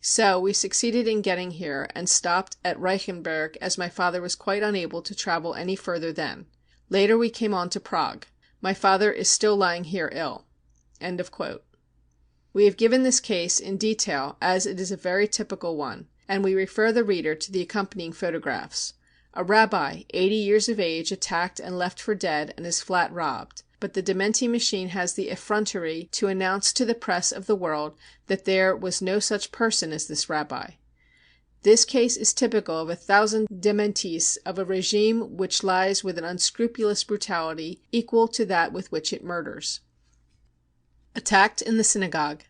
So we succeeded in getting here, and stopped at Reichenberg, as my father was quite unable to travel any further then. Later we came on to Prague. My father is still lying here ill. End of quote. We have given this case in detail, as it is a very typical one, and we refer the reader to the accompanying photographs. A rabbi, 80 years of age, attacked and left for dead, and his flat robbed. But the dementi machine has the effrontery to announce to the press of the world that there was no such person as this rabbi. This case is typical of 1,000 dementis of a regime which lies with an unscrupulous brutality equal to that with which it murders. Attacked in the synagogue.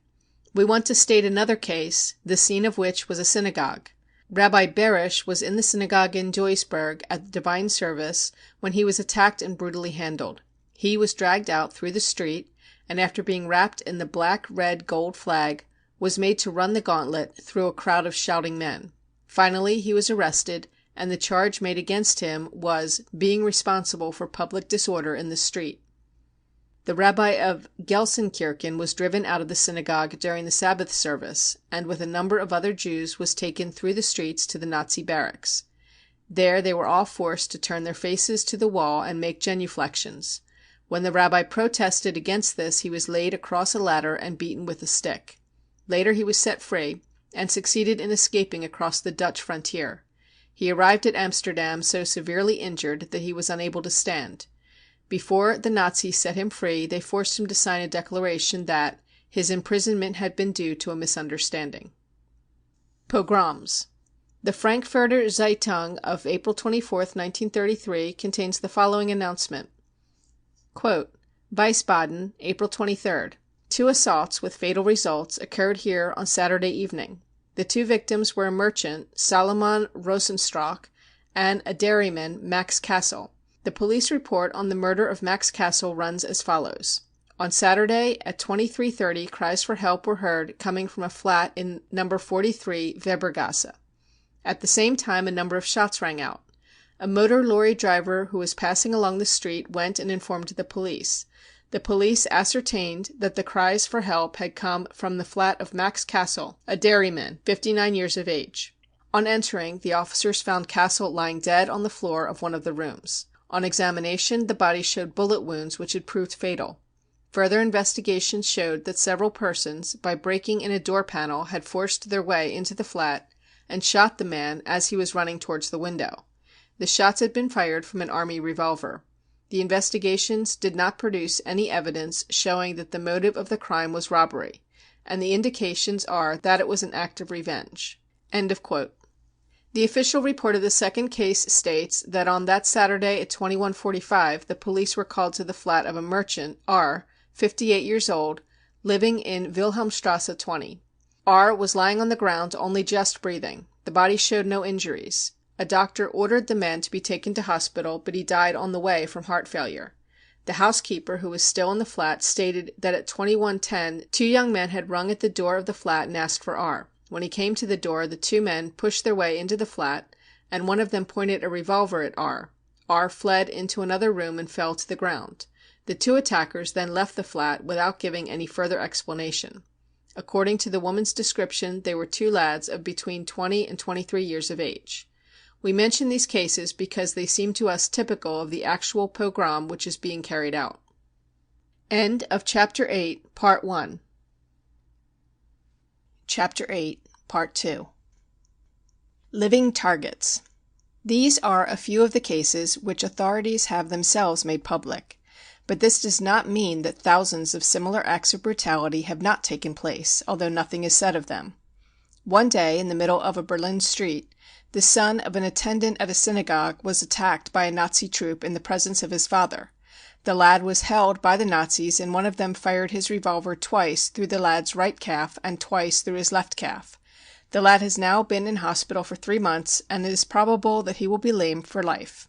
We want to state another case, the scene of which was a synagogue. Rabbi Berish was in the synagogue in Duisburg at the divine service when he was attacked and brutally handled. He was dragged out through the street, and after being wrapped in the black, red, gold flag, was made to run the gauntlet through a crowd of shouting men. Finally he was arrested, and the charge made against him was being responsible for public disorder in the street. The rabbi of Gelsenkirchen was driven out of the synagogue during the Sabbath service, and with a number of other Jews was taken through the streets to the Nazi barracks. There they were all forced to turn their faces to the wall and make genuflections. When the rabbi protested against this he was laid across a ladder and beaten with a stick. Later he was set free, and succeeded in escaping across the Dutch frontier. He arrived at Amsterdam so severely injured that he was unable to stand. Before the Nazis set him free they forced him to sign a declaration that his imprisonment had been due to a misunderstanding. Pogroms. The Frankfurter Zeitung of April 24, 1933, contains the following announcement. Quote, Wiesbaden, April 23rd. 2 assaults with fatal results occurred here on Saturday evening. The 2 victims were a merchant, Salomon Rosenstrauch, and a dairyman, Max Kassel. The police report on the murder of Max Kassel runs as follows. On Saturday at 23:30, cries for help were heard coming from a flat in number 43 Webergasse. At the same time a number of shots rang out. A motor lorry driver who was passing along the street went and informed the police. The police ascertained that the cries for help had come from the flat of Max Kassel, a dairyman, 59 years of age. On entering, the officers found Kassel lying dead on the floor of one of the rooms. On examination, the body showed bullet wounds which had proved fatal. Further investigation showed that several persons, by breaking in a door panel, had forced their way into the flat and shot the man as he was running towards the window. The shots had been fired from an army revolver. The investigations did not produce any evidence showing that the motive of the crime was robbery, and the indications are that it was an act of revenge." End of quote. The official report of the second case states that on that Saturday at 21:45 the police were called to the flat of a merchant, R., 58 years old, living in Wilhelmstrasse 20. R. was lying on the ground, only just breathing. The body showed no injuries. A doctor ordered the man to be taken to hospital, but he died on the way from heart failure. The housekeeper, who was still in the flat, stated that at 21:10 two young men had rung at the door of the flat and asked for R. When he came to the door, the two men pushed their way into the flat, and one of them pointed a revolver at R. R. fled into another room and fell to the ground. The two attackers then left the flat without giving any further explanation. According to the woman's description, they were two lads of between 20 and 23 years of age. We mention these cases because they seem to us typical of the actual pogrom which is being carried out. End of Chapter 8, Part 1. Chapter 8, Part 2. Living Targets. These are a few of the cases which authorities have themselves made public. But this does not mean that thousands of similar acts of brutality have not taken place, although nothing is said of them. One day, in the middle of a Berlin street, the son of an attendant at a synagogue was attacked by a Nazi troop in the presence of his father. The lad was held by the Nazis, and one of them fired his revolver twice through the lad's right calf and twice through his left calf. The lad has now been in hospital for 3 months, and it is probable that he will be lame for life.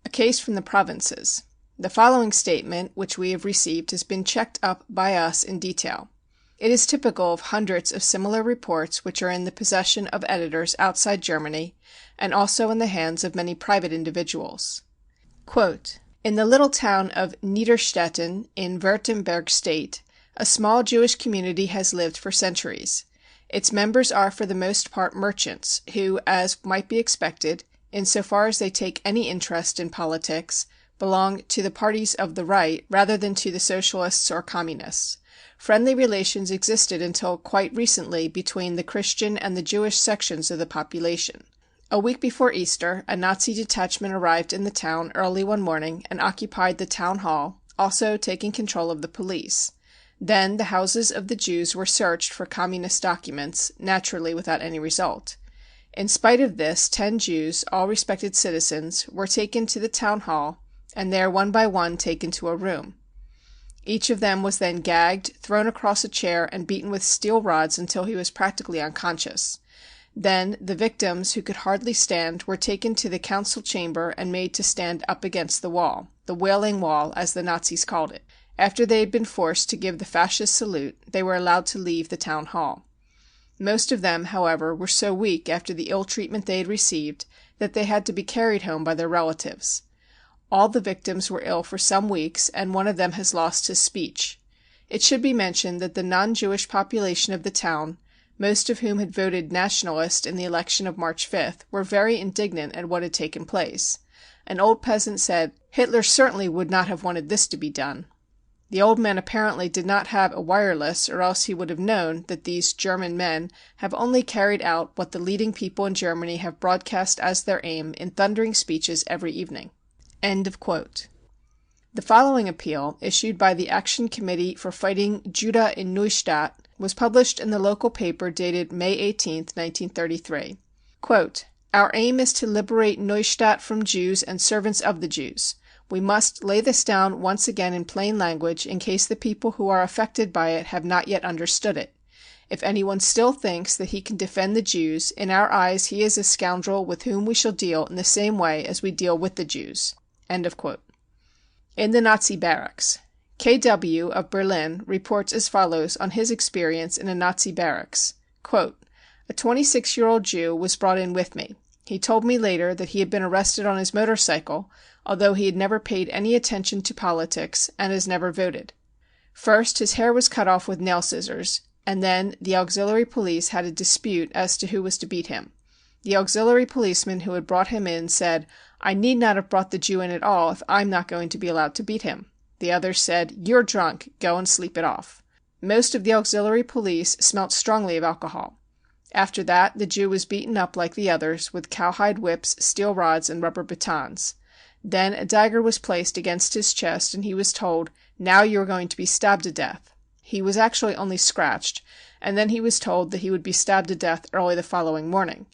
A case from the provinces. The following statement, which we have received, has been checked up by us in detail. It is typical of hundreds of similar reports which are in the possession of editors outside Germany, and also in the hands of many private individuals. Quote, "In the little town of Niederstetten in Württemberg State, a small Jewish community has lived for centuries. Its members are for the most part merchants, who, as might be expected, insofar as they take any interest in politics, belong to the parties of the right rather than to the socialists or communists. Friendly relations existed until quite recently between the Christian and the Jewish sections of the population. A week before Easter, a Nazi detachment arrived in the town early one morning and occupied the town hall, also taking control of the police. Then the houses of the Jews were searched for communist documents, naturally without any result. In spite of this, 10 Jews, all respected citizens, were taken to the town hall, and there one by one taken to a room. Each of them was then gagged, thrown across a chair, and beaten with steel rods until he was practically unconscious. Then the victims, who could hardly stand, were taken to the council chamber and made to stand up against the wall, the Wailing Wall, as the Nazis called it. After they had been forced to give the fascist salute, they were allowed to leave the town hall. Most of them, however, were so weak after the ill treatment they had received that they had to be carried home by their relatives. All the victims were ill for some weeks, and one of them has lost his speech. It should be mentioned that the non-Jewish population of the town, most of whom had voted Nationalist in the election of March 5th, were very indignant at what had taken place. An old peasant said, "Hitler certainly would not have wanted this to be done." The old man apparently did not have a wireless, or else he would have known that these German men have only carried out what the leading people in Germany have broadcast as their aim in thundering speeches every evening. End of quote. The following appeal, issued by the Action Committee for Fighting Judah in Neustadt, was published in the local paper dated May 18, 1933. Quote, "Our aim is to liberate Neustadt from Jews and servants of the Jews. We must lay this down once again in plain language in case the people who are affected by it have not yet understood it. If anyone still thinks that he can defend the Jews, in our eyes he is a scoundrel with whom we shall deal in the same way as we deal with the Jews." End of quote. In the Nazi barracks. K.W. of Berlin reports as follows on his experience in a Nazi barracks. Quote, "A 26-year-old Jew was brought in with me. He told me later that he had been arrested on his motorcycle, although he had never paid any attention to politics and has never voted. First, his hair was cut off with nail scissors, and then the auxiliary police had a dispute as to who was to beat him. The auxiliary policeman who had brought him in said, I need not have brought the Jew in at all if I'm not going to be allowed to beat him. The others said, You're drunk, go and sleep it off. Most of the auxiliary police smelt strongly of alcohol. After that, the Jew was beaten up like the others, with cowhide whips, steel rods, and rubber batons. Then a dagger was placed against his chest, and he was told, Now you are going to be stabbed to death. He was actually only scratched, and then he was told that he would be stabbed to death early the following morning.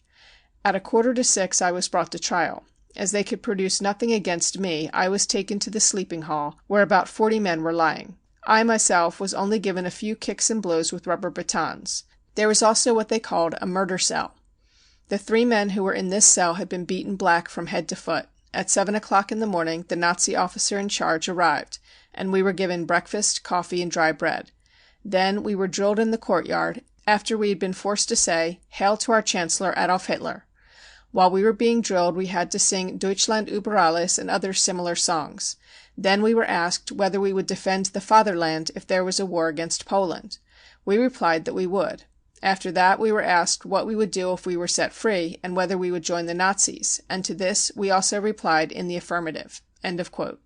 At 5:45 I was brought to trial. As they could produce nothing against me, I was taken to the sleeping hall, where about 40 men were lying. I myself was only given a few kicks and blows with rubber batons. There was also what they called a murder cell. The 3 men who were in this cell had been beaten black from head to foot. At 7 o'clock in the morning the Nazi officer in charge arrived, and we were given breakfast, coffee, and dry bread. Then we were drilled in the courtyard, after we had been forced to say, Hail to our Chancellor Adolf Hitler. While we were being drilled we had to sing Deutschland über alles and other similar songs. Then we were asked whether we would defend the fatherland if there was a war against Poland. We replied that we would. After that we were asked what we would do if we were set free, and whether we would join the Nazis, and to this we also replied in the affirmative." End of quote.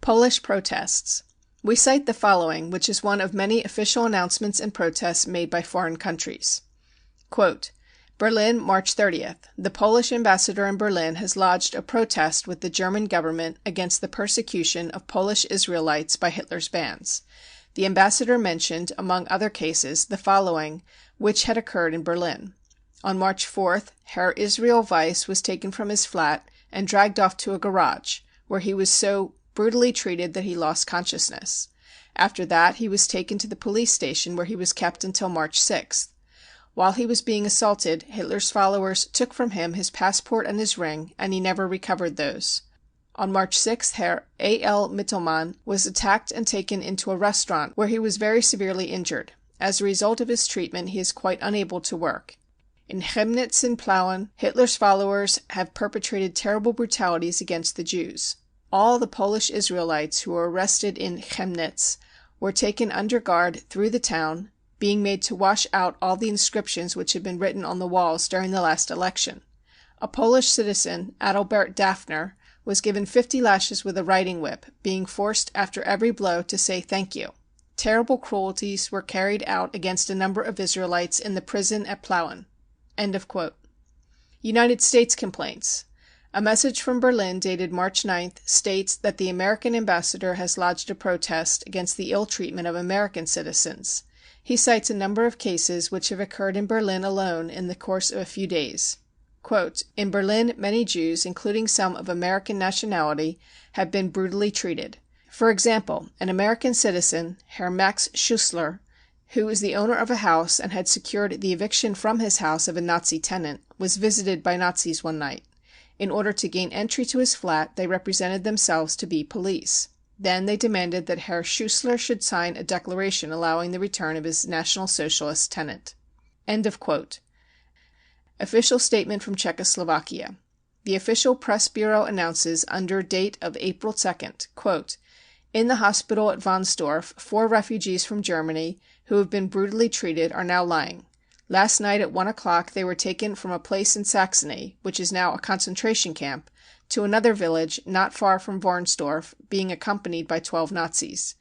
Polish protests. We cite the following, which is one of many official announcements and protests made by foreign countries. Quote, Berlin, March 30th. The Polish ambassador in Berlin has lodged a protest with the German government against the persecution of Polish Israelites by Hitler's bands. The ambassador mentioned, among other cases, the following, which had occurred in Berlin. On March 4th, Herr Israel Weiss was taken from his flat and dragged off to a garage, where he was so brutally treated that he lost consciousness. After that, he was taken to the police station, where he was kept until March 6th. While he was being assaulted, Hitler's followers took from him his passport and his ring, and he never recovered those. On March 6th, Herr A.L. Mittelmann was attacked and taken into a restaurant, where he was very severely injured. As a result of his treatment, he is quite unable to work. In Chemnitz and Plauen, Hitler's followers have perpetrated terrible brutalities against the Jews. All the Polish Israelites who were arrested in Chemnitz were taken under guard through the town, being made to wash out all the inscriptions which had been written on the walls during the last election. A Polish citizen, Adalbert Daphner, was given 50 lashes with a riding whip, being forced after every blow to say thank you. Terrible cruelties were carried out against a number of Israelites in the prison at Plauen. End of quote. United States complaints. A message from Berlin dated March 9th states that the American ambassador has lodged a protest against the ill treatment of American citizens. He cites a number of cases which have occurred in Berlin alone in the course of a few days. Quote, In Berlin, many Jews, including some of American nationality, have been brutally treated. For example, an American citizen, Herr Max Schussler, who is the owner of a house and had secured the eviction from his house of a Nazi tenant, was visited by Nazis one night. In order to gain entry to his flat, they represented themselves to be police. Then they demanded that Herr Schussler should sign a declaration allowing the return of his National Socialist tenant. End of quote. Official statement from Czechoslovakia. The official press bureau announces under date of April 2nd, quote, In the hospital at Warnsdorf, 4 refugees from Germany who have been brutally treated are now lying. Last night at 1 o'clock they were taken from a place in Saxony, which is now a concentration camp, to another village not far from Warnsdorf, being accompanied by 12 Nazis.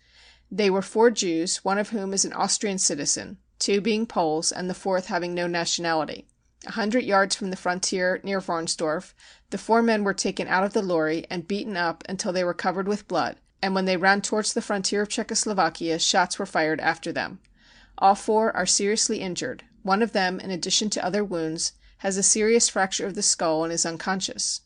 They were 4 Jews, one of whom is an Austrian citizen, 2 being Poles, and the 4th having no nationality. 100 yards from the frontier near Warnsdorf, the 4 men were taken out of the lorry and beaten up until they were covered with blood, and when they ran towards the frontier of Czechoslovakia, shots were fired after them. All 4 are seriously injured. One of them, in addition to other wounds, has a serious fracture of the skull and is unconscious.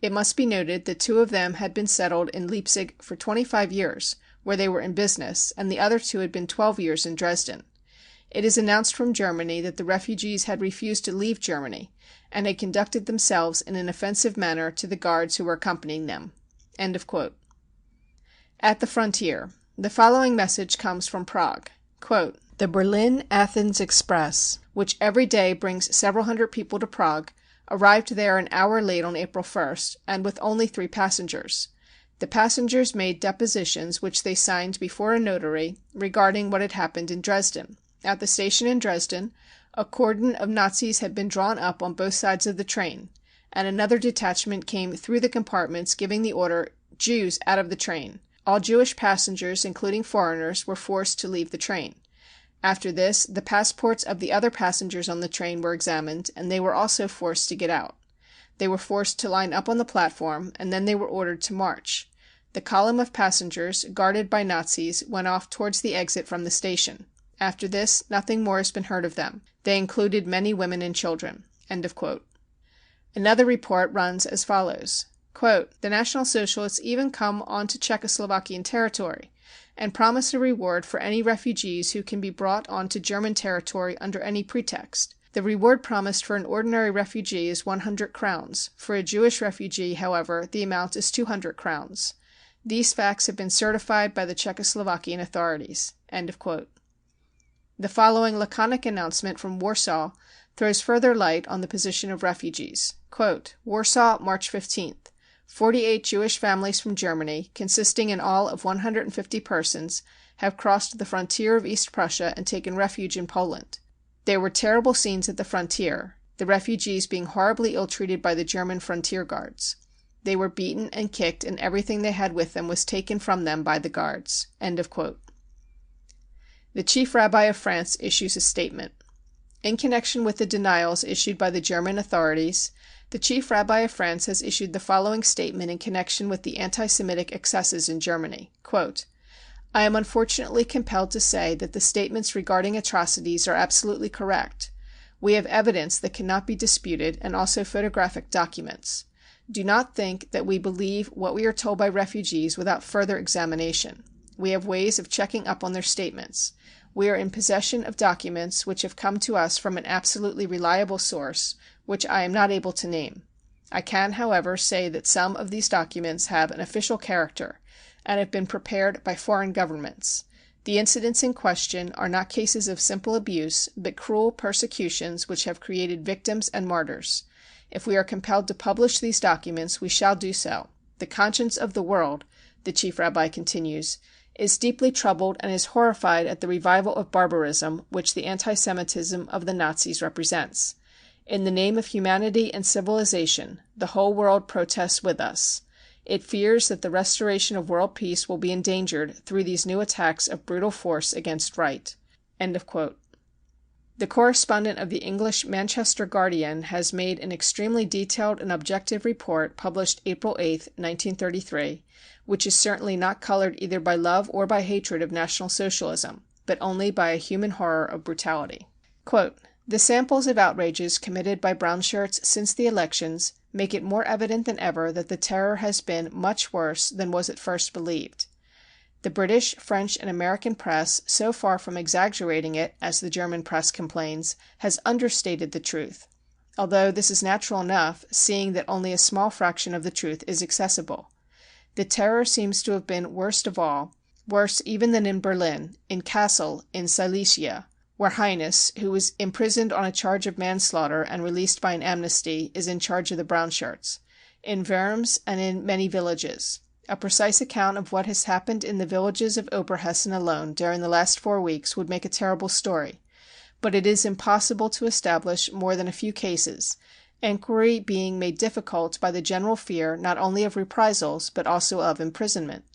It must be noted that 2 of them had been settled in Leipzig for 25 years, where they were in business, and the other 2 had been 12 years in Dresden. It is announced from Germany that the refugees had refused to leave Germany, and had conducted themselves in an offensive manner to the guards who were accompanying them. End of quote. At the frontier. The following message comes from Prague. Quote, The Berlin-Athens Express, which every day brings several hundred people to Prague, arrived there an hour late on April 1st, and with only 3 passengers. The passengers made depositions which they signed before a notary regarding what had happened in Dresden. At the station in Dresden, a cordon of Nazis had been drawn up on both sides of the train. and another detachment came through the compartments giving the order, "Jews out of the train." All Jewish passengers, including foreigners, were forced to leave the train. After this, the passports of the other passengers on the train were examined, and they were also forced to get out. They were forced to line up on the platform, and then they were ordered to march. The column of passengers, guarded by Nazis, went off towards the exit from the station. After this, nothing more has been heard of them. They included many women and children." End of quote. Another report runs as follows. Quote, "The National Socialists even come onto Czechoslovakian territory and promise a reward for any refugees who can be brought onto German territory under any pretext. The reward promised for an ordinary refugee is 100 crowns. For a Jewish refugee, however, the amount is 200 crowns. These facts have been certified by the Czechoslovakian authorities." End of quote. The following laconic announcement from Warsaw throws further light on the position of refugees. Quote, "Warsaw, March 15th. 48 Jewish families from Germany, consisting in all of 150 persons, have crossed the frontier of East Prussia and taken refuge in Poland. There were terrible scenes at the frontier, the refugees being horribly ill-treated by the German frontier guards. They were beaten and kicked, and everything they had with them was taken from them by the guards." End of quote. The Chief Rabbi of France issues a statement. In connection with the denials issued by the German authorities, the Chief Rabbi of France has issued the following statement in connection with the anti-Semitic excesses in Germany. Quote, "I am unfortunately compelled to say that the statements regarding atrocities are absolutely correct. We have evidence that cannot be disputed and also photographic documents. Do not think that we believe what we are told by refugees without further examination. We have ways of checking up on their statements. We are in possession of documents which have come to us from an absolutely reliable source, which I am not able to name. I can, however, say that some of these documents have an official character and have been prepared by foreign governments. The incidents in question are not cases of simple abuse, but cruel persecutions which have created victims and martyrs. If we are compelled to publish these documents, we shall do so. The conscience of the world," the Chief Rabbi continues, "is deeply troubled and is horrified at the revival of barbarism which the anti-Semitism of the Nazis represents. In the name of humanity and civilization, the whole world protests with us. It fears that the restoration of world peace will be endangered through these new attacks of brutal force against right." End of quote. The correspondent of the English Manchester Guardian has made an extremely detailed and objective report published April 8, 1933, which is certainly not colored either by love or by hatred of National Socialism, but only by a human horror of brutality. Quote, "The samples of outrages committed by brown shirts since the elections make it more evident than ever that the terror has been much worse than was at first believed. The British, French, and American press, so far from exaggerating it, as the German press complains, has understated the truth, although this is natural enough, seeing that only a small fraction of the truth is accessible. The terror seems to have been worst of all, worse even than in Berlin, in Kassel, in Silesia, where Heines, who was imprisoned on a charge of manslaughter and released by an amnesty, is in charge of the brown shirts, in Worms, and in many villages. A precise account of what has happened in the villages of Oberhessen alone during the last 4 weeks would make a terrible story, but it is impossible to establish more than a few cases, enquiry being made difficult by the general fear not only of reprisals but also of imprisonment.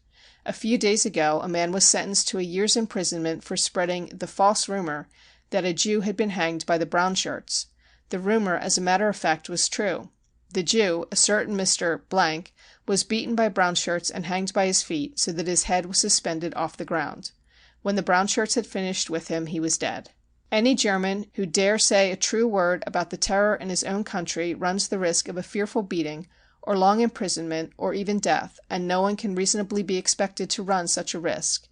A few days ago a man was sentenced to a year's imprisonment for spreading the false rumor that a Jew had been hanged by the brown shirts. The rumor, as a matter of fact, was true. The Jew, a certain Mr. Blank, was beaten by brown shirts and hanged by his feet so that his head was suspended off the ground. When the brown shirts had finished with him, he was dead. Any German who dare say a true word about the terror in his own country runs the risk of a fearful beating, or long imprisonment, or even death, and no one can reasonably be expected to run such a risk.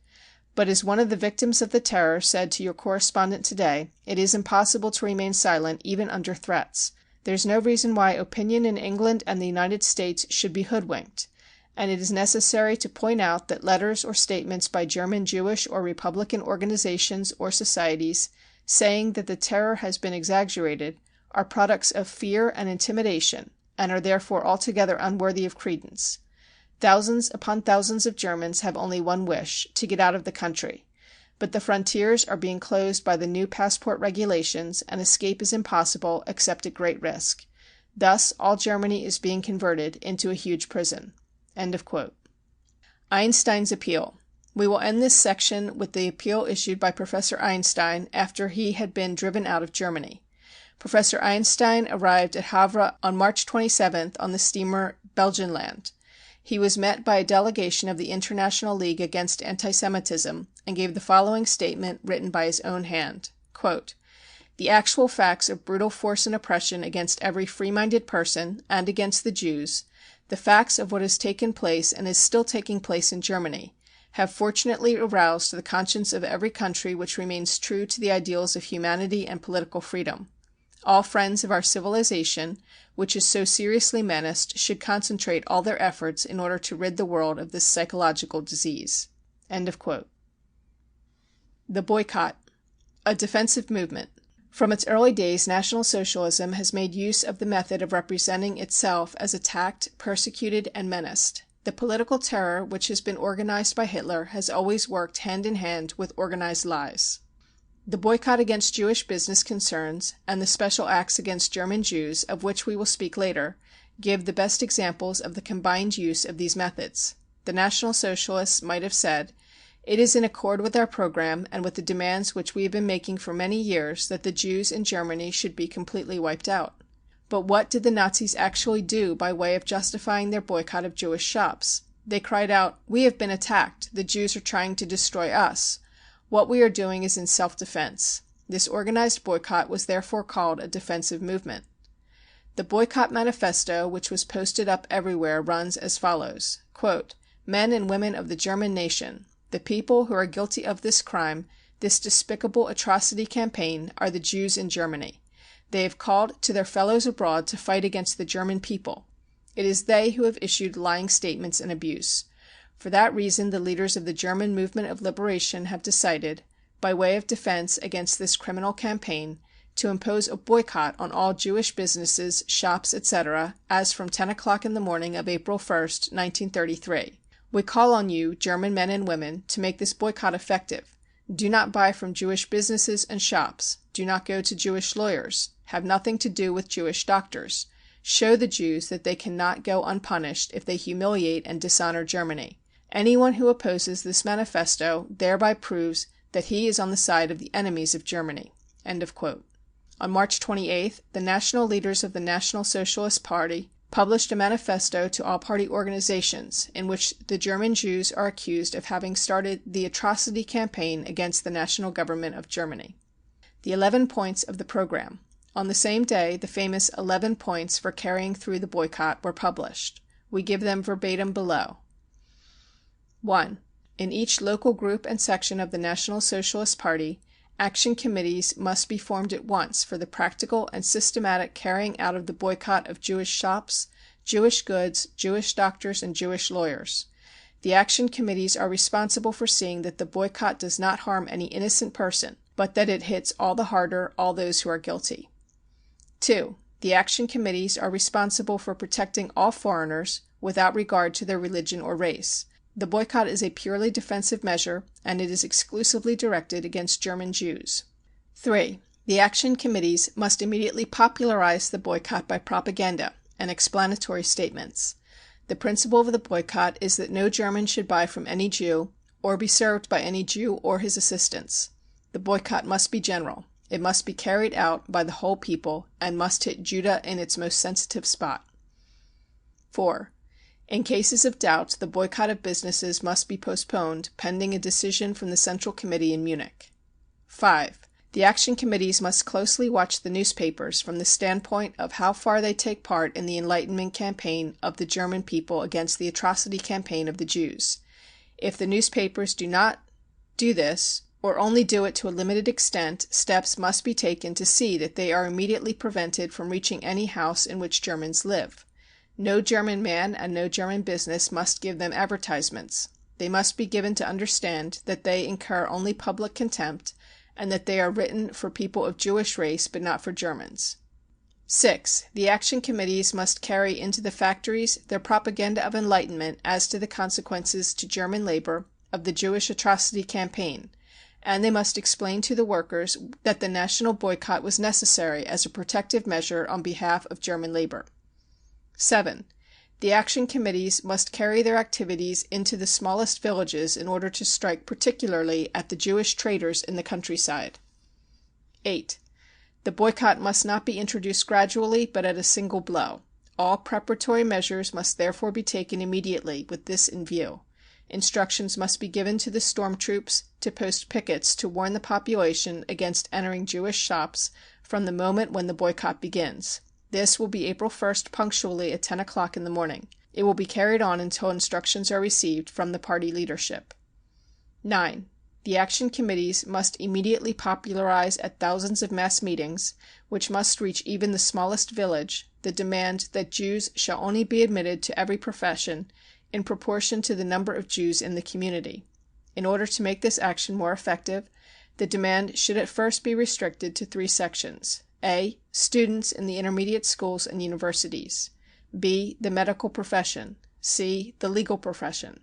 But as one of the victims of the terror said to your correspondent today, it is impossible to remain silent even under threats. There is no reason why opinion in England and the United States should be hoodwinked, and it is necessary to point out that letters or statements by German Jewish or Republican organizations or societies saying that the terror has been exaggerated are products of fear and intimidation, and are therefore altogether unworthy of credence. Thousands upon thousands of Germans have only one wish, to get out of the country. But the frontiers are being closed by the new passport regulations, and escape is impossible except at great risk. Thus, all Germany is being converted into a huge prison." End of quote. Einstein's appeal. We will end this section with the appeal issued by Professor Einstein after he had been driven out of Germany. Professor Einstein arrived at Havre on March 27th on the steamer Belgenland. He was met by a delegation of the International League Against Antisemitism and gave the following statement written by his own hand. Quote, "The actual facts of brutal force and oppression against every free-minded person and against the Jews, the facts of what has taken place and is still taking place in Germany, have fortunately aroused the conscience of every country which remains true to the ideals of humanity and political freedom. All friends of our civilization, which is so seriously menaced, should concentrate all their efforts in order to rid the world of this psychological disease." End of quote. The boycott. A defensive movement. From its early days, National Socialism has made use of the method of representing itself as attacked, persecuted, and menaced. The political terror which has been organized by Hitler has always worked hand in hand with organized lies. The boycott against Jewish business concerns and the special acts against German Jews, of which we will speak later, give the best examples of the combined use of these methods. The National Socialists might have said, "It is in accord with our program and with the demands which we have been making for many years that the Jews in Germany should be completely wiped out." But what did the Nazis actually do by way of justifying their boycott of Jewish shops? They cried out, "We have been attacked. The Jews are trying to destroy us. What we are doing is in self-defense." This organized boycott was therefore called a defensive movement. The boycott manifesto, which was posted up everywhere, runs as follows. Quote, "Men and women of the German nation, the people who are guilty of this crime, this despicable atrocity campaign, are the Jews in Germany. They have called to their fellows abroad to fight against the German people. It is they who have issued lying statements and abuse. For that reason the leaders of the German movement of liberation have decided, by way of defense against this criminal campaign, to impose a boycott on all Jewish businesses, shops, etc., as from 10 o'clock in the morning of April 1st, 1933. We call on you, German men and women, to make this boycott effective. Do not buy from Jewish businesses and shops. Do not go to Jewish lawyers. Have nothing to do with Jewish doctors. Show the Jews that they cannot go unpunished if they humiliate and dishonor Germany. Anyone who opposes this manifesto thereby proves that he is on the side of the enemies of Germany." End of quote. On March 28th, the national leaders of the National Socialist Party published a manifesto to all party organizations in which the German Jews are accused of having started the atrocity campaign against the national government of Germany. The 11 points of the program. On the same day, the famous 11 points for carrying through the boycott were published. We give them verbatim below. 1. In each local group and section of the National Socialist Party, action committees must be formed at once for the practical and systematic carrying out of the boycott of Jewish shops, Jewish goods, Jewish doctors, and Jewish lawyers. The action committees are responsible for seeing that the boycott does not harm any innocent person, but that it hits all the harder all those who are guilty. 2. The action committees are responsible for protecting all foreigners without regard to their religion or race. The boycott is a purely defensive measure, and it is exclusively directed against German Jews. 3. The action committees must immediately popularize the boycott by propaganda and explanatory statements. The principle of the boycott is that no German should buy from any Jew or be served by any Jew or his assistants. The boycott must be general. It must be carried out by the whole people and must hit Judah in its most sensitive spot. 4. In cases of doubt, the boycott of businesses must be postponed pending a decision from the Central Committee in Munich. 5. The action committees must closely watch the newspapers from the standpoint of how far they take part in the Enlightenment campaign of the German people against the atrocity campaign of the Jews. If the newspapers do not do this, or only do it to a limited extent, steps must be taken to see that they are immediately prevented from reaching any house in which Germans live. No German man and no German business must give them advertisements. They must be given to understand that they incur only public contempt and that they are written for people of Jewish race but not for Germans. 6. The action committees must carry into the factories their propaganda of enlightenment as to the consequences to German labor of the Jewish atrocity campaign, and they must explain to the workers that the national boycott was necessary as a protective measure on behalf of German labor. 7. The action committees must carry their activities into the smallest villages in order to strike particularly at the Jewish traders in the countryside. 8. The boycott must not be introduced gradually, but at a single blow. All preparatory measures must therefore be taken immediately with this in view. Instructions must be given to the storm troops to post pickets to warn the population against entering Jewish shops from the moment when the boycott begins. This will be April 1st punctually at 10 o'clock in the morning. It will be carried on until instructions are received from the party leadership. 9. The action committees must immediately popularize at thousands of mass meetings, which must reach even the smallest village, the demand that Jews shall only be admitted to every profession in proportion to the number of Jews in the community. In order to make this action more effective, the demand should at first be restricted to 3 sections. A. Students in the intermediate schools and universities. B. The medical profession. C. The legal profession.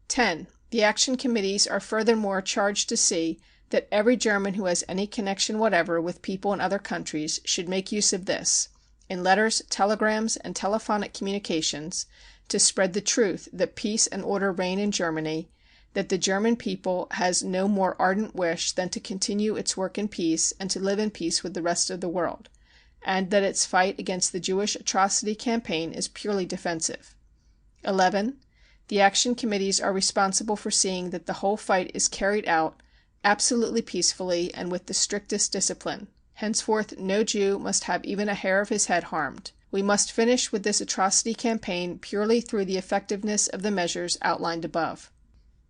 10. The action committees are furthermore charged to see that every German who has any connection whatever with people in other countries should make use of this, in letters, telegrams, and telephonic communications, to spread the truth that peace and order reign in Germany, that the German people has no more ardent wish than to continue its work in peace and to live in peace with the rest of the world, and that its fight against the Jewish atrocity campaign is purely defensive. 11. The action committees are responsible for seeing that the whole fight is carried out absolutely peacefully and with the strictest discipline. Henceforth no Jew must have even a hair of his head harmed. We must finish with this atrocity campaign purely through the effectiveness of the measures outlined above.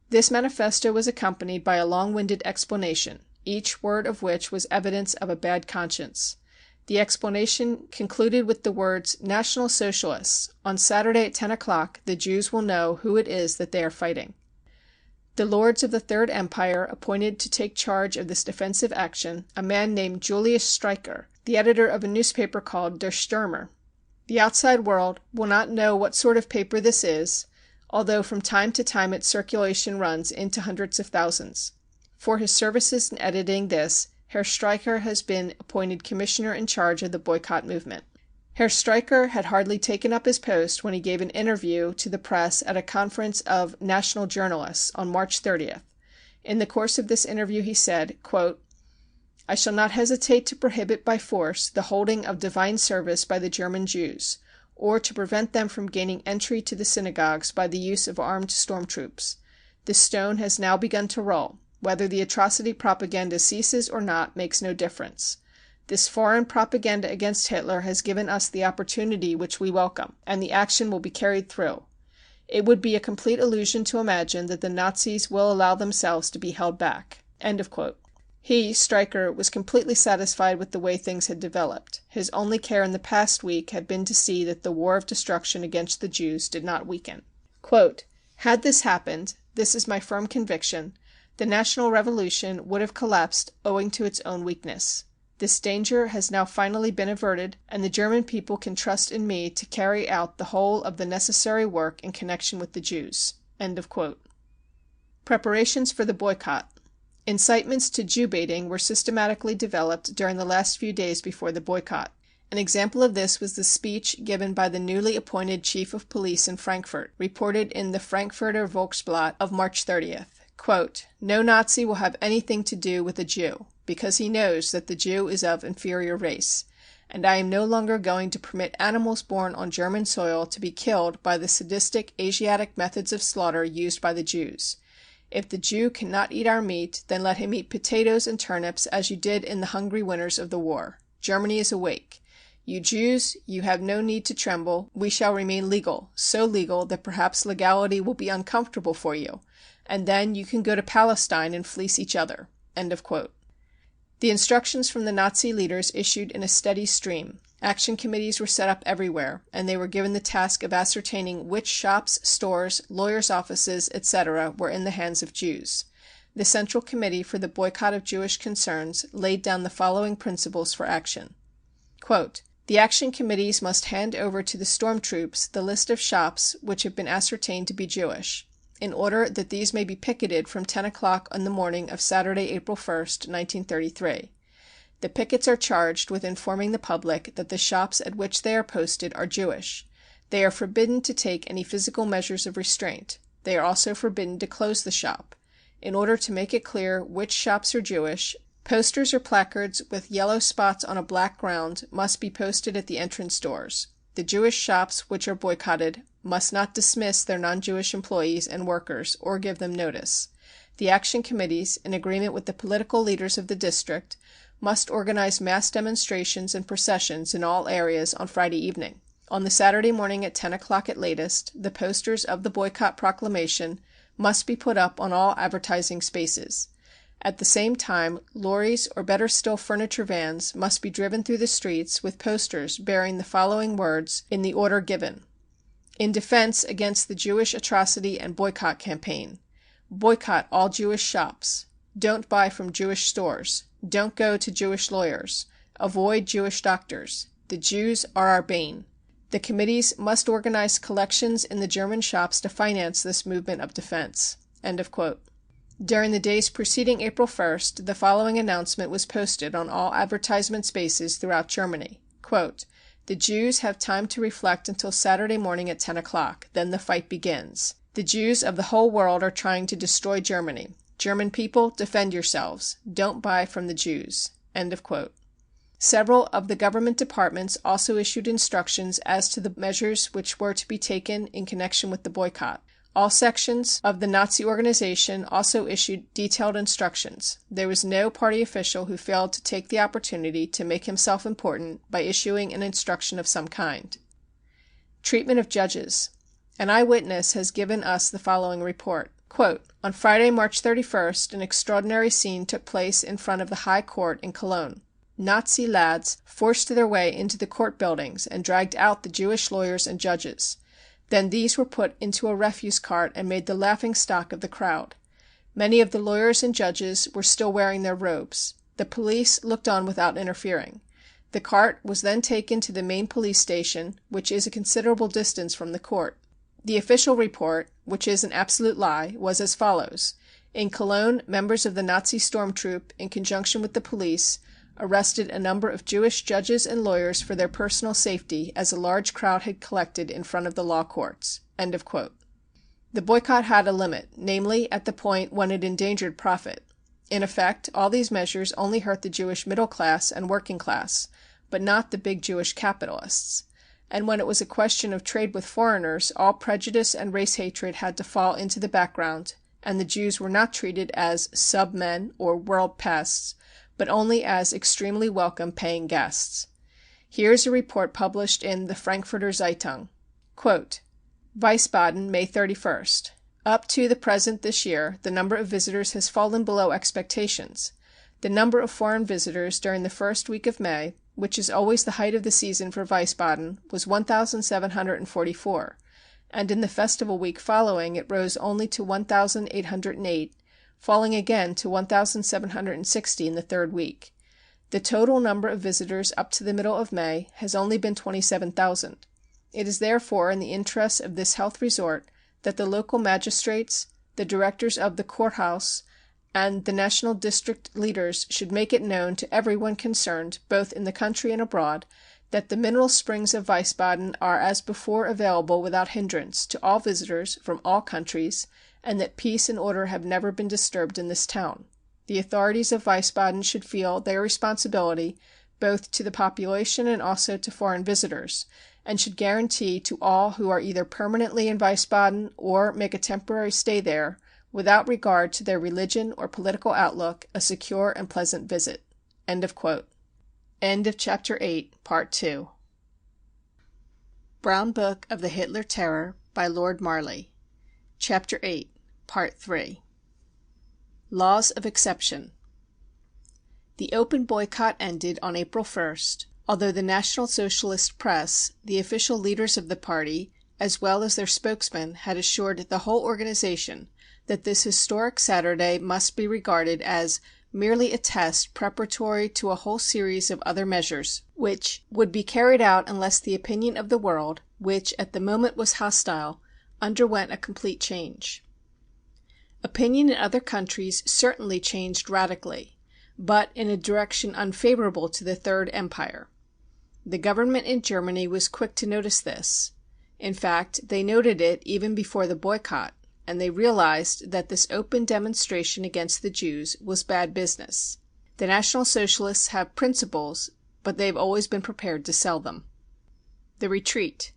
This manifesto was accompanied by a long-winded explanation, each word of which was evidence of a bad conscience. The explanation concluded with the words, "National Socialists, on Saturday at 10 o'clock the Jews will know who it is that they are fighting." The lords of the Third Empire appointed to take charge of this defensive action a man named Julius Streicher, the editor of a newspaper called Der Stürmer. The outside world will not know what sort of paper this is, although from time to time its circulation runs into hundreds of thousands. For his services in editing this, Herr Streicher has been appointed commissioner in charge of the boycott movement. Herr Streicher had hardly taken up his post when he gave an interview to the press at a conference of national journalists on March 30th. In the course of this interview he said, quote, "I shall not hesitate to prohibit by force the holding of divine service by the German Jews, or to prevent them from gaining entry to the synagogues by the use of armed storm troops. The stone has now begun to roll. Whether the atrocity propaganda ceases or not makes no difference. This foreign propaganda against Hitler has given us the opportunity which we welcome, and the action will be carried through. It would be a complete illusion to imagine that the Nazis will allow themselves to be held back." End of quote. He, Streicher, was completely satisfied with the way things had developed. His only care in the past week had been to see that the war of destruction against the Jews did not weaken. Quote, "Had this happened, this is my firm conviction, the national revolution would have collapsed owing to its own weakness. This danger has now finally been averted, and the German people can trust in me to carry out the whole of the necessary work in connection with the Jews." End of quote. Preparations for the boycott. Incitements to Jew baiting were systematically developed during the last few days before the boycott. An example of this was the speech given by the newly appointed chief of police in Frankfurt, reported in the Frankfurter Volksblatt of March 30th. Quote, "No Nazi will have anything to do with a Jew, because he knows that the Jew is of inferior race, and I am no longer going to permit animals born on German soil to be killed by the sadistic Asiatic methods of slaughter used by the Jews. If the Jew cannot eat our meat, then let him eat potatoes and turnips as you did in the hungry winters of the war. Germany is awake. You Jews, you have no need to tremble. We shall remain legal, so legal that perhaps legality will be uncomfortable for you, and then you can go to Palestine and fleece each other." End of quote. The instructions from the Nazi leaders issued in a steady stream. Action committees were set up everywhere, and they were given the task of ascertaining which shops, stores, lawyers' offices, etc. were in the hands of Jews. The Central Committee for the Boycott of Jewish Concerns laid down the following principles for action. Quote, "The action committees must hand over to the storm troops the list of shops which have been ascertained to be Jewish. in order that these may be picketed from 10 o'clock on the morning of Saturday, April 1st, 1933. The pickets are charged with informing the public that the shops at which they are posted are Jewish. They are forbidden to take any physical measures of restraint. They are also forbidden to close the shop. In order to make it clear which shops are Jewish, posters or placards with yellow spots on a black ground must be posted at the entrance doors. The Jewish shops which are boycotted must not dismiss their non-Jewish employees and workers or give them notice. The action committees, in agreement with the political leaders of the district, must organize mass demonstrations and processions in all areas on Friday evening. On the Saturday morning at 10 o'clock at latest, the posters of the boycott proclamation must be put up on all advertising spaces. At the same time, lorries, or better still furniture vans, must be driven through the streets with posters bearing the following words in the order given: In defense against the Jewish atrocity and boycott campaign. Boycott all Jewish shops. Don't buy from Jewish stores. Don't go to Jewish lawyers. Avoid Jewish doctors. The Jews are our bane. The committees must organize collections in the German shops to finance this movement of defense." End of quote. During the days preceding April 1st, the following announcement was posted on all advertisement spaces throughout Germany. Quote, "The Jews have time to reflect until Saturday morning at 10 o'clock. Then the fight begins. The Jews of the whole world are trying to destroy Germany. German people, defend yourselves. Don't buy from the Jews." End of quote. Several of the government departments also issued instructions as to the measures which were to be taken in connection with the boycott. All sections of the Nazi organization also issued detailed instructions. There was no party official who failed to take the opportunity to make himself important by issuing an instruction of some kind. Treatment of judges. An eyewitness has given us the following report. Quote, "On Friday, March 31st, an extraordinary scene took place in front of the High Court in Cologne. Nazi lads forced their way into the court buildings and dragged out the Jewish lawyers and judges. Then these were put into a refuse cart and made the laughing stock of the crowd. Many of the lawyers and judges were still wearing their robes. The police looked on without interfering. The cart was then taken to the main police station, which is a considerable distance from the court. The official report, which is an absolute lie, was as follows. In Cologne, members of the Nazi storm troop, in conjunction with the police, arrested a number of Jewish judges and lawyers for their personal safety, as a large crowd had collected in front of the law courts." End of quote. The boycott had a limit, namely at the point when it endangered profit. In effect, all these measures only hurt the Jewish middle class and working class, but not the big Jewish capitalists. And when it was a question of trade with foreigners, all prejudice and race hatred had to fall into the background, and the Jews were not treated as sub-men or world pests, but only as extremely welcome paying guests. Here is a report published in the Frankfurter Zeitung. Quote, "Wiesbaden, May 31st. Up to the present this year, the number of visitors has fallen below expectations. The number of foreign visitors during the first week of May, which is always the height of the season for Wiesbaden, was 1,744, and in the festival week following it rose only to 1,808, falling again to 1,760 in the third week. The total number of visitors up to the middle of May has only been 27,000. It is therefore in the interests of this health resort that the local magistrates, the directors of the Kurhaus, and the national district leaders should make it known to everyone concerned, both in the country and abroad, that the mineral springs of Wiesbaden are as before available without hindrance to all visitors from all countries, and that peace and order have never been disturbed in this town. The authorities of Wiesbaden should feel their responsibility both to the population and also to foreign visitors, and should guarantee to all who are either permanently in Wiesbaden or make a temporary stay there, without regard to their religion or political outlook, a secure and pleasant visit." End of quote. End of Chapter 8, Part 2. Brown Book of the Hitler Terror by Lord Marley. Chapter 8, Part 3. Laws of Exception. The open boycott ended on April 1st, although the National Socialist press, the official leaders of the party, as well as their spokesman, had assured the whole organization that this historic Saturday must be regarded as merely a test preparatory to a whole series of other measures, which would be carried out unless the opinion of the world, which at the moment was hostile, underwent a complete change. Opinion in other countries certainly changed radically, but in a direction unfavorable to the Third Empire. The government in Germany was quick to notice this. In fact, they noted it even before the boycott, and they realized that this open demonstration against the Jews was bad business. The National Socialists have principles, but they have always been prepared to sell them. The retreat.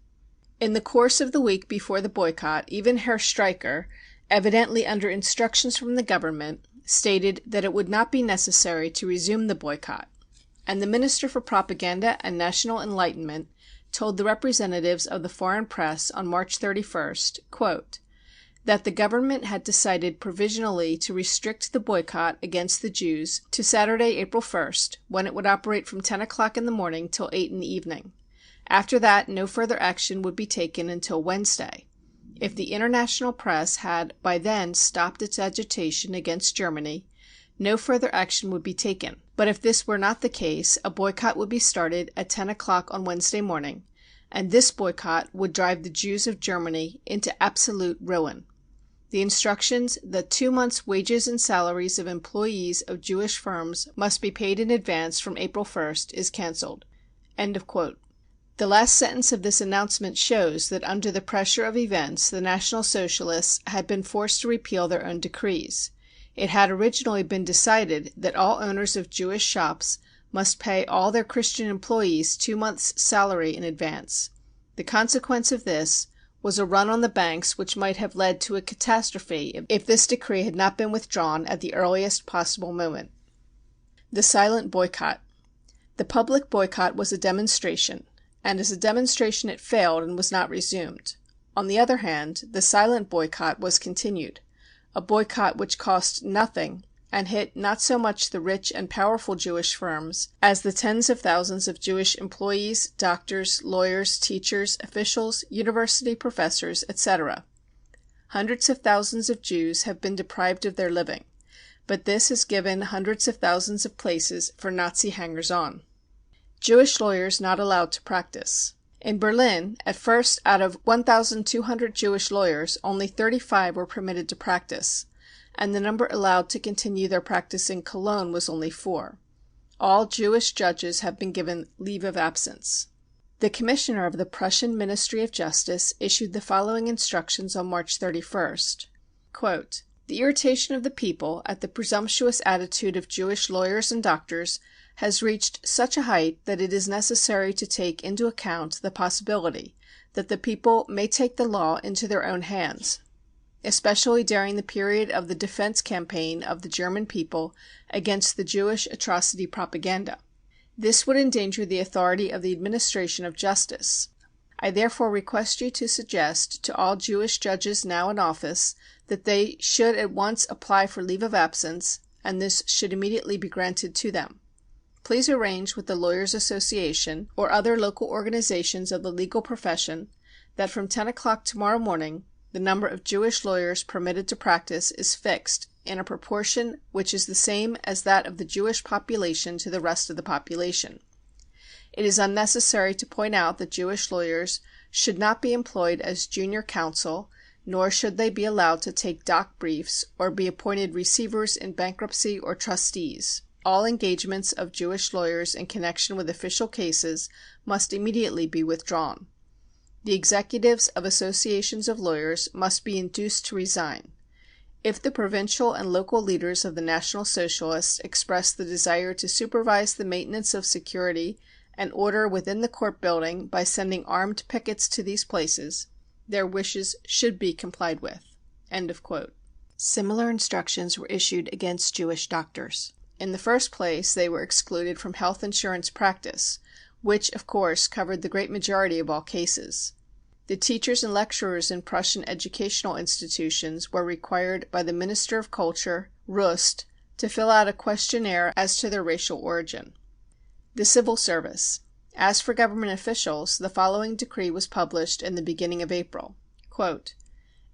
In the course of the week before the boycott, even Herr Streicher, evidently under instructions from the government, stated that it would not be necessary to resume the boycott, and the Minister for Propaganda and National Enlightenment told the representatives of the foreign press on March 31st, quote, that the government had decided provisionally to restrict the boycott against the Jews to Saturday, April 1st, when it would operate from 10 o'clock in the morning till 8 in the evening. After that, no further action would be taken until Wednesday. If the international press had by then stopped its agitation against Germany, no further action would be taken. But if this were not the case, a boycott would be started at 10 o'clock on Wednesday morning, and this boycott would drive the Jews of Germany into absolute ruin. The instructions that 2 months' wages and salaries of employees of Jewish firms must be paid in advance from April 1st is cancelled. End of quote. The last sentence of this announcement shows that under the pressure of events the National Socialists had been forced to repeal their own decrees. It had originally been decided that all owners of Jewish shops must pay all their Christian employees 2 months' salary in advance. The consequence of this was a run on the banks which might have led to a catastrophe if this decree had not been withdrawn at the earliest possible moment. The silent boycott. The public boycott was a demonstration, and as a demonstration it failed and was not resumed. On the other hand, the silent boycott was continued, a boycott which cost nothing and hit not so much the rich and powerful Jewish firms as the tens of thousands of Jewish employees, doctors, lawyers, teachers, officials, university professors, etc. Hundreds of thousands of Jews have been deprived of their living, but this has given hundreds of thousands of places for Nazi hangers-on. Jewish lawyers not allowed to practice. In Berlin, at first out of 1,200 Jewish lawyers, only 35 were permitted to practice, and the number allowed to continue their practice in Cologne was only 4. All Jewish judges have been given leave of absence. The commissioner of the Prussian Ministry of Justice issued the following instructions on March 31st. Quote, the irritation of the people at the presumptuous attitude of Jewish lawyers and doctors has reached such a height that it is necessary to take into account the possibility that the people may take the law into their own hands, especially during the period of the defense campaign of the German people against the Jewish atrocity propaganda. This would endanger the authority of the administration of justice. I therefore request you to suggest to all Jewish judges now in office that they should at once apply for leave of absence, and this should immediately be granted to them. Please arrange with the Lawyers Association or other local organizations of the legal profession that from 10 o'clock tomorrow morning the number of Jewish lawyers permitted to practice is fixed in a proportion which is the same as that of the Jewish population to the rest of the population. It is unnecessary to point out that Jewish lawyers should not be employed as junior counsel, nor should they be allowed to take doc briefs or be appointed receivers in bankruptcy or trustees. All engagements of Jewish lawyers in connection with official cases must immediately be withdrawn. The executives of associations of lawyers must be induced to resign. If the provincial and local leaders of the National Socialists express the desire to supervise the maintenance of security and order within the court building by sending armed pickets to these places, their wishes should be complied with. End of quote. Similar instructions were issued against Jewish doctors. In the first place, they were excluded from health insurance practice, which, of course, covered the great majority of all cases. The teachers and lecturers in Prussian educational institutions were required by the Minister of Culture, Rust, to fill out a questionnaire as to their racial origin. The civil service. As for government officials, the following decree was published in the beginning of April. Quote,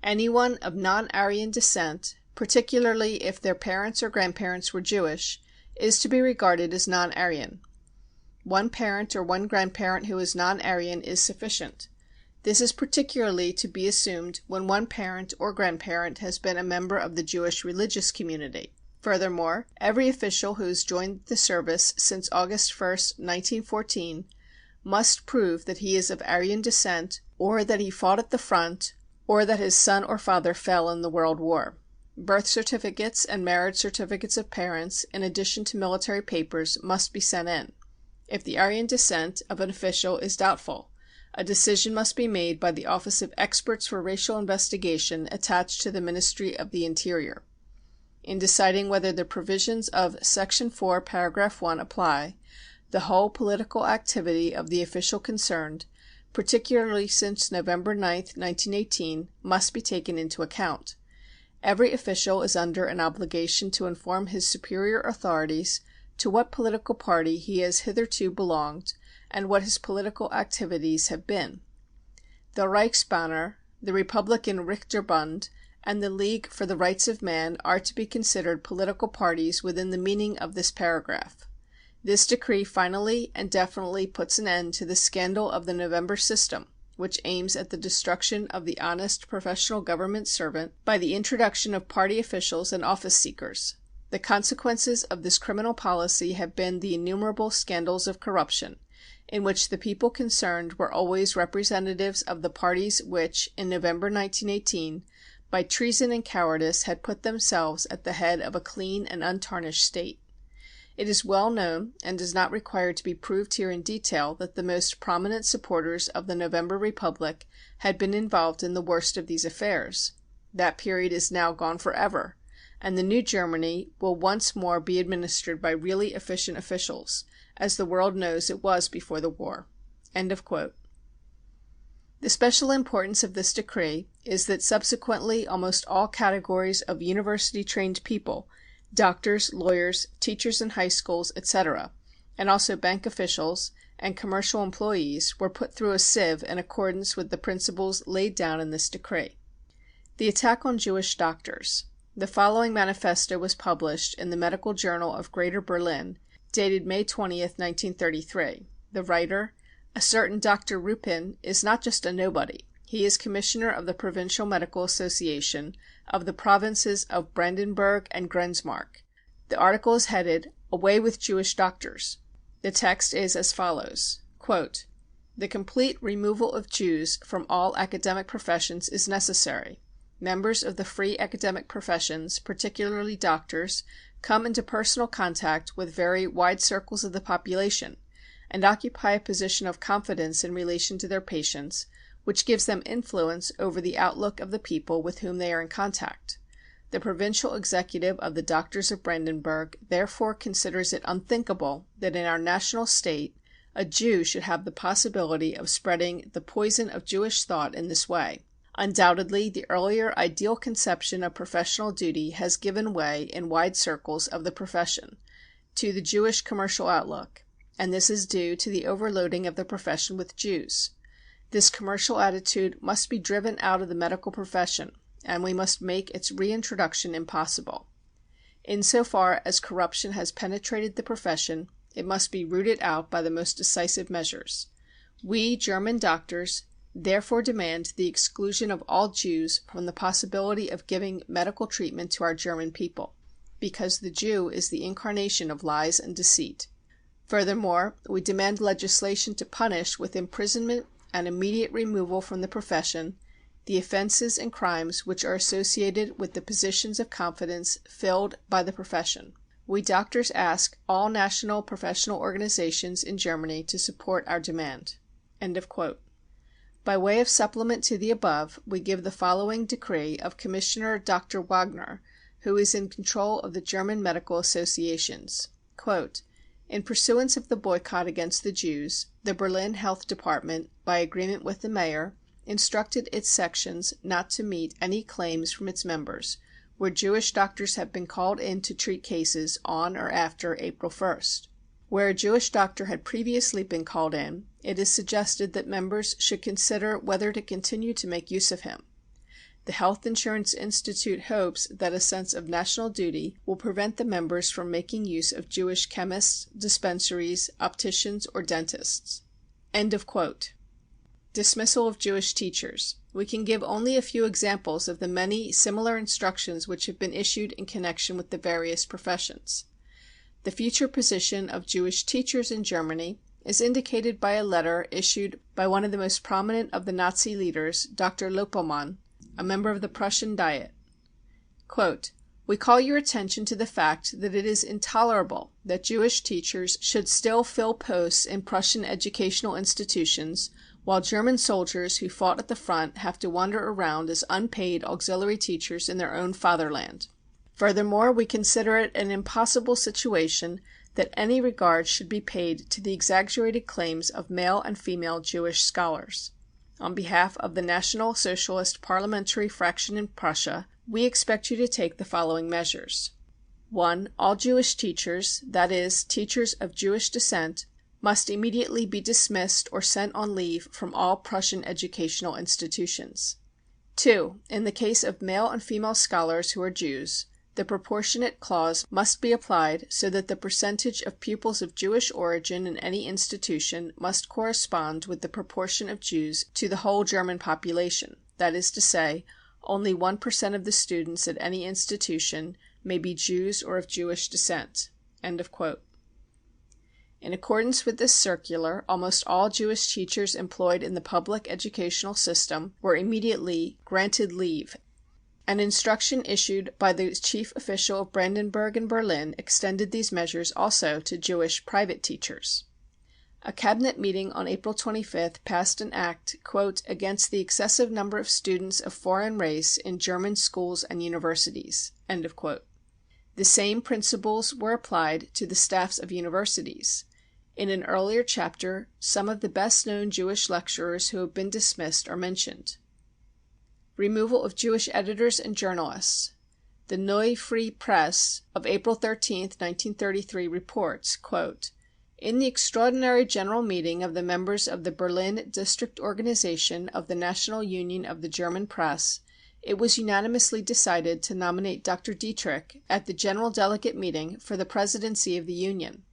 anyone of non-Aryan descent, particularly if their parents or grandparents were Jewish, is to be regarded as non-Aryan. One parent or one grandparent who is non-Aryan is sufficient. This is particularly to be assumed when one parent or grandparent has been a member of the Jewish religious community. Furthermore, every official who has joined the service since August 1, 1914, must prove that he is of Aryan descent, or that he fought at the front, or that his son or father fell in the World War. Birth certificates and marriage certificates of parents, in addition to military papers, must be sent in. If the Aryan descent of an official is doubtful, a decision must be made by the Office of Experts for Racial Investigation attached to the Ministry of the Interior. In deciding whether the provisions of Section 4, Paragraph 1 apply, the whole political activity of the official concerned, particularly since November 9, 1918, must be taken into account. Every official is under an obligation to inform his superior authorities to what political party he has hitherto belonged and what his political activities have been. The Reichsbanner, the Republican Richterbund, and the League for the Rights of Man are to be considered political parties within the meaning of this paragraph. This decree finally and definitely puts an end to the scandal of the November system, which aims at the destruction of the honest professional government servant by the introduction of party officials and office seekers. The consequences of this criminal policy have been the innumerable scandals of corruption, in which the people concerned were always representatives of the parties which, in November 1918, by treason and cowardice had put themselves at the head of a clean and untarnished state. It is well known, and does not require to be proved here in detail, that the most prominent supporters of the November Republic had been involved in the worst of these affairs. That period is now gone forever, and the new Germany will once more be administered by really efficient officials, as the world knows it was before the war." End of quote. The special importance of this decree is that subsequently almost all categories of university-trained people, doctors, lawyers, teachers in high schools, etc., and also bank officials and commercial employees were put through a sieve in accordance with the principles laid down in this decree. The attack on Jewish doctors. The following manifesto was published in the Medical Journal of Greater Berlin, dated May 20, 1933. The writer, "A certain Dr. Rupin is not just a nobody. He is commissioner of the Provincial Medical Association of the provinces of Brandenburg and Grenzmark." The article is headed, "Away with Jewish Doctors." The text is as follows, quote, "The complete removal of Jews from all academic professions is necessary. Members of the free academic professions, particularly doctors, come into personal contact with very wide circles of the population, and occupy a position of confidence in relation to their patients, which gives them influence over the outlook of the people with whom they are in contact. The provincial executive of the doctors of Brandenburg therefore considers it unthinkable that in our national state a Jew should have the possibility of spreading the poison of Jewish thought in this way. Undoubtedly, the earlier ideal conception of professional duty has given way in wide circles of the profession to the Jewish commercial outlook, and this is due to the overloading of the profession with Jews. This commercial attitude must be driven out of the medical profession, and we must make its reintroduction impossible. In so far as corruption has penetrated the profession, it must be rooted out by the most decisive measures. We, German doctors, therefore demand the exclusion of all Jews from the possibility of giving medical treatment to our German people, because the Jew is the incarnation of lies and deceit. Furthermore, we demand legislation to punish with imprisonment and immediate removal from the profession the offenses and crimes which are associated with the positions of confidence filled by the profession. We doctors ask all national professional organizations in Germany to support our demand." End of quote. By way of supplement to the above, we give the following decree of Commissioner Dr. Wagner, who is in control of the German medical associations. Quote, "In pursuance of the boycott against the Jews, the Berlin Health Department, by agreement with the mayor, instructed its sections not to meet any claims from its members where Jewish doctors have been called in to treat cases on or after April 1st. Where a Jewish doctor had previously been called in, it is suggested that members should consider whether to continue to make use of him. The Health Insurance Institute hopes that a sense of national duty will prevent the members from making use of Jewish chemists, dispensaries, opticians, or dentists." End of quote. Dismissal of Jewish teachers. We can give only a few examples of the many similar instructions which have been issued in connection with the various professions. The future position of Jewish teachers in Germany is indicated by a letter issued by one of the most prominent of the Nazi leaders, Dr. Loppelmann, a member of the Prussian Diet. Quote, "We call your attention to the fact that it is intolerable that Jewish teachers should still fill posts in Prussian educational institutions, while German soldiers who fought at the front have to wander around as unpaid auxiliary teachers in their own fatherland. Furthermore, we consider it an impossible situation that any regard should be paid to the exaggerated claims of male and female Jewish scholars. On behalf of the National Socialist Parliamentary Fraction in Prussia, we expect you to take the following measures. 1. All Jewish teachers, that is, teachers of Jewish descent, must immediately be dismissed or sent on leave from all Prussian educational institutions. 2. In the case of male and female scholars who are Jews, the proportionate clause must be applied so that the percentage of pupils of Jewish origin in any institution must correspond with the proportion of Jews to the whole German population, that is to say, only 1% of the students at any institution may be Jews or of Jewish descent." End of quote. In accordance with this circular, almost all Jewish teachers employed in the public educational system were immediately granted leave. An instruction issued by the chief official of Brandenburg and Berlin extended these measures also to Jewish private teachers. A cabinet meeting on April 25th passed an act, quote, "against the excessive number of students of foreign race in German schools and universities." End of quote. The same principles were applied to the staffs of universities. In an earlier chapter, some of the best-known Jewish lecturers who have been dismissed are mentioned. Removal of Jewish editors and journalists. The Neue Freie Presse of April 13, 1933 reports, quote, "In the extraordinary general meeting of the members of the Berlin District Organization of the National Union of the German Press, it was unanimously decided to nominate Dr. Dietrich at the General Delegate Meeting for the presidency of the Union.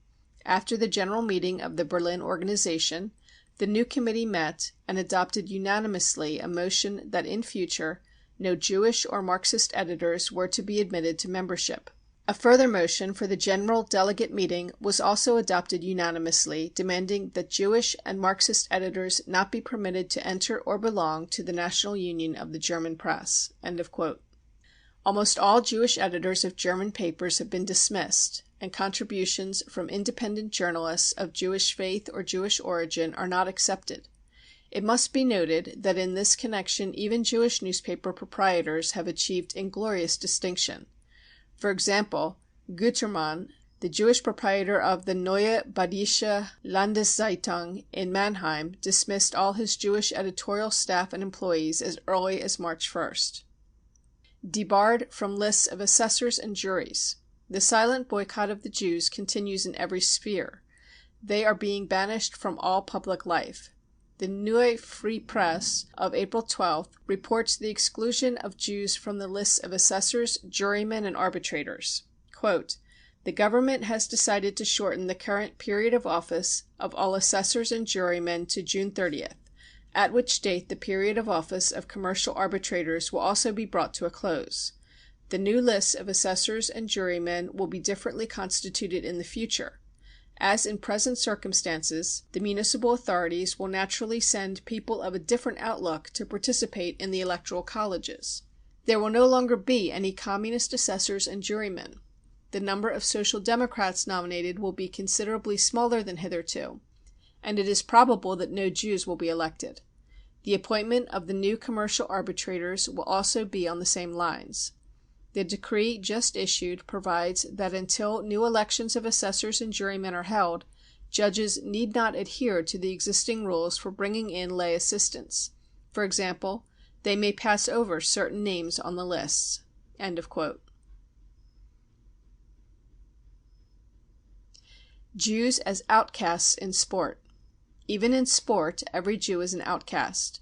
After the general meeting of the Berlin organization, the new committee met and adopted unanimously a motion that in future no Jewish or Marxist editors were to be admitted to membership. A further motion for the General Delegate Meeting was also adopted unanimously, demanding that Jewish and Marxist editors not be permitted to enter or belong to the National Union of the German Press." End of quote. Almost all Jewish editors of German papers have been dismissed, and contributions from independent journalists of Jewish faith or Jewish origin are not accepted. It must be noted that in this connection even Jewish newspaper proprietors have achieved inglorious distinction. For example, Gutermann, the Jewish proprietor of the Neue Badische Landeszeitung in Mannheim, dismissed all his Jewish editorial staff and employees as early as March 1st. Debarred from lists of assessors and juries. The silent boycott of the Jews continues in every sphere. They are being banished from all public life. The Neue Freie Presse of April 12th reports the exclusion of Jews from the lists of assessors, jurymen, and arbitrators. Quote, "The government has decided to shorten the current period of office of all assessors and jurymen to June 30th, at which date the period of office of commercial arbitrators will also be brought to a close. The new lists of assessors and jurymen will be differently constituted in the future. As in present circumstances, the municipal authorities will naturally send people of a different outlook to participate in the electoral colleges. There will no longer be any communist assessors and jurymen. The number of Social Democrats nominated will be considerably smaller than hitherto, and it is probable that no Jews will be elected. The appointment of the new commercial arbitrators will also be on the same lines. The decree just issued provides that until new elections of assessors and jurymen are held, judges need not adhere to the existing rules for bringing in lay assistants. For example, they may pass over certain names on the lists." End of quote. Jews as outcasts in sport. Even in sport, every Jew is an outcast.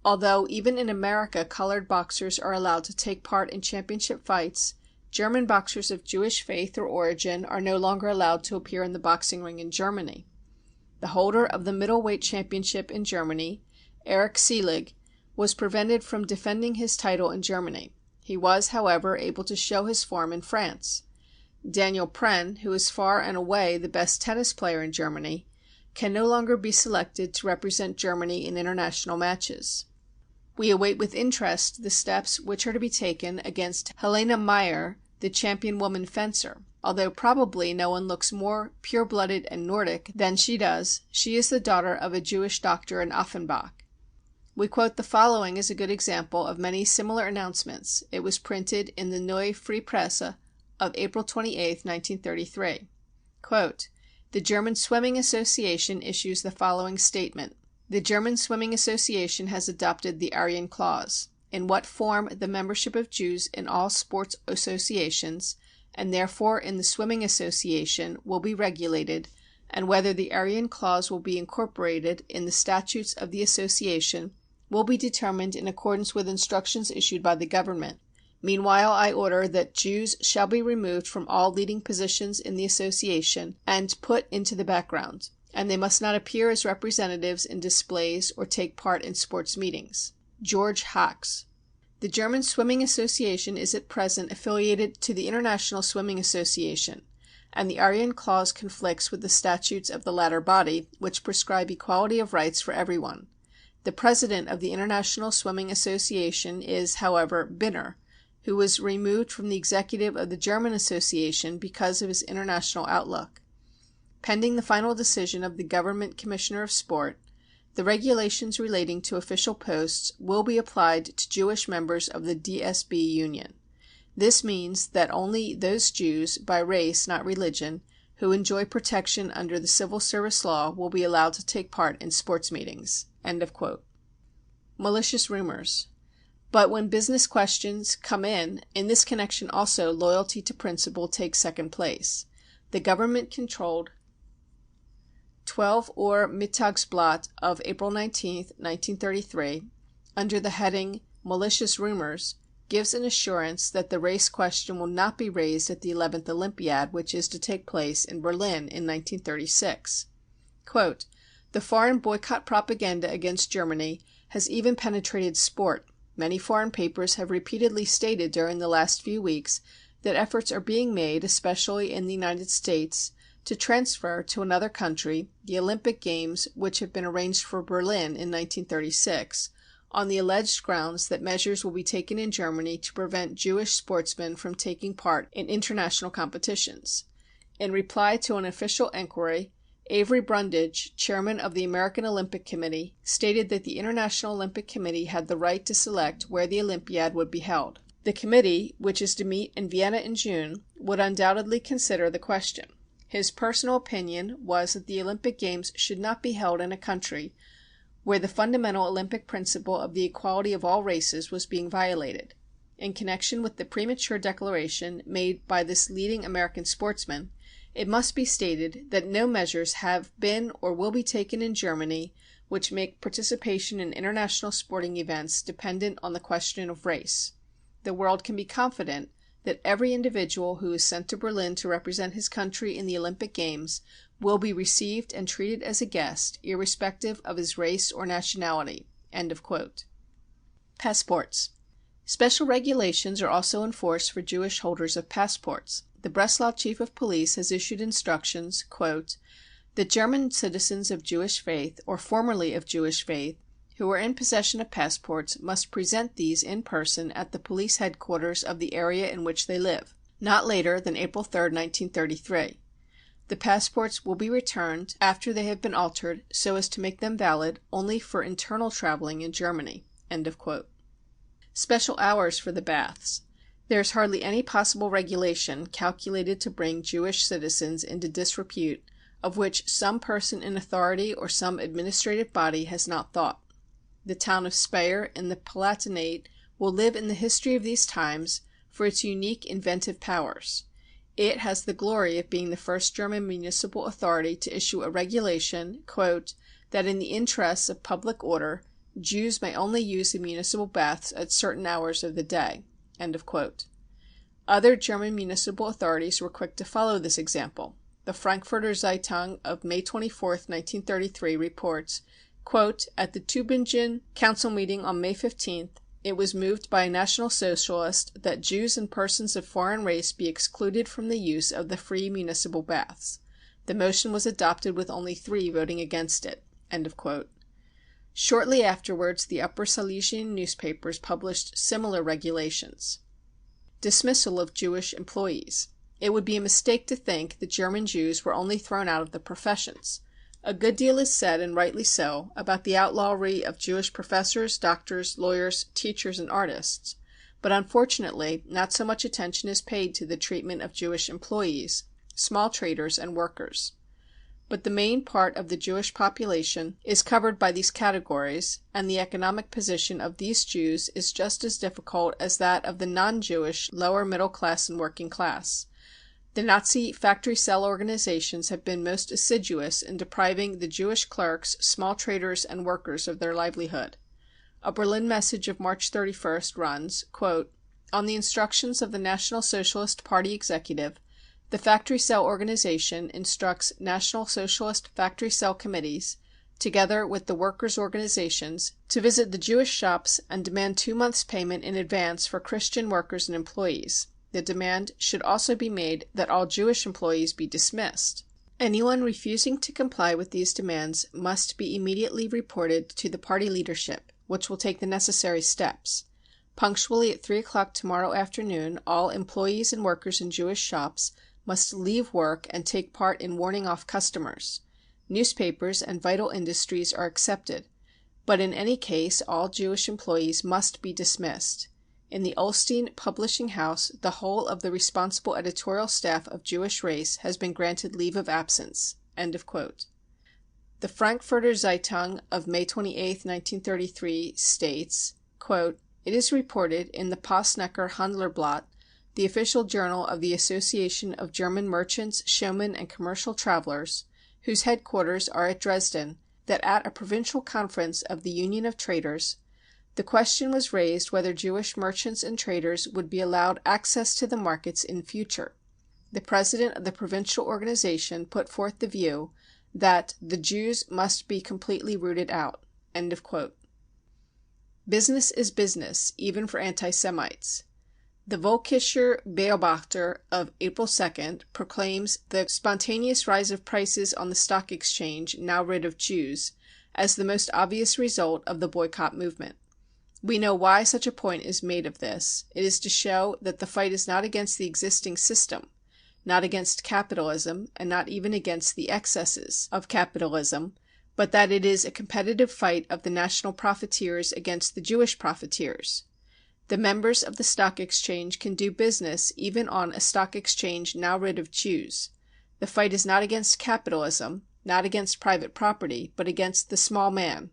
Although even in America colored boxers are allowed to take part in championship fights, German boxers of Jewish faith or origin are no longer allowed to appear in the boxing ring in Germany. The holder of the middleweight championship in Germany Erich Seelig, was prevented from defending his title in Germany. He was, however, able to show his form in France. Daniel Pren, who is far and away the best tennis player in Germany, can no longer be selected to represent Germany in international matches. We await with interest the steps which are to be taken against Helene Meyer, the champion woman fencer. Although probably no one looks more pure-blooded and Nordic than she does, she is the daughter of a Jewish doctor in Offenbach. We quote the following as a good example of many similar announcements. It was printed in the Neue Freie Presse of April 28, 1933. Quote, "The German Swimming Association issues the following statement. The German Swimming Association has adopted the Aryan Clause. In what form the membership of Jews in all sports associations, and therefore in the Swimming Association, will be regulated, and whether the Aryan Clause will be incorporated in the statutes of the association, will be determined in accordance with instructions issued by the government. Meanwhile, I order that Jews shall be removed from all leading positions in the association and put into the background, and they must not appear as representatives in displays or take part in sports meetings. George Hacks." The German Swimming Association is at present affiliated to the International Swimming Association, and the Aryan Clause conflicts with the statutes of the latter body, which prescribe equality of rights for everyone. The president of the International Swimming Association is, however, Binner, who was removed from the executive of the German Association because of his international outlook. Pending the final decision of the Government Commissioner of Sport, the regulations relating to official posts will be applied to Jewish members of the DSB Union. This means that only those Jews, by race, not religion, who enjoy protection under the civil service law will be allowed to take part in sports meetings." End of quote. Malicious rumors. But when business questions come in this connection also loyalty to principle takes second place. The government-controlled 12 Uhr Mittagsblatt of April 19, 1933, under the heading Malicious Rumors, gives an assurance that the race question will not be raised at the 11th Olympiad, which is to take place in Berlin in 1936. Quote, "The foreign boycott propaganda against Germany has even penetrated sport. Many foreign papers have repeatedly stated during the last few weeks that efforts are being made, especially in the United States, to transfer to another country the Olympic Games which have been arranged for Berlin in 1936, on the alleged grounds that measures will be taken in Germany to prevent Jewish sportsmen from taking part in international competitions." In reply to an official inquiry, Avery Brundage, chairman of the American Olympic Committee, stated that the International Olympic Committee had the right to select where the Olympiad would be held. The committee, which is to meet in Vienna in June, would undoubtedly consider the question. His personal opinion was that the Olympic Games should not be held in a country where the fundamental Olympic principle of the equality of all races was being violated. In connection with the premature declaration made by this leading American sportsman, it must be stated that no measures have been or will be taken in Germany which make participation in international sporting events dependent on the question of race. The world can be confident that every individual who is sent to Berlin to represent his country in the Olympic Games will be received and treated as a guest, irrespective of his race or nationality. End of quote. Passports. Special regulations are also in force for Jewish holders of passports. The Breslau chief of police has issued instructions, quote, "The German citizens of Jewish faith, or formerly of Jewish faith, who are in possession of passports must present these in person at the police headquarters of the area in which they live, not later than April 3, 1933. The passports will be returned after they have been altered so as to make them valid only for internal traveling in Germany." End of quote. Special hours for the baths. There is hardly any possible regulation calculated to bring Jewish citizens into disrepute of which some person in authority or some administrative body has not thought. The town of Speyer in the Palatinate will live in the history of these times for its unique inventive powers. It has the glory of being the first German municipal authority to issue a regulation, quote, "that in the interests of public order, Jews may only use the municipal baths at certain hours of the day." End of quote. Other German municipal authorities were quick to follow this example. The Frankfurter Zeitung of May 24, 1933 reports, Quote, at the Tübingen Council meeting on May 15th, it was moved by a National Socialist that Jews and persons of foreign race be excluded from the use of the free municipal baths. The motion was adopted with only 3 voting against it. End of quote. Shortly afterwards, the Upper Silesian newspapers published similar regulations. Dismissal of Jewish employees. It would be a mistake to think that German Jews were only thrown out of the professions. A good deal is said, and rightly so, about the outlawry of Jewish professors, doctors, lawyers, teachers, and artists, but unfortunately not so much attention is paid to the treatment of Jewish employees, small traders, and workers. But the main part of the Jewish population is covered by these categories, and the economic position of these Jews is just as difficult as that of the non-Jewish lower middle class and working class. The Nazi factory cell organizations have been most assiduous in depriving the Jewish clerks, small traders, and workers of their livelihood. A Berlin message of March 31st runs, quote, on the instructions of the National Socialist Party executive, the factory cell organization instructs National Socialist factory cell committees, together with the workers' organizations, to visit the Jewish shops and demand 2 months' payment in advance for Christian workers and employees. The demand should also be made that all Jewish employees be dismissed. Anyone refusing to comply with these demands must be immediately reported to the party leadership, which will take the necessary steps. Punctually at 3 o'clock tomorrow afternoon, all employees and workers in Jewish shops must leave work and take part in warning off customers. Newspapers and vital industries are excepted, but in any case all Jewish employees must be dismissed. In the Ulstein publishing house, the whole of the responsible editorial staff of Jewish race has been granted leave of absence. End of quote. The Frankfurter Zeitung of May 28, 1933 states, quote, it is reported in the Postnecker Handlerblatt, the official journal of the Association of German Merchants, Showmen, and Commercial Travelers, whose headquarters are at Dresden, that at a provincial conference of the Union of Traders, the question was raised whether Jewish merchants and traders would be allowed access to the markets in future. The president of the provincial organization put forth the view that the Jews must be completely rooted out. End of quote. Business is business, even for anti-Semites. The Völkischer Beobachter of April 2nd proclaims the spontaneous rise of prices on the stock exchange, now rid of Jews, as the most obvious result of the boycott movement. We know why such a point is made of this. It is to show that the fight is not against the existing system, not against capitalism, and not even against the excesses of capitalism, but that it is a competitive fight of the national profiteers against the Jewish profiteers. The members of the stock exchange can do business even on a stock exchange now rid of Jews. The fight is not against capitalism, not against private property, but against the small man,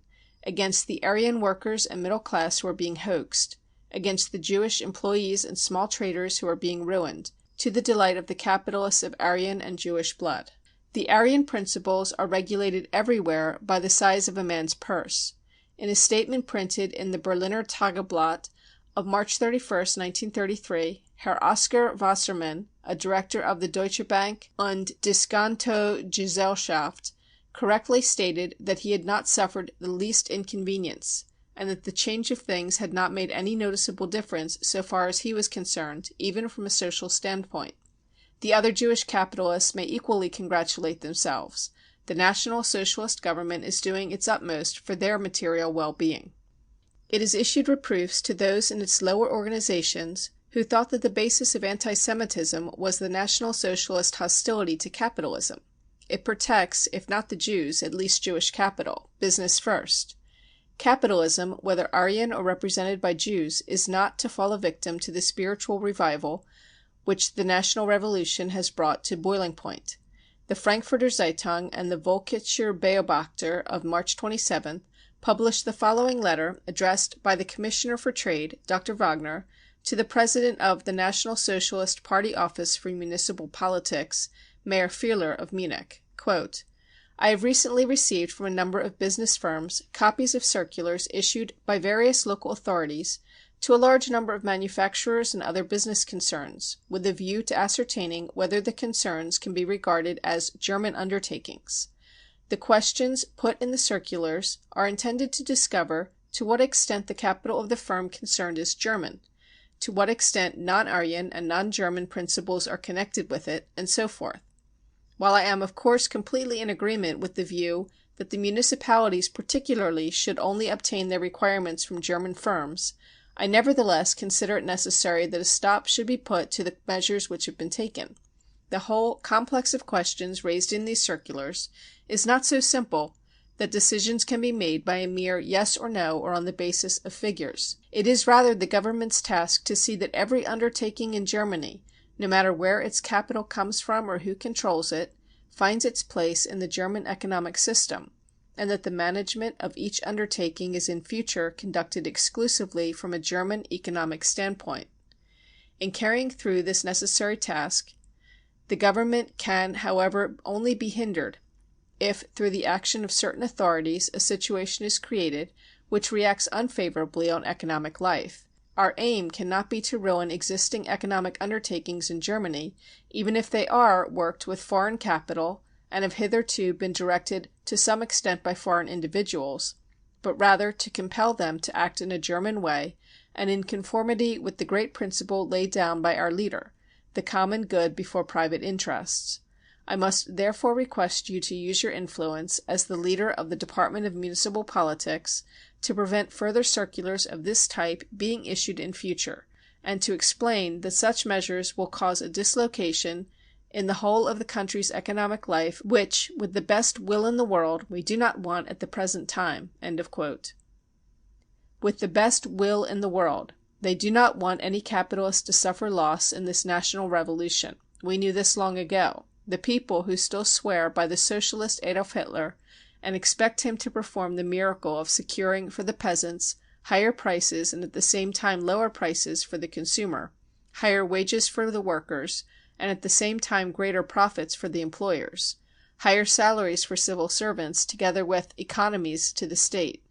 against the Aryan workers and middle class who are being hoaxed, against the Jewish employees and small traders who are being ruined, to the delight of the capitalists of Aryan and Jewish blood. The Aryan principles are regulated everywhere by the size of a man's purse. In a statement printed in the Berliner Tageblatt of March 31, 1933, Herr Oskar Wassermann, a director of the Deutsche Bank und Diskonto-Gesellschaft, correctly stated that he had not suffered the least inconvenience, and that the change of things had not made any noticeable difference so far as he was concerned, even from a social standpoint. The other Jewish capitalists may equally congratulate themselves. The National Socialist government is doing its utmost for their material well-being. It has issued reproofs to those in its lower organizations who thought that the basis of anti-Semitism was the National Socialist hostility to capitalism. It protects, if not the Jews, at least Jewish capital, business first. Capitalism, whether Aryan or represented by Jews, is not to fall a victim to the spiritual revival which the national revolution has brought to boiling point. The Frankfurter Zeitung and the Völkischer Beobachter of March 27th published the following letter addressed by the Commissioner for Trade, Dr. Wagner, to the President of the National Socialist Party Office for Municipal Politics, Mayor Fehler of Munich. Quote, I have recently received from a number of business firms copies of circulars issued by various local authorities to a large number of manufacturers and other business concerns, with a view to ascertaining whether the concerns can be regarded as German undertakings. The questions put in the circulars are intended to discover to what extent the capital of the firm concerned is German, to what extent non-Aryan and non-German principles are connected with it, and so forth. While I am of course completely in agreement with the view that the municipalities particularly should only obtain their requirements from German firms, I nevertheless consider it necessary that a stop should be put to the measures which have been taken. The whole complex of questions raised in these circulars is not so simple that decisions can be made by a mere yes or no or on the basis of figures. It is rather the government's task to see that every undertaking in Germany, no matter where its capital comes from or who controls it, finds its place in the German economic system, and that the management of each undertaking is in future conducted exclusively from a German economic standpoint. In carrying through this necessary task, the government can, however, only be hindered if, through the action of certain authorities, a situation is created which reacts unfavorably on economic life. Our aim cannot be to ruin existing economic undertakings in Germany, even if they are worked with foreign capital and have hitherto been directed to some extent by foreign individuals, but rather to compel them to act in a German way and in conformity with the great principle laid down by our leader, the common good before private interests. I must therefore request you to use your influence as the leader of the Department of Municipal Politics to prevent further circulars of this type being issued in future, and to explain that such measures will cause a dislocation in the whole of the country's economic life which, with the best will in the world, we do not want at the present time." With the best will in the world. They do not want any capitalist to suffer loss in this national revolution. We knew this long ago. The people who still swear by the socialist Adolf Hitler and expect him to perform the miracle of securing for the peasants higher prices and at the same time lower prices for the consumer, higher wages for the workers, and at the same time greater profits for the employers, higher salaries for civil servants together with economies to the state.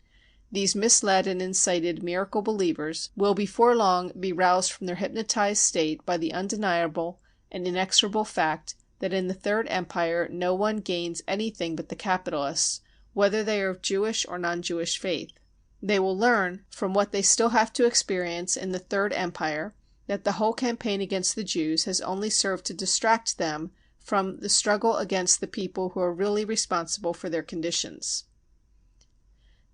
These misled and incited miracle believers will before long be roused from their hypnotized state by the undeniable and inexorable fact that in the Third Empire no one gains anything but the capitalists, whether they are of Jewish or non-Jewish faith. They will learn, from what they still have to experience in the Third Empire, that the whole campaign against the Jews has only served to distract them from the struggle against the people who are really responsible for their conditions.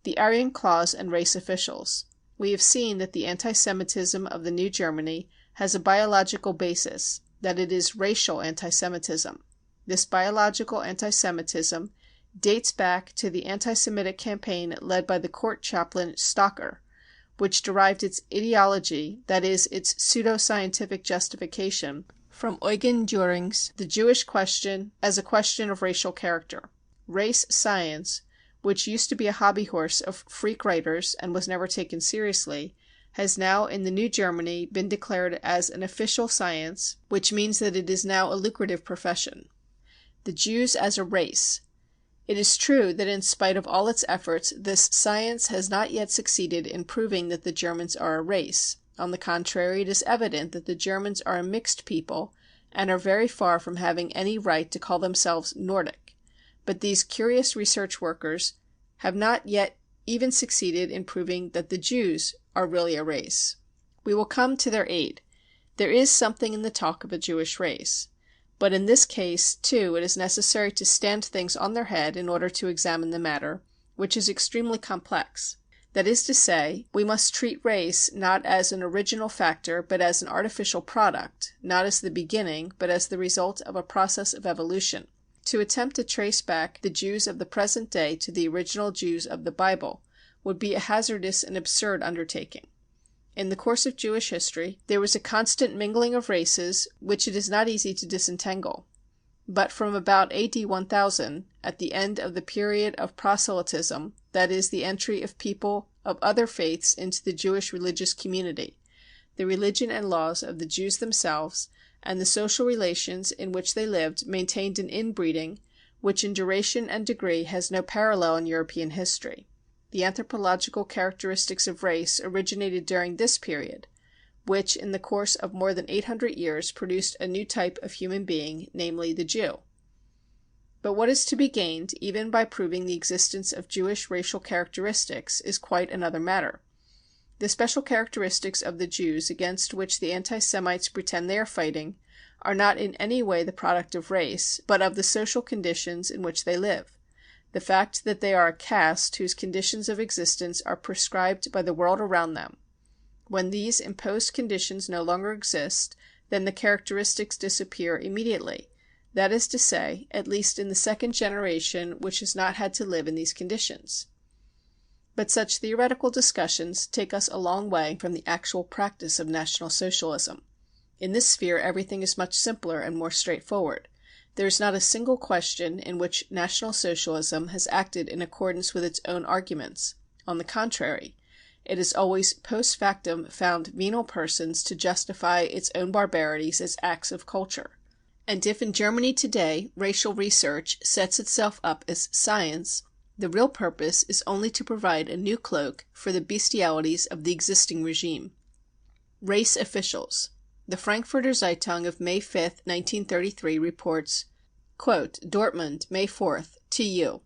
The Aryan Clause and Race Officials. We have seen that the anti-Semitism of the New Germany has a biological basis, that it is racial anti-Semitism. This biological anti-Semitism dates back to the anti-Semitic campaign led by the court chaplain Stocker, which derived its ideology, that is, its pseudo-scientific justification, from Eugen Düring's The Jewish Question as a Question of Racial Character. Race science, which used to be a hobby horse of freak writers and was never taken seriously, has now in the New Germany been declared as an official science, which means that it is now a lucrative profession. The Jews as a race. It is true that in spite of all its efforts, this science has not yet succeeded in proving that the Germans are a race. On the contrary, it is evident that the Germans are a mixed people and are very far from having any right to call themselves Nordic. But these curious research workers have not yet even succeeded in proving that the Jews are really a race. We will come to their aid. There is something in the talk of a Jewish race. But in this case, too, it is necessary to stand things on their head in order to examine the matter, which is extremely complex. That is to say, we must treat race not as an original factor, but as an artificial product, not as the beginning, but as the result of a process of evolution. To attempt to trace back the Jews of the present day to the original Jews of the Bible would be a hazardous and absurd undertaking. In the course of Jewish history, there was a constant mingling of races which it is not easy to disentangle. But from about A.D. 1000, at the end of the period of proselytism, that is, the entry of people of other faiths into the Jewish religious community, the religion and laws of the Jews themselves, and the social relations in which they lived maintained an inbreeding which in duration and degree has no parallel in European history. The anthropological characteristics of race originated during this period, which in the course of more than 800 years produced a new type of human being, namely the Jew. But what is to be gained even by proving the existence of Jewish racial characteristics is quite another matter. The special characteristics of the Jews against which the anti-Semites pretend they are fighting are not in any way the product of race, but of the social conditions in which they live. The fact that they are a caste whose conditions of existence are prescribed by the world around them. When these imposed conditions no longer exist, then the characteristics disappear immediately. That is to say, at least in the second generation which has not had to live in these conditions. But such theoretical discussions take us a long way from the actual practice of National Socialism. In this sphere everything is much simpler and more straightforward. There is not a single question in which National Socialism has acted in accordance with its own arguments. On the contrary, it has always post factum found venal persons to justify its own barbarities as acts of culture. And if in Germany today racial research sets itself up as science, the real purpose is only to provide a new cloak for the bestialities of the existing regime. Race officials. The Frankfurter Zeitung of May 5, 1933 reports, quote, Dortmund, May 4th, TU.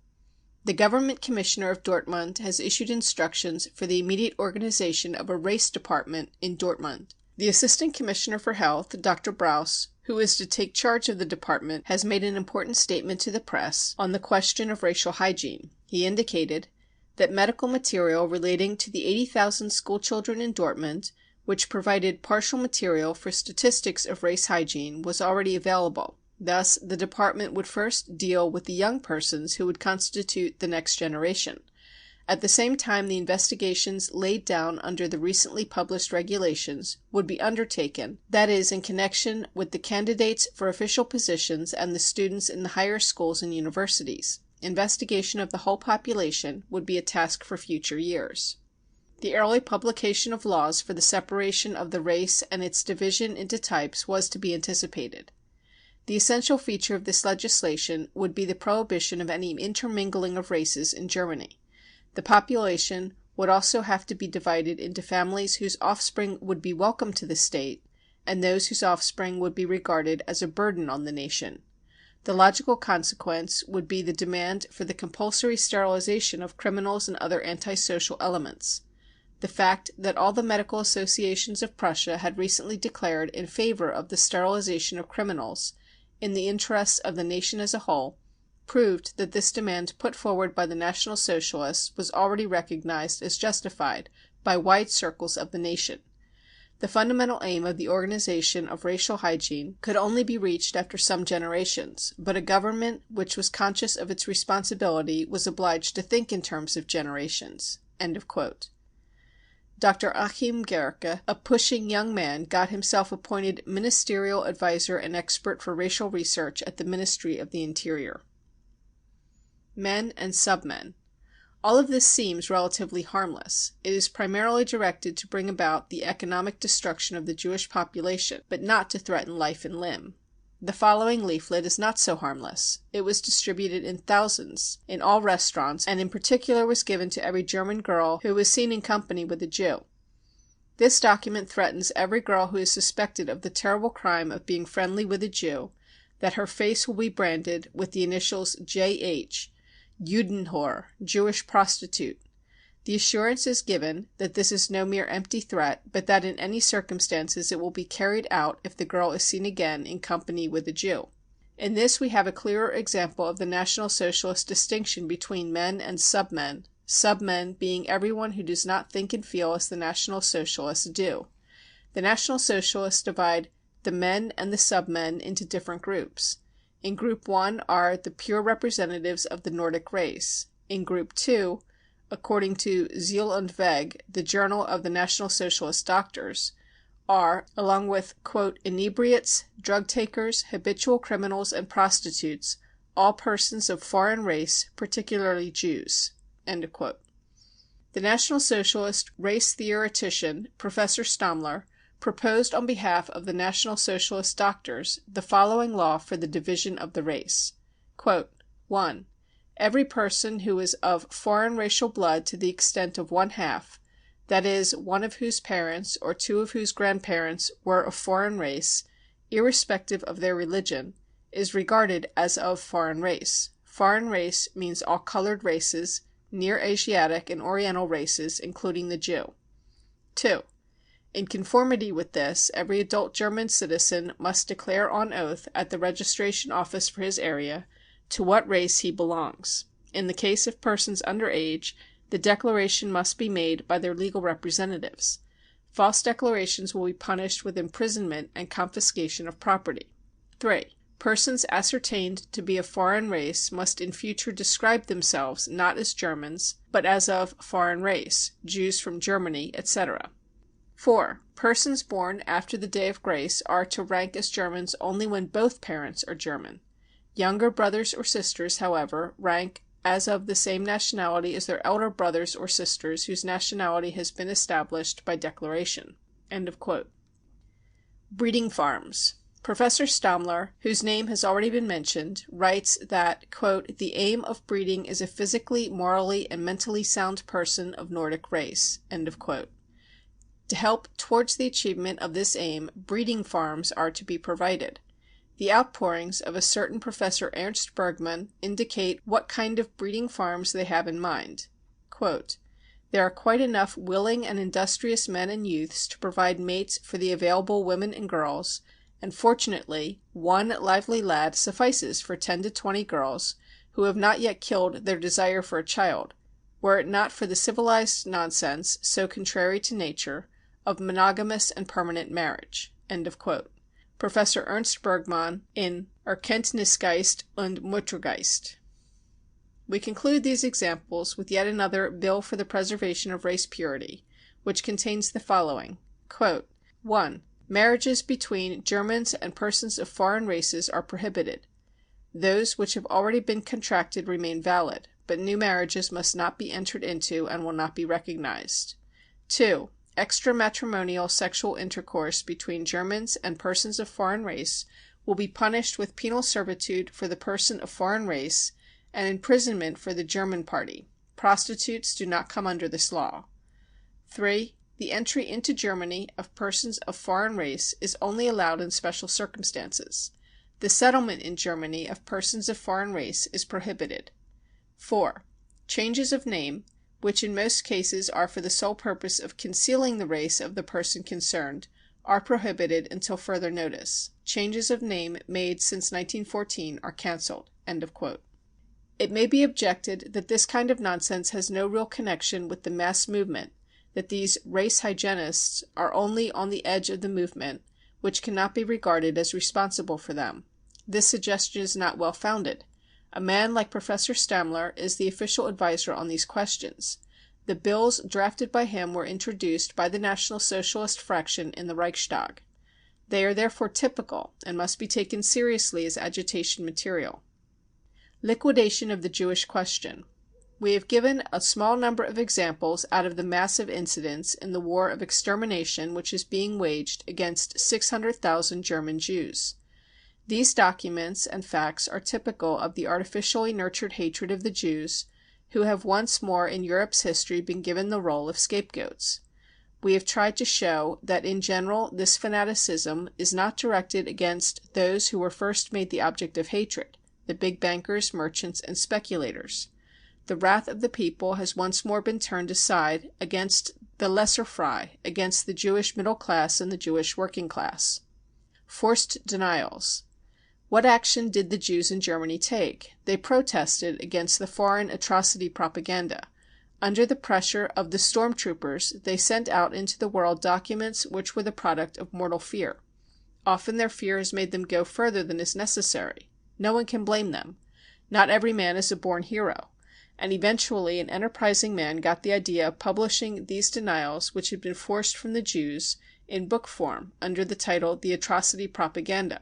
The government commissioner of Dortmund has issued instructions for the immediate organization of a race department in Dortmund. The assistant commissioner for health, Dr. Braus, who is to take charge of the department, has made an important statement to the press on the question of racial hygiene. He indicated that medical material relating to the 80,000 schoolchildren in Dortmund, which provided partial material for statistics of race hygiene, was already available. Thus, the department would first deal with the young persons who would constitute the next generation. At the same time, the investigations laid down under the recently published regulations would be undertaken, that is, in connection with the candidates for official positions and the students in the higher schools and universities. Investigation of the whole population would be a task for future years. The early publication of laws for the separation of the race and its division into types was to be anticipated. The essential feature of this legislation would be the prohibition of any intermingling of races in Germany. The population would also have to be divided into families whose offspring would be welcome to the state, and those whose offspring would be regarded as a burden on the nation. The logical consequence would be the demand for the compulsory sterilization of criminals and other antisocial elements. The fact that all the medical associations of Prussia had recently declared in favor of the sterilization of criminals, in the interests of the nation as a whole, proved that this demand put forward by the National Socialists was already recognized as justified by wide circles of the nation. The fundamental aim of the organization of racial hygiene could only be reached after some generations, but a government which was conscious of its responsibility was obliged to think in terms of generations." End of quote. Dr. Achim Gerke, a pushing young man, got himself appointed ministerial advisor and expert for racial research at the Ministry of the Interior. Men and submen. All of this seems relatively harmless. It is primarily directed to bring about the economic destruction of the Jewish population, but not to threaten life and limb. The following leaflet is not so harmless. It was distributed in thousands in all restaurants, and in particular was given to every German girl who was seen in company with a Jew. This document threatens every girl who is suspected of the terrible crime of being friendly with a Jew, that her face will be branded with the initials J.H., Judenhor, Jewish prostitute. The assurance is given that this is no mere empty threat, but that in any circumstances it will be carried out if the girl is seen again in company with a Jew. In this we have a clearer example of the National Socialist distinction between men and submen, submen being everyone who does not think and feel as the National Socialists do. The National Socialists divide the men and the submen into different groups. In Group 1 are the pure representatives of the Nordic race. In Group 2, according to Ziel und Weg, the journal of the National Socialist doctors, are, along with, quote, inebriates, drug takers, habitual criminals, and prostitutes, all persons of foreign race, particularly Jews. End of quote. The National Socialist race theoretician, Professor Stammler, proposed on behalf of the National Socialist doctors the following law for the division of the race. Quote, 1. Every person who is of foreign racial blood to the extent of 1/2, that is, one of whose parents or two of whose grandparents were of foreign race, irrespective of their religion, is regarded as of foreign race. Foreign race means all colored races, near Asiatic and Oriental races, including the Jew. 2. In conformity with this, every adult German citizen must declare on oath at the registration office for his area to what race he belongs. In the case of persons under age, the declaration must be made by their legal representatives. False declarations will be punished with imprisonment and confiscation of property. 3. Persons ascertained to be of foreign race must in future describe themselves not as Germans, but as of foreign race, Jews from Germany, etc. 4. Persons born after the Day of Grace are to rank as Germans only when both parents are German. Younger brothers or sisters, however, rank as of the same nationality as their elder brothers or sisters whose nationality has been established by declaration." End of quote. Breeding farms. Professor Stammler, whose name has already been mentioned, writes that, quote, "The aim of breeding is a physically, morally, and mentally sound person of Nordic race." End of quote. To help towards the achievement of this aim, breeding farms are to be provided. The outpourings of a certain Professor Ernst Bergmann indicate what kind of breeding farms they have in mind. Quote, "There are quite enough willing and industrious men and youths to provide mates for the available women and girls, and fortunately one lively lad suffices for 10 to 20 girls who have not yet killed their desire for a child, were it not for the civilized nonsense, so contrary to nature, of monogamous and permanent marriage." End of quote. Professor Ernst Bergmann in Erkenntnisgeist und Muttergeist. We conclude these examples with yet another Bill for the Preservation of Race Purity, which contains the following. Quote, 1. Marriages between Germans and persons of foreign races are prohibited. Those which have already been contracted remain valid, but new marriages must not be entered into and will not be recognized. 2. Extramatrimonial sexual intercourse between Germans and persons of foreign race will be punished with penal servitude for the person of foreign race and imprisonment for the German party. Prostitutes do not come under this law. 3. The entry into Germany of persons of foreign race is only allowed in special circumstances. The settlement in Germany of persons of foreign race is prohibited. 4. Changes of name, which in most cases are for the sole purpose of concealing the race of the person concerned, are prohibited until further notice. Changes of name made since 1914 are cancelled. End of quote. It may be objected that this kind of nonsense has no real connection with the mass movement, that these race hygienists are only on the edge of the movement, which cannot be regarded as responsible for them. This suggestion is not well founded. A man like Professor Stammler is the official advisor on these questions. The bills drafted by him were introduced by the National Socialist fraction in the Reichstag. They are therefore typical and must be taken seriously as agitation material. Liquidation of the Jewish question. We have given a small number of examples out of the massive incidents in the war of extermination which is being waged against 600,000 German Jews. These documents and facts are typical of the artificially nurtured hatred of the Jews, who have once more in Europe's history been given the role of scapegoats. We have tried to show that in general this fanaticism is not directed against those who were first made the object of hatred, the big bankers, merchants, and speculators. The wrath of the people has once more been turned aside against the lesser fry, against the Jewish middle class and the Jewish working class. Forced denials. What action did the Jews in Germany take? They protested against the foreign atrocity propaganda. Under the pressure of the stormtroopers, they sent out into the world documents which were the product of mortal fear. Often their fear has made them go further than is necessary. No one can blame them. Not every man is a born hero. And eventually an enterprising man got the idea of publishing these denials which had been forced from the Jews in book form under the title The Atrocity Propaganda.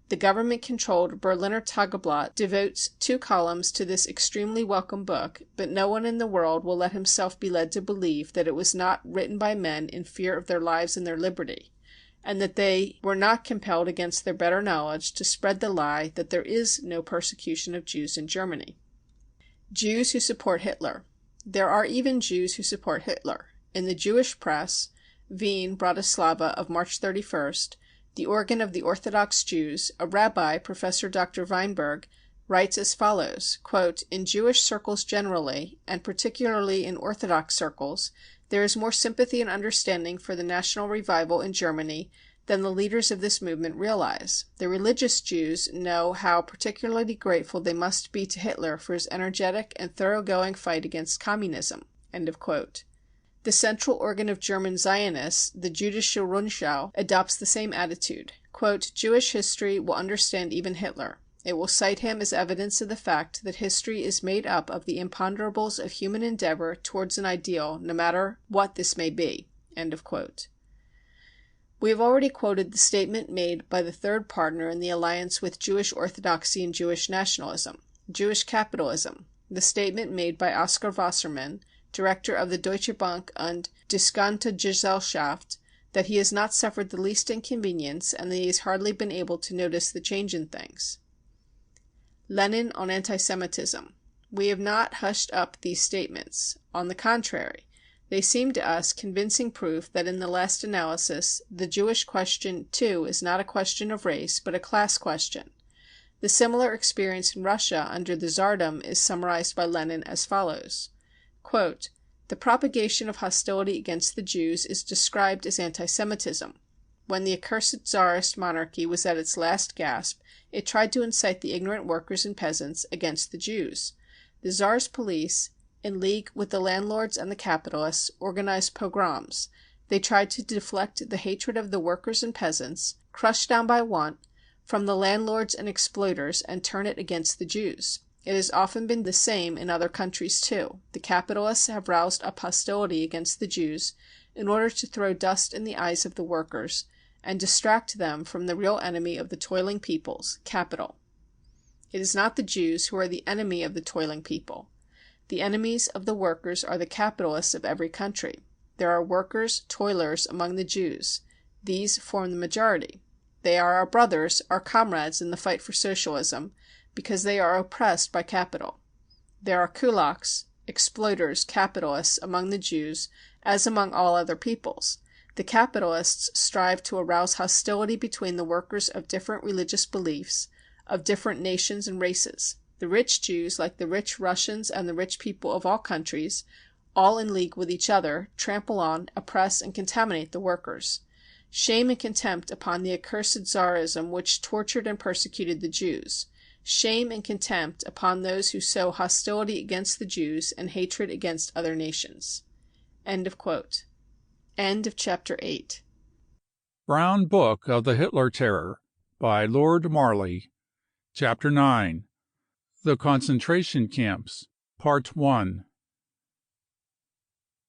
The government-controlled Berliner Tageblatt devotes 2 columns to this extremely welcome book, but no one in the world will let himself be led to believe that it was not written by men in fear of their lives and their liberty, and that they were not compelled against their better knowledge to spread the lie that there is no persecution of Jews in Germany. Jews who support Hitler. There are even Jews who support Hitler. In the Jewish press, Wien, Bratislava of March 31st, the organ of the Orthodox Jews, a rabbi, Professor Dr. Weinberg, writes as follows, quote, "In Jewish circles generally, and particularly in Orthodox circles, there is more sympathy and understanding for the national revival in Germany than the leaders of this movement realize. The religious Jews know how particularly grateful they must be to Hitler for his energetic and thoroughgoing fight against communism." End of quote. The central organ of German Zionists, the Jüdische Rundschau, adopts the same attitude. Quote, "Jewish history will understand even Hitler. It will cite him as evidence of the fact that history is made up of the imponderables of human endeavor towards an ideal, no matter what this may be." End of quote. We have already quoted the statement made by the third partner in the alliance with Jewish orthodoxy and Jewish nationalism, Jewish capitalism, the statement made by Oskar Wassermann, director of the Deutsche Bank und Discounter Gesellschaft, that he has not suffered the least inconvenience and that he has hardly been able to notice the change in things. Lenin on anti-Semitism. We have not hushed up these statements. On the contrary, they seem to us convincing proof that in the last analysis the Jewish question too is not a question of race but a class question. The similar experience in Russia under the Tsardom is summarized by Lenin as follows. Quote, "The propagation of hostility against the Jews is described as anti-Semitism. When the accursed Tsarist monarchy was at its last gasp, it tried to incite the ignorant workers and peasants against the Jews. The Tsar's police, in league with the landlords and the capitalists, organized pogroms. They tried to deflect the hatred of the workers and peasants, crushed down by want, from the landlords and exploiters and turn it against the Jews. It has often been the same in other countries too. The capitalists have roused up hostility against the Jews in order to throw dust in the eyes of the workers and distract them from the real enemy of the toiling peoples, capital. It is not the Jews who are the enemy of the toiling people. The enemies of the workers are the capitalists of every country. There are workers, toilers among the Jews. These form the majority. They are our brothers, our comrades in the fight for socialism, because they are oppressed by capital. There are kulaks, exploiters, capitalists among the Jews, as among all other peoples. The capitalists strive to arouse hostility between the workers of different religious beliefs, of different nations and races. The rich Jews, like the rich Russians and the rich people of all countries, all in league with each other, trample on, oppress, and contaminate the workers. Shame and contempt upon the accursed Tsarism which tortured and persecuted the Jews. Shame and contempt upon those who sow hostility against the Jews and hatred against other nations." End of quote. End of chapter 8. Brown Book of the Hitler Terror by Lord Marley. Chapter 9. The Concentration Camps. Part 1.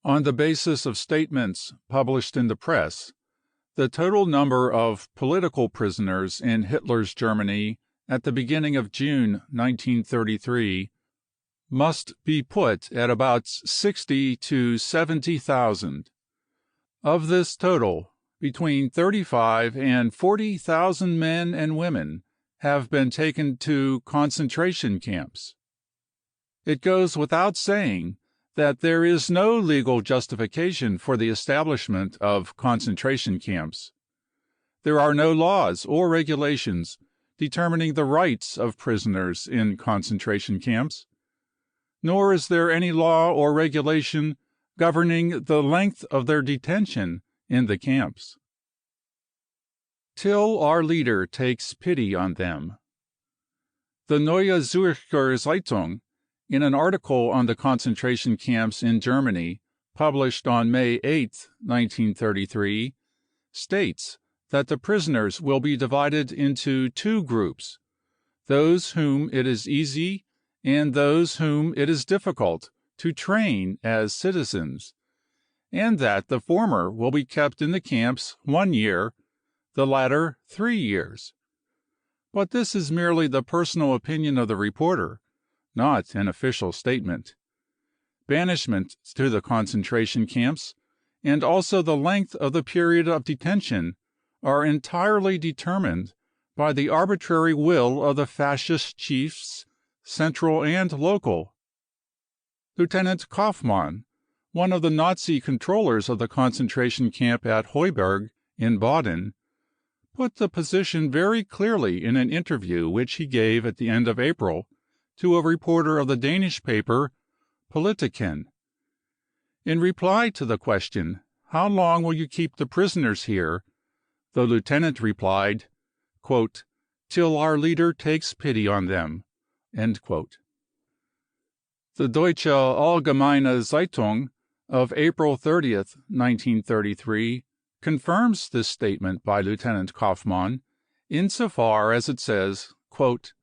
On the basis of statements published in the press, the total number of political prisoners in Hitler's Germany at the beginning of June 1933 must be put at about 60 to 70,000. Of this total, between 35 and 40,000 men and women have been taken to concentration camps. It goes without saying that there is no legal justification for the establishment of concentration camps. There are no laws or regulations determining the rights of prisoners in concentration camps, nor is there any law or regulation governing the length of their detention in the camps. Till our leader takes pity on them. The Neue Zürcher Zeitung, in an article on the concentration camps in Germany published on May 8, 1933, states that the prisoners will be divided into two groups, those whom it is easy and those whom it is difficult to train as citizens, and that the former will be kept in the camps 1 year, the latter 3 years. But this is merely the personal opinion of the reporter, not an official statement. Banishment to the concentration camps, and also the length of the period of detention, are entirely determined by the arbitrary will of the fascist chiefs, central and local. Lieutenant Kaufmann, one of the Nazi controllers of the concentration camp at Heuberg in Baden, put the position very clearly in an interview which he gave at the end of April to a reporter of the Danish paper Politiken. In reply to the question, "How long will you keep the prisoners here?" the lieutenant replied, quote, "Till our leader takes pity on them." End quote. The Deutsche Allgemeine Zeitung of April 30th, 1933, confirms this statement by Lieutenant Kaufmann insofar as it says, quote,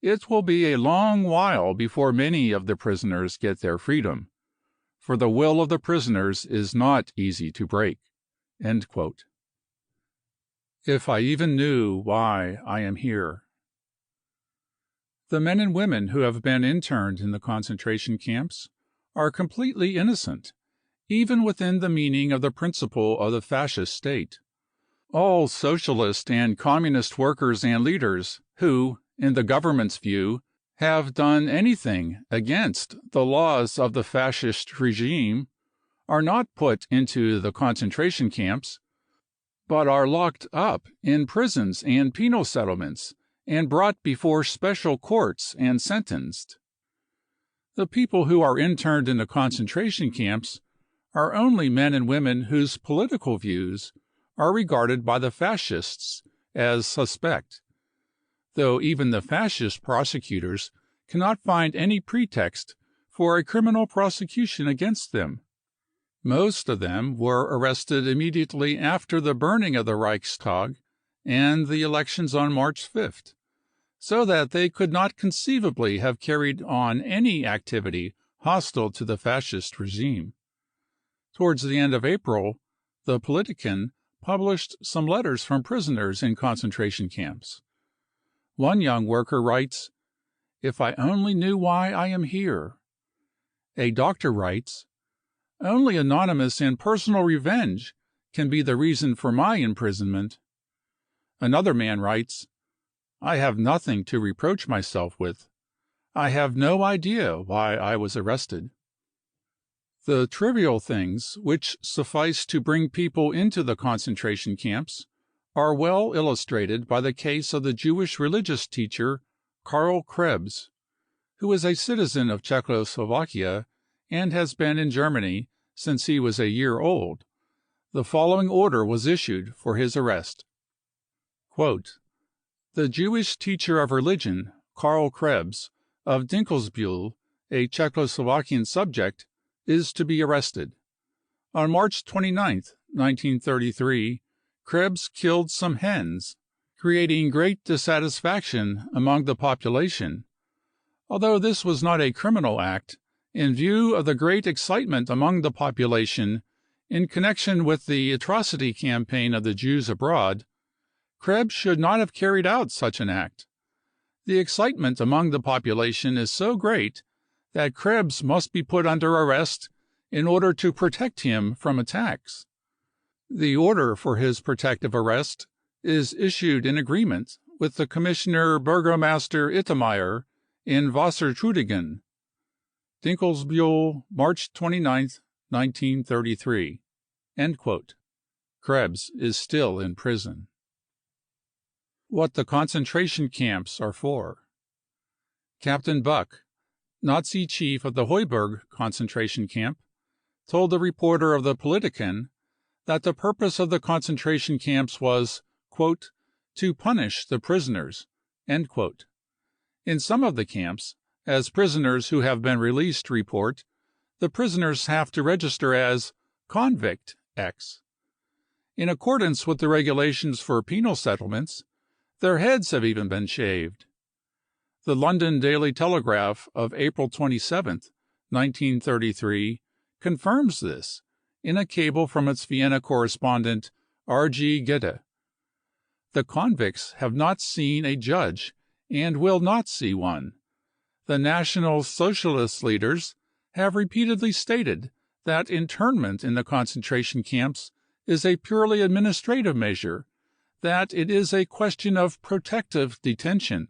"It will be a long while before many of the prisoners get their freedom, for the will of the prisoners is not easy to break." End quote. If I even knew why I am here. The men and women who have been interned in the concentration camps are completely innocent, even within the meaning of the principle of the fascist state. All socialist and communist workers and leaders who, in the government's view, have done anything against the laws of the fascist regime are not put into the concentration camps, but are locked up in prisons and penal settlements and brought before special courts and sentenced. The people who are interned in the concentration camps are only men and women whose political views are regarded by the fascists as suspect, though even the fascist prosecutors cannot find any pretext for a criminal prosecution against them. Most of them were arrested immediately after the burning of the Reichstag and the elections on March 5th, so that they could not conceivably have carried on any activity hostile to the fascist regime. Towards the end of April, the Politiken published some letters from prisoners in concentration camps. One young worker writes, "If I only knew why I am here." A doctor writes, "Only anonymous and personal revenge can be the reason for my imprisonment." Another man writes, "I have nothing to reproach myself with. I have no idea why I was arrested." The trivial things which suffice to bring people into the concentration camps are well illustrated by the case of the Jewish religious teacher Karl Krebs, who is a citizen of Czechoslovakia and has been in Germany since he was a year old. The following order was issued for his arrest. Quote, "The Jewish teacher of religion, Karl Krebs, of Dinkelsbühl, a Czechoslovakian subject, is to be arrested. On March 29, 1933, Krebs killed some hens, creating great dissatisfaction among the population. Although this was not a criminal act, in view of the great excitement among the population in connection with the atrocity campaign of the Jews abroad, Krebs should not have carried out such an act. The excitement among the population is so great that Krebs must be put under arrest in order to protect him from attacks. The order for his protective arrest is issued in agreement with the Commissioner Burgomaster Ittemeyer in Wassertrudingen. Dinkelsbühl, March 29, 1933. End quote. Krebs is still in prison. What the concentration camps are for. Captain Buck, Nazi chief of the Heuberg concentration camp, told the reporter of the Politiken that the purpose of the concentration camps was, quote, "to punish the prisoners." End quote. In some of the camps, as prisoners who have been released report, the prisoners have to register as Convict X. In accordance with the regulations for penal settlements, their heads have even been shaved. The London Daily Telegraph of April 27, 1933, confirms this in a cable from its Vienna correspondent R.G. Gedde. The convicts have not seen a judge and will not see one. The National Socialist leaders have repeatedly stated that internment in the concentration camps is a purely administrative measure, that it is a question of protective detention.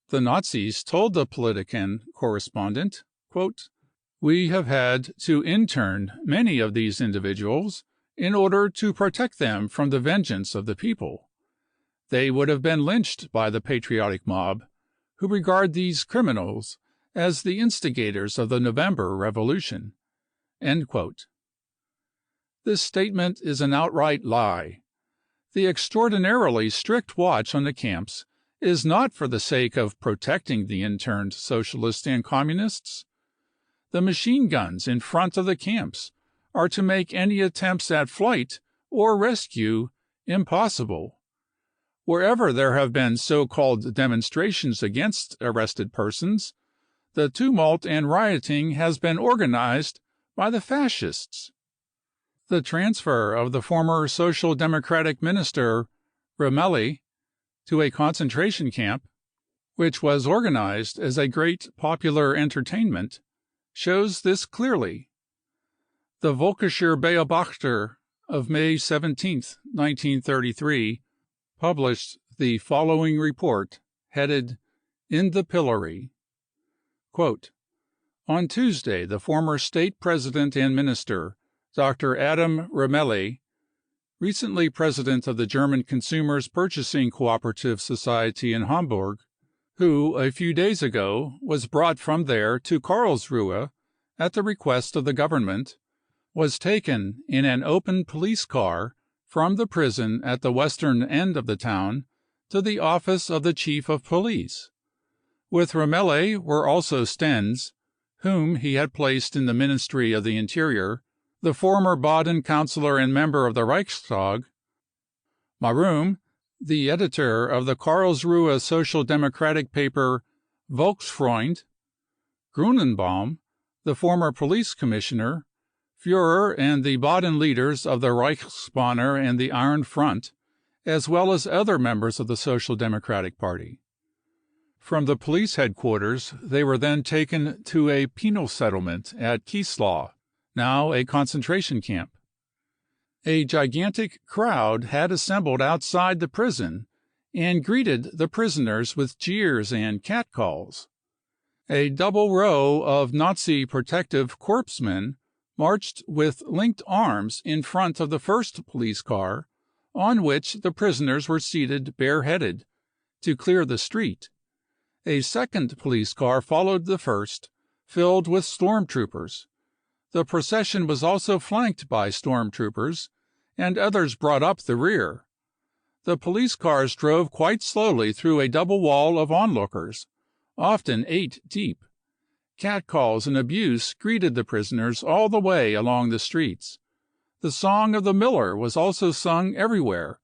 The Nazis told the Politiken correspondent, quote, "We have had to intern many of these individuals in order to protect them from the vengeance of the people. They would have been lynched by the patriotic mob, who regard these criminals as the instigators of the November Revolution." This statement is an outright lie. The extraordinarily strict watch on the camps is not for the sake of protecting the interned socialists and communists. The machine guns in front of the camps are to make any attempts at flight or rescue impossible. Wherever there have been so-called demonstrations against arrested persons, the tumult and rioting has been organized by the fascists. The transfer of the former Social Democratic minister Romelli to a concentration camp, which was organized as a great popular entertainment, shows this clearly. The Volkischer Beobachter of May 17, 1933, published the following report, headed "In the Pillory." Quote, "On Tuesday, the former state president and minister, Dr. Adam Romelli, recently president of the German Consumers Purchasing Cooperative Society in Hamburg, who a few days ago was brought from there to Karlsruhe at the request of the government, was taken in an open police car from the prison at the western end of the town to the office of the chief of police. With Romelli were also Stenz, whom he had placed in the Ministry of the Interior, the former Baden councillor and member of the Reichstag, Marum, the editor of the Karlsruhe Social Democratic paper Volksfreund, Grunenbaum, the former police commissioner, Führer and the Baden leaders of the Reichsbanner and the Iron Front, as well as other members of the Social Democratic Party. From the police headquarters they were then taken to a penal settlement at Kieslau, now a concentration camp. A gigantic crowd had assembled outside the prison and greeted the prisoners with jeers and catcalls. A double row of Nazi protective corpsmen marched with linked arms in front of the first police car, on which the prisoners were seated bareheaded, to clear the street. A second police car followed the first, filled with storm-troopers. The procession was also flanked by storm-troopers, and others brought up the rear. The police cars drove quite slowly through a double wall of onlookers, often 8 deep. Catcalls and abuse greeted the prisoners all the way along the streets. The song of the miller was also sung everywhere,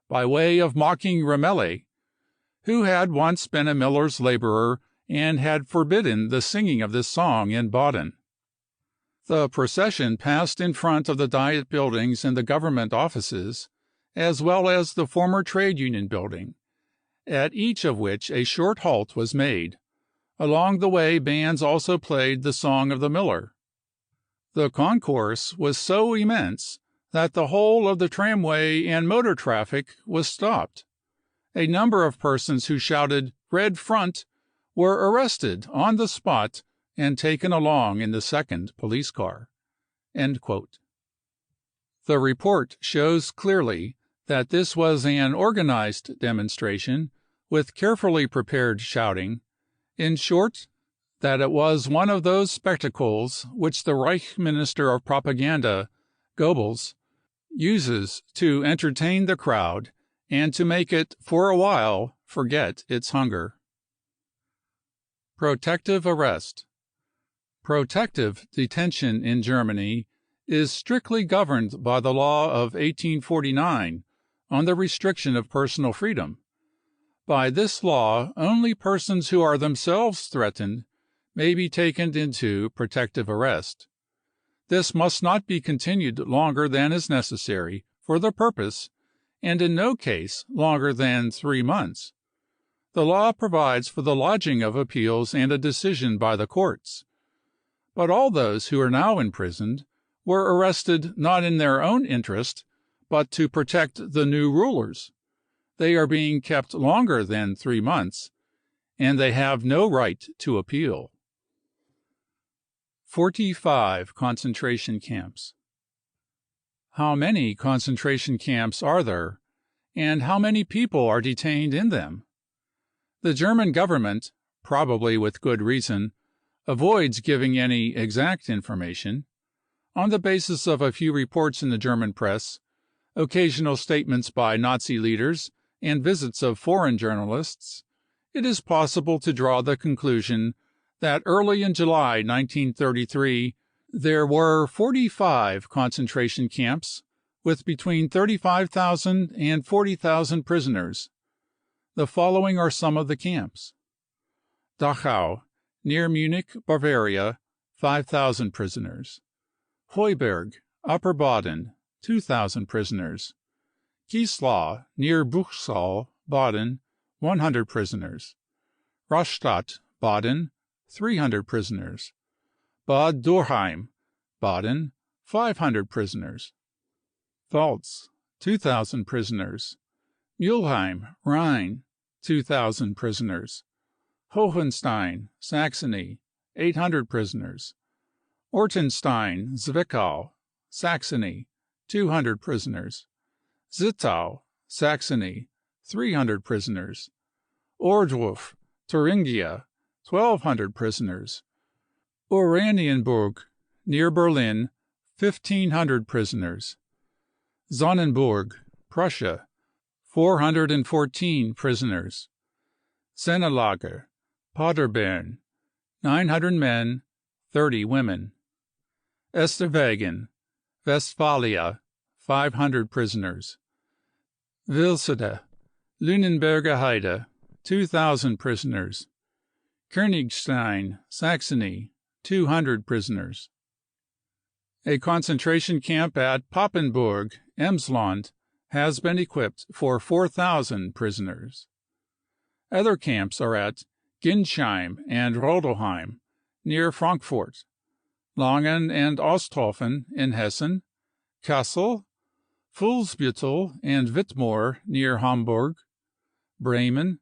by way of mocking Romelli, who had once been a miller's laborer and had forbidden the singing of this song in Baden. The procession passed in front of the Diet buildings and the government offices, as well as the former trade union building, at each of which a short halt was made. Along the way bands also played the song of the miller. The concourse was so immense that the whole of the tramway and motor traffic was stopped. A number of persons who shouted "Red Front" were arrested on the spot and taken along in the second police car. End quote. The report shows clearly that this was an organized demonstration with carefully prepared shouting. In short, that it was one of those spectacles which the Reich Minister of Propaganda, Goebbels, uses to entertain the crowd and to make it for a while forget its hunger. Protective arrest. Protective detention in Germany is strictly governed by the law of 1849 on the restriction of personal freedom. By this law, only persons who are themselves threatened may be taken into protective arrest. This must not be continued longer than is necessary for the purpose, and in no case longer than 3 months. The law provides for the lodging of appeals and a decision by the courts. But all those who are now imprisoned were arrested not in their own interest, but to protect the new rulers. They are being kept longer than 3 months, and they have no right to appeal. 45 concentration camps. How many concentration camps are there, and how many people are detained in them? The German government, probably with good reason, avoids giving any exact information. On the basis of a few reports in the German press, occasional statements by Nazi leaders, and visits of foreign journalists, it is possible to draw the conclusion that early in July 1933 there were 45 concentration camps with between 35,000 and 40,000 prisoners. The following are some of the camps: Dachau, near Munich, Bavaria, 5,000 prisoners. Heuberg, Upper Baden, 2,000 prisoners. Kieslau, near Buchsal, Baden, 100 prisoners. Rastatt, Baden, 300 prisoners. Bad Dürkheim, Baden, 500 prisoners. Pfalz, 2,000 prisoners. Mülheim, Rhine, 2,000 prisoners. Hohenstein, Saxony, 800 prisoners. Ortenstein, Zwickau, Saxony, 200 prisoners. Zittau, Saxony, 300 prisoners. Ohrdruf, Thuringia, 1,200 prisoners. Oranienburg, near Berlin, 1,500 prisoners. Sonnenburg, Prussia, 414 prisoners. Sennelager, Paderborn, 900 men, 30 women. Esterwagen, Westphalia, 500 prisoners. Wilsede, Lünenberger Heide, 2,000 prisoners. Königstein, Saxony, 200 prisoners. A concentration camp at Papenburg, Emsland, has been equipped for 4,000 prisoners. Other camps are at Ginsheim and Rodelheim, near Frankfurt, Langen and Osthofen in Hessen, Kassel, Fuhlsbüttel and Wittmoor near Hamburg, Bremen,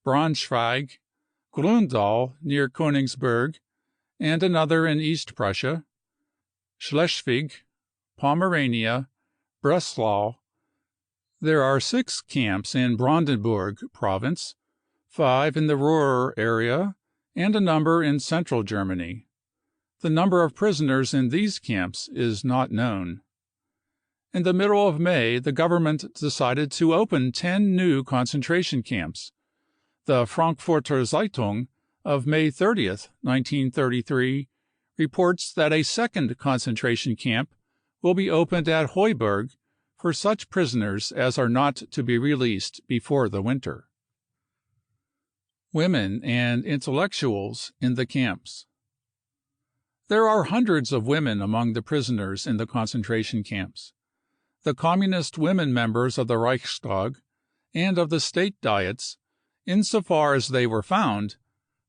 Braunschweig, Gründahl near Königsberg, and another in East Prussia, Schleswig, Pomerania, Breslau. There are 6 camps in Brandenburg province, 5 in the Ruhr area, and a number in central Germany. The number of prisoners in these camps is not known. In the middle of May, the government decided to open 10 new concentration camps. The Frankfurter Zeitung of May 30th, 1933, reports that a second concentration camp will be opened at Heuberg for such prisoners as are not to be released before the winter. Women and intellectuals in the camps. There are hundreds of women among the prisoners in the concentration camps. The communist women members of the Reichstag and of the state diets, insofar as they were found,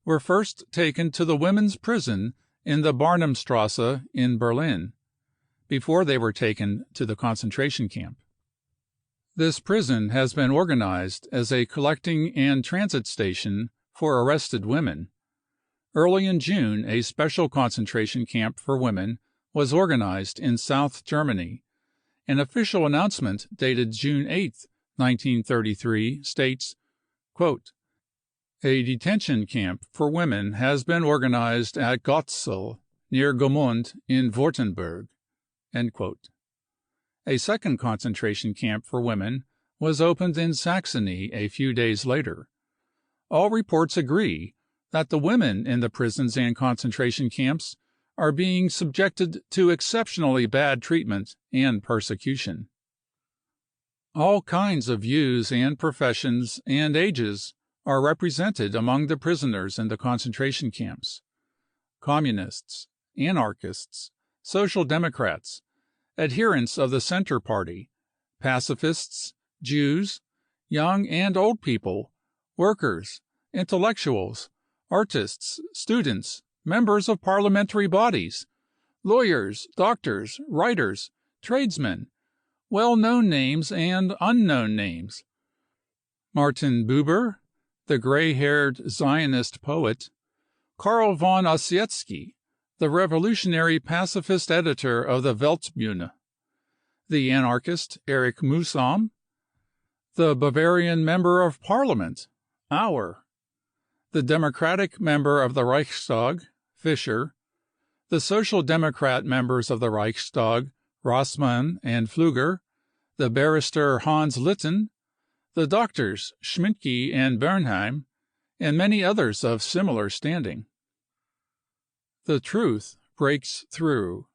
were first taken to the women's prison in the Barnumstrasse in Berlin, before they were taken to the concentration camp. This prison has been organized as a collecting and transit station for arrested women. Early in June, a special concentration camp for women was organized in South Germany. An official announcement dated June 8, 1933, states, quote, "A detention camp for women has been organized at Gotzel, near Gmund in Württemberg." End quote. A second concentration camp for women was opened in Saxony a few days later. All reports agree that the women in the prisons and concentration camps are being subjected to exceptionally bad treatment and persecution. All kinds of views and professions and ages are represented among the prisoners in the concentration camps. Communists, anarchists, social democrats, adherents of the Center Party, pacifists, Jews, young and old people, workers, intellectuals, artists, students, members of parliamentary bodies, lawyers, doctors, writers, tradesmen, well-known names and unknown names. Martin Buber, the gray-haired Zionist poet, Karl von Ossietzky, the revolutionary pacifist editor of the Weltbühne, the anarchist Erich Mühsam, the Bavarian member of parliament, Auer, the Democratic member of the Reichstag, Fischer, the Social Democrat members of the Reichstag, Rossmann and Pfluger, the barrister Hans Litten, the doctors Schminke and Bernheim, and many others of similar standing. The truth breaks through.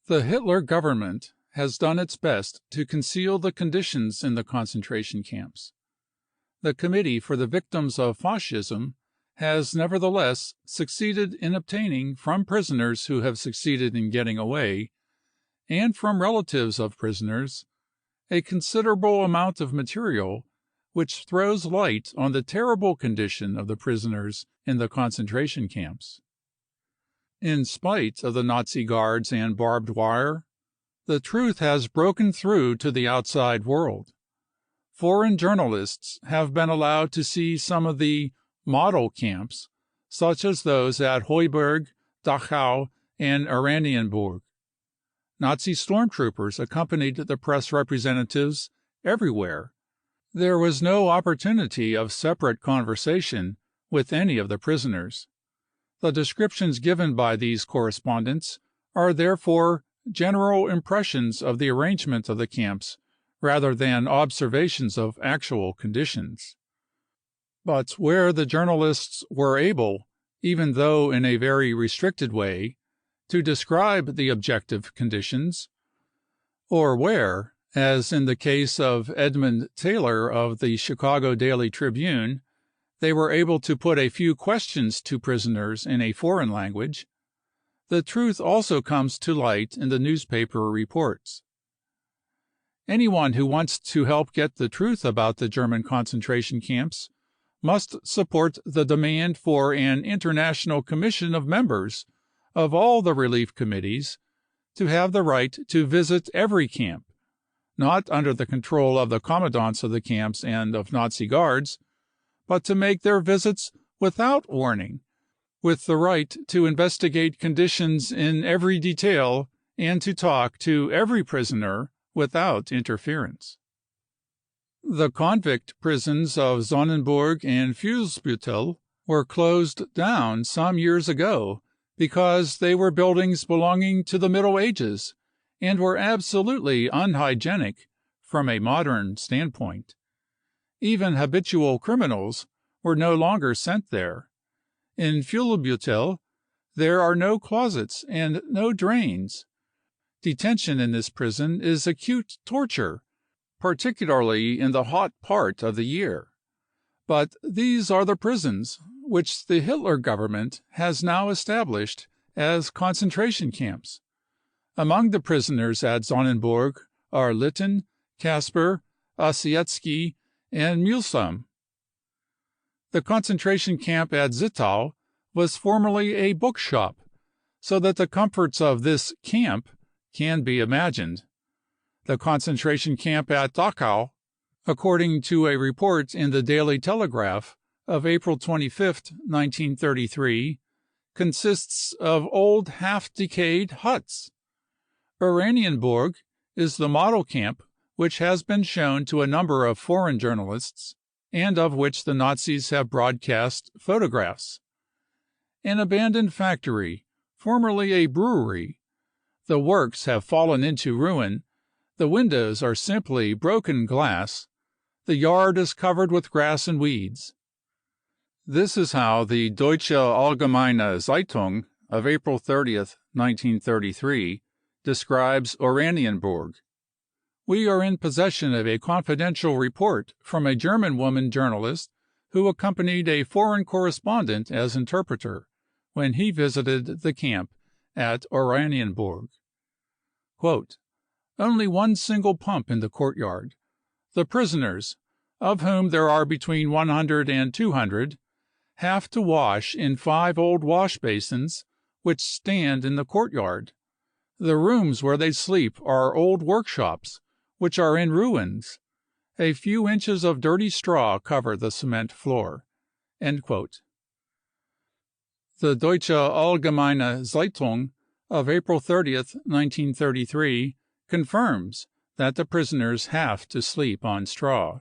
The Hitler government has done its best to conceal the conditions in the concentration camps. The Committee for the Victims of Fascism has nevertheless succeeded in obtaining from prisoners who have succeeded in getting away, and from relatives of prisoners, a considerable amount of material which throws light on the terrible condition of the prisoners in the concentration camps. In spite of the Nazi guards and barbed wire, the truth has broken through to the outside world. Foreign journalists have been allowed to see some of the model camps, such as those at Heuberg, Dachau, and Oranienburg. Nazi stormtroopers accompanied the press representatives everywhere. There was no opportunity of separate conversation with any of the prisoners. The descriptions given by these correspondents are therefore general impressions of the arrangement of the camps rather than observations of actual conditions. But where the journalists were able, even though in a very restricted way, to describe the objective conditions, or where, as in the case of Edmund Taylor of the Chicago Daily Tribune, they were able to put a few questions to prisoners in a foreign language, the truth also comes to light in the newspaper reports. Anyone who wants to help get the truth about the German concentration camps must support the demand for an international commission of members of all the relief committees to have the right to visit every camp, not under the control of the commandants of the camps and of Nazi guards, but to make their visits without warning, with the right to investigate conditions in every detail and to talk to every prisoner without interference. The convict prisons of Sonnenburg and Fuhlsbüttel were closed down some years ago because they were buildings belonging to the Middle Ages and were absolutely unhygienic from a modern standpoint. Even habitual criminals were no longer sent there. In Fuhlsbüttel, there are no closets and no drains. Detention in this prison is acute torture, particularly in the hot part of the year. But these are the prisons which the Hitler government has now established as concentration camps. Among the prisoners at Sonnenburg are Litten, Kasper, Ossietzky, and Mühsam. The concentration camp at Zittau was formerly a bookshop, so that the comforts of this camp can be imagined. The concentration camp at Dachau, according to a report in the Daily Telegraph of April 25, 1933, consists of old half-decayed huts. Oranienburg is the model camp which has been shown to a number of foreign journalists and of which the Nazis have broadcast photographs. An abandoned factory, formerly a brewery. The works have fallen into ruin. The windows are simply broken glass. The yard is covered with grass and weeds. This is how the Deutsche Allgemeine Zeitung of April 30, 1933, describes Oranienburg. We are in possession of a confidential report from a German woman journalist who accompanied a foreign correspondent as interpreter when he visited the camp at Oranienburg. Quote, "Only one single pump in the courtyard. The prisoners, of whom there are between 100 and 200, have to wash in 5 old wash basins which stand in the courtyard. The rooms where they sleep are old workshops, which are in ruins. A few inches of dirty straw cover the cement floor." End quote. The Deutsche Allgemeine Zeitung of April 30, 1933, confirms that the prisoners have to sleep on straw.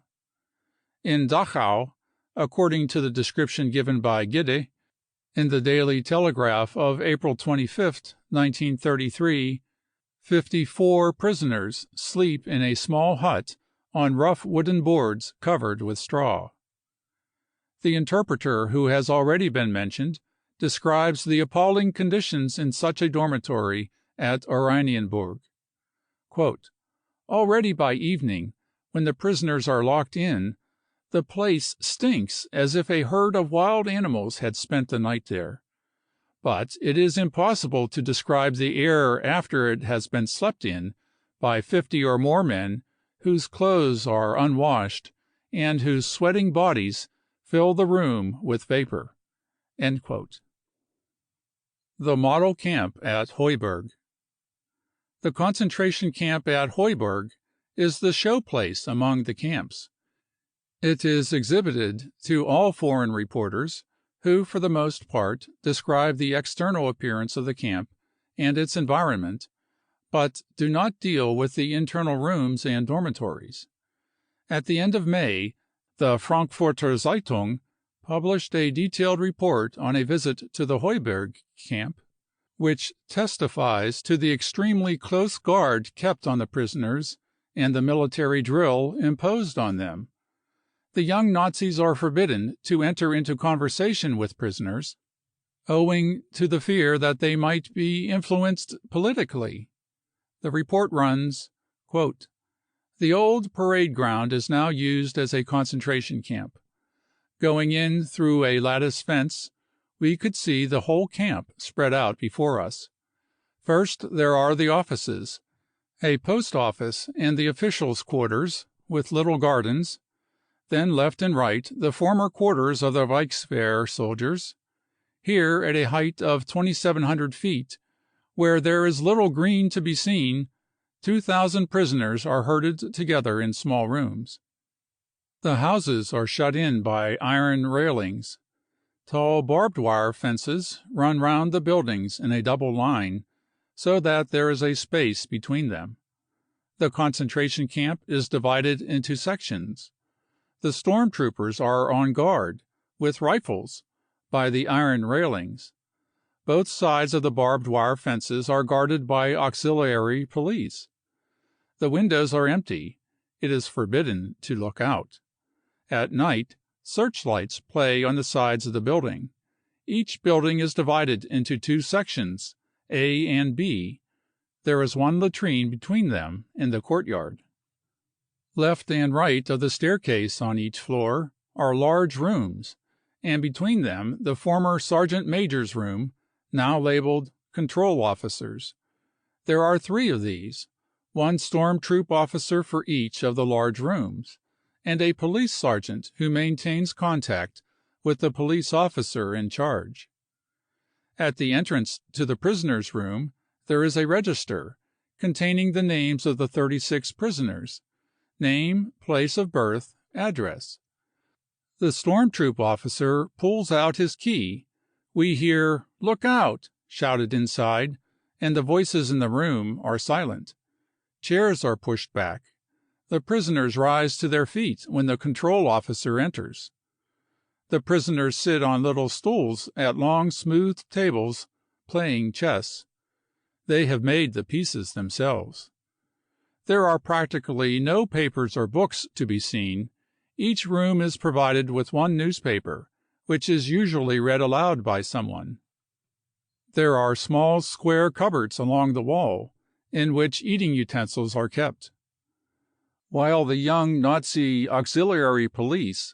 In Dachau, according to the description given by Gide in the Daily Telegraph of April 25, 1933, 54 prisoners sleep in a small hut on rough wooden boards covered with straw. The interpreter who has already been mentioned describes the appalling conditions in such a dormitory at Oranienburg. Quote, "Already by evening, when the prisoners are locked in, the place stinks as if a herd of wild animals had spent the night there. But it is impossible to describe the air after it has been slept in by 50 or more men whose clothes are unwashed and whose sweating bodies fill the room with vapor." End quote. The model camp at Heuberg. The concentration camp at Heuberg is the showplace among the camps. It is exhibited to all foreign reporters, who for the most part describe the external appearance of the camp and its environment, but do not deal with the internal rooms and dormitories. At the end of May, the Frankfurter Zeitung published a detailed report on a visit to the Heuberg camp, which testifies to the extremely close guard kept on the prisoners and the military drill imposed on them. The young Nazis are forbidden to enter into conversation with prisoners, owing to the fear that they might be influenced politically. The report runs, quote, "The old parade ground is now used as a concentration camp. Going in through a lattice fence, we could see the whole camp spread out before us. First there are the offices, a post office and the officials' quarters, with little gardens. Then left and right the former quarters of the Reichswehr soldiers. Here, at a height of 2,700 feet, where there is little green to be seen, 2,000 prisoners are herded together in small rooms. The houses are shut in by iron railings. Tall barbed wire fences run round the buildings in a double line, so that there is a space between them. The concentration camp is divided into sections. The storm troopers are on guard, with rifles, by the iron railings. Both sides of the barbed wire fences are guarded by auxiliary police. The windows are empty. It is forbidden to look out. At night, searchlights play on the sides of the building. Each building is divided into two sections, A and B. There is one latrine between them in the courtyard. Left and right of the staircase on each floor are large rooms, and between them the former sergeant major's room, now labeled control officers. There are 3 of these, one storm troop officer for each of the large rooms, and a police sergeant who maintains contact with the police officer in charge. At the entrance to the prisoners' room there is a register containing the names of the 36 prisoners. Name, place of birth, address. The storm troop officer pulls out his key. We hear "Look out!" shouted inside, and the voices in the room are silent. Chairs are pushed back. The prisoners rise to their feet when the control officer enters. The prisoners sit on little stools at long smooth tables, playing chess. They have made the pieces themselves. There are practically no papers or books to be seen. Each room is provided with one newspaper, which is usually read aloud by someone. There are small square cupboards along the wall, in which eating utensils are kept. While the young Nazi auxiliary police,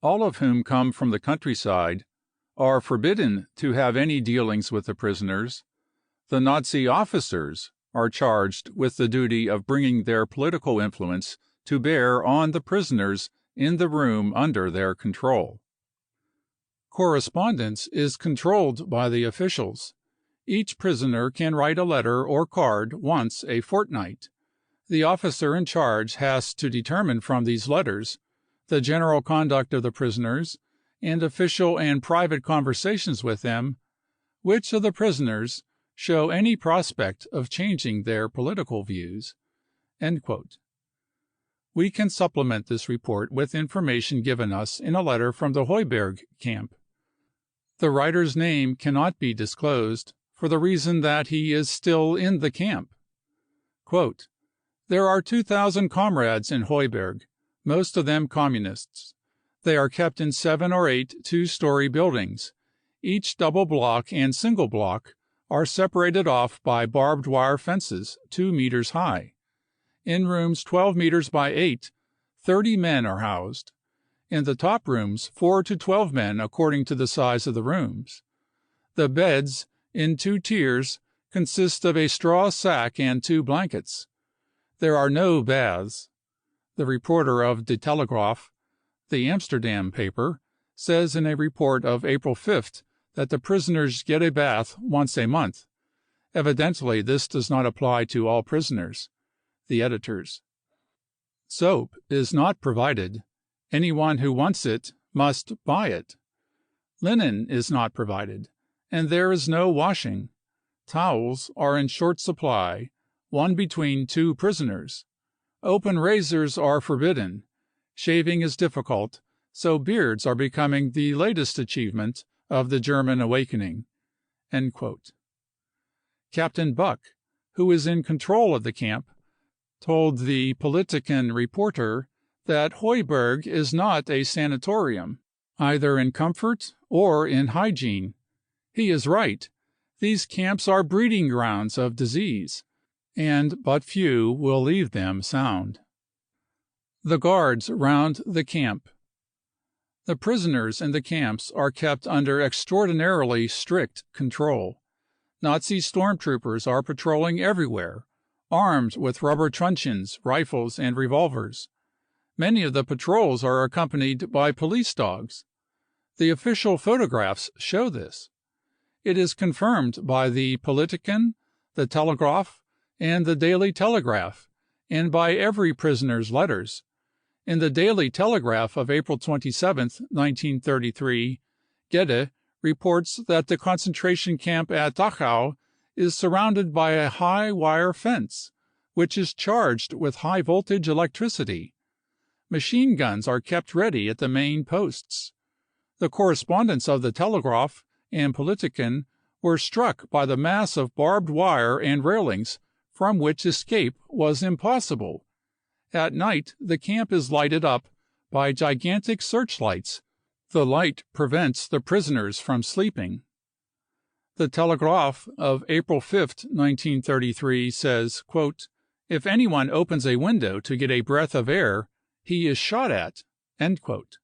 all of whom come from the countryside, are forbidden to have any dealings with the prisoners, the Nazi officers are charged with the duty of bringing their political influence to bear on the prisoners in the room under their control. Correspondence is controlled by the officials. Each prisoner can write a letter or card once a fortnight. The officer in charge has to determine from these letters the general conduct of the prisoners and official and private conversations with them, which of the prisoners show any prospect of changing their political views, End quote. We can supplement this report with information given us in a letter from the Heuberg camp. The writer's name cannot be disclosed for the reason that he is still in the camp. Quote, "There are 2,000 comrades in Heuberg, most of them communists. They are kept in 7 or 8 two-story buildings. Each double block and single block are separated off by barbed wire fences 2 meters high. In rooms 12 meters by 8, 30 men are housed. In the top rooms, 4 to 12 men according to the size of the rooms. The beds, in 2 tiers, consist of a straw sack and 2 blankets. There are no baths. The reporter of De Telegraaf, the Amsterdam paper, says in a report of April 5th that the prisoners get a bath once a month. Evidently, this does not apply to all prisoners. The editors. Soap is not provided. Anyone who wants it must buy it. Linen is not provided, and there is no washing. Towels are in short supply, one between 2 prisoners. Open razors are forbidden. Shaving is difficult, so beards are becoming the latest achievement of the German awakening." End quote. Captain Buck, who is in control of the camp, told the Politiken reporter that Heuberg is not a sanatorium, either in comfort or in hygiene. He is right. These camps are breeding grounds of disease, and but few will leave them sound. The guards round the camp. The prisoners in the camps are kept under extraordinarily strict control. Nazi stormtroopers are patrolling everywhere, armed with rubber truncheons, rifles, and revolvers. Many of the patrols are accompanied by police dogs. The official photographs show this. It is confirmed by the Politiken, the Telegraph, and the Daily Telegraph, and by every prisoner's letters. In the Daily Telegraph of April 27, 1933, Gedde reports that the concentration camp at Dachau is surrounded by a high wire fence, which is charged with high-voltage electricity. Machine guns are kept ready at the main posts. The correspondents of the Telegraph and Politiken were struck by the mass of barbed wire and railings from which escape was impossible. At night, the camp is lighted up by gigantic searchlights. The light prevents the prisoners from sleeping. The Telegraph of April 5, 1933 says, quote, "If anyone opens a window to get a breath of air, he is shot at." End quote.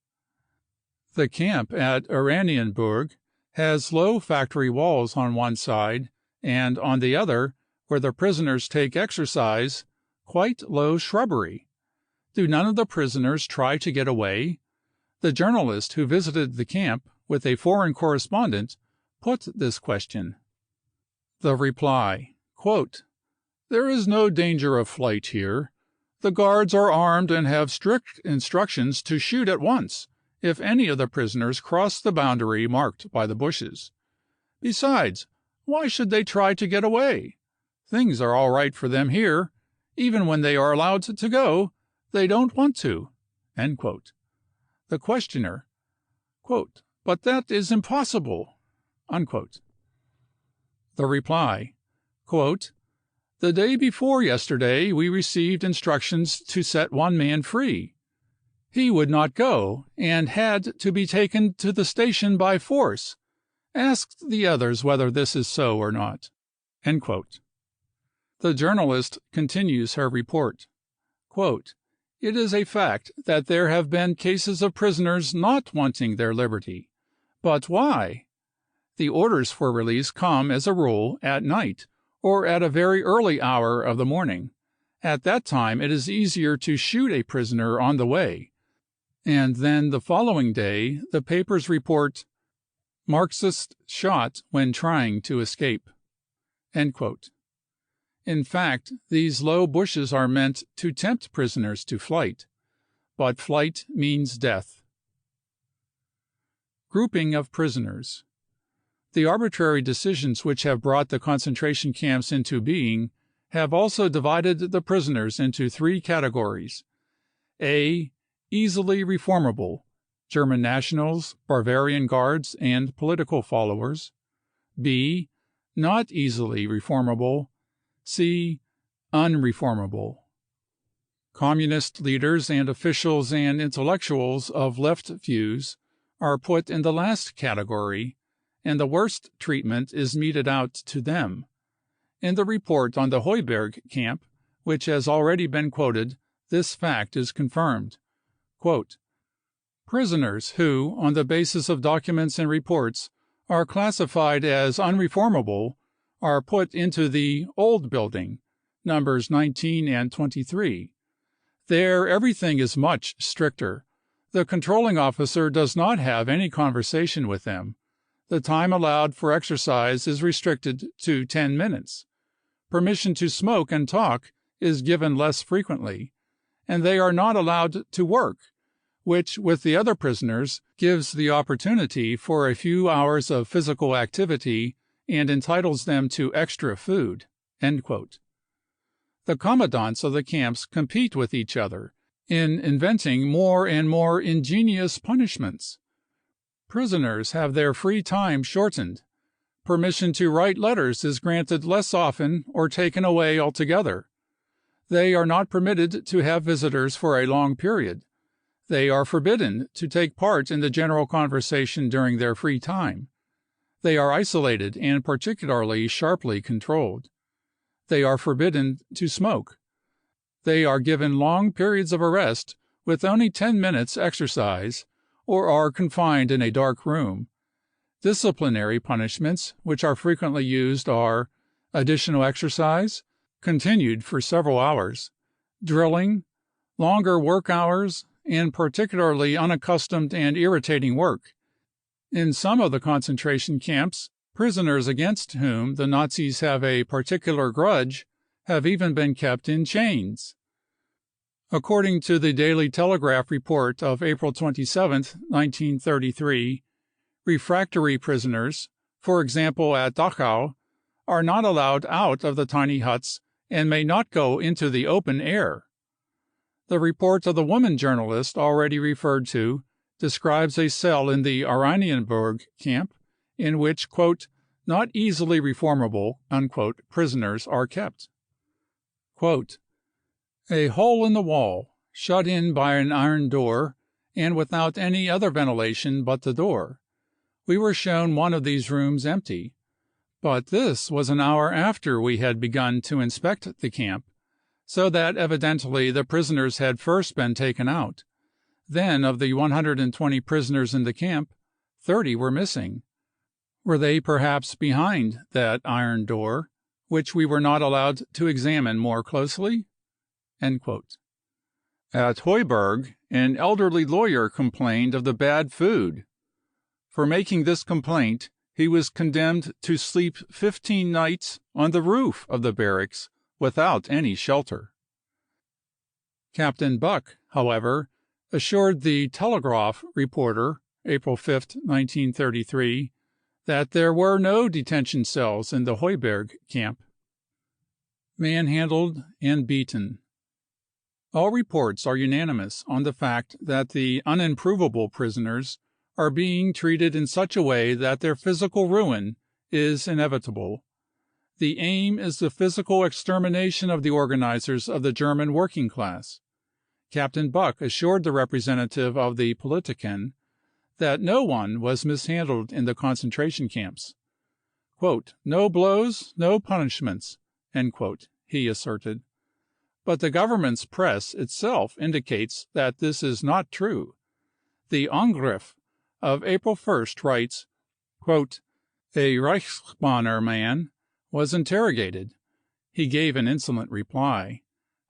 The camp at Oranienburg has low factory walls on one side, and on the other, where the prisoners take exercise, quite low shrubbery. Do none of the prisoners try to get away? The journalist who visited the camp with a foreign correspondent put this question. The reply, quote, "There is no danger of flight here. The guards are armed and have strict instructions to shoot at once if any of the prisoners cross the boundary marked by the bushes. Besides, why should they try to get away? Things are all right for them here. Even when they are allowed to go, they don't want to." End quote. The questioner, quote, "But that is impossible." Unquote. The reply, quote, "The day before yesterday we received instructions to set one man free. He would not go and had to be taken to the station by force. Ask the others whether this is so or not." End quote. The journalist continues her report. Quote, "It is a fact that there have been cases of prisoners not wanting their liberty. But why? The orders for release come, as a rule, at night or at a very early hour of the morning. At that time it is easier to shoot a prisoner on the way. And then the following day the papers report, 'Marxist shot when trying to escape.'" End quote. In fact, these low bushes are meant to tempt prisoners to flight. But flight means death. Grouping of prisoners. The arbitrary decisions which have brought the concentration camps into being have also divided the prisoners into 3 categories: A. Easily reformable, German nationals, Bavarian guards, and political followers; B. Not easily reformable; C. Unreformable. Communist leaders and officials and intellectuals of left views are put in the last category, and the worst treatment is meted out to them. In the report on the Heuberg camp, which has already been quoted, this fact is confirmed. Quote, prisoners who, on the basis of documents and reports, are classified as unreformable are put into the old building, numbers 19 and 23. There everything is much stricter. The controlling officer does not have any conversation with them. The time allowed for exercise is restricted to 10 minutes. Permission to smoke and talk is given less frequently, and they are not allowed to work, which with the other prisoners gives the opportunity for a few hours of physical activity and entitles them to extra food." End quote. The commandants of the camps compete with each other in inventing more and more ingenious punishments. Prisoners have their free time shortened. Permission to write letters is granted less often or taken away altogether. They are not permitted to have visitors for a long period. They are forbidden to take part in the general conversation during their free time. They are isolated and particularly sharply controlled. They are forbidden to smoke. They are given long periods of arrest with only 10 minutes exercise, or are confined in a dark room. Disciplinary punishments which are frequently used are additional exercise, continued for several hours, drilling, longer work hours, and particularly unaccustomed and irritating work. In some of the concentration camps, prisoners against whom the Nazis have a particular grudge have even been kept in chains. According to the Daily Telegraph report of April 27, 1933, refractory prisoners, for example at Dachau, are not allowed out of the tiny huts and may not go into the open air. The report of the woman journalist already referred to describes a cell in the Oranienburg camp in which, quote, not easily reformable, unquote, prisoners are kept. Quote, a hole in the wall, shut in by an iron door, and without any other ventilation but the door. We were shown one of these rooms empty, but this was an hour after we had begun to inspect the camp, so that evidently the prisoners had first been taken out. Then of the 120 prisoners in the camp, 30 were missing. Were they perhaps behind that iron door, which we were not allowed to examine more closely? End quote. At Heuberg, an elderly lawyer complained of the bad food. For making this complaint, he was condemned to sleep 15 nights on the roof of the barracks without any shelter. Captain Buck, however, assured the Telegraph reporter, April 5, 1933, that there were no detention cells in the Heuberg camp. Manhandled and beaten. All reports are unanimous on the fact that the unimprovable prisoners are being treated in such a way that their physical ruin is inevitable. The aim is the physical extermination of the organizers of the German working class. Captain Buck assured the representative of the Politiken that no one was mishandled in the concentration camps. Quote, no blows, no punishments, end quote, he asserted. But the government's press itself indicates that this is not true. The Angriff of April 1st writes, quote, a Reichsbanner man was interrogated. He gave an insolent reply.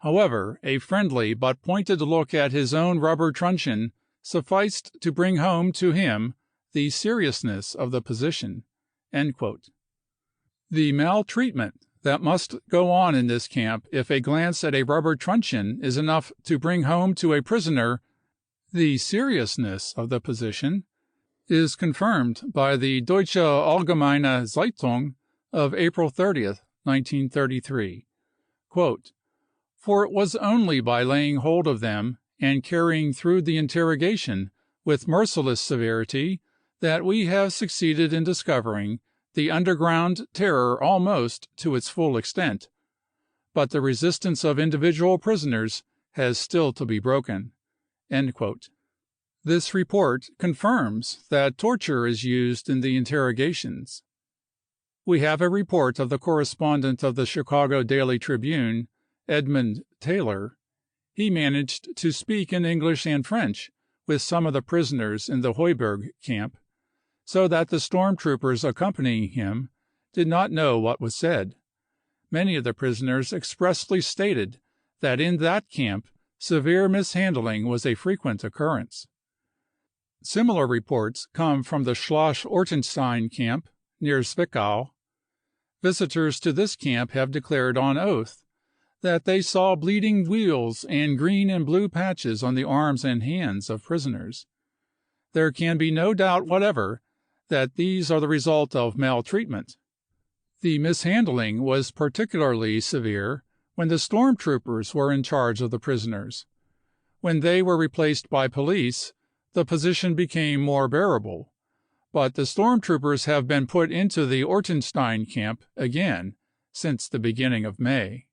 However, a friendly but pointed look at his own rubber truncheon sufficed to bring home to him the seriousness of the position. End quote. The maltreatment that must go on in this camp if a glance at a rubber truncheon is enough to bring home to a prisoner the seriousness of the position is confirmed by the Deutsche Allgemeine Zeitung of April 30th, 1933, For it was only by laying hold of them and carrying through the interrogation with merciless severity that we have succeeded in discovering the underground terror almost to its full extent, but the resistance of individual prisoners has still to be broken." This report confirms that torture is used in the interrogations. We have a report of the correspondent of the Chicago Daily Tribune, Edmund Taylor. He managed to speak in English and French with some of the prisoners in the Heuberg camp, so that the storm troopers accompanying him did not know what was said. Many of the prisoners expressly stated that in that camp severe mishandling was a frequent occurrence. Similar reports come from the Schloss Ortenstein camp near Zwickau. Visitors to this camp have declared on oath that they saw bleeding wheals and green and blue patches on the arms and hands of prisoners. There can be no doubt whatever that these are the result of maltreatment. The mishandling was particularly severe when the storm troopers were in charge of the prisoners. When they were replaced by police, the position became more bearable, but the storm troopers have been put into the Ortenstein camp again since the beginning of May.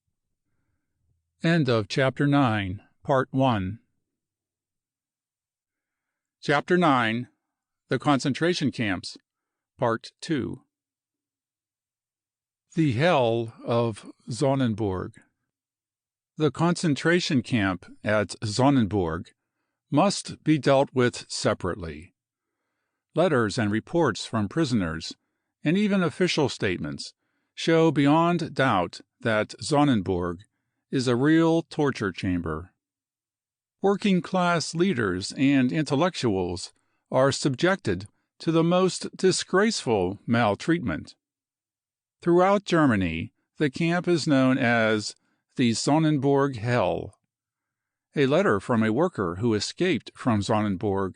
End of Chapter 9, Part 1. Chapter 9, The Concentration Camps, Part 2. The Hell of Sonnenburg. The concentration camp at Sonnenburg must be dealt with separately. Letters and reports from prisoners, and even official statements, show beyond doubt that Sonnenburg is a real torture chamber. Working-class leaders and intellectuals are subjected to the most disgraceful maltreatment. Throughout Germany, the camp is known as the Sonnenburg Hell. A letter from a worker who escaped from Sonnenburg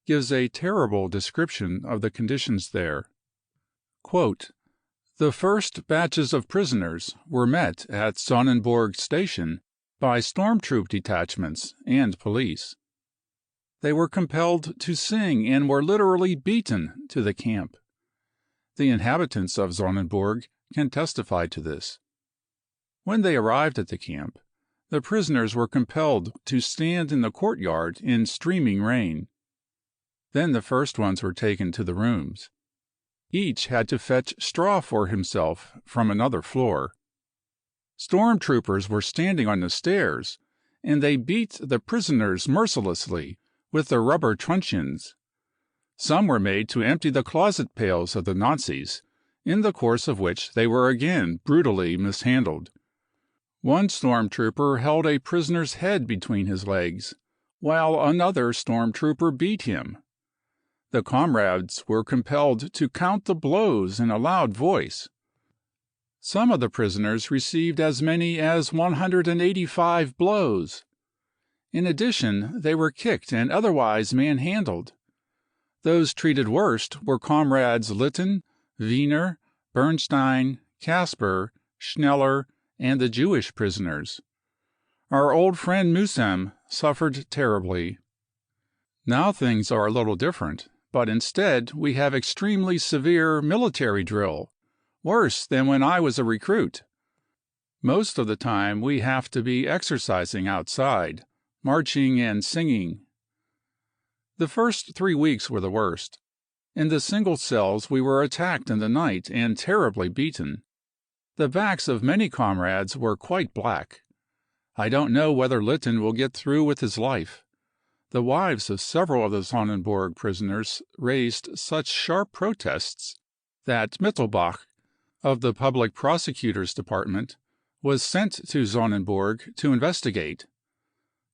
gives a terrible description of the conditions there. Quote, "The first batches of prisoners were met at Sonnenburg Station by storm troop detachments and police. They were compelled to sing and were literally beaten to the camp. The inhabitants of Sonnenburg can testify to this. When they arrived at the camp, the prisoners were compelled to stand in the courtyard in streaming rain. Then the first ones were taken to the rooms. Each had to fetch straw for himself from another floor. Storm troopers were standing on the stairs, and they beat the prisoners mercilessly with their rubber truncheons. Some were made to empty the closet pails of the Nazis, in the course of which they were again brutally mishandled. One storm trooper held a prisoner's head between his legs, while another storm trooper beat him. The comrades were compelled to count the blows in a loud voice. Some of the prisoners received as many as 185 blows. In addition, they were kicked and otherwise manhandled. Those treated worst were comrades Litten, Wiener, Bernstein, Kasper, Schneller, and the Jewish prisoners. Our old friend Musem suffered terribly. Now things are a little different, but instead we have extremely severe military drill, worse than when I was a recruit. Most of the time we have to be exercising outside, marching and singing. The first 3 weeks were the worst. In the single cells we were attacked in the night and terribly beaten. The backs of many comrades were quite black. I don't know whether Litten will get through with his life. The wives of several of the Sonnenburg prisoners raised such sharp protests that Mittelbach, of the Public Prosecutor's Department, was sent to Sonnenburg to investigate.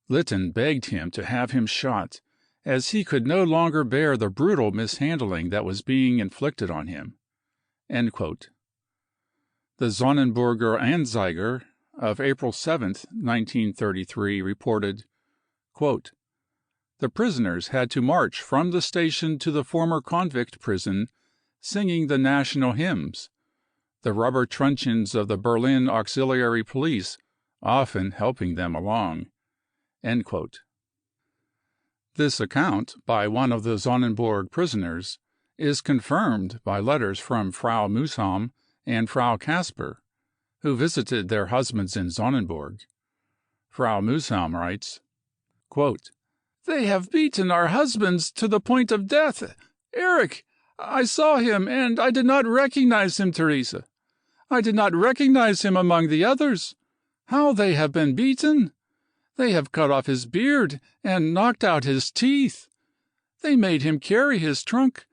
Litten begged him to have him shot, as he could no longer bear the brutal mishandling that was being inflicted on him." End quote. The Sonnenburger Anzeiger of April 7, 1933, reported, quote, "The prisoners had to march from the station to the former convict prison singing the national hymns. The rubber truncheons of the Berlin Auxiliary Police often helping them along." This account by one of the Sonnenburg prisoners is confirmed by letters from Frau Mühsam and Frau Kasper, who visited their husbands in Sonnenburg. Frau Mühsam writes, quote, "They have beaten our husbands to the point of death. Erich, I saw him, and I did not recognize him, Teresa. I did not recognize him among the others. How they have been beaten! They have cut off his beard and knocked out his teeth. They made him carry his trunk.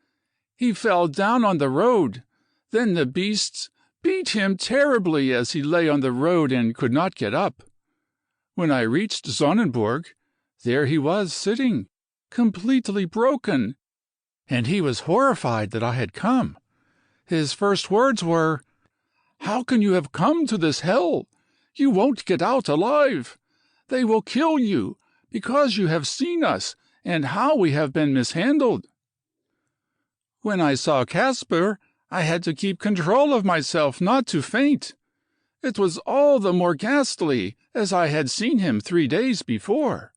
He fell down on the road. Then the beasts beat him terribly as he lay on the road and could not get up. When I reached Sonnenburg, there he was sitting, completely broken, and he was horrified that I had come. His first words were, 'How can you have come to this hell? You won't get out alive. They will kill you, because you have seen us and how we have been mishandled.' When I saw Kasper, I had to keep control of myself not to faint. It was all the more ghastly as I had seen him 3 days before.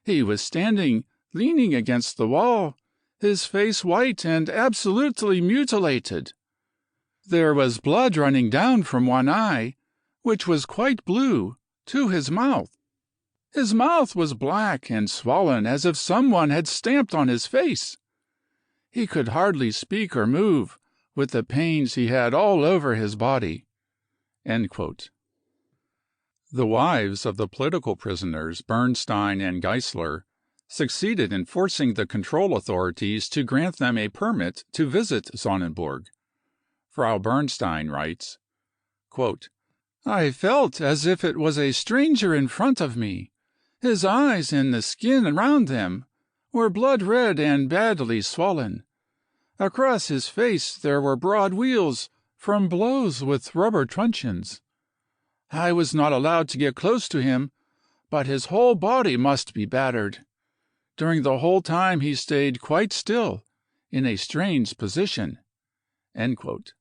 He was standing, leaning against the wall, his face white and absolutely mutilated. There was blood running down from one eye, which was quite blue, to his mouth. His mouth was black and swollen as if someone had stamped on his face. He could hardly speak or move, with the pains he had all over his body." End quote. The wives of the political prisoners Bernstein and Geisler succeeded in forcing the control authorities to grant them a permit to visit Sonnenburg. Frau Bernstein writes, quote, "I felt as if it was a stranger in front of me. His eyes and the skin around them were blood red and badly swollen. Across his face there were broad weals from blows with rubber truncheons. I was not allowed to get close to him, but his whole body must be battered. During the whole time he stayed quite still, in a strange position." End quote.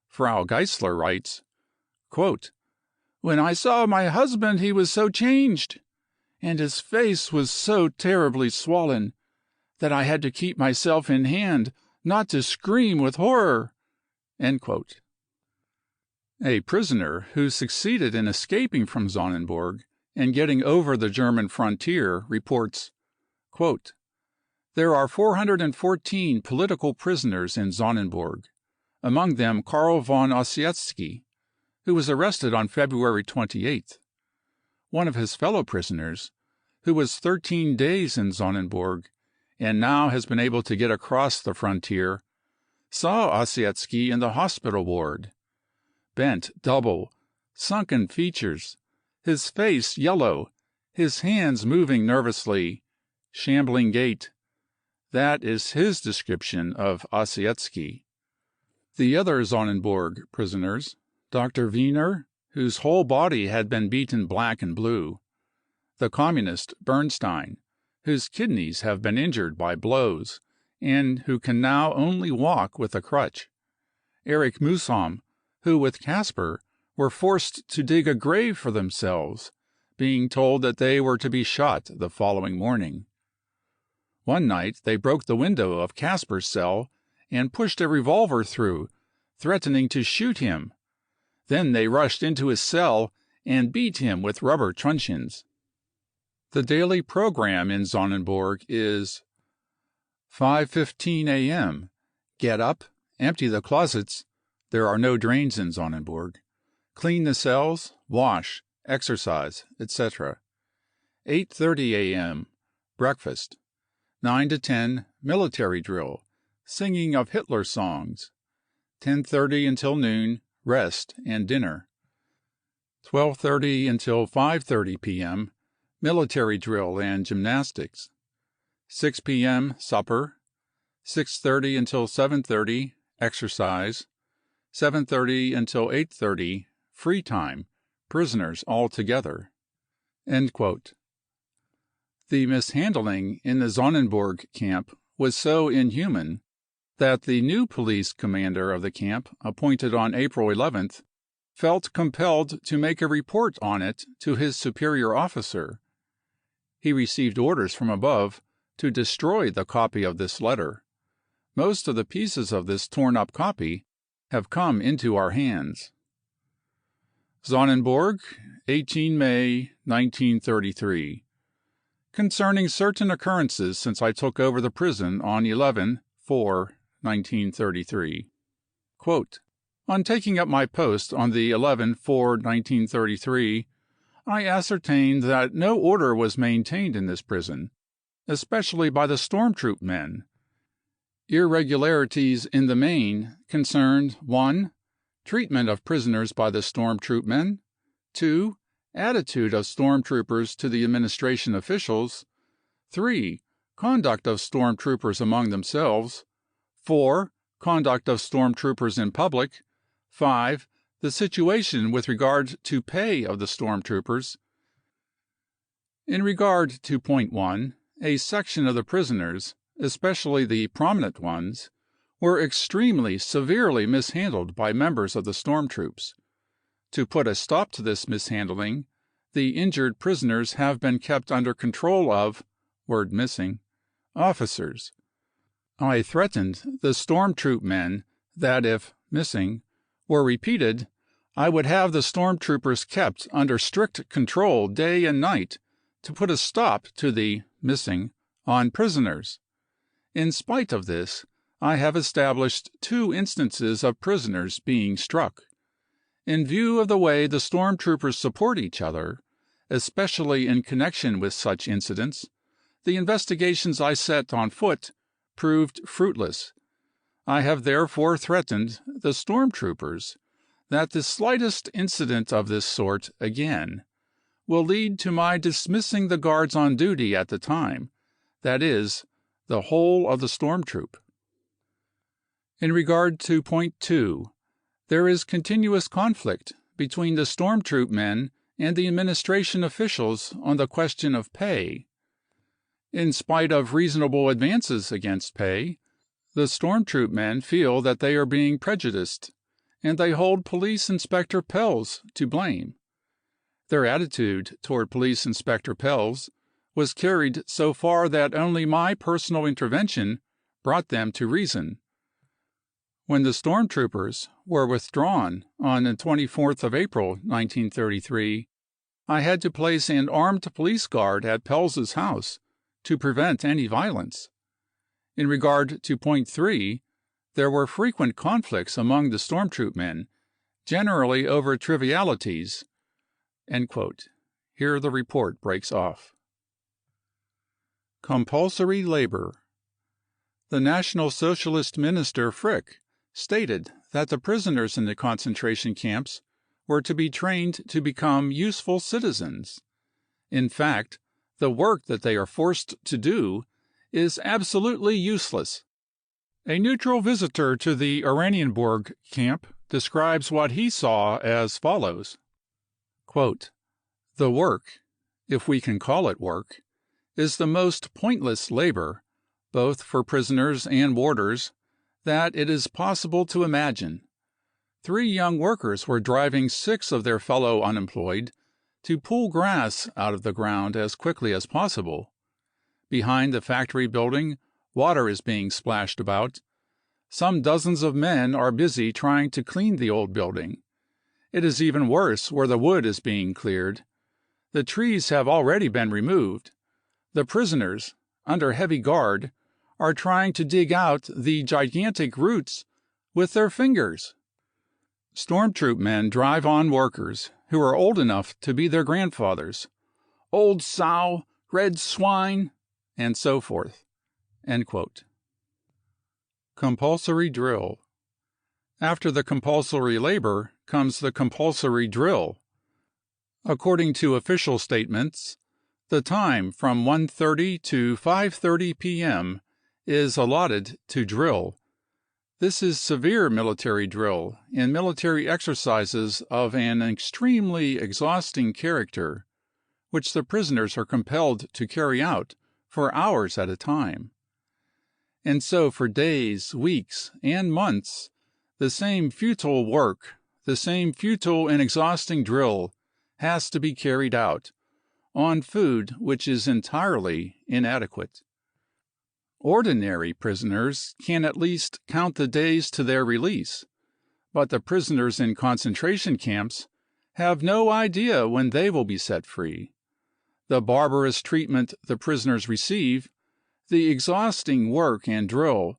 Frau Geisler writes, quote, "When I saw my husband he was so changed, and his face was so terribly swollen, that I had to keep myself in hand not to scream with horror." End quote. A prisoner who succeeded in escaping from Sonnenburg and getting over the German frontier reports, quote, "There are 414 political prisoners in Sonnenburg, among them Karl von Ossietzky, who was arrested on February 28th. One of his fellow prisoners, who was 13 days in Sonnenburg and now has been able to get across the frontier, saw Ossietzky in the hospital ward. Bent double, sunken features, his face yellow, his hands moving nervously, shambling gait. That is his description of Ossietzky. The other Sonnenburg prisoners, Dr. Wiener, whose whole body had been beaten black and blue, the communist Bernstein, whose kidneys have been injured by blows, and who can now only walk with a crutch, Erich Mühsam, who with Kasper were forced to dig a grave for themselves, being told that they were to be shot the following morning. One night they broke the window of Kasper's cell and pushed a revolver through, threatening to shoot him. Then they rushed into his cell and beat him with rubber truncheons. The daily program in Sonnenburg is 5:15 a.m. Get up, empty the closets. There are no drains in Sonnenburg. Clean the cells, wash, exercise, etc. 8:30 a.m. Breakfast. 9 to 10 military drill, singing of Hitler songs. 10:30 until noon, rest and dinner. 12:30 until 5:30 p.m. military drill and gymnastics. 6 p.m. supper. 6:30 until 7:30 exercise. 7:30 until 8:30 free time, prisoners all together." End quote. The mishandling in the Sonnenburg camp was so inhuman that the new police commander of the camp, appointed on April 11th, felt compelled to make a report on it to his superior officer. He received orders from above to destroy the copy of this letter. Most of the pieces of this torn-up copy have come into our hands. Sonnenburg, 18 May 1933. Concerning certain occurrences since I took over the prison on 11/4/1933. Quote, on taking up my post on the 11/4/1933, I ascertained that no order was maintained in this prison, especially by the storm troop men. Irregularities in the main concerned 1. Treatment of prisoners by the storm troop men, 2. Attitude of storm troopers to the administration officials, 3. Conduct of storm troopers among themselves, 4. Conduct of storm troopers in public, 5. The situation with regard to pay of the storm troopers. In regard to point 1, a section of the prisoners, especially the prominent ones, were extremely severely mishandled by members of the storm troops. To put a stop to this mishandling, the injured prisoners have been kept under control of word missing officers. I threatened the storm troop men that if missing were repeated, I would have the storm troopers kept under strict control day and night to put a stop to the missing on prisoners. In spite of this, I have established 2 instances of prisoners being struck. In view of the way the storm troopers support each other, especially in connection with such incidents, the investigations I set on foot proved fruitless. I have therefore threatened the storm troopers that the slightest incident of this sort again will lead to my dismissing the guards on duty at the time, that is, the whole of the storm troop. In regard to point 2, there is continuous conflict between the storm troop men and the administration officials on the question of pay. In spite of reasonable advances against pay, the storm troop men feel that they are being prejudiced, and they hold Police Inspector Pelz to blame. Their attitude toward Police Inspector Pelz was carried so far that only my personal intervention brought them to reason. When the storm troopers were withdrawn on the 24th of April, 1933, I had to place an armed police guard at Pelz's house to prevent any violence. In regard to point 3, there were frequent conflicts among the storm troop men, generally over trivialities. Here the report breaks off. Compulsory labor. The National Socialist minister Frick stated that the prisoners in the concentration camps were to be trained to become useful citizens. In fact, the work that they are forced to do is absolutely useless. A neutral visitor to the Oranienburg camp describes what he saw as follows. Quote, the work, if we can call it work, is the most pointless labor, both for prisoners and warders, that it is possible to imagine. 3 young workers were driving 6 of their fellow unemployed to pull grass out of the ground as quickly as possible. Behind the factory building, water is being splashed about. Some dozens of men are busy trying to clean the old building. It is even worse where the wood is being cleared. The trees have already been removed. The prisoners, under heavy guard, are trying to dig out the gigantic roots with their fingers. Storm troop men drive on workers who are old enough to be their grandfathers. Old sow, red swine, and so forth. Compulsory drill. After the compulsory labor comes the compulsory drill. According to official statements, the time from 1:30 to 5:30 p.m. is allotted to drill. This is severe military drill and military exercises of an extremely exhausting character, which the prisoners are compelled to carry out for hours at a time. And so for days, weeks, and months, the same futile work, the same futile and exhausting drill has to be carried out, on food which is entirely inadequate. Ordinary prisoners can at least count the days to their release, but the prisoners in concentration camps have no idea when they will be set free. The barbarous treatment the prisoners receive, the exhausting work and drill,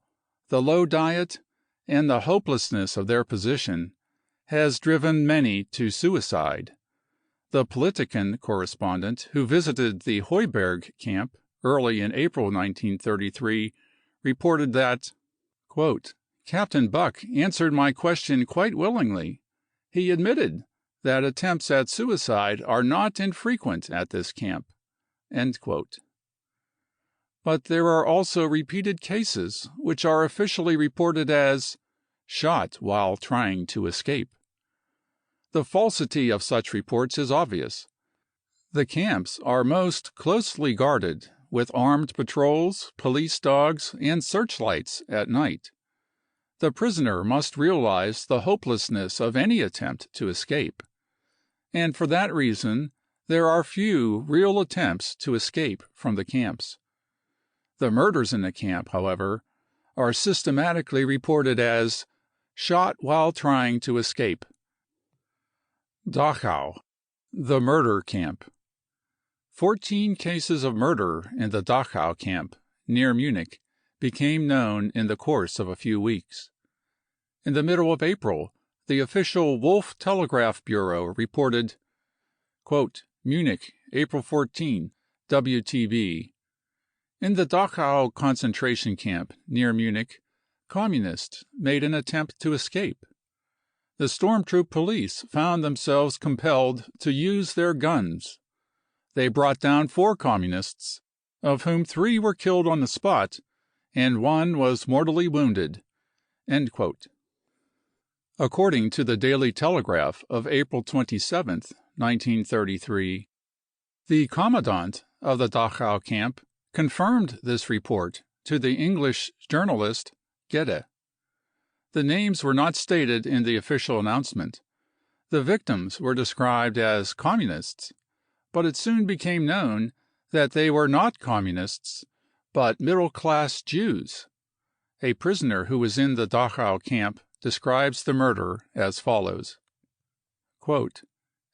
the low diet, and the hopelessness of their position, has driven many to suicide. The Politiken correspondent who visited the Heuberg camp early in April 1933 reported that, quote, "Captain Buck answered my question quite willingly. He admitted that attempts at suicide are not infrequent at this camp." End quote. But there are also repeated cases which are officially reported as shot while trying to escape. The falsity of such reports is obvious. The camps are most closely guarded, with armed patrols, police dogs, and searchlights at night. The prisoner must realize the hopelessness of any attempt to escape. And for that reason, there are few real attempts to escape from the camps. The murders in the camp, however, are systematically reported as shot while trying to escape. Dachau, the murder camp. 14 cases of murder in the Dachau camp, near Munich, became known in the course of a few weeks. In the middle of April, the official Wolf Telegraph Bureau reported, quote, Munich, April 14, WTB. In the Dachau concentration camp near Munich, communists made an attempt to escape. The stormtroop police found themselves compelled to use their guns. They brought down 4 communists, of whom 3 were killed on the spot, and 1 was mortally wounded. End quote. According to the Daily Telegraph of April 27, 1933, the commandant of the Dachau camp confirmed this report to the English journalist Gede. The names were not stated in the official announcement. The victims were described as communists, but it soon became known that they were not communists, but middle-class Jews. A prisoner who was in the Dachau camp describes the murder as follows. Quote,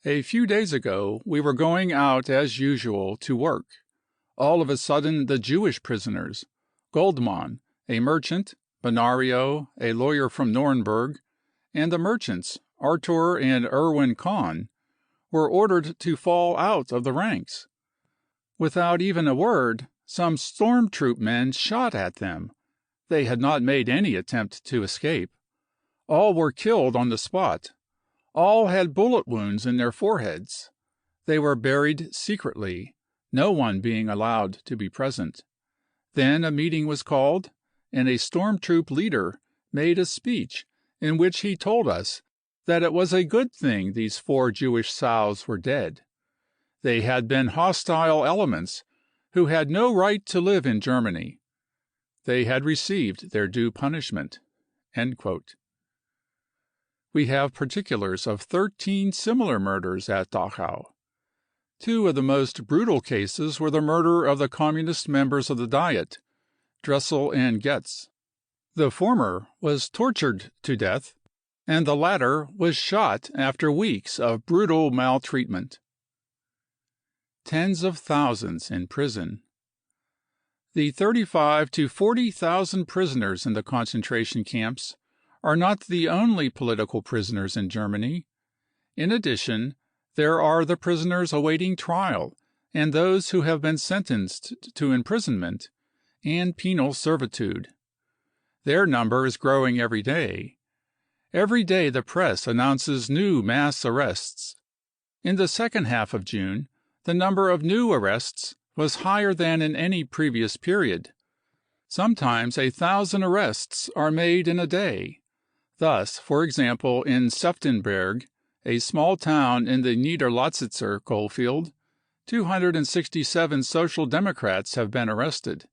"A few days ago we were going out as usual to work. All of a sudden the Jewish prisoners, Goldmann, a merchant, Benario, a lawyer from Nuremberg, and the merchants, Artur and Erwin Kahn, were ordered to fall out of the ranks. Without even a word, some stormtroop men shot at them. They had not made any attempt to escape. All were killed on the spot. All had bullet wounds in their foreheads. They were buried secretly, no one being allowed to be present. Then a meeting was called, and a stormtroop leader made a speech in which he told us that it was a good thing these 4 Jewish sows were dead. They had been hostile elements who had no right to live in Germany. They had received their due punishment." End quote. We have particulars of 13 similar murders at Dachau. 2 of the most brutal cases were the murder of the communist members of the Diet, Dressel and Getz. The former was tortured to death, and the latter was shot after weeks of brutal maltreatment. Tens of thousands in prison. The 35,000 to 40,000 prisoners in the concentration camps are not the only political prisoners in Germany. In addition, there are the prisoners awaiting trial and those who have been sentenced to imprisonment and penal servitude. Their number is growing every day. Every day the press announces new mass arrests. In the second half of June, the number of new arrests was higher than in any previous period. Sometimes 1,000 arrests are made in a day. Thus, for example, in Seftenberg, a small town in the Niederlausitzer coalfield, 267 Social Democrats have been arrested.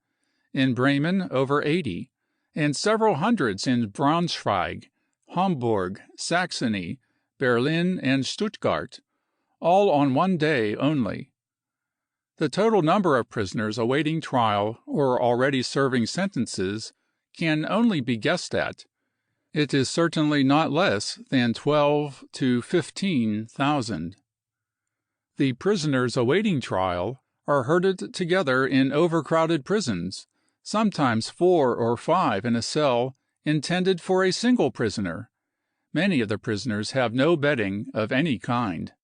In Bremen, over 80, and several hundreds in Braunschweig, Hamburg, Saxony, Berlin, and Stuttgart, all on one day only. The total number of prisoners awaiting trial or already serving sentences can only be guessed at. It is certainly not less than 12 to 15,000. The prisoners awaiting trial are herded together in overcrowded prisons, sometimes 4 or 5 in a cell intended for a single prisoner. Many of the prisoners have no bedding of any kind.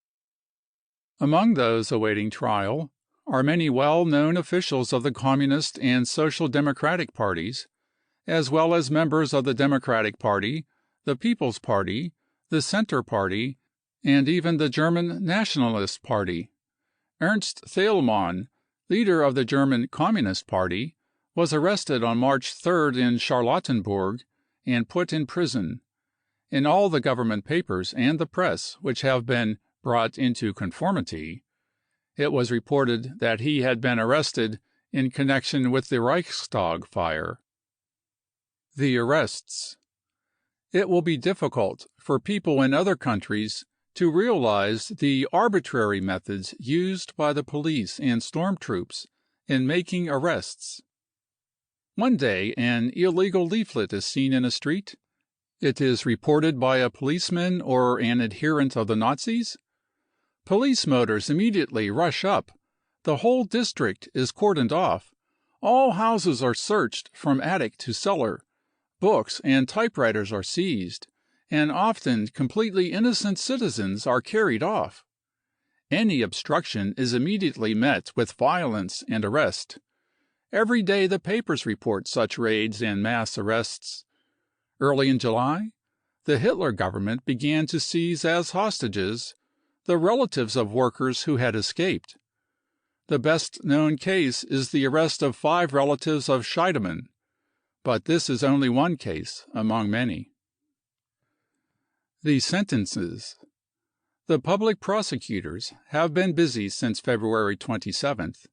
Among those awaiting trial are many well-known officials of the Communist and Social Democratic parties, as well as members of the Democratic Party, the People's Party, the Centre Party, and even the German Nationalist Party. Ernst Thälmann, leader of the German Communist Party, was arrested on March 3rd in Charlottenburg and put in prison. In all the government papers and the press which have been brought into conformity, it was reported that he had been arrested in connection with the Reichstag fire. The arrests. It will be difficult for people in other countries to realize the arbitrary methods used by the police and storm troops in making arrests. One day an illegal leaflet is seen in a street. It is reported by a policeman or an adherent of the Nazis. Police motors immediately rush up. The whole district is cordoned off. All houses are searched from attic to cellar. Books and typewriters are seized, and often completely innocent citizens are carried off. Any obstruction is immediately met with violence and arrest. Every day the papers report such raids and mass arrests. Early in July, the Hitler government began to seize as hostages the relatives of workers who had escaped. The best-known case is the arrest of 5 relatives of Scheidemann, but this is only one case among many. The sentences. The public prosecutors have been busy since February 27th.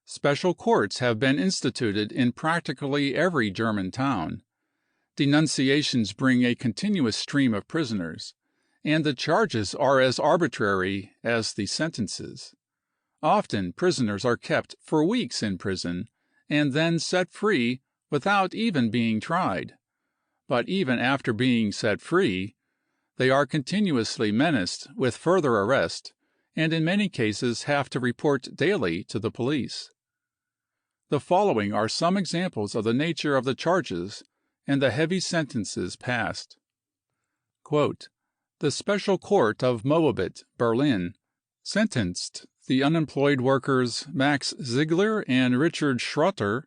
Special courts have been instituted in practically every German town. Denunciations bring a continuous stream of prisoners, and the charges are as arbitrary as the sentences. Often prisoners are kept for weeks in prison and then set free without even being tried. But even after being set free, they are continuously menaced with further arrest, and in many cases have to report daily to the police. The following are some examples of the nature of the charges and the heavy sentences passed. Quote, the Special Court of Moabit, Berlin, sentenced the unemployed workers Max Ziegler and Richard Schrotter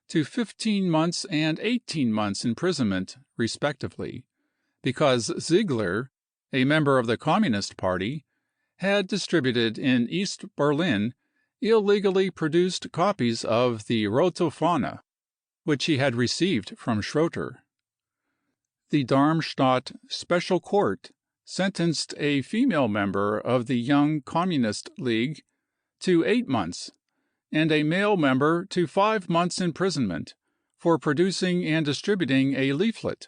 to 15 months and 18 months imprisonment, respectively, because Ziegler, a member of the Communist Party, had distributed in East Berlin illegally produced copies of the Rote Fahne, which he had received from Schrotter. The Darmstadt Special Court sentenced a female member of the Young Communist League to 8 months and a male member to 5 months imprisonment for producing and distributing a leaflet.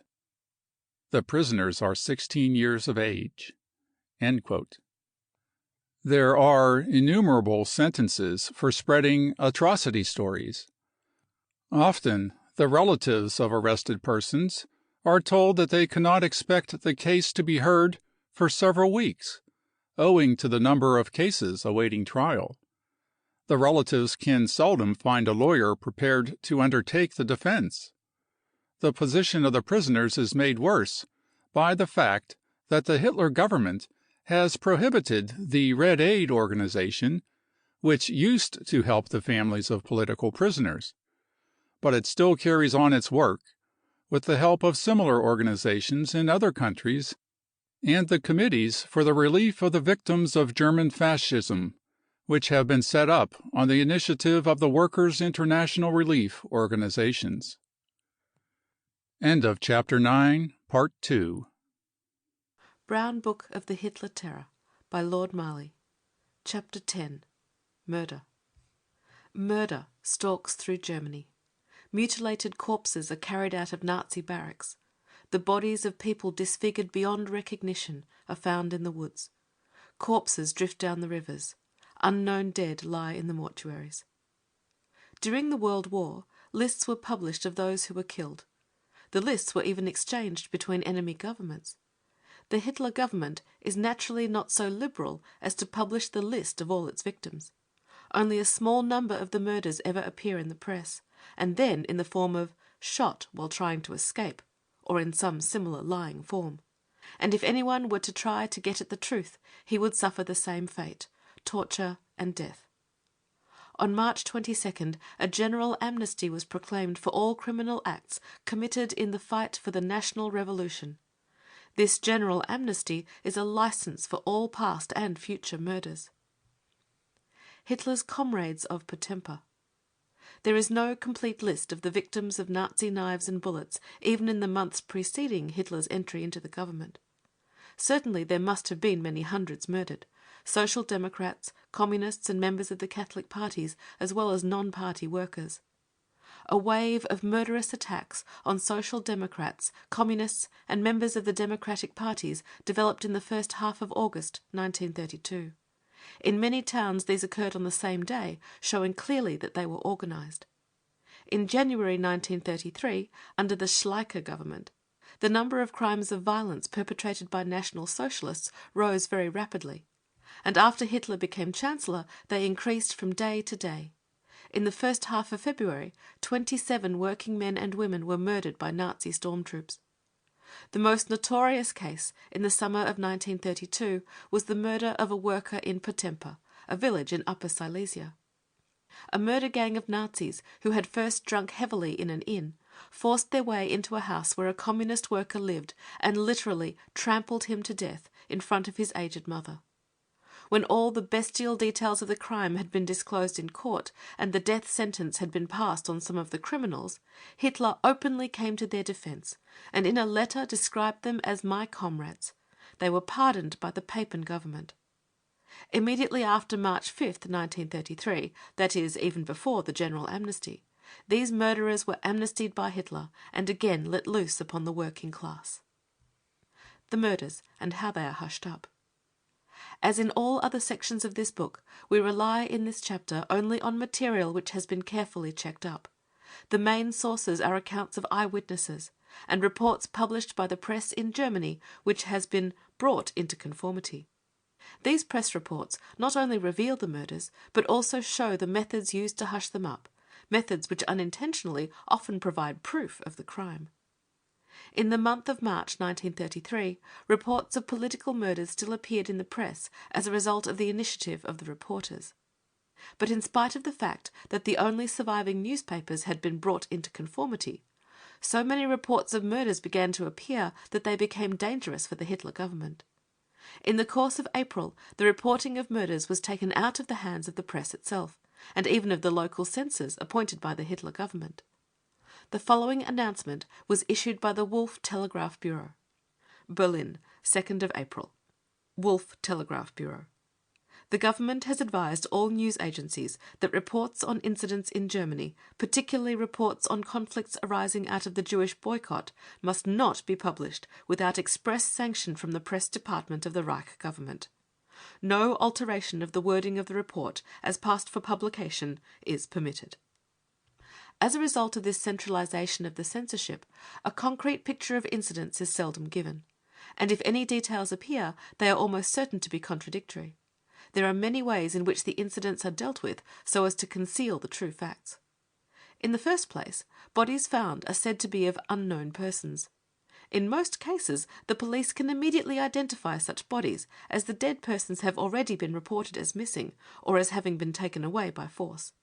The prisoners are 16 years of age. End quote. There are innumerable sentences for spreading atrocity stories. Often, the relatives of arrested persons are told that they cannot expect the case to be heard for several weeks, owing to the number of cases awaiting trial. The relatives can seldom find a lawyer prepared to undertake the defense. The position of the prisoners is made worse by the fact that the Hitler government has prohibited the Red Aid organization, which used to help the families of political prisoners, but it still carries on its work with the help of similar organizations in other countries and the committees for the relief of the victims of German fascism, which have been set up on the initiative of the Workers' International Relief Organizations. End of Chapter 9, Part 2. Brown Book of the Hitler Terror by Lord Marley. Chapter 10. Murder. Murder stalks through Germany. Mutilated corpses are carried out of Nazi barracks. the bodies of people disfigured beyond recognition are found in the woods. Corpses drift down the rivers. Unknown dead lie in the mortuaries. During the World War, lists were published of those who were killed. The lists were even exchanged between enemy governments. The Hitler government is naturally not so liberal as to publish the list of all its victims. Only a small number of the murders ever appear in the press, and then in the form of "shot while trying to escape," or in some similar lying form. And if anyone were to try to get at the truth, he would suffer the same fate, torture and death. On March 22nd, a general amnesty was proclaimed for all criminal acts committed in the fight for the national revolution. This general amnesty is a license for all past and future murders. Hitler's comrades of Potempa. There is no complete list of the victims of Nazi knives and bullets, even in the months preceding Hitler's entry into the government. Certainly there must have been many hundreds murdered, Social Democrats, Communists and members of the Catholic parties, as well as non-party workers. A wave of murderous attacks on Social Democrats, Communists and members of the Democratic parties developed in the first half of August 1932. In many towns these occurred on the same day, showing clearly that they were organised. In January 1933, under the Schleicher government, the number of crimes of violence perpetrated by National Socialists rose very rapidly, and after Hitler became Chancellor they increased from day to day. In the first half of February, 27 working men and women were murdered by Nazi stormtroops. The most notorious case in the summer of 1932 was the murder of a worker in Potempa, a village in Upper Silesia. A murder gang of Nazis, who had first drunk heavily in an inn, forced their way into a house where a communist worker lived and literally trampled him to death in front of his aged mother. When all the bestial details of the crime had been disclosed in court and the death sentence had been passed on some of the criminals, Hitler openly came to their defence and in a letter described them as "my comrades." They were pardoned by the Papen government. Immediately after March 5, 1933, that is, even before the general amnesty, these murderers were amnestied by Hitler and again let loose upon the working class. The murders and how they are hushed up. As in all other sections of this book, we rely in this chapter only on material which has been carefully checked up. The main sources are accounts of eyewitnesses and reports published by the press in Germany which has been brought into conformity. These press reports not only reveal the murders, but also show the methods used to hush them up, methods which unintentionally often provide proof of the crime. In the month of March 1933, reports of political murders still appeared in the press as a result of the initiative of the reporters. But in spite of the fact that the only surviving newspapers had been brought into conformity, so many reports of murders began to appear that they became dangerous for the Hitler government. In the course of April, the reporting of murders was taken out of the hands of the press itself, and even of the local censors appointed by the Hitler government. The following announcement was issued by the Wolf Telegraph Bureau. Berlin, 2nd of April. Wolf Telegraph Bureau. The government has advised all news agencies that reports on incidents in Germany, particularly reports on conflicts arising out of the Jewish boycott, must not be published without express sanction from the press department of the Reich government. No alteration of the wording of the report as passed for publication is permitted. As a result of this centralisation of the censorship, a concrete picture of incidents is seldom given, and if any details appear, they are almost certain to be contradictory. There are many ways in which the incidents are dealt with so as to conceal the true facts. In the first place, bodies found are said to be of unknown persons. In most cases, the police can immediately identify such bodies, as the dead persons have already been reported as missing or as having been taken away by force.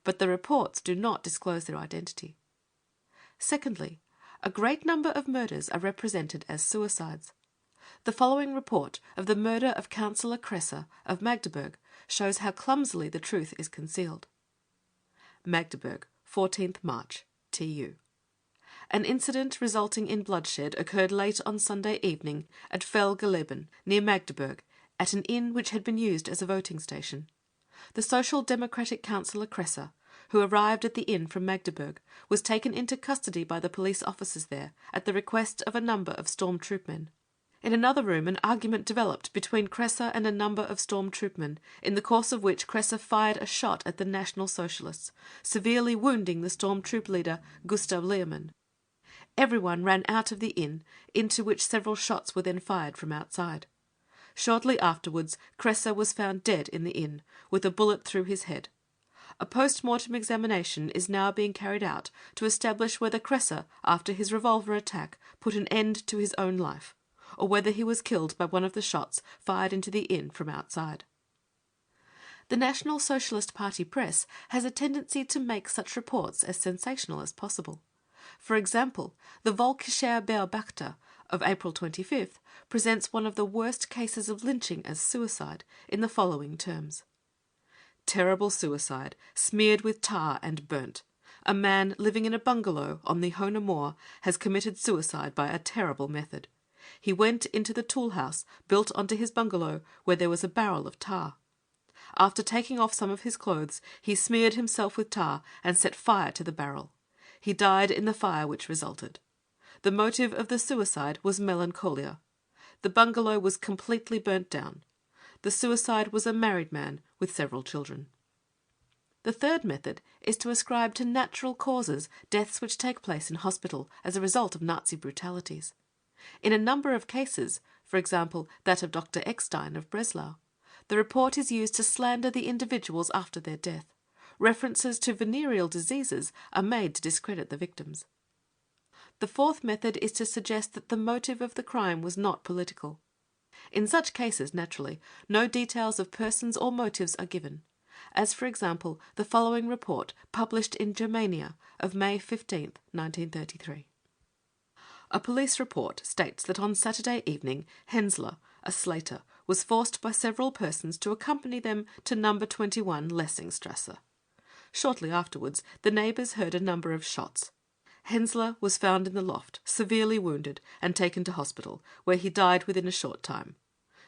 But the reports do not disclose their identity. Secondly, a great number of murders are represented as suicides. The following report of the murder of Councillor Kresse of Magdeburg shows how clumsily the truth is concealed. Magdeburg, 14th March, TU. An incident resulting in bloodshed occurred late on Sunday evening at Fellgeleben, near Magdeburg, at an inn which had been used as a voting station. The Social Democratic Councillor Kresse, who arrived at the inn from Magdeburg, was taken into custody by the police officers there at the request of a number of storm troopmen. In another room an argument developed between Kresse and a number of storm troopmen, in the course of which Kresse fired a shot at the National Socialists, severely wounding the storm troop leader Gustav Lehmann. Everyone ran out of the inn, into which several shots were then fired from outside. Shortly afterwards Kresse was found dead in the inn, with a bullet through his head. A post-mortem examination is now being carried out to establish whether Kresse, after his revolver attack, put an end to his own life, or whether he was killed by one of the shots fired into the inn from outside. The National Socialist Party press has a tendency to make such reports as sensational as possible. For example, the Völkischer Beobachter of April 25th presents one of the worst cases of lynching as suicide in the following terms. Terrible suicide, smeared with tar and burnt. A man living in a bungalow on the Hohne Moor has committed suicide by a terrible method. He went into the tool house built onto his bungalow where there was a barrel of tar. After taking off some of his clothes, he smeared himself with tar and set fire to the barrel. He died in the fire which resulted. The motive of the suicide was melancholia. The bungalow was completely burnt down. The suicide was a married man with several children. The third method is to ascribe to natural causes deaths which take place in hospital as a result of Nazi brutalities. In a number of cases, for example that of Dr. Eckstein of Breslau, the report is used to slander the individuals after their death. References to venereal diseases are made to discredit the victims. The fourth method is to suggest that the motive of the crime was not political. In such cases, naturally, no details of persons or motives are given, as for example the following report published in Germania of May 15, 1933. A police report states that on Saturday evening Hensler, a slater, was forced by several persons to accompany them to number 21 Lessingstrasse. Shortly afterwards the neighbours heard a number of shots. Hensler was found in the loft, severely wounded, and taken to hospital, where he died within a short time.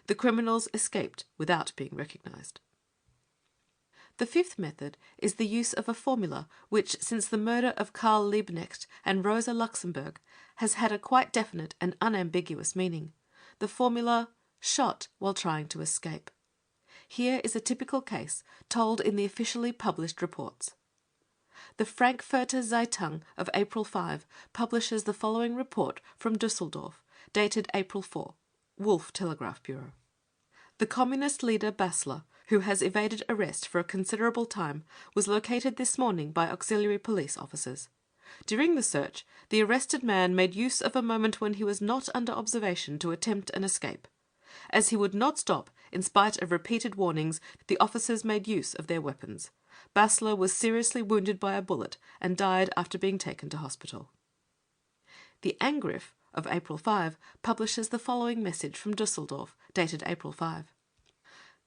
The criminals escaped without being recognised. The fifth method is the use of a formula which, since the murder of Karl Liebknecht and Rosa Luxemburg, has had a quite definite and unambiguous meaning. The formula "shot while trying to escape." Here is a typical case, told in the officially published reports. The Frankfurter Zeitung of April 5 publishes the following report from Düsseldorf, dated April 4, Wolf Telegraph Bureau. The communist leader Basler, who has evaded arrest for a considerable time, was located this morning by auxiliary police officers. During the search, the arrested man made use of a moment when he was not under observation to attempt an escape. As he would not stop, in spite of repeated warnings, the officers made use of their weapons. Basler was seriously wounded by a bullet and died after being taken to hospital. The Angriff of April 5 publishes the following message from Düsseldorf, dated April 5.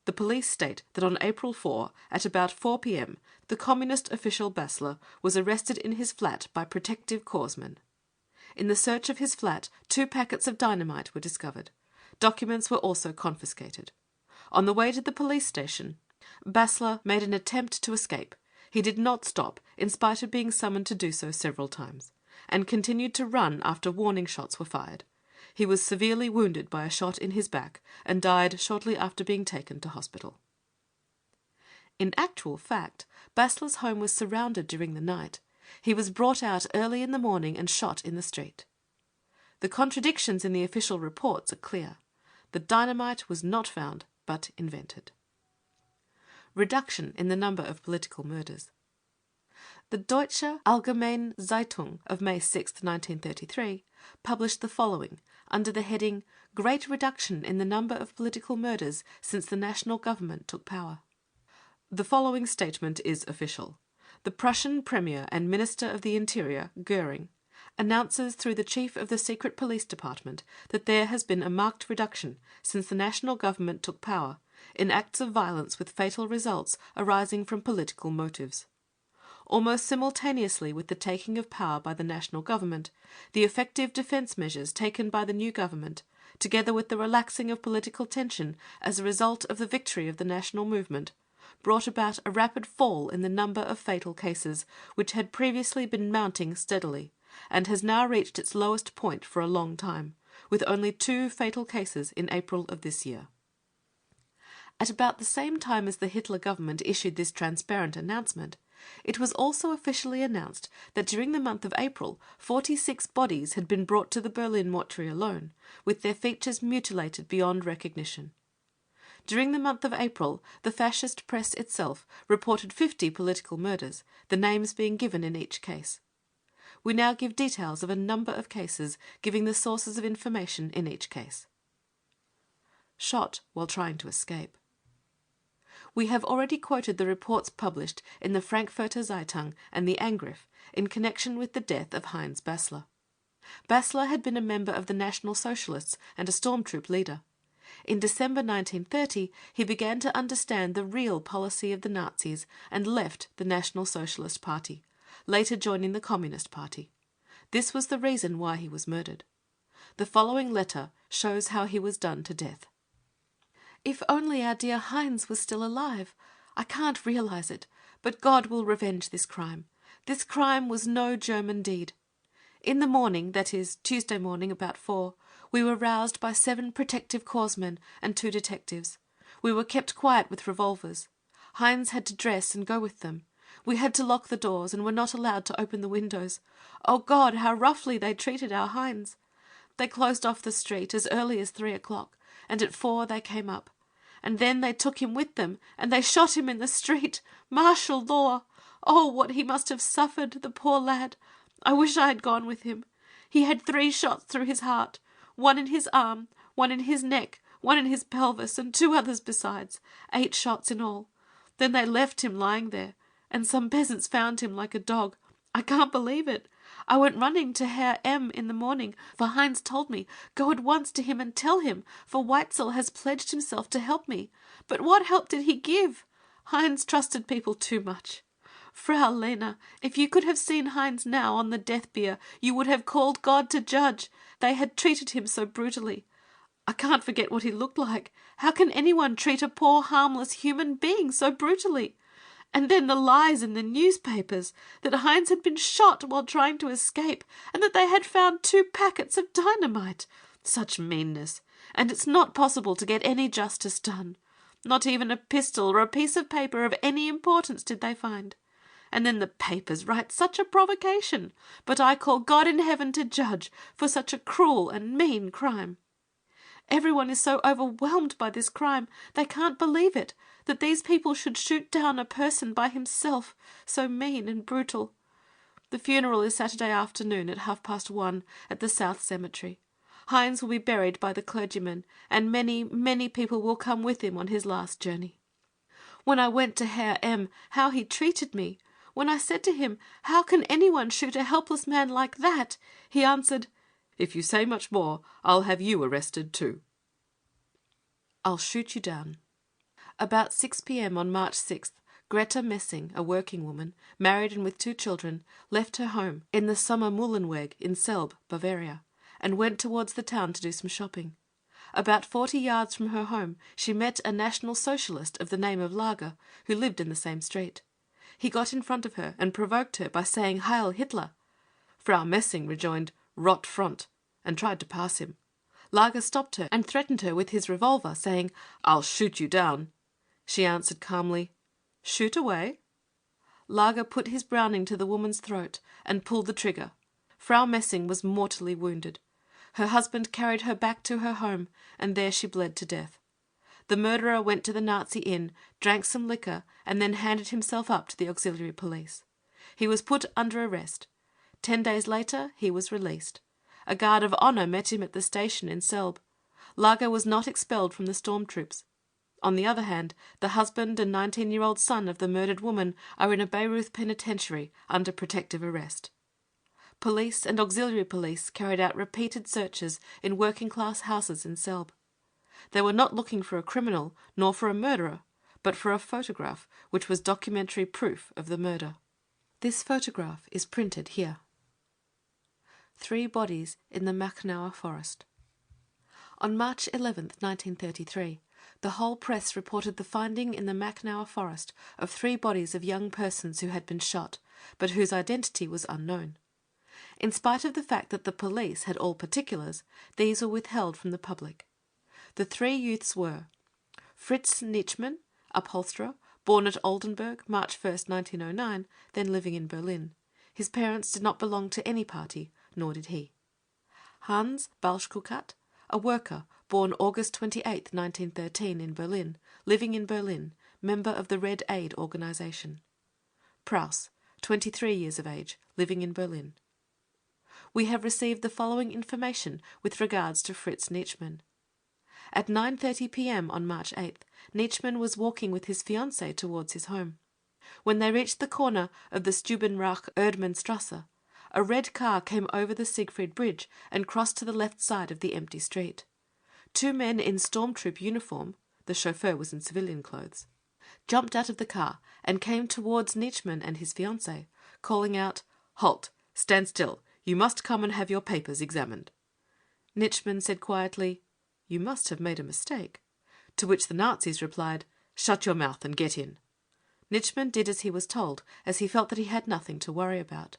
The police state that on April 4, at about 4 p.m., the communist official Basler was arrested in his flat by protective corpsmen. In the search of his flat, 2 packets of dynamite were discovered. Documents were also confiscated. On the way to the police station, Basler made an attempt to escape. He did not stop, in spite of being summoned to do so several times, and continued to run after warning shots were fired. He was severely wounded by a shot in his back and died shortly after being taken to hospital. In actual fact, Basler's home was surrounded during the night. He was brought out early in the morning and shot in the street. The contradictions in the official reports are clear. The dynamite was not found, but invented. Reduction in the number of political murders. The Deutsche Allgemeine Zeitung of May 6, 1933, published the following, under the heading "Great Reduction in the Number of Political Murders since the National Government took Power." The following statement is official. The Prussian Premier and Minister of the Interior, Göring, announces through the Chief of the Secret Police Department that there has been a marked reduction, since the National Government took power, in acts of violence with fatal results arising from political motives. Almost simultaneously with the taking of power by the National Government, the effective defence measures taken by the new government, together with the relaxing of political tension as a result of the victory of the national movement, brought about a rapid fall in the number of fatal cases, which had previously been mounting steadily, and has now reached its lowest point for a long time, with only 2 fatal cases in April of this year. At about the same time as the Hitler government issued this transparent announcement, it was also officially announced that during the month of April 46 bodies had been brought to the Berlin mortuary alone, with their features mutilated beyond recognition. During the month of April, the fascist press itself reported 50 political murders, the names being given in each case. We now give details of a number of cases, giving the sources of information in each case. Shot while trying to escape. We have already quoted the reports published in the Frankfurter Zeitung and the Angriff in connection with the death of Heinz Bassler. Bassler had been a member of the National Socialists and a stormtroop leader. In December 1930, he began to understand the real policy of the Nazis and left the National Socialist Party, later joining the Communist Party. This was the reason why he was murdered. The following letter shows how he was done to death. If only our dear Heinz was still alive! I can't realize it, but God will revenge this crime. This crime was no German deed. In the morning, that is, Tuesday morning about 4, we were roused by 7 protective corpsmen and 2 detectives. We were kept quiet with revolvers. Heinz had to dress and go with them. We had to lock the doors and were not allowed to open the windows. Oh God, how roughly they treated our Heinz! They closed off the street as early as 3 o'clock, and at 4 they came up. And then they took him with them, and they shot him in the street. Martial law! Oh, what he must have suffered, the poor lad! I wish I had gone with him. He had 3 shots through his heart, 1 in his arm, 1 in his neck, 1 in his pelvis, and 2 others besides, 8 shots in all. Then they left him lying there, and some peasants found him like a dog. I can't believe it. I went running to Herr M. in the morning, for Heinz told me, go at once to him and tell him, for Weitzel has pledged himself to help me. But what help did he give? Heinz trusted people too much. Frau Lena, if you could have seen Heinz now on the death bier, you would have called God to judge. They had treated him so brutally. I can't forget what he looked like. How can anyone treat a poor, harmless human being so brutally? And then the lies in the newspapers that Heinz had been shot while trying to escape, and that they had found 2 packets of dynamite. Such meanness. And it's not possible to get any justice done. Not even a pistol or a piece of paper of any importance did they find. And then the papers write such a provocation. But I call God in heaven to judge for such a cruel and mean crime. Everyone is so overwhelmed by this crime, they can't believe it, that these people should shoot down a person by himself, so mean and brutal. The funeral is Saturday afternoon at 1:30 at the South Cemetery. Heinz will be buried by the clergyman, and many, many people will come with him on his last journey. When I went to Herr M., how he treated me! When I said to him, how can anyone shoot a helpless man like that? He answered, if you say much more, I'll have you arrested too. I'll shoot you down. About 6 p.m. on March 6th, Greta Messing, a working woman, married and with 2 children, left her home in the Sommermühlenweg in Selb, Bavaria, and went towards the town to do some shopping. About 40 yards from her home, she met a National Socialist of the name of Lager, who lived in the same street. He got in front of her and provoked her by saying Heil Hitler. Frau Messing rejoined, Rot front, and tried to pass him. Lager stopped her and threatened her with his revolver, saying, I'll shoot you down. She answered calmly, Shoot away. Lager put his Browning to the woman's throat and pulled the trigger. Frau Messing was mortally wounded. Her husband carried her back to her home, and there she bled to death. The murderer went to the Nazi inn, drank some liquor, and then handed himself up to the auxiliary police. He was put under arrest. 10 days later he was released. A guard of honour met him at the station in Selb. Lager was not expelled from the storm troops. On the other hand, the husband and 19-year-old son of the murdered woman are in a Bayreuth penitentiary under protective arrest. Police and auxiliary police carried out repeated searches in working-class houses in Selb. They were not looking for a criminal nor for a murderer, but for a photograph which was documentary proof of the murder. This photograph is printed here. 3 bodies in the Machnower forest. On March 11, 1933, the whole press reported the finding in the Macnower forest of 3 bodies of young persons who had been shot, but whose identity was unknown. In spite of the fact that the police had all particulars, these were withheld from the public. The 3 youths were Fritz Nitschmann, upholsterer, born at Oldenburg, March 1, 1909, then living in Berlin. His parents did not belong to any party, nor did he. Hans Balschkukat, a worker, born August 28, 1913, in Berlin, living in Berlin, member of the Red Aid organization. Preuss, 23 years of age, living in Berlin. We have received the following information with regards to Fritz Nitschmann. At 9:30 p.m. on March 8th, Nitschmann was walking with his fiancée towards his home. When they reached the corner of the Stubenrach-Erdmannstrasse, a red car came over the Siegfried Bridge and crossed to the left side of the empty street. 2 men in stormtroop uniform, the chauffeur was in civilian clothes, jumped out of the car and came towards Nitschmann and his fiancée, calling out, "Halt! Stand still! You must come and have your papers examined." Nitschmann said quietly, "You must have made a mistake," to which the Nazis replied, "Shut your mouth and get in." Nitschmann did as he was told, as he felt that he had nothing to worry about.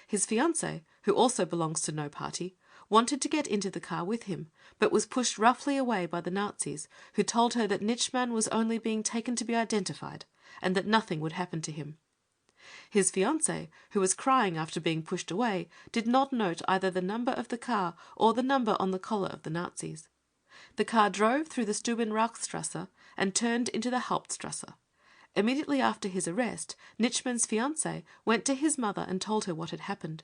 His fiancée, who also belongs to no party, wanted to get into the car with him, but was pushed roughly away by the Nazis, who told her that Nitschmann was only being taken to be identified, and that nothing would happen to him. His fiancée, who was crying after being pushed away, did not note either the number of the car or the number on the collar of the Nazis. The car drove through the Stubenrachstrasse and turned into the Hauptstrasse. Immediately after his arrest, Nitschmann's fiancée went to his mother and told her what had happened.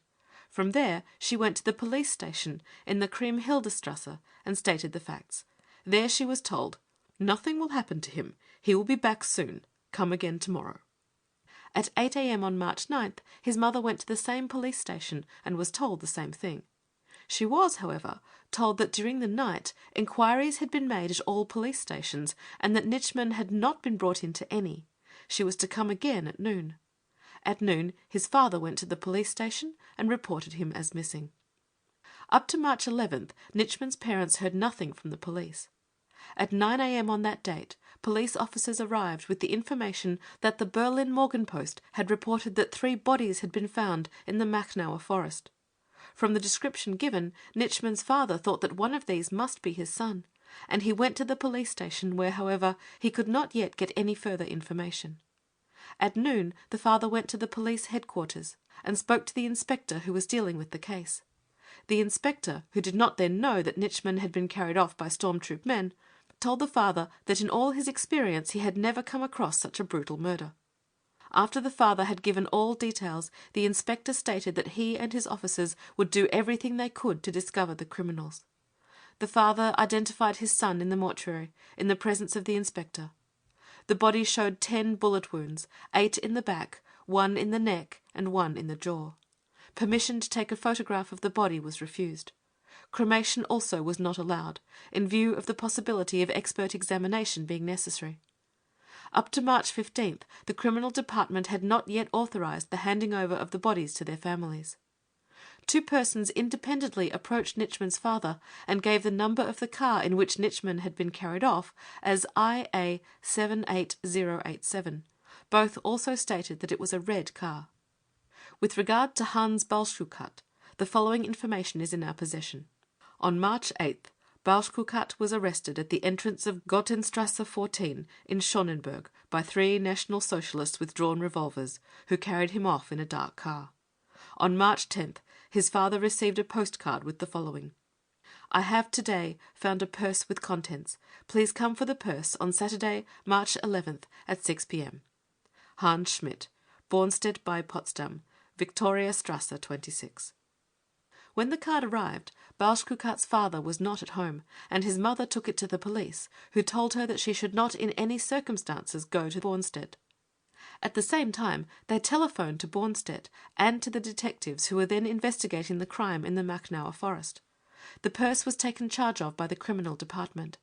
From there, she went to the police station in the Kriemhildestrasse and stated the facts. There she was told, "Nothing will happen to him. He will be back soon. Come again tomorrow." At 8 a.m. on March 9th, his mother went to the same police station and was told the same thing. She was, however, told that during the night inquiries had been made at all police stations and that Nitschmann had not been brought into any. She was to come again at noon. At noon, his father went to the police station and reported him as missing. Up to March 11th, Nitschmann's parents heard nothing from the police. At 9 a.m. on that date, police officers arrived with the information that the Berlin Morgenpost had reported that 3 bodies had been found in the Machnauer forest. From the description given, Nitschmann's father thought that one of these must be his son, and he went to the police station where, however, he could not yet get any further information. At noon, the father went to the police headquarters and spoke to the inspector who was dealing with the case. The inspector, who did not then know that Nitschmann had been carried off by stormtroop men, told the father that in all his experience he had never come across such a brutal murder. After the father had given all details, the inspector stated that he and his officers would do everything they could to discover the criminals. The father identified his son in the mortuary, in the presence of the inspector. The body showed 10 bullet wounds, 8 in the back, 1 in the neck, and 1 in the jaw. Permission to take a photograph of the body was refused. Cremation also was not allowed, in view of the possibility of expert examination being necessary. Up to March 15th, the Criminal Department had not yet authorized the handing over of the bodies to their families. 2 persons independently approached Nitschmann's father and gave the number of the car in which Nitschmann had been carried off as IA 78087. Both also stated that it was a red car. With regard to Hans Balschkukat, the following information is in our possession. On March 8th, Balschkukat was arrested at the entrance of Gottenstrasse 14 in Schonenberg by 3 National Socialists with drawn revolvers, who carried him off in a dark car. On March 10th, his father received a postcard with the following: "I have today found a purse with contents. Please come for the purse on Saturday, March 11th at 6 p.m. Hans Schmidt, Bornstedt bei Potsdam, Victoria Strasse 26." When the card arrived, Balschkukat's father was not at home, and his mother took it to the police, who told her that she should not in any circumstances go to Bornstedt. At the same time, they telephoned to Bornstedt and to the detectives who were then investigating the crime in the Machnauer forest. The purse was taken charge of by the Criminal Department.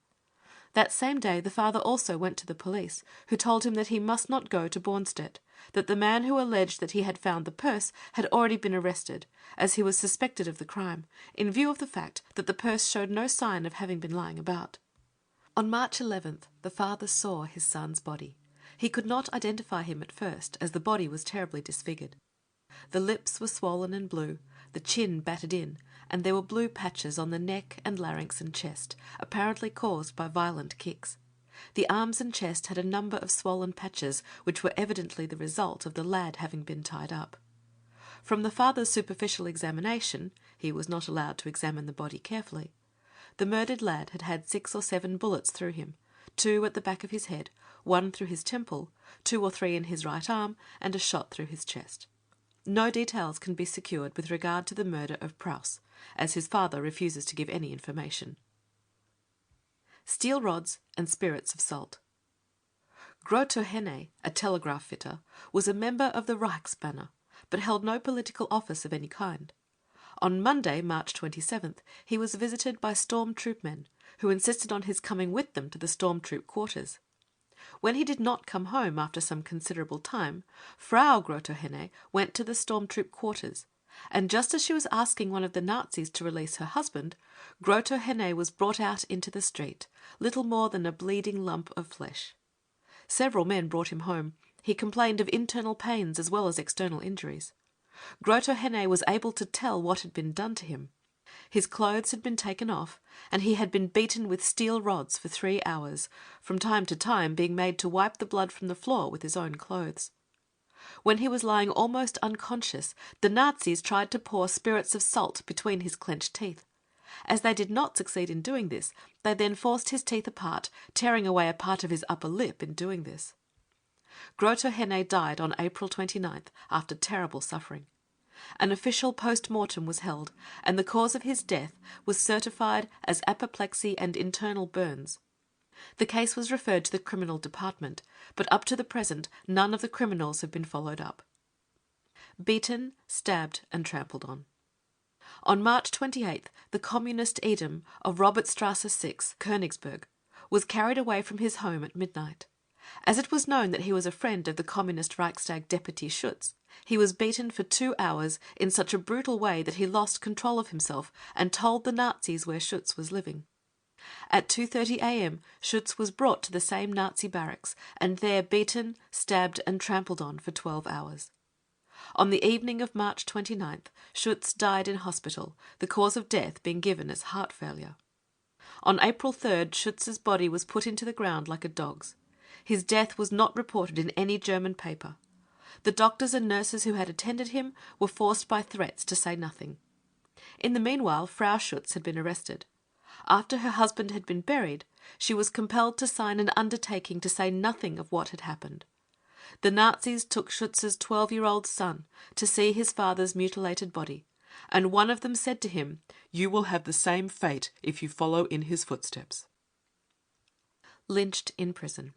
That same day the father also went to the police, who told him that he must not go to Bornstedt, that the man who alleged that he had found the purse had already been arrested, as he was suspected of the crime, in view of the fact that the purse showed no sign of having been lying about. On March 11th, the father saw his son's body. He could not identify him at first, as the body was terribly disfigured. The lips were swollen and blue, the chin battered in, and there were blue patches on the neck and larynx and chest, apparently caused by violent kicks. The arms and chest had a number of swollen patches, which were evidently the result of the lad having been tied up. From the father's superficial examination, he was not allowed to examine the body carefully, the murdered lad had had 6 or 7 bullets through him, 2 at the back of his head, 1 through his temple, 2 or 3 in his right arm, and a shot through his chest. No details can be secured with regard to the murder of Preuss, as his father refuses to give any information. Steel rods and spirits of salt. Grotohenne, a telegraph fitter, was a member of the Reichsbanner, but held no political office of any kind. On Monday, March 27th, he was visited by storm troop men, who insisted on his coming with them to the storm troop quarters. When he did not come home after some considerable time, Frau Grotohenne went to the storm troop quarters, and just as she was asking one of the Nazis to release her husband, Grotohenne was brought out into the street, little more than a bleeding lump of flesh. Several men brought him home. He complained of internal pains as well as external injuries. Grotohenne was able to tell what had been done to him. His clothes had been taken off, and he had been beaten with steel rods for 3 hours, from time to time being made to wipe the blood from the floor with his own clothes. When he was lying almost unconscious, the Nazis tried to pour spirits of salt between his clenched teeth. As they did not succeed in doing this, they then forced his teeth apart, tearing away a part of his upper lip in doing this. Grotohenne died on April 29th after terrible suffering. An official post-mortem was held, and the cause of his death was certified as apoplexy and internal burns. The case was referred to the criminal department, but up to the present none of the criminals have been followed up. Beaten, stabbed and trampled on. On March 28th, the communist Edom of Robertstrasse 6, Königsberg, was carried away from his home at midnight. As it was known that he was a friend of the Communist Reichstag deputy Schutz, he was beaten for 2 hours in such a brutal way that he lost control of himself and told the Nazis where Schutz was living. At 2:30 a.m. Schutz was brought to the same Nazi barracks and there beaten, stabbed and trampled on for 12 hours. On the evening of March 29th, Schutz died in hospital, the cause of death being given as heart failure. On April 3rd, Schutz's body was put into the ground like a dog's. His death was not reported in any German paper. The doctors and nurses who had attended him were forced by threats to say nothing. In the meanwhile, Frau Schutz had been arrested. After her husband had been buried, she was compelled to sign an undertaking to say nothing of what had happened. The Nazis took Schutz's 12-year-old son to see his father's mutilated body, and one of them said to him, "You will have the same fate if you follow in his footsteps." Lynched in prison.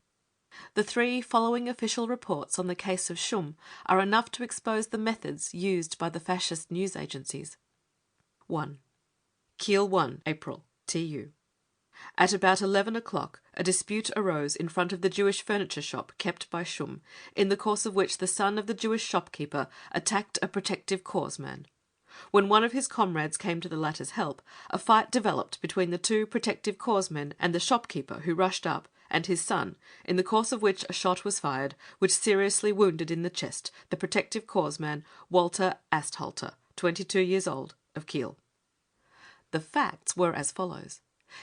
The 3 following official reports on the case of Schum are enough to expose the methods used by the fascist news agencies. 1. Kiel 1, April, TU. At about 11 o'clock, a dispute arose in front of the Jewish furniture shop kept by Schum, in the course of which the son of the Jewish shopkeeper attacked a protective corps man. When one of his comrades came to the latter's help, a fight developed between the 2 protective corps men and the shopkeeper, who rushed up, and his son, in the course of which a shot was fired, which seriously wounded in the chest the protective corps man Walter Asthalter, 22 years old, of Kiel. The facts were as follows.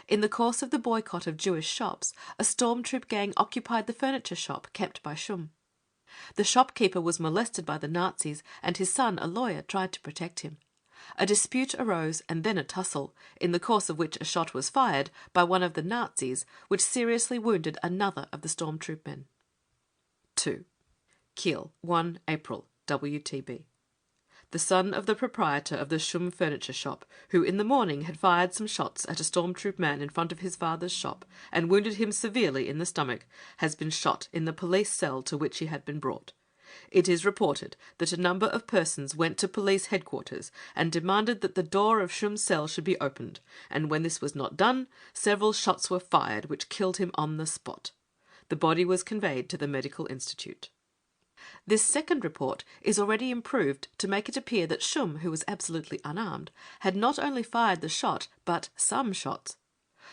In the course of the boycott of Jewish shops, a storm troop gang occupied the furniture shop kept by Schum. The shopkeeper was molested by the Nazis, and his son, a lawyer, tried to protect him. A dispute arose and then a tussle, in the course of which a shot was fired by one of the Nazis, which seriously wounded another of the storm troop men. 2. Kiel, 1 April, WTB. The son of the proprietor of the Schum furniture shop, who in the morning had fired some shots at a storm troop man in front of his father's shop and wounded him severely in the stomach, has been shot in the police cell to which he had been brought. It is reported that a number of persons went to police headquarters and demanded that the door of Schum's cell should be opened, and when this was not done, several shots were fired which killed him on the spot. The body was conveyed to the medical institute. This second report is already improved to make it appear that Schum, who was absolutely unarmed, had not only fired the shot, but some shots.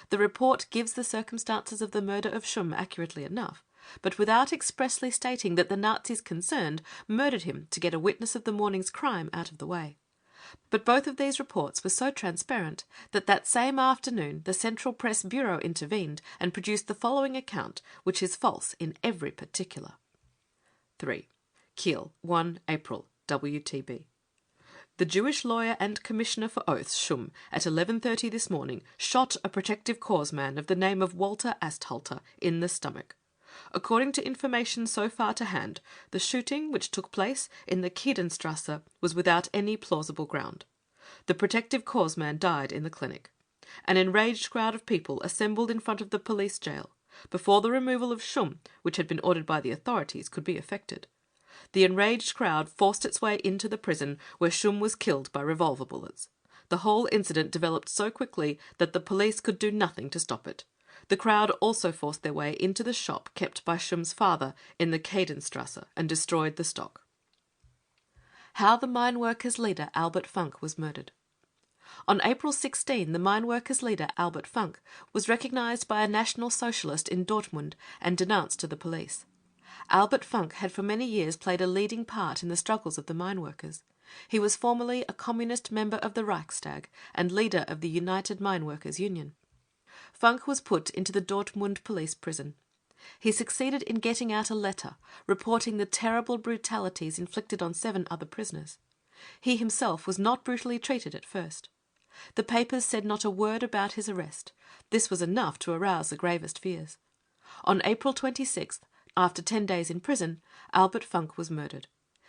The report gives the circumstances of the murder of Schumm accurately enough, but without expressly stating that the Nazis concerned murdered him to get a witness of the morning's crime out of the way. But both of these reports were so transparent that same afternoon the Central Press Bureau intervened and produced the following account, which is false in every particular. 3. Kiel, 1 April, WTB. The Jewish lawyer and commissioner for oaths, Schumm, at 11:30 this morning, shot a protective corps man of the name of Walter Asthalter in the stomach. According to information so far to hand, the shooting, which took place in the Kiedenstrasse, was without any plausible ground. The protective corps man died in the clinic. An enraged crowd of people assembled in front of the police jail, before the removal of Schumm, which had been ordered by the authorities, could be effected. The enraged crowd forced its way into the prison, where Schumm was killed by revolver bullets. The whole incident developed so quickly that the police could do nothing to stop it. The crowd also forced their way into the shop kept by Schumm's father in the Keidenstrasse and destroyed the stock. How the mine workers' leader Albert Funk was murdered. On April 16, the mine workers' leader Albert Funk was recognised by a National Socialist in Dortmund and denounced to the police. Albert Funk had for many years played a leading part in the struggles of the mine workers. He was formerly a communist member of the Reichstag and leader of the United Mine Workers Union. Funk was put into the Dortmund police prison. He succeeded in getting out a letter reporting the terrible brutalities inflicted on 7 other prisoners. He himself was not brutally treated at first. The papers said not a word about his arrest. This was enough to arouse the gravest fears. On April 26th, after 10 days in prison, Albert Funk was murdered.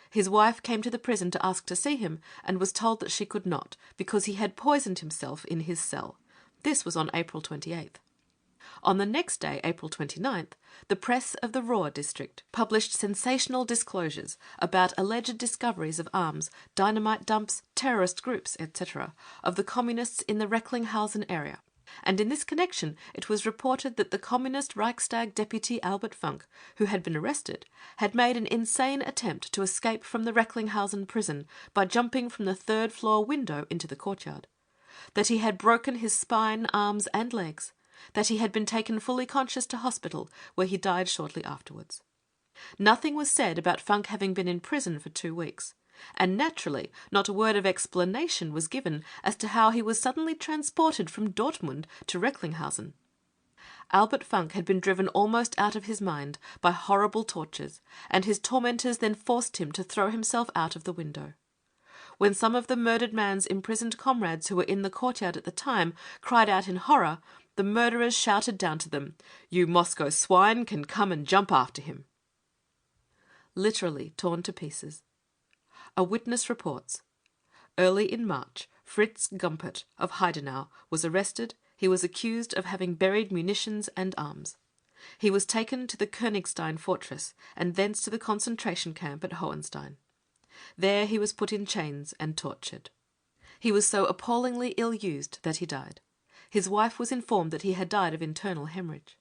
His wife came to the prison to ask to see him and was told that she could not because he had poisoned himself in his cell. This was on April 28th. On the next day, April 29th, the press of the Ruhr district published sensational disclosures about alleged discoveries of arms, dynamite dumps, terrorist groups, etc., of the communists in the Recklinghausen area. And in this connection it was reported that the Communist Reichstag deputy Albert Funk, who had been arrested, had made an insane attempt to escape from the Recklinghausen prison by jumping from the 3rd-floor window into the courtyard, that he had broken his spine, arms and legs, that he had been taken fully conscious to hospital, where he died shortly afterwards. Nothing was said about Funk having been in prison for 2 weeks. And naturally not a word of explanation was given as to how he was suddenly transported from Dortmund to Recklinghausen. Albert Funk had been driven almost out of his mind by horrible tortures, and his tormentors then forced him to throw himself out of the window. When some of the murdered man's imprisoned comrades who were in the courtyard at the time cried out in horror, the murderers shouted down to them, "You Moscow swine can come and jump after him." Literally torn to pieces. A witness reports, early in March, Fritz Gumpert of Heidenau was arrested. He was accused of having buried munitions and arms. He was taken to the Königstein fortress and thence to the concentration camp at Hohenstein. There he was put in chains and tortured. He was so appallingly ill-used that he died. His wife was informed that he had died of internal hemorrhage.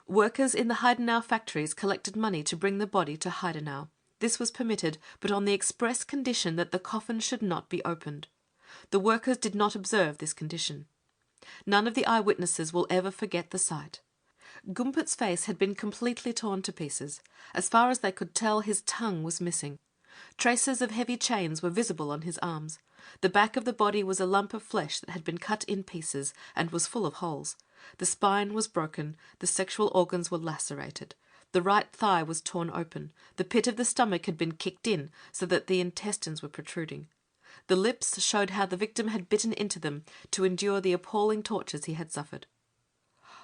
Workers in the Heidenau factories collected money to bring the body to Heidenau. This was permitted, but on the express condition that the coffin should not be opened. The workers did not observe this condition. None of the eyewitnesses will ever forget the sight. Gumpert's face had been completely torn to pieces. As far as they could tell, his tongue was missing. Traces of heavy chains were visible on his arms. The back of the body was a lump of flesh that had been cut in pieces and was full of holes. The spine was broken, the sexual organs were lacerated. The right thigh was torn open. The pit of the stomach had been kicked in so that the intestines were protruding. The lips showed how the victim had bitten into them to endure the appalling tortures he had suffered.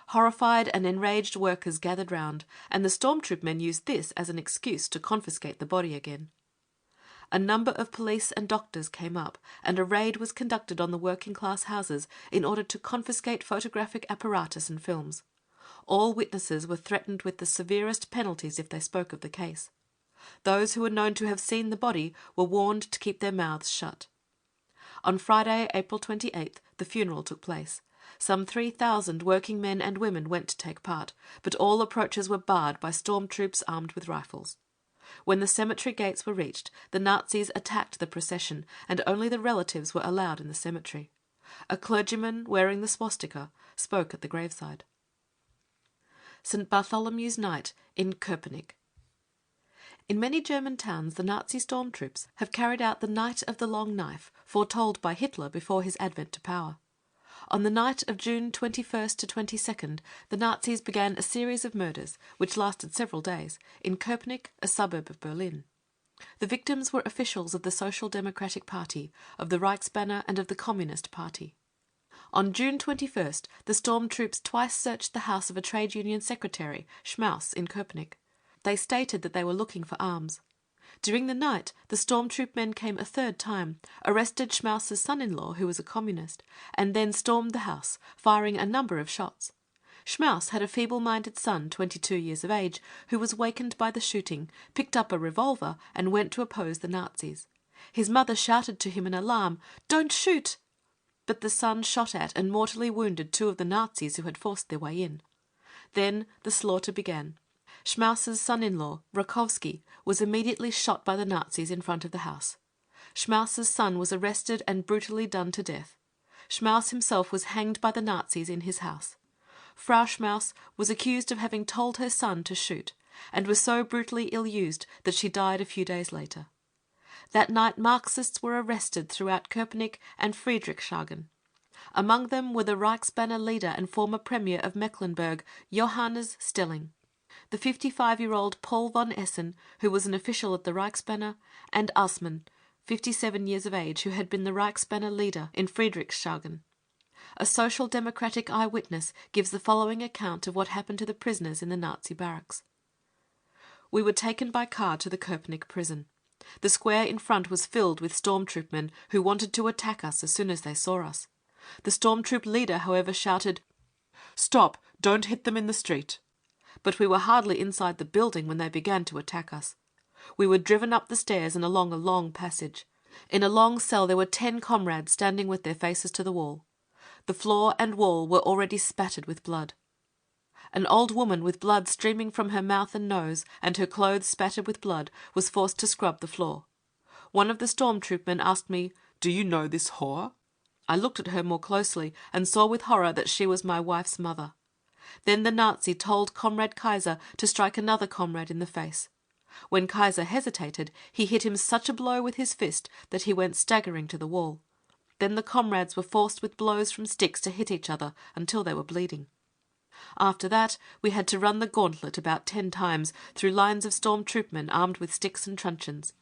Horrified and enraged workers gathered round, and the storm-troop men used this as an excuse to confiscate the body again. A number of police and doctors came up, and a raid was conducted on the working-class houses in order to confiscate photographic apparatus and films. All witnesses were threatened with the severest penalties if they spoke of the case. Those who were known to have seen the body were warned to keep their mouths shut. On Friday, April 28th, the funeral took place. Some 3,000 working men and women went to take part, but all approaches were barred by storm troops armed with rifles. When the cemetery gates were reached, the Nazis attacked the procession, and only the relatives were allowed in the cemetery. A clergyman wearing the swastika spoke at the graveside. St. Bartholomew's Night in Köpenick. In many German towns the Nazi storm troops have carried out the Night of the Long Knife, foretold by Hitler before his advent to power. On the night of June 21st to 22nd, the Nazis began a series of murders, which lasted several days, in Köpenick, a suburb of Berlin. The victims were officials of the Social Democratic Party, of the Reichsbanner and of the Communist Party. On June 21st, the storm troops twice searched the house of a trade union secretary, Schmaus, in Köpenick. They stated that they were looking for arms. During the night, the storm troop men came a third time, arrested Schmaus's son-in-law, who was a communist, and then stormed the house, firing a number of shots. Schmaus had a feeble-minded son, 22 years of age, who was wakened by the shooting, picked up a revolver, and went to oppose the Nazis. His mother shouted to him in alarm, "Don't shoot!" But the son shot at and mortally wounded two of the Nazis who had forced their way in. Then the slaughter began. Schmaus's son-in-law, Rakowski, was immediately shot by the Nazis in front of the house. Schmaus's son was arrested and brutally done to death. Schmaus himself was hanged by the Nazis in his house. Frau Schmaus was accused of having told her son to shoot, and was so brutally ill-used that she died a few days later. That night Marxists were arrested throughout Köpenick and Friedrichshagen. Among them were the Reichsbanner leader and former Premier of Mecklenburg, Johannes Stelling, the 55-year-old Paul von Essen, who was an official at the Reichsbanner, and Aman, 57 years of age, who had been the Reichsbanner leader in Friedrichshagen. A social democratic eyewitness gives the following account of what happened to the prisoners in the Nazi barracks. We were taken by car to the Köpenick prison. The square in front was filled with storm troop men who wanted to attack us as soon as they saw us. The storm troop leader, however, shouted, "Stop! Don't hit them in the street!" But we were hardly inside the building when they began to attack us. We were driven up the stairs and along a long passage. In a long cell there were 10 comrades standing with their faces to the wall. The floor and wall were already spattered with blood. An old woman with blood streaming from her mouth and nose, and her clothes spattered with blood, was forced to scrub the floor. One of the storm troop men asked me, "Do you know this whore?" I looked at her more closely and saw with horror that she was my wife's mother. Then the Nazi told Comrade Kaiser to strike another comrade in the face. When Kaiser hesitated, he hit him such a blow with his fist that he went staggering to the wall. Then the comrades were forced with blows from sticks to hit each other until they were bleeding. After that, we had to run the gauntlet about 10 times through lines of storm troop men armed with sticks and truncheons.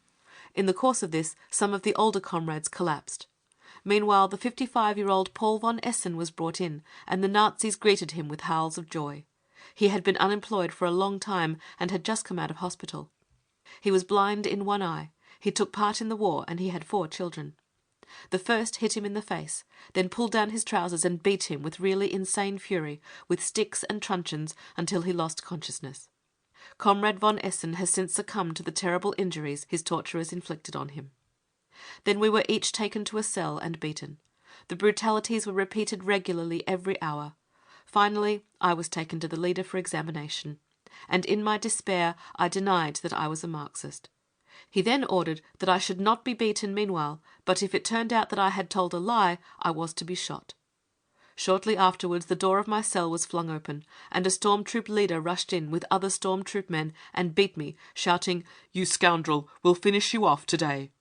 In the course of this, some of the older comrades collapsed. Meanwhile, the 55-year-old Paul von Essen was brought in, and the Nazis greeted him with howls of joy. He had been unemployed for a long time and had just come out of hospital. He was blind in one eye. He took part in the war, and he had 4 children. The first hit him in the face, then pulled down his trousers and beat him with really insane fury, with sticks and truncheons, until he lost consciousness. Comrade von Essen has since succumbed to the terrible injuries his torturers inflicted on him. Then we were each taken to a cell and beaten. The brutalities were repeated regularly every hour. Finally, I was taken to the leader for examination, and in my despair I denied that I was a Marxist. He then ordered that I should not be beaten meanwhile, but if it turned out that I had told a lie, I was to be shot. Shortly afterwards the door of my cell was flung open, and a storm troop leader rushed in with other storm troop men and beat me, shouting, "You scoundrel, we'll finish you off today."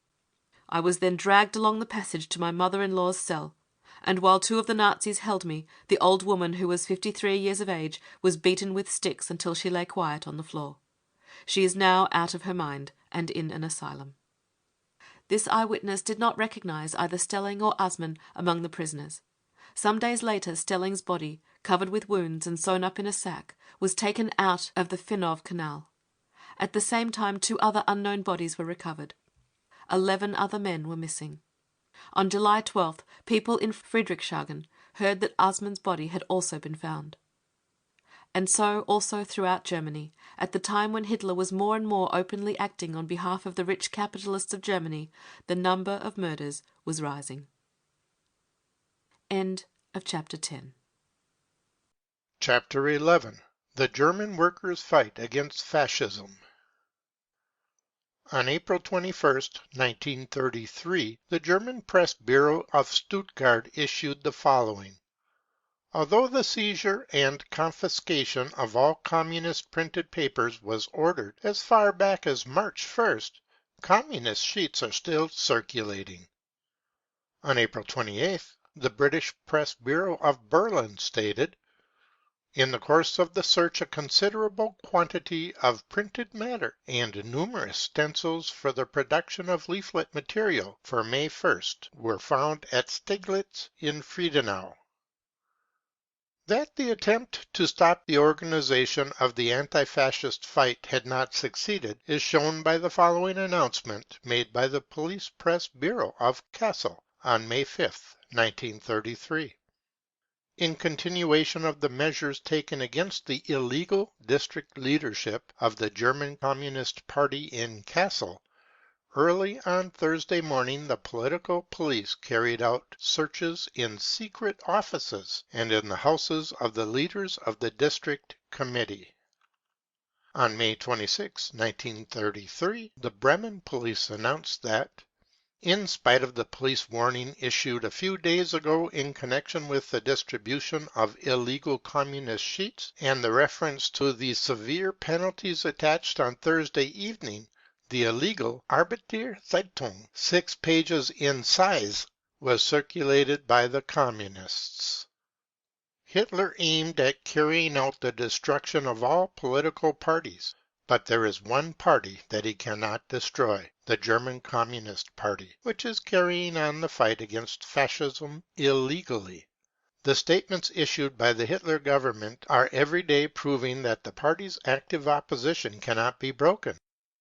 I was then dragged along the passage to my mother-in-law's cell, and while 2 of the Nazis held me, the old woman, who was 53 years of age, was beaten with sticks until she lay quiet on the floor. She is now out of her mind and in an asylum. This eyewitness did not recognize either Stelling or Aman among the prisoners. Some days later Stelling's body, covered with wounds and sewn up in a sack, was taken out of the Finov Canal. At the same time 2 other unknown bodies were recovered. 11 other men were missing. On July 12th, people in Friedrichshagen heard that Aman's body had also been found. And so also throughout Germany, at the time when Hitler was more and more openly acting on behalf of the rich capitalists of Germany, the number of murders was rising. End of chapter 10. Chapter 11. The German Workers' Fight Against Fascism. On April 21st, 1933, the German Press Bureau of Stuttgart issued the following: Although the seizure and confiscation of all communist printed papers was ordered as far back as March 1st, communist sheets are still circulating. On April 28th, the British Press Bureau of Berlin stated: In the course of the search a considerable quantity of printed matter and numerous stencils for the production of leaflet material for May 1st were found at Steglitz in Friedenau. That the attempt to stop the organization of the anti-fascist fight had not succeeded is shown by the following announcement made by the Police Press Bureau of Kassel on May 5th, 1933. In continuation of the measures taken against the illegal district leadership of the German Communist Party in Kassel, early on Thursday morning the political police carried out searches in secret offices and in the houses of the leaders of the district committee. On May 26, 1933, the Bremen police announced that, in spite of the police warning issued a few days ago in connection with the distribution of illegal communist sheets and the reference to the severe penalties attached on Thursday evening, the illegal Arbeiterzeitung, 6 pages in size, was circulated by the communists. Hitler aimed at carrying out the destruction of all political parties. But there is one party that he cannot destroy, the German Communist Party, which is carrying on the fight against fascism illegally. The statements issued by the Hitler government are every day proving that the party's active opposition cannot be broken.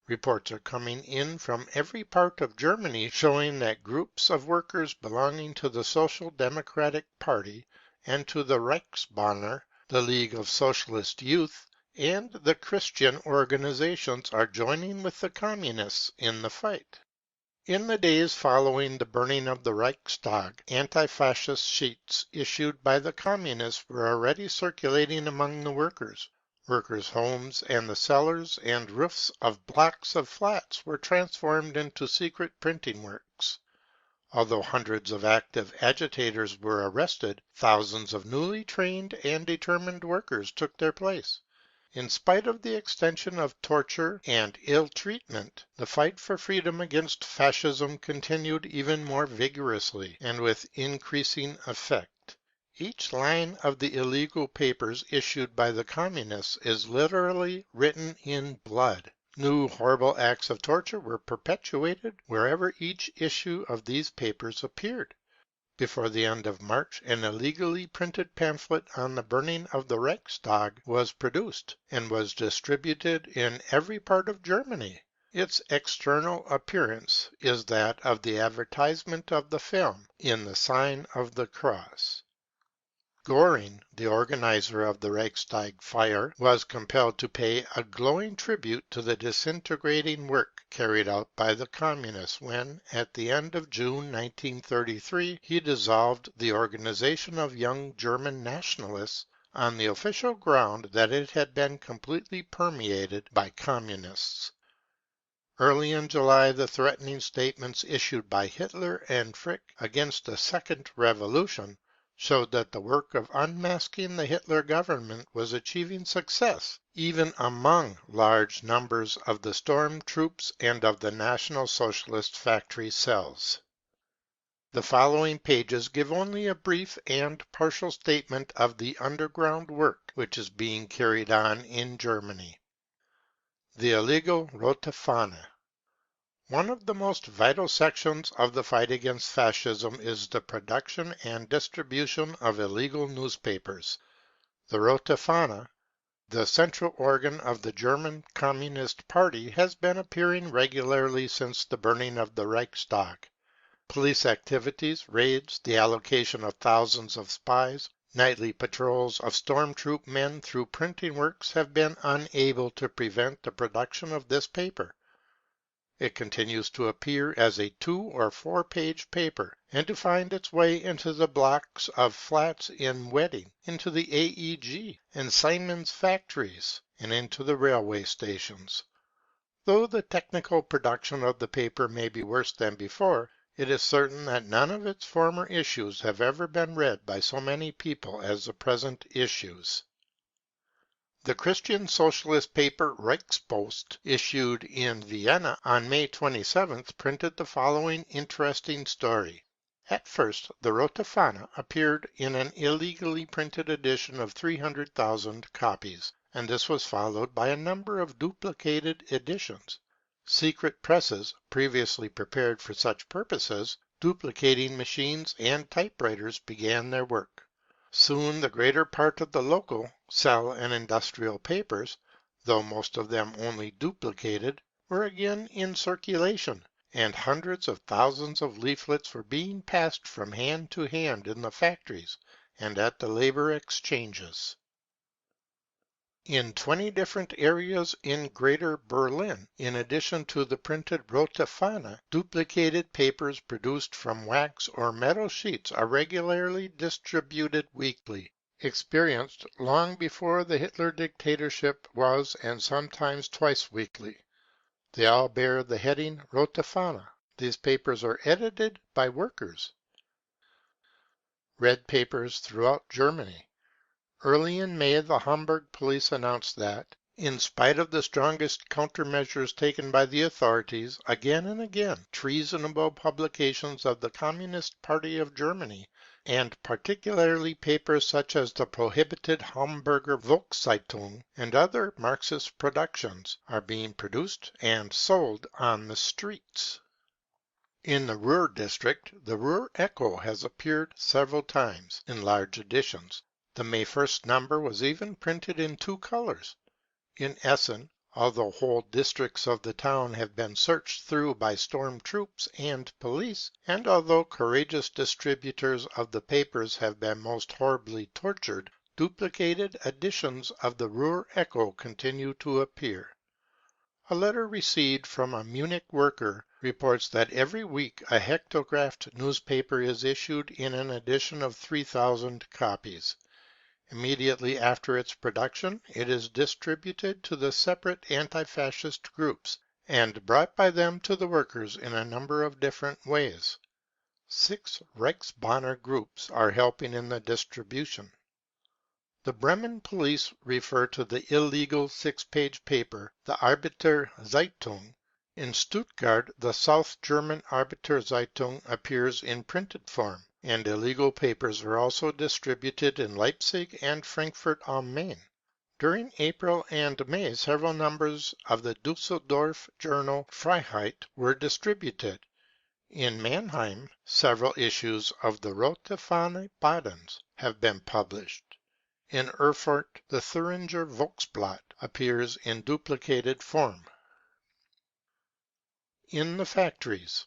Reports are coming in from every part of Germany showing that groups of workers belonging to the Social Democratic Party and to the Reichsbanner, the League of Socialist Youth, and the Christian organizations are joining with the communists in the fight. In the days following the burning of the Reichstag, anti-fascist sheets issued by the communists were already circulating among the workers. Workers' homes and the cellars and roofs of blocks of flats were transformed into secret printing works. Although hundreds of active agitators were arrested, thousands of newly trained and determined workers took their place. In spite of the extension of torture and ill treatment, the fight for freedom against fascism continued even more vigorously and with increasing effect. Each line of the illegal papers issued by the communists is literally written in blood. New horrible acts of torture were perpetuated wherever each issue of these papers appeared. Before the end of March, an illegally printed pamphlet on the burning of the Reichstag was produced, and was distributed in every part of Germany. Its external appearance is that of the advertisement of the film, in the sign of the cross. Göring, the organizer of the Reichstag fire, was compelled to pay a glowing tribute to the disintegrating work carried out by the communists when, at the end of June 1933, he dissolved the organization of young German nationalists on the official ground that it had been completely permeated by communists. Early in July, the threatening statements issued by Hitler and Frick against a second revolution showed that the work of unmasking the Hitler government was achieving success, even among large numbers of the storm troops and of the National Socialist factory cells. The following pages give only a brief and partial statement of the underground work which is being carried on in Germany. The illegal Rote Fahne. One of the most vital sections of the fight against fascism is the production and distribution of illegal newspapers. The Rote Fahne, the central organ of the German Communist Party, has been appearing regularly since the burning of the Reichstag. Police activities, raids, the allocation of thousands of spies, nightly patrols of storm troop men through printing works have been unable to prevent the production of this paper. It continues to appear as a 2 or 4 page paper, and to find its way into the blocks of flats in Wedding, into the AEG and Siemens factories, and into the railway stations. Though the technical production of the paper may be worse than before, it is certain that none of its former issues have ever been read by so many people as the present issues. The Christian Socialist paper Reichspost, issued in Vienna on May 27th, printed the following interesting story. At first, the Rote Fahne appeared in an illegally printed edition of 300,000 copies, and this was followed by a number of duplicated editions. Secret presses, previously prepared for such purposes, duplicating machines and typewriters, began their work. Soon the greater part of the local, cell and industrial papers, though most of them only duplicated, were again in circulation, and hundreds of thousands of leaflets were being passed from hand to hand in the factories and at the labor exchanges. In 20 different areas in Greater Berlin, in addition to the printed Rote Fahne, duplicated papers produced from wax or metal sheets are regularly distributed weekly. Experienced long before the Hitler dictatorship was and sometimes twice weekly. They all bear the heading Rote Fahne. These papers are edited by workers. Red papers throughout Germany. Early in May, the Hamburg police announced that, in spite of the strongest countermeasures taken by the authorities, again and again treasonable publications of the Communist Party of Germany, and particularly papers such as the prohibited Hamburger Volkszeitung and other Marxist productions, are being produced and sold on the streets. In the Ruhr district, the Ruhr Echo has appeared several times in large editions. The May 1st number was even printed in 2 colors. In Essen, although whole districts of the town have been searched through by storm troops and police, and although courageous distributors of the papers have been most horribly tortured, duplicated editions of the Ruhr Echo continue to appear. A letter received from a Munich worker reports that every week a hectographed newspaper is issued in an edition of 3,000 copies. Immediately after its production, it is distributed to the separate anti-fascist groups, and brought by them to the workers in a number of different ways. 6 Reichsbanner groups are helping in the distribution. The Bremen police refer to the illegal 6-page paper, the Arbeiter Zeitung. In Stuttgart, the South German Arbeiter Zeitung appears in printed form, and illegal papers are also distributed in Leipzig and Frankfurt am Main. During April and May, several numbers of the Düsseldorf journal Freiheit were distributed. In Mannheim, several issues of the Rote Fahne Badens have been published. In Erfurt, the Thüringer Volksblatt appears in duplicated form. In the factories.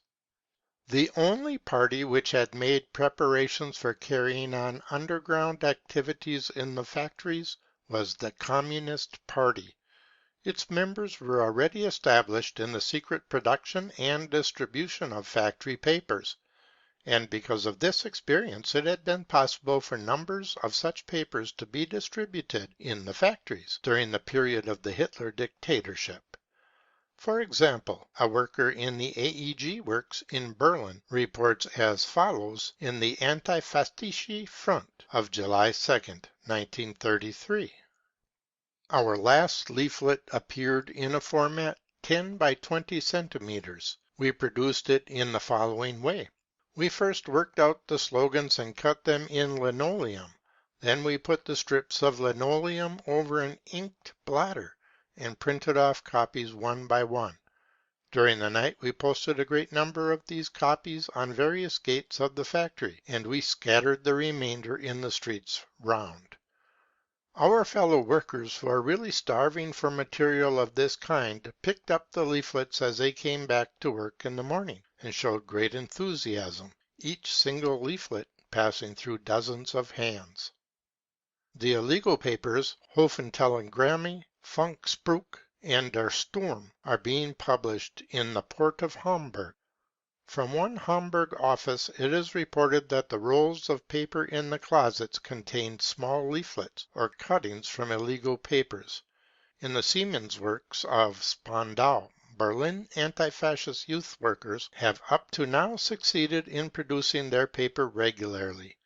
The only party which had made preparations for carrying on underground activities in the factories was the Communist Party. Its members were already established in the secret production and distribution of factory papers, and because of this experience it had been possible for numbers of such papers to be distributed in the factories during the period of the Hitler dictatorship. For example, a worker in the AEG works in Berlin reports as follows in the Anti-Fascistische Front of July 2nd, 1933. Our last leaflet appeared in a format 10 by 20 centimeters. We produced it in the following way. We first worked out the slogans and cut them in linoleum. Then we put the strips of linoleum over an inked blotter and printed off copies one by one. During the night we posted a great number of these copies on various gates of the factory, and we scattered the remainder in the streets round. Our fellow workers, who are really starving for material of this kind, picked up the leaflets as they came back to work in the morning, and showed great enthusiasm, each single leaflet passing through dozens of hands. The illegal papers, Hofentelegramme, Funkspruch, and Der Sturm, are being published in the port of Hamburg. From one Hamburg office it is reported that the rolls of paper in the closets contained small leaflets or cuttings from illegal papers. In the Siemens works of Spandau, Berlin anti-fascist youth workers have up to now succeeded in producing their paper regularly.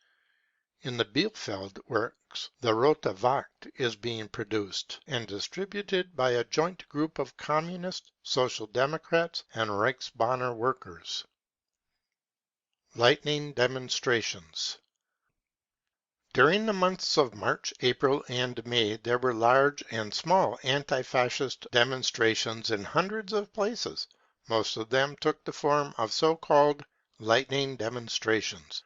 In the Bielefeld works, the Rote Wacht is being produced and distributed by a joint group of Communist, Social Democrats, and Reichsbanner workers. Lightning demonstrations. During the months of March, April, and May, there were large and small anti-fascist demonstrations in hundreds of places. Most of them took the form of so-called lightning demonstrations.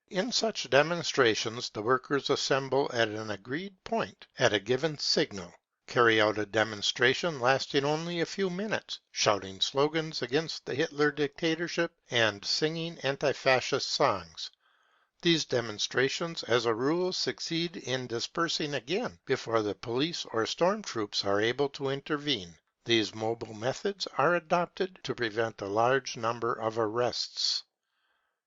In such demonstrations, the workers assemble at an agreed point at a given signal, carry out a demonstration lasting only a few minutes, shouting slogans against the Hitler dictatorship and singing anti-fascist songs. These demonstrations, as a rule, succeed in dispersing again before the police or storm troops are able to intervene. These mobile methods are adopted to prevent a large number of arrests.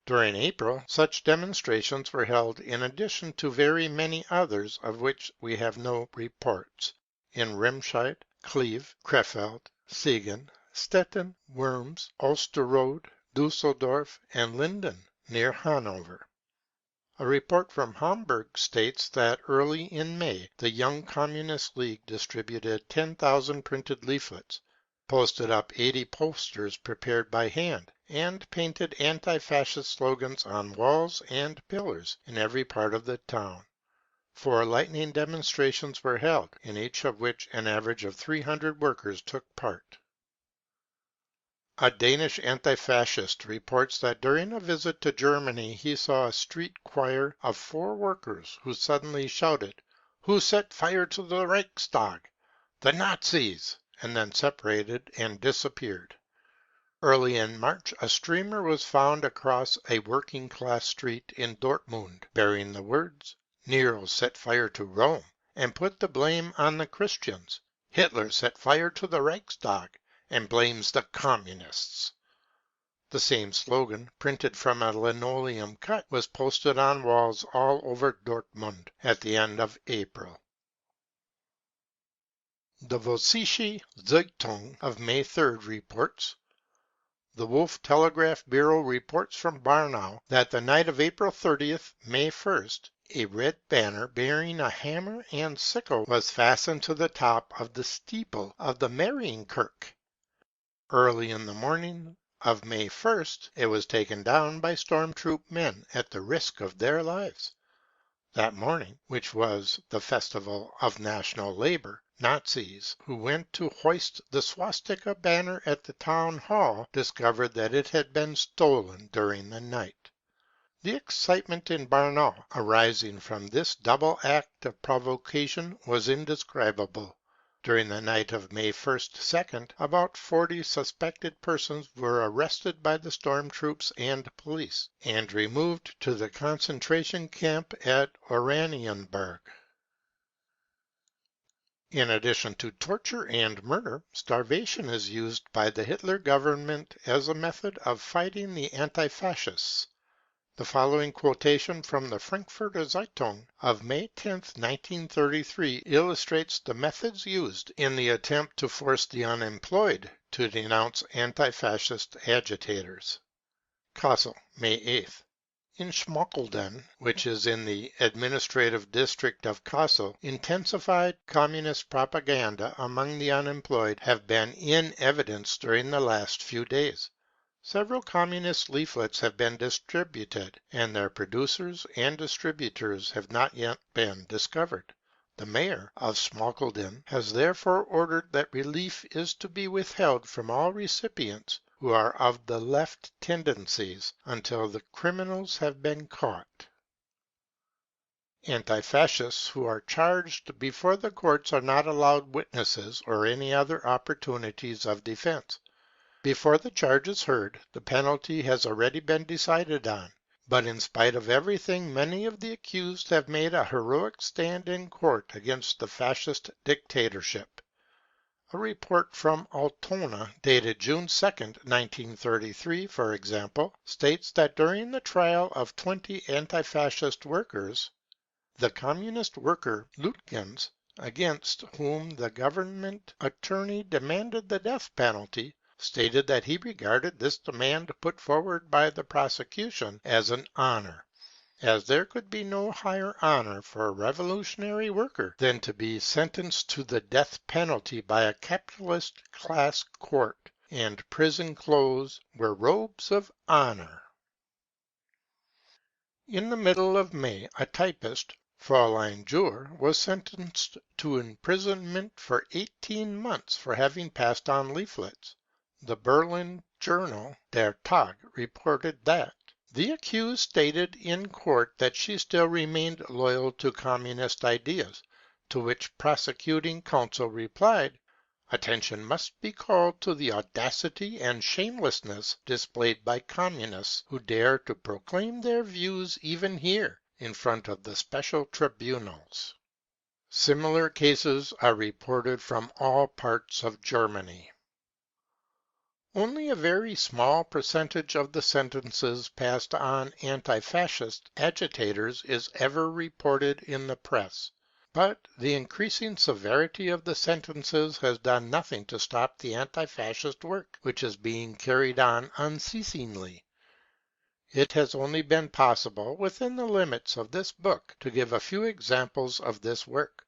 During April, such demonstrations were held in addition to very many others of which we have no reports, in Remscheid, Cleve, Krefeld, Siegen, Stettin, Worms, Osterode, Düsseldorf, and Linden, near Hanover. A report from Hamburg states that early in May, the Young Communist League distributed 10,000 printed leaflets, posted up 80 posters prepared by hand, and painted anti-fascist slogans on walls and pillars in every part of the town. 4 lightning demonstrations were held, in each of which an average of 300 workers took part. A Danish anti-fascist reports that during a visit to Germany he saw a street choir of 4 workers who suddenly shouted, "Who set fire to the Reichstag? The Nazis!" and then separated and disappeared. Early in March, a streamer was found across a working-class street in Dortmund, bearing the words, "Nero set fire to Rome and put the blame on the Christians. Hitler set fire to the Reichstag and blames the Communists." The same slogan, printed from a linoleum cut, was posted on walls all over Dortmund at the end of April. The Vossische Zeitung of May 3rd reports, "The Wolf Telegraph Bureau reports from Barnau that the night of April 30th, May 1st, a red banner bearing a hammer and sickle was fastened to the top of the steeple of the Marienkirche. Early in the morning of May 1st, it was taken down by storm troop men at the risk of their lives. That morning, which was the festival of national labor, Nazis who went to hoist the swastika banner at the town hall discovered that it had been stolen during the night. The excitement in Barnau arising from this double act of provocation was indescribable. During the night of May 1st 2nd, about 40 suspected persons were arrested by the storm troops and police, and removed to the concentration camp at Oranienburg. In addition to torture and murder, starvation is used by the Hitler government as a method of fighting the anti-fascists. The following quotation from the Frankfurter Zeitung of May 10, 1933, illustrates the methods used in the attempt to force the unemployed to denounce anti-fascist agitators. Kassel, May 8th. In Schmalkalden, which is in the administrative district of Kassel, intensified communist propaganda among the unemployed have been in evidence during the last few days. Several communist leaflets have been distributed, and their producers and distributors have not yet been discovered. The mayor of Schmalkalden has therefore ordered that relief is to be withheld from all recipients who are of the left tendencies until the criminals have been caught. Anti-fascists who are charged before the courts are not allowed witnesses or any other opportunities of defense. Before the charge is heard, the penalty has already been decided on. But in spite of everything, many of the accused have made a heroic stand in court against the fascist dictatorship. A report from Altona, dated June 2, 1933, for example, states that during the trial of 20 anti-fascist workers, the communist worker Lütgens, against whom the government attorney demanded the death penalty, stated that he regarded this demand put forward by the prosecution as an honor, as there could be no higher honor for a revolutionary worker than to be sentenced to the death penalty by a capitalist class court, and prison clothes were robes of honor. In the middle of May, a typist, Fräulein Jur, was sentenced to imprisonment for 18 months for having passed on leaflets. The Berlin journal Der Tag reported that the accused stated in court that she still remained loyal to communist ideas, to which prosecuting counsel replied, "Attention must be called to the audacity and shamelessness displayed by communists who dare to proclaim their views even here, in front of the special tribunals." Similar cases are reported from all parts of Germany. Only a very small percentage of the sentences passed on anti-fascist agitators is ever reported in the press. But the increasing severity of the sentences has done nothing to stop the anti-fascist work, which is being carried on unceasingly. It has only been possible, within the limits of this book, to give a few examples of this work: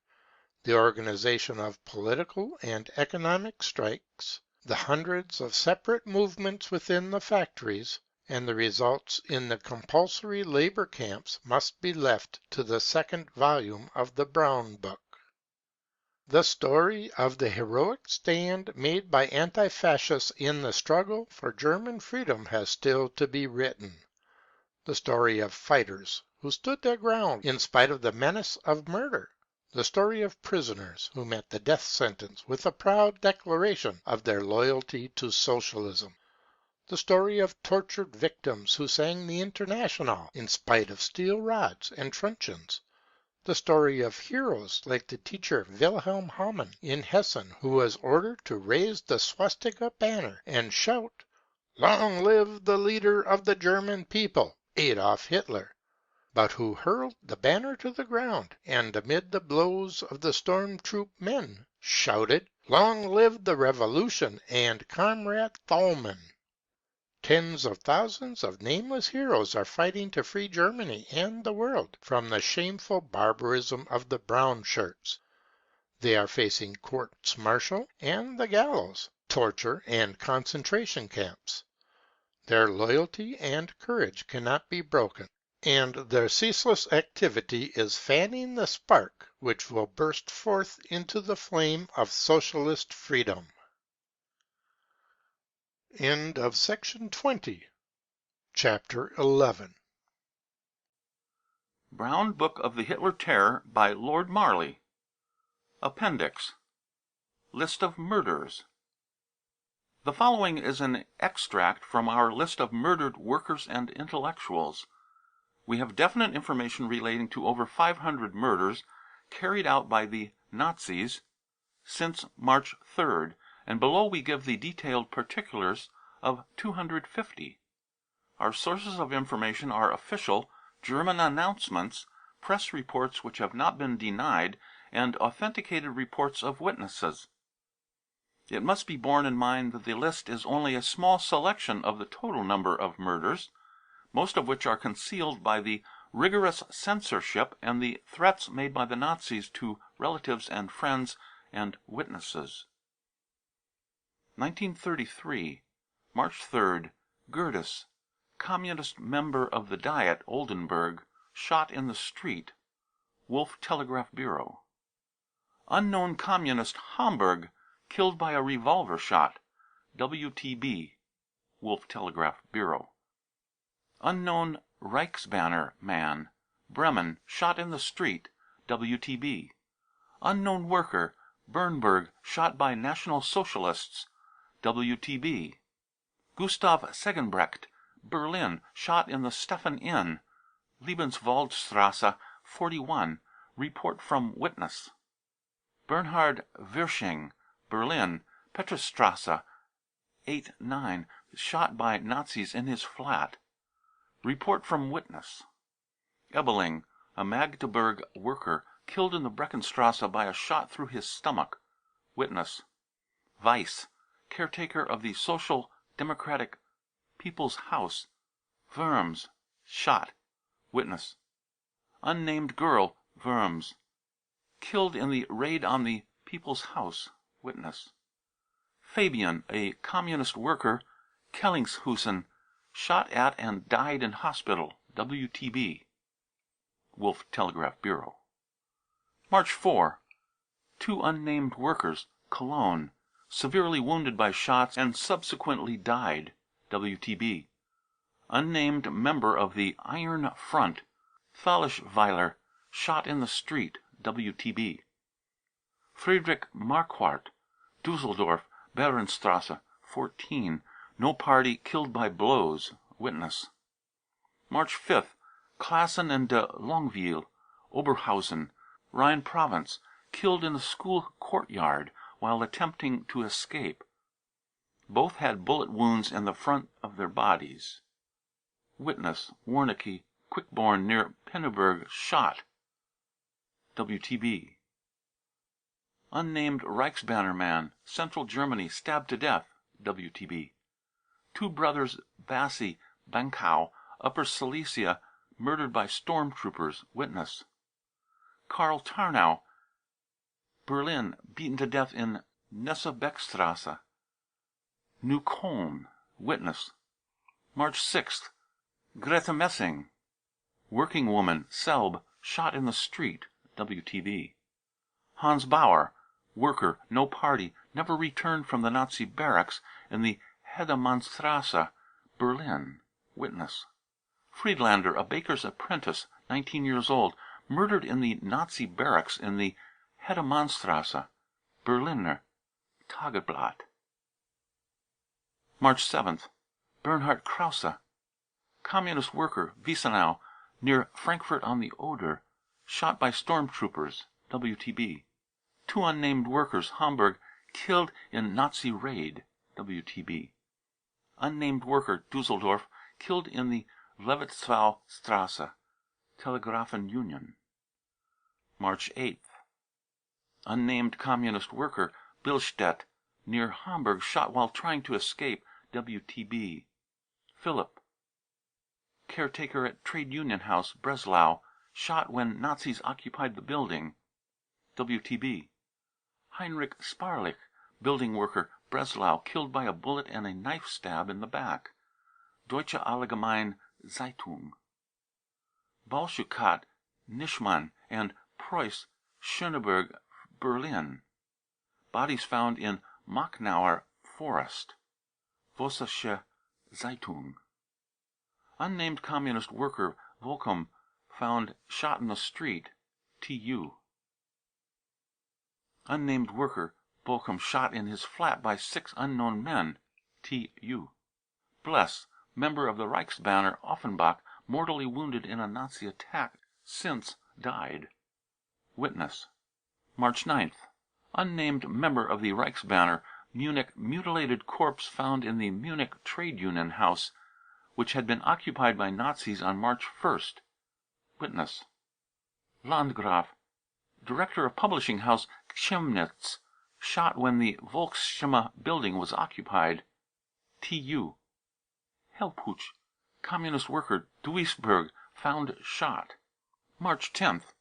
the organization of political and economic strikes, the hundreds of separate movements within the factories, and the results in the compulsory labor camps must be left to the second volume of the Brown Book. The story of the heroic stand made by anti-fascists in the struggle for German freedom has still to be written. The story of fighters who stood their ground in spite of the menace of murder. The story of prisoners who met the death sentence with a proud declaration of their loyalty to Socialism. The story of tortured victims who sang the International in spite of steel rods and truncheons. The story of heroes like the teacher Wilhelm Hamann in Hessen, who was ordered to raise the swastika banner and shout, "Long live the leader of the German people, Adolf Hitler," but who hurled the banner to the ground, and amid the blows of the storm troop men shouted, "Long live the revolution and Comrade Thalmann." Tens of thousands of nameless heroes are fighting to free Germany and the world from the shameful barbarism of the brown shirts. They are facing courts martial and the gallows, torture and concentration camps. Their loyalty and courage cannot be broken, and their ceaseless activity is fanning the spark which will burst forth into the flame of socialist freedom. End of section 20. Chapter 11. Brown Book of the Hitler Terror by Lord Marley. Appendix. List of murders. The following is an extract from our list of murdered workers and intellectuals. We have definite information relating to over 500 murders carried out by the Nazis since March 3rd, and below we give the detailed particulars of 250. Our sources of information are official German announcements, press reports which have not been denied, and authenticated reports of witnesses. It must be borne in mind that the list is only a small selection of the total number of murders, most of which are concealed by the rigorous censorship and the threats made by the Nazis to relatives and friends and witnesses. 1933, March 3rd, Goethes, Communist member of the Diet, Oldenburg, shot in the street. Wolf Telegraph Bureau. Unknown Communist, Hamburg, killed by a revolver shot. WTB. Wolf Telegraph Bureau. Unknown Reichsbanner man, Bremen, shot in the street. WTB. Unknown worker, Bernburg, shot by National Socialists. WTB. Gustav Segenbrecht, Berlin, shot in the Stephan Inn. Lebenswaldstrasse 41. Report from witness. Bernhard Wirsching, Berlin, Petristrasse 8-9, shot by Nazis in his flat. Report from witness. Ebeling, a Magdeburg worker, killed in the Breckenstrasse by a shot through his stomach. Witness. Weiss, caretaker of the Social Democratic People's House, Worms, shot. Witness. Unnamed girl, Worms, killed in the raid on the People's House. Witness. Fabian, a communist worker, Kellingshusen, shot at and died in hospital. WTB. Wolf Telegraph Bureau. March 4. 2 unnamed workers, Cologne, severely wounded by shots and subsequently died. WTB. Unnamed member of the Iron Front, Thallischweiler, shot in the street. WTB. Friedrich Marquardt, Dusseldorf, Behrenstrasse, 14. No party, killed by blows. Witness. March 5th. Klassen and de Longueville, Oberhausen, Rhine Province, killed in the school courtyard while attempting to escape. Both had bullet wounds in the front of their bodies. Witness. Warnecke, Quickborn, near Pinneberg, shot. WTB. Unnamed Reichsbanner man, Central Germany, stabbed to death. WTB. 2 brothers Bassi, Bankau, Upper Silesia, murdered by stormtroopers. Witness. Karl Tarnow, Berlin, beaten to death in Nessebeckstrasse. Neukölln. Witness. March 6th. Grete Messing, working woman, Selb, shot in the street. WTB. Hans Bauer, worker, no party, never returned from the Nazi barracks in the Hedemannstrasse, Berlin. Witness. Friedlander, a baker's apprentice, 19 years old, murdered in the Nazi barracks in the Hedemannstrasse, Berliner Tageblatt. March 7th. Bernhard Krause, communist worker, Wiesenau, near Frankfurt on the Oder, shot by stormtroopers. WTB. 2 unnamed workers, Hamburg, killed in Nazi raid. WTB. Unnamed worker, Dusseldorf, killed in the Levitzwau-Strasse, Telegraphen-Union. March 8th. Unnamed communist worker, Billstedt, near Hamburg, shot while trying to escape. WTB. Philipp, caretaker at Trade Union House, Breslau, shot when Nazis occupied the building. WTB. Heinrich Sparlich, building worker, Breslau, killed by a bullet and a knife stab in the back. Deutsche Allgemeine Zeitung. Balschukat, Nischmann, and Preuss, Schöneberg, Berlin. Bodies found in Machnower Forest. Vossische Zeitung. Unnamed communist worker, Volkum, found shot in the street. TU. Unnamed worker, Volkum, shot in his flat by 6 unknown men. TU. Bless, member of the Reichsbanner, Offenbach, mortally wounded in a Nazi attack, since died. Witness. March 9th. Unnamed member of the Reichsbanner, Munich, mutilated corpse found in the Munich Trade Union House, which had been occupied by Nazis on March 1st. Witness. Landgraf, director of publishing house Chemnitz, shot when the Volksstimme building was occupied. TU. Helpuch, communist worker, Duisburg, found shot. March 10th.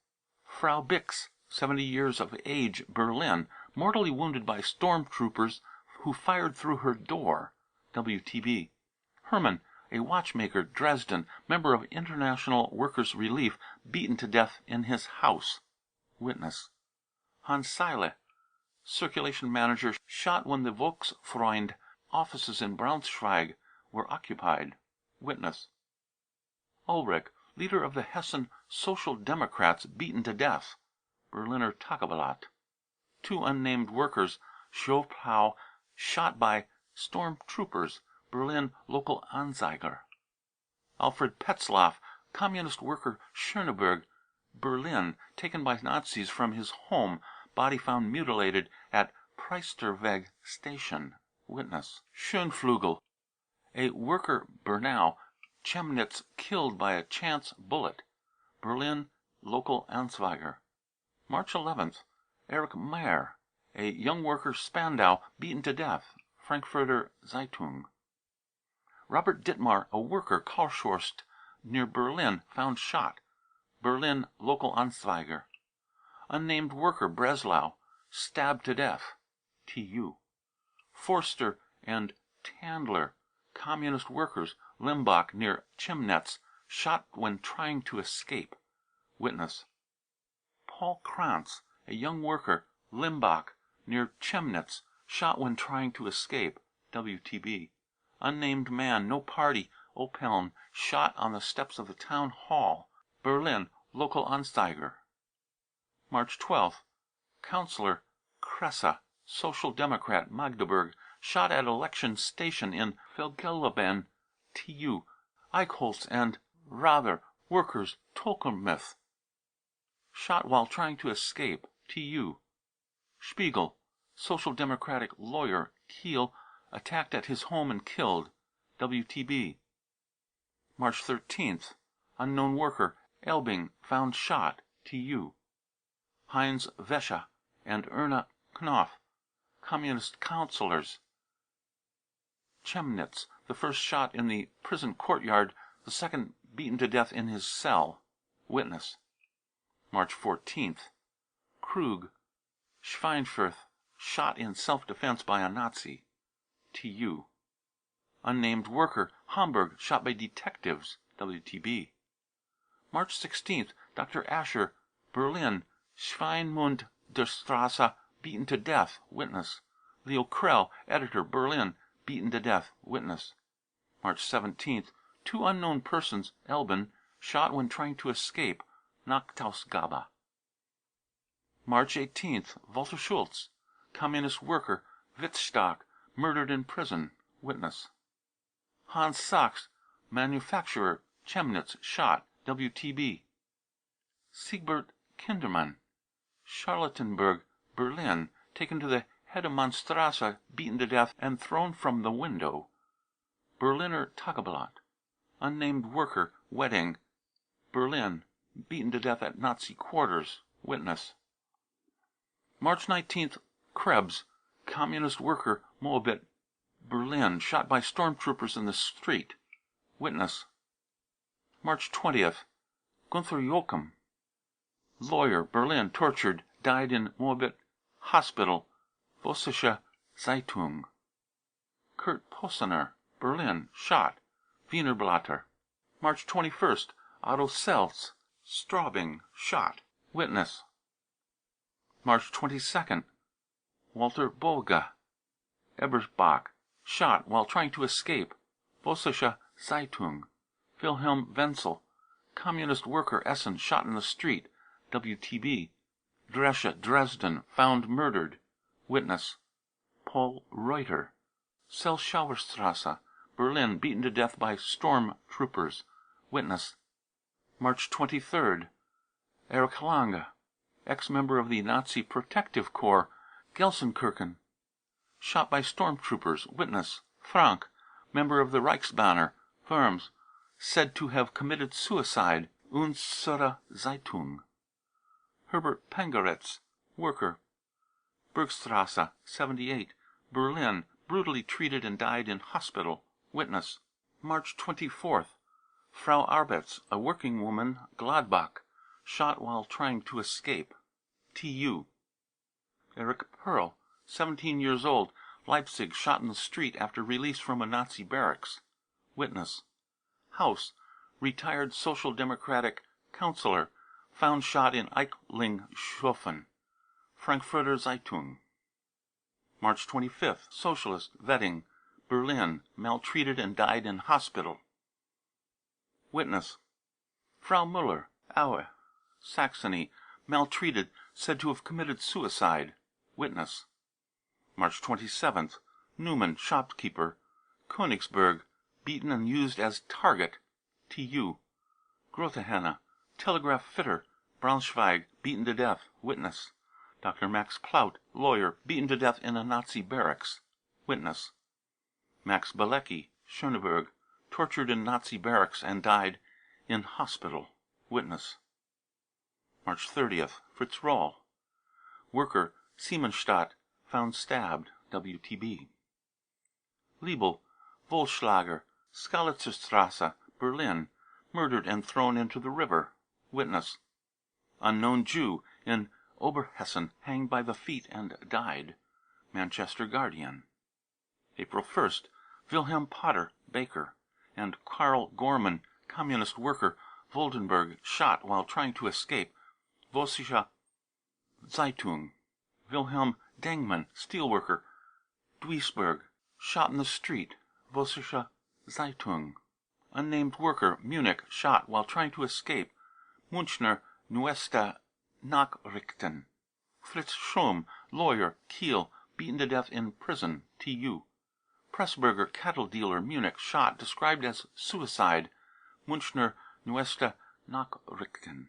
Frau Bix, 70 years of age, Berlin, mortally wounded by stormtroopers who fired through her door. WTB. Hermann, a watchmaker, Dresden, member of International Workers' Relief, beaten to death in his house. Witness. Hans Seile, circulation manager, shot when the Volksfreund offices in Braunschweig were occupied. Witness. Ulrich, leader of the Hessen Social Democrats, beaten to death. Berliner Tageblatt. 2 unnamed workers, Schopau, shot by stormtroopers. Berlin Local Anzeiger. Alfred Petzlaff, communist worker, Schöneberg, Berlin, taken by Nazis from his home. Body found mutilated at Priesterweg station. Witness. Schönflügel, a worker, Bernau, Chemnitz, killed by a chance bullet. Berlin Local Anzeiger. March 11th. Erich Meyer, a young worker, Spandau, beaten to death. Frankfurter Zeitung. Robert Dittmar, a worker, Karlshorst, near Berlin, found shot. Berlin Local Anzeiger. Unnamed worker, Breslau, stabbed to death. TU. Forster and Tandler, communist workers, Limbach, near Chemnitz, shot when trying to escape. Witness. Paul Krantz, a young worker, Limbach, near Chemnitz, shot when trying to escape. WTB. Unnamed man, no party, Opeln, shot on the steps of the town hall. Berlin Local Anzeiger. March 12th. Councillor Kresse, Social Democrat, Magdeburg, shot at election station in Felgeleben. TU. Eichholz and Rather, workers, Tolkermith, shot while trying to escape. TU. Spiegel, Social Democratic lawyer, Kiel, attacked at his home and killed. WTB. March 13th. Unknown worker, Elbing, found shot. TU. Heinz Vescha and Erna Knopf, communist councillors, Chemnitz, the first shot in the prison courtyard, the second beaten to death in his cell. Witness. March 14th. Krug, Schweinfurth, shot in self-defense by a Nazi. TU. Unnamed worker, Hamburg, shot by detectives. WTB. March 16th. Dr. Ascher, Berlin, Schweinmund der Straße, beaten to death. Witness. Leo Krell, editor, Berlin, beaten to death. Witness. March 17th. Two unknown persons, Elben, shot when trying to escape. Nachtausgabe. March 18th. Walter Schulz, communist worker, Wittstock, murdered in prison. Witness. Hans Sachs, manufacturer, Chemnitz, shot. WTB. Siegbert Kindermann, Charlottenburg, Berlin, taken to the Hedemannstrasse, beaten to death and thrown from the window. Berliner Tageblatt. Unnamed worker, Wedding, Berlin, beaten to death at Nazi quarters. Witness. March 19th. Krebs, communist worker, Moabit, Berlin, shot by stormtroopers in the street. Witness. March 20th. Gunther Joachim, lawyer, Berlin, tortured, died in Moabit hospital. Vossische Zeitung. Kurt Possener, Berlin, shot. Wiener Blatter. March 21st. Otto Seltz, Straubing, shot. Witness. March 22nd. Walter Boga, Ebersbach, shot while trying to escape. Vossische Zeitung. Wilhelm Wenzel, communist worker, Essen, shot in the street. WTB. Dresche, Dresden, found murdered. Witness. Paul Reuter, Selschauerstrasse, Berlin, beaten to death by storm troopers. Witness. March 23rd. Erich Lange, ex-member of the Nazi Protective Corps, Gelsenkirchen, shot by stormtroopers. Witness. Frank, member of the Reichsbanner, Worms, said to have committed suicide. Unsere Zeitung. Herbert Pengeritz, worker, Bergstrasse, 78, Berlin, brutally treated and died in hospital. Witness. March 24th. Frau Arbetz, a working woman, Gladbach, shot while trying to escape. TU. Eric Perl, 17 years old, Leipzig, shot in the street after release from a Nazi barracks. Witness. House, retired Social Democratic councillor, found shot in Eichlinghofen. Frankfurter Zeitung. March 25th. Socialist, Wedding, Berlin, maltreated and died in hospital. Witness. Frau Müller, Aue, Saxony, maltreated, said to have committed suicide. Witness. March 27th. Newman, shopkeeper, Königsberg, beaten and used as target. TU. Grothehenne, telegraph fitter, Braunschweig, beaten to death. Witness. Dr. Max Plaut, lawyer, beaten to death in a Nazi barracks. Witness. Max Balecki, Schöneberg, tortured in Nazi barracks and died in hospital. Witness. March 30th. Fritz Roll, worker, Siemensstadt, found stabbed. WTB. Liebel, Vollschlager, Skalitzerstrasse, Berlin, murdered and thrown into the river. Witness. Unknown Jew in Oberhessen hanged by the feet and died. Manchester Guardian. April 1st. Wilhelm Potter, baker, and Karl Gorman, communist worker, Woldenberg, shot while trying to escape. Vossische Zeitung. Wilhelm Dengmann, steelworker, Duisburg, shot in the street. Vossische Zeitung. Unnamed worker, Munich, shot while trying to escape. Münchner Neueste Nachrichten. Fritz Schum, lawyer, Kiel, beaten to death in prison. TU. Pressburger, cattle dealer, Munich, shot, described as suicide. Münchner Neueste Nachrichten.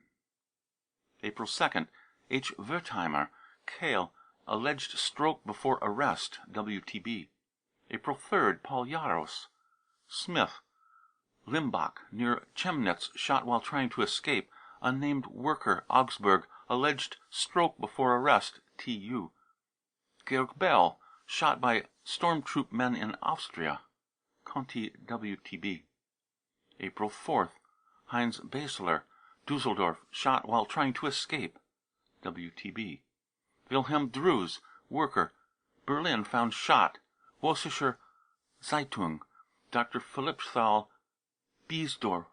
April 2nd. H. Wertheimer, Kehl, alleged stroke before arrest. WTB. April 3rd. Paul Jaros, Smith, Limbach, near Chemnitz, shot while trying to escape. Unnamed worker, Augsburg, alleged stroke before arrest. TU. Georg Bell, shot by storm troop men in Austria. Conti WTB. April 4th. Heinz Basler, Düsseldorf, shot while trying to escape. WTB. Wilhelm Drews, worker, Berlin, found shot. Vossische Zeitung. Dr. Philippsthal, Biesdorf,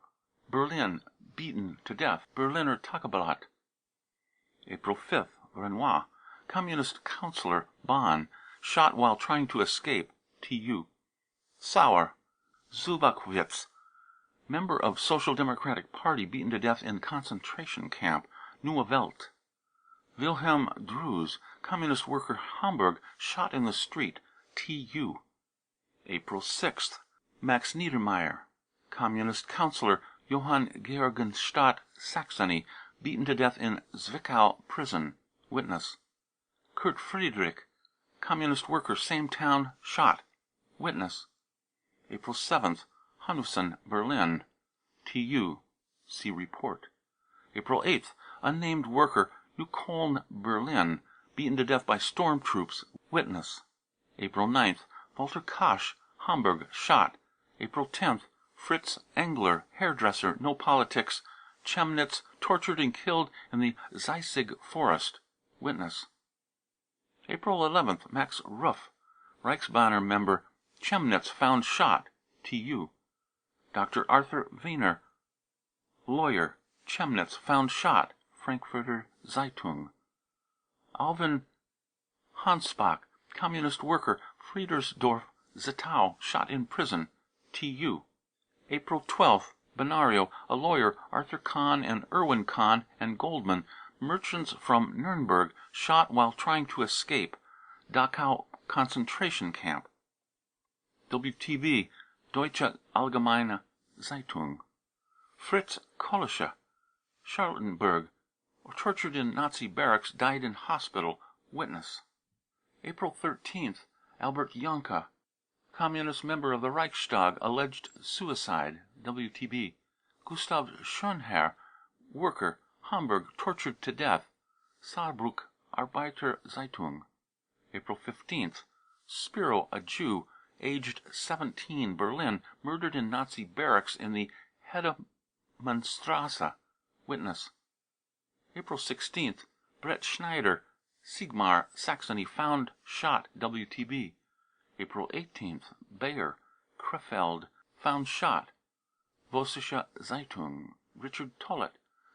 Berlin, beaten to death. Berliner Tageblatt. April 5th. Renoir, communist councillor, Bonn, shot while trying to escape. TU. Sauer, Zubachwitz, member of Social Democratic Party, beaten to death in concentration camp. Neue Welt. Wilhelm Drews, communist worker, Hamburg, shot in the street. TU. April 6th. Max Niedermeyer, communist councillor, Johann Georgenstadt, Saxony, beaten to death in Zwickau prison. Witness. Kurt Friedrich, communist worker, same town, shot. Witness. April 7th. Hanussen, Berlin. TU. See report. April 8th. Unnamed worker, Neukölln, Berlin, beaten to death by storm troops. Witness. April 9th. Walter Kosch, Hamburg, shot. April 10th. Fritz Engler, hairdresser, no politics, Chemnitz, tortured and killed in the Zeissig forest. Witness. April 11th. Max Ruff, Reichsbanner member, Chemnitz, found shot. TU. Dr. Arthur Wiener, lawyer, Chemnitz, found shot. Frankfurter Zeitung. Alvin Hansbach, communist worker, Friedersdorf, Zittau, shot in prison. TU. April 12th. Benario, a lawyer, Arthur Kahn and Erwin Kahn and Goldman, merchants from Nuremberg, shot while trying to escape. Dachau concentration camp. WTB, Deutsche Allgemeine Zeitung. Fritz Kolische, Charlottenburg, tortured in Nazi barracks, died in hospital. Witness. April 13th. Albert Janka, communist member of the Reichstag, alleged suicide. WTB. Gustav Schönherr, worker, Hamburg, tortured to death. Saarbrück Arbeiter Zeitung. April 15th. Spiro, a Jew, aged 17, Berlin, murdered in Nazi barracks in the Hedemannstrasse. Witness. April 16th. Brett Schneider, Sigmar, Saxony, found shot. WTB. April 18th. Bayer, Krefeld, found shot. Vossische Zeitung. Richard Tollet,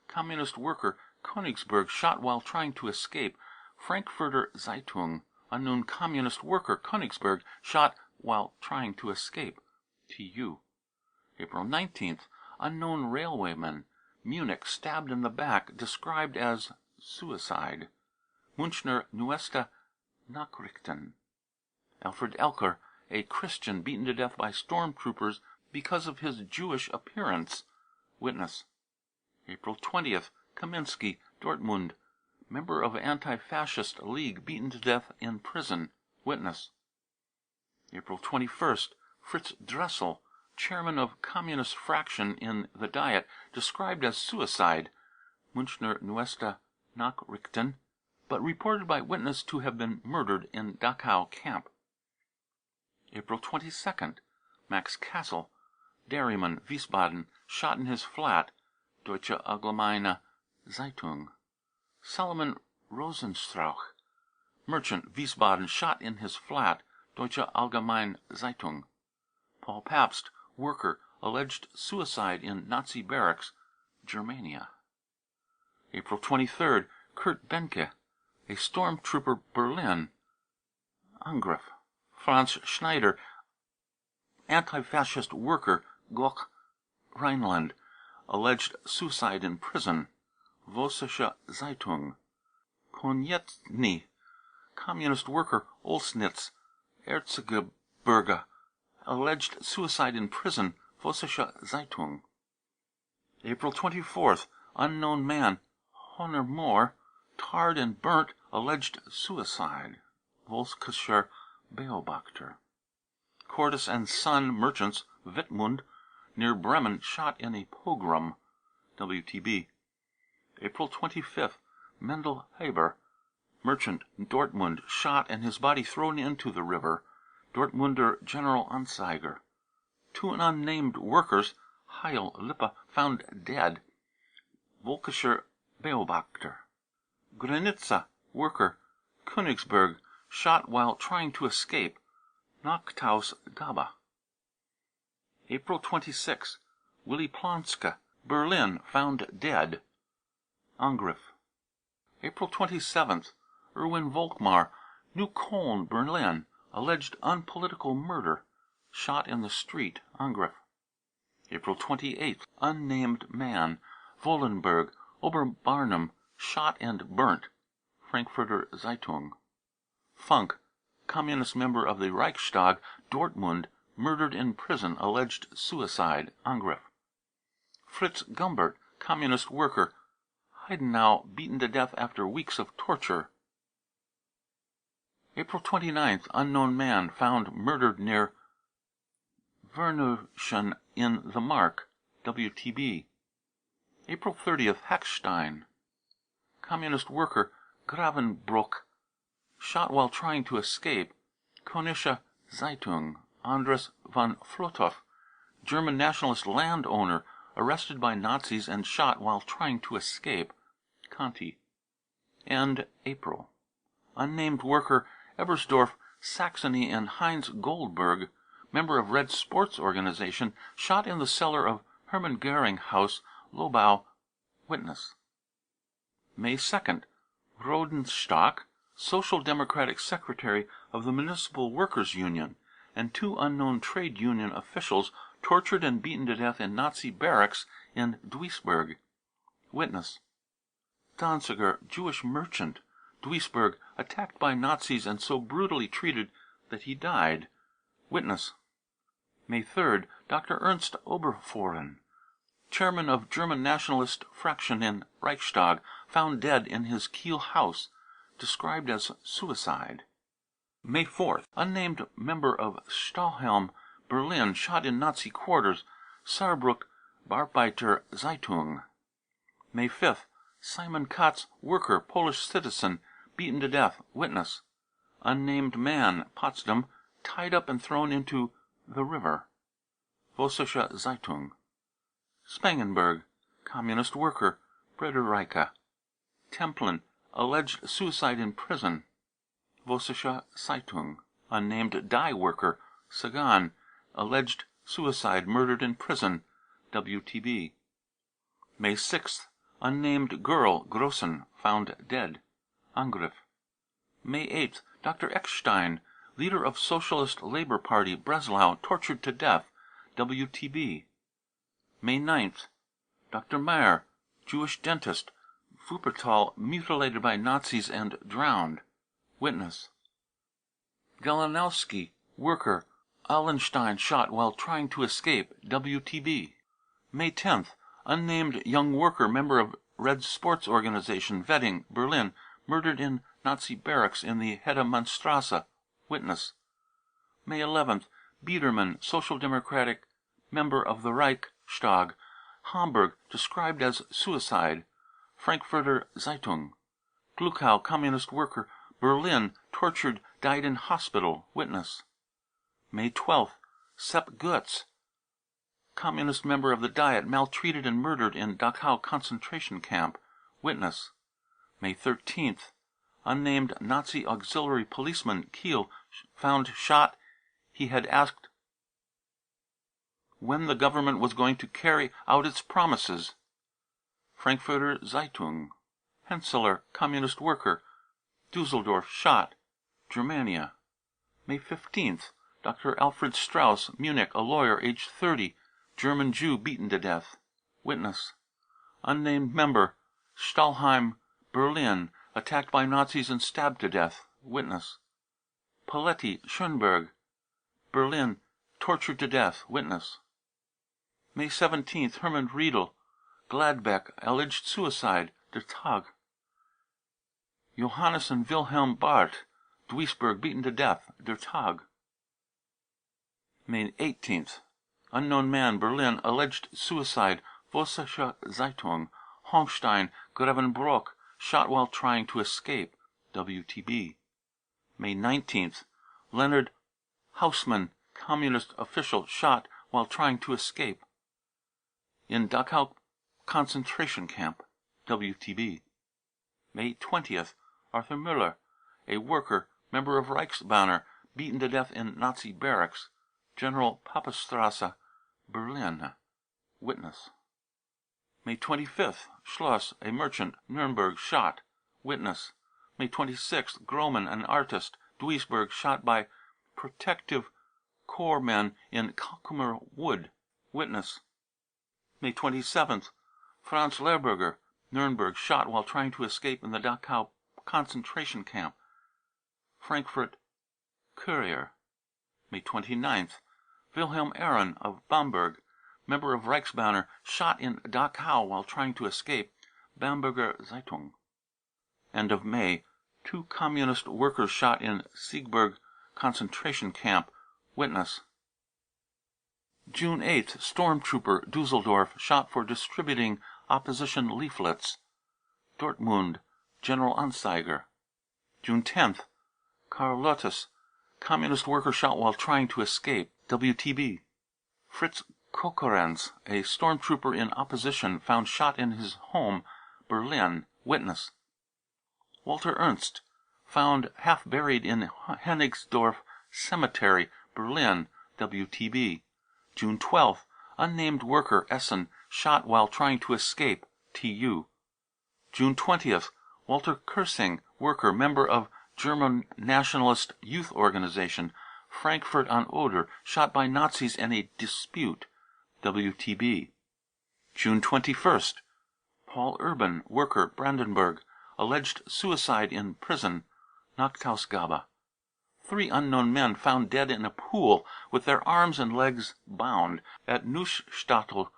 communist worker, Königsberg, shot while trying to escape. Frankfurter Zeitung. Unknown communist worker, Königsberg, shot while trying to escape. TU. April 19th. Unknown railwayman, Munich, stabbed in the back, described as suicide. Münchner Neueste Nachrichten. Alfred Elker, a Christian, beaten to death by stormtroopers because of his Jewish appearance. Witness. April 20th. Kaminsky, Dortmund, member of anti-fascist league, beaten to death in prison. Witness. April 21st. Fritz Dressel, chairman of communist fraction in the Diet, described as suicide. Münchner Neueste Nachrichten, but reported by witness to have been murdered in Dachau camp. April 22nd. Max Kassel, dairyman, Wiesbaden, shot in his flat. Deutsche Allgemeine Zeitung. Solomon Rosenstrauch, merchant, Wiesbaden, shot in his flat. Deutsche Allgemeine Zeitung. Paul Pabst, worker, alleged suicide in Nazi barracks, Germania. April 23rd. Kurt Benke, a stormtrooper, Berlin. Angriff. Franz Schneider, anti-fascist worker, Goch, Rhineland, alleged suicide in prison. Vossische Zeitung. Konieczny, communist worker, Olsnitz, Erzgebirge, alleged suicide in prison. Vossische Zeitung. April 24th. Unknown man, Honor Moore, tarred and burnt, alleged suicide. Volkischer Beobachter. Cordes and Son merchants, Wittmund, near Bremen, shot in a pogrom. WTB. April 25th. Mendel Haber, merchant, Dortmund, shot and his body thrown into the river. Dortmunder General Anzeiger. 2 unnamed workers, Heil Lippe, found dead. Volkischer Beobachter. Granitza, worker, Königsberg, shot while trying to escape. Nachthaus Gaba. April 26. Willy Plonska, Berlin, found dead. Angriff. April 27th. Erwin Volkmar, Neukölln, Berlin, alleged unpolitical murder, shot in the street. Angriff. April 28th. Unnamed man, Wollenberg, Oberbarnum, shot and burnt. Frankfurter Zeitung. Funk, communist member of the Reichstag, Dortmund, murdered in prison, alleged suicide. Angriff. Fritz Gumbert, communist worker, Heidenau, beaten to death after weeks of torture. April 29th. Unknown man found murdered near Verneuchen in the Mark. WTB. April 30th. Hackstein, communist worker, Gravenbruch, shot while trying to escape. Konische Zeitung. Andres von Flotow, German nationalist landowner, arrested by Nazis and shot while trying to escape. Kati. And April. Unnamed worker, Ebersdorf, Saxony, and Heinz Goldberg, member of Red Sports Organization, shot in the cellar of Hermann Goering House, Lobau. Witness. May 2nd. Rodenstock, Social Democratic Secretary of the Municipal Workers' Union, and 2 unknown trade union officials tortured and beaten to death in Nazi barracks in Duisburg. Witness. Danziger, Jewish merchant, Duisburg, attacked by Nazis and so brutally treated that he died. Witness. May 3rd. Dr. Ernst Oberfohren, chairman of German nationalist fraction in Reichstag, found dead in his Kiel house, described as suicide. May 4th. Unnamed member of Stahlhelm, Berlin, shot in Nazi quarters. Saarbrück Bearbeiter Zeitung. May 5th. Simon Katz, worker, Polish citizen, beaten to death. Witness. Unnamed man, Potsdam, tied up and thrown into the river. Vossische Zeitung. Spangenberg, communist worker, Bredereiche. Templin, alleged suicide in prison. Vossische Zeitung. Unnamed dye worker, Sagan, alleged suicide, murdered in prison. WTB. May 6th. Unnamed girl, Grossen, found dead. Angriff. May 8th. Dr. Eckstein, leader of Socialist Labor Party, Breslau, tortured to death. WTB. May 9th. Dr. Meyer, Jewish dentist, Wuppertal, mutilated by Nazis and drowned. Witness. Galanowski, worker, Allenstein, shot while trying to escape. WTB. May 10th. Unnamed young worker, member of Red Sports Organization, Wedding, Berlin, murdered in Nazi barracks in the Hedemannstrasse. Witness. May 11th. Biedermann, Social Democratic, member of the Reichstag, Hamburg, described as suicide. Frankfurter Zeitung. Gluckow, communist worker, Berlin, tortured, died in hospital. Witness. May 12th. Sepp Goetz, Communist member of the Diet, maltreated and murdered in Dachau concentration camp. Witness. May 13th. Unnamed Nazi auxiliary policeman, Kiel, found shot. He had asked when the government was going to carry out its promises. Frankfurter Zeitung. Henseler, communist worker, Dusseldorf, shot. Germania. May 15th. Dr. Alfred Strauss, Munich, a lawyer, aged 30, German Jew, beaten to death. Witness. Unnamed member, Stahlheim, Berlin, attacked by Nazis and stabbed to death. Witness. Paletti, Schönberg, Berlin, tortured to death. Witness. May 17th. Hermann Riedel, Gladbeck, alleged suicide. Der Tag. Johannes and Wilhelm Barth, Duisburg, beaten to death. Der Tag. May 18th. Unknown man, Berlin, alleged suicide. Vossische Zeitung. Holstein, Grevenbroich, shot while trying to escape. WTB. May 19th. Leonard Hausmann, communist official, shot while trying to escape. In Dachau concentration camp. WTB. May 20th. Arthur Müller, a worker, member of Reichsbanner, beaten to death in Nazi barracks. General Papestrasse, Berlin. Witness. May 25th. Schloss, a merchant, Nuremberg, shot. Witness. May 26th. Groman, an artist, Duisburg, shot by protective corps men in Kalkumer Wood. Witness. May 27th. Franz Lehrberger, Nuremberg, shot while trying to escape in the Dachau concentration camp. Frankfurt Courier. May 29th. Wilhelm Aron of Bamberg, member of Reichsbanner, shot in Dachau while trying to escape. Bamberger Zeitung. End of May. 2 communist workers shot in Siegburg concentration camp. Witness. June 8th. Stormtrooper, Dusseldorf, shot for distributing opposition leaflets. Dortmund. General Anzeiger. June 10th. Karl Lottes, communist worker, shot while trying to escape. WTB. Fritz Kokorenz, a stormtrooper in opposition, found shot in his home, Berlin. Witness. Walter Ernst, found half buried in Hennigsdorf Cemetery, Berlin. WTB. June 12th. Unnamed worker, Essen, shot while trying to escape. TU. June 20th. Walter Kersing, worker, member of German Nationalist Youth Organization, Frankfurt on Oder, shot by Nazis in a dispute. WTB. June 21st. Paul Urban, worker, Brandenburg, alleged suicide in prison. Nachtausgabe. 3 unknown men found dead in a pool with their arms and legs bound at Neustadt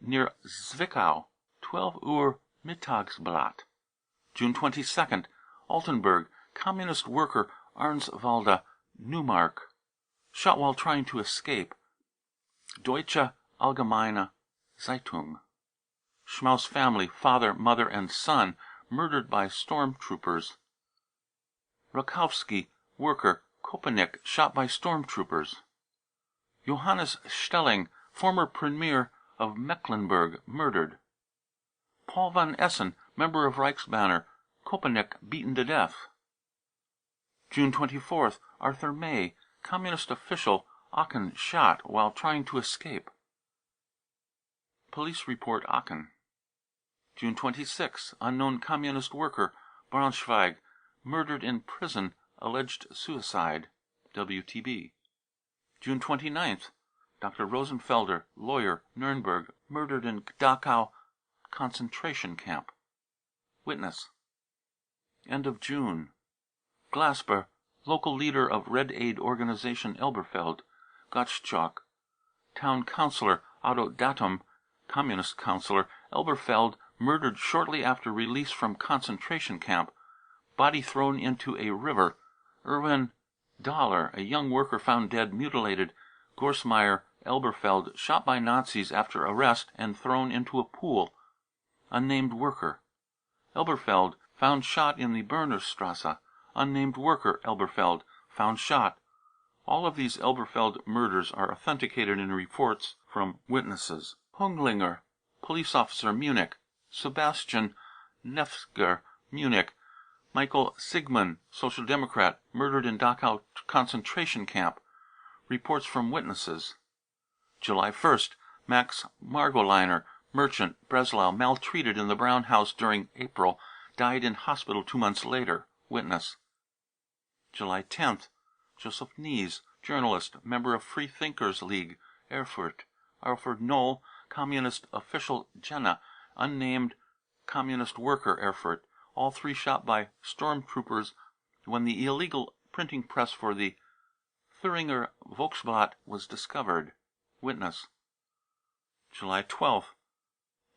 near Zwickau. 12 Uhr Mittagsblatt. June 22nd. Altenburg, communist worker, Arnswalde, Neumark, shot while trying to escape. Deutsche Allgemeine Zeitung. Schmaus family, father, mother and son, murdered by stormtroopers. Rakowski, worker, Kopenik, shot by stormtroopers. Johannes Stelling, former premier of Mecklenburg, murdered. Paul von Essen, member of Reichsbanner, Kopenik, beaten to death. June 24th. Arthur May, communist official, Aachen, shot while trying to escape. Police report Aachen. June 26th. Unknown communist worker, Braunschweig, murdered in prison, alleged suicide. WTB. June 29th. Dr. Rosenfelder, lawyer, Nuremberg, murdered in Dachau concentration camp. Witness. End of June. Glasper, local leader of Red Aid organization Elberfeld. Gottschalk, town councillor Otto Datum, communist councillor, Elberfeld, murdered shortly after release from concentration camp. Body thrown into a river. Erwin Dahler, a young worker, found dead, mutilated. Gorsmeyer, Elberfeld, shot by Nazis after arrest and thrown into a pool. Unnamed worker. Elberfeld, found shot in the Bernerstrasse. Unnamed worker, Elberfeld, found shot. All of these Elberfeld murders are authenticated in reports from witnesses. Hunglinger, police officer, Munich. Sebastian Nefsger, Munich. Michael Sigmund, Social Democrat, murdered in Dachau concentration camp. Reports from witnesses. July 1st. Max Margoliner, merchant, Breslau, maltreated in the Brown House during April, died in hospital 2 months later. Witness. July 10th. Joseph Nies, journalist, member of Free Thinkers League, Erfurt. Alfred Noll, communist official, Jena, unnamed communist worker, Erfurt. All three shot by stormtroopers when the illegal printing press for the Thüringer Volksblatt was discovered. Witness. July 12th.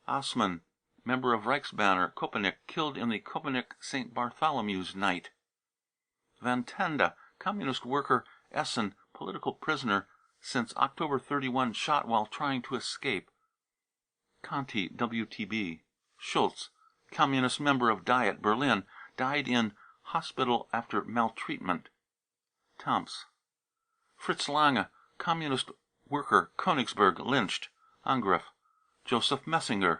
Assmann, member of Reichsbanner, Köpenick, killed in the Köpenick St. Bartholomew's night. Van Tende, communist worker, Essen, political prisoner since October 31, shot while trying to escape. Kati, WTB. Schultz, communist member of Diet, Berlin, died in hospital after maltreatment. Tamps. Fritz Lange, communist worker, Königsberg, lynched. Angriff. Joseph Messinger,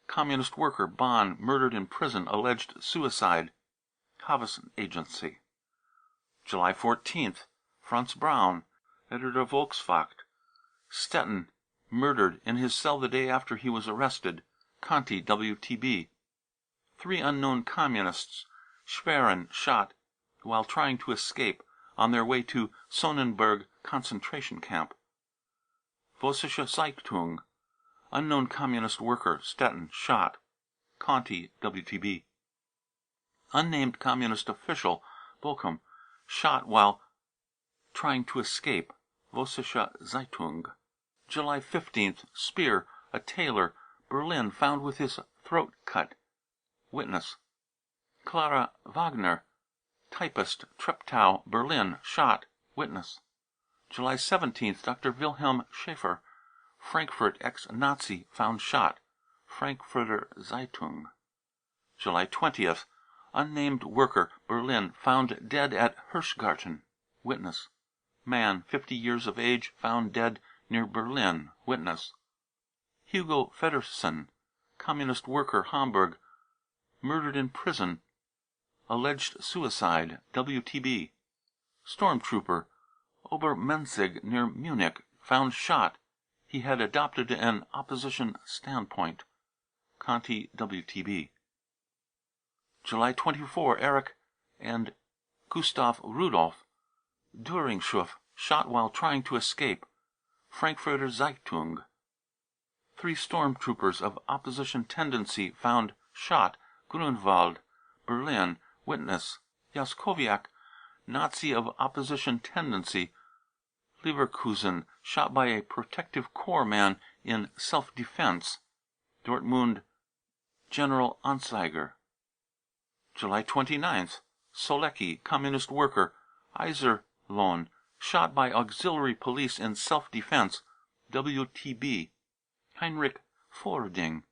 communist worker, Bonn, murdered in prison, alleged suicide. Havas Agency. July 14th. Franz Braun, editor of Volkswacht, Stettin, murdered in his cell the day after he was arrested. Conti, WTB. 3 unknown communists, Schwerin, shot while trying to escape on their way to Sonnenberg concentration camp. Vossische Zeitung, unknown communist worker, Stettin, shot. Conti, WTB. Unnamed communist official, Bochum, shot while trying to escape. Vossische Zeitung. July 15th. Speer, a tailor, Berlin, found with his throat cut. Witness. Clara Wagner, typist, Treptow, Berlin, shot. Witness. July 17th. Dr. Wilhelm Schaefer, Frankfurt, ex-Nazi, found shot. Frankfurter Zeitung. July 20th. Unnamed worker, Berlin, found dead at Hirschgarten. Witness. Man, 50 years of age, found dead near Berlin. Witness. Hugo Feddersen, communist worker, Hamburg, murdered in prison, alleged suicide. WTB. Stormtrooper, Obermenzig, near Munich, found shot. He had adopted an opposition standpoint. Conti, WTB. July 24. Erich and Gustav Rudolph, Düringshof, shot while trying to escape. Frankfurter Zeitung. 3 stormtroopers of opposition tendency found shot. Grunwald, Berlin. Witness. Jaskowiak, Nazi of opposition tendency, Leverkusen, shot by a protective corps man in self-defense. Dortmund General Anzeiger. July 29th. Solecki, communist worker, Iserlohn, shot by auxiliary police in self-defense. WTB. Heinrich Fording,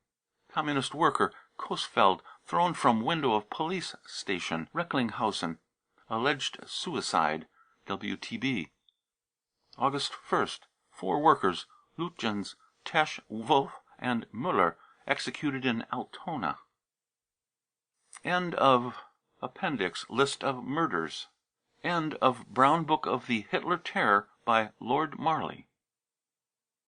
communist worker, Coesfeld, thrown from window of police station, Recklinghausen, alleged suicide. WTB. August 1st. 4 workers, Lutjens, Tesch, Wolf, and Müller, executed in Altona. End of Appendix, List of murders. End of Brown Book of the Hitler Terror by Lord Marley.